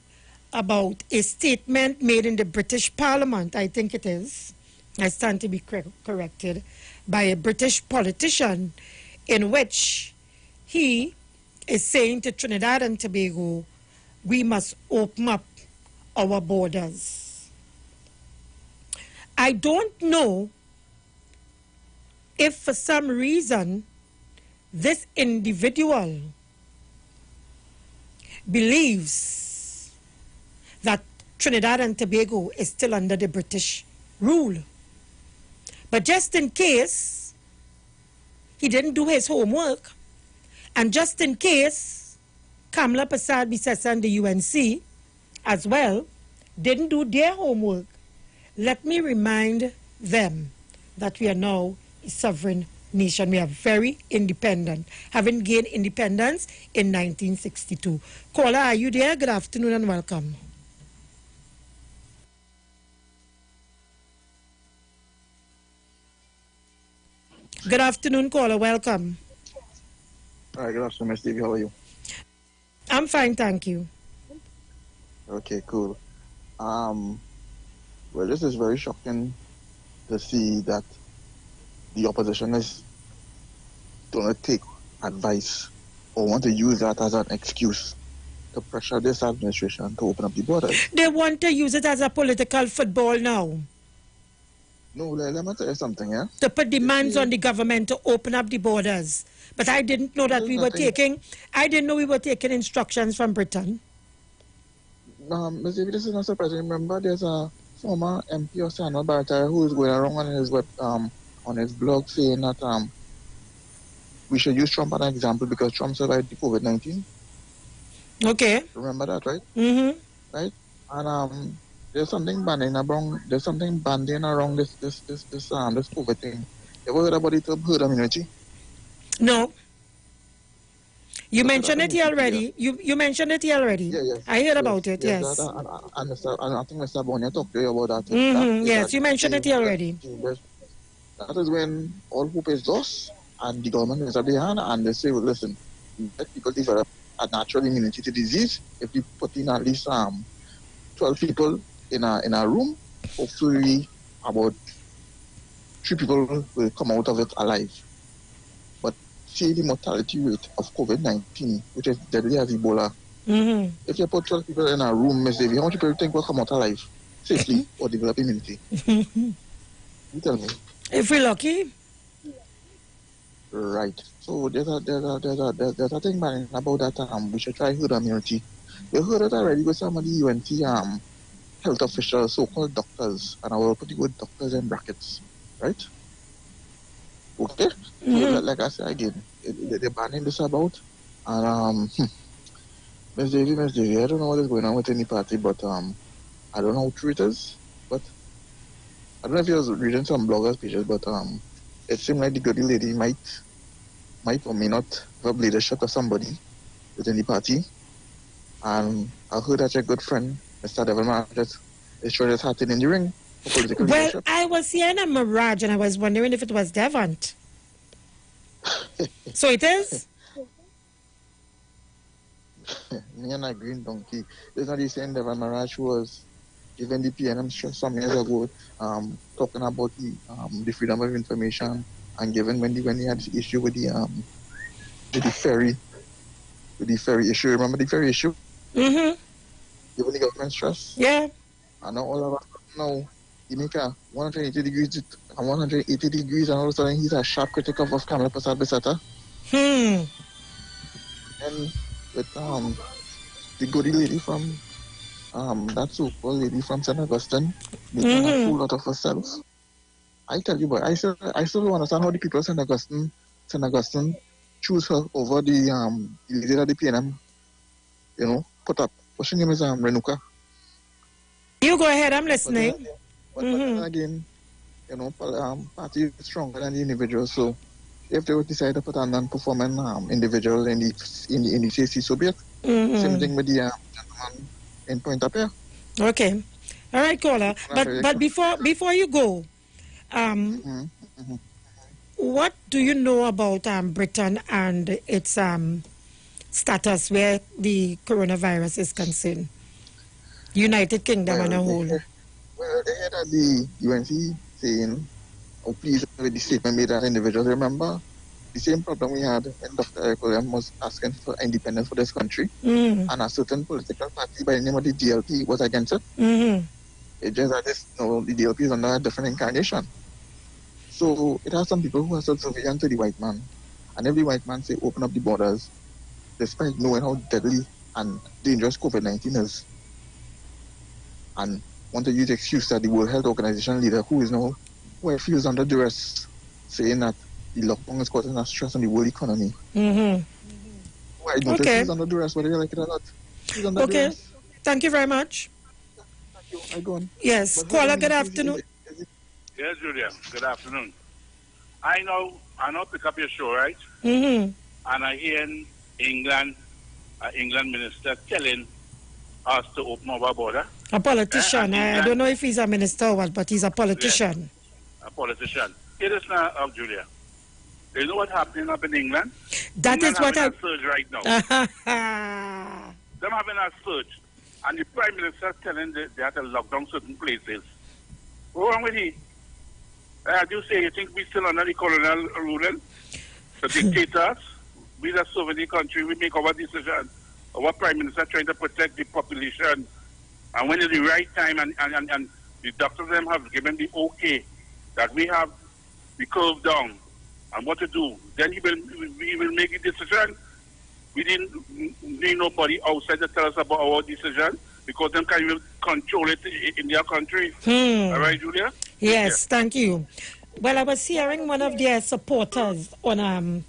about a statement made in the British Parliament, I think it is, I stand to be corrected, by a British politician, in which he is saying to Trinidad and Tobago, we must open up our borders. I don't know if for some reason this individual believes that Trinidad and Tobago is still under the British rule. But just in case he didn't do his homework, and just in case Kamla Prasad Bisesa and the UNC as well didn't do their homework, let me remind them that we are now a sovereign nation. We are very independent, having gained independence in 1962. Caller, are you there? Good afternoon and welcome. Good afternoon, caller. Welcome. Hi, good afternoon, Miss Stevie. How are you? I'm fine, thank you. Okay, cool. Well, this is very shocking to see that the opposition is going to take advice or want to use that as an excuse to pressure this administration to open up the borders. They want to use it as a political football now. No, let me tell you something, yeah? To put demands on the government to open up the borders. But I didn't know that I didn't know we were taking instructions from Britain. Ms. David, this is not surprising. Remember, there's a former MP of Samuel Barata who is going around on his blog saying that we should use Trump as an example because Trump survived the COVID-19. Okay. Remember that, right? Mm-hmm. Right? And there's something banding around this COVID thing. You ever heard about it, herd immunity? No. You mentioned it here already. You mentioned it here already. Yeah. I heard about it, yes. I think Mr. Bonner talked to you about that. Yes, you mentioned it here already. That is when all hope is lost and the government is at the hand and they say, well, listen, let people develop a natural immunity to disease. If you put in at least 12 people in a room, hopefully about 3 people will come out of it alive. But see the mortality rate of COVID-19, which is deadly as Ebola. Mm-hmm. If you put 12 people in a room, Ms. Davy, how much people think will come out alive safely or develop immunity? You tell me. If we're lucky. Right. So there's a thing man about that we should try herd immunity. You heard it already with some of the UNT health officials, so-called doctors, and I will put the word doctors in brackets, right? Okay? Mm-hmm. So, like I said again, they're banning this about, and Ms. Davy, I don't know what is going on with any party, but I don't know how true it is, but I don't know if you was reading some bloggers' pages, but it seemed like the goody lady might or may not have leadership of somebody within the party, and I heard that your good friend, Mr. Devilman, is sure his hat in the ring for political leadership. I was hearing a mirage, and I was wondering if it was Devant. So it is? Me and a green donkey. It's not the same Devil Mirage who was given the PNM some years ago, talking about the freedom of information, and given when he had the issue with the ferry issue. Remember the ferry issue? Mm-hmm. Given the government stress? Yeah. And now all of us now he make a 180 degrees and 180 degrees, and all of a sudden he's a sharp critic of Kamala Prasad Bisata. And with the goody lady from that so-called lady from St. Augustine making a fool out of herself. I tell you, but I still don't understand how the people of St. Augustine choose her over the lady that the PNM, put up. What's her name is Renuka. You go ahead, I'm listening. But then again, party is stronger than the individual, so if they would decide to put a non-performing individual in the CC, so be it. Same thing with the gentleman in Point Up here. Okay. All right, caller. But before you go, what do you know about Britain and its status where the coronavirus is concerned? United Kingdom on a whole. Well, they heard that the UNC saying, oh, please, with the statement made that individuals. Remember the same problem we had when Dr. Eric Williams was asking for independence for this country, and a certain political party by the name of the DLP was against it. It just that the DLP is under a different incarnation. So it has some people who are subservient to the white man, and every white man say open up the borders, despite knowing how deadly and dangerous COVID-19 is, and want to use the excuse that the World Health Organization leader, who feels under duress, saying that the lockdown is causing a stress on the world economy. I notice he's under duress, whether you like it or not. He's under duress. Thank you very much. Thank you. I go on. Yes, caller, good afternoon. Yes, Julia, good afternoon. I know pick up your show, right? And I hear in England minister telling us to open our border. A politician. I don't know if he's a minister or what, but he's a politician. Yeah, a politician. Here is now, Julia. You know what happening up in England? That England is what having a surge right now. Them having a surge. And the Prime Minister telling they have to lock down certain places. What's wrong with he? You say you think we still under the colonial ruling? The dictators? We the sovereign country, we make our decision. Our Prime Minister trying to protect the population. And when it's the right time and the doctors them have given the okay that we have the curve down and what to do, then he will make a decision. We didn't need nobody outside to tell us about our decision because them can even control it in their country. All right, Julia? Yes, thank you. Well, I was hearing one of their supporters on a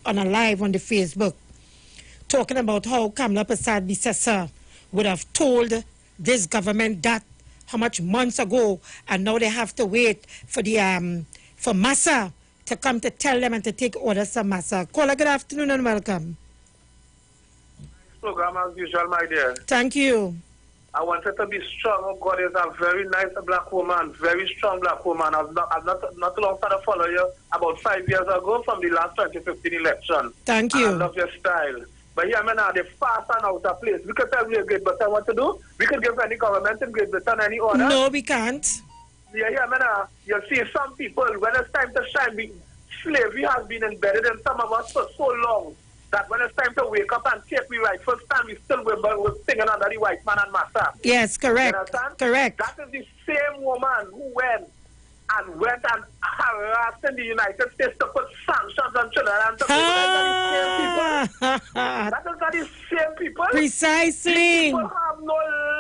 live on the Facebook talking about how Kamala Prasad Bisesa would have told this government that how much months ago, and now they have to wait for the for Massa to come to tell them and to take orders from Massa. Caller, good afternoon and welcome. Program as usual, my dear. Thank you. I wanted to be strong. Oh God, is a very nice black woman, very strong black woman. I've not too long started to follow you about 5 years ago from the last 2015 election. Thank you. I love your style. But here, man, they fast and out of place. We could tell you Great Britain what to do. We could give any government in Great Britain any order. No, we can't. Yeah, man, you see some people, when it's time to shine, slavery has been embedded in some of us for so long that when it's time to wake up and take we rightful stand, we still we're singing under the white man and master. Yes, correct. You understand? Correct. That is the same woman who went and harassed in the United States to put sanctions on children and to that is not the same people. Precisely. These people have no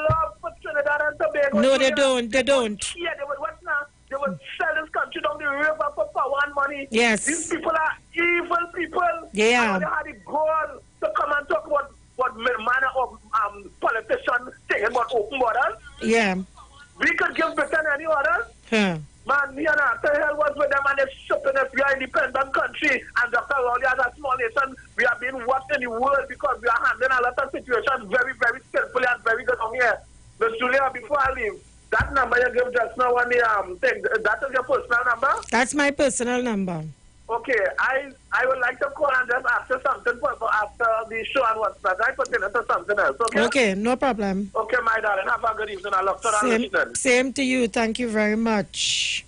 love for Trinidad and Tobago. No, they don't. They don't. Yeah, they would what now? They would sell this country down the river for power and money. Yes. These people are evil people. Yeah. And they had the goal to come and talk about what manner of politicians saying about open borders. Yeah. We could give Britain any orders. Man, me and the hell was with them and they're shipping us. We are an independent country and Dr. Rowley as a small nation, we are being watched in the world because we are handling a lot of situations very, very skillfully and very good on here. Miss Julia, before I leave, that number you give just now on the thing, that is your personal number? That's my personal number. Okay, I would like to call and just ask you something for after the show and what's that. I continue to something else, okay? Okay, no problem. Okay, my darling, have a good evening. I love to listen. Same to you. Thank you very much.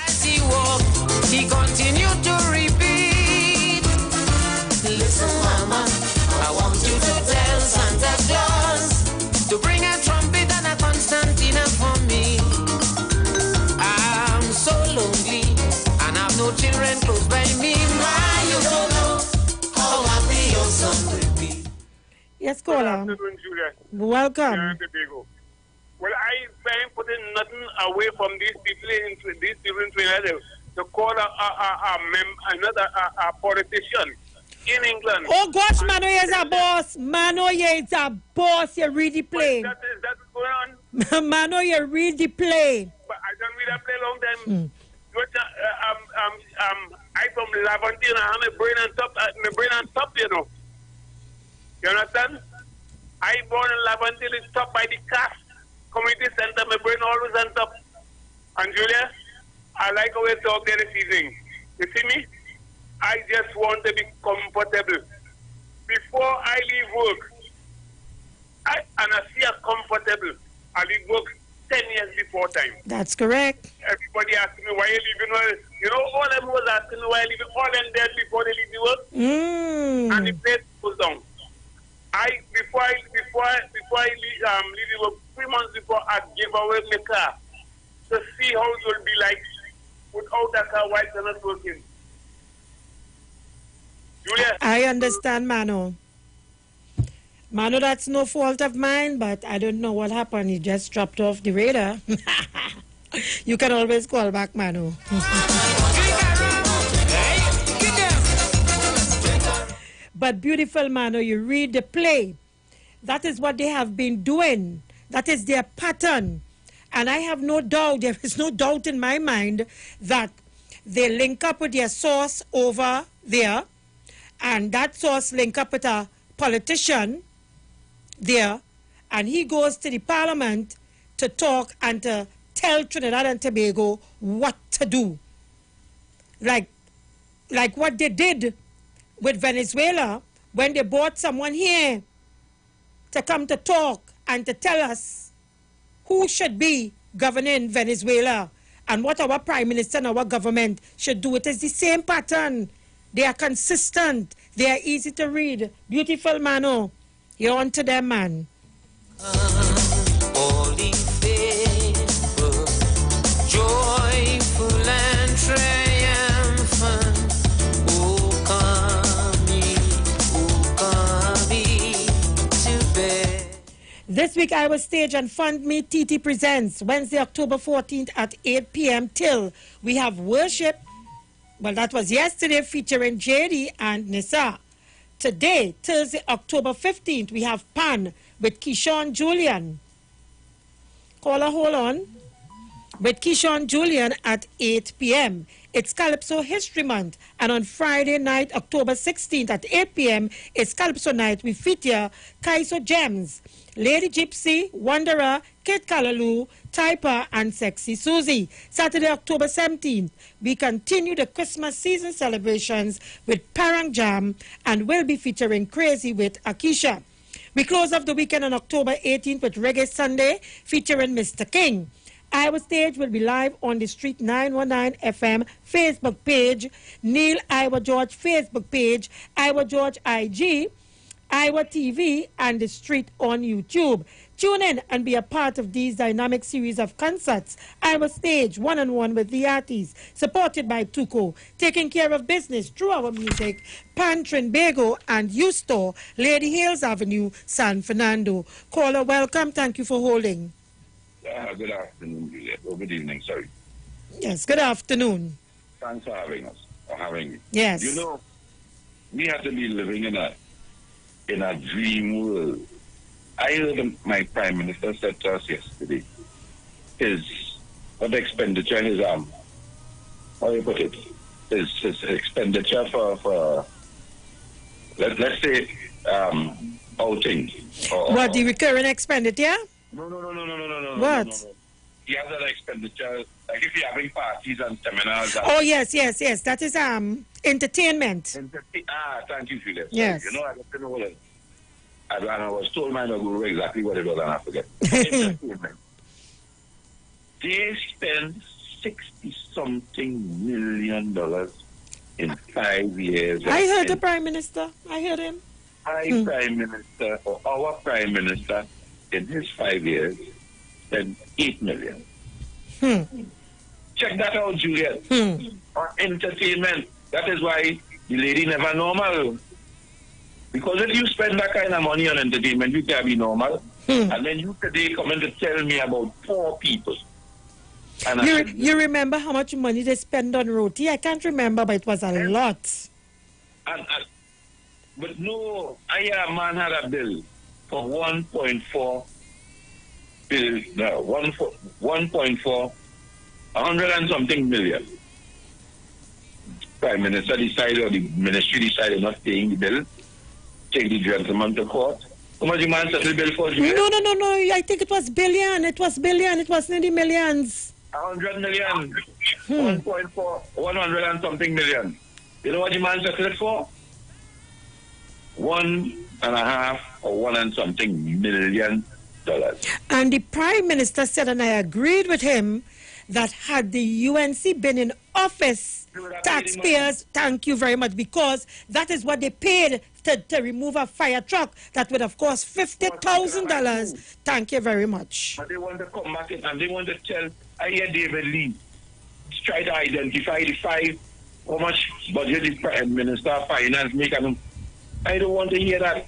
As he walked, he continued to repeat. Listen, Mama, I want you to tell Santa Claus to bring a trumpet and a concertina for me. Yes, Good caller. afternoon, Juliet. Welcome. Yeah, Tobago. Well, I ain't putting nothing away from these people in these different Trinidad to call another politician in England. Oh gosh, Mano is a boss. Mano is a boss. You read the play. That going on. Mano, you read the play. But I don't read that play long time. I from Laventine, I have my brain on top, you know. You understand? I born in Laventine, it's top by the cast. Community center, my brain always on top. And Julia, I like how we talk there this evening. You see me? I just want to be comfortable. Before I leave work, and I see I'm comfortable, I leave work 10 years before time. That's correct. Everybody asking me why you leaving. Well, you know, all them was asking me why you leaving. All them dead before they leave the work. And the place goes down. Before I leave the work, 3 months before, I give away my car to see how it will be like without that car while it's not working. Julia? I understand, Mano. Mano, that's no fault of mine, but I don't know what happened. He just dropped off the radar. You can always call back, Mano. But beautiful, Mano, you read the play. That is what they have been doing. That is their pattern. And I have no doubt, there is no doubt in my mind that they link up with their source over there, and that source link up with a politician there, and he goes to the parliament to talk and to tell Trinidad and Tobago what to do. Like what they did with Venezuela when they brought someone here to come to talk and to tell us who should be governing Venezuela and what our prime minister and our government should do. It is the same pattern. They are consistent. They are easy to read. Beautiful, Mano. You're on to them, man. Holy faithful, joyful and triumphant. Oh, come ye to bed. This week, Iwer Stage and Fund Me TT presents Wednesday, October 14th at 8 p.m. till we have worship. Well, that was yesterday, featuring JD and Nissa. Today, Thursday, October 15th, we have Pan with Keyshawn Julian. Caller, hold on. With Keyshawn Julian at 8 p.m. It's Calypso History Month. And on Friday night, October 16th at 8 p.m., it's Calypso Night. We feature Kaiso Gems, Lady Gypsy, Wanderer, Kate Kalaloo, Typer, and Sexy Susie. Saturday, October 17th, we continue the Christmas season celebrations with Parang Jam and will be featuring Crazy with Akisha. We close off the weekend on October 18th with Reggae Sunday featuring Mr. King. Iwer Stage will be live on the Street 919 FM Facebook page, Neil Iwer George Facebook page, Iwer George IG, Iwer TV, and the Street on YouTube. Tune in and be a part of these dynamic series of concerts. Iwer Stage, one-on-one with the artists, supported by Tuco, taking care of business through our music, Pan Trinbago and U-Store, Lady Hills Avenue, San Fernando. Caller, welcome. Thank you for holding. Good afternoon, Juliet. Oh, good evening, sorry. Yes, good afternoon. Thanks for having us, or having me. Yes. You know, we have to be living in a dream world. I heard my Prime Minister said to us yesterday, what the expenditure, how you put it, his expenditure for let's say, outing. What, the recurring expenditure? No. What? No. He has an expenditure, like if you're having parties and seminars. Oh, yes. That is entertainment. Thank you, Juliet. Yes. You know, I don't know what it is. I was told my guru exactly what it was, and I forget. Entertainment. They spend $60-something million in 5 years. I heard the Prime Minister. I heard him. Prime Minister, or our Prime Minister, in his 5 years, spent $8 million. Check that out, Juliet. On entertainment. That is why the lady never normal. Because if you spend that kind of money on entertainment, you can be normal. And then you today come in to tell me about 4 people. And you remember how much money they spend on roti? I can't remember, but it was a lot. But no, a man had a bill for 1.4 billion, no, 1.4, 100 and something million. Prime Minister decided, or the ministry decided not paying the bill, take the gentleman to court. How much the man settled the bill for? No. I think it was billion. It was billion. It wasn't the millions. 100 million. 1.4, 100 and something million. You know what the man settled it for? 1.5 or 1 and something million dollars. And the Prime Minister said, and I agreed with him, that had the UNC been in office, taxpayers, thank you very much, because that is what they paid to remove a fire truck. That would have cost $50,000. Thank you very much. But they want to come back and they want to tell, I hear David Lee try to identify the 5, how much budget the Prime Minister of Finance make. And I don't want to hear that.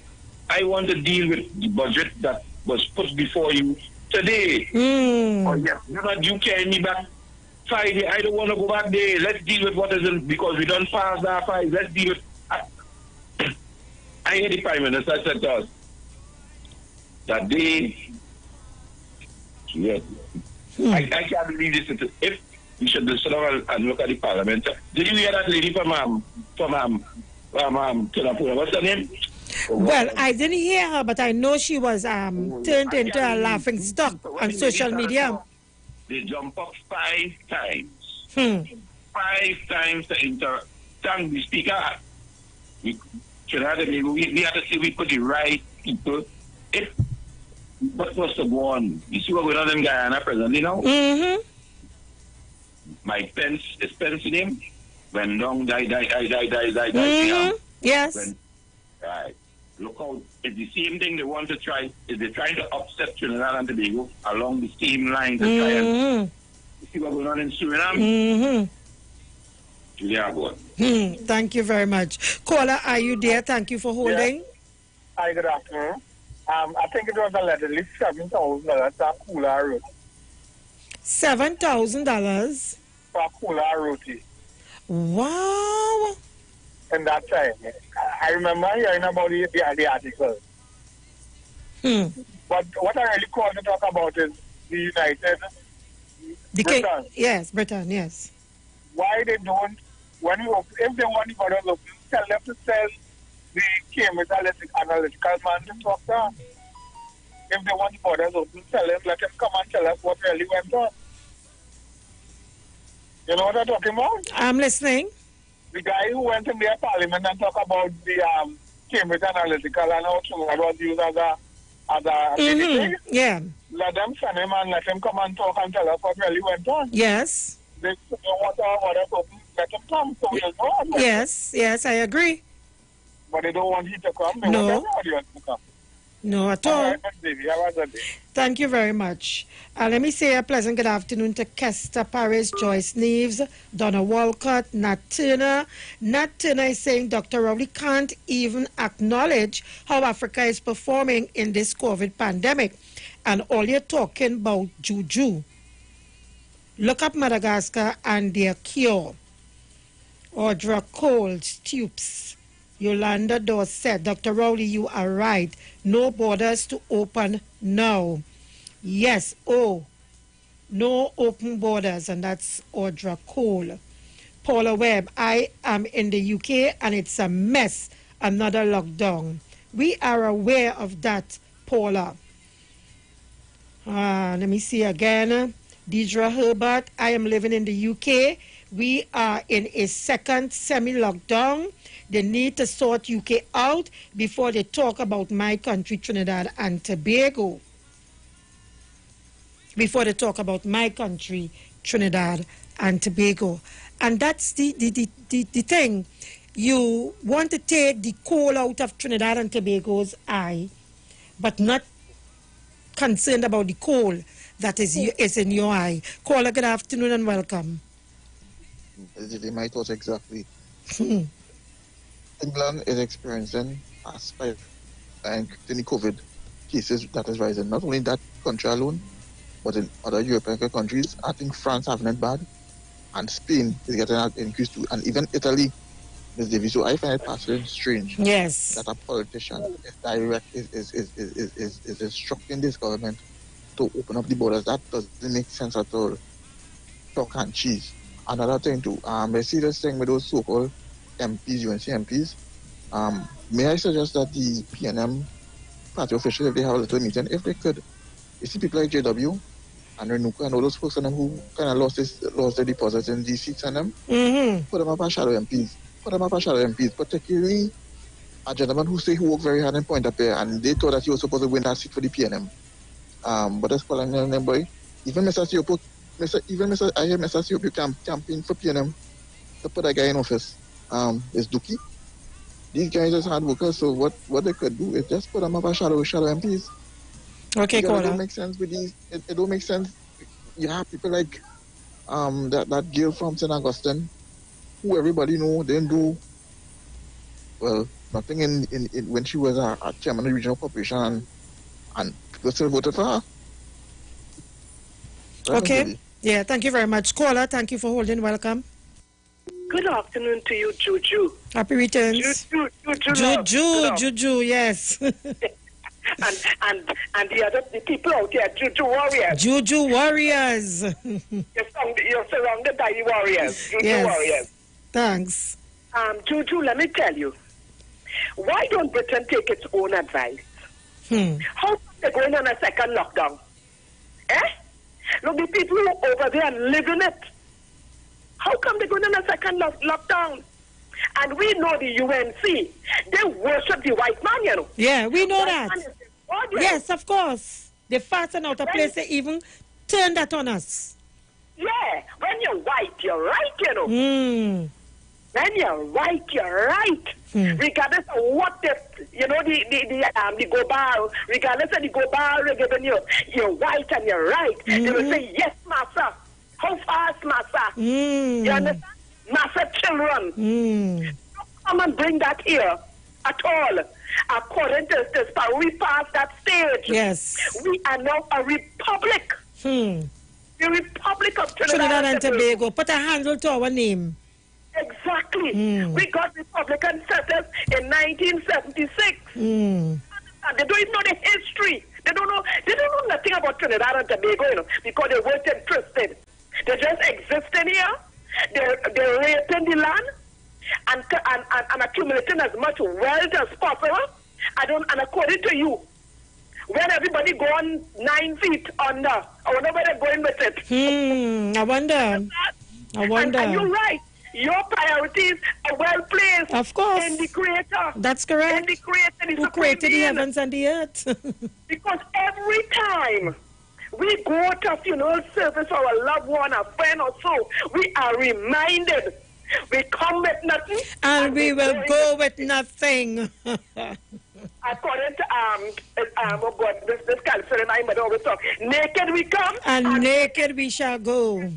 I want to deal with the budget that was put before you today. Oh, yeah. You carry me back 5 years. I don't want to go back there. Let's deal with what isn't, because we don't pass that 5. Let's deal with. I hear the Prime Minister said to us that they. Yeah. I can't believe this. If we should sit down and look at the Parliament. Did you hear that lady from Tinapura? What's her name? Well, I didn't hear her, but I know she was turned into a laughing stock on social media. They jump up 5 times. 5 times to thank the speaker. We have to see we put the right people. If what was the one? You see what going on in Guyana presently now? Mike Pence, is Pence name? When long die. Yes. Right. Look out. It's the same thing they want to try. Is they're trying to upset Trinidad and Tobago along the same line to try and see what's going on in Suriname. Julia, go on. Thank you very much. Caller, are you there? Thank you for holding. Hi, good afternoon. I think it was allegedly $7,000 for cooler roti. $7,000 for cooler roti. Wow. In that time, I remember hearing about the article. But what I really called to talk about is the United Britain. Yes, Britain, yes. Why they don't, if they want the borders open, tell them to sell the Cambridge Analytical man to talk to. If they want the borders open, tell them, let them come and tell us what really went on. You know what I'm talking about? I'm listening. The guy who went in their parliament and talked about the Cambridge Analytical and how Trinidad was used as a thing. Yeah. Let them send him and let him come and talk and tell us what really went on. Yes. They don't want our borders open, let him come. So we'll know. Yes, I agree. But they don't want him to come. They want everybody else to come. No, at all. Right, baby. Have a good day. Thank you very much. Let me say a pleasant good afternoon to Kester Paris, Joyce Neves, Donna Walcott, Nat Turner. Nat Turner is saying Dr. Rowley can't even acknowledge how Africa is performing in this COVID pandemic. And all you're talking about juju. Look up Madagascar and their cure. Audra Cole, Stoops. Yolanda Dawes said, Dr. Rowley, you are right. No borders to open now. Yes, no open borders, and that's Audra Cole. Paula Webb, I am in the UK and it's a mess. Another lockdown. We are aware of that, Paula. Let me see again. Deidre Herbert, I am living in the UK. We are in a second semi-lockdown. They need to sort UK out before they talk about my country, Trinidad and Tobago. Before they talk about my country, Trinidad and Tobago. And that's the thing. You want to take the coal out of Trinidad and Tobago's eye, but not concerned about the coal that is in your eye. Caller, good afternoon and welcome. My thoughts exactly. England is experiencing spike in the COVID cases that is rising. Not only that country alone, but in other European countries. I think France having it bad, and Spain is getting an increase too, and even Italy, Ms. Davies. So I find it particularly strange that a politician is instructing this government to open up the borders. That doesn't make sense at all. Chalk and cheese. Another thing too, I see this thing with those so-called MPs, UNC MPs. May I suggest that the PNM party officials, if they have a little meeting, if they could, you see people like JW and Renuka and all those folks and them who kind of lost their deposits in these seats and them, put them up as shadow MPs. Put them up as shadow MPs, particularly a gentleman who worked very hard in Point Up here, and they thought that he was supposed to win that seat for the PNM. But that's calling them boy. Even Mr. Siopo, I hear Mr. Siopo campaign for PNM to put a guy in office. Is Dookie. These guys are hard workers, so what they could do is just put them up as shadow MPs. Okay, It don't make sense with these. It don't make sense. You have people like that girl from St. Augustine, who everybody know didn't do well nothing in when she was a chairman of the regional corporation, and people still voted for her. Okay. Yeah, thank you very much. Caller, thank you for holding. Welcome. Good afternoon to you, Juju. Happy returns. Juju, yes. and the people out there, Juju warriors. Juju warriors. You're surrounded by warriors. Juju warriors. Thanks. Juju, let me tell you. Why don't Britain take its own advice? How come they're going on a second lockdown? Look, the people who are over there live in it. How come they're going on a second lockdown? And we know the UNC, they worship the white man, you know. Yeah, we know that. Yes, of course. They fasten out a place, they even turn that on us. Yeah, when you're white, you're right, you know. When you're white, you're right. Regardless of what the Gobal, regardless of the Gobal, you're white and you're right. They will say, yes, massa. How fast, massa? You understand? Massa children. Don't come and bring that here at all. According to this, we passed that stage. Yes. We are now a republic. The Republic of Trinidad and Tobago. Put a handle to our name. Exactly. We got Republican status in 1976. And they don't even know the history. They don't know nothing about Trinidad and Tobago, you know, because they weren't interested. They just existing here. They're raping the land and accumulating as much wealth as possible. And according to you, when everybody go on 9 feet under, I wonder where they're going with it. I wonder. And you're right. Your priorities are well placed. Of course. In the Creator. That's correct. In the Creator. Who created the heavens and the earth. Because every time we go to funeral service for a loved one, a friend or so, we are reminded we come with nothing. And we will go with nothing. According to oh God, this California I always talk. Naked we come. And naked we shall go.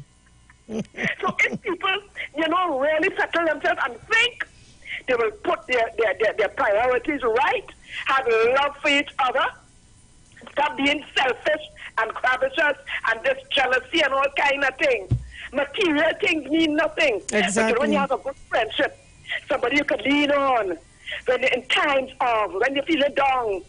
So if people, really settle themselves and think, they will put their priorities right, have love for each other, stop being selfish and cravicious and this jealousy and all kind of things. Material things mean nothing. Exactly. But when you have a good friendship, somebody you could lean on, when in times of, when you're feeling down.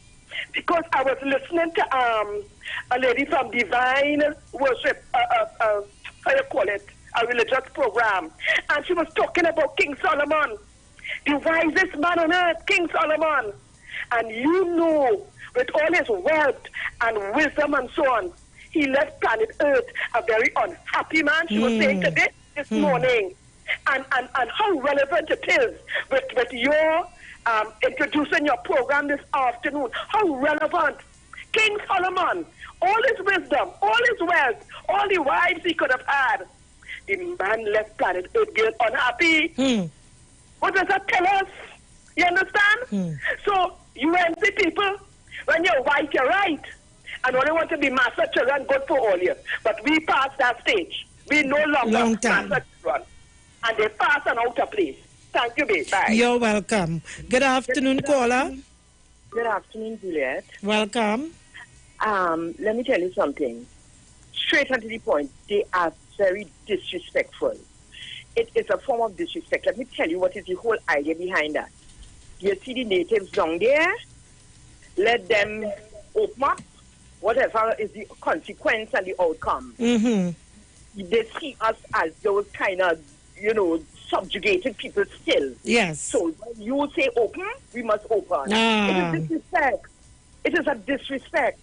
Because I was listening to a lady from Divine Worship, how you call it, a religious program, and she was talking about King Solomon, the wisest man on earth, King Solomon. And with all his wealth and wisdom and so on, he left planet Earth a very unhappy man, she was saying today, this morning. And how relevant it is with your introducing your program this afternoon. How relevant. King Solomon, all his wisdom, all his wealth, all the wives he could have had. The man left planet Earth girl unhappy. What does that tell us? You understand? So, UNC people, when you're white, you're right. And when you want to be master children, good for all you. But we passed that stage. We no longer master children. And they pass and out of place. Thank you, babe. Bye. You're welcome. Good afternoon, caller. Good afternoon, Juliet. Welcome. Let me tell you something. Straight on to the point, they are very disrespectful. It is a form of disrespect. Let me tell you what is the whole idea behind that. You see the natives down there, let them open up, whatever is the consequence and the outcome. Mm-hmm. They see us as those kind of, subjugated people still. Yes. So when you say open, we must open. Ah. It is disrespect. It is a disrespect.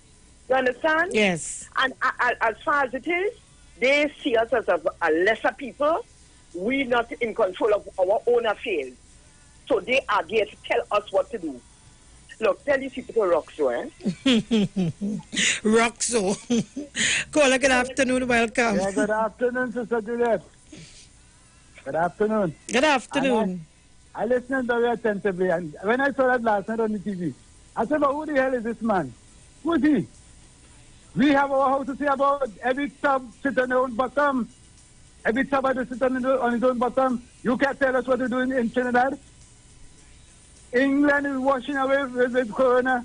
You understand? Yes. And as far as it is, they see us as a lesser people. We're not in control of our own affairs. So they are there to tell us what to do. Look, tell these people to rock so, eh? Rock so. Caller, good afternoon. Welcome. Yeah, good afternoon, Sister Juliet. Good afternoon. Good afternoon. I listened very attentively, and when I saw that last night on the TV, I said, well, who the hell is this man? Who is he? We have our house to say about every tub sit on their own bottom. Every tub has to sit on his own bottom. You can't tell us what to do in Trinidad. England is washing away with Corona.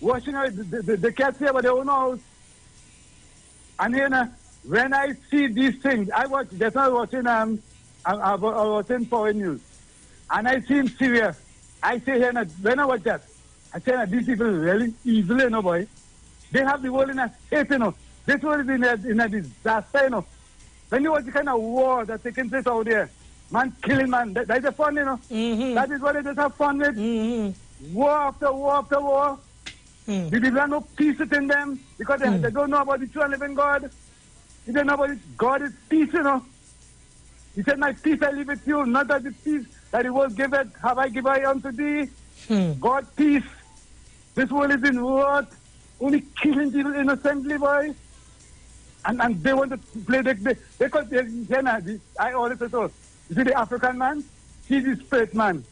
Washing away. They can't say about their own house. And here, when I see these things, I was watching I was in foreign news, and I see in Syria. I say here, when I watch that, I say these people are really evil, boy. They have the world in a state, This world is in a disaster, When you watch the kind of war that's taking place out there, man killing man, that is a fun, Mm-hmm. That is what they just have fun with. Mm-hmm. War after war after war. The people have no peace within them because they don't know about the true and living God. They don't know about it. God is peace, He said, my peace I leave with you, not that the peace that the world giveth have I given unto thee. God peace. This world is in war, only killing people innocently, boy. And they want to play I always say so. You see the African man? He's the spirit man.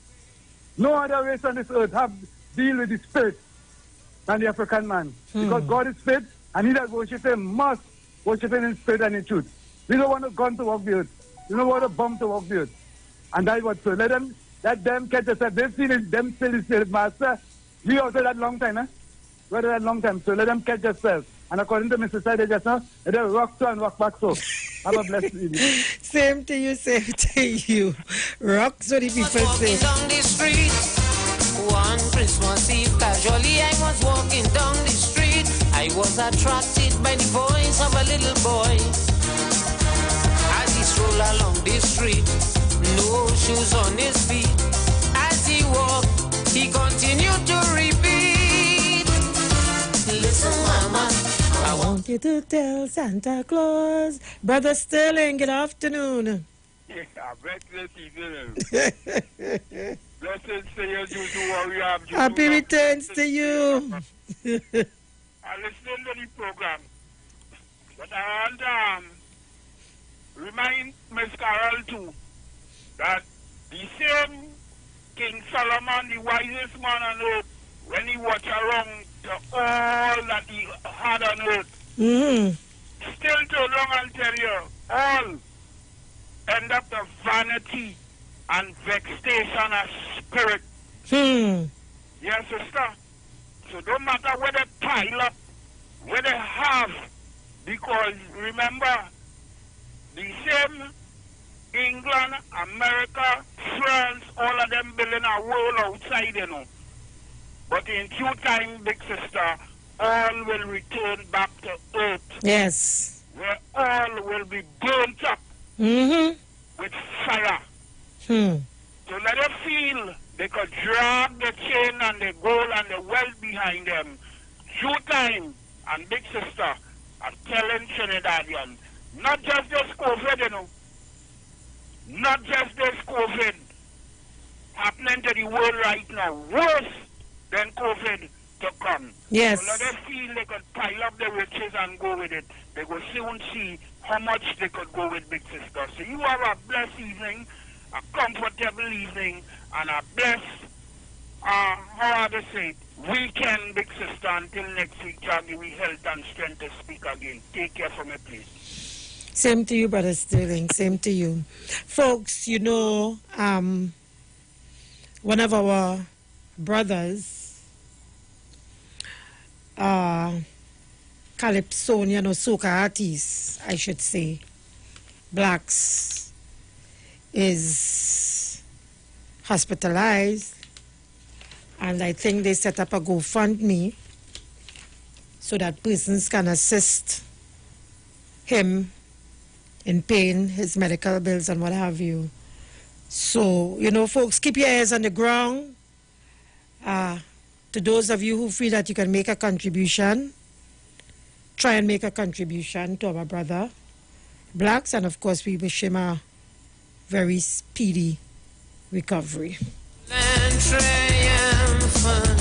No other race on this earth have deal with the spirit than the African man. Because God is spirit, and he that worship him must worship him in spirit and in truth. We don't want a gun to walk the earth. We don't want a bomb to walk the earth. And that's what so. Let them catch us. They've seen it, them still the spirit master. We also that long time, We're that long time. So let them catch themselves. And according to Mr. Side just now, they rock so and rock back so. Have a blessed evening. Same to you, same to you. Rock so the people say. Down the street, one Christmas Eve, casually I was walking down the street. I was attracted by the voice of a little boy. As he strolled along the street, no shoes on his feet. As he walked, he continued to repeat, listen, mama, I want you to tell Santa Claus. Brother Sterling, good afternoon. Yeah, blessed evening. Blessed say you do what we have. Happy returns to you. I listen to the program. But I want remind Miss Carol too that the same King Solomon, the wisest man on earth, when he watched around to all that he had on earth, still too long I'll tell you, all end up the vanity and vexation of spirit. Yes, sister. So don't matter where they pile up, where they have, because remember, the same England, America, France, all of them building a world outside, But in due time, big sister, all will return back to earth. Yes. Where all will be burnt up with fire. So let them feel they could drag the chain and the gold and the wealth behind them. Due time, and big sister, I'm telling Trinidadians, not just this COVID, not just this COVID happening to the world right now, worse than COVID to come. Yes. So let them feel they could pile up the riches and go with it. They will soon see how much they could go with, big sister. So you have a blessed evening, a comfortable evening, and a blessed, how to say it, weekend, big sister. Until next week, God give me health and strength to speak again. Take care for me, please. Same to you, Brother Sterling. Same to you. Folks, one of our brothers calypsonian or soca artists, I should say, blacks, is hospitalized, and I think they set up a GoFundMe so that persons can assist him in paying his medical bills and what have you. So, you know, folks, keep your ears on the ground. To those of you who feel that you can make a contribution, try and make a contribution to our brother Blacks, and of course we wish him a very speedy recovery. Land triumphant,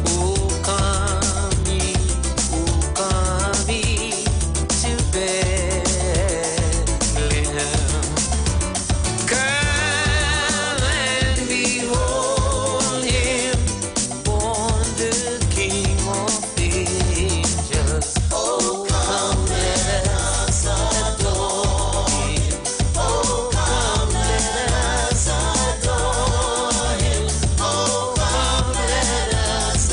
oh come ye to Bethlehem. Come and behold him, born the King of angels. Oh come let us adore him. Oh come let us adore him. Oh come let us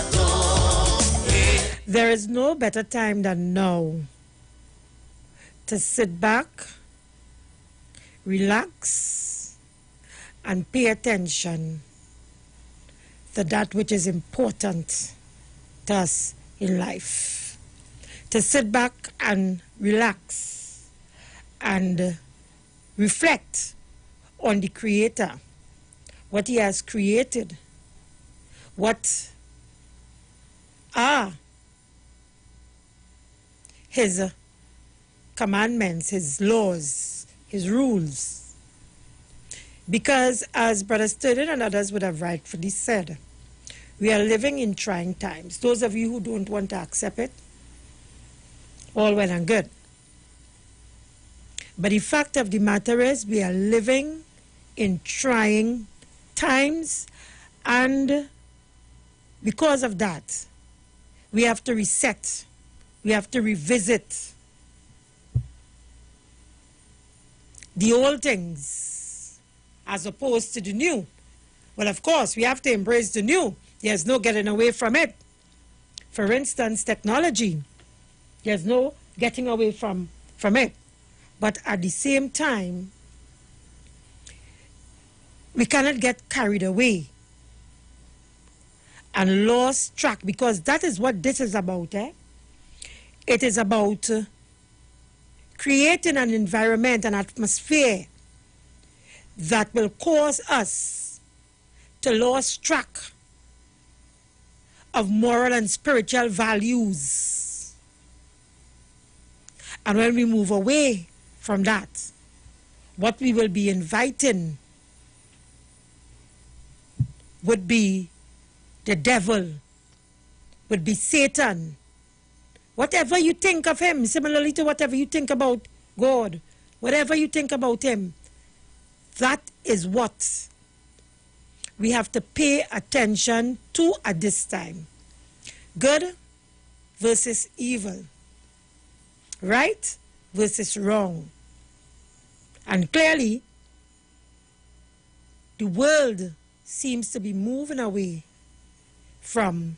adore him. There is no better time than now to sit back, relax, and pay attention to that which is important to us in life. To sit back and relax and reflect on the Creator, what He has created, what are His commandments, His laws, His rules. Because as Brother Sturden and others would have rightfully said, we are living in trying times. Those of you who don't want to accept it, all well and good. But the fact of the matter is we are living in trying times, and because of that, we have to reset. We have to revisit the old things as opposed to the new. Well, of course, we have to embrace the new. There's no getting away from it. For instance, technology. There's no getting away from it. But at the same time, we cannot get carried away and lost track, because that is what this is about. It is about creating an environment, an atmosphere that will cause us to lose track of moral and spiritual values. And when we move away from that, what we will be inviting would be the devil, would be Satan. Whatever you think of him, similarly to whatever you think about God, whatever you think about him, that is what we have to pay attention to at this time. Good versus evil. Right versus wrong. And clearly, the world seems to be moving away from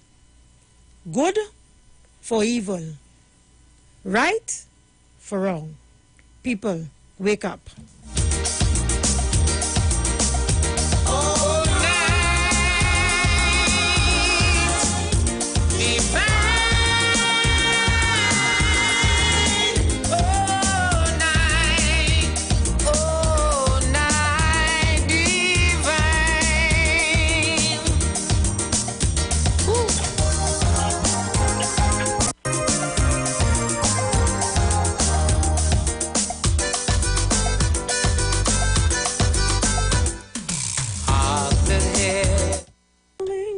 good for evil, right for wrong. People, wake up.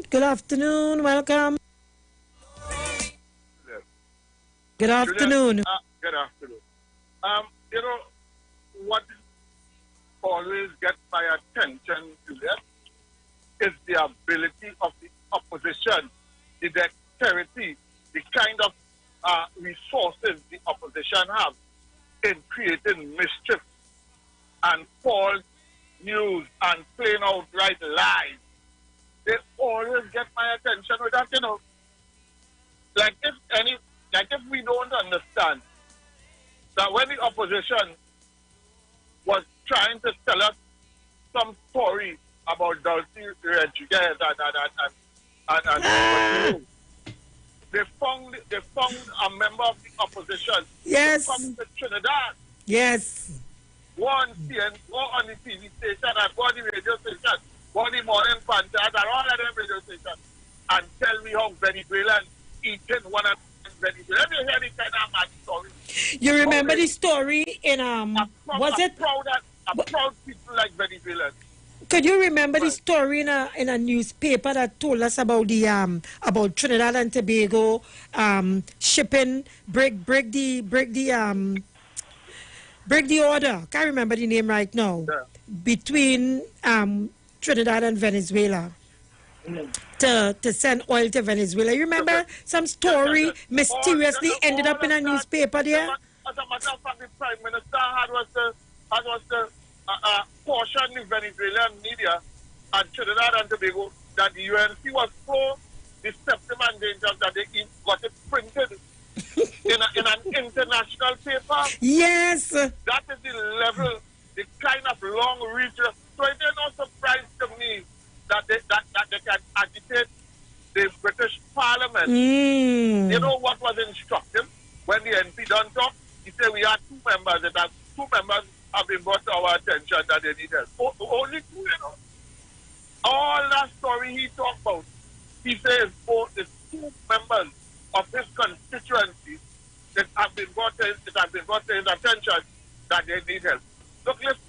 Good afternoon, welcome. Good afternoon. Good afternoon. You know, what always gets my attention to that is the ability of the opposition, the dexterity, the kind of resources the opposition have in creating mischief and false news and plain outright lies. They always get my attention with that, you know. opposition was trying to tell us some story about Dulcie Rodriguez and they found a member of the opposition Yes. to come to Trinidad. Yes. Go on the TV station and go on the radio station, go on the morning fantas and all of them radio stations and tell me how Venezuelans eating one another in Venezuela. Let me hear the kind of mad story. You remember the story in was it? I'm proud people like Venezuelans. Could you remember the story in a newspaper that told us about the about Trinidad and Tobago shipping break the order? Can't remember the name right now. Yeah. Between Trinidad and Venezuela. To send oil to Venezuela. You remember some story mysteriously ended up in a newspaper there? As a matter of fact, the Prime Minister had was the caution the Venezuelan media and Trinidad and Tobago that the UNC was so deceptive and dangerous that they got it printed in an international paper. Yes. That is the level, the kind of long reach. So it is no surprise to me that they can agitate the British Parliament. You know what was instructive when the NP done talk? He said we had two members, and that two members have been brought to our attention that they need help. Only two, you know. All that story he talked about, he says, the two members of his constituency that have been brought to his attention that they need help. Look, listen,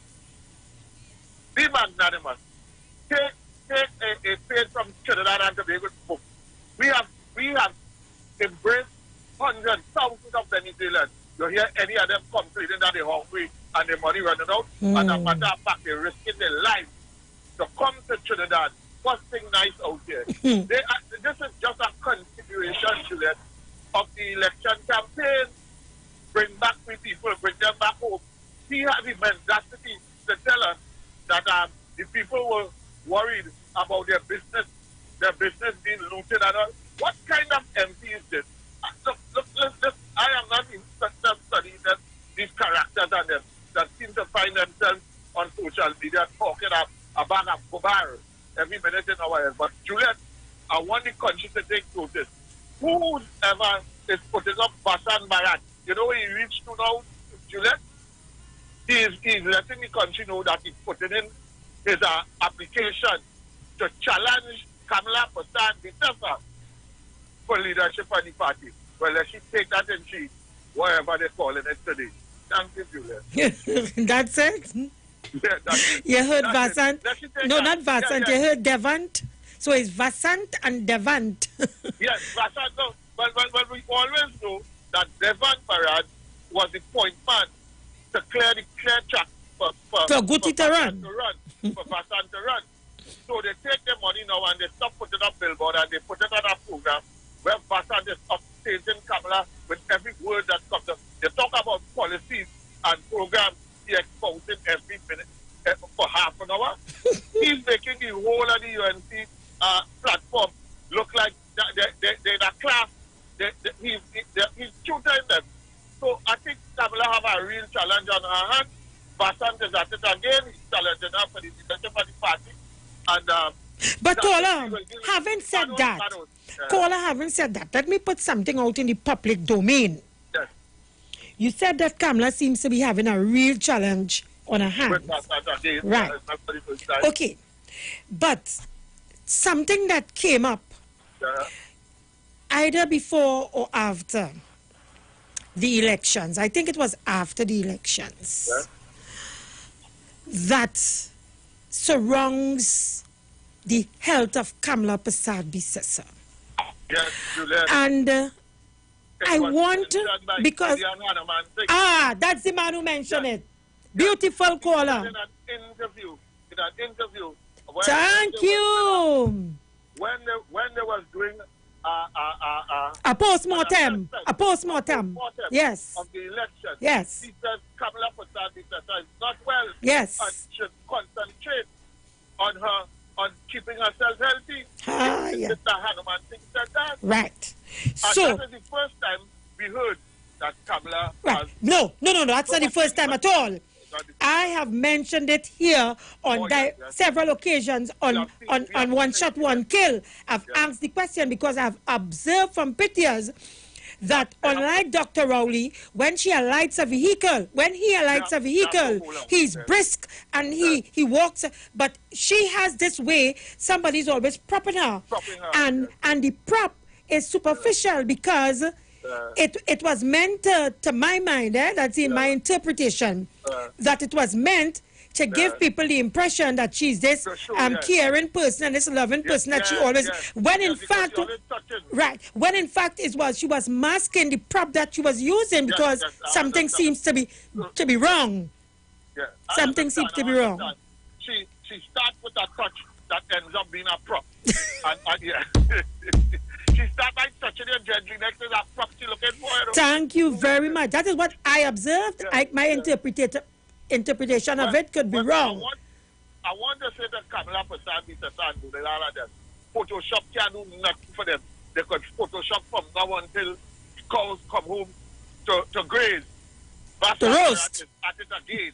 be magnanimous. Take a page from Trinidad and Tobago's book. We have embraced hundreds, thousands of Venezuelans. You hear any of them complaining that they're hungry and their money running out, and as a matter of fact, they're risking their lives to come to Trinidad. What's thing nice out here? This is just a continuation, Juliet, of the election campaign. Bring back the people, bring them back home. He had the mendacity to tell us that the people were worried about their business being looted and all. What kind of MP is this? Look, I am not in studying these characters and them that seem to find themselves on social media talking about a Kobar every minute in our head. But Juliet, I want the country to take notice. Whoever is putting up Basan Barat, you know where he reached to now, Juliet? He's letting the country know that he's putting in his application to challenge Kamala Persad for leadership of the party. Well, let she take that in she, whatever they're calling it today. Thank you, Juliet. That's it? Yeah, that's it. You heard That's Vasant? No, not Vasant. Yeah. You heard Devant? So it's Vasant and Devant. Yes, Vasant. No, but we always know that Devant Parad was the point man to clear track for Guti to run. For Vasant to run. So they take their money now and they stop putting up billboard and they put it on a program where Vasant is upstaging Kamala with every word that comes up. They talk about policies and programs he exposing every minute for half an hour. He's making the whole of the UNC platform look like they're in a class. He's tutoring them. So I think Kamala have a real challenge on her hand. Vasant is at it again. He's challenging her for the leadership of the party. And, but Kola, having said that, let me put something out in the public domain. Yes. You said that Kamala seems to be having a real challenge on her hands. Right. Okay. But something that came up either before or after the elections, I think it was after the elections, that surrounds the health of Kamala Persad Bissessar. Yes, Juliet. And I want, because that's the man who mentioned it. Beautiful caller. In an interview. Thank you. When they was doing a post-mortem. Yes. Of the election. Yes. He said Kamala Persad Bissessar is not well. Yes. And should concentrate on keeping herself healthy. Yeah. Mr. Hanuman Singh said that. Right. And So that is the first time we heard that Kamala Right. has... No, that's not the first time at all. I have mentioned it here on several occasions on One Shot, One Kill. I've asked the question because I've observed from pictures that unlike Dr. Rowley, when he alights a vehicle, he's brisk and he walks. But she has this way, somebody's always propping her. And the prop is superficial because it was meant to my mind, that's in my interpretation, that it was meant to give people the impression that she's this caring person and this loving person that she always, when in fact she was masking the prop that she was using because something seems to be wrong. Something seems to be wrong. She starts with a touch that ends up being a prop. and she starts by touching you gently next to that prop she's looking for. Thank you very much. That is what I observed. My interpretation of it could be wrong. I want to say that Kamala Prasad, Mr. Sandu, the lot of them, Photoshop can't do nothing for them. They could Photoshop from now until cows come home to graze. To roast. At it again.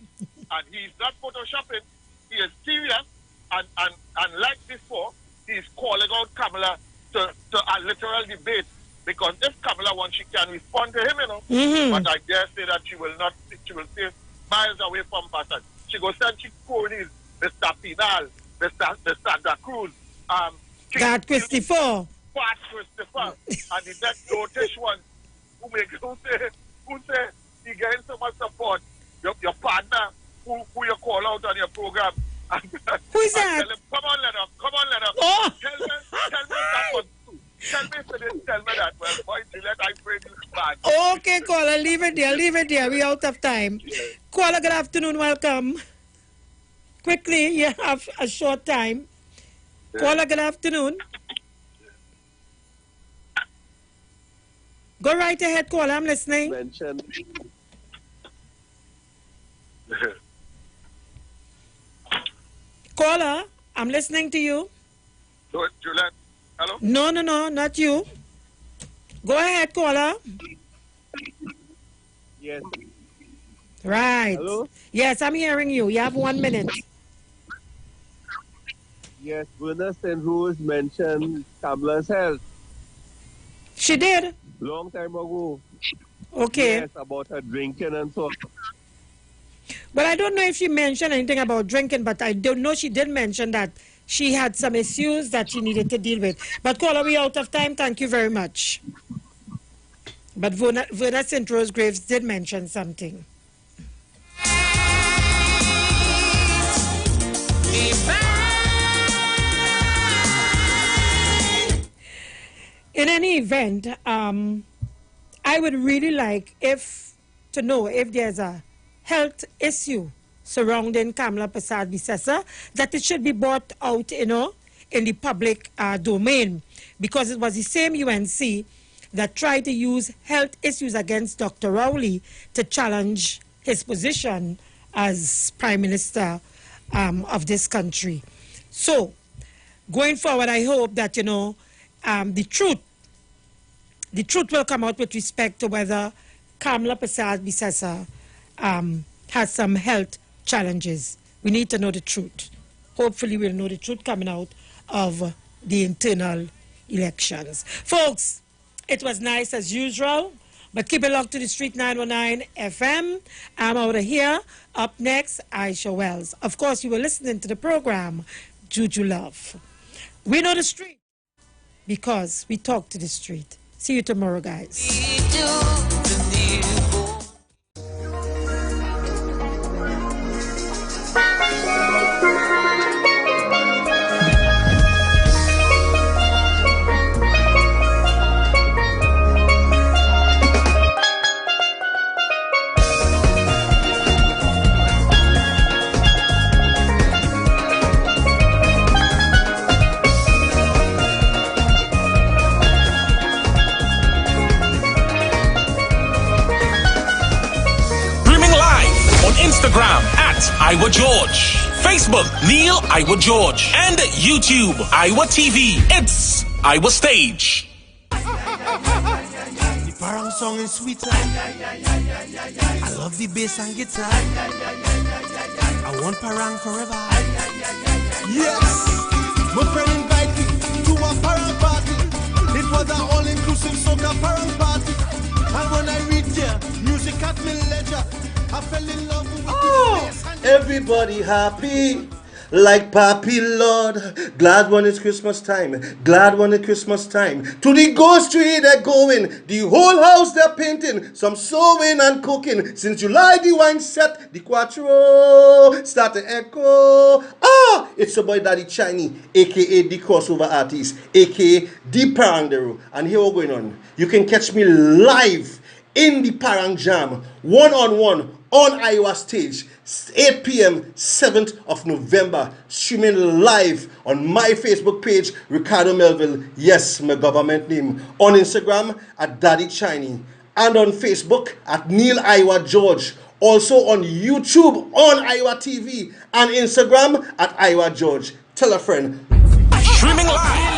And he's not Photoshopping. He is serious. And like before, he's calling out Kamala to a literal debate. Because if Kamala wants, she can respond to him, But I dare say that she will not. She will stay miles away from Bassett. She goes send Chief Cronies, Mr. Pinal, Mr. Santa Cruz, God Christopher. Pat Christopher, and the next notice one who say he getting so much support. Your partner who you call out on your program. Who is that? Tell him, come on, Leonard. Oh. Tell me that one too. Tell me that. Well, boy, Gillette, I pray this bad. Okay, caller, leave it there. We're out of time. Yeah. Caller, good afternoon, welcome. Quickly, you have a short time. Yeah. Caller, good afternoon. Go right ahead, caller, I'm listening. Caller, I'm listening to you. So, Juliet, hello? No, not you. Go ahead, caller. Yes. Right. Hello? Yes, I'm hearing you. You have 1 minute. Yes, Verna St. Rose mentioned Kamala's health. She did? Long time ago. Okay. Yes, about her drinking and so on. Well, I don't know if she mentioned anything about drinking, but I don't know she did mention that she had some issues that she needed to deal with. But caller, we out of time. Thank you very much. But Verna St. Rose Graves did mention something. In any event, I would really like to know if there's a health issue surrounding Kamala Prasad Bisesa, that it should be brought out, in the public domain, because it was the same UNC that tried to use health issues against Dr. Rowley to challenge his position as Prime Minister of this country. So, going forward, I hope that, the truth will come out with respect to whether Kamala Prasad Bisesa has some health challenges. We need to know the truth. Hopefully we'll know the truth coming out of the internal elections. Folks, it was nice as usual, but keep it locked to the Street 919 FM. I'm out of here. Up next, Aisha Wells. Of course, you were listening to the program, Juju Love. We know the street because we talk to the street. See you tomorrow, guys. Instagram at Iwer George, Facebook Neil Iwer George, and YouTube Iwer TV. It's Iwer Stage. song is sweeter. I love the bass and guitar. I want parang forever. Yes, my friend invited me to a parang party. It was an all-inclusive soca parang party. And when I reached there, music at me leisure. I fell in love with the bass and Everybody happy, like Papi Lord. Glad when it's Christmas time, glad when it's Christmas time. To the ghost tree they're going, the whole house they're painting, some sewing and cooking. Since July the wine set, the quattro start to echo. It's your boy Daddy Chinese, aka the crossover artist, aka the Parangdero. And here we're going on. You can catch me live in the Parang Jam, one-on-one on Iowa stage, 8 p.m., 7th of November, streaming live on my Facebook page, Ricardo Melville, yes, my government name, on Instagram at Daddy Chinese, and on Facebook at Neil Iwer George, also on YouTube on Iwer TV, and Instagram at Iwer George. Tell a friend. Streaming live.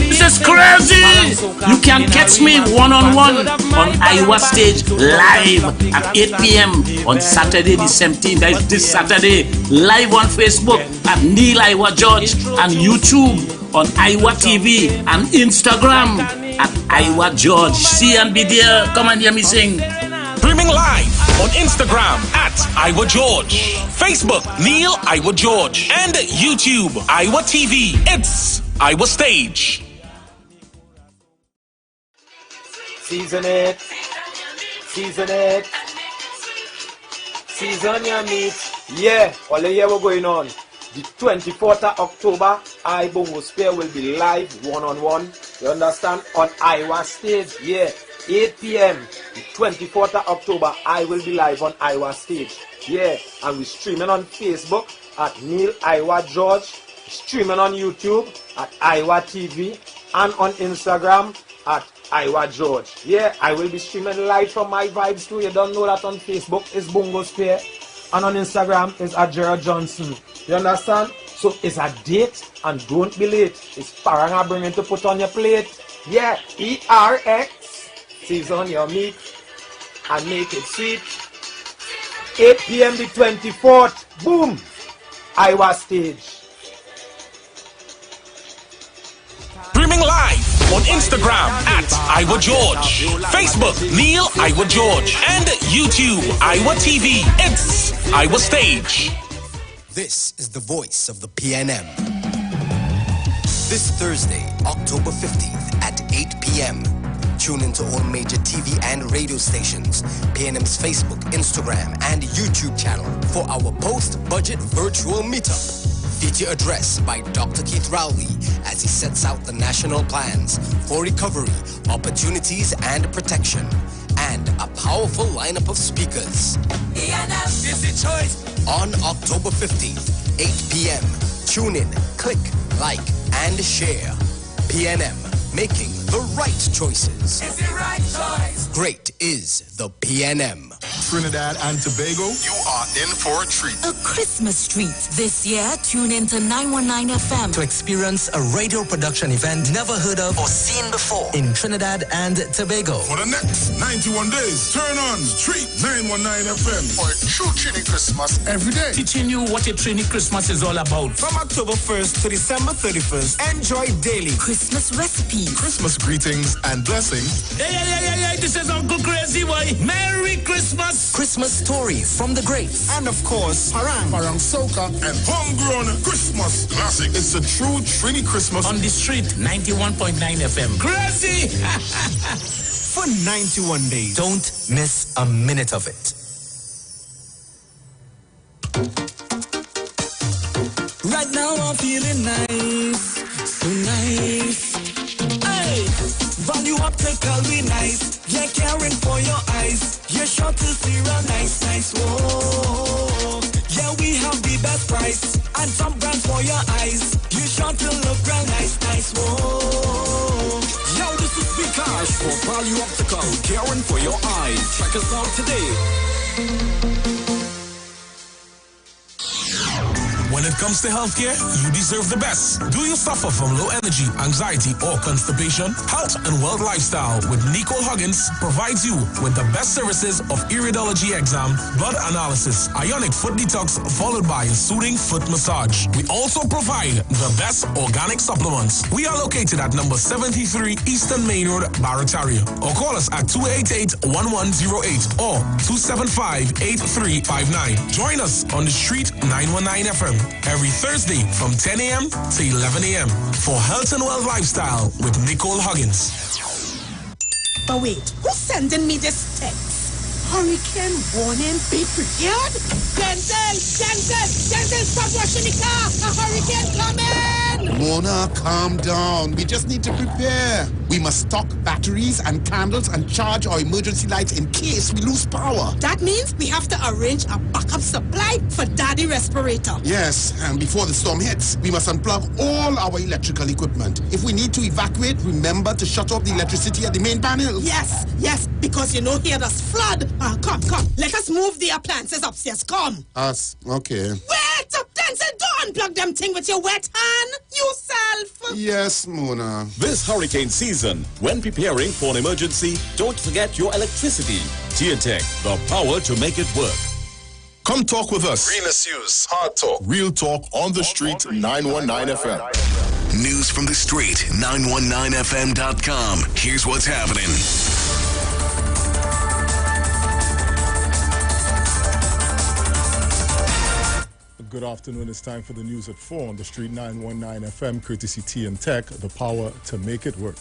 This is crazy! You can catch me one-on-one on Iowa stage live at 8 p.m. on Saturday the 17th. That is this Saturday. Live on Facebook at Neil Iwer George and YouTube on Iwer TV and Instagram at Iwer George. See and be there. Come and hear me sing. Streaming live on Instagram at Iwer George, Facebook Neil Iwer George, and YouTube Iwer TV. It's Iwer Stage. Season it, season it, season your meat. Yeah, all the year we're going on. The 24th of October, Bongo Spear will be live one-on-one. You understand? On Iowa stage. Yeah, 8 p.m. The 24th of October, I will be live on Iowa stage. Yeah, and we're streaming on Facebook at Neil Iwer George, streaming on YouTube at Iwer TV, and on Instagram at Iwer George. Yeah, I will be streaming live from my vibes too. You don't know that on Facebook is Bongo Spear, and on Instagram is at Gerald Johnson. You understand? So it's a date and don't be late. It's Paranga bringing to put on your plate. Yeah, ERX, season your meat and make it sweet. 8 p.m. the 24th. Boom! Iowa stage. Streaming live on Instagram at Iwer George, Facebook Neil Iwer George, and YouTube Iwer TV. It's Iwer Stage. This is the voice of the PNM. This Thursday, October 15th at 8 p.m. Tune into all major TV and radio stations, PNM's Facebook, Instagram, and YouTube channel for our post-budget virtual meetup. Feature address by Dr. Keith Rowley as he sets out the national plans for recovery, opportunities, and protection, and a powerful lineup of speakers. On October 15th, 8 p.m., tune in, click, like, and share. PNM, making the right choices. Is the right choice. Great is the PNM. Trinidad and Tobago, you are in for a treat. A Christmas treat. This year, tune into 919 FM to experience a radio production event never heard of or seen before in Trinidad and Tobago. For the next 91 days, turn on Street 919 FM for a true Trini Christmas every day. Teaching you what a Trini Christmas is all about. From October 1st to December 31st, enjoy daily Christmas recipes, Christmas greetings and blessings. Hey, this is Uncle Crazy Boy. Merry Christmas. Christmas stories from the greats. And of course, Parang Soca, and homegrown Christmas classics. It's a true Trini Christmas. On the street, 91.9 FM. Crazy! For 91 days. Don't miss a minute of it. Right now I'm feeling nice, so nice. Hey, value up, take all be nice. Yeah, caring for your eyes. You're sure to see real nice, whoa. Yeah, we have the best price and some brands for your eyes. You sure to look real nice, whoa. Yo, this is Bcash for Value Optical, caring for your eyes. Check us out today. When it comes to healthcare, you deserve the best. Do you suffer from low energy, anxiety, or constipation? Health and Wealth Lifestyle with Nicole Huggins provides you with the best services of iridology exam, blood analysis, ionic foot detox, followed by a soothing foot massage. We also provide the best organic supplements. We are located at number 73 Eastern Main Road, Barataria. Or call us at 288-1108 or 275-8359. Join us on the street 919 FM every Thursday from 10 a.m. to 11 a.m. for Health and Wealth Lifestyle with Nicole Huggins. But wait, who's sending me this text? Hurricane warning, be prepared? Denzel, stop washing the car! A hurricane coming! Mona, calm down. We just need to prepare. We must stock batteries and candles and charge our emergency lights in case we lose power. That means we have to arrange a backup supply for Daddy respirator. Yes, and before the storm hits, we must unplug all our electrical equipment. If we need to evacuate, remember to shut off the electricity at the main panel. Yes, because you know here there's flood. Come, let us move the appliances upstairs, come. Us, okay. Wait, Denzel, don't unplug them thing with your wet hand, yourself. Yes, Mona. This hurricane season, when preparing for an emergency, don't forget your electricity. TNTech, the power to make it work. Come talk with us. Real issues, hard talk. Real talk on the street, 919 FM. News from the street, 919fm.com. Here's what's happening. Good afternoon. It's time for the news at 4 on the street 919 FM, courtesy TNTech, the power to make it work.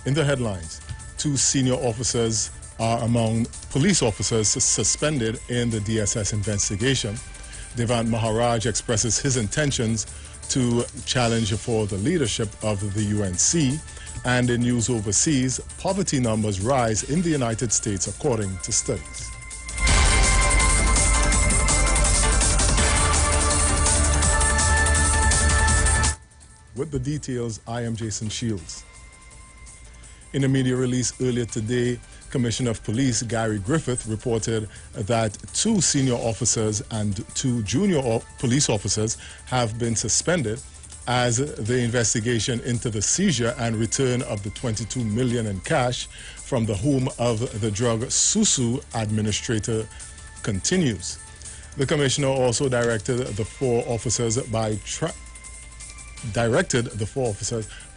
In the headlines, 2 senior officers are among police officers suspended in the DSS investigation. Devant Maharaj expresses his intentions to challenge for the leadership of the UNC. And in news overseas, poverty numbers rise in the United States according to studies. With the details, I am Jason Shields. In a media release earlier today, Commissioner of Police Gary Griffith reported that 2 senior officers and 2 junior police officers have been suspended as the investigation into the seizure and return of the $22 million in cash from the home of the drug Susu administrator continues. The commissioner also directed the 4 officers by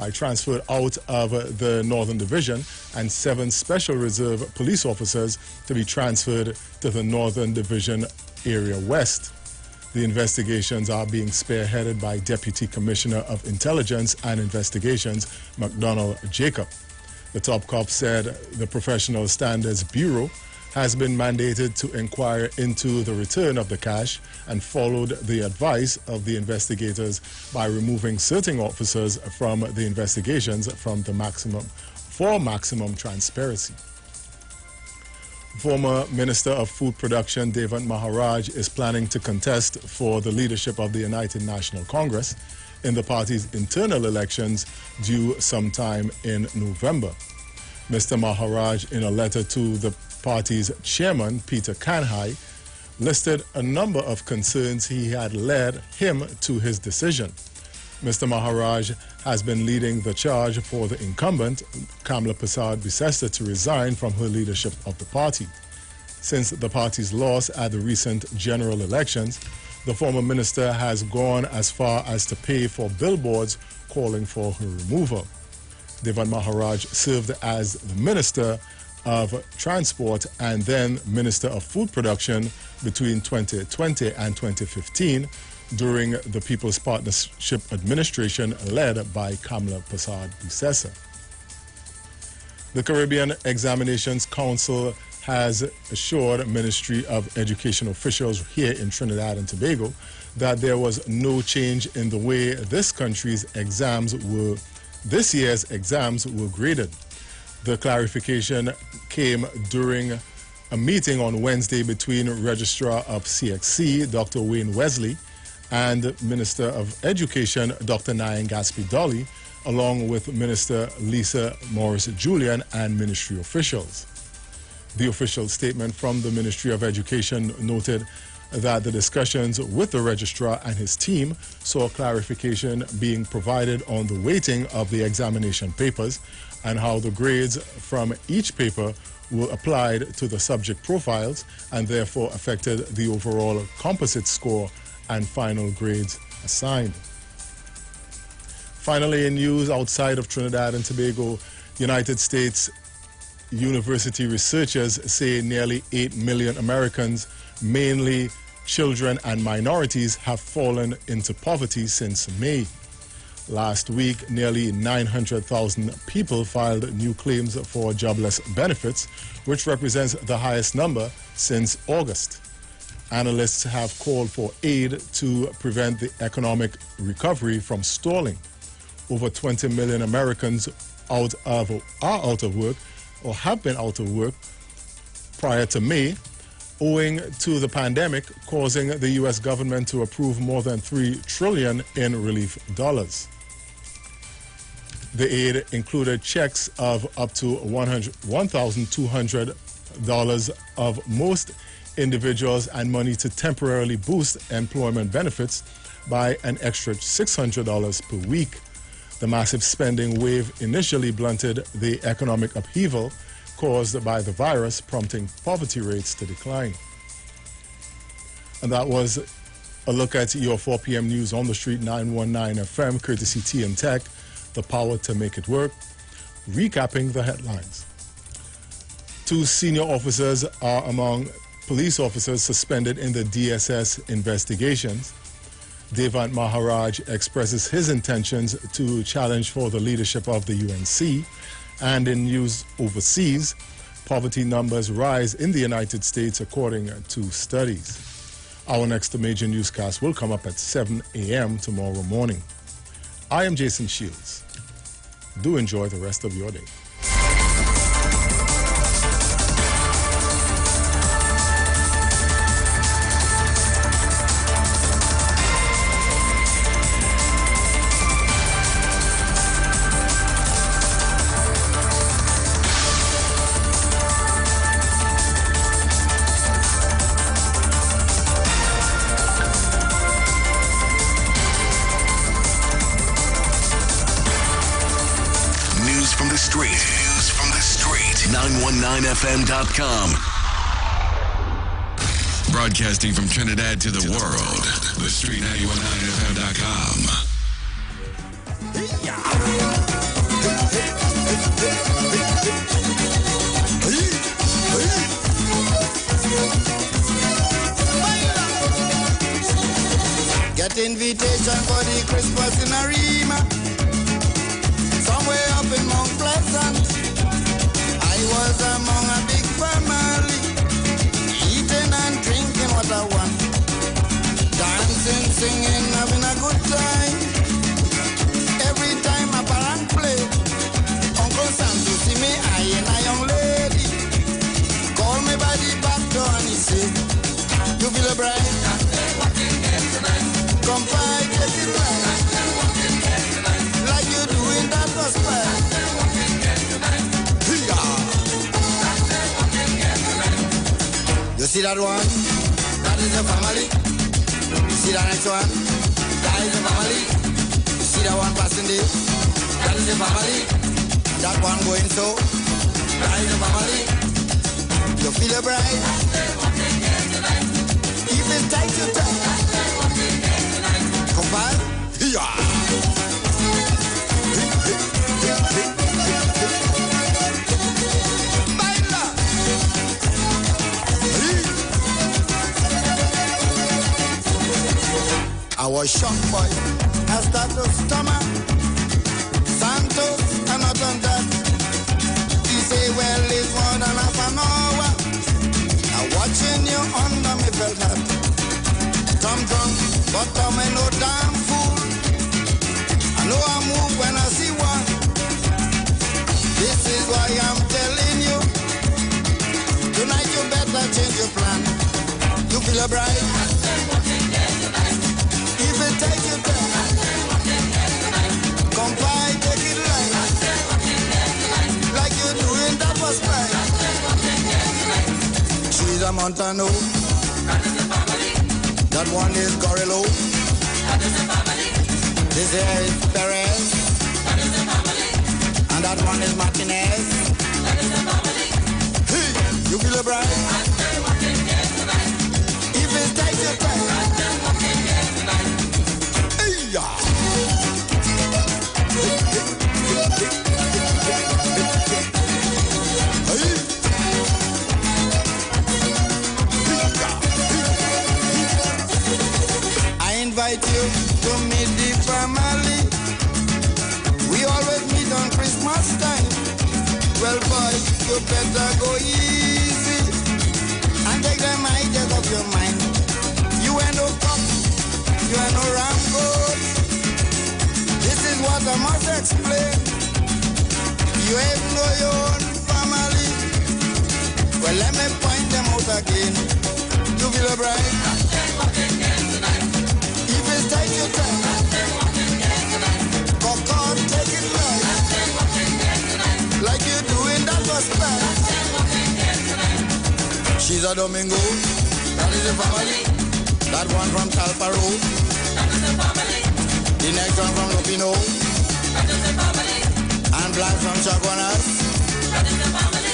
transfer out of the Northern Division and 7 Special Reserve police officers to be transferred to the Northern Division Area West. The investigations are being spearheaded by Deputy Commissioner of Intelligence and Investigations, McDonald Jacob. The top cop said the Professional Standards Bureau has been mandated to inquire into the return of the cash and followed the advice of the investigators by removing certain officers from the investigations for maximum transparency. Former Minister of Food Production Devant Maharaj is planning to contest for the leadership of the United National Congress in the party's internal elections due sometime in November. Mr. Maharaj, in a letter to the party's chairman, Peter Kanhai, listed a number of concerns he had led him to his decision. Mr. Maharaj has been leading the charge for the incumbent, Kamla Prasad Bisesta, to resign from her leadership of the party. Since the party's loss at the recent general elections, the former minister has gone as far as to pay for billboards calling for her removal. Devant Maharaj served as the Minister of Transport and then Minister of Food Production between 2020 and 2015 during the People's Partnership Administration led by Kamla Prasad Bisesta. The Caribbean Examinations Council has assured Ministry of Education officials here in Trinidad and Tobago that there was no change in the way this year's exams were graded. The clarification came during a meeting on Wednesday between Registrar of CXC, Dr. Wayne Wesley, and Minister of Education, Dr. Nyan Gaspi-Dolly, along with Minister Lisa Morris-Julian and ministry officials. The official statement from the Ministry of Education noted that the discussions with the registrar and his team saw clarification being provided on the weighting of the examination papers and how the grades from each paper were applied to the subject profiles and therefore affected the overall composite score and final grades assigned. Finally, in news outside of Trinidad and Tobago, United States university researchers say nearly 8 million Americans, mainly children and minorities, have fallen into poverty since May. Last week, nearly 900,000 people filed new claims for jobless benefits, which represents the highest number since August. Analysts have called for aid to prevent the economic recovery from stalling. Over 20 million Americans are out of work or have been out of work prior to May, owing to the pandemic causing the U.S. government to approve more than $3 trillion in relief dollars. The aid included checks of up to $1,200 of most individuals and money to temporarily boost employment benefits by an extra $600 per week. The massive spending wave initially blunted the economic upheaval caused by the virus, prompting poverty rates to decline. And that was a look at your 4 p.m. news on the street, 919 FM, courtesy TN Tech, the power to make it work. Recapping the headlines. 2 senior officers are among police officers suspended in the DSS investigations. Devant Maharaj expresses his intentions to challenge for the leadership of the UNC. And in news overseas, poverty numbers rise in the United States according to studies. Our next major newscast will come up at 7 a.m. tomorrow morning. I am Jason Shields. Do enjoy the rest of your day. News from the street. 919fm.com. Broadcasting from Trinidad to the world. The street 919fm.com. Get invitation for the Christmas in Arima. Somewhere up in Mount Pleasant, I was among a big family, eating and drinking what I want, dancing, singing, having a good time. Every time a parent play, Uncle Sam to see me, I and a young lady, call me by the back door and he said, you feel a bright? Come by, get it right. Like you doing that was bad. You see that one? That is a family. You see that next one? That is a family. You see that one passing there? That is a family. That one going so? That is a family. You feel it bright? If it's tight, you tight. Come by. I was shocked, boy. I started to stammer. Santos, and not on that. He say, well, it's more than half an hour. Now watching you under me felt that. I'm drunk, but I'm no damn fool. I know I move when I see one. This is why I'm telling you. Tonight you better change your plan. You feel a bright? If it take you time, come by, take it light. Like you doing that was right. She's a Montano. That one is Gorillo. That is the family. This here is Perez. That is the family. And that one is Martinez. That is the family. Hey, you feel it, Brian? I tell what they get tonight. If it's tight, you're tight. I tell what they get tonight. Hey, yeah. I invite you to meet the family. We always meet on Christmas time. Well, boys, you better go easy and take them ideas of your mind. You ain't no cop, you ain't no Rambo. This is what I must explain. You ain't know your own family. Well, let me point them out again. You feel it, bright? If it's tight, you tight. Cock on, take it light. Like you doing that was bad. She's a Domingo. That is the family. That one from Talpa Road. That is the family. The next one from Lupino. That is the family. And Black from Chaguanas. That is the family.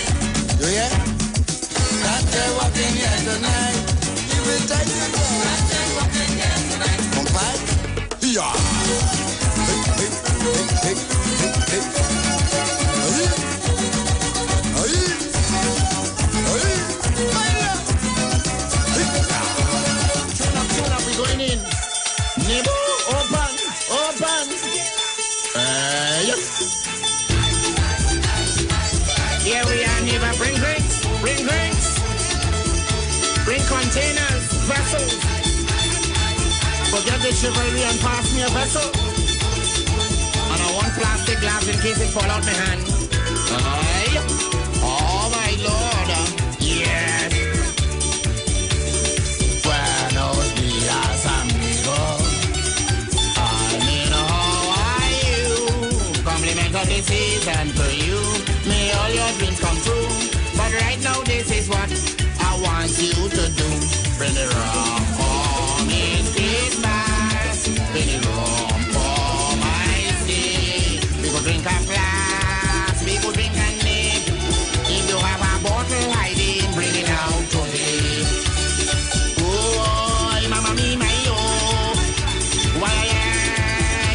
You hear? That's the walking here tonight. You will take the door. That's the walking here tonight. Comply? Yeah. Hey, hey, hey, hey, hey. Tune up, we going in. Neighbor, open. Yep. Here we are, neighbor. Bring drinks. Bring containers, vessels. Forget the chivalry and pass me a vessel. And I want plastic glass in case it fall out my hand. Aye. Oh my Lord. Yes. Buenos dias, amigo. I mean, how are you? Compliment of the season to you. May all your dreams come true. But right now, this is what I want you to do. Bring it around for me, Christmas. Bring it around for my stay. We go drink a glass, we go drink a nip. If you have a bottle hiding, bring it out today. Oh, mama mi mayo. Why,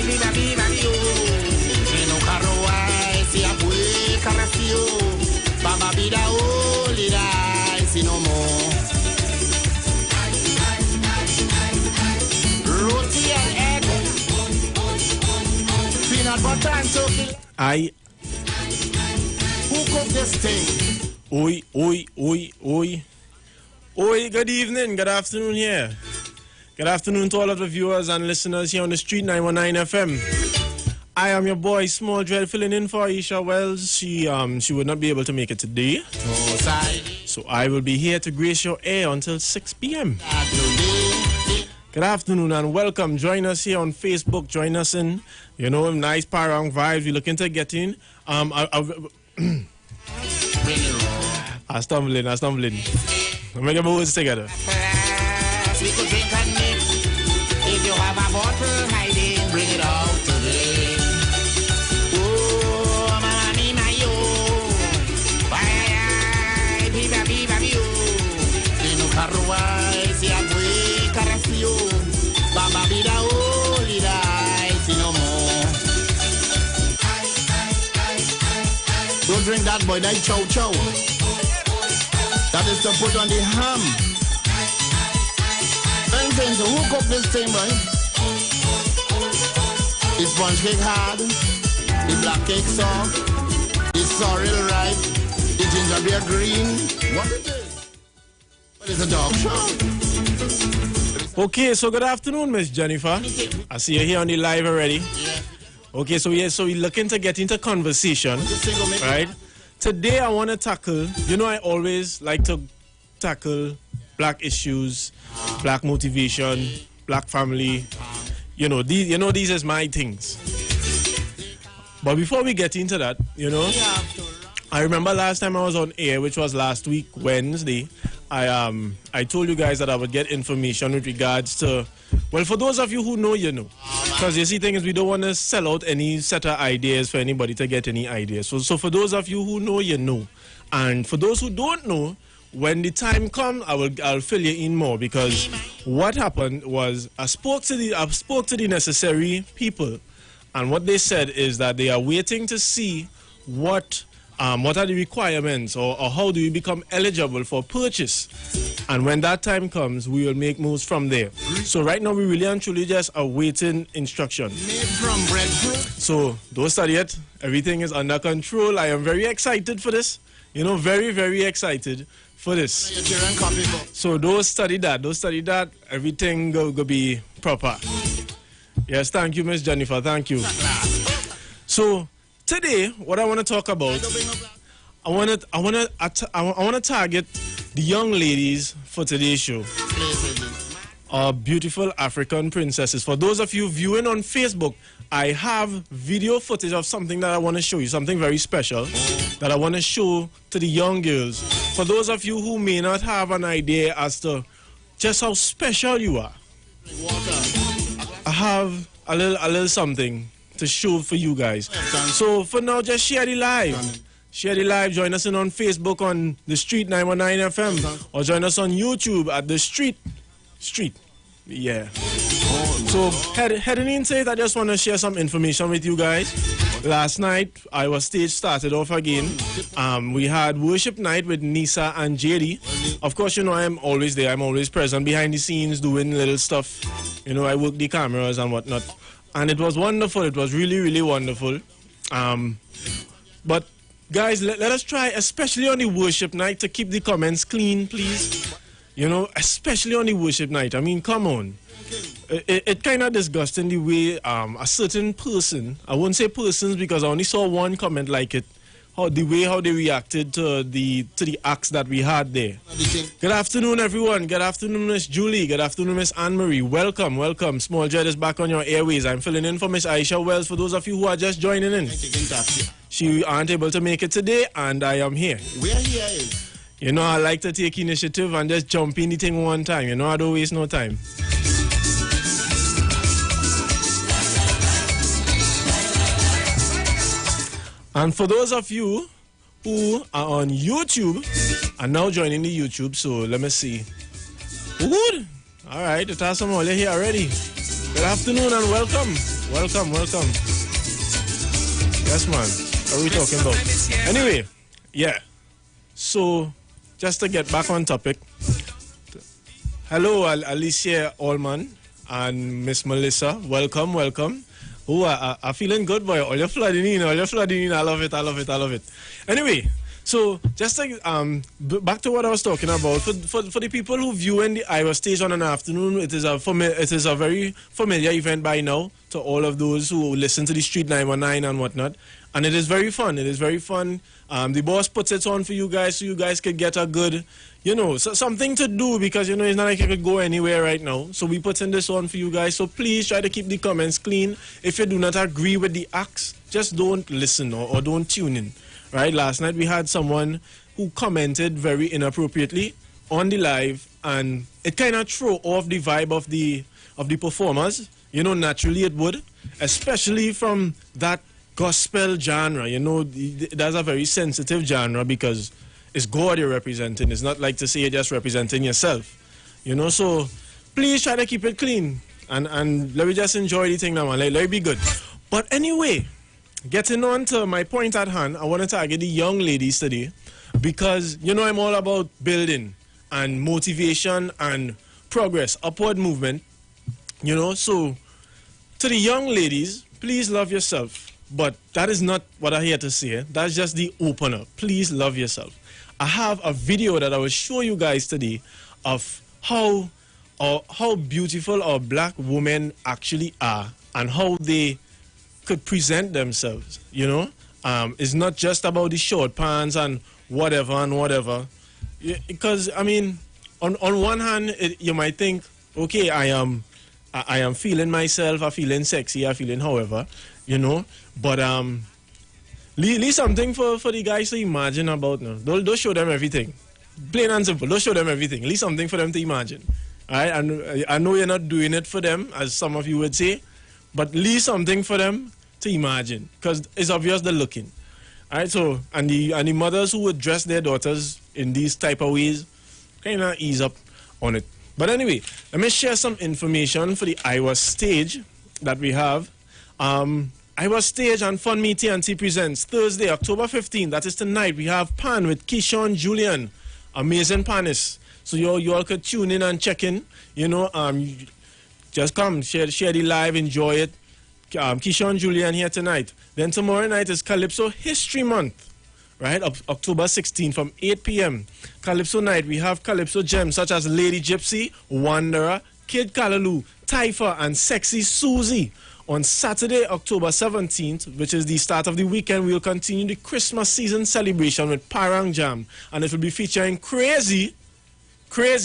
viva viva yo. No carro ay, si abuela carracio. Baba vida olida, si no more. Roti and egg. Peanut butter and chocolate. Aye. Who cooked this thing? Oi, good evening, good afternoon here. Good afternoon to all of the viewers and listeners here on the Street 919 FM. I am your boy Small Dread filling in for Aisha Wells. She would not be able to make it today. So I will be here to grace your air until 6 p.m. Good afternoon and welcome. Join us here on Facebook. Join us in, nice Parang vibes. We're looking to get in. I stumbling. I'll make my words together. We could drink and mix. If you have a bottle hiding, bring it out today. Oh, mama mi mayo. Bye, viva viva yo. No carro ay, si abue carracio. Baba vida olida, si no more. Don't drink that, boy. That chow. That is to put on the ham. So who cooked this thing, boy? The sponge cake hard, the black cake soft, the sorrel ripe, the ginger beer green. What it is? What is a dog show? Okay, so good afternoon, Miss Jennifer. I see you here on the live already. Yeah. Okay, so we're looking to get into conversation, right? Today I want to tackle, I always like to tackle black issues, black motivation, black family. These is my things. But before we get into that, I remember last time I was on air, which was last week, Wednesday, I told you guys that I would get information with regards to, well, for those of you who know, you know. Because you see, thing is, we don't want to sell out any set of ideas for anybody to get any ideas. So for those of you who know, you know. And for those who don't know, when the time comes, I'll fill you in more, because what happened was I spoke to the necessary people, and what they said is that they are waiting to see what are the requirements, or how do we become eligible for purchase. And when that time comes, we will make moves from there. So right now, we really and truly just awaiting instruction. So don't study it. Everything is under control. I am very excited for this. You know, very, very excited for this. So don't study that. Don't study that. Everything go be proper. Yes, thank you, Miss Jennifer. Thank you. So today, what I want to talk about, I want to target the young ladies for today's show. Our beautiful African princesses. For those of you viewing on Facebook, I have video footage of something that I want to show you, something very special that I want to show to the young girls. For those of you who may not have an idea as to just how special you are, I have a little something to show for you guys. So for now, just share the live. Share the live. Join us in on Facebook on The Street 919 FM, or join us on YouTube at The Street. Yeah. So heading into it, I just want to share some information with you guys. Last night, Iwer Stage started off again. We had worship night with Nisa and JD. Of course, you know, I'm always there. I'm always present behind the scenes doing little stuff. You know, I work the cameras and whatnot. And it was wonderful. It was really, really wonderful. But guys, let us try, especially on the worship night, to keep the comments clean, please. You know, especially on the worship night. I mean, come on. It kind of disgusting the way a certain person, I won't say persons because I only saw one comment like it, how they reacted to the acts that we had there. Good afternoon, everyone. Good afternoon, Miss Julie. Good afternoon, Miss Anne-Marie. Welcome, welcome. Small Jet is back on your airways. I'm filling in for Miss Aisha Wells for those of you who are just joining in. She aren't able to make it today, and I am here. We're here. You know, I like to take initiative and just jump in the thing one time. You know, I don't waste no time. And for those of you who are on YouTube, are now joining the YouTube, so let me see. Good. All right, it has some all here already. Good afternoon and welcome. Welcome. Yes, man. What are we talking about? Anyway, yeah. So, just to get back on topic. Hello, Alicia Allman and Miss Melissa. Welcome. Oh, I'm feeling good, boy. All you're flooding in. I love it. Anyway, so just like, back to what I was talking about. For the people who view in the Iwer Stage on an afternoon, it is a very familiar event by now to all of those who listen to the Street 919 and whatnot. And it is very fun. The boss puts it on for you guys so you guys could get a good, you know, something to do, because, you know, it's not like you could go anywhere right now. So we putting this on for you guys. So please try to keep the comments clean. If you do not agree with the acts, just don't listen or don't tune in. Right? Last night we had someone who commented very inappropriately on the live, and it kind of threw off the vibe of the performers. You know, naturally it would, especially from that gospel genre. You know, that's a very sensitive genre because it's God you're representing. It's not like to say you're just representing yourself. You know, so please try to keep it clean and let me just enjoy the thing now, man. Let it be good. But anyway, getting on to my point at hand, I want to target the young ladies today because, you know, I'm all about building and motivation and progress, upward movement. You know, so to the young ladies, please love yourself. But that is not what I'm here to say. That's just the opener. Please love yourself. I have a video that I will show you guys today of how beautiful our black women actually are and how they could present themselves, you know. It's not just about the short pants and whatever. Yeah, because, I mean, on one hand, you might think, okay, I am feeling myself, I'm feeling sexy, I'm feeling however, you know. But leave something for the guys to imagine about now. Don't show them everything. Plain and simple. Don't show them everything. Leave something for them to imagine. All right? And I know you're not doing it for them, as some of you would say, but leave something for them to imagine, because it's obvious they're looking. All right? So, and the mothers who would dress their daughters in these type of ways, kind of ease up on it. But anyway, let me share some information for the Iowa stage that we have. Iowa Stage and Fun Me TNT presents Thursday, October 15th. That is tonight. We have Pan with Keyshawn Julian. Amazing panis. So you all could tune in and check in. You know, just come, share the live, enjoy it. Keyshawn Julian here tonight. Then tomorrow night is Calypso History Month, right? October 16th from 8 p.m. Calypso night. We have Calypso gems such as Lady Gypsy, Wanderer, Kid Kalaloo, Typha, and Sexy Susie. On Saturday, October 17th, which is the start of the weekend, we'll continue the Christmas season celebration with Parang Jam. And it will be featuring Crazy,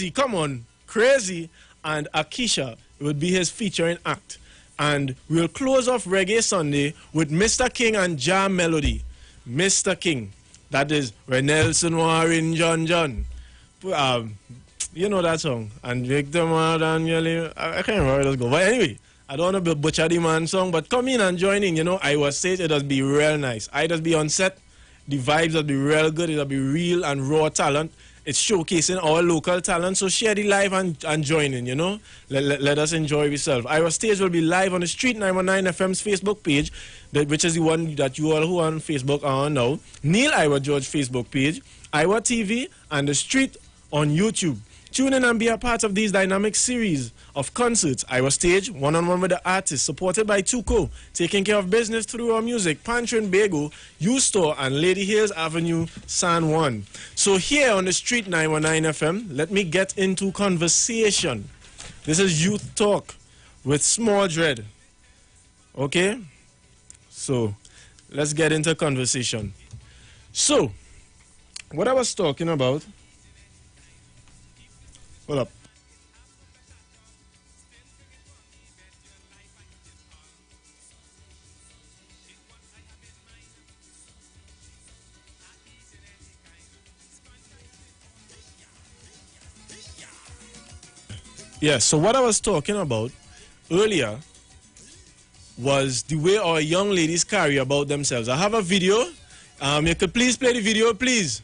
come on, Crazy, and Akisha. It will be his featuring act. And we'll close off Reggae Sunday with Mr. King and Jam Melody. Mr. King. That is when Nelson Warren John. You know that song. And Victor Daniel. I can't remember where it go. But anyway, I don't want to butcher the man song, but come in and join in. You know, Iowa Stage, it'll be real nice. I just be on set. The vibes will be real good. It'll be real and raw talent. It's showcasing our local talent. So share the live and join in, you know. Let us enjoy ourselves. Iowa Stage will be live on the Street 919 FM's Facebook page, which is the one that you all who are on Facebook are on now. Neil Iowa George Facebook page, Iwer TV, and the Street on YouTube. Tune in and be a part of these dynamic series of concerts. Iowa Stage, one-on-one with the artists, supported by Tuco, taking care of business through our music, Pantry Bagel, U-Store, and Lady Hills Avenue, San Juan. So here on the Street 919 FM, let me get into conversation. This is Youth Talk with Small Dread. Okay? So, let's get into conversation. So, what I was talking about... Hold up. Yeah, so what I was talking about earlier was the way our young ladies carry about themselves. I have a video. You could please play the video, please.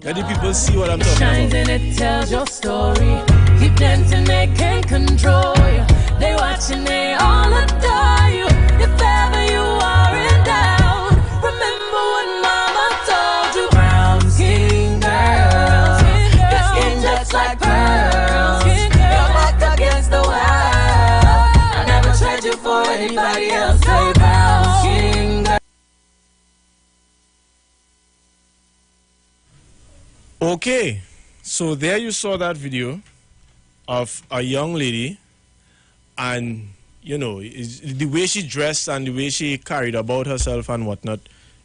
Let the people see what I'm talking Shines about. and it tells your story. Keep dancing, they can't control you. They watching, they all adore you. If ever you are in doubt, remember what mama told you. Brown skin girls, your skin just like pearls. Your back against the wall. I never tried you for anybody else. Say brown skin girls. Okay, so there you saw that video of a young lady, and you know, the way she dressed and the way she carried about herself and whatnot,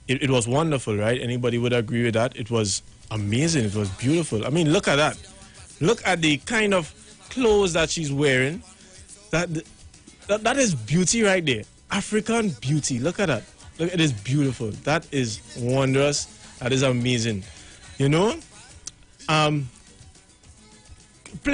it was wonderful, right? Anybody would agree with that? It was amazing. It was beautiful. I mean, look at that. Look at the kind of clothes that she's wearing. That is beauty right there. African beauty. Look at that. Look, it is beautiful. That is wondrous. That is amazing. You know? Play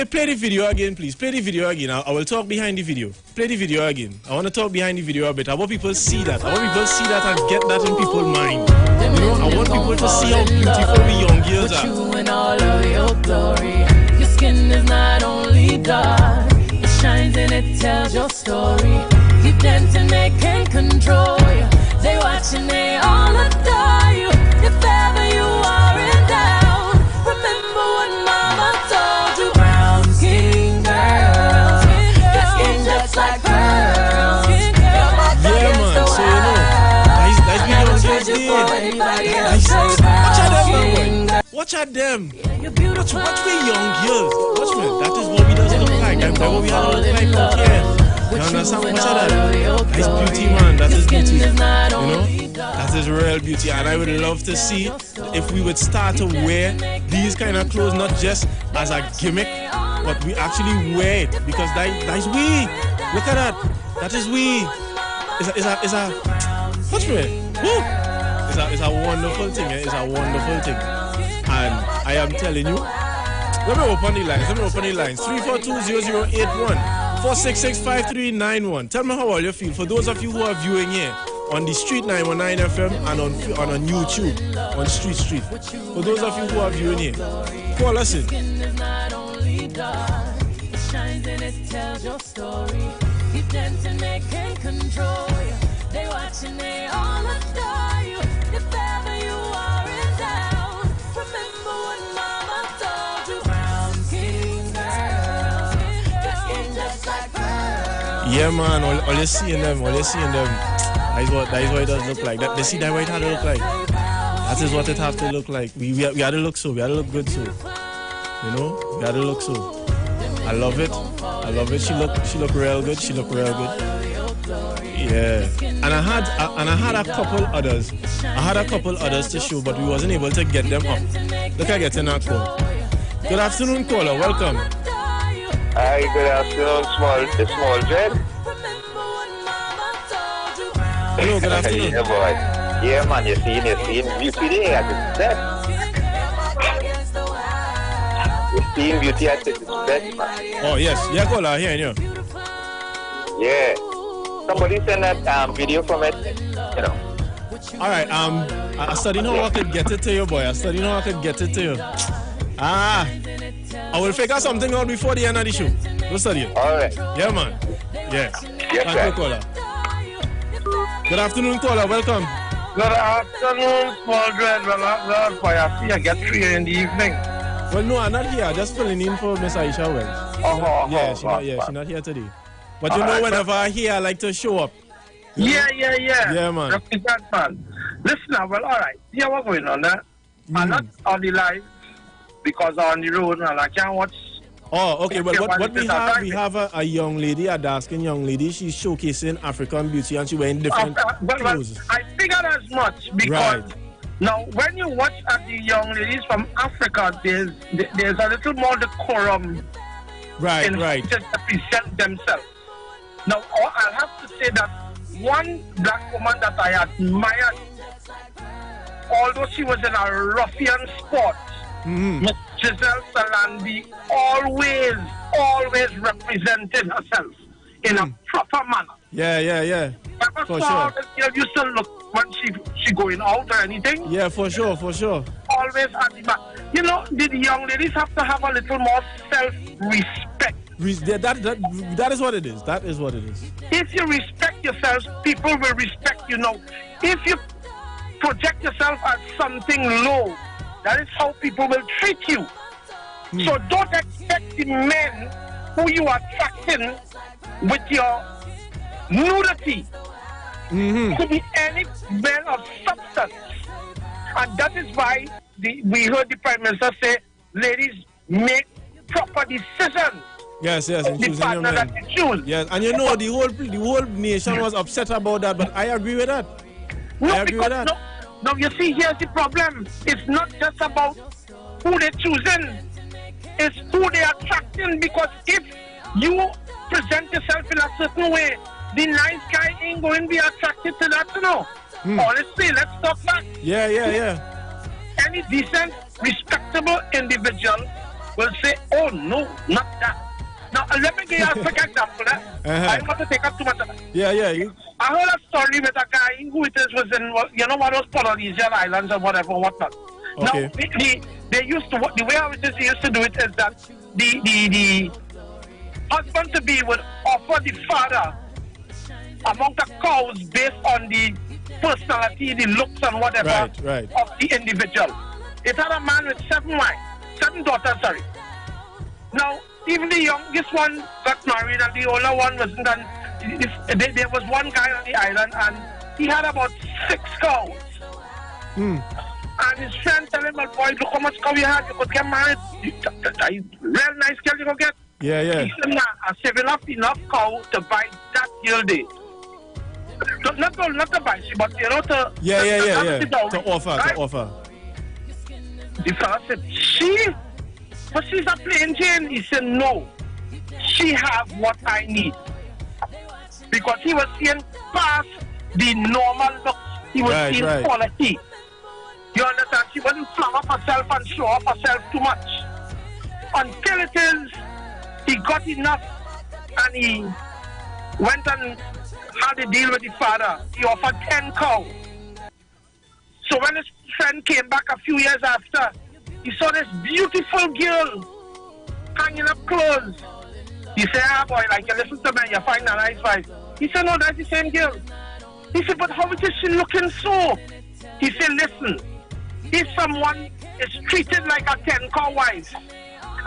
the video again, please. Play the video again. I will talk behind the video. Play the video again. I want to talk behind the video a bit. I want people to see that. I want people to see that and get that in people's mind. You know, I want people to see how beautiful we young girls are. You in all of your glory. Your skin is not only dark, it shines and it tells your story. Keep dancing, they can't control you. They watching, they all adore you. If ever you are in doubt, remember what mama told you. Brown skin girls, your skin just like pearls. Yeah, man. So you know, that's watch at them. Watch me young girls. Watch me. That is what we doesn't look like. That's what we have to look like out here. You understand? Watch at that. That's beauty, man. That is beauty. You know? That is real beauty. And I would love to see if we would start to wear these kind of clothes, not just as a gimmick, but we actually wear it. Because that's we. Look at that. That is we. It's a watch me. Woo. It's a wonderful thing. It's a wonderful thing. And I am telling you. Let me open the lines. 342-0081, 466-5391. Tell me how all you feel. For those of you who are viewing here on the Street 919 FM and on YouTube, on Street. For those of you who are viewing here, call us in. Shines and it tells your story. Keep dancing, they can't control you. They watching, they all adore you. If ever you are in doubt, remember what mama told you. Brown king girls, your skin just like pearls. Yeah, man, all you seeing them. That is what it does look like. They see that what it had to look like. That is what it have to look like. We had to look so. We had to look good so. You know, we had to look so. I love it. She look real good. Yeah. And I had a couple others. To show, but we wasn't able to get them up. Look at getting that call. Good afternoon, caller. Welcome. Hi, good afternoon, small Jed. Hello, good afternoon. Yeah, boy. Yeah, man, you see beauty at its best. You see beauty at its best, man. Oh, yes. Yeah, caller, here, you. Yeah. Somebody send that video from it, you know. All right, I studied how I could get it to you, boy. I will figure something out before the end of the show. Go study it. All right. Yeah, man. Yeah. Yes, thank you, caller. Good afternoon, caller. Welcome. Good afternoon, small dread. Well, I see I get 3 in the evening. Well, no, I'm not here. I'm just filling in for Miss Aisha Wells. She's not here today. But you know, whenever I hear, I like to show up. Yeah. Yeah, man. Represent, man. Listen, well, all right. See what's going on there. I'm not on the live because I'm on the road and I can't watch. Oh, okay. Well, what we have a young lady, a dark-skinned young lady. She's showcasing African beauty and she's wearing different clothes. I figured as much because now when you watch at the young ladies from Africa, there's a little more decorum. Right. To present themselves. Now, I'll have to say that one black woman that I admired, although she was in a ruffian sport, Miss Giselle Salandi always represented herself in a proper manner. Yeah. For sure. This girl used to look when she going out or anything. Yeah, for sure. Always at the back. You know, the young ladies have to have a little more self-respect. That is what it is. If you respect yourself, people will respect you. Now, if you project yourself as something low, that is how people will treat you. So don't expect the men who you are attracting with your nudity to be any men of substance. And that is why we heard the Prime Minister say, ladies, make proper decisions. Yes, in choosing your man. That you choose. Yes, and you know the whole nation was upset about that, but I agree with that. No, you see, here's the problem. It's not just about who they're choosing. It's who they're attracting, because if you present yourself in a certain way, the nice guy ain't going to be attracted to that, you know. Honestly, let's talk back. Yeah. Any decent, respectable individual will say, oh, no, not that. Now, let me give you a quick example. I don't want to take up too much of it. Yeah. I heard a story with a guy who was in, one of those Polynesian islands or whatnot. Okay. Now, they used to, the way they used to do it is that the husband-to-be would offer the father among the cows based on the personality, the looks and whatever of the individual. It had a man with 7 daughters. Now, even the youngest one got married and the older one wasn't. There was one guy on the island and he had about 6 cows. And his friend told him, boy, look how much cow you had, you could get married. Real nice girl you could get. Yeah. He said, nah, I saved enough cow to buy that girl day. Not to buy, but you know, to... Yeah. To offer. The fellow said, but she's a plain Jane. He said, no, she have what I need. Because he was seeing past the normal looks. He was seeing quality. You understand? She wouldn't flag up herself and show off herself too much. Until it is, he got enough and he went and had a deal with his father. He offered 10 cow. So when his friend came back a few years after, he saw this beautiful girl hanging up clothes. He said, ah boy, like you listen to me, you find a nice wife. He said, no, that's the same girl. He said, but how is she looking so? He said, listen, if someone is treated like a 10-cow wife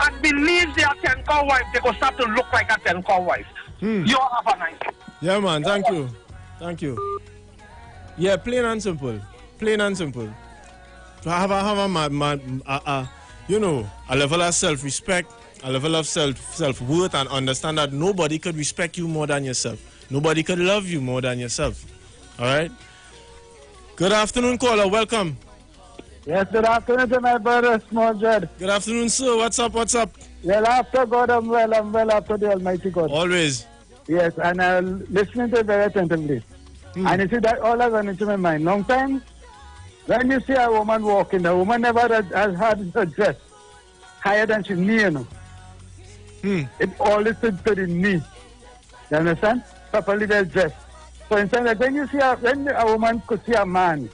and believes they are 10-cow wife, they go start to look like a 10-cow wife. You all have a nice day. Yeah, man, thank you. Thank you. Yeah, plain and simple. Plain and simple. To have a you know, a level of self-respect, a level of self-worth, and understand that nobody could respect you more than yourself. Nobody could love you more than yourself. All right? Good afternoon, caller. Welcome. Yes, good afternoon to my brother, Small Dread. Good afternoon, sir. What's up? What's up? Well, after God, I'm well after the Almighty God. Always. Yes, and I'm listening to it very attentively. And you see, that all that went into my mind. Long time, when you see a woman walking, the woman never has had her dress higher than she's knee, you know. It always to the knee. You understand? Properly well dressed. For instance, like when you see when a woman could see a man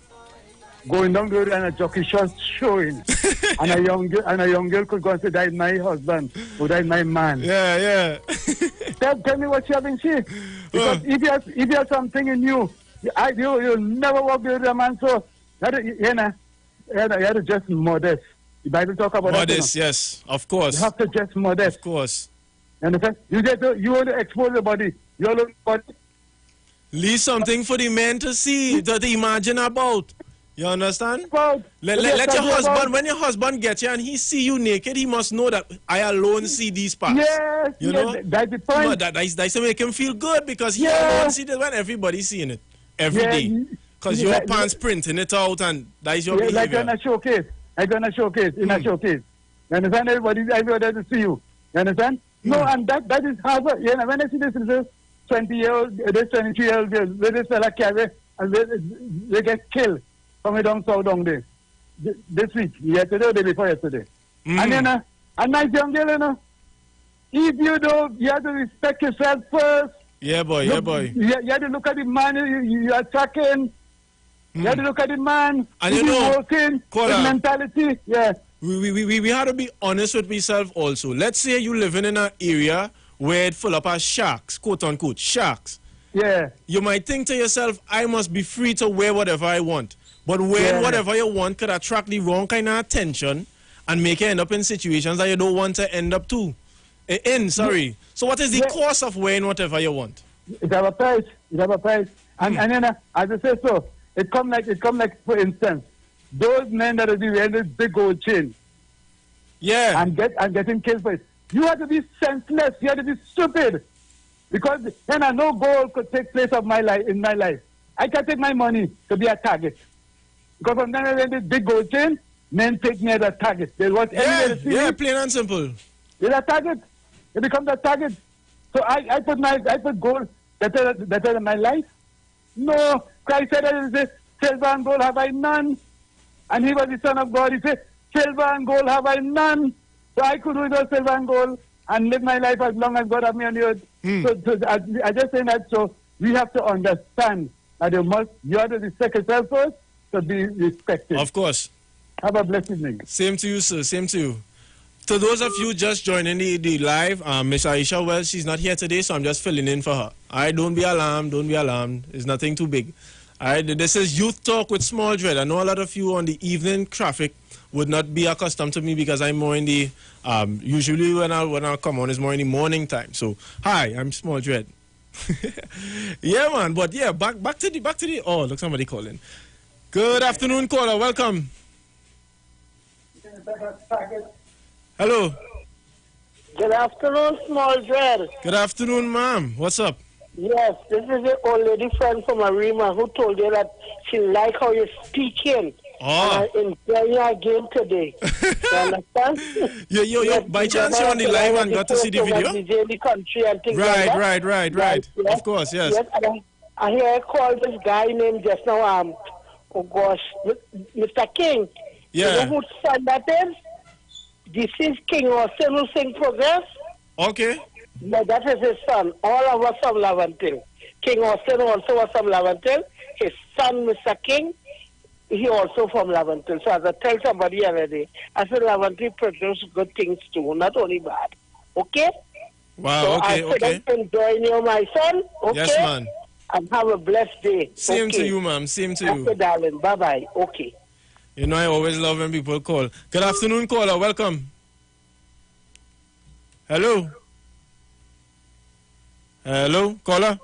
going down the road and a jockey shorts showing, and a young girl could go and say, "That is my husband," or "That is my man." Yeah. Tell me what you have been seen. Because if you have something in you, you'll never walk with a man. So you have to just modest. The Bible talk about modest, that, you know? yes, of course. You have to just modest. Of course. You understand? You want to expose the body. Your own body. Leave something for the men to see, to imagine about. You understand? Let your husband, when your husband gets you and he see you naked, he must know that I alone see these parts. Yes, you know? That's the point. That's to make him feel good because he alone see that when everybody's seeing it every day. Because your pants printing it out and that is your behavior. Like in a showcase. In a showcase. You understand? Everybody to see you. You understand? No, and that is how, you know, when I see this 20-year-old, this 22-year-old girl, where this fella carry, and they get killed from a down south down there. This week, yesterday or the day before yesterday. And you know, a nice young girl, you know, if you don't, you have to respect yourself first. Yeah, boy, You have to look at the man you are tracking. You have to look at the man. And you know, working, his mentality, yeah. We have to be honest with ourselves also. Let's say you living in an area where it's full up of sharks, quote unquote, sharks. Yeah. You might think to yourself, I must be free to wear whatever I want. But wearing whatever you want could attract the wrong kind of attention and make you end up in situations that you don't want to end up sorry. So what is the cost of wearing whatever you want? It have a price. And then, as I say so, it come like, for instance, those men that are wearing this big gold chain. Yeah. And getting killed for it. You have to be senseless. You have to be stupid. Because then no gold could take place of in my life. I can take my money to be a target. Because from then on, this big gold chain, men take me as a target. They want anywhere to see me. Plain and simple. It's a target. It becomes a target. So I put gold better than my life. No, Christ said, silver and gold have I none. And he was the Son of God. He said, silver and gold have I none. So I could do those silver and gold and live my life as long as God have me on the earth. So I just say that, so we have to understand that you have to respect yourself first to be respected. Of course. Have a blessed evening. Same to you, sir. Same to you. To those of you just joining the live, Miss Aisha Wells, she's not here today, so I'm just filling in for her. All right, don't be alarmed. Don't be alarmed. It's nothing too big. All right, this is Youth Talk with Small Dread. I know a lot of you on the evening traffic would not be accustomed to me because I'm more in the, usually when I come on, it's more in the morning time. So, hi, I'm Small Dread. Yeah, man, but yeah, back to the, oh, look, somebody calling. Good afternoon, caller, welcome. Hello. Good afternoon, Small Dread. Good afternoon, ma'am. What's up? Yes, this is the old lady friend from Arima who told you that she like how you're speaking. Oh. And enjoying our game today. You understand? Yo, by chance you're on the live and got to see the video? DJ in the country and things like that. Right. Yes. Of course, yes. Yes, and I hear I called this guy named just now, Oh gosh, Mr. King. Yeah. You know whose son that is? This is King Austin who sing Progress. Okay. Yeah, that is his son. All of us from Lavantil. King Austin also was from Lavantil. His son, Mr. King, he also from Lavantil. So as I tell somebody already, I said Lavantil produce good things too, not only bad. Okay? Wow, So okay, I said okay. enjoy you, my son. Okay? Yes, man. And have a blessed day. Same okay. to you, ma'am. Same to you. Okay, darling. Bye-bye. Okay. You know, I always love when people call. Good afternoon, caller. Welcome. Hello. Hello, caller.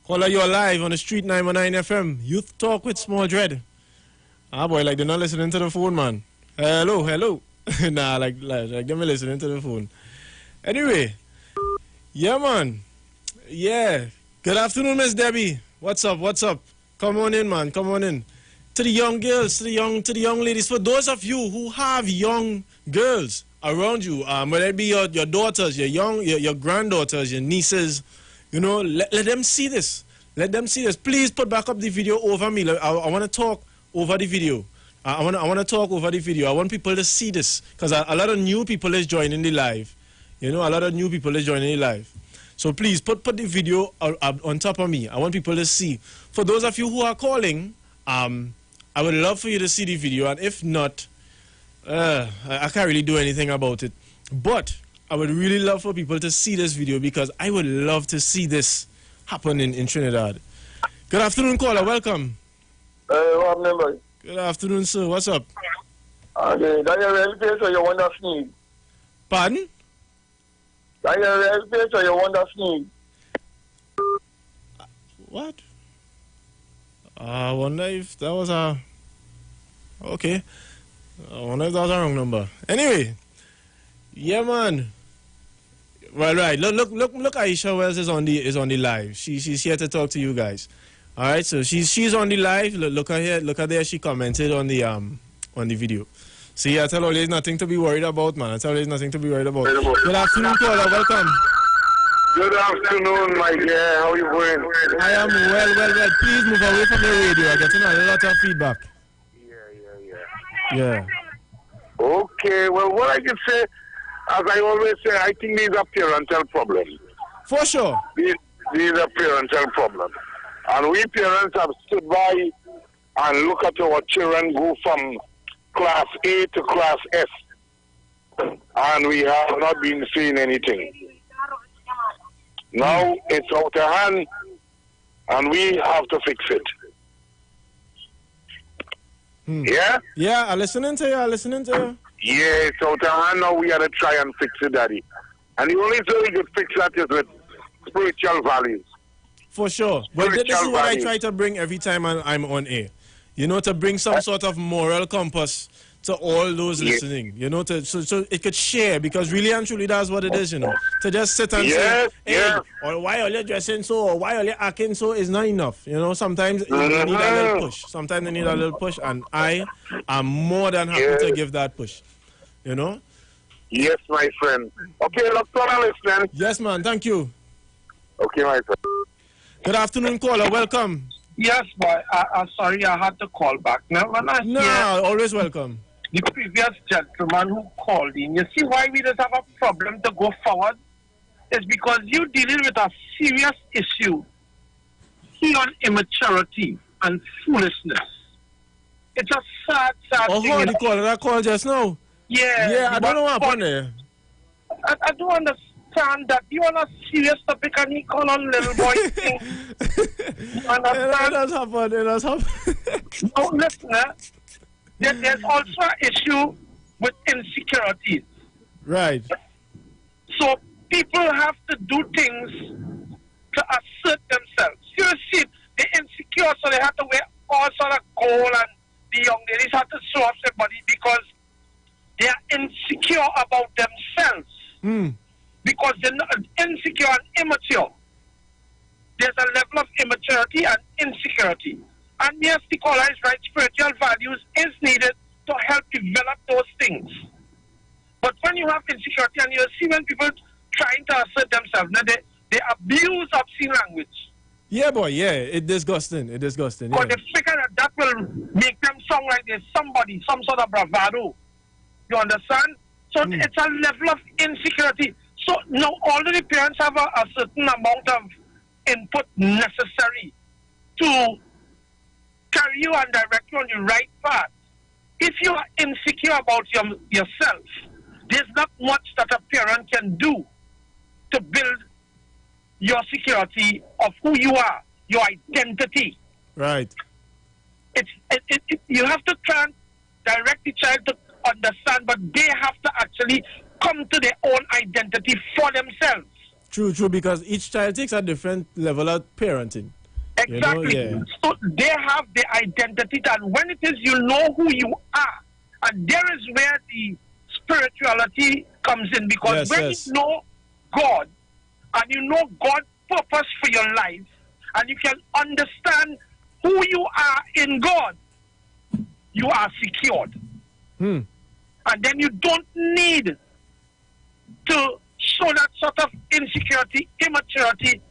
Caller, you're live on the street 919 FM. Youth Talk with Small Dread. Ah, boy, like they're not listening to the phone, man. Hello, hello. Nah, like them listening to the phone. Anyway, yeah, man. Yeah. Good afternoon, Miss Debbie. What's up? What's up? Come on in, man. Come on in. To the young girls, to the young ladies. For those of you who have young girls around you, whether it be your daughters, your granddaughters, your nieces, you know, let them see this. Let them see this. Please put back up the video over me. I want to talk over the video. I want to talk over the video. I want people to see this because a lot of new people is joining the live. You know, a lot of new people is joining the live. So please put the video on top of me. I want people to see. For those of you who are calling, I would love for you to see the video. And if not, I can't really do anything about it. But I would really love for people to see this video because I would love to see this happen in Trinidad. Good afternoon, caller. Welcome. Good afternoon, sir. What's up? Okay, that your real place or you want to sneeze? Pardon? That your real place or you want to sneeze? What? I wonder if that was a... Okay. I wonder if that was a wrong number. Anyway. Yeah, man. Well, right. Look, Aisha Wells is on the live. She's here to talk to you guys. All right, so she's on the live. Look at here. Look at there. She commented on the video. See, I tell her there's nothing to be worried about, man. I tell her there's nothing to be worried about. Good afternoon, caller. Welcome. Good afternoon, my dear. How are you doing? I am well. Please move away from the radio. I'm getting a lot of feedback. Yeah. Okay, well, what I can say, as I always say, I think these are parental problems. For sure. These are parental problems. And we parents have stood by and look at our children go from class A to class S. And we have not been seeing anything. Now it's out of hand, and we have to fix it. Yeah? Yeah, I'm listening to you. Yeah, it's out of hand now. We have to try and fix it, Daddy. And the only way we can fix that is with spiritual values. For sure. But this is what I try to bring every time I'm on air. You know, to bring some sort of moral compass to all those listening. You know, so it could share, because really and truly that's what it is, you know. To just sit and say, hey, or why are you dressing so, or why are you acting so is not enough. You know, sometimes you need a little push. Sometimes they need a little push, and I am more than happy to give that push. You know? Yes, my friend. Okay, look, listening. Yes, man. Thank you. Okay, my friend. Good afternoon, caller. Welcome. Yes, boy. I'm sorry I had to call back. Now, when I hear always welcome. The previous gentleman who called in, you see why we just have a problem to go forward? It's because you're dealing with a serious issue here on immaturity and foolishness. It's a sad thing. Oh, the caller that called just now? Yeah. I don't know what happened there. I don't understand that. You on a serious topic and he call on little boy thing. You understand? It does happen. No, listen, there's also an issue with insecurities. Right. So people have to do things to assert themselves. You see, they're insecure, so they have to wear all sort of gold, and the young ladies have to show off their body because they are insecure about themselves. Because they're not insecure and immature. There's a level of immaturity and insecurity. And yes, the caller is right, spiritual values is needed to help develop those things. But when you have insecurity, and you see when people trying to assert themselves, now they abuse obscene language. Yeah, boy, yeah. It's disgusting. It's disgusting. Because Yeah. they figure that will make them sound like there's somebody, some sort of bravado. You understand? So it's a level of insecurity. So now already parents have a certain amount of input necessary to carry you and direct you on the right path. If you are insecure about yourself, there's not much that a parent can do to build your security of who you are, your identity. Right. You have to try and direct the child to understand, but they have to actually come to their own identity for themselves. True, because each child takes a different level of parenting. Exactly. You know? Yeah. So they have their identity, and when it is you know who you are, and there is where the spirituality comes in, because when you know God, and you know God's purpose for your life, and you can understand who you are in God, you are secured. And then you don't need to show that sort of insecurity, immaturity,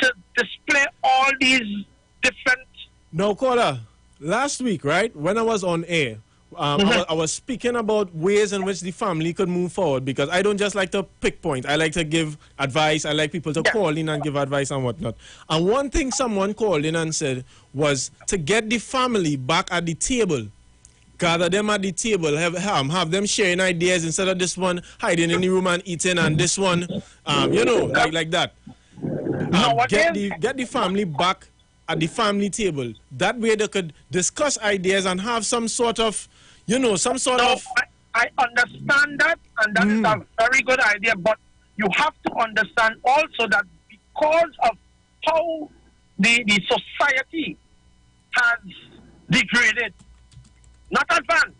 to display all these different... Now, caller, last week, right, when I was on air, I was speaking about ways in which the family could move forward, because I don't just like to pick point. I like to give advice. I like people to call in and give advice and whatnot. And one thing someone called in and said was to get the family back at the table. Gather them at the table, have them sharing ideas instead of this one hiding in the room and eating, and this one, you know, like that. Get the family back at the family table. That way they could discuss ideas and have some sort of, you know, I understand that, and that is a very good idea, but you have to understand also that because of how the society has degraded, not advanced,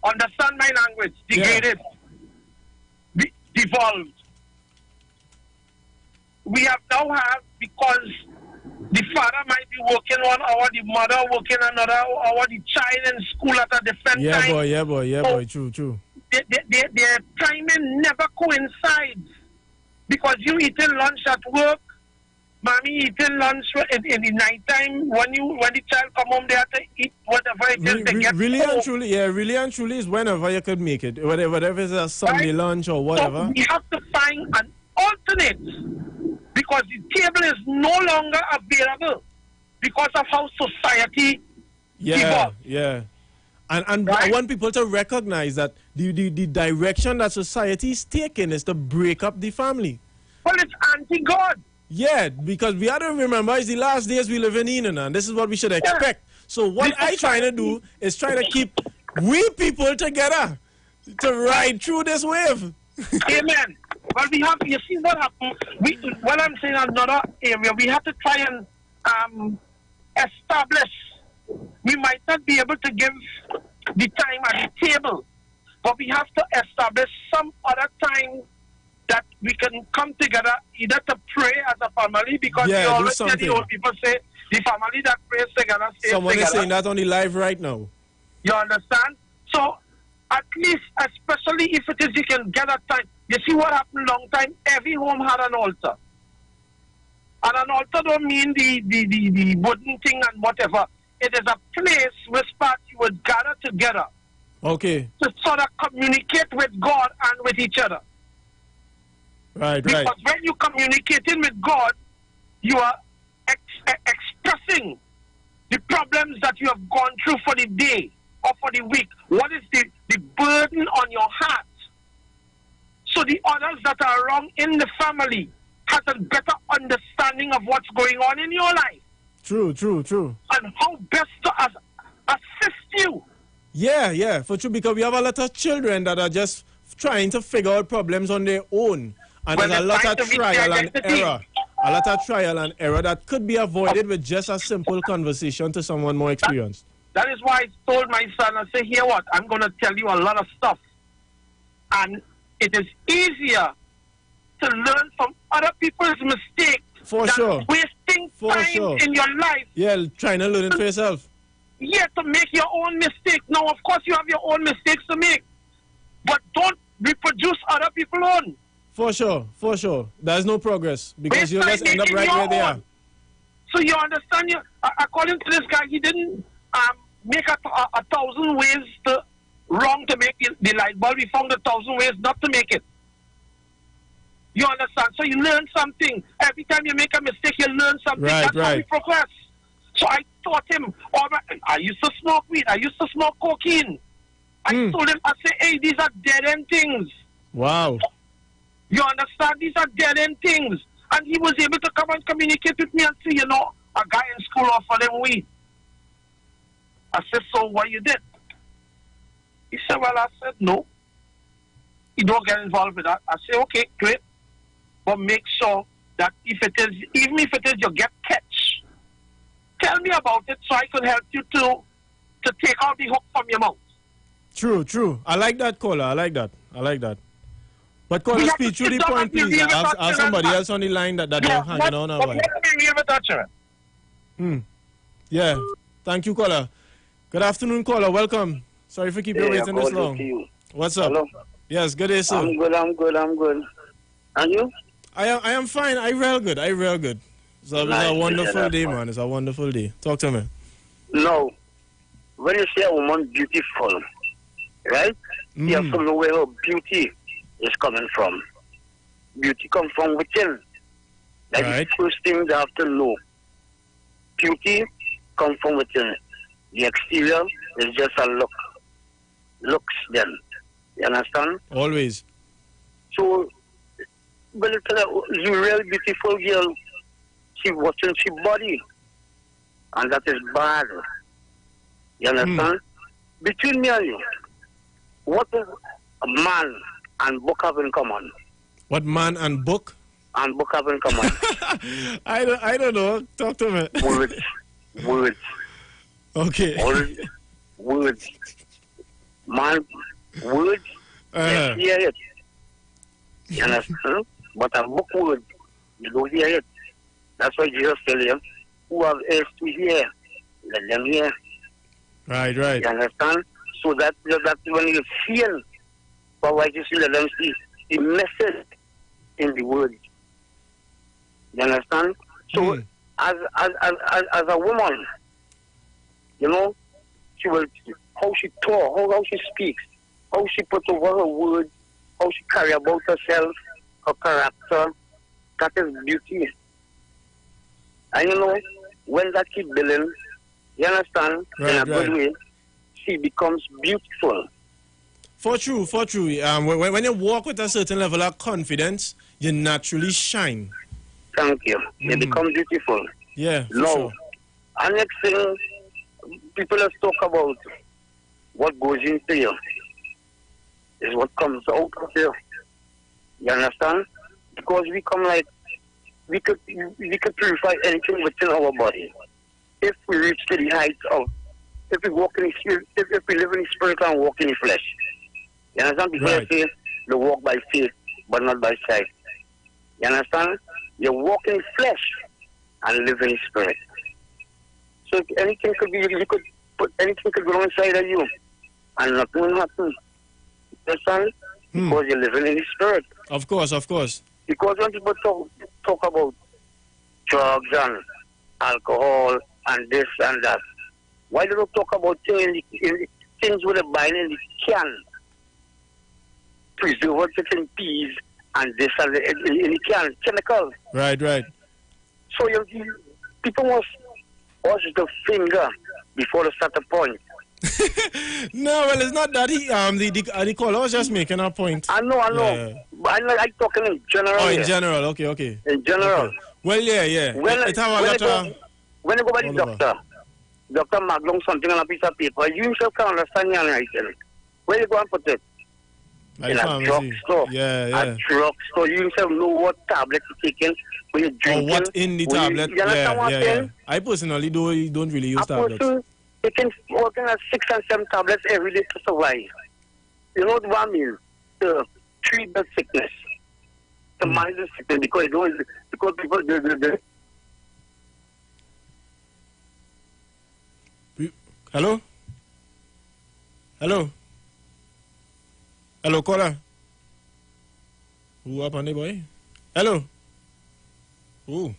understand my language, degraded, devolved. We have now because the father might be working 1 hour, the mother working another hour, the child in school at a different time. Yeah, boy, true. Their timing never coincides, because you eating lunch at work, mommy eating lunch in the night time. When the child come home, they have to eat whatever it is they get. Really and truly is whenever you could make it, whatever is a Sunday lunch or whatever. So we have to find an alternate, because the table is no longer available because of how society evolved. Yeah. And I want people to recognize that the direction that society is taking is to break up the family. Well, it's anti-God. Yeah, because we have to remember it's the last days we live in, and this is what we should expect. So what I try to do is try to keep we people together to ride through this wave. Amen. Well, you see what happened. When I'm saying another area, we have to try and establish. We might not be able to give the time at the table, but we have to establish some other time that we can come together, either to pray as a family, because we always hear the old people say, the family that prays together stays Someone together. is saying that on the live right now. You understand? So, at least, especially if it is you can get a time. You see what happened long time? Every home had an altar. And an altar don't mean the wooden thing and whatever. It is a place where you would gather together. Okay. To sort of communicate with God and with each other. Right. Because when you're communicating with God, you are expressing the problems that you have gone through for the day or for the week. What is the burden on your heart? So the others that are wrong in the family has a better understanding of what's going on in your life. True. And how best to assist you. Yeah, for true, because we have a lot of children that are just trying to figure out problems on their own. And there's a lot of trial and error. A lot of trial and error that could be avoided with just a simple conversation to someone more experienced. That is why I told my son, I say, here what, I'm going to tell you a lot of stuff. And it is easier to learn from other people's mistakes than wasting time in your life. Yeah, trying to learn it for yourself. Yeah, to make your own mistakes. Now, of course, you have your own mistakes to make. But don't reproduce other people's own. For sure. There's no progress because you'll just end up right where they are. So you understand? According to this guy, he didn't make a 1,000 ways wrong to make the light bulb. He found 1,000 ways not to make it. You understand? So you learn something. Every time you make a mistake, you learn something. That's how we progress. So I taught him. I used to smoke weed. I used to smoke cocaine. I told him, I said, hey, these are dead-end things. Wow. You understand? These are dead-end things. And he was able to come and communicate with me and say, you know, a guy in school offered him weed. I said, so what you did? He said, well, I said, no. You don't get involved with that. I said, okay, great. But make sure that even if it is you get catch, tell me about it so I can help you to take out the hook from your mouth. True. I like that, caller. I like that. But caller, speak through the point, please. I have somebody else on the line that they're hanging on our line. Yeah. Thank you, caller. Good afternoon, caller. Welcome. Sorry for keeping you waiting this long. What's up? Hello? Yes, good day, sir. I'm good. And you? I am fine. I real good. It's a wonderful day, man. It's a wonderful day. Talk to me. No. When you say a woman beautiful, right? You have to know where her beauty is coming from. Beauty comes from within. That's the first thing you have to know. Beauty comes from within. The exterior is just a look. Looks then. You understand? Always. So, when you tell a real beautiful girl, she watching she body. And that is bad. You understand? Between me and you, what does a man and book have in common? What man and book? And book have in common? I don't know. Talk to me. Words. Okay. Words. Man, words, you hear it. You understand? But a book word, you don't hear it. That's why Jesus tell you, who have ears to hear, let them hear. Right. You understand? So that when you feel, but why you let them see the message in the word. You understand? So as a woman, you know, she will how she talk, how she speaks, how she put over her words, how she carry about herself, her character. That is beauty. And you know, when that keep building, you understand, in a good way, she becomes beautiful. For true. When you walk with a certain level of confidence, you naturally shine. Thank you. You become beautiful. Yeah. No. Sure. And next thing, people let's talk about what goes into you is what comes out of you. You understand? Because we come like we could purify anything within our body if we reach to the heights of if we walk in the spirit, if we live in the spirit and walk in the flesh. You understand? Because I say you walk by faith but not by sight. You understand? You walk in the flesh and live in the spirit. So anything could be, you could put anything could go inside of you and nothing will happen. You understand? Because you're living in the spirit. Of course. Because when people talk about drugs and alcohol and this and that, why do they talk about things with the buying in the can? Preservatives in peas and this and in the can, chemicals. Right. So people must wash the finger before they start the point. No, well, it's not that the caller was just making a point. I know. Yeah. But I'm talking in general. Oh, in general, okay. In general. Okay. Well, yeah. When you go by the doctor mark down something on a piece of paper, you yourself can understand your writing. Where you go and put it? In a drugstore. Yeah. A drugstore. You yourself know what tablet you're taking, when you're drinking. Or what in the tablet. You understand what I'm saying? I personally don't really use tablets. You can working at 6 and 7 tablets every day to survive. You know what I mean? To treat the sickness. To manage the sickness because people Hello, caller. Who up on the boy? Hello. Ooh.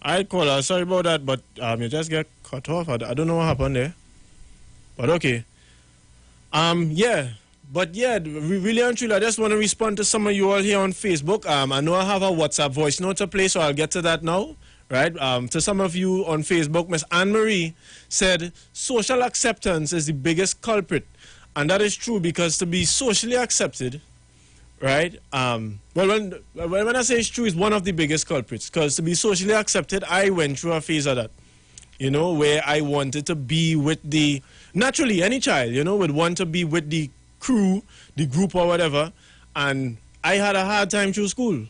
I call her. Sorry about that, but you just get cut off. I don't know what happened there. But okay. Yeah. But yeah, really and truly, I just want to respond to some of you all here on Facebook. I know I have a WhatsApp voice note to play, so I'll get to that now. Right? To some of you on Facebook, Miss Anne-Marie said, social acceptance is the biggest culprit. And that is true, because to be socially accepted, right? Well, when I say it's true, it's one of the biggest culprits. Because to be socially accepted, I went through a phase of that. You know, where I wanted to be with the, naturally, any child, you know, would want to be with the crew, the group or whatever. And I had a hard time through school.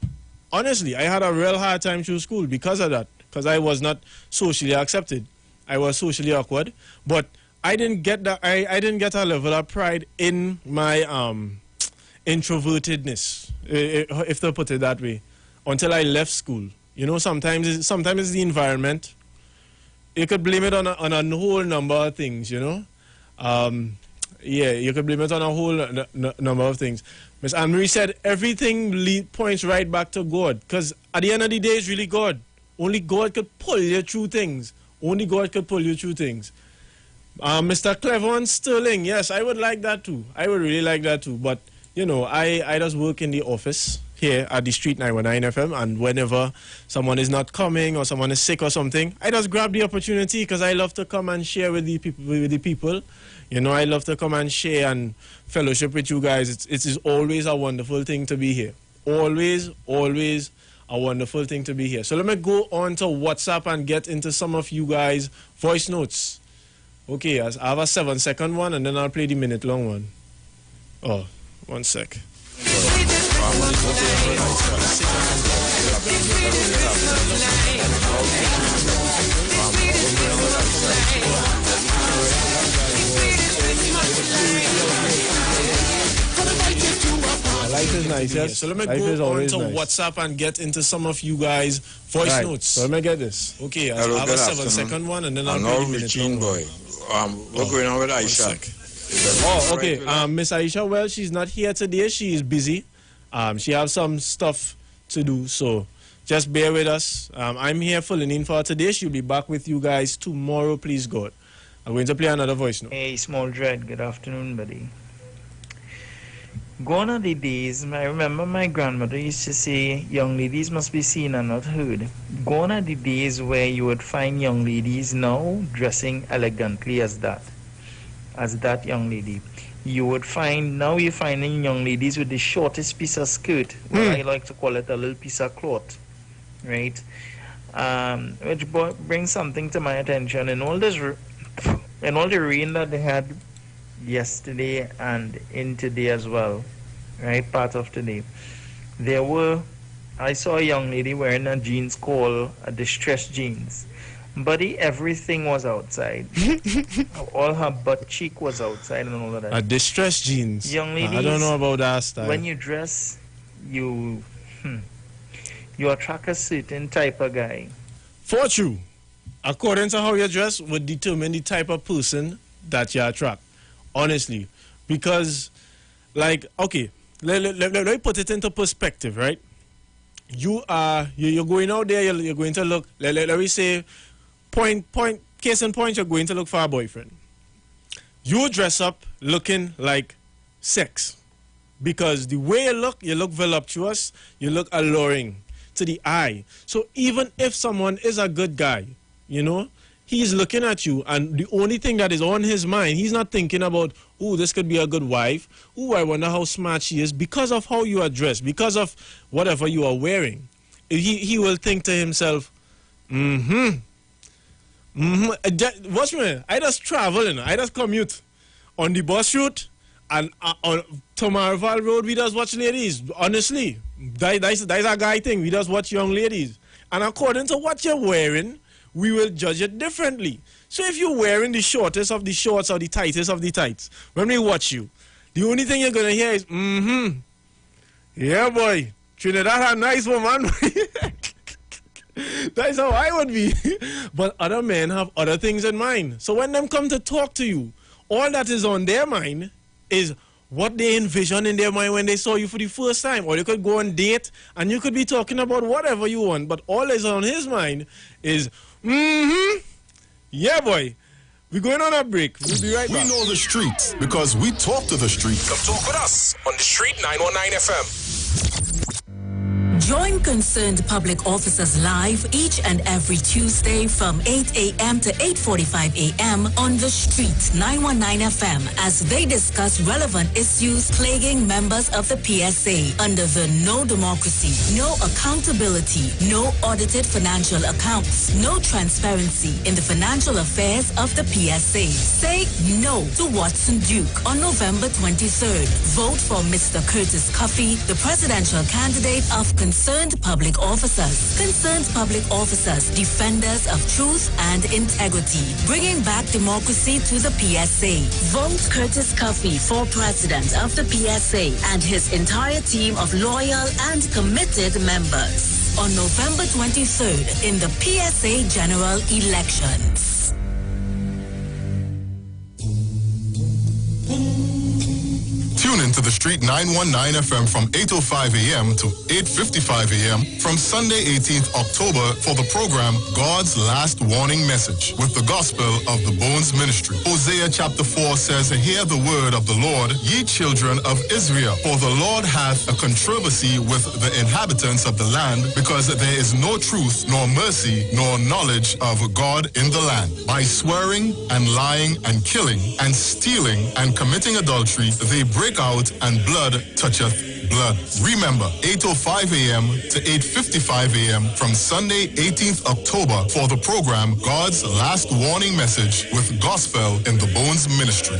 Honestly, I had a real hard time through school because of that. Because I was not socially accepted. I was socially awkward. But I didn't get that. I didn't get a level of pride in my introvertedness, if to put it that way, until I left school. You know, sometimes it's the environment. You could blame it on a whole number of things, you know. Yeah, you could blame it on a whole number of things. Miss Anne-Marie said everything points right back to God, because at the end of the day, it's really God. Only God could pull you through things. Only God could pull you through things. Mr. Cleveland Sterling, yes, I would like that too. I would really like that too. But, you know, I just work in the office here at the Street 919 FM, and whenever someone is not coming or someone is sick or something, I just grab the opportunity because I love to come and share with the people. You know, I love to come and share and fellowship with you guys. It is always a wonderful thing to be here. Always, always a wonderful thing to be here. So let me go on to WhatsApp and get into some of you guys' voice notes. Okay, I have a 7-second one, and then I'll play the minute-long one. Oh, 1 sec. Life is nice, yes. So let me go on to WhatsApp and get into some of you guys' voice notes. So let me get this. Okay, I have a 7-second one, and then I'll play the minute-long one. What's going on with Aisha? Oh, okay. Miss Aisha, well, she's not here today. She is busy. She has some stuff to do, so just bear with us. I'm here filling in for her today. She'll be back with you guys tomorrow, please God. I'm going to play another voice note. Hey, Small Dread. Good afternoon, buddy. Gone are the days, I remember my grandmother used to say, young ladies must be seen and not heard. Gone are the days where you would find young ladies now dressing elegantly as that young lady. You would find, now you're finding young ladies with the shortest piece of skirt, I like to call it a little piece of cloth, right? Which brings something to my attention. In all the rain that they had yesterday and in today as well, right, part of today, I saw a young lady wearing a jeans called a distressed jeans. Buddy, everything was outside. All her butt cheek was outside and all of that. A distressed jeans. Young ladies, I don't know about that style. When you dress, you attract a certain type of guy. For true. According to how you dress would determine the type of person that you attract. Honestly, because, like, okay, let me put it into perspective, right? You're going out there, you're going to look, let me say, case in point, you're going to look for a boyfriend. You dress up looking like sex, because the way you look voluptuous, you look alluring to the eye. So even if someone is a good guy, you know, he's looking at you, and the only thing that is on his mind, he's not thinking about, oh, this could be a good wife. Oh, I wonder how smart she is. Because of how you are dressed, because of whatever you are wearing, he will think to himself, watch me, I just travel, I just commute on the bus route, and on Tomarval Road, we just watch ladies. Honestly, that's a guy thing. We just watch young ladies. And according to what you're wearing, we will judge it differently. So if you're wearing the shortest of the shorts or the tightest of the tights, when we watch you, the only thing you're going to hear is, yeah, boy, Trinidad a nice woman. That's how I would be. But other men have other things in mind. So when them come to talk to you, all that is on their mind is, what they envision in their mind when they saw you for the first time. Or they could go on date and you could be talking about whatever you want, but all is on his mind is, yeah, boy. We're going on a break. We'll be right back. We know the streets because we talk to the streets. Come talk with us on the Street 919 FM. Join Concerned Public Officers live each and every Tuesday from 8 a.m. to 8:45 a.m. on The Street 919 FM as they discuss relevant issues plaguing members of the PSA under the no democracy, no accountability, no audited financial accounts, no transparency in the financial affairs of the PSA. Say no to Watson Duke on November 23rd. Vote for Mr. Curtis Cuffey, the presidential candidate of Concerned Public Officers. Concerned Public Officers, defenders of truth and integrity, bringing back democracy to the PSA. Vote Curtis Cuffey for president of the PSA and his entire team of loyal and committed members on November 23rd in the PSA general elections. Tune in to the Street 919 FM from 8:05 a.m. to 8:55 a.m. from Sunday 18th October for the program God's Last Warning Message with the Gospel of the Bones Ministry. Hosea chapter 4 says, "Hear the word of the Lord, ye children of Israel, for the Lord hath a controversy with the inhabitants of the land, because there is no truth, nor mercy, nor knowledge of God in the land. By swearing and lying and killing and stealing and committing adultery, they break out, and blood toucheth blood." Remember, 8:05 a.m. to 8:55 a.m. from Sunday 18th October for the program God's Last Warning Message with Gospel in the Bones Ministry.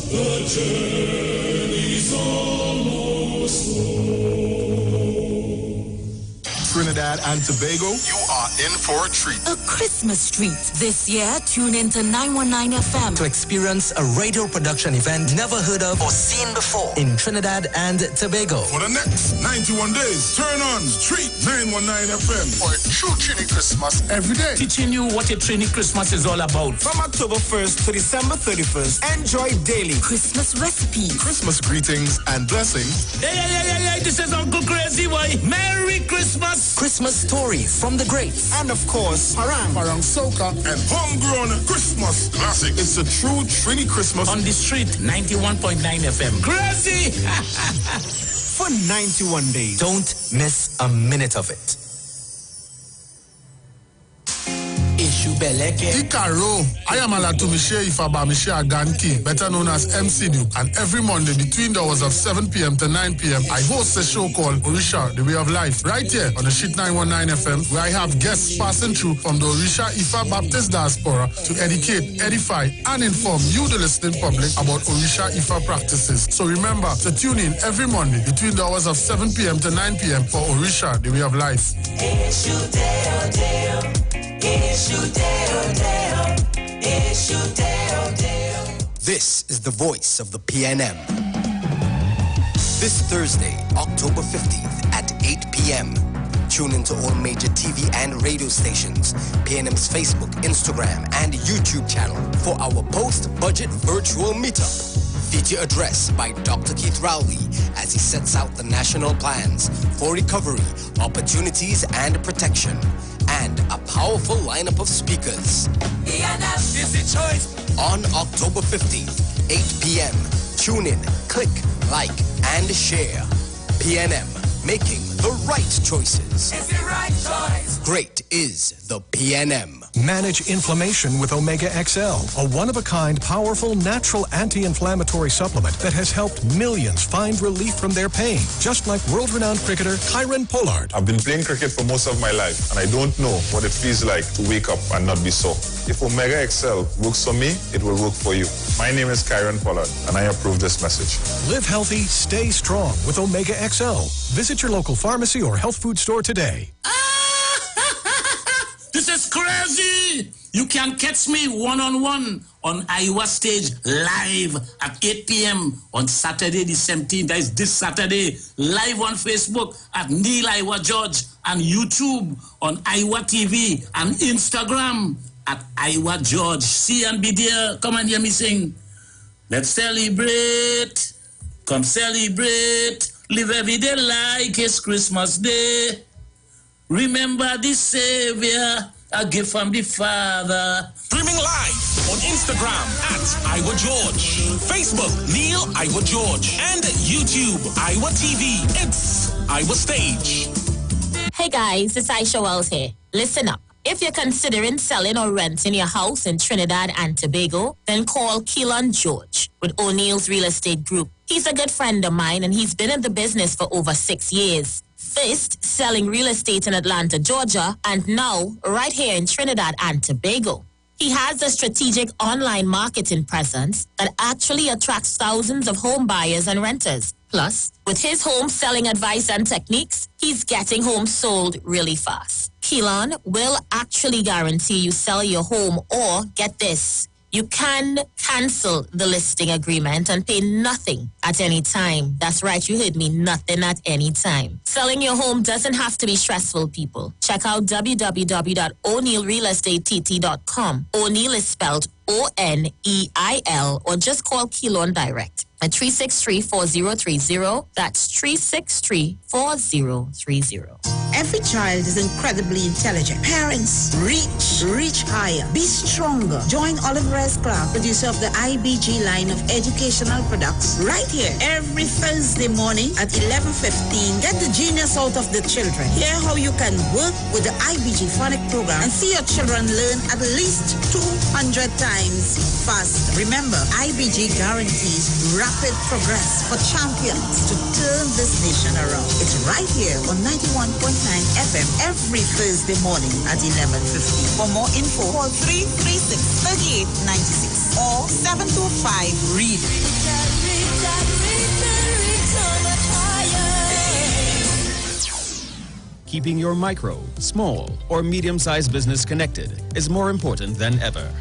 The journey's almost home. Trinidad and Tobago, you are in for a treat. A Christmas treat. This year, tune into 919 FM to experience a radio production event never heard of or seen before in Trinidad and Tobago. For the next 91 days, turn on Street 919 FM for a true Trini Christmas every day. Teaching you what a Trini Christmas is all about. From October 1st to December 31st, enjoy daily Christmas recipes, Christmas greetings and blessings. Hey, this is Uncle Crazy Boy. Merry Christmas. Christmas stories from the greats. And of course, Parang Soca, and homegrown Christmas classics. It's a true Trini Christmas on the Street 91.9 FM. Crazy! For 91 days. Don't miss a minute of it. Ikaro, I am Alatumishe Ifabamishe Aganki, better known as MC Duke, and every Monday between the hours of 7 p.m. to 9 p.m. I host a show called Orisha, The Way of Life, right here on the Sheet 919 FM, where I have guests passing through from the Orisha Ifa Baptist Diaspora to educate, edify, and inform you, the listening public, about Orisha Ifa practices. So remember to tune in every Monday between the hours of 7 p.m. to 9 p.m. for Orisha, The Way of Life. This is the voice of the PNM. This Thursday, October 15th at 8 p.m. Tune into all major TV and radio stations, PNM's Facebook, Instagram, and YouTube channel for our post-budget virtual meetup. Feature address by Dr. Keith Rowley as he sets out the national plans for recovery, opportunities, and protection. And a powerful lineup of speakers. PNM is the choice. On October 15th, 8 p.m. Tune in, click, like, and share. PNM, making the right choices. It's the right choice. Great is the PNM. Manage inflammation with Omega XL, a one-of-a-kind, powerful, natural anti-inflammatory supplement that has helped millions find relief from their pain, just like world-renowned cricketer Kyron Pollard. I've been playing cricket for most of my life, and I don't know what it feels like to wake up and not be sore. If Omega XL works for me, it will work for you. My name is Kyron Pollard, and I approve this message. Live healthy, stay strong with Omega XL. Visit your local pharmacy or health food store today. This is crazy! You can catch me one-on-one on Iwer stage live at 8 p.m. on Saturday the 17th. That is this Saturday. Live on Facebook at Neil Iwer George and YouTube on Iwer TV and Instagram at Iwer George. See and be there. Come and hear me sing. Let's celebrate. Come celebrate. Live every day like it's Christmas Day. Remember the Savior, a gift from the Father. Streaming live on Instagram at Iwer George, Facebook Neil Iwer George, and YouTube Iwer TV. It's Iwer Stage. Hey guys, it's Aisha Wells here. Listen up. If you're considering selling or renting your house in Trinidad and Tobago, then call Keelan George with O'Neill's Real Estate Group. He's a good friend of mine and he's been in the business for over 6 years. First, selling real estate in Atlanta, Georgia, and now right here in Trinidad and Tobago. He has a strategic online marketing presence that actually attracts thousands of home buyers and renters. Plus, with his home selling advice and techniques, he's getting homes sold really fast. Keelan will actually guarantee you sell your home, or get this, you can cancel the listing agreement and pay nothing at any time. That's right, you heard me, nothing at any time. Selling your home doesn't have to be stressful, people. Check out www.o'neillrealestatetT.com. O'Neill is spelled O-N-E-I-L, or just call Keelan direct at 363-4030. That's 363-4030. Every child is incredibly intelligent. Parents, reach higher. Be stronger. Join Oliver S. Clark, producer of the IBG line of educational products, right here every Thursday morning at 11:15. Get the genius out of the children. Hear how you can work with the IBG phonic program and see your children learn at least 200 times faster. Remember, IBG guarantees rapid progress for champions to turn this nation around. It's right here on 91.9 FM every Thursday morning at 11:15. For more info, call 336-3896 or 725-READ. Keeping your micro, small, or medium-sized business connected is more important than ever.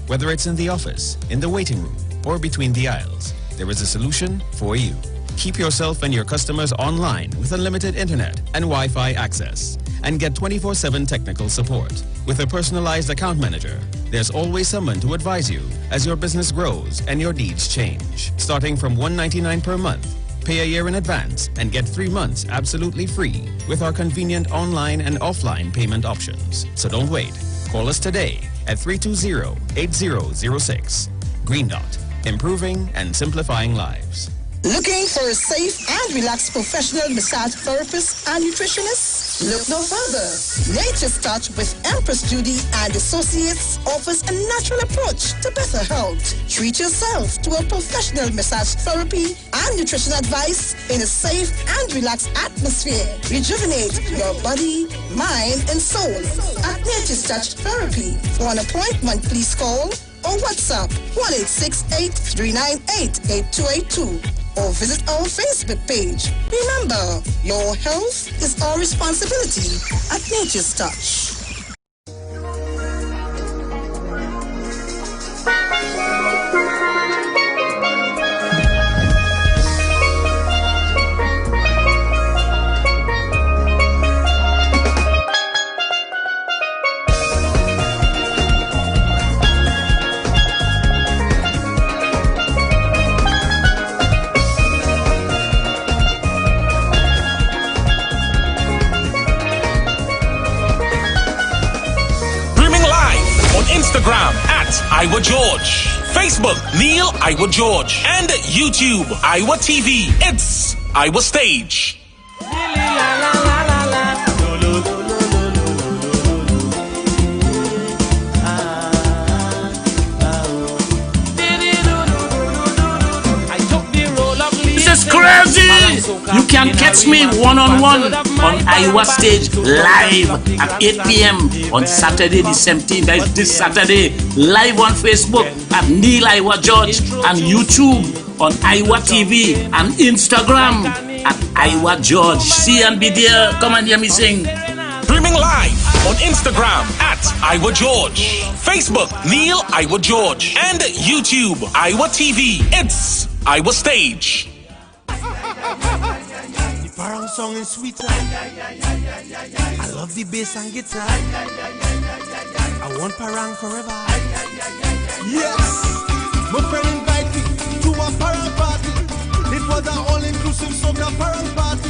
Whether it's in the office, in the waiting room, or between the aisles, there is a solution for you. Keep yourself and your customers online with unlimited internet and Wi-Fi access, and get 24/7 technical support. With a personalized account manager, there's always someone to advise you as your business grows and your needs change. Starting from $199 per month, pay a year in advance and get 3 months absolutely free with our convenient online and offline payment options. So don't wait. Call us today at 320-8006. Green Dot, improving and simplifying lives. Looking for a safe and relaxed professional massage therapist and nutritionist? Look no further. Nature's Touch with Empress Judy and Associates offers a natural approach to better health. Treat yourself to a professional massage therapy and nutrition advice in a safe and relaxed atmosphere. Rejuvenate your body, mind, and soul at Nature's Touch Therapy. For an appointment, please call or WhatsApp 1-868-398-8282 or visit our Facebook page. Remember, your health is our responsibility at Nature's Touch. Instagram at Iwer George, Facebook Neil Iwer George, and YouTube Iwer TV. It's Iwer Stage. This is crazy! You can catch me one-on-one on Iwer Stage live at 8 p.m. on Saturday the 17th. That is this Saturday. Live on Facebook at Neil Iwer George, and YouTube on Iwer TV, and Instagram at Iwer George. See and be there. Come and hear me sing. Streaming live on Instagram at Iwer George, Facebook Neil Iwer George, and YouTube Iwer TV. It's Iwer Stage. The parang song is sweeter. I love the bass and guitar. I want parang forever. Yes, my friend invite me to a parang party. It was an all-inclusive soca parang party.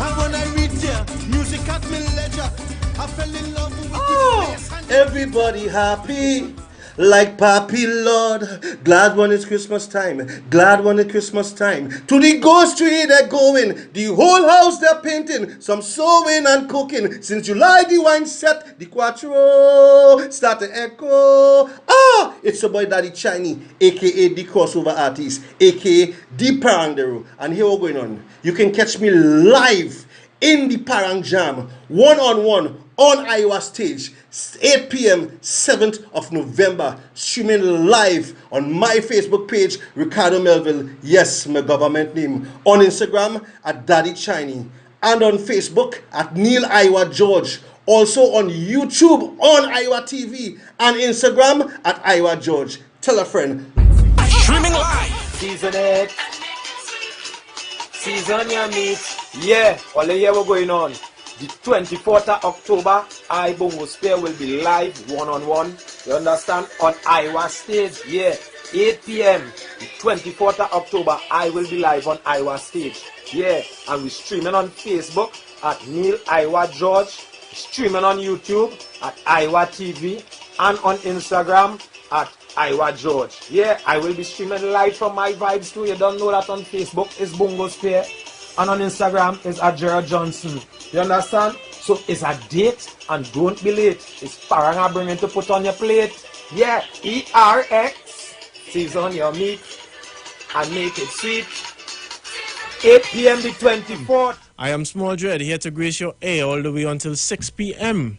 And when I reached there, music at me leisure. I fell in love with everybody happy. Like Papi Lord, glad when it's Christmas time, glad when it's Christmas time. To the ghost tree they're going, the whole house they're painting, some sewing and cooking. Since July the wine set, the quattro start to echo. It's your boy Daddy Chinese, aka the crossover artist, aka the Parangdero. And here we're going on. You can catch me live in the Parang Jam, one-on-one on Iowa stage, 8 p.m., 7th of November, streaming live on my Facebook page, Ricardo Melville, yes, my government name, on Instagram at Daddy Chinese, and on Facebook at Neil Iowa George, also on YouTube on Iwer TV, and Instagram at Iowa George. Tell a friend. Streaming live. Season 8. Season your meat. Yeah, all the year we're going on. The 24th of October, I Bongo Spear will be live one-on-one. You understand? On Iowa stage. Yeah, 8 p.m. The 24th of October, I will be live on Iowa stage. Yeah, and we're streaming on Facebook at Neil Iowa George. Streaming on YouTube at Iwer TV. And on Instagram at Iowa George. Yeah, I will be streaming live from my vibes too. You don't know that on Facebook is Bongo Spear. And on Instagram is at Gerald Johnson. You understand? So it's a date and don't be late. It's Parang bringing to put on your plate. Yeah, ERX. Season your meat and make it sweet. 8 p.m. the 24th. I am Small Dread here to grace your ear all the way until 6 p.m.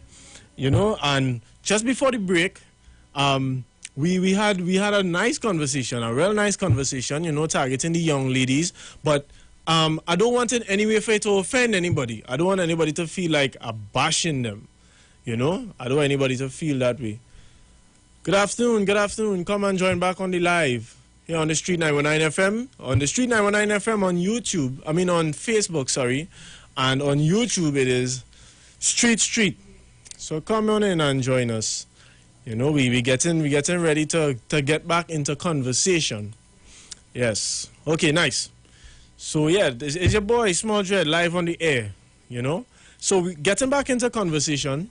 You know, and just before the break, we had a nice conversation, a real nice conversation, you know, targeting the young ladies. But I don't want it anyway for it to offend anybody. I don't want anybody to feel like I'm bashing them. You know, I don't want anybody to feel that way. Good afternoon. Come and join back on the live here on the Street 919 FM. On the Street 919 FM on YouTube, on Facebook, sorry. And on YouTube it is Street. So come on in and join us. You know, we getting ready to get back into conversation. Yes. Okay, nice. So yeah, it's your boy Small Dread live on the air, you know. So we getting back into conversation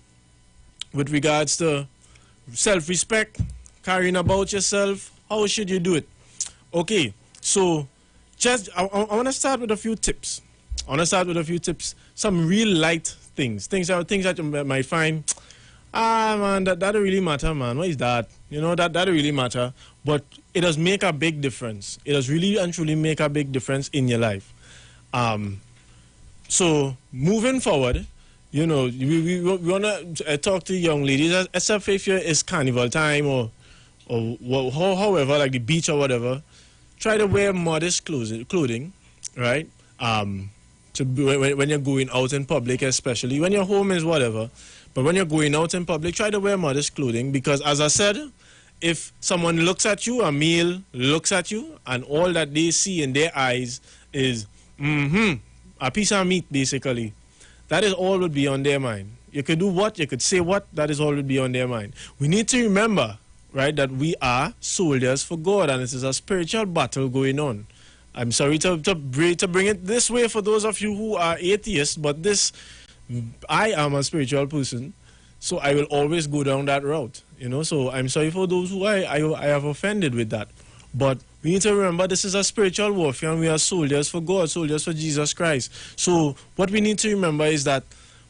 with regards to self-respect, caring about yourself. How should you do it? Okay, so I want to start with a few tips. Some real light things that you might find. Man, that don't really matter, man. What is that? You know, that don't really matter. But it does make a big difference. It does really and truly make a big difference in your life. So moving forward, you know, we want to talk to young ladies, except if it's carnival time or however, like the beach or whatever. Try to wear modest clothing, right? When you're going out in public, especially when you're home is whatever. But when you're going out in public, try to wear modest clothing because, as I said, if someone looks at you, a male looks at you, and all that they see in their eyes is, a piece of meat, basically, that is all would be on their mind. You could do what, you could say what, that is all would be on their mind. We need to remember, right, that we are soldiers for God, and this is a spiritual battle going on. I'm sorry to bring it this way for those of you who are atheists, but I am a spiritual person, so I will always go down that route, you know. So I'm sorry for those who I have offended with that. But we need to remember this is a spiritual warfare and we are soldiers for God, soldiers for Jesus Christ. So what we need to remember is that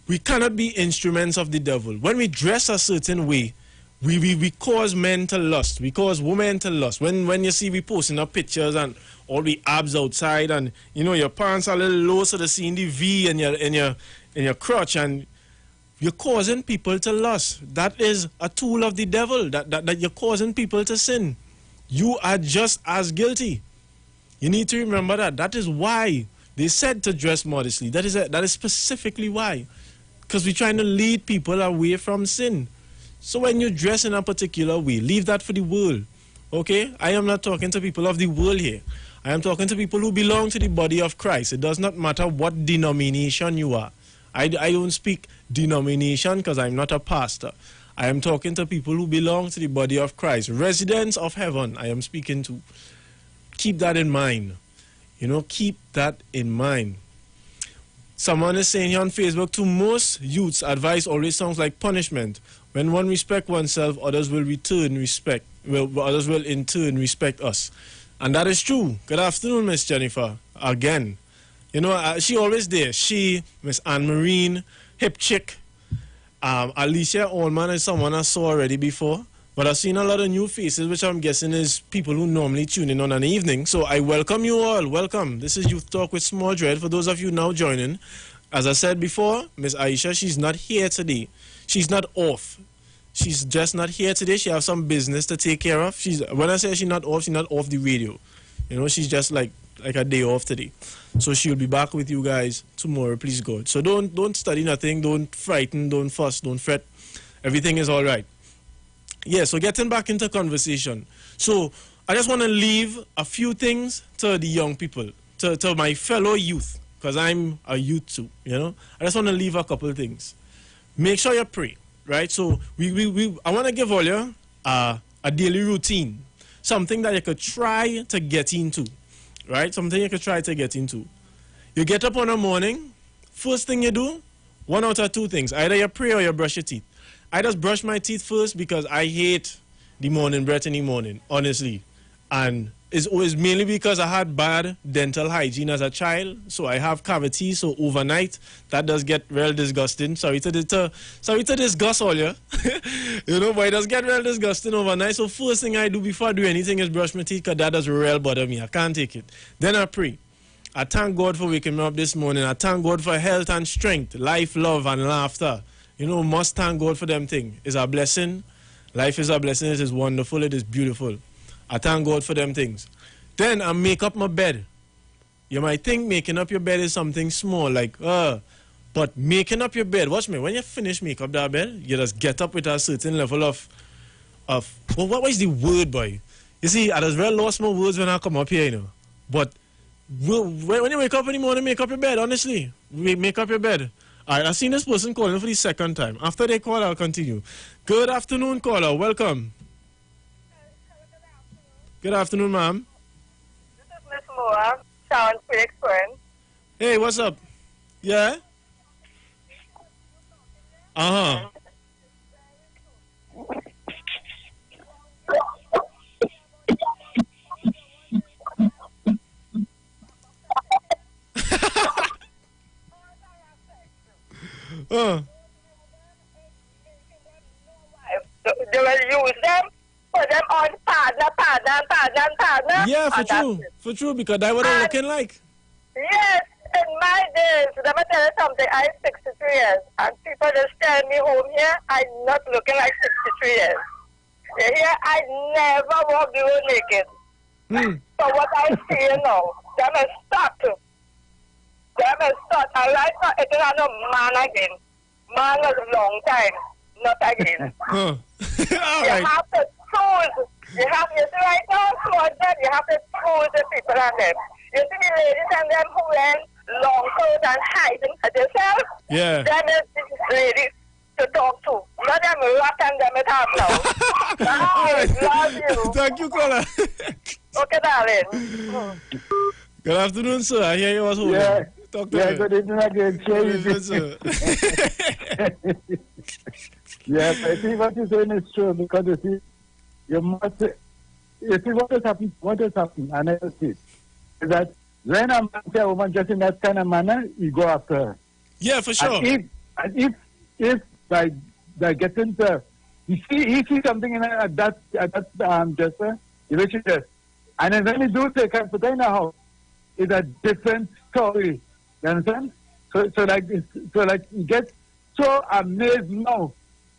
we cannot be instruments of the devil. When we dress a certain way, we cause men to lust. We cause women to lust. When you see we posting up pictures and all the abs outside and, you know, your pants are a little low so they see in the V and your crotch, and you're causing people to lust. That is a tool of the devil, that you're causing people to sin. You are just as guilty. You need to remember that. That is why they said to dress modestly. That is specifically why. Because we're trying to lead people away from sin. So when you dress in a particular way, leave that for the world. Okay? I am not talking to people of the world here. I am talking to people who belong to the body of Christ. It does not matter what denomination you are. I don't speak denomination because I'm not a pastor. I am talking to people who belong to the body of Christ. Residents of heaven I am speaking to. keep that in mind. You know, keep that in mind. Someone is saying here on Facebook, to most youths, advice always sounds like punishment. When one respect oneself, others will return respect. Others will in turn respect us. And that is true. Good afternoon, Miss Jennifer. Again. You know, she always there. She, Miss Anne Marine, Hip Chick, Alicia Allman is someone I saw already before. But I've seen a lot of new faces, which I'm guessing is people who normally tune in on an evening. So I welcome you all. Welcome. This is Youth Talk with Small Dread. For those of you now joining, as I said before, Miss Aisha, she's not here today. She's not off. She's just not here today. She has some business to take care of. When I say she's not off the radio. You know, she's just like a day off today. So she'll be back with you guys tomorrow, please God. So don't study nothing. Don't frighten. Don't fuss. Don't fret. Everything is all right. Yeah, so getting back into conversation. So I just want to leave a few things to the young people, to my fellow youth, because I'm a youth too, you know. I just want to leave a couple of things. Make sure you pray, right? So I want to give all you a daily routine, something that you could try to get into, right? Something you could try to get into. You get up on a morning, first thing you do, one out of two things. Either you pray or you brush your teeth. I just brush my teeth first because I hate the morning breath in the morning, honestly. And it's always mainly because I had bad dental hygiene as a child. So I have cavities. So overnight, that does get real disgusting. Sorry to disgust all you. You know, but it does get real disgusting overnight. So first thing I do before I do anything is brush my teeth because that does real bother me. I can't take it. Then I pray. I thank God for waking me up this morning. I thank God for health and strength, life, love, and laughter. You know, must thank God for them things. It's a blessing. Life is a blessing. It is wonderful. It is beautiful. I thank God for them things. Then I make up my bed. You might think making up your bed is something small, like, but making up your bed, watch me, when you finish make up that bed, you just get up with a certain level of well, what is the word, boy? You see, I just really lost my words when I come up here, you know. But when you wake up in the morning, make up your bed, honestly. Make up your bed. All right, I've seen this person calling for the second time. After they call, I'll continue. Good afternoon, caller. Welcome. Good afternoon, ma'am. This is Miss Moore, Sharon Felix friend. Hey, what's up? Yeah? Uh-huh. They will use them, put them on partner. Yeah, for true, because that's what I'm looking like. Yes, in my days, let me tell you something, I'm 63 years, and people just tell me home here, I'm not looking like 63 years. Here, I never walk the road naked. So what I see now, them is start. And right now, it is not a man again. Man was a long time, not again. All you right. have to choose. You see right now, you have to choose the people and them. You see the ladies and them who wear long coats and hiding at themselves? Yeah. Them is the ladies to talk to. Not them rat and them at half now. I love you. Thank you, caller. Okay, darling. Good afternoon, sir. I hear you was holding. Yeah. Talk to Yeah, me. good evening again. Good evening, sir. Yes, I think what you're saying is true because you see, what has happened, and I see, is that when a man see a woman just in that kind of manner, you go after her. Yeah, for sure. And if by getting to, he sees something in her at that gesture, he wishes it. And then when he do take her to the house, it's a different story. You understand? So like he gets so amazed now.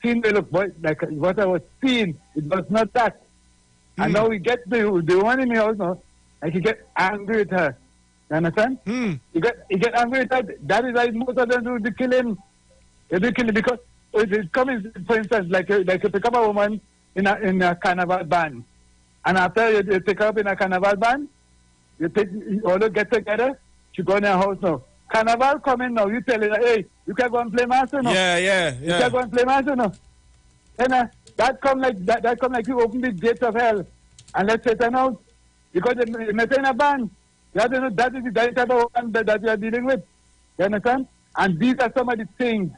Seeing the look, like what I was seeing, it was not that. And now we get the one in the house now, and he get angry with her. You understand? He get angry with her. That is why most of them do the killing. They do killing because it comes, for instance, like you pick up a woman in a carnival band, and after you take her up in a carnival band, you all get together. She go in her house now. Carnival coming now. You tell her, hey, you can go and play master now. Yeah. You can go and play master now. And that come like you open the gates of hell and let Satan out. because they met in a band. You have to know that is the type of one that you are dealing with. You understand? And these are some of the things.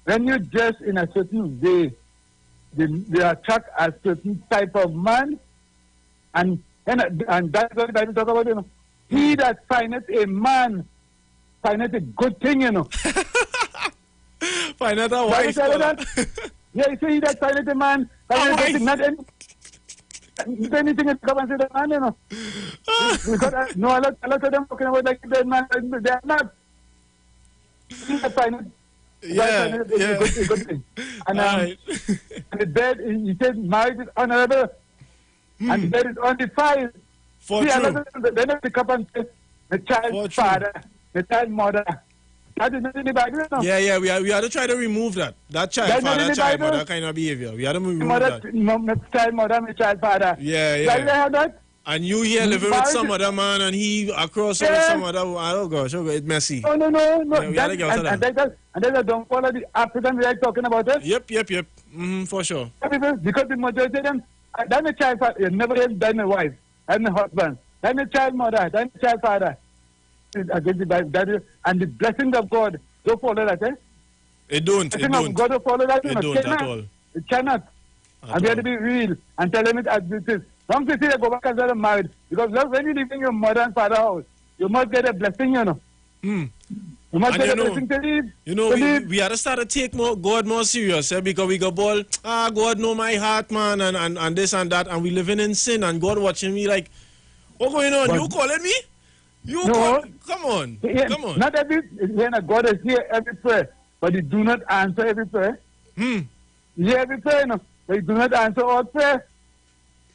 When you dress in a certain way, they attract a certain type of man, and that's what the Bible talk about, you know. He that findeth a man findeth a good thing, you know. Findeth a wife. Yeah, you see, he that findeth a man findeth a good thing, not anything that come and say the man, you know. Because no, a lot of them talking about like the man, they are not. He that findeth a good thing. And, and the bed, he said, marriage is honorable, and the bed is undefiled. For see, true. A lot of them, they don't pick up and say, the child's father, the child's mother. That is not in the Bible, you know? Yeah, we had to try to remove that. That child father, child mother kind of behavior. We had to remove that. My child mother, my child father. Yeah. Like they have that? And you here living with some other man, and he across with some other. Oh gosh, it's messy. No. Yeah, we gotta get out of and that. they don't follow the African way of talking about it. Yep. For sure. Because the majority of them, then the child father, never yet done a wife, and a husband, then the child mother, then the child father. Against the Bible, and the blessings of God don't follow that, eh? It don't. The blessings of God don't follow that. It don't at all. It cannot. And we have to be real and tell them it as it is. Don't say they go back and get married. Because when you live in your mother and father house, you must get a blessing, you know. You must get a blessing to live. You know, we had to start to take God more serious, because we go ball, God know my heart, man, and this and that, and we living in sin, and God watching me like, what's going on? You calling me? Come on. Not every, God is here every prayer, but He do not answer every prayer. He hear every prayer, no, but He do not answer all prayer.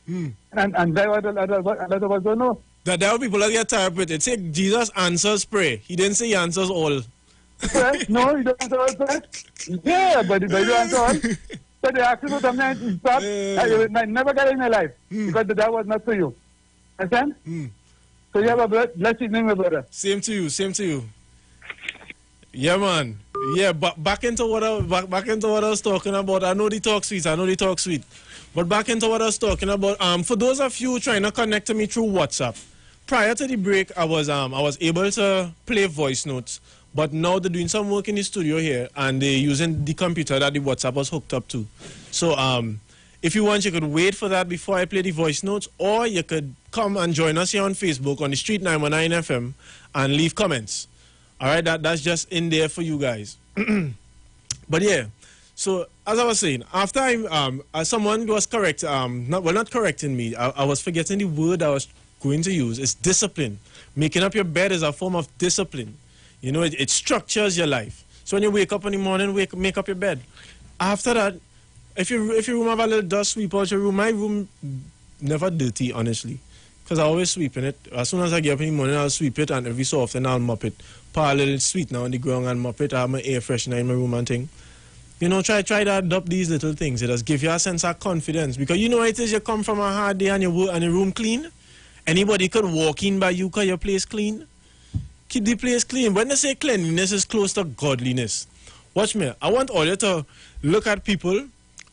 And that's what a lot of us don't know. That there are people that get tired with it. Say Jesus answers prayer. He didn't say He answers all. No, He don't answer all prayer. Yeah, but He don't answer all. So they ask you for something and stop. You might never get it in your life because that was not for you. Understand? So you have a blessed evening, my brother. Same to you. Yeah, man. Yeah, but back into what I was talking about. I know the talk sweet. But back into what I was talking about. For those of you trying to connect to me through WhatsApp, prior to the break, I was able to play voice notes. But now they're doing some work in the studio here, and they're using the computer that the WhatsApp was hooked up to. So if you want, you could wait for that before I play the voice notes, or you could come and join us here on Facebook on the Street 919 FM and leave comments. All right, that's just in there for you guys. But yeah, so as I was saying, after someone was correct, not correcting me. I was forgetting the word I was going to use. It's discipline. Making up your bed is a form of discipline. You know, it structures your life. So when you wake up in the morning, make up your bed. After that, if your room have a little dust, sweep out your room. My room never dirty, honestly, because I always sweep in it. As soon as I get up in the morning, I'll sweep it, and every so often I'll mop it. Pour a little sweetener on the ground and mop it. I have my air freshener in my room and thing. You know, try to adopt these little things. It does give you a sense of confidence, because you know it is. You come from a hard day and your room clean. Anybody could walk in by you because your place clean. Keep the place clean. When they say cleanliness is close to godliness, watch me. I want all you to look at people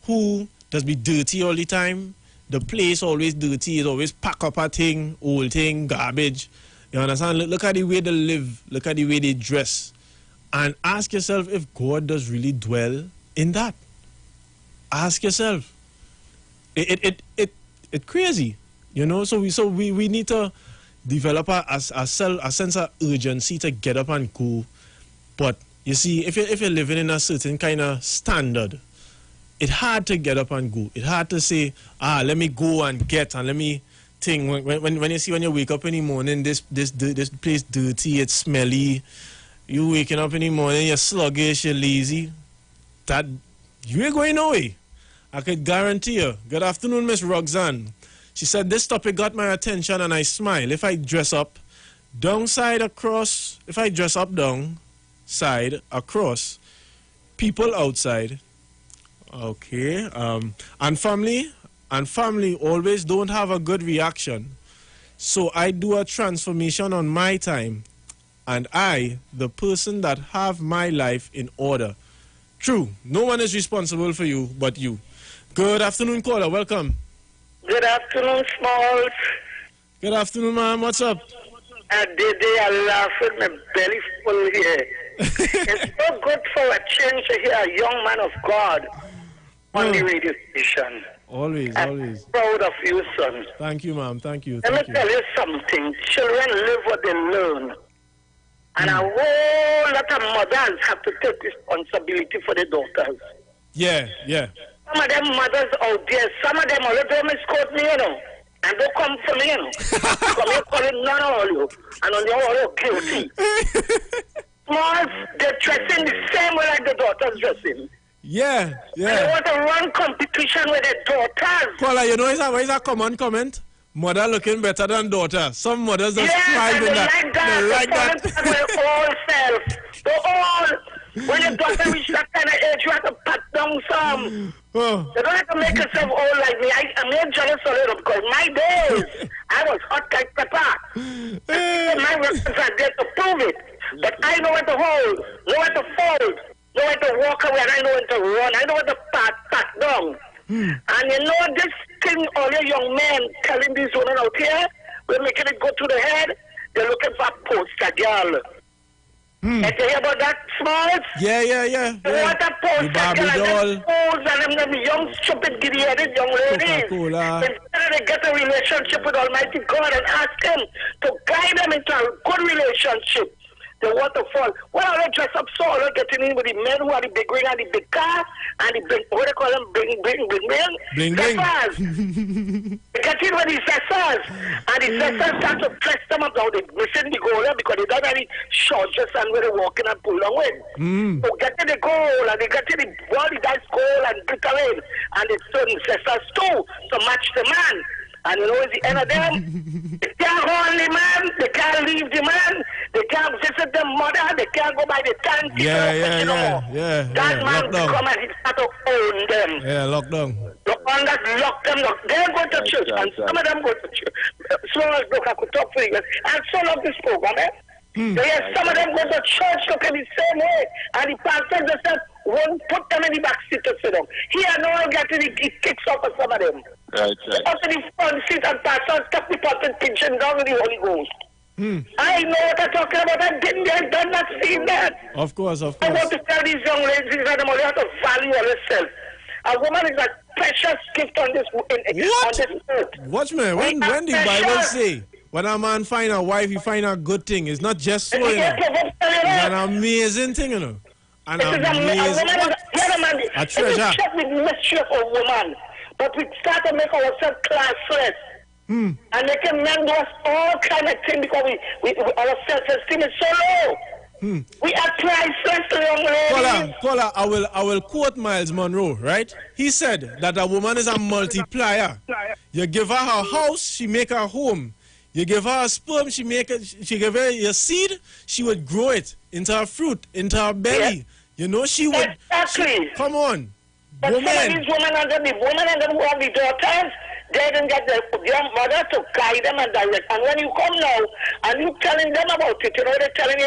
who does be dirty all the time. The place always dirty. It always pack up a thing, old thing, garbage. You understand? Look at the way they live. Look at the way they dress. And ask yourself if God does really dwell in that. Ask yourself. It's crazy. You know? So we need to develop a sense of urgency to get up and go. But you see, if you're living in a certain kind of standard, it's hard to get up and go. It's hard to say, let me go and get, and let me think. When you see, when you wake up in the morning, this place dirty, it's smelly. You waking up in the morning, you're sluggish, you're lazy. That you ain't going away. I could guarantee you. Good afternoon, Miss Roxanne. She said, this topic got my attention and I smile. If I dress up downside across, if I dress up downside across, people outside. Okay. And family always don't have a good reaction. So I do a transformation on my time, and I, the person that have my life in order. True. No one is responsible for you but you. Good afternoon, caller. Welcome. Good afternoon, Smalls. Good afternoon, ma'am. What's up? I laugh with my belly full here. It's so good for a change to hear a young man of God on the radio station. Always. Proud of you, son. Thank you, ma'am. Thank you. Let me tell you something. Children live what they learn. And a whole lot of mothers have to take responsibility for their daughters. Yeah. Some of them mothers out there, some of them already don't misquote me, and don't come for me, Come here calling none of all you. And on your all guilty. Smalls, they're dressing the same way like the daughters dressing. Yeah. And they want to run competition with their daughters. Caller, you know what is a common comment? Mother looking better than daughter. Some mothers just thrive in that. They like that. Their whole self. They all, when your daughter reach that kind of age, you have to pat down some. You don't have to make yourself old like me. I'm not jealous a little because my days, I was hot like pepper. My records are there to prove it. But I know when to hold, know when to fold, know when to walk away, and I know when to run. I know when to pat down. And you know this thing, all your young men telling these women out here, we're making it go to the head, they're looking for a poster girl. And you hear about that, Smalls? Yeah. What a poster girl, and them fools and them young, stupid, giddy-headed young ladies. Instead they get a relationship with Almighty God and ask Him to guide them into a good relationship. They want to fall. Well, I dress up so I don't getting in with the men who are the big ring and the big car and the big, what do they call them? Bling. They get in with the sessers and the sessers start to press them up now. They missing the goal because they don't have any short dress and where they walking and pull long with. So get in the goal and they get in the ball, the guys goal and glitter in and they turn the sessers too to match the man. And you know, at the end of them, they can't hold the man, they can't leave the man, they can't visit the mother, they can't go by the tank. Yeah. That man come and he start to own them. Yeah, lock down. The one that lock them up, they go to church, and some of them go to church. Small look, I could talk for you. And some of this program, some of them go to church looking the same way, and the pastor just said, won't put them in the back seat to sit down. Here, no one getting it kicks off for some of them. Right. Up in the front seat and pastor stuck the pot and pinching down with the Holy Ghost. I know what I'm talking about. I've been there, done that, seen that. Of course. I want to tell these young ladies that they have to value yourself. A woman is a precious gift on this earth. Watch me. When the Bible say, when a man find a wife, he find a good thing. It's not just so, It's an amazing thing, An amazing. A treasure. It's just the mystery of a woman. But we start to make ourselves classless. And making men do us all kind of things because our self-esteem is so low. We are priceless, young ladies. Caller, I will quote Miles Monroe, right? He said that a woman is a multiplier. You give her her house, she make her home. You give her a sperm, she give her your seed, she would grow it into her fruit, into her belly. You know, she would. Exactly. Come on. But some of these women and the women and who have the daughters, they didn't get their mother to guide them and direct. And when you come now and you telling them about it, they're telling you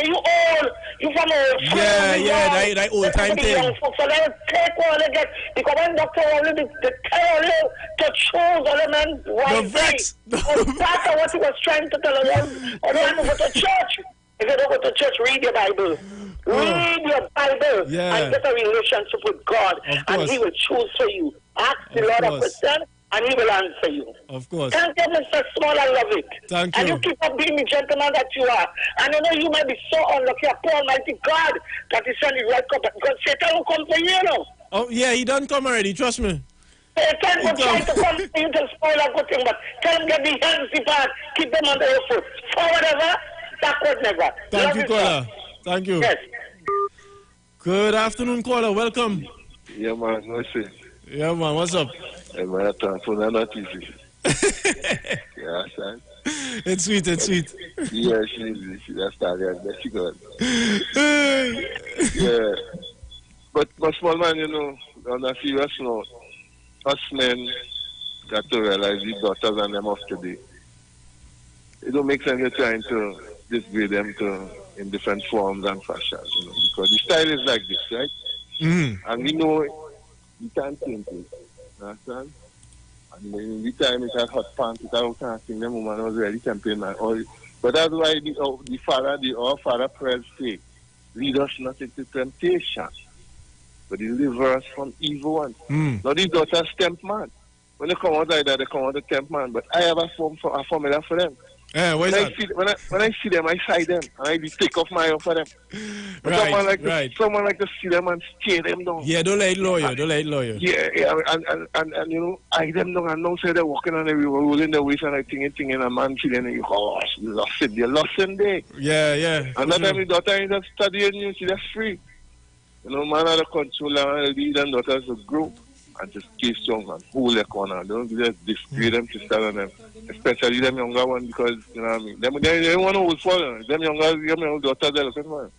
you from old school. Yeah, that old time thing. Young folks, so they take all they get. Because when doctor only they tell you to choose all the men wisely. That's what he was trying to tell them. Or don't go to church. If you don't go to church, read your Bible. Read your Bible and get a relationship with God, and He will choose for you. Ask the Lord a question, and He will answer you. Of course. Thank you, Mr. Small. I love it. Thank you. And you keep on being the gentleman that you are. And I know you might be so unlucky upon Almighty God that He sent you right up because Satan will come for you, Oh, yeah, he done come already. Trust me. Satan will try to come for you to spoil a good thing, but tell him get the healthy part, keep them under your foot. Forward ever, backward never. Thank you, caller. Thank you. Yes. Good afternoon, caller. Welcome. Yeah, man. What's it? Yeah, man. What's up? Hey, man, phone is not easy. Yeah, son. It's sweet. Yeah, that's Italian. That's good. Yeah. But small man, on a serious note, us men got to realize the daughters and them of today. It don't make sense you're trying to display them in different forms and fashions, because the style is like this, right? And we know you can't change it, understand? And in the time it had hot pants, it had all kind of thing. The woman was really tempting, man. But that's why our Father prayers say, lead us not into temptation, but deliver us from evil one. Now these daughters tempt man. When they come out like that, they come out to tempt man. But I have a formula for them. What is that? When I see them, I side them. And I take off my own for them. But someone like to see them and stare them down. Yeah, don't let it lawyer. Yeah, and you know, I them down and now say they're walking on the river, rolling the waist and I think and a man see them and you go, they're lost in there. Yeah. And that time the daughter is studying you, see that's free. You know, man are the controller and lead and daughters to grow and just keep strong and hold their corner. Don't just disgrace them, sister and them. Especially them younger ones because, you know what I mean? They want to hold for them. Them younger daughters, they're looking for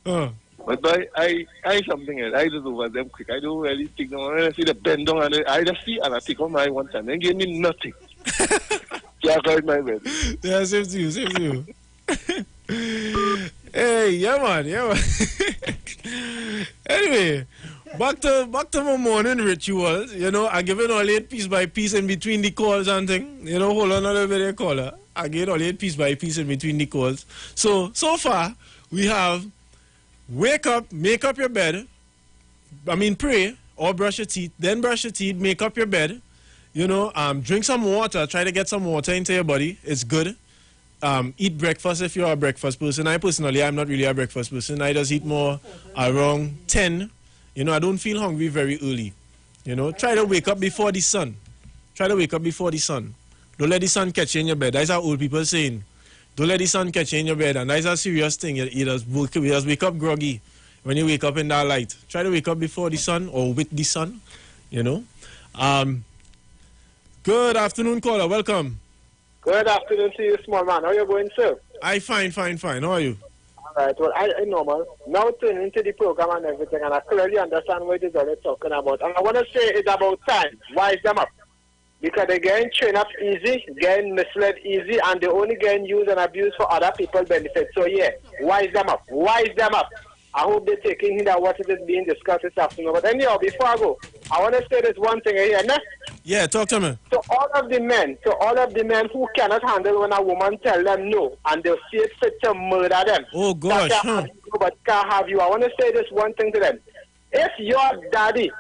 them. But I something else. I just over them quick. I don't really think them. When I see the bend down and I just see and I take on my one time. They give me nothing. Yeah, go in my bed. Yeah, same to you. Hey, yeah man. Anyway, back to my morning rituals. You know, I give it all 8 piece by piece in between the calls and thing. You know, hold on a little bit of caller. I give it all 8 piece by piece in between the calls. So far, we have wake up, make up your bed. Pray or brush your teeth. Then brush your teeth, make up your bed. You know, drink some water. Try to get some water into your body. It's good. Eat breakfast if you're a breakfast person. I personally, I'm not really a breakfast person. I just eat more around 10. You know, I don't feel hungry very early. You know, try to wake up before the sun. Don't let the sun catch you in your bed. That's how old people saying. Don't let the sun catch you in your bed. And that's a serious thing. You just wake up groggy when you wake up in that light. Try to wake up before the sun or with the sun. You know. Good afternoon, caller. Welcome. Good afternoon to you, small man. How are you going, sir? I fine. How are you? All right. Well, I normal. Now turning into the program and everything, and I clearly understand what it is all they're talking about. And I want to say it's about time. Wise them up. Because they're getting trained up easy, getting misled easy, and they're only getting used and abused for other people's benefit. So, yeah, wise them up. I hope they're taking heed of what is being discussed this afternoon. But anyhow, before I go, I want to say this one thing here. Nah? Yeah, talk to me. To all of the men who cannot handle when a woman tell them no, and they'll see it fit to murder them. Oh, gosh. But can't have you. I want to say this one thing to them. If your daddy,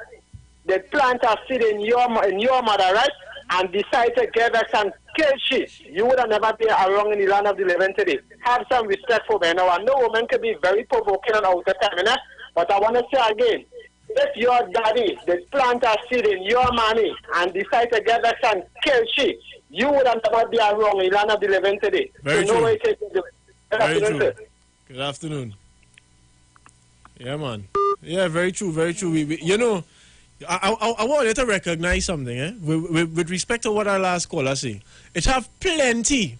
they plant a seed in your mother, right, and decide to give us some kill shit, you would have never been around in the land of the living today. Have some respect for men. Now, I know women can be very provoking and out of time, but I want to say again, if your daddy, they plant a seed in your money and decide to give us some kill shit, you would have never been around in the land of the living today. Very so true. No way to do it. Good afternoon, sir. Good afternoon. Yeah, man. Yeah, very true. We you know, I want you to recognize something, with respect to what our last caller say. It have plenty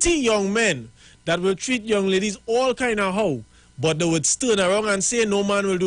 young men that will treat young ladies all kind of how, but they would turn around and say no man will do